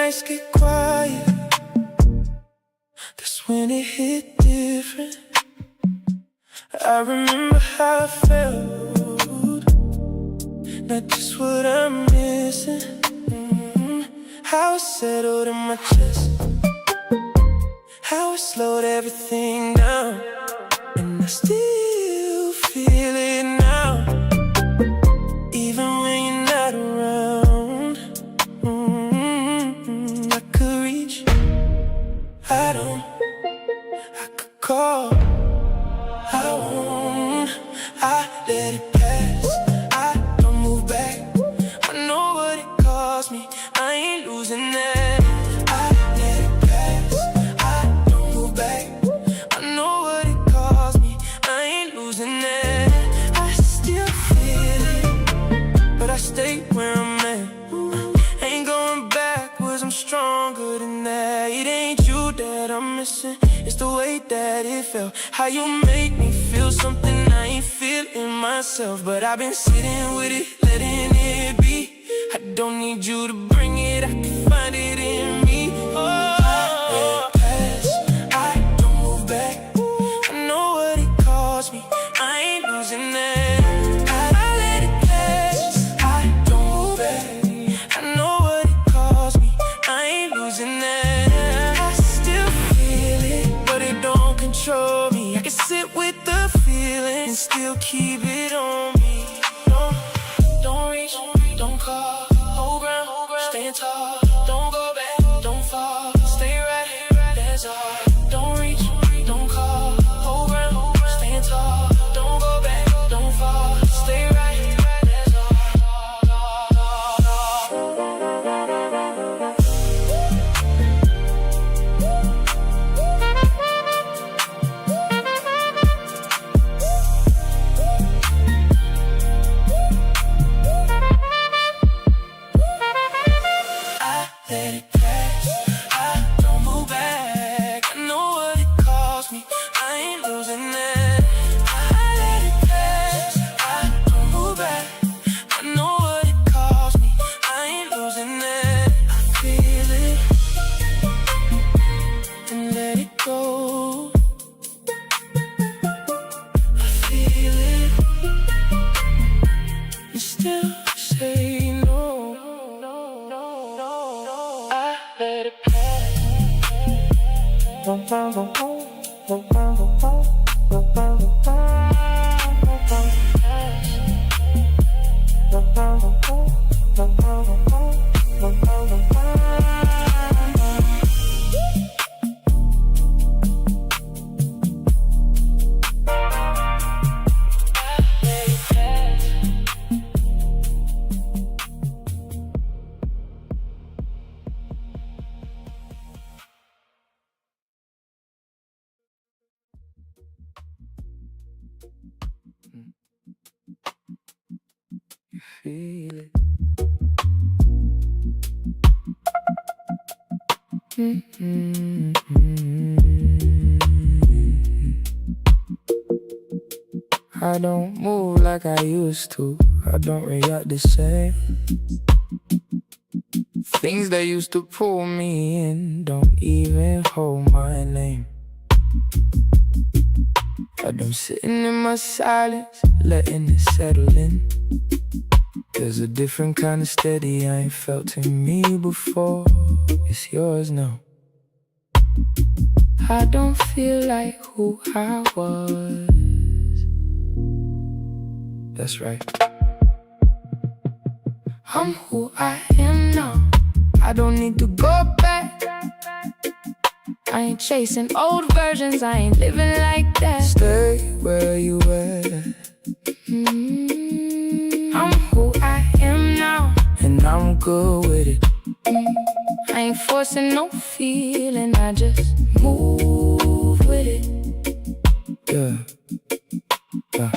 nights get quiet, that's when it hit different. I remember how it felt, not just what I'm missing. How it settled in my chest, how it slowed everything down. And I still feel it now, even when you're not around. I could reach, I could call, I won't, I let it pass, I don't move back. I know what it cost me, I ain't losing that. I let it pass, I don't move back. I know what it cost me, I ain't losing that. I still feel it, but I stay where I'm at. Ain't going backwards, I'm stronger than that. It ain't you that I'm missing, it's the way that it felt. How you make me feel something I ain't feeling myself. But I've been sitting with it, letting it be. I don't need you to bring it, I can find it in me. Oh, I let it pass, I don't move back. I know what it cost me, I ain't losing that. I let it pass, I don't move back. I know what it cost me, I ain't losing that. I still feel it, but it don't control me. I can sit with the feeling and still keep it on me. Don't reach, don't call, hold ground, stand tall. Don't go back, don't fall, stay right here, that's all. Don't reach, don't call, hold ground, stand tall. Don't go back, don't fall, stay right here, that's all. Let it pass, I don't move back. I know what it cost me, I ain't losing that. I let it pass, I don't move back. I know what it cost me, I ain't losing that. I feel it, and let it go. I feel it, and still say no. Let it pass. Feel it. I don't move like I used to, I don't react the same. Things that used to pull me in don't even hold my name. I'm sitting in my silence, letting it settle in. There's a different kind of steady I ain't felt in me before. It's yours now. I don't feel like who I was. That's right. I'm who I am now. I don't need to go back. I ain't chasing old versions, I ain't living like that. Stay where you at. I'm who I am now, and I'm good with it. I ain't forcing no feeling, I just move with it. Yeah.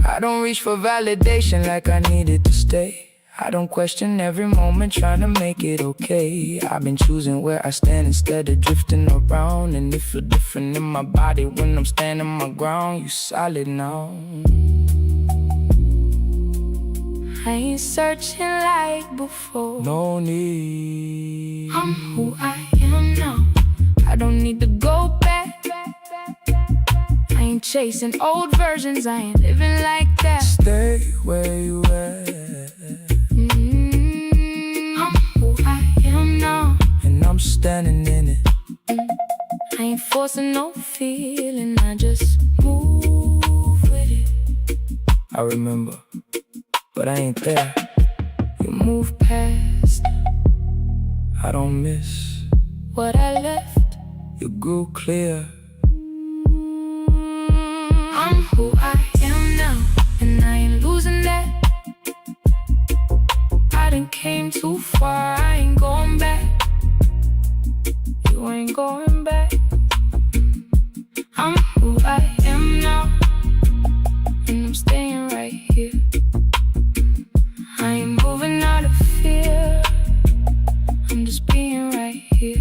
I don't reach for validation like I needed to stay. I don't question every moment, trying to make it okay. I've been choosing where I stand instead of drifting around. And it feel different in my body when I'm standing my ground. You solid now. I ain't searching like before. No need. I'm who I am now. I don't need to go back. I ain't chasing old versions, I ain't living like that. Stay where you at. I'm who I am now. And I'm standing in it. I ain't forcing no feeling, I just move with it. I remember, but I ain't there. You move past I don't miss. what I left. You grew clear. I'm who I am now, and I ain't losing that. I done came too far, I ain't going back. You ain't going back. I'm who I am now, and I'm staying right here. I ain't moving out of fear, I'm just being right here.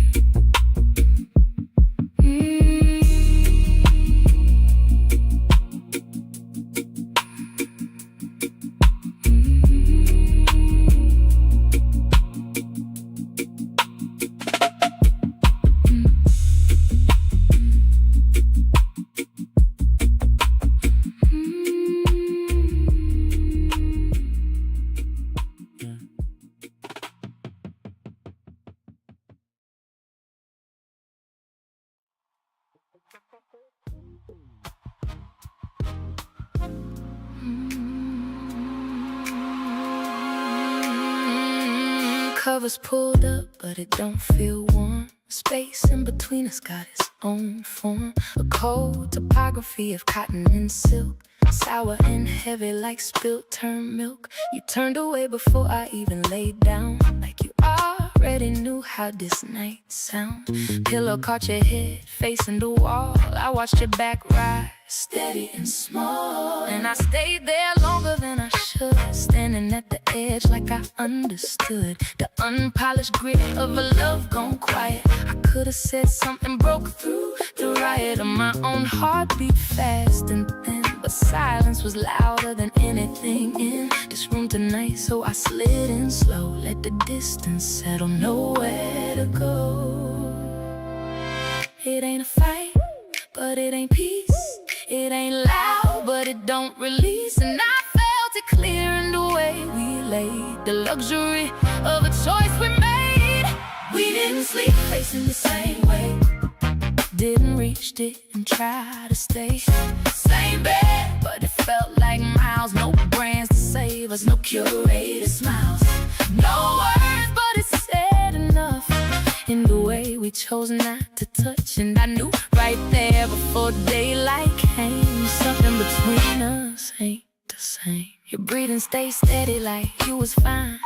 Covers pulled up, but it don't feel warm. Space in between us got its own form. A cold topography of cotton and silk, sour and heavy like spilt turned milk. You turned away before I even laid down, like you already knew how this night sound. Pillow caught your head facing the wall. I watched your back rise, steady and small. And I stayed there longer than I should, standing at the edge like I understood the unpolished grit of a love gone quiet. I could've said something, broke through the riot of my own heartbeat fast and thin, but silence was louder than anything in this room tonight. So I slid in slow, let the distance settle, nowhere to go. It ain't a fight, but it ain't peace. It ain't loud, but it don't release. And I felt it clear in the way we laid, the luxury of a choice we made. We didn't sleep facing the same way, didn't reach, didn't try to stay. Same bed, but it felt like miles. No brands to save us, no curated smiles. No words, but it said enough in the way we chose not to touch. And I knew right there before daylight came, something between us ain't the same. Your breathing stayed steady like you was fine,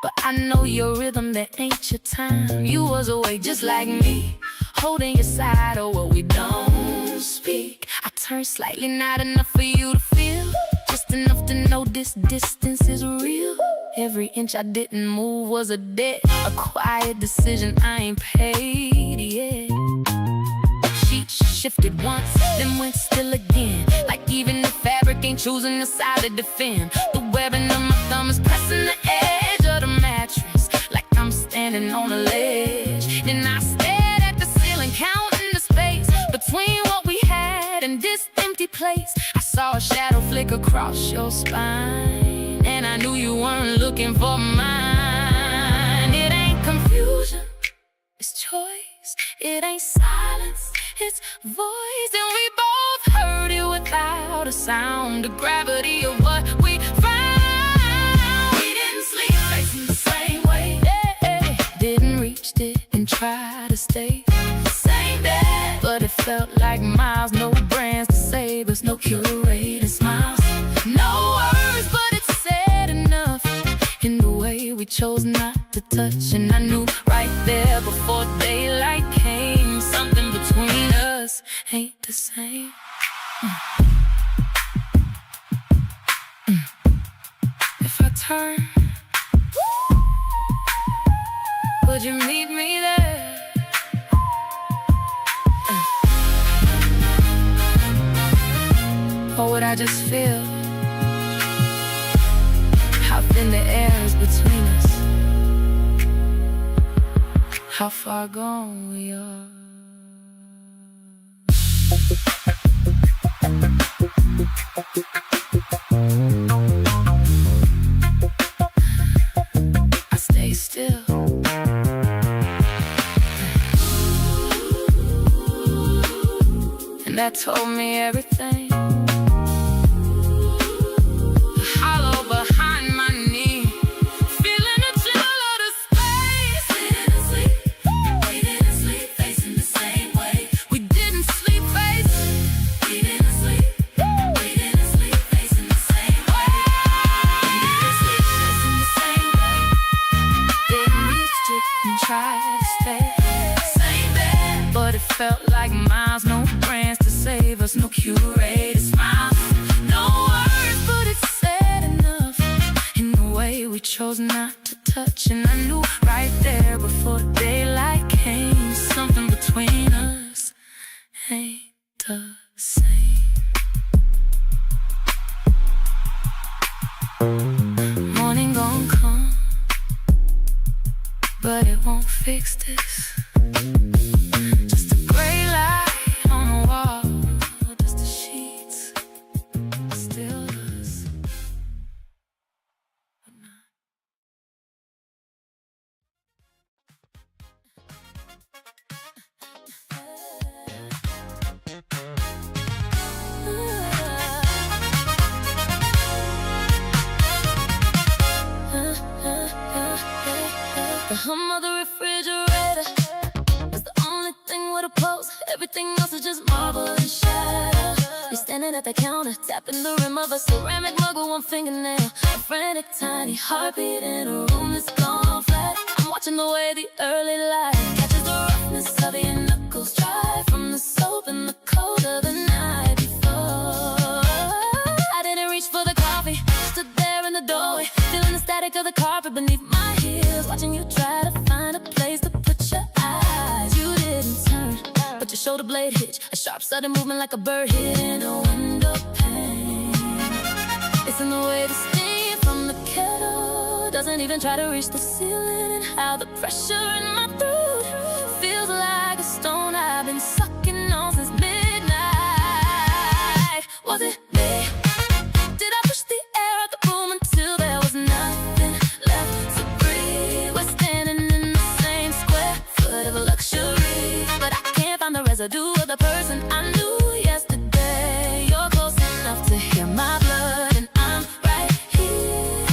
but I know your rhythm, that ain't your time. You was awake just like me, holding your side, or what we don't speak. I turned slightly, not enough for you to feel, just enough to know this distance is real. Every inch I didn't move was a debt, a quiet decision I ain't paid yet. Sheets shifted once, then went still again, like even the fabric ain't choosing a side to defend. The webbing of my thumb is pressing the edge of the mattress, like I'm standing on a ledge. Then I stared at the ceiling, counting the space between what we had and this empty place. I saw a shadow flick across your spine, and I knew you weren't looking for mine. It ain't confusion, it's choice. It ain't silence, it's voice. And we both heard it without a sound, the gravity of what we found. We didn't sleep facing the same way, didn't reach, didn't try to stay. Same bed, but it felt like miles. No brands to save us, no curated smiles. No words, but it said enough in the way we chose not to touch. And I knew right there before daylight came, something between us ain't the same. If I turn, would you meet me there? Or would I just feel how then the air is between us. How far gone we are. I stay still. And that told me everything. The hollow behind my knee, feeling a chill of the space. Waiting and sleep, waiting and sleep, facing the same way. We didn't sleep face. Waiting and sleep, waiting and sleep, facing the same way. Waiting and sleep, facing the same way. Didn't used to try to stay same bed, but it felt like miles. No friends to save us, no curated smiles, no words, but it said enough in the way we chose not to touch. And I knew right there before daylight came, something between us ain't the same. Morning gon' come, but it won't fix this. Just a gray light on the wall, just the sheets, still us, but not. The hum of the refrigerator is the only thing with a pulse. Everything else is just marble and shadow. You're standing at the counter, tapping the rim of a ceramic mug with one fingernail. A frantic, tiny heartbeat in a room that's gone flat. I'm watching the way the early light catches the roughness of your knuckles dry from the soap and the cold of the night before. I didn't reach for the coffee, stood there in the doorway, feeling the static of the carpet beneath my heels, watching you try to find a place to put your eyes. You didn't turn, but your shoulder blade hitch, a sharp sudden movement like a bird hitting a window pane. It's in the way the steam from the kettle doesn't even try to reach the ceiling, and how the pressure in my throat feels like a stone I've been sucking on since midnight. Was it me? Did I push the air out the room until there was nothing left to breathe? We're standing in the same square foot of luxury, but I can't find the residue of the person I knew yesterday. You're close enough to hear my blood, and I'm right here,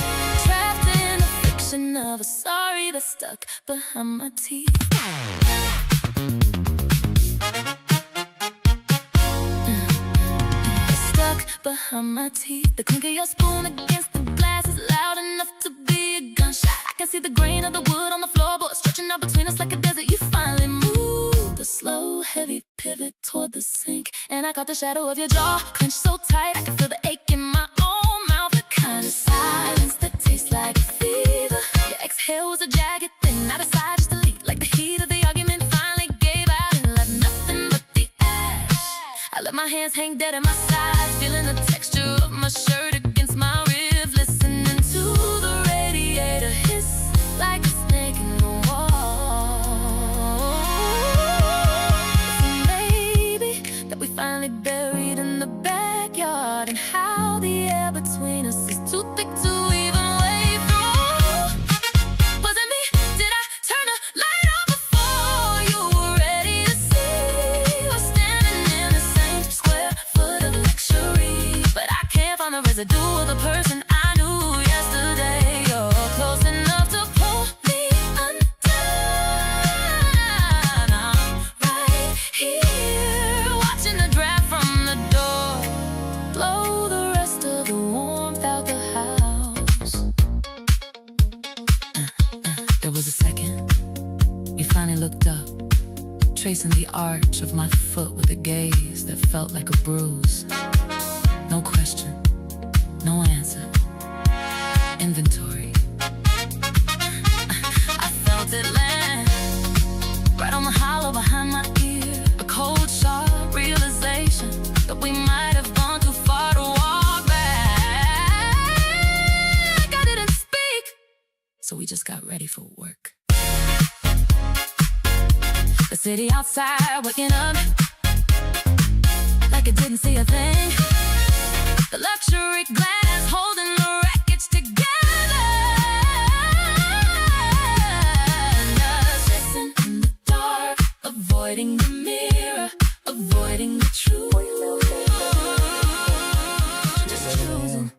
trapped in the fiction of a sorry that's stuck behind my teeth. Stuck behind my teeth. The clink of your spoon against the glass is loud enough to be a gunshot. I can see the grain of the wood on the floorboard stretching out between us like a desert. You finally moved the slow, heavy pivot toward the sink, and I caught the shadow of your jaw clenched so tight I could feel the ache in my own mouth. The kind of silence that tastes like fever. Your exhale was a jagged thing, not a sigh, just a leak. Like the heat of the argument finally gave out and left nothing but the ash. I let my hands hang dead at my sides, feeling the texture of my shirt against my ribs, listening to the radiator hiss like a snake in the wall. So maybe that we finally buried in the backyard, and how the air between us is too thick to even wave through. Was it me? Did I turn the light on before you were ready to see? We're standing in the same square foot of luxury, but I can't find the residue of the person I knew yesterday. You're close enough to pull me undone. I'm right here, watching the draft from the door blow the rest of the warmth out the house. There was a second, you finally looked up, tracing the arch of my foot with a gaze that felt like a bruise. No question, no answer. Inventory. I felt it land right on the hollow behind my ear. A cold, sharp realization that we might have gone too far to walk back. I didn't speak. so we just got ready for work. The city outside waking up like it didn't see a thing. The luxury glass holding the wreckage together. And us racing in the dark, avoiding the mirror, avoiding the truth. Just choosing.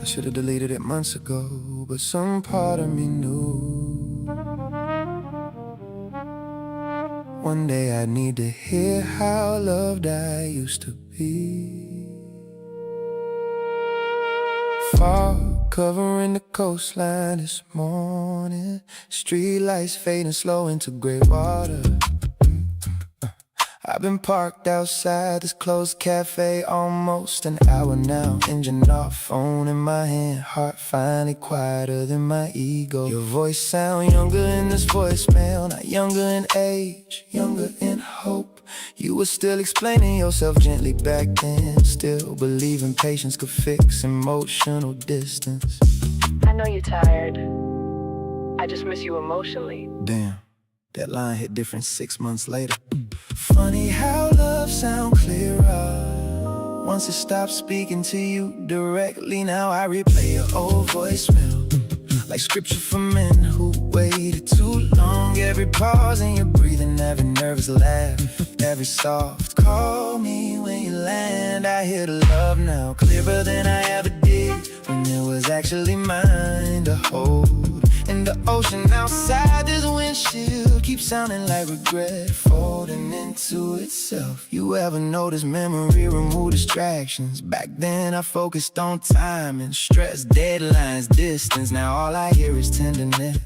I should have deleted it months ago, but some part of me knew one day I'd need to hear how loved I used to be. Fog covering the coastline this morning, street lights fading slow into gray water. I've been parked outside this closed cafe almost an hour now. Engine off, phone in my hand, heart finally quieter than my ego. Your voice sound younger in this voicemail, not younger in age, younger in hope. You were still explaining yourself gently back then, still believing patience could fix emotional distance. I know you're tired. I just miss you emotionally. Damn, that line hit different 6 months later. Funny how love sound clearer once it stops speaking to you directly. Now I replay your old voicemail like scripture for men who waited too long. Every pause in your breathing, every nervous laugh, every soft call me when you land. I hear the love now clearer than I ever did when it was actually mine to hold. In the ocean outside, this windshield keeps sounding like regret folding into itself. You ever notice memory remove distractions? Back then I focused on time and stress, deadlines, distance. Now all I hear is tenderness.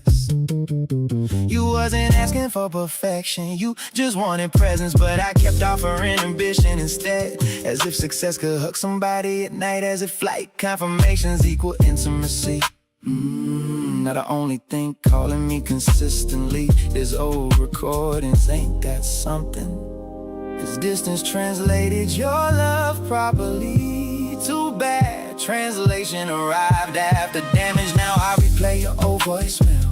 You wasn't asking for perfection, you just wanted presence, but I kept offering ambition instead. As if success could hook somebody at night, as if flight confirmations equal intimacy. Now the only thing calling me consistently is old recordings. Ain't that something? Cause distance translated your love properly. Too bad translation arrived after damage. Now I replay your old voicemail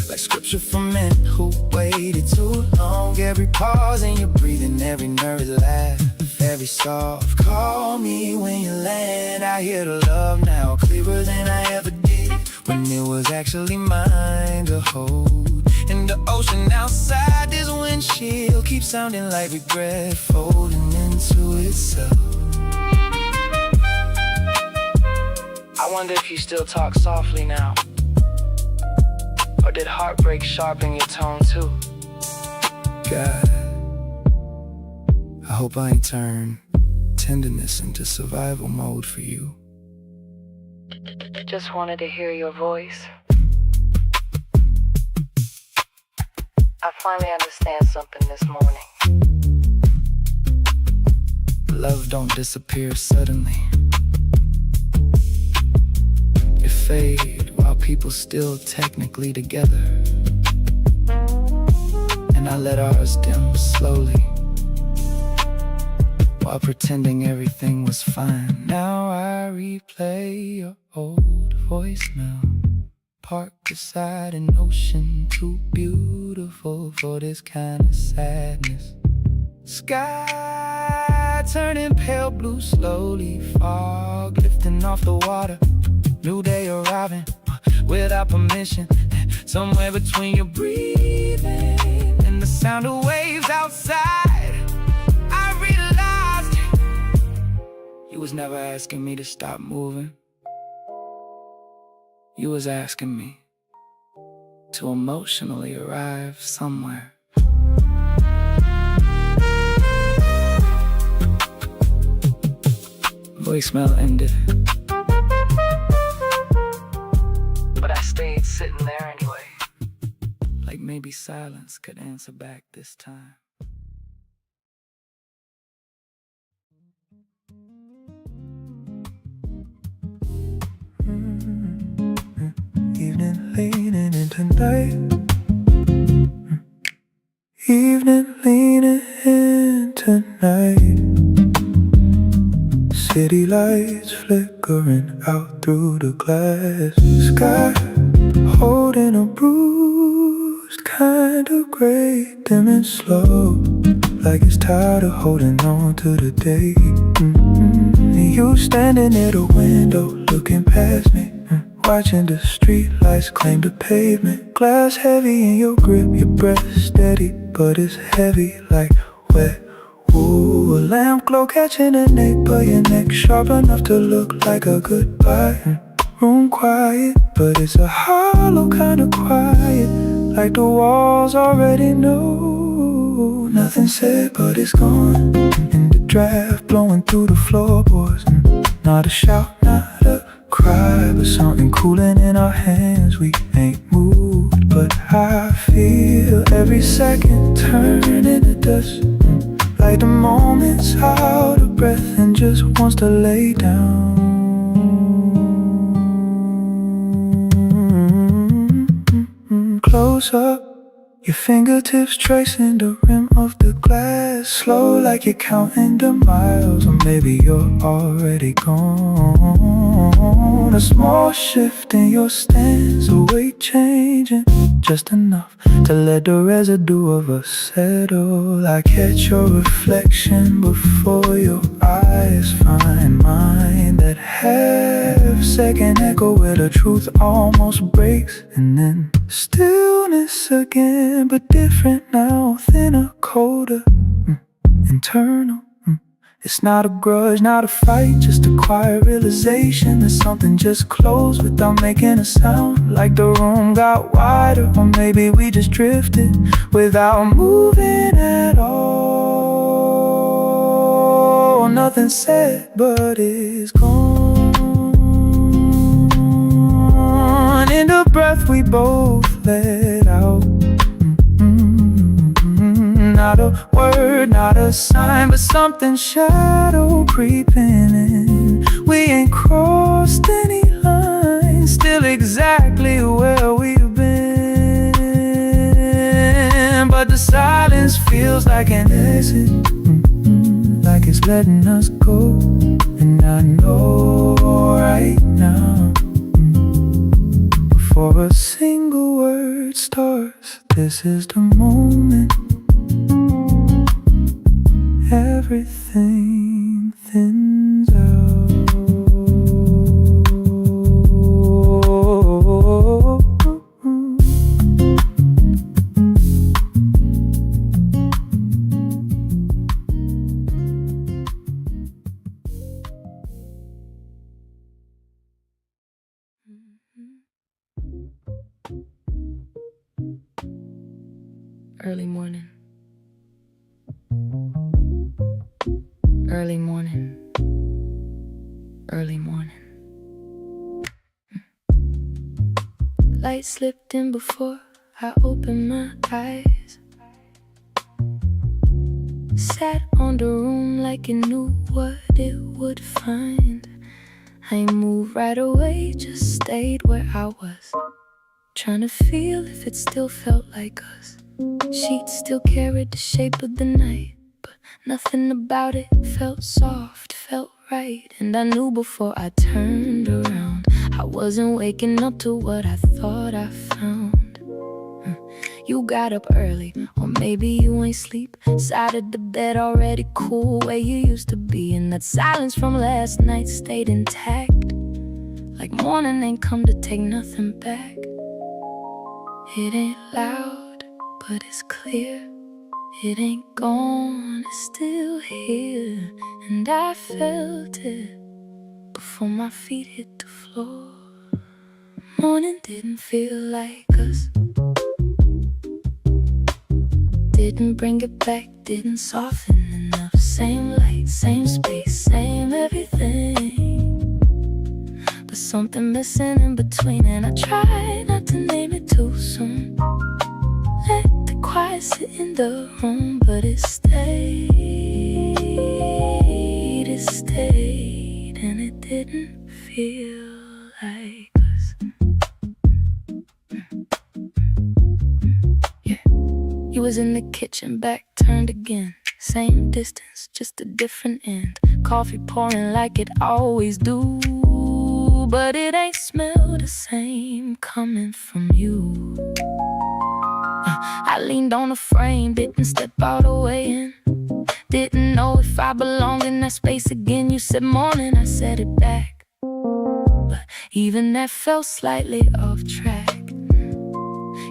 like scripture for men who waited too long. Every pause in your breathing, every nervous laugh, every soft call me when you land. I hear the love now clearer than I ever did when it was actually mine to hold. In the ocean outside, this windshield keeps sounding like regret folding into itself. I wonder if you still talk softly now. Or did heartbreak sharpen your tone too? God, I hope I ain't turned tenderness into survival mode for you. Just wanted to hear your voice. I finally understand something this morning. Love don't disappear suddenly. It fades while people still technically together. And I let ours dim slowly while pretending everything was fine. Now I replay your old voicemail, parked beside an ocean too beautiful for this kind of sadness. Sky turning pale blue slowly, fog lifting off the water, new day arriving without permission. Somewhere between your breathing and the sound of waves outside, I realized you was never asking me to stop moving. You was asking me to emotionally arrive somewhere. Voicemail ended, But I stayed sitting there anyway. like maybe silence could answer back this time. Evening leaning into night. Evening leaning into night. City lights flicker flickering out through the glass. Sky holding a bruised kind of gray, dimming slow, like it's tired of holding on to the day. You standing at a window, looking past me, watching the street lights claim the pavement. Glass heavy in your grip, your breath steady, but it's heavy like wet. Ooh, a lamp glow catching a nape of your neck, sharp enough to look like a goodbye. Room quiet, but it's a hollow kind of quiet, like the walls already know. Nothing said, but it's gone. In the draft, blowing through the floorboards. Not a shout, not a cry, but something cooling in our hands. We ain't moved, but I feel every second turning to dust, like the moment's out of breath and just wants to lay down. Close up, your fingertips tracing the rim of the glass, slow like you're counting the miles, or maybe you're already gone. A small shift in your stance, a weight changing just enough to let the residue of us settle. I catch your reflection before your eyes find mine, that half-second echo where the truth almost breaks, and then stillness again, but different now, thinner, colder, internal. It's not a grudge, not a fight, just a quiet realization that something just closed without making a sound, like the room got wider, or maybe we just drifted without moving at all. Nothing said, but it's gone. In the breath we both let out, not a word, not a sign, but something shadow creeping in. We ain't crossed any lines, still exactly where we've been, but the silence feels like an exit, like it's letting us go. And I know right now, before a single word starts, this is the moment everything thins out. Early morning. Early morning. Early morning. Light slipped in before I opened my eyes. Sat on the room like it knew what it would find. I ain't moved right away, just stayed where I was, trying to feel if it still felt like us. Sheets still carried the shape of the night, but nothing about it felt soft, felt right. And I knew before I turned around, I wasn't waking up to what I thought I found. You got up early, or maybe you ain't sleep. Side of the bed already cool where you used to be, and that silence from last night stayed intact, like morning ain't come to take nothing back. It ain't loud, but it's clear. It ain't gone, it's still here. And I felt it before my feet hit the floor. Morning didn't feel like us, didn't bring it back, didn't soften enough. Same light, same space, same everything, but something missing in between. And I tried not to name it too soon, let the quiet sit in the room, but it stayed, and it didn't feel like us. Yeah, you was in the kitchen, back turned again, same distance, just a different end. Coffee pouring like it always do. but it ain't smell the same coming from you. I leaned on the frame, didn't step all the way in. Didn't know if I belonged in that space again. You said morning, I said it back, but even that felt slightly off track.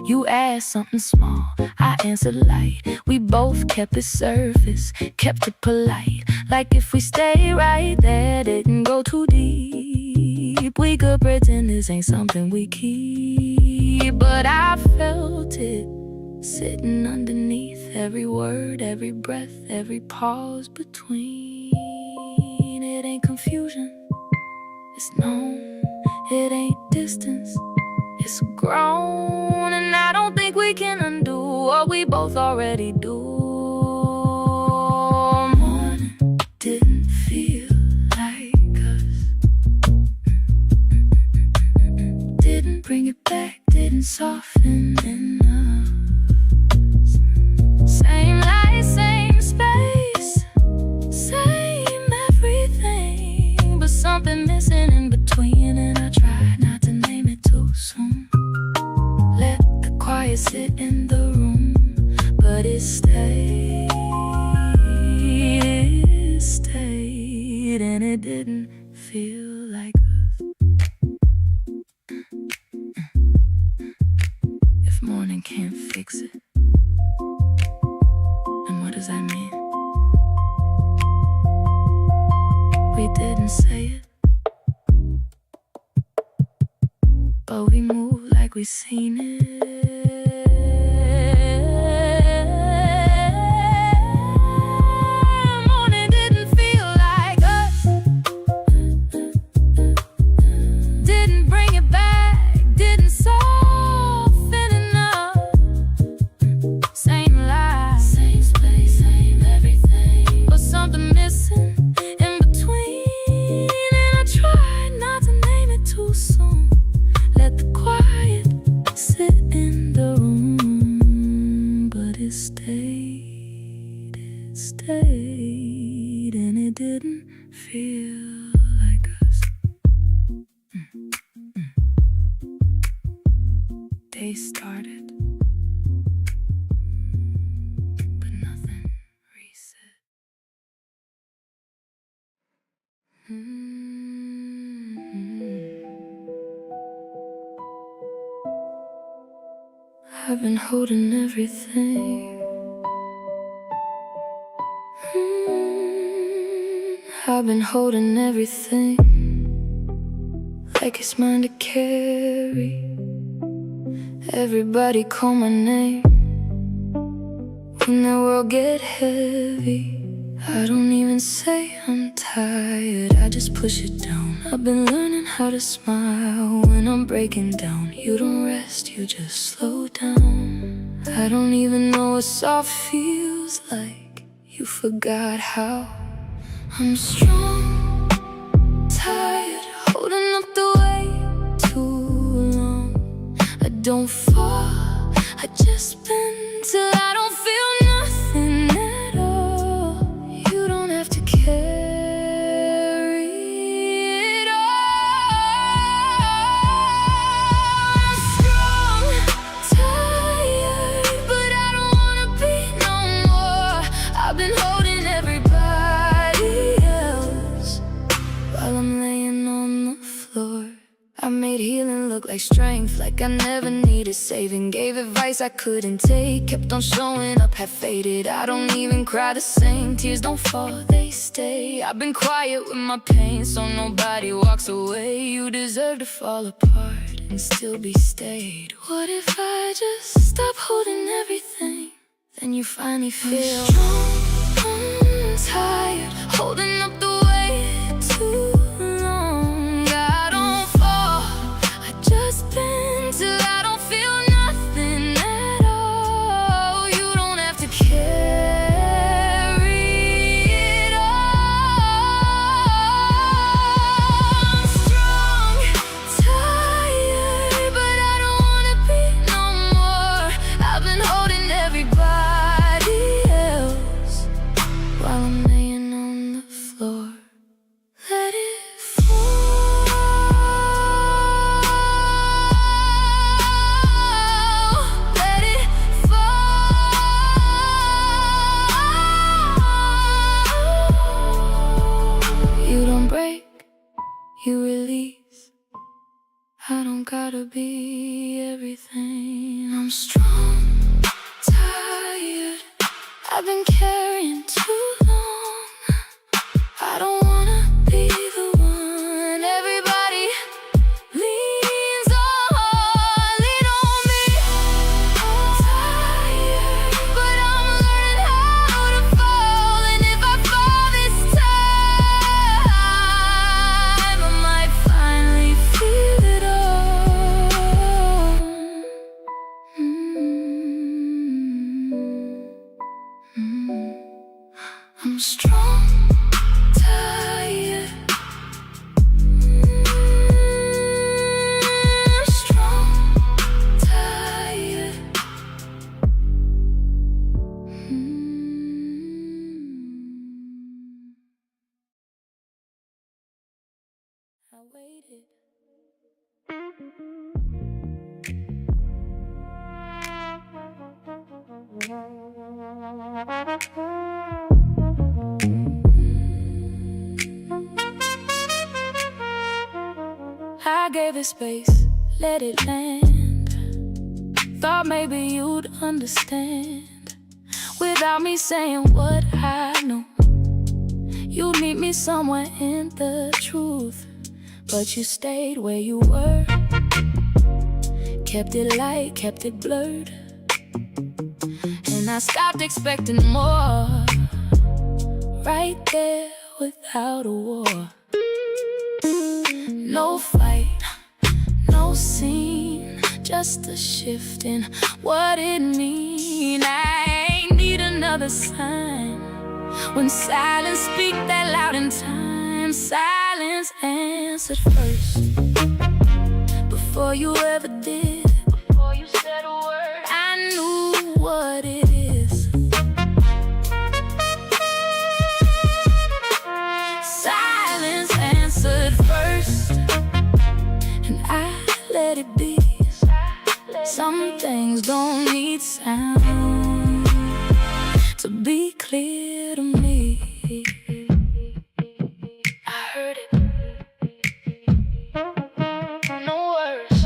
You asked something small, I answered light. We both kept it surface, kept it polite. Like if we stay right there, didn't go too deep. We could pretend this ain't something we keep. But I felt it sitting underneath every word, every breath, every pause between. It ain't confusion, it's known. It ain't distance, it's grown. And I don't think we can undo what we both already do. Morning didn't feel like us. Didn't bring it back, didn't soften enough. Same light, same space, same everything, but something missing in between. And I tried not to name it too soon. Let the quiet sit in the room, but it stayed, and it didn't feel like us. If morning can't fix it, then what does that mean? We didn't say it, but we moved like we seen it. Morning didn't feel like us. Didn't bring it back, didn't soften enough. Same lie, same space, same everything, but something missing in between. And I tried not to name it too soon. Let the quiet sit in the room, but it stayed, and it didn't feel like us. Day started, but nothing reset. I've been holding everything. I've been holding everything like it's mine to carry. Everybody call my name when the world get heavy. I don't even say I'm tired, I just push it down. I've been learning how to smile when I'm breaking down. You don't rest, you just slow down. I don't even know what soft feels like. You forgot how. I'm strong, tired, holding up the weight too long. I don't fall, I just bend till I don't feel nothing at all. You don't have to carry it all. I'm strong, tired, but I don't wanna be no more. I've been holding everybody else while I'm laying on the floor. I made healing look like strength, like I never needed saving. Gave advice I couldn't take, kept on showing up half-faded. I don't even cry the same, tears don't fall, they stay. I've been quiet with my pain so nobody walks away. You deserve to fall apart and still be stayed. What if I just stop holding everything? Then you finally feel strong, tired, holding up the weight too long. I don't fall, I just bend till I don't feel nothing at all. You don't have to carry it all. I'm strong, tired, but I don't wanna be no more. I've been holding everybody else while I'm laying on the floor. I don't gotta be everything. I'm strong, tired. I've been carrying too long. I don't wanna be the one everybody leans on, lean on me. I'm tired, but I'm learning how to fall. And if I fall this time, I might finally feel it all. I'm strong, tired. Strong, tired. I waited. I gave it space, let it land. Thought maybe you'd understand without me saying what I know. You'd meet me somewhere in the truth, but you stayed where you were. Kept it light, kept it blurred, and I stopped expecting more. Right there without a war. No fight, no scene, just a shift in what it mean. I ain't need another sign. When silence speak that loud in time, silence answered first. Before you ever did, before you said a word, I knew what it is. Silence answered first, and I let it be. Some things don't need sound to be clear to me. I heard it. No words.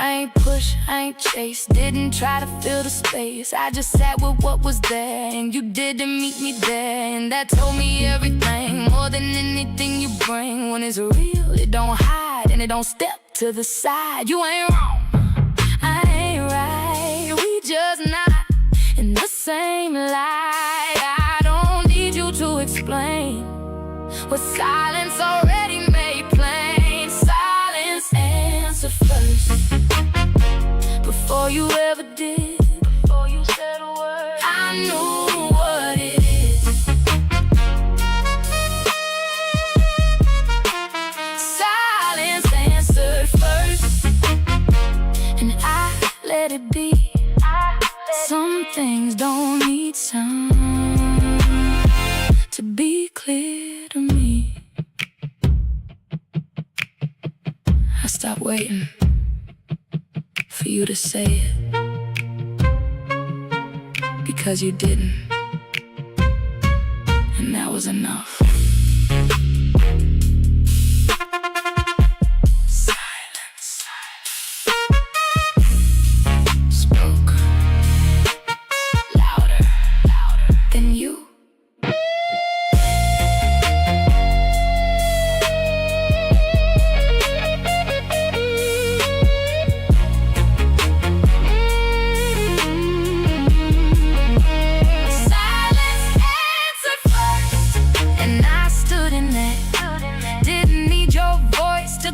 I ain't push, I ain't chase, didn't try to fill the space. I just sat with what was there, and you didn't meet me there. And that told me everything, more than anything you bring. When it's real, it don't hide, and it don't step to the side. You ain't wrong, I ain't right. We just not in the same light. I don't need you to explain what silence already made plain. Silence answered first. Before you ever did, before you said a word, I knew what it is. Silence answered first, and I let it be. Some things don't need sound to be clear to me. I stopped waiting for you to say it, because you didn't, and that was enough. Silence spoke louder than you.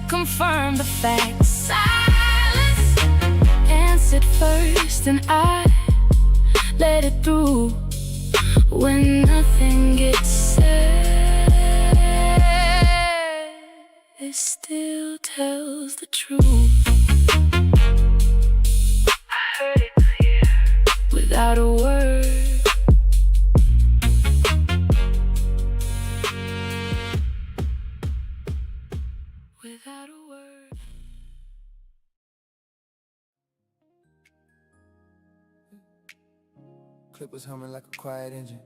Confirm the facts. Silence answered first, and I let it through. When nothing gets said, it still tells the truth. I heard it clear, without a word. Without a word. Clip was humming like a quiet engine.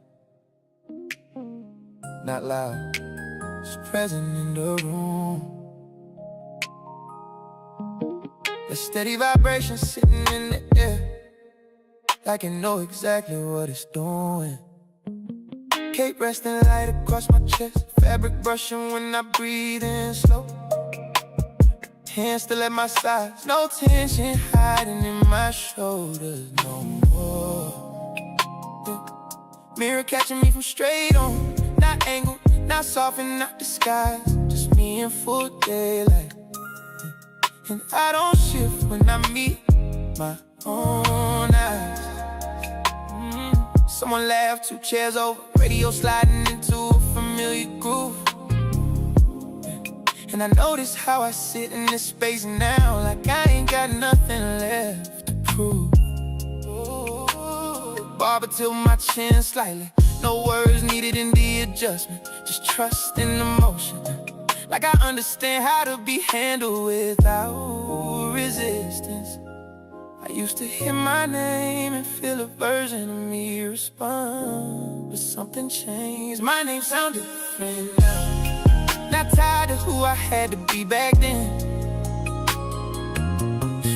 not loud, just present in the room. A steady vibration sitting in the air, like I know exactly what it's doing. Cape resting light across my chest, fabric brushing when I breathe in slow. Hands still at my sides, no tension hiding in my shoulders no more. Yeah. Mirror catching me from straight on, not angled, not soft and not disguised, just me in full daylight. And I don't shift when I meet my own eyes. Someone laughed 2 chairs over, radio sliding into a familiar groove. And I notice how I sit in this space now, like I ain't got nothing left to prove. Barber till my chin slightly, no words needed in the adjustment, just trust in the motion. Like I understand how to be handled without resistance. I used to hear my name and feel a version of me respond, but something changed. My name sounded different now, not tied to who I had to be back then.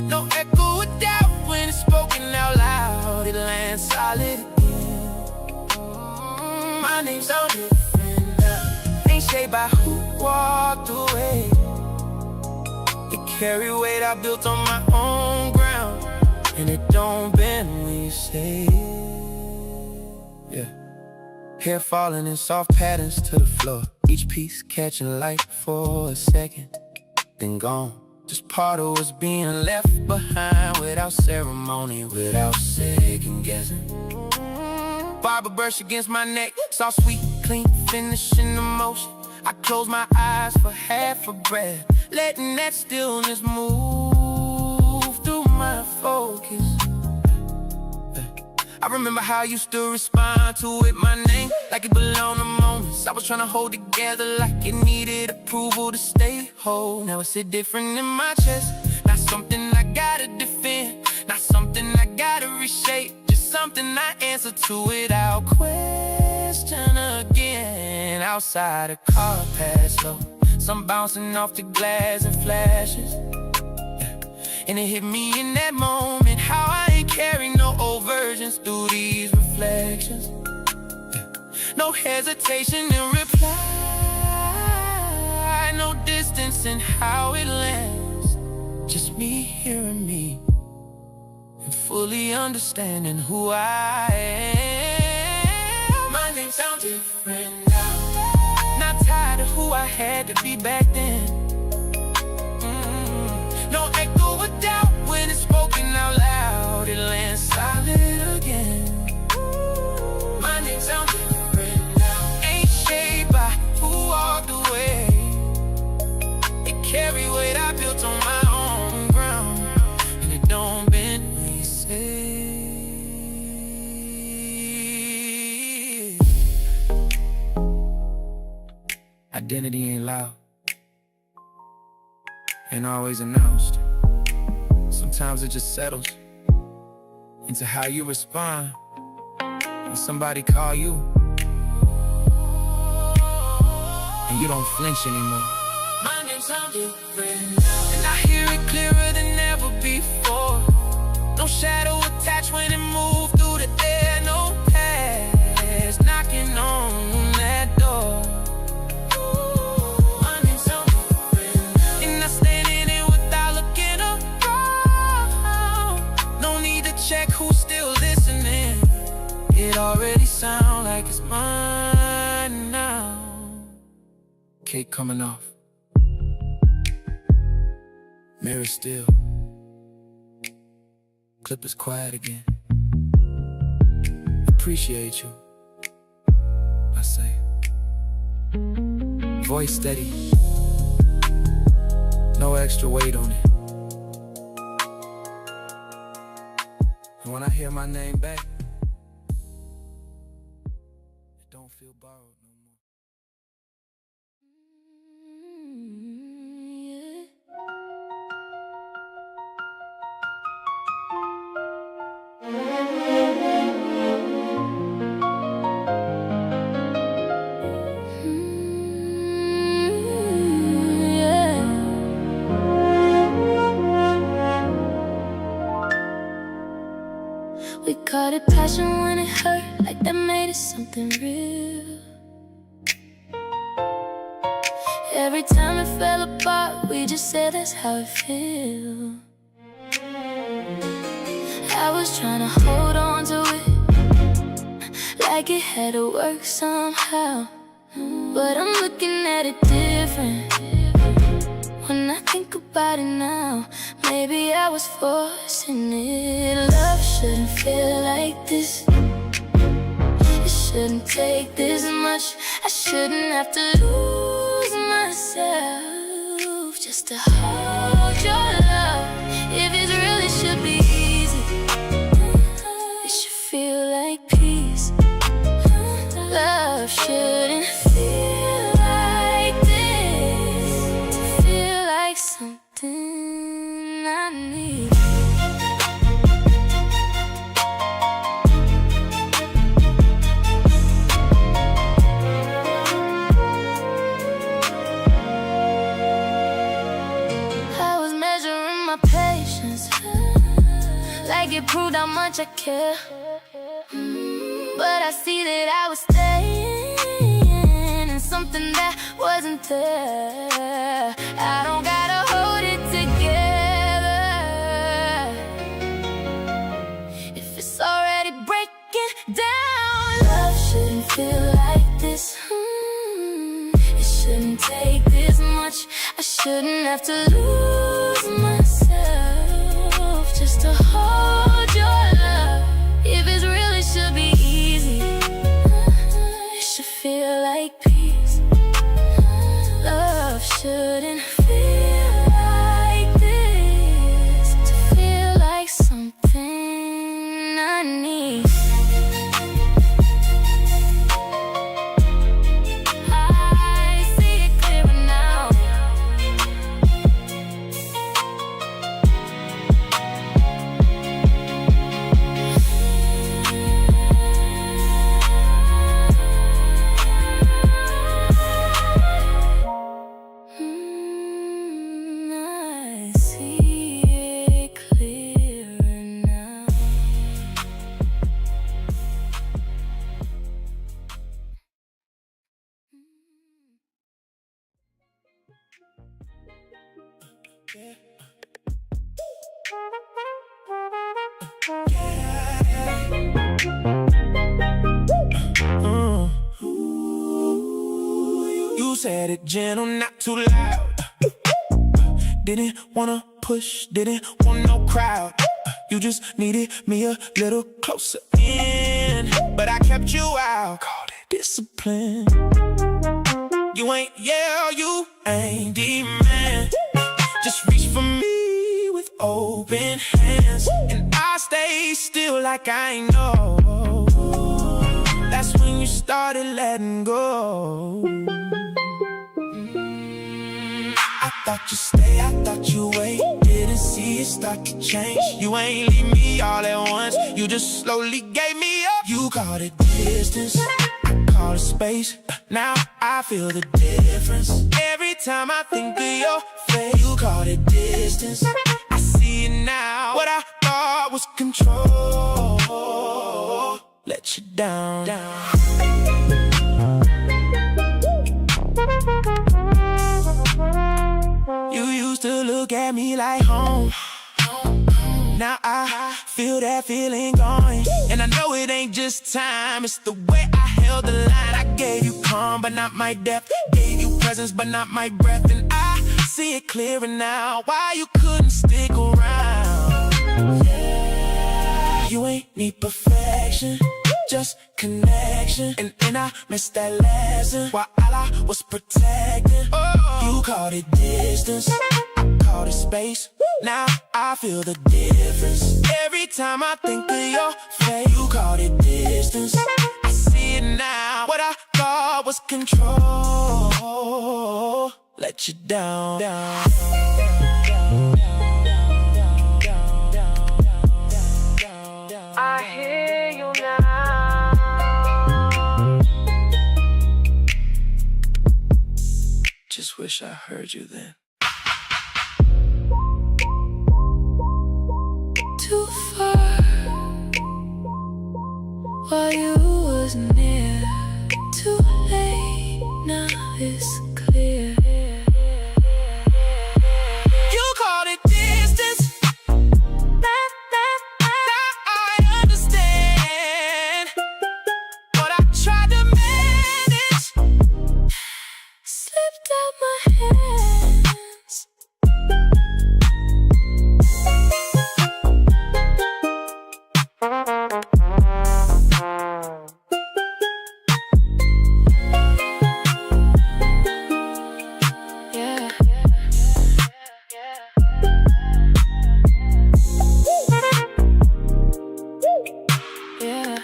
No echo of doubt when it's spoken out loud, it lands solid again. My name sounded different now, ain't shaped by who walked away. It carry weight I built on my own ground, and it don't bend when you say it. Yeah. Hair falling in soft patterns to the floor, each piece catching light for a second, then gone. Just part of what's being left behind, without ceremony, without second guessing. Barber brush against my neck, soft, sweet, clean finish in the motion. I close my eyes for half a breath, letting that stillness move through my focus. I remember how I used to respond to it, my name, like it belonged to moments I was trying to hold together, like it needed approval to stay whole. Now it's a different in my chest, not something I gotta defend, not something I gotta reshape, just something I answer to without question again. Outside a car passed slow, some bouncing off the glass and flashes. And it hit me in that moment, how I ain't carry no old versions through these reflections. No hesitation in reply, no distance in how it lands. Just me hearing me, and fully understanding who I am. My name sounds different now, not tied to who I had to be back then. No echo of doubt when it's spoken out loud, it lands solid again. My name sounds different now, ain't shaped by who walked away. It carry weight I built on my own ground, and it don't bend when you say. Identity ain't loud, ain't always announced. Sometimes it just settles into how you respond when somebody call you and you don't flinch anymore. My name sounds different now, and I hear it clearer than ever before. No shadow attached when it moves through the air, no past knocking on that door. Check who's still listening, it already sound like it's mine now. Cake coming off, mirror still, clip is quiet again. Appreciate you, I say. Voice steady, no extra weight on it. And when I hear my name back, it don't feel borrowed no more. like passion when it hurt, like that made it something real. Every time it fell apart, we just said that's how it feels. I was trying to hold on to it, like it had to work somehow. But I'm looking at it different when I think about it now. Maybe I was forcing it. Love shouldn't feel like this. It shouldn't take this much. I shouldn't have to lose myself just to hold your love. If it really should be easy, it should feel like peace. Love shouldn't feel like this, to feel like something I need. I was measuring my patience, like it proved how much I care. But I see that I was staying in something that wasn't there. I don't gotta hold it together if it's already breaking down. Love shouldn't feel like this. It shouldn't take this much. I shouldn't have to lose myself just to hold your love. If it really should be easy, it should feel like peace. Love shouldn't feel like this, to feel like something I need. I see it clearer now. I see it clearer now. You said it gentle, not too loud. Didn't wanna push, didn't want no crowd. You just needed me a little closer in, but I kept you out. Called it discipline. You ain't you ain't demand. Just reach for me with open hands, and I stay still like I know. That's when you started letting go. I thought you stay, I thought you wait. Didn't see it start to change. You ain't leave me all at once. You just slowly gave me up. You called it distance, I call it space. Now I feel the difference. Every time I think of your face, you called it distance. I see it now. What I thought was control let you down. You used to look at me like home. Now I feel that feeling going, and I know it ain't just time. It's the way I held the line. I gave you calm, but not my depth. Gave you presence, but not my breath. And I see it clearer now why you couldn't stick around. You ain't need perfection, just connection. And I missed that lesson while I was protecting. You called it distance, I called it space. Now I feel the difference. Every time I think of your face, you called it distance. I see it now. What I thought was control let you down. I hear you now. Just wish I heard you then. Too far you was near. Too late, now it's clear. You called it distance. Now I understand. But I tried to manage. Slipped out my hands. Yeah. Yeah.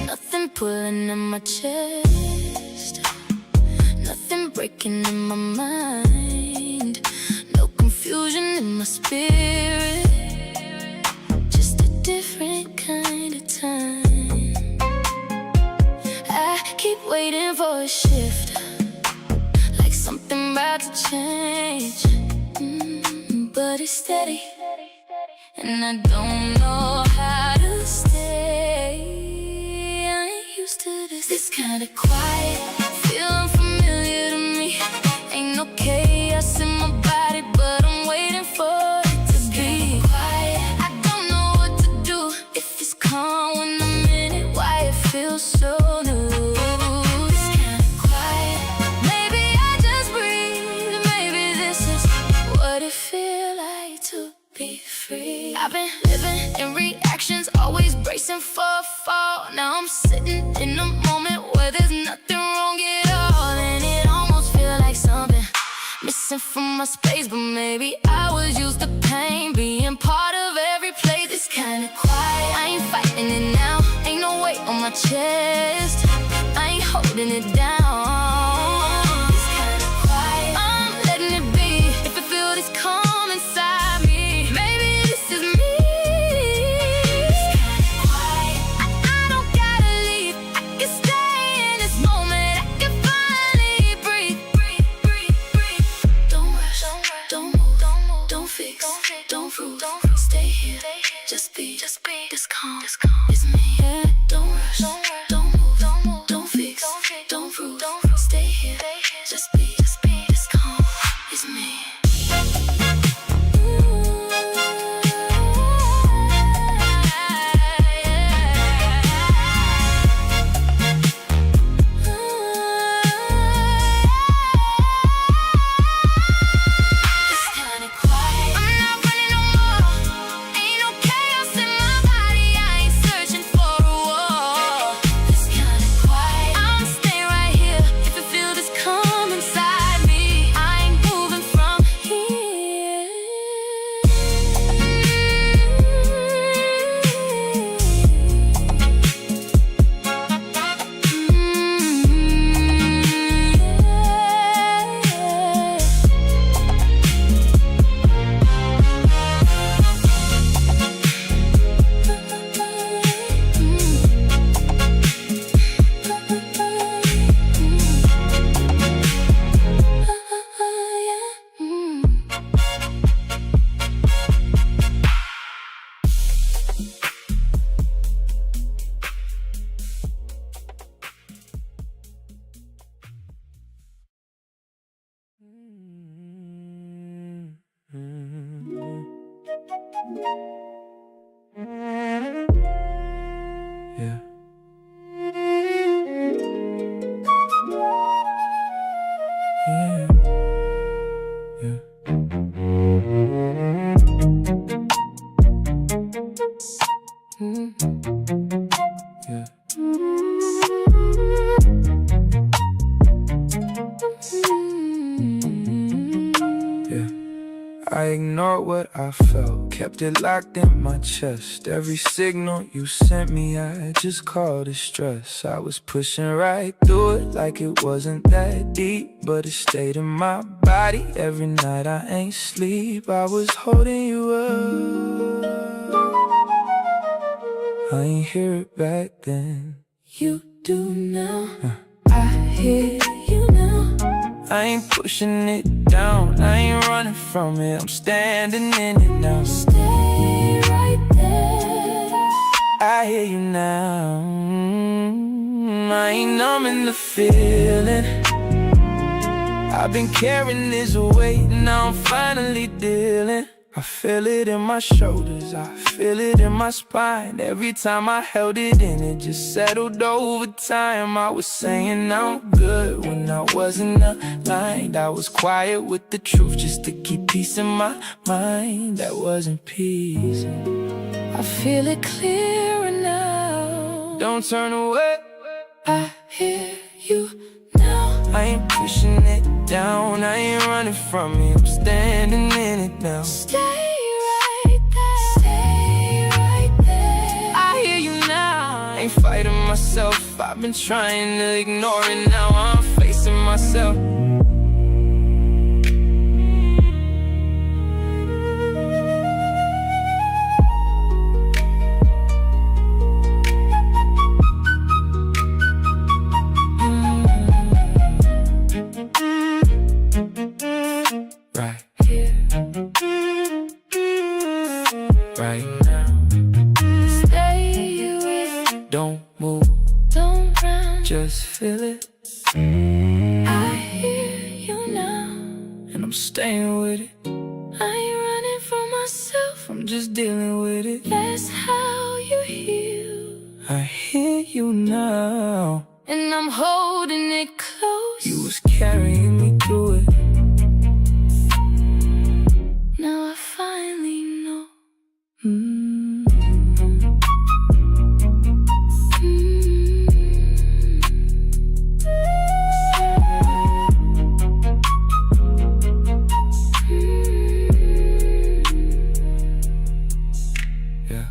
Nothing pulling in my chest, nothing breaking in my mind, no confusion in my spirit, just a different kind of time. I keep waiting for a shift, like something about to change, but it's steady, and I don't know how to stay. I ain't used to this kind of quiet, feeling familiar to me. Ain't no chaos in my body, but I'm waiting for it to be quiet. I don't know what to do, if it's calm when I'm in it, why it feels so new. It's kind of quiet, maybe I just breathe, maybe this is what it feels like to be free. I've been living in reactions, always bracing for a fall. Now I'm sitting in a moment where there's nothing wrong at all, and it almost feels like something missing from my space. But maybe I was used to pain, being part of every place. It's kinda quiet, I ain't fighting it now, ain't no weight on my chest, I ain't holding it down. It's kinda quiet, I'm letting it be. If I feel this calm inside me, maybe this is me. It's kinda quiet, I don't gotta leave, I can stay in this moment, I can finally breathe. Don't rush, don't move, don't fix, don't prove, stay here, just be this calm, it's me. Yeah, don't rush, don't move, don't fix, don't prove, stay here, just be this calm, it's me. It's kinda quiet, I'm not running no more, ain't no chaos in my body, I ain't searching for a war. It's kinda quiet, I'm staying right here. If you feel this calm inside me, I ain't moving from here. Yeah. Yeah. Yeah. Yeah. I ignored what I felt, kept it locked in my chest. Every signal you sent me, I just called it stress. I was pushing right through it like it wasn't that deep, but it stayed in my body. Every night I ain't sleep, I was holding you up. I ain't hear it back then. You do now. I hear you now. I ain't pushing it down, I ain't running from it, I'm standing in it now. Stay right there. I hear you now. I ain't numbing the feeling. I've been carrying this weight, now I'm finally dealing. I feel it in my shoulders, I feel it in my spine. Every time I held it in, it just settled over time. I was saying I'm good when I wasn't aligned. I was quiet with the truth just to keep peace in my mind. That wasn't peace. I feel it clearer now. Don't turn away. I hear you now. I ain't pushing it down, I ain't running from it, I'm standing in it now. Stay right there. Stay right there. I hear you now. I ain't fighting myself, I've been trying to ignore it. Now I'm facing myself. Right here, right now. Stay with. Don't move, Don't run. just feel it. I hear you now. And I'm staying with it, I ain't running from myself. I'm just dealing with it. That's how you heal. I hear you now. And I'm holding it close. You was carrying me through it. Now I finally know. Yeah.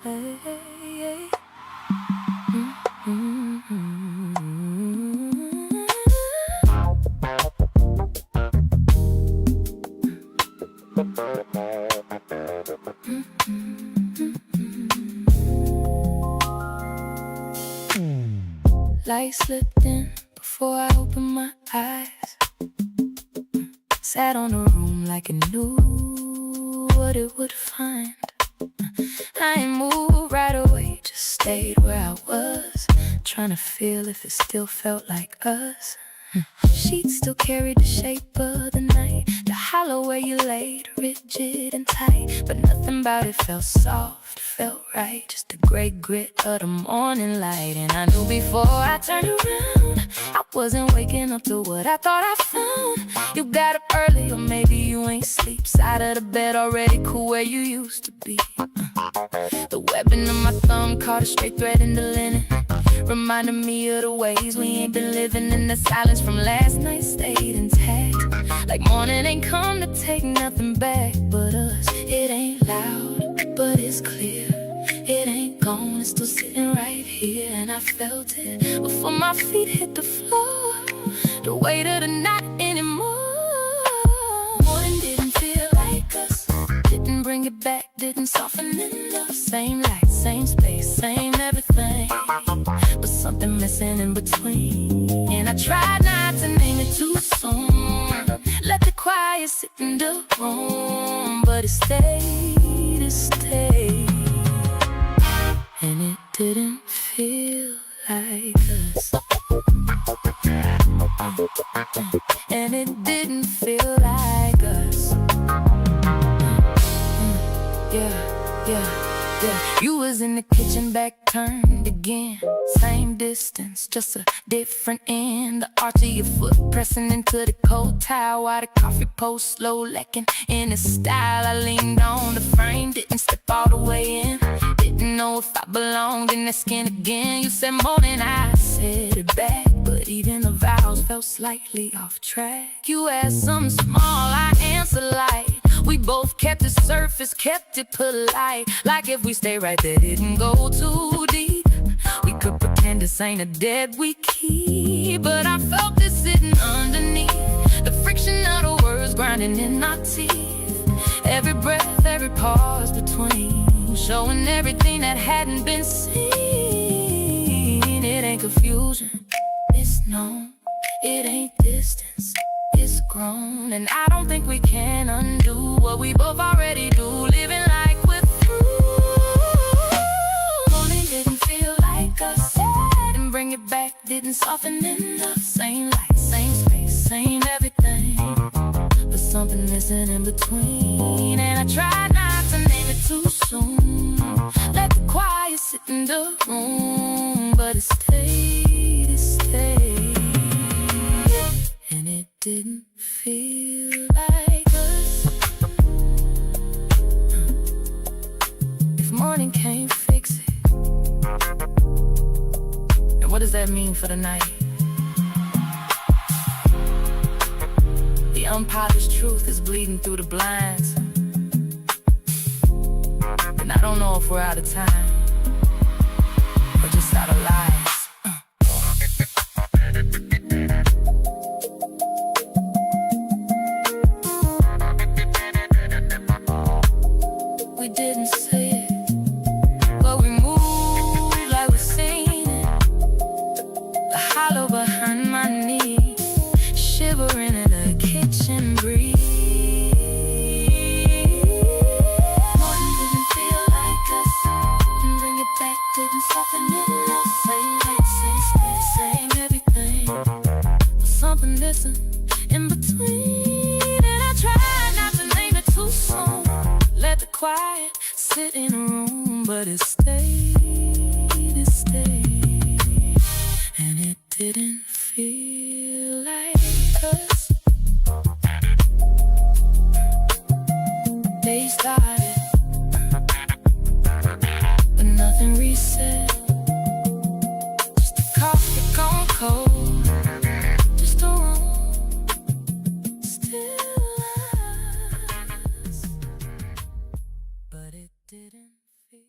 Hey, hey, Light slipped in before I opened my eyes. Sat on the room like it knew what it would find. I ain't moved right away, just stayed where I was, trying to feel if it still felt like us. Sheets still carried the shape of the night, the hollow where you laid, rigid and tight. But nothing about it felt soft, felt right, just the gray grit of the morning light. And I knew before I turned around, I wasn't waking up to what I thought I found. You got up early, or maybe you ain't sleep. Side of the bed already cool where you used to be. The webbing of my thumb caught a straight thread in the linen, reminded me of the ways we ain't been living. In the silence from last night stayed intact, like morning ain't come to take nothing back but us. It ain't loud, but it's clear. It ain't gone, it's still sitting right here. And I felt it before my feet hit the floor, the weight of the night anymore. Morning didn't feel like us, didn't bring it back, didn't soften enough. Same light, same space, same everything, but something missing in between. And I tried not to name it too soon, let the quiet sit in the room, but it stayed, it stayed. And it didn't feel like us, and it didn't feel like the kitchen, back turned again. Same distance, just a different end. The arch of your foot pressing into the cold tile, while the coffee post slow lacking in its style. I leaned on the frame, didn't step all the way in. Didn't know if I belonged in that skin again. You said morning, I said it back, but even the vowels felt slightly off track. You asked something small, I answered light. We both kept the surface, kept it polite. Like if we stay right there, didn't go too deep, we could pretend this ain't a debt we keep. But I felt this sitting underneath, the friction of the words grinding in our teeth. Every breath, every pause between, showing everything that hadn't been seen. It ain't confusion, it's known. It ain't distance, it's grown. And I don't think we can undo what we both already do, living like we're through. Morning didn't feel like us, didn't bring it back, didn't soften enough. Same light, same space, same everything, but something missing in between. And I tried not to name it too soon, let the quiet sit in the room, but it stayed, it stayed. And it didn't feel like us. If morning can't fix it, and what does that mean for the night? The unpolished truth is bleeding through the blinds, and I don't know if we're out of time or just out of lives. We didn't say it, but we moved like we seen it. The hollow behind my knee, shivering in the kitchen breeze. Morning didn't feel like us, didn't bring it back, didn't soften it enough. Same light, same space, same everything, but something missing in between. And I tried not to name it too soon, let the quiet sit in a room, but it stayed, it stayed. And it didn't feel like us. They started, but nothing reset. Just a coffee gone cold, just a room, still us, but it didn't feel.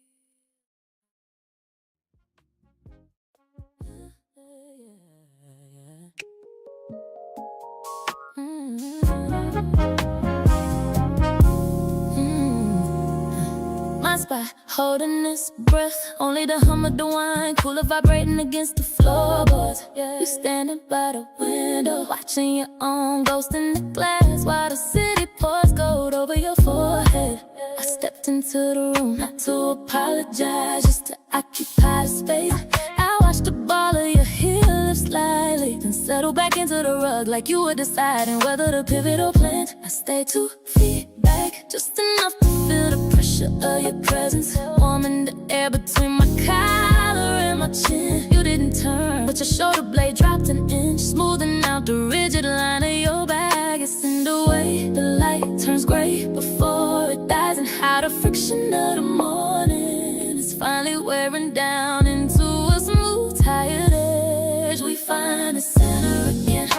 My spot, holding this breath, only the hum of the wine, cooler vibrating against the floorboards. You standing by the window, watching your own ghost in the glass, while the city pours gold over your forehead. I stepped into the room, not to apologize, just to occupy the space. I watched the ball of your heel lift slightly, then settle back into the rug like you were deciding whether to pivot or plant. I stayed 2 feet back, just enough to feel the pressure of your presence, warming the air between my collar and my chin. You didn't turn, but your shoulder blade dropped an inch, smoothing out the rigid line of your back. It's in the way the light turns gray before it dies, and how the friction of the morning is finally wearing down into a smooth, tired edge. We find the center again,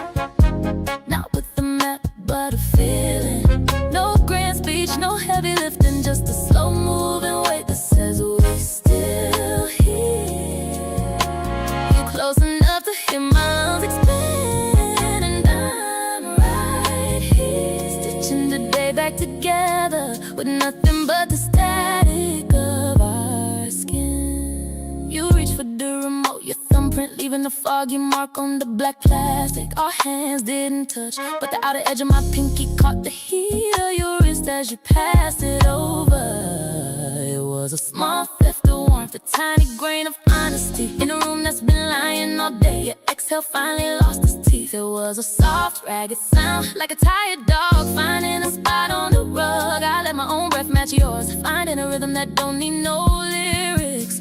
not with the map, but a feeling. No grand speech, no heavy lifting, just a slow moving weight that says we're still here. You're close enough to hear my lungs expand, and I'm right here, stitching the day back together with nothing but the static of our skin. You reach for the remote, your thumbprint leaving a foggy mark on the black plastic. Our hands didn't touch, but the outer edge of my pinky caught the heat of your wrist as you passed it over. It was a small theft of warmth, a tiny grain of honesty, in a room that's been lying all day. Your exhale finally lost its teeth. It was a soft, ragged sound, like a tired dog finding a spot on the rug. I let my own breath match yours, finding a rhythm that don't need no lyrics.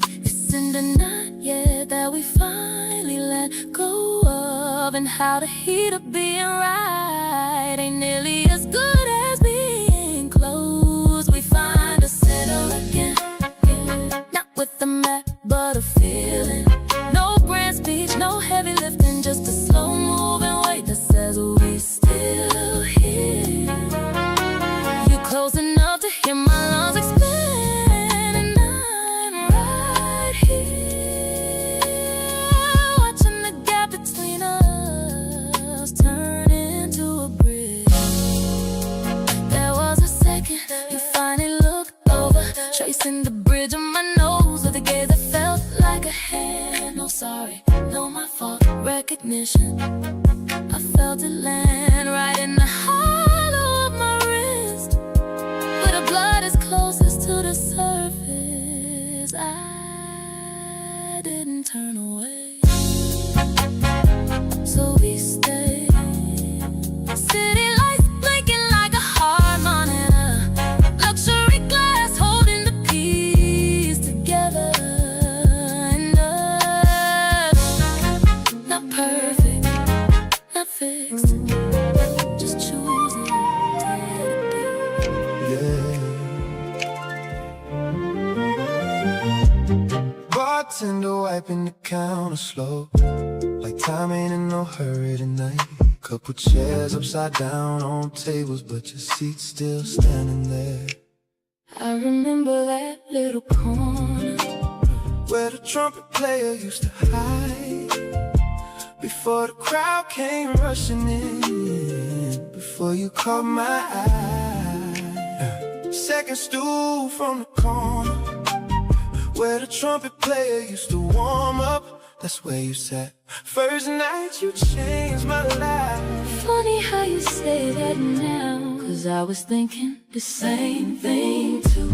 in the night, yeah, that we finally let go of. And how the heat of being right ain't nearly as good as being close. We find a center again, not with the map, but a feeling. No grand speech, no heavy lifting, just a slow moving weight that says we still here. You close enough to hear my lungs expand, and I'm right here, watching the gap between us turn into a bridge. There was a second you finally looked over, tracing the bridge on my nose with a gaze that felt like a hand. No sorry, no my fault, recognition. I felt it land right in the hollow of my wrist, where the blood is closest to the surface. I didn't turn away, so we stayed. City lights blinking like a heart monitor, luxury glass holding the piece together. And us, not perfect, not fixed, just choosing to let it be. Bartender wiping the counter slow, like time ain't in no hurry tonight. Couple chairs upside down on tables, but your seat's still standing there. I remember that little corner Where the trumpet player used to hide, before the crowd came rushing in, before you caught my eye. Second stool from the corner, where the trumpet player used to warm up, that's where you sat. First night you changed my life. Funny how you say that now, 'cause I was thinking the same thing too.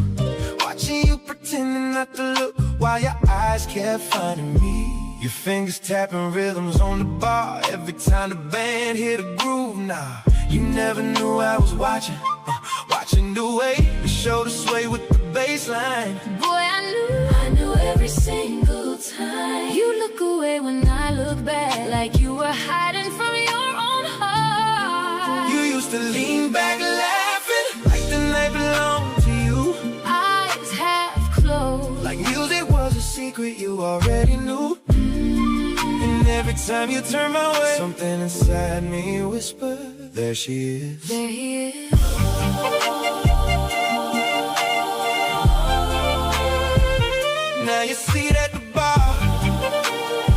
Watching you pretending not to look while your eyes kept finding me. Your fingers tapping rhythms on the bar every time the band hit a groove. Nah, you never knew I was watching, watching the way the shoulder sway with the bass line. Boy, I knew every single time. You look away when I look back, like you were hiding from your own heart. You used to lean back laughing, like the night belonged to you. Eyes half closed, Like music was a secret you already knew. And every time you turn my way, something inside me whispered, there she is. there he is. Now you see at the bar,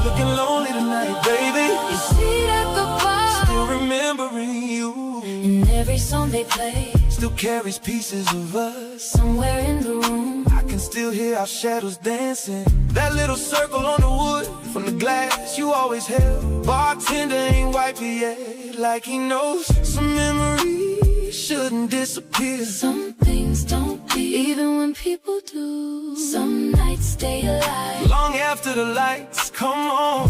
looking lonely tonight, baby. You see at the bar, Still remembering you, and every song they play still carries pieces of us. somewhere in the room. I can still hear our shadows dancing. That little circle on the wood from the glass you always held. Bartender ain't wiped it yet, like he knows some memories shouldn't disappear. Some things don't leave, even when people do. Some nights stay alive Long after the lights come on,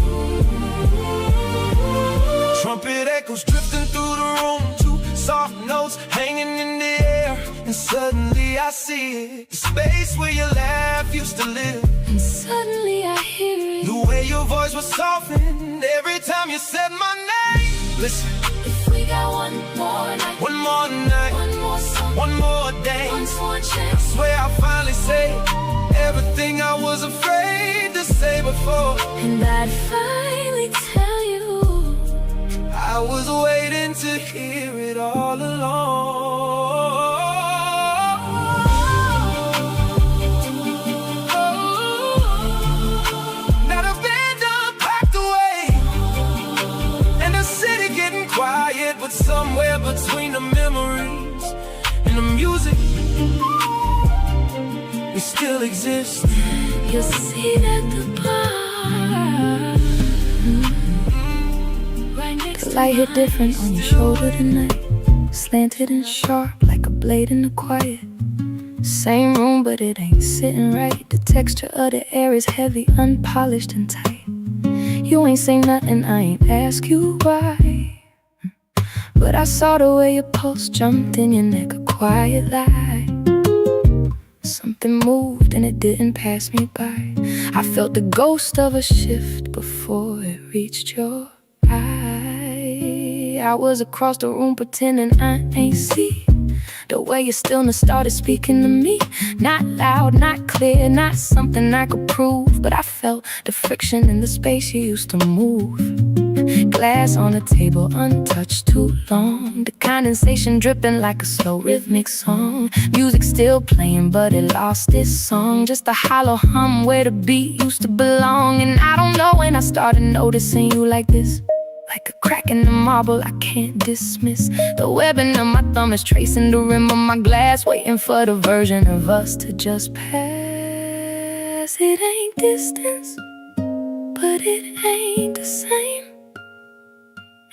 trumpet echoes drifting through the room, two soft notes hanging in the air. And suddenly I see it, the space where your laugh used to live. and suddenly I hear it. The way your voice was softened every time you said my name. Listen, If we got one more night, one more night, one more song, one more day, one more I chance, swear I'll finally say everything I was afraid to say before. and I'd finally tell you I was waiting to hear it all along. Now the band done packed away, and the city getting quiet, but somewhere between the memories and the music, we still exist. you'll see it at the bar, right next to The light hit different on your shoulder tonight, slanted and sharp like a blade in the quiet. Same room, but it ain't sitting right. The texture of the air is heavy, unpolished and tight. You ain't say nothing, I ain't ask you why, but I saw the way your pulse jumped in your neck, a quiet lie. Something moved and it didn't pass me by. I felt the ghost of a shift before it reached your eye. I was across the room pretending I ain't see the way your stillness started speaking to me. Not loud, not clear, not something I could prove, but I felt the friction in the space you used to move. Glass on the table, untouched too long. The condensation dripping like a slow rhythmic song. Music still playing, but it lost its song. Just a hollow hum where the beat used to belong. And I don't know when I started noticing you like this. Like a crack in the marble I can't dismiss. The webbing of my thumb is tracing the rim of my glass, waiting for the version of us to just pass. It ain't distance, but it ain't the same.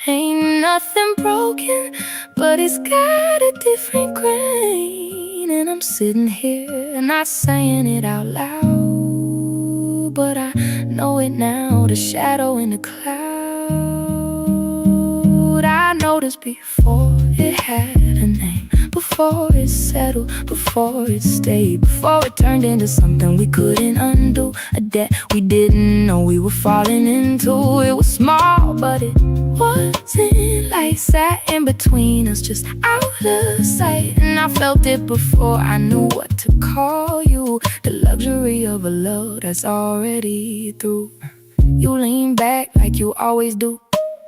Ain't nothing broken, but it's got a different grain. And I'm sitting here, not saying it out loud, but I know it now, the shadow in the cloud. I noticed before it had a name, before it settled, before it stayed, before it turned into something we couldn't undo, a debt we didn't know we were falling into. It was small, but it wasn't like sat in between us, just out of sight. And I felt it before I knew what to call you, the luxury of a love that's already through. You lean back like you always do,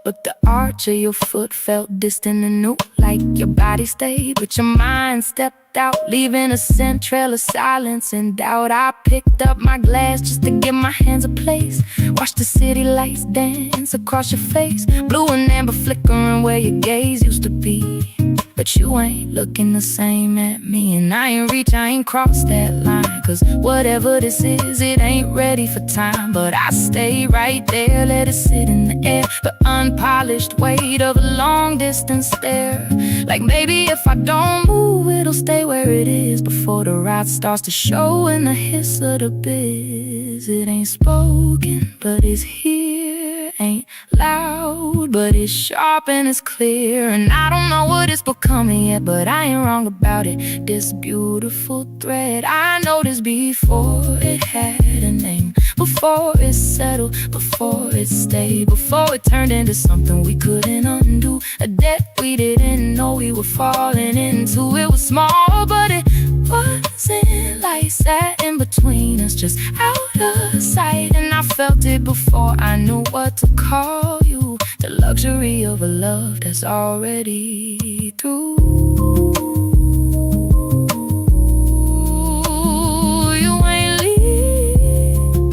but the arch of your foot felt distant and new. Like your body stayed, but your mind stepped out, leaving a scent trail of silence and doubt. I picked up my glass just to give my hands a place. Watch the city lights dance across your face, blue and amber flickering where your gaze used to be. But you ain't looking the same at me, and I ain't crossed that line. Cause whatever this is, it ain't ready for time. But I stay right there, let it sit in the air, the unpolished weight of a long distance stare. Like maybe if I don't move, it'll stay where it is before the ride starts to show in the hiss of the biz. It ain't spoken, but it's here. Ain't loud, but it's sharp and it's clear. And I don't know what it's becoming yet, but I ain't wrong about it. This beautiful thread I noticed before it had a name, before it settled, before it stayed, before it turned into something we couldn't undo, a debt we didn't know we were falling into. It was small, but it wasn't like sat in between us, just out of sight. And I felt it before I knew what to call you, the luxury of a love that's already through. You ain't leave,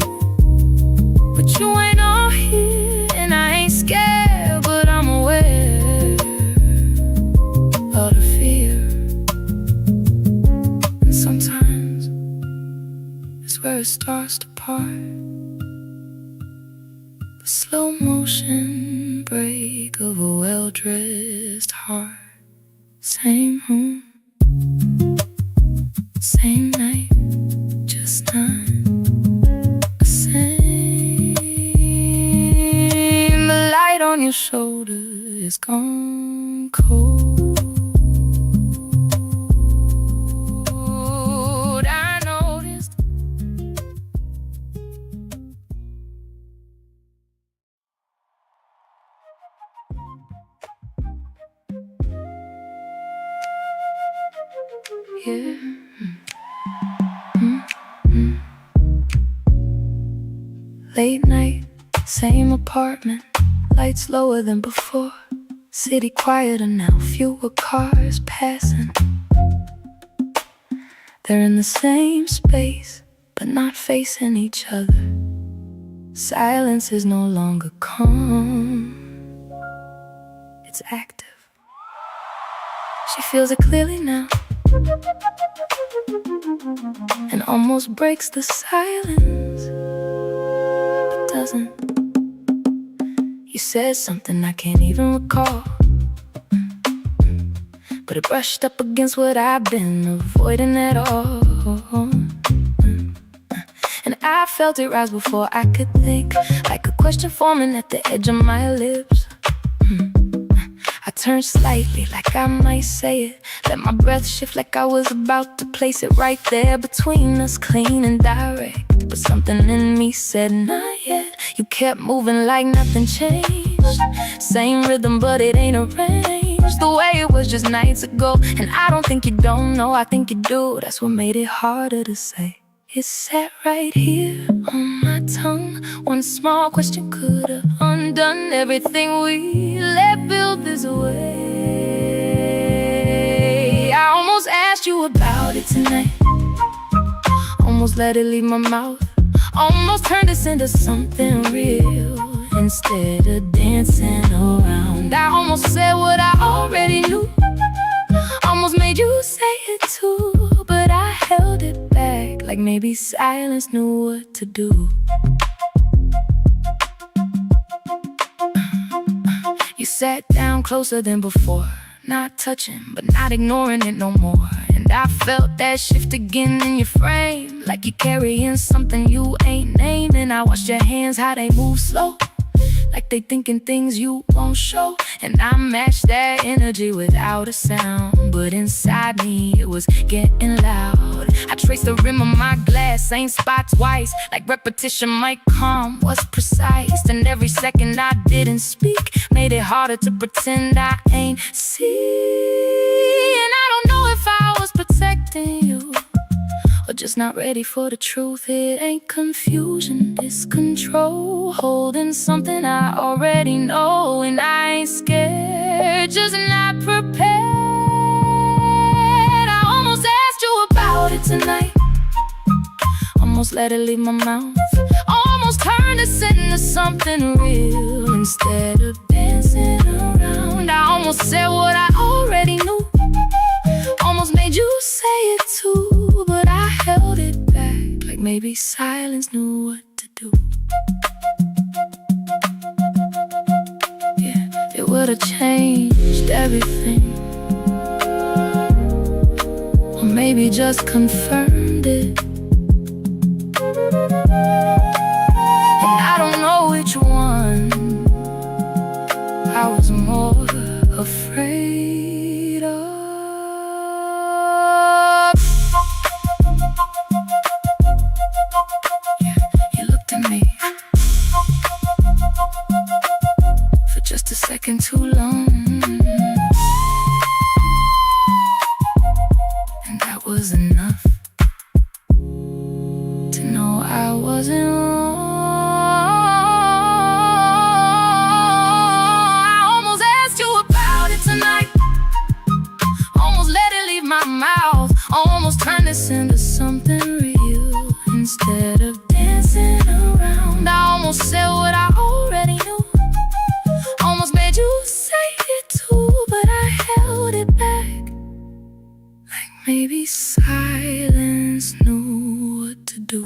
but you ain't all here. And I ain't scared, but I'm aware of the fear. And sometimes it's where it starts to part, the slow motion break of a well-dressed heart. Same room, same night, just not the same. The light on your shoulder is gone cold. I noticed. Yeah. Late night, same apartment, lights lower than before. City quieter now, fewer cars passing. They're in the same space, but not facing each other. Silence is no longer calm, it's active. She feels it clearly now, and almost breaks the silence, but doesn't. You said something I can't even recall, but it brushed up against what I've been avoiding at all. And I felt it rise before I could think, like a question forming at the edge of my lips. I turn slightly, like I might say it. Let my breath shift like I was about to place it right there between us, clean and direct. But something in me said not yet. You kept moving like nothing changed. Same rhythm but it ain't arranged the way it was just nights ago. And I don't think you don't know, I think you do. That's what made it harder to say. It sat right here on my tongue. One small question could have undone everything we let build this way. I almost asked you about it tonight, almost let it leave my mouth, almost turned this into something real instead of dancing around. I almost said what I already knew, almost made you say it too, but I held it back, like maybe silence knew what to do. You sat down closer than before, not touching, but not ignoring it no more. And I felt that shift again in your frame, like you're carrying something you ain't naming. I watched your hands, how they move slow, like they thinking things you won't show. And I matched that energy without a sound, but inside me it was getting loud. I traced the rim of my glass, same spot twice, like repetition might calm what's precise. And every second I didn't speak made it harder to pretend I ain't see. And I don't know if I was protecting you or just not ready for the truth. It ain't confusion, it's control, holding something I already know. And I ain't scared, just not prepared. I almost asked you about it tonight, almost let it leave my mouth, almost turned this into something real instead of dancing around. I almost said what I already knew, almost made you say it too, but I held it back, like maybe silence knew what to do. Yeah, it would've changed everything, or maybe just confirmed it. And I don't know which one I was more afraid of. Just a second too long, and that was enough to know I wasn't wrong. I almost asked you about it tonight, almost let it leave my mouth, almost turned this into something real instead of dancing around. I almost said what I already knew, almost made you say it too, but I held it back, like maybe silence knew what to do.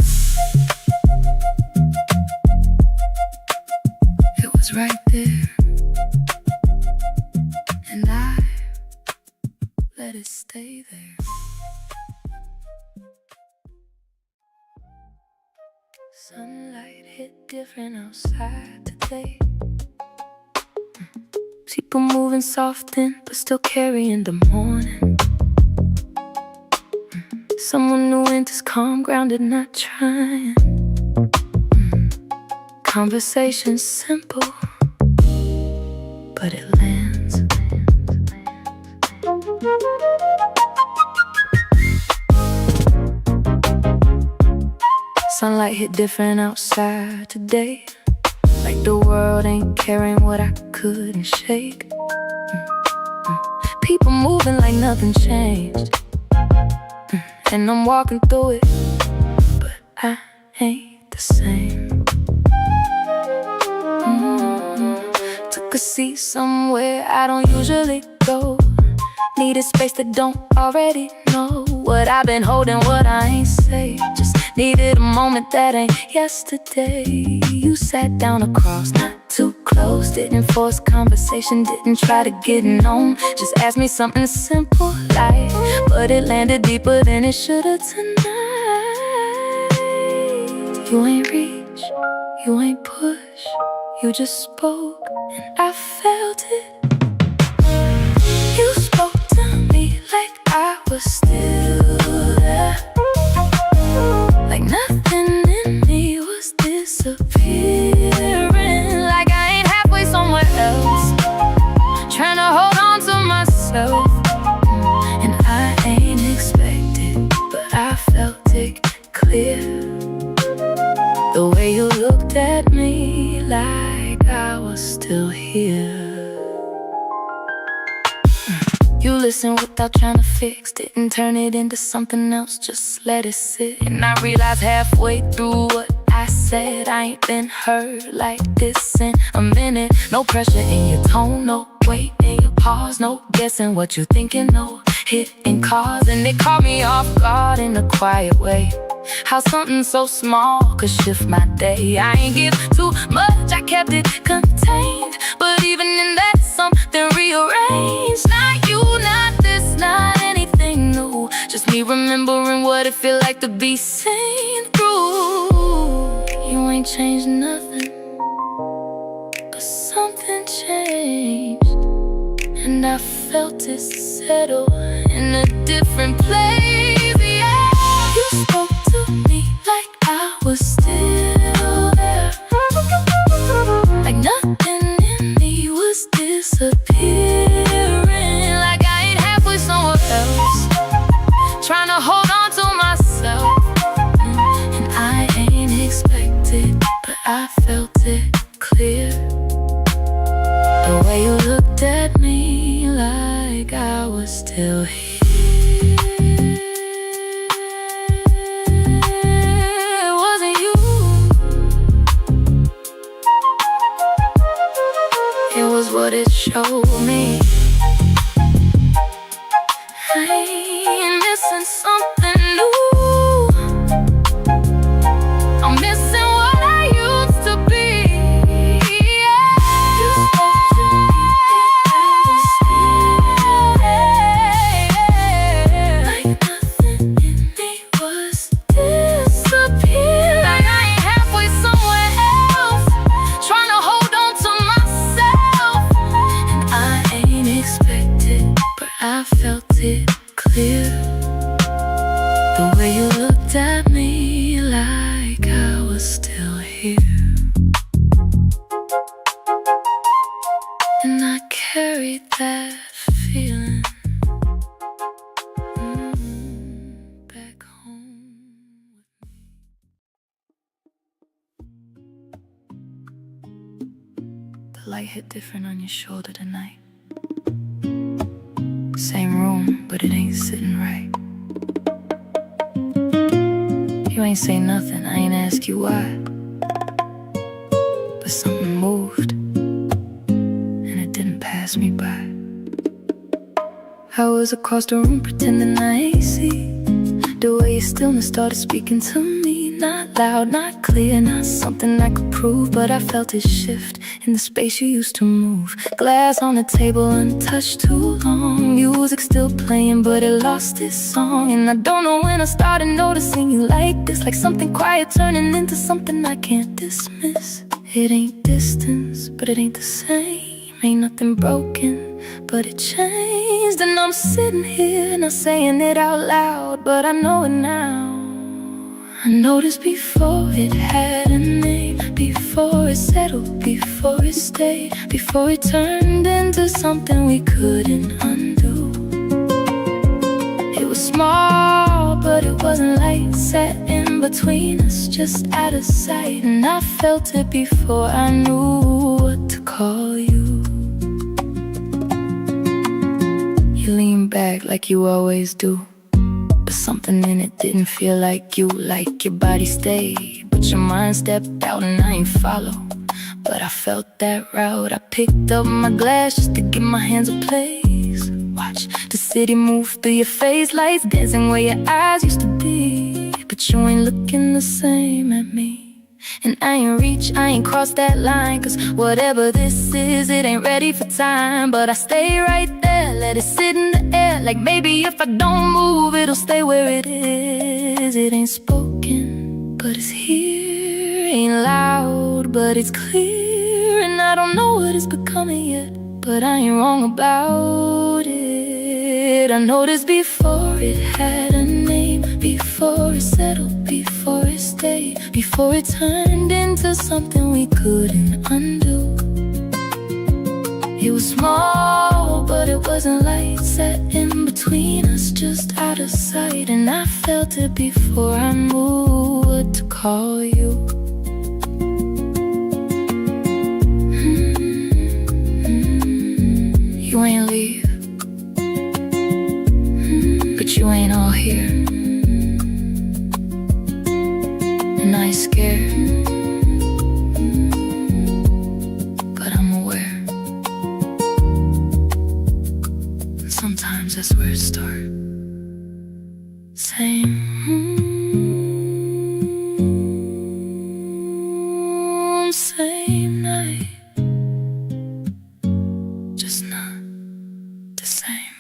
It was right there, and I let it stay there. Sunlight hit different outside today. People moving soft in, but still carrying the morning. Someone new enters calm, grounded, not trying. Conversation simple, but it lands. Sunlight hit different outside today, like the world ain't carrying what I couldn't shake. People moving like nothing changed, and I'm walking through it, but I ain't the same. Took a seat somewhere I don't usually go, needed space that don't already know what I've been holding, what I ain't say. Just needed a moment that ain't yesterday. You sat down across, not too close, didn't force conversation, didn't try to get known. Just asked me something simple like, but it landed deeper than it should've tonight. You ain't reach, you ain't push, you just spoke, and I felt it. expected, but I felt it clear. The way you looked at me like I was still here. You listened without trying to fix, didn't turn it into something else, just let it sit. And I realized halfway through what I said, I ain't been hurt like this in a minute. No pressure in your tone, no weight in your pause, no guessing what you're thinking, no hitting cause. And it caught me off guard in a quiet way, how something so small could shift my day. I ain't give too much, I kept it contained, but even in that something rearranged. Not you, not this, not anything new, just me remembering what it feel like to be seen through. You ain't changed nothing, but something changed, and I felt it settle in a different place. Yeah, you spoke to me like I was still there, like nothing in me was disappearing, like I ain't halfway somewhere else, trying to hold on to myself. And I ain't expected, but I felt it clear. The way you looked at me like I was still here. What it showed me, I ain't missing something new, I'm missing what I used to be. Yeah. You spoke to me like nothing in me was disappearing, like I ain't halfway somewhere else, trying to hold on to myself. I ain't expected, but I felt it clear. The way you looked at me like I was still here. And I carried that feeling back home. The light hit different on your shoulder tonight. Same room, but it ain't sitting right. You ain't say nothing, I ain't ask you why, but something moved, and it didn't pass me by. I was across the room pretending I ain't see the way your stillness started speaking to me. Not loud, not clear, not something I could prove, but I felt it shift in the space you used to move. Glass on the table, untouched too long. Music still playing, but it lost its song. And I don't know when I started noticing you like this, like something quiet turning into something I can't dismiss. It ain't distance, but it ain't the same. Ain't nothing broken, but it changed. And I'm sitting here, not saying it out loud, but I know it now. I noticed before it had a name, before it settled, before it stayed, before it turned into something we couldn't undo. It was small, but it wasn't light, set in between us, just out of sight. And I felt it before I knew what to call you. You leaned back like you always do, but something in it didn't feel like you, like your body stayed, but your mind stepped out and I ain't follow. But I felt that route. I picked up my glass just to give my hands a place. Watch the city move through your face, lights dancing where your eyes used to be, but you ain't looking the same at me. And I ain't reach, I ain't crossed that line, cause whatever this is, it ain't ready for time. But I stay right there, let it sit in the air, like maybe if I don't move, it'll stay where it is. It ain't spoken, but it's here. Ain't loud, but it's clear. And I don't know what it's becoming yet, but I ain't wrong about it. I noticed before it had a name, before it settled, before it stayed, before it turned into something we couldn't undo. It You were small, but it wasn't light. Set in between us, just out of sight. And I felt it before I knew what to call you. You ain't leave, but you ain't all here. And I ain't scared, but I'm aware. Sometimes that's where it starts. Same same night, just not the same.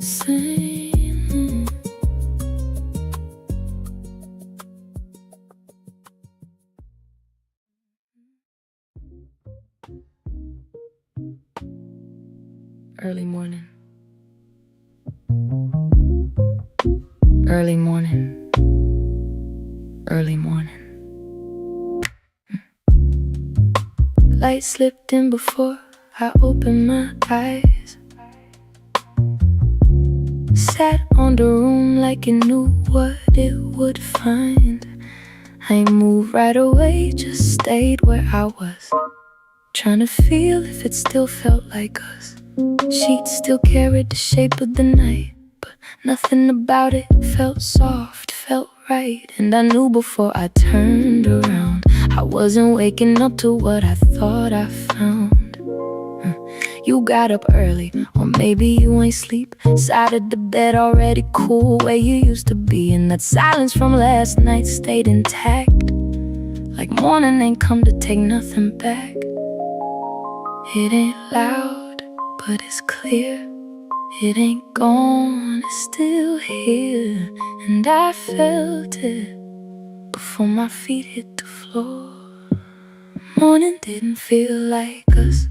Same. Early morning. Early morning. Early morning. Light slipped in before I opened my eyes. Sat on the room like it knew what it would find. I ain't moved right away, just stayed where I was, trying to feel if it still felt like us. Sheets still carried the shape of the night, but nothing about it felt soft, felt right. And I knew before I turned around, I wasn't waking up to what I thought I found. You got up early, or maybe you ain't sleep. Side of the bed already cool where you used to be. And that silence from last night stayed intact, like morning ain't come to take nothing back. It ain't loud, but it's clear. It ain't gone, it's still here. And I felt it before my feet hit the floor. Morning didn't feel like us,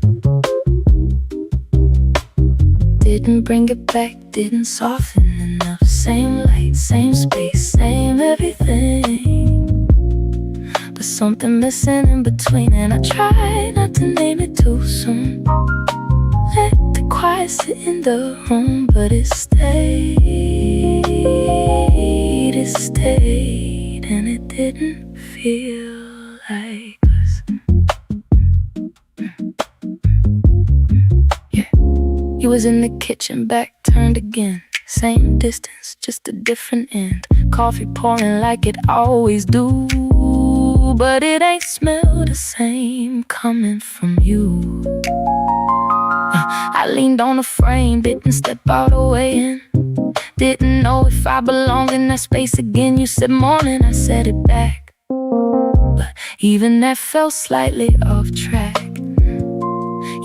didn't bring it back, didn't soften enough. Same light, same space, same everything, but something missing in between. And I tried not to name it too soon. Let the quiet sit in the room, but it stayed, and it didn't feel like us. Yeah, you was in the kitchen, back turned again. Same distance, just a different end. Coffee pouring like it always do, but it ain't smell the same coming from you. I leaned on the frame, didn't step all the way in. Didn't know if I belonged in that space again. You said morning, I said it back, but even that felt slightly off track.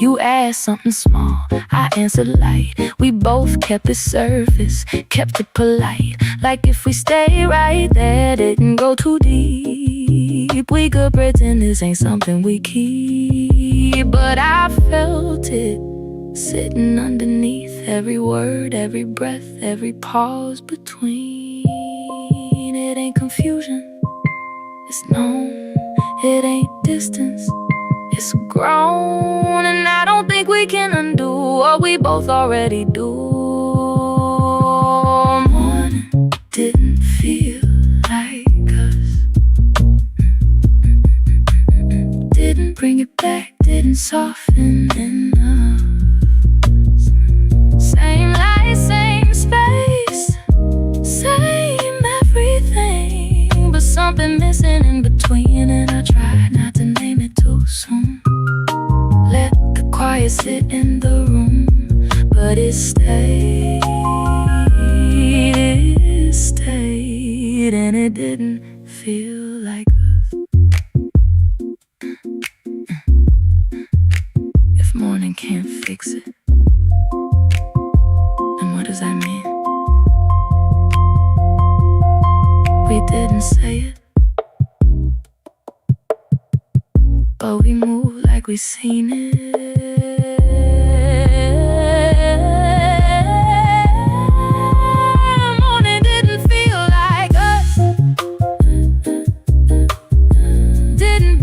You asked something small, I answered light. We both kept it surface, kept it polite, like if we stay right there, didn't go too deep. We could pretend this ain't something we keep, but I felt it sitting underneath every word, every breath, every pause between. It ain't confusion, it's known. It ain't distance, it's grown. And I don't think we can undo what we both already do. Morning didn't feel like us, didn't bring it back, didn't soften enough. Same light, same space, same everything, but something missing in between. And I tried not to name it too soon. Let the quiet sit in the room, but it stayed, and it didn't feel like us. If morning can't fix it, then what does that mean? We didn't say it, but we moved like we seen it. Morning didn't feel like us, didn't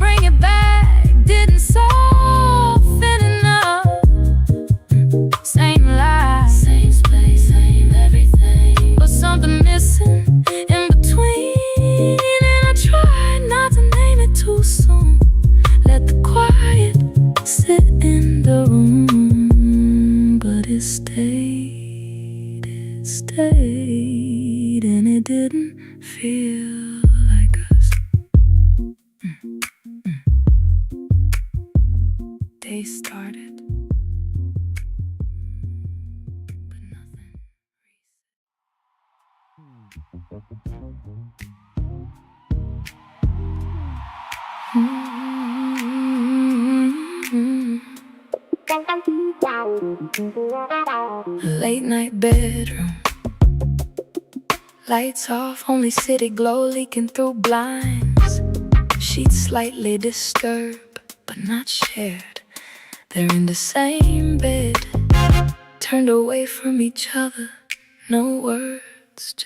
didn't feel like us. Day started, but nothing. Late night bedroom, lights off, only city glow leaking through blinds. Sheets slightly disturbed, but not shared. They're in the same bed, turned away from each other. No words, just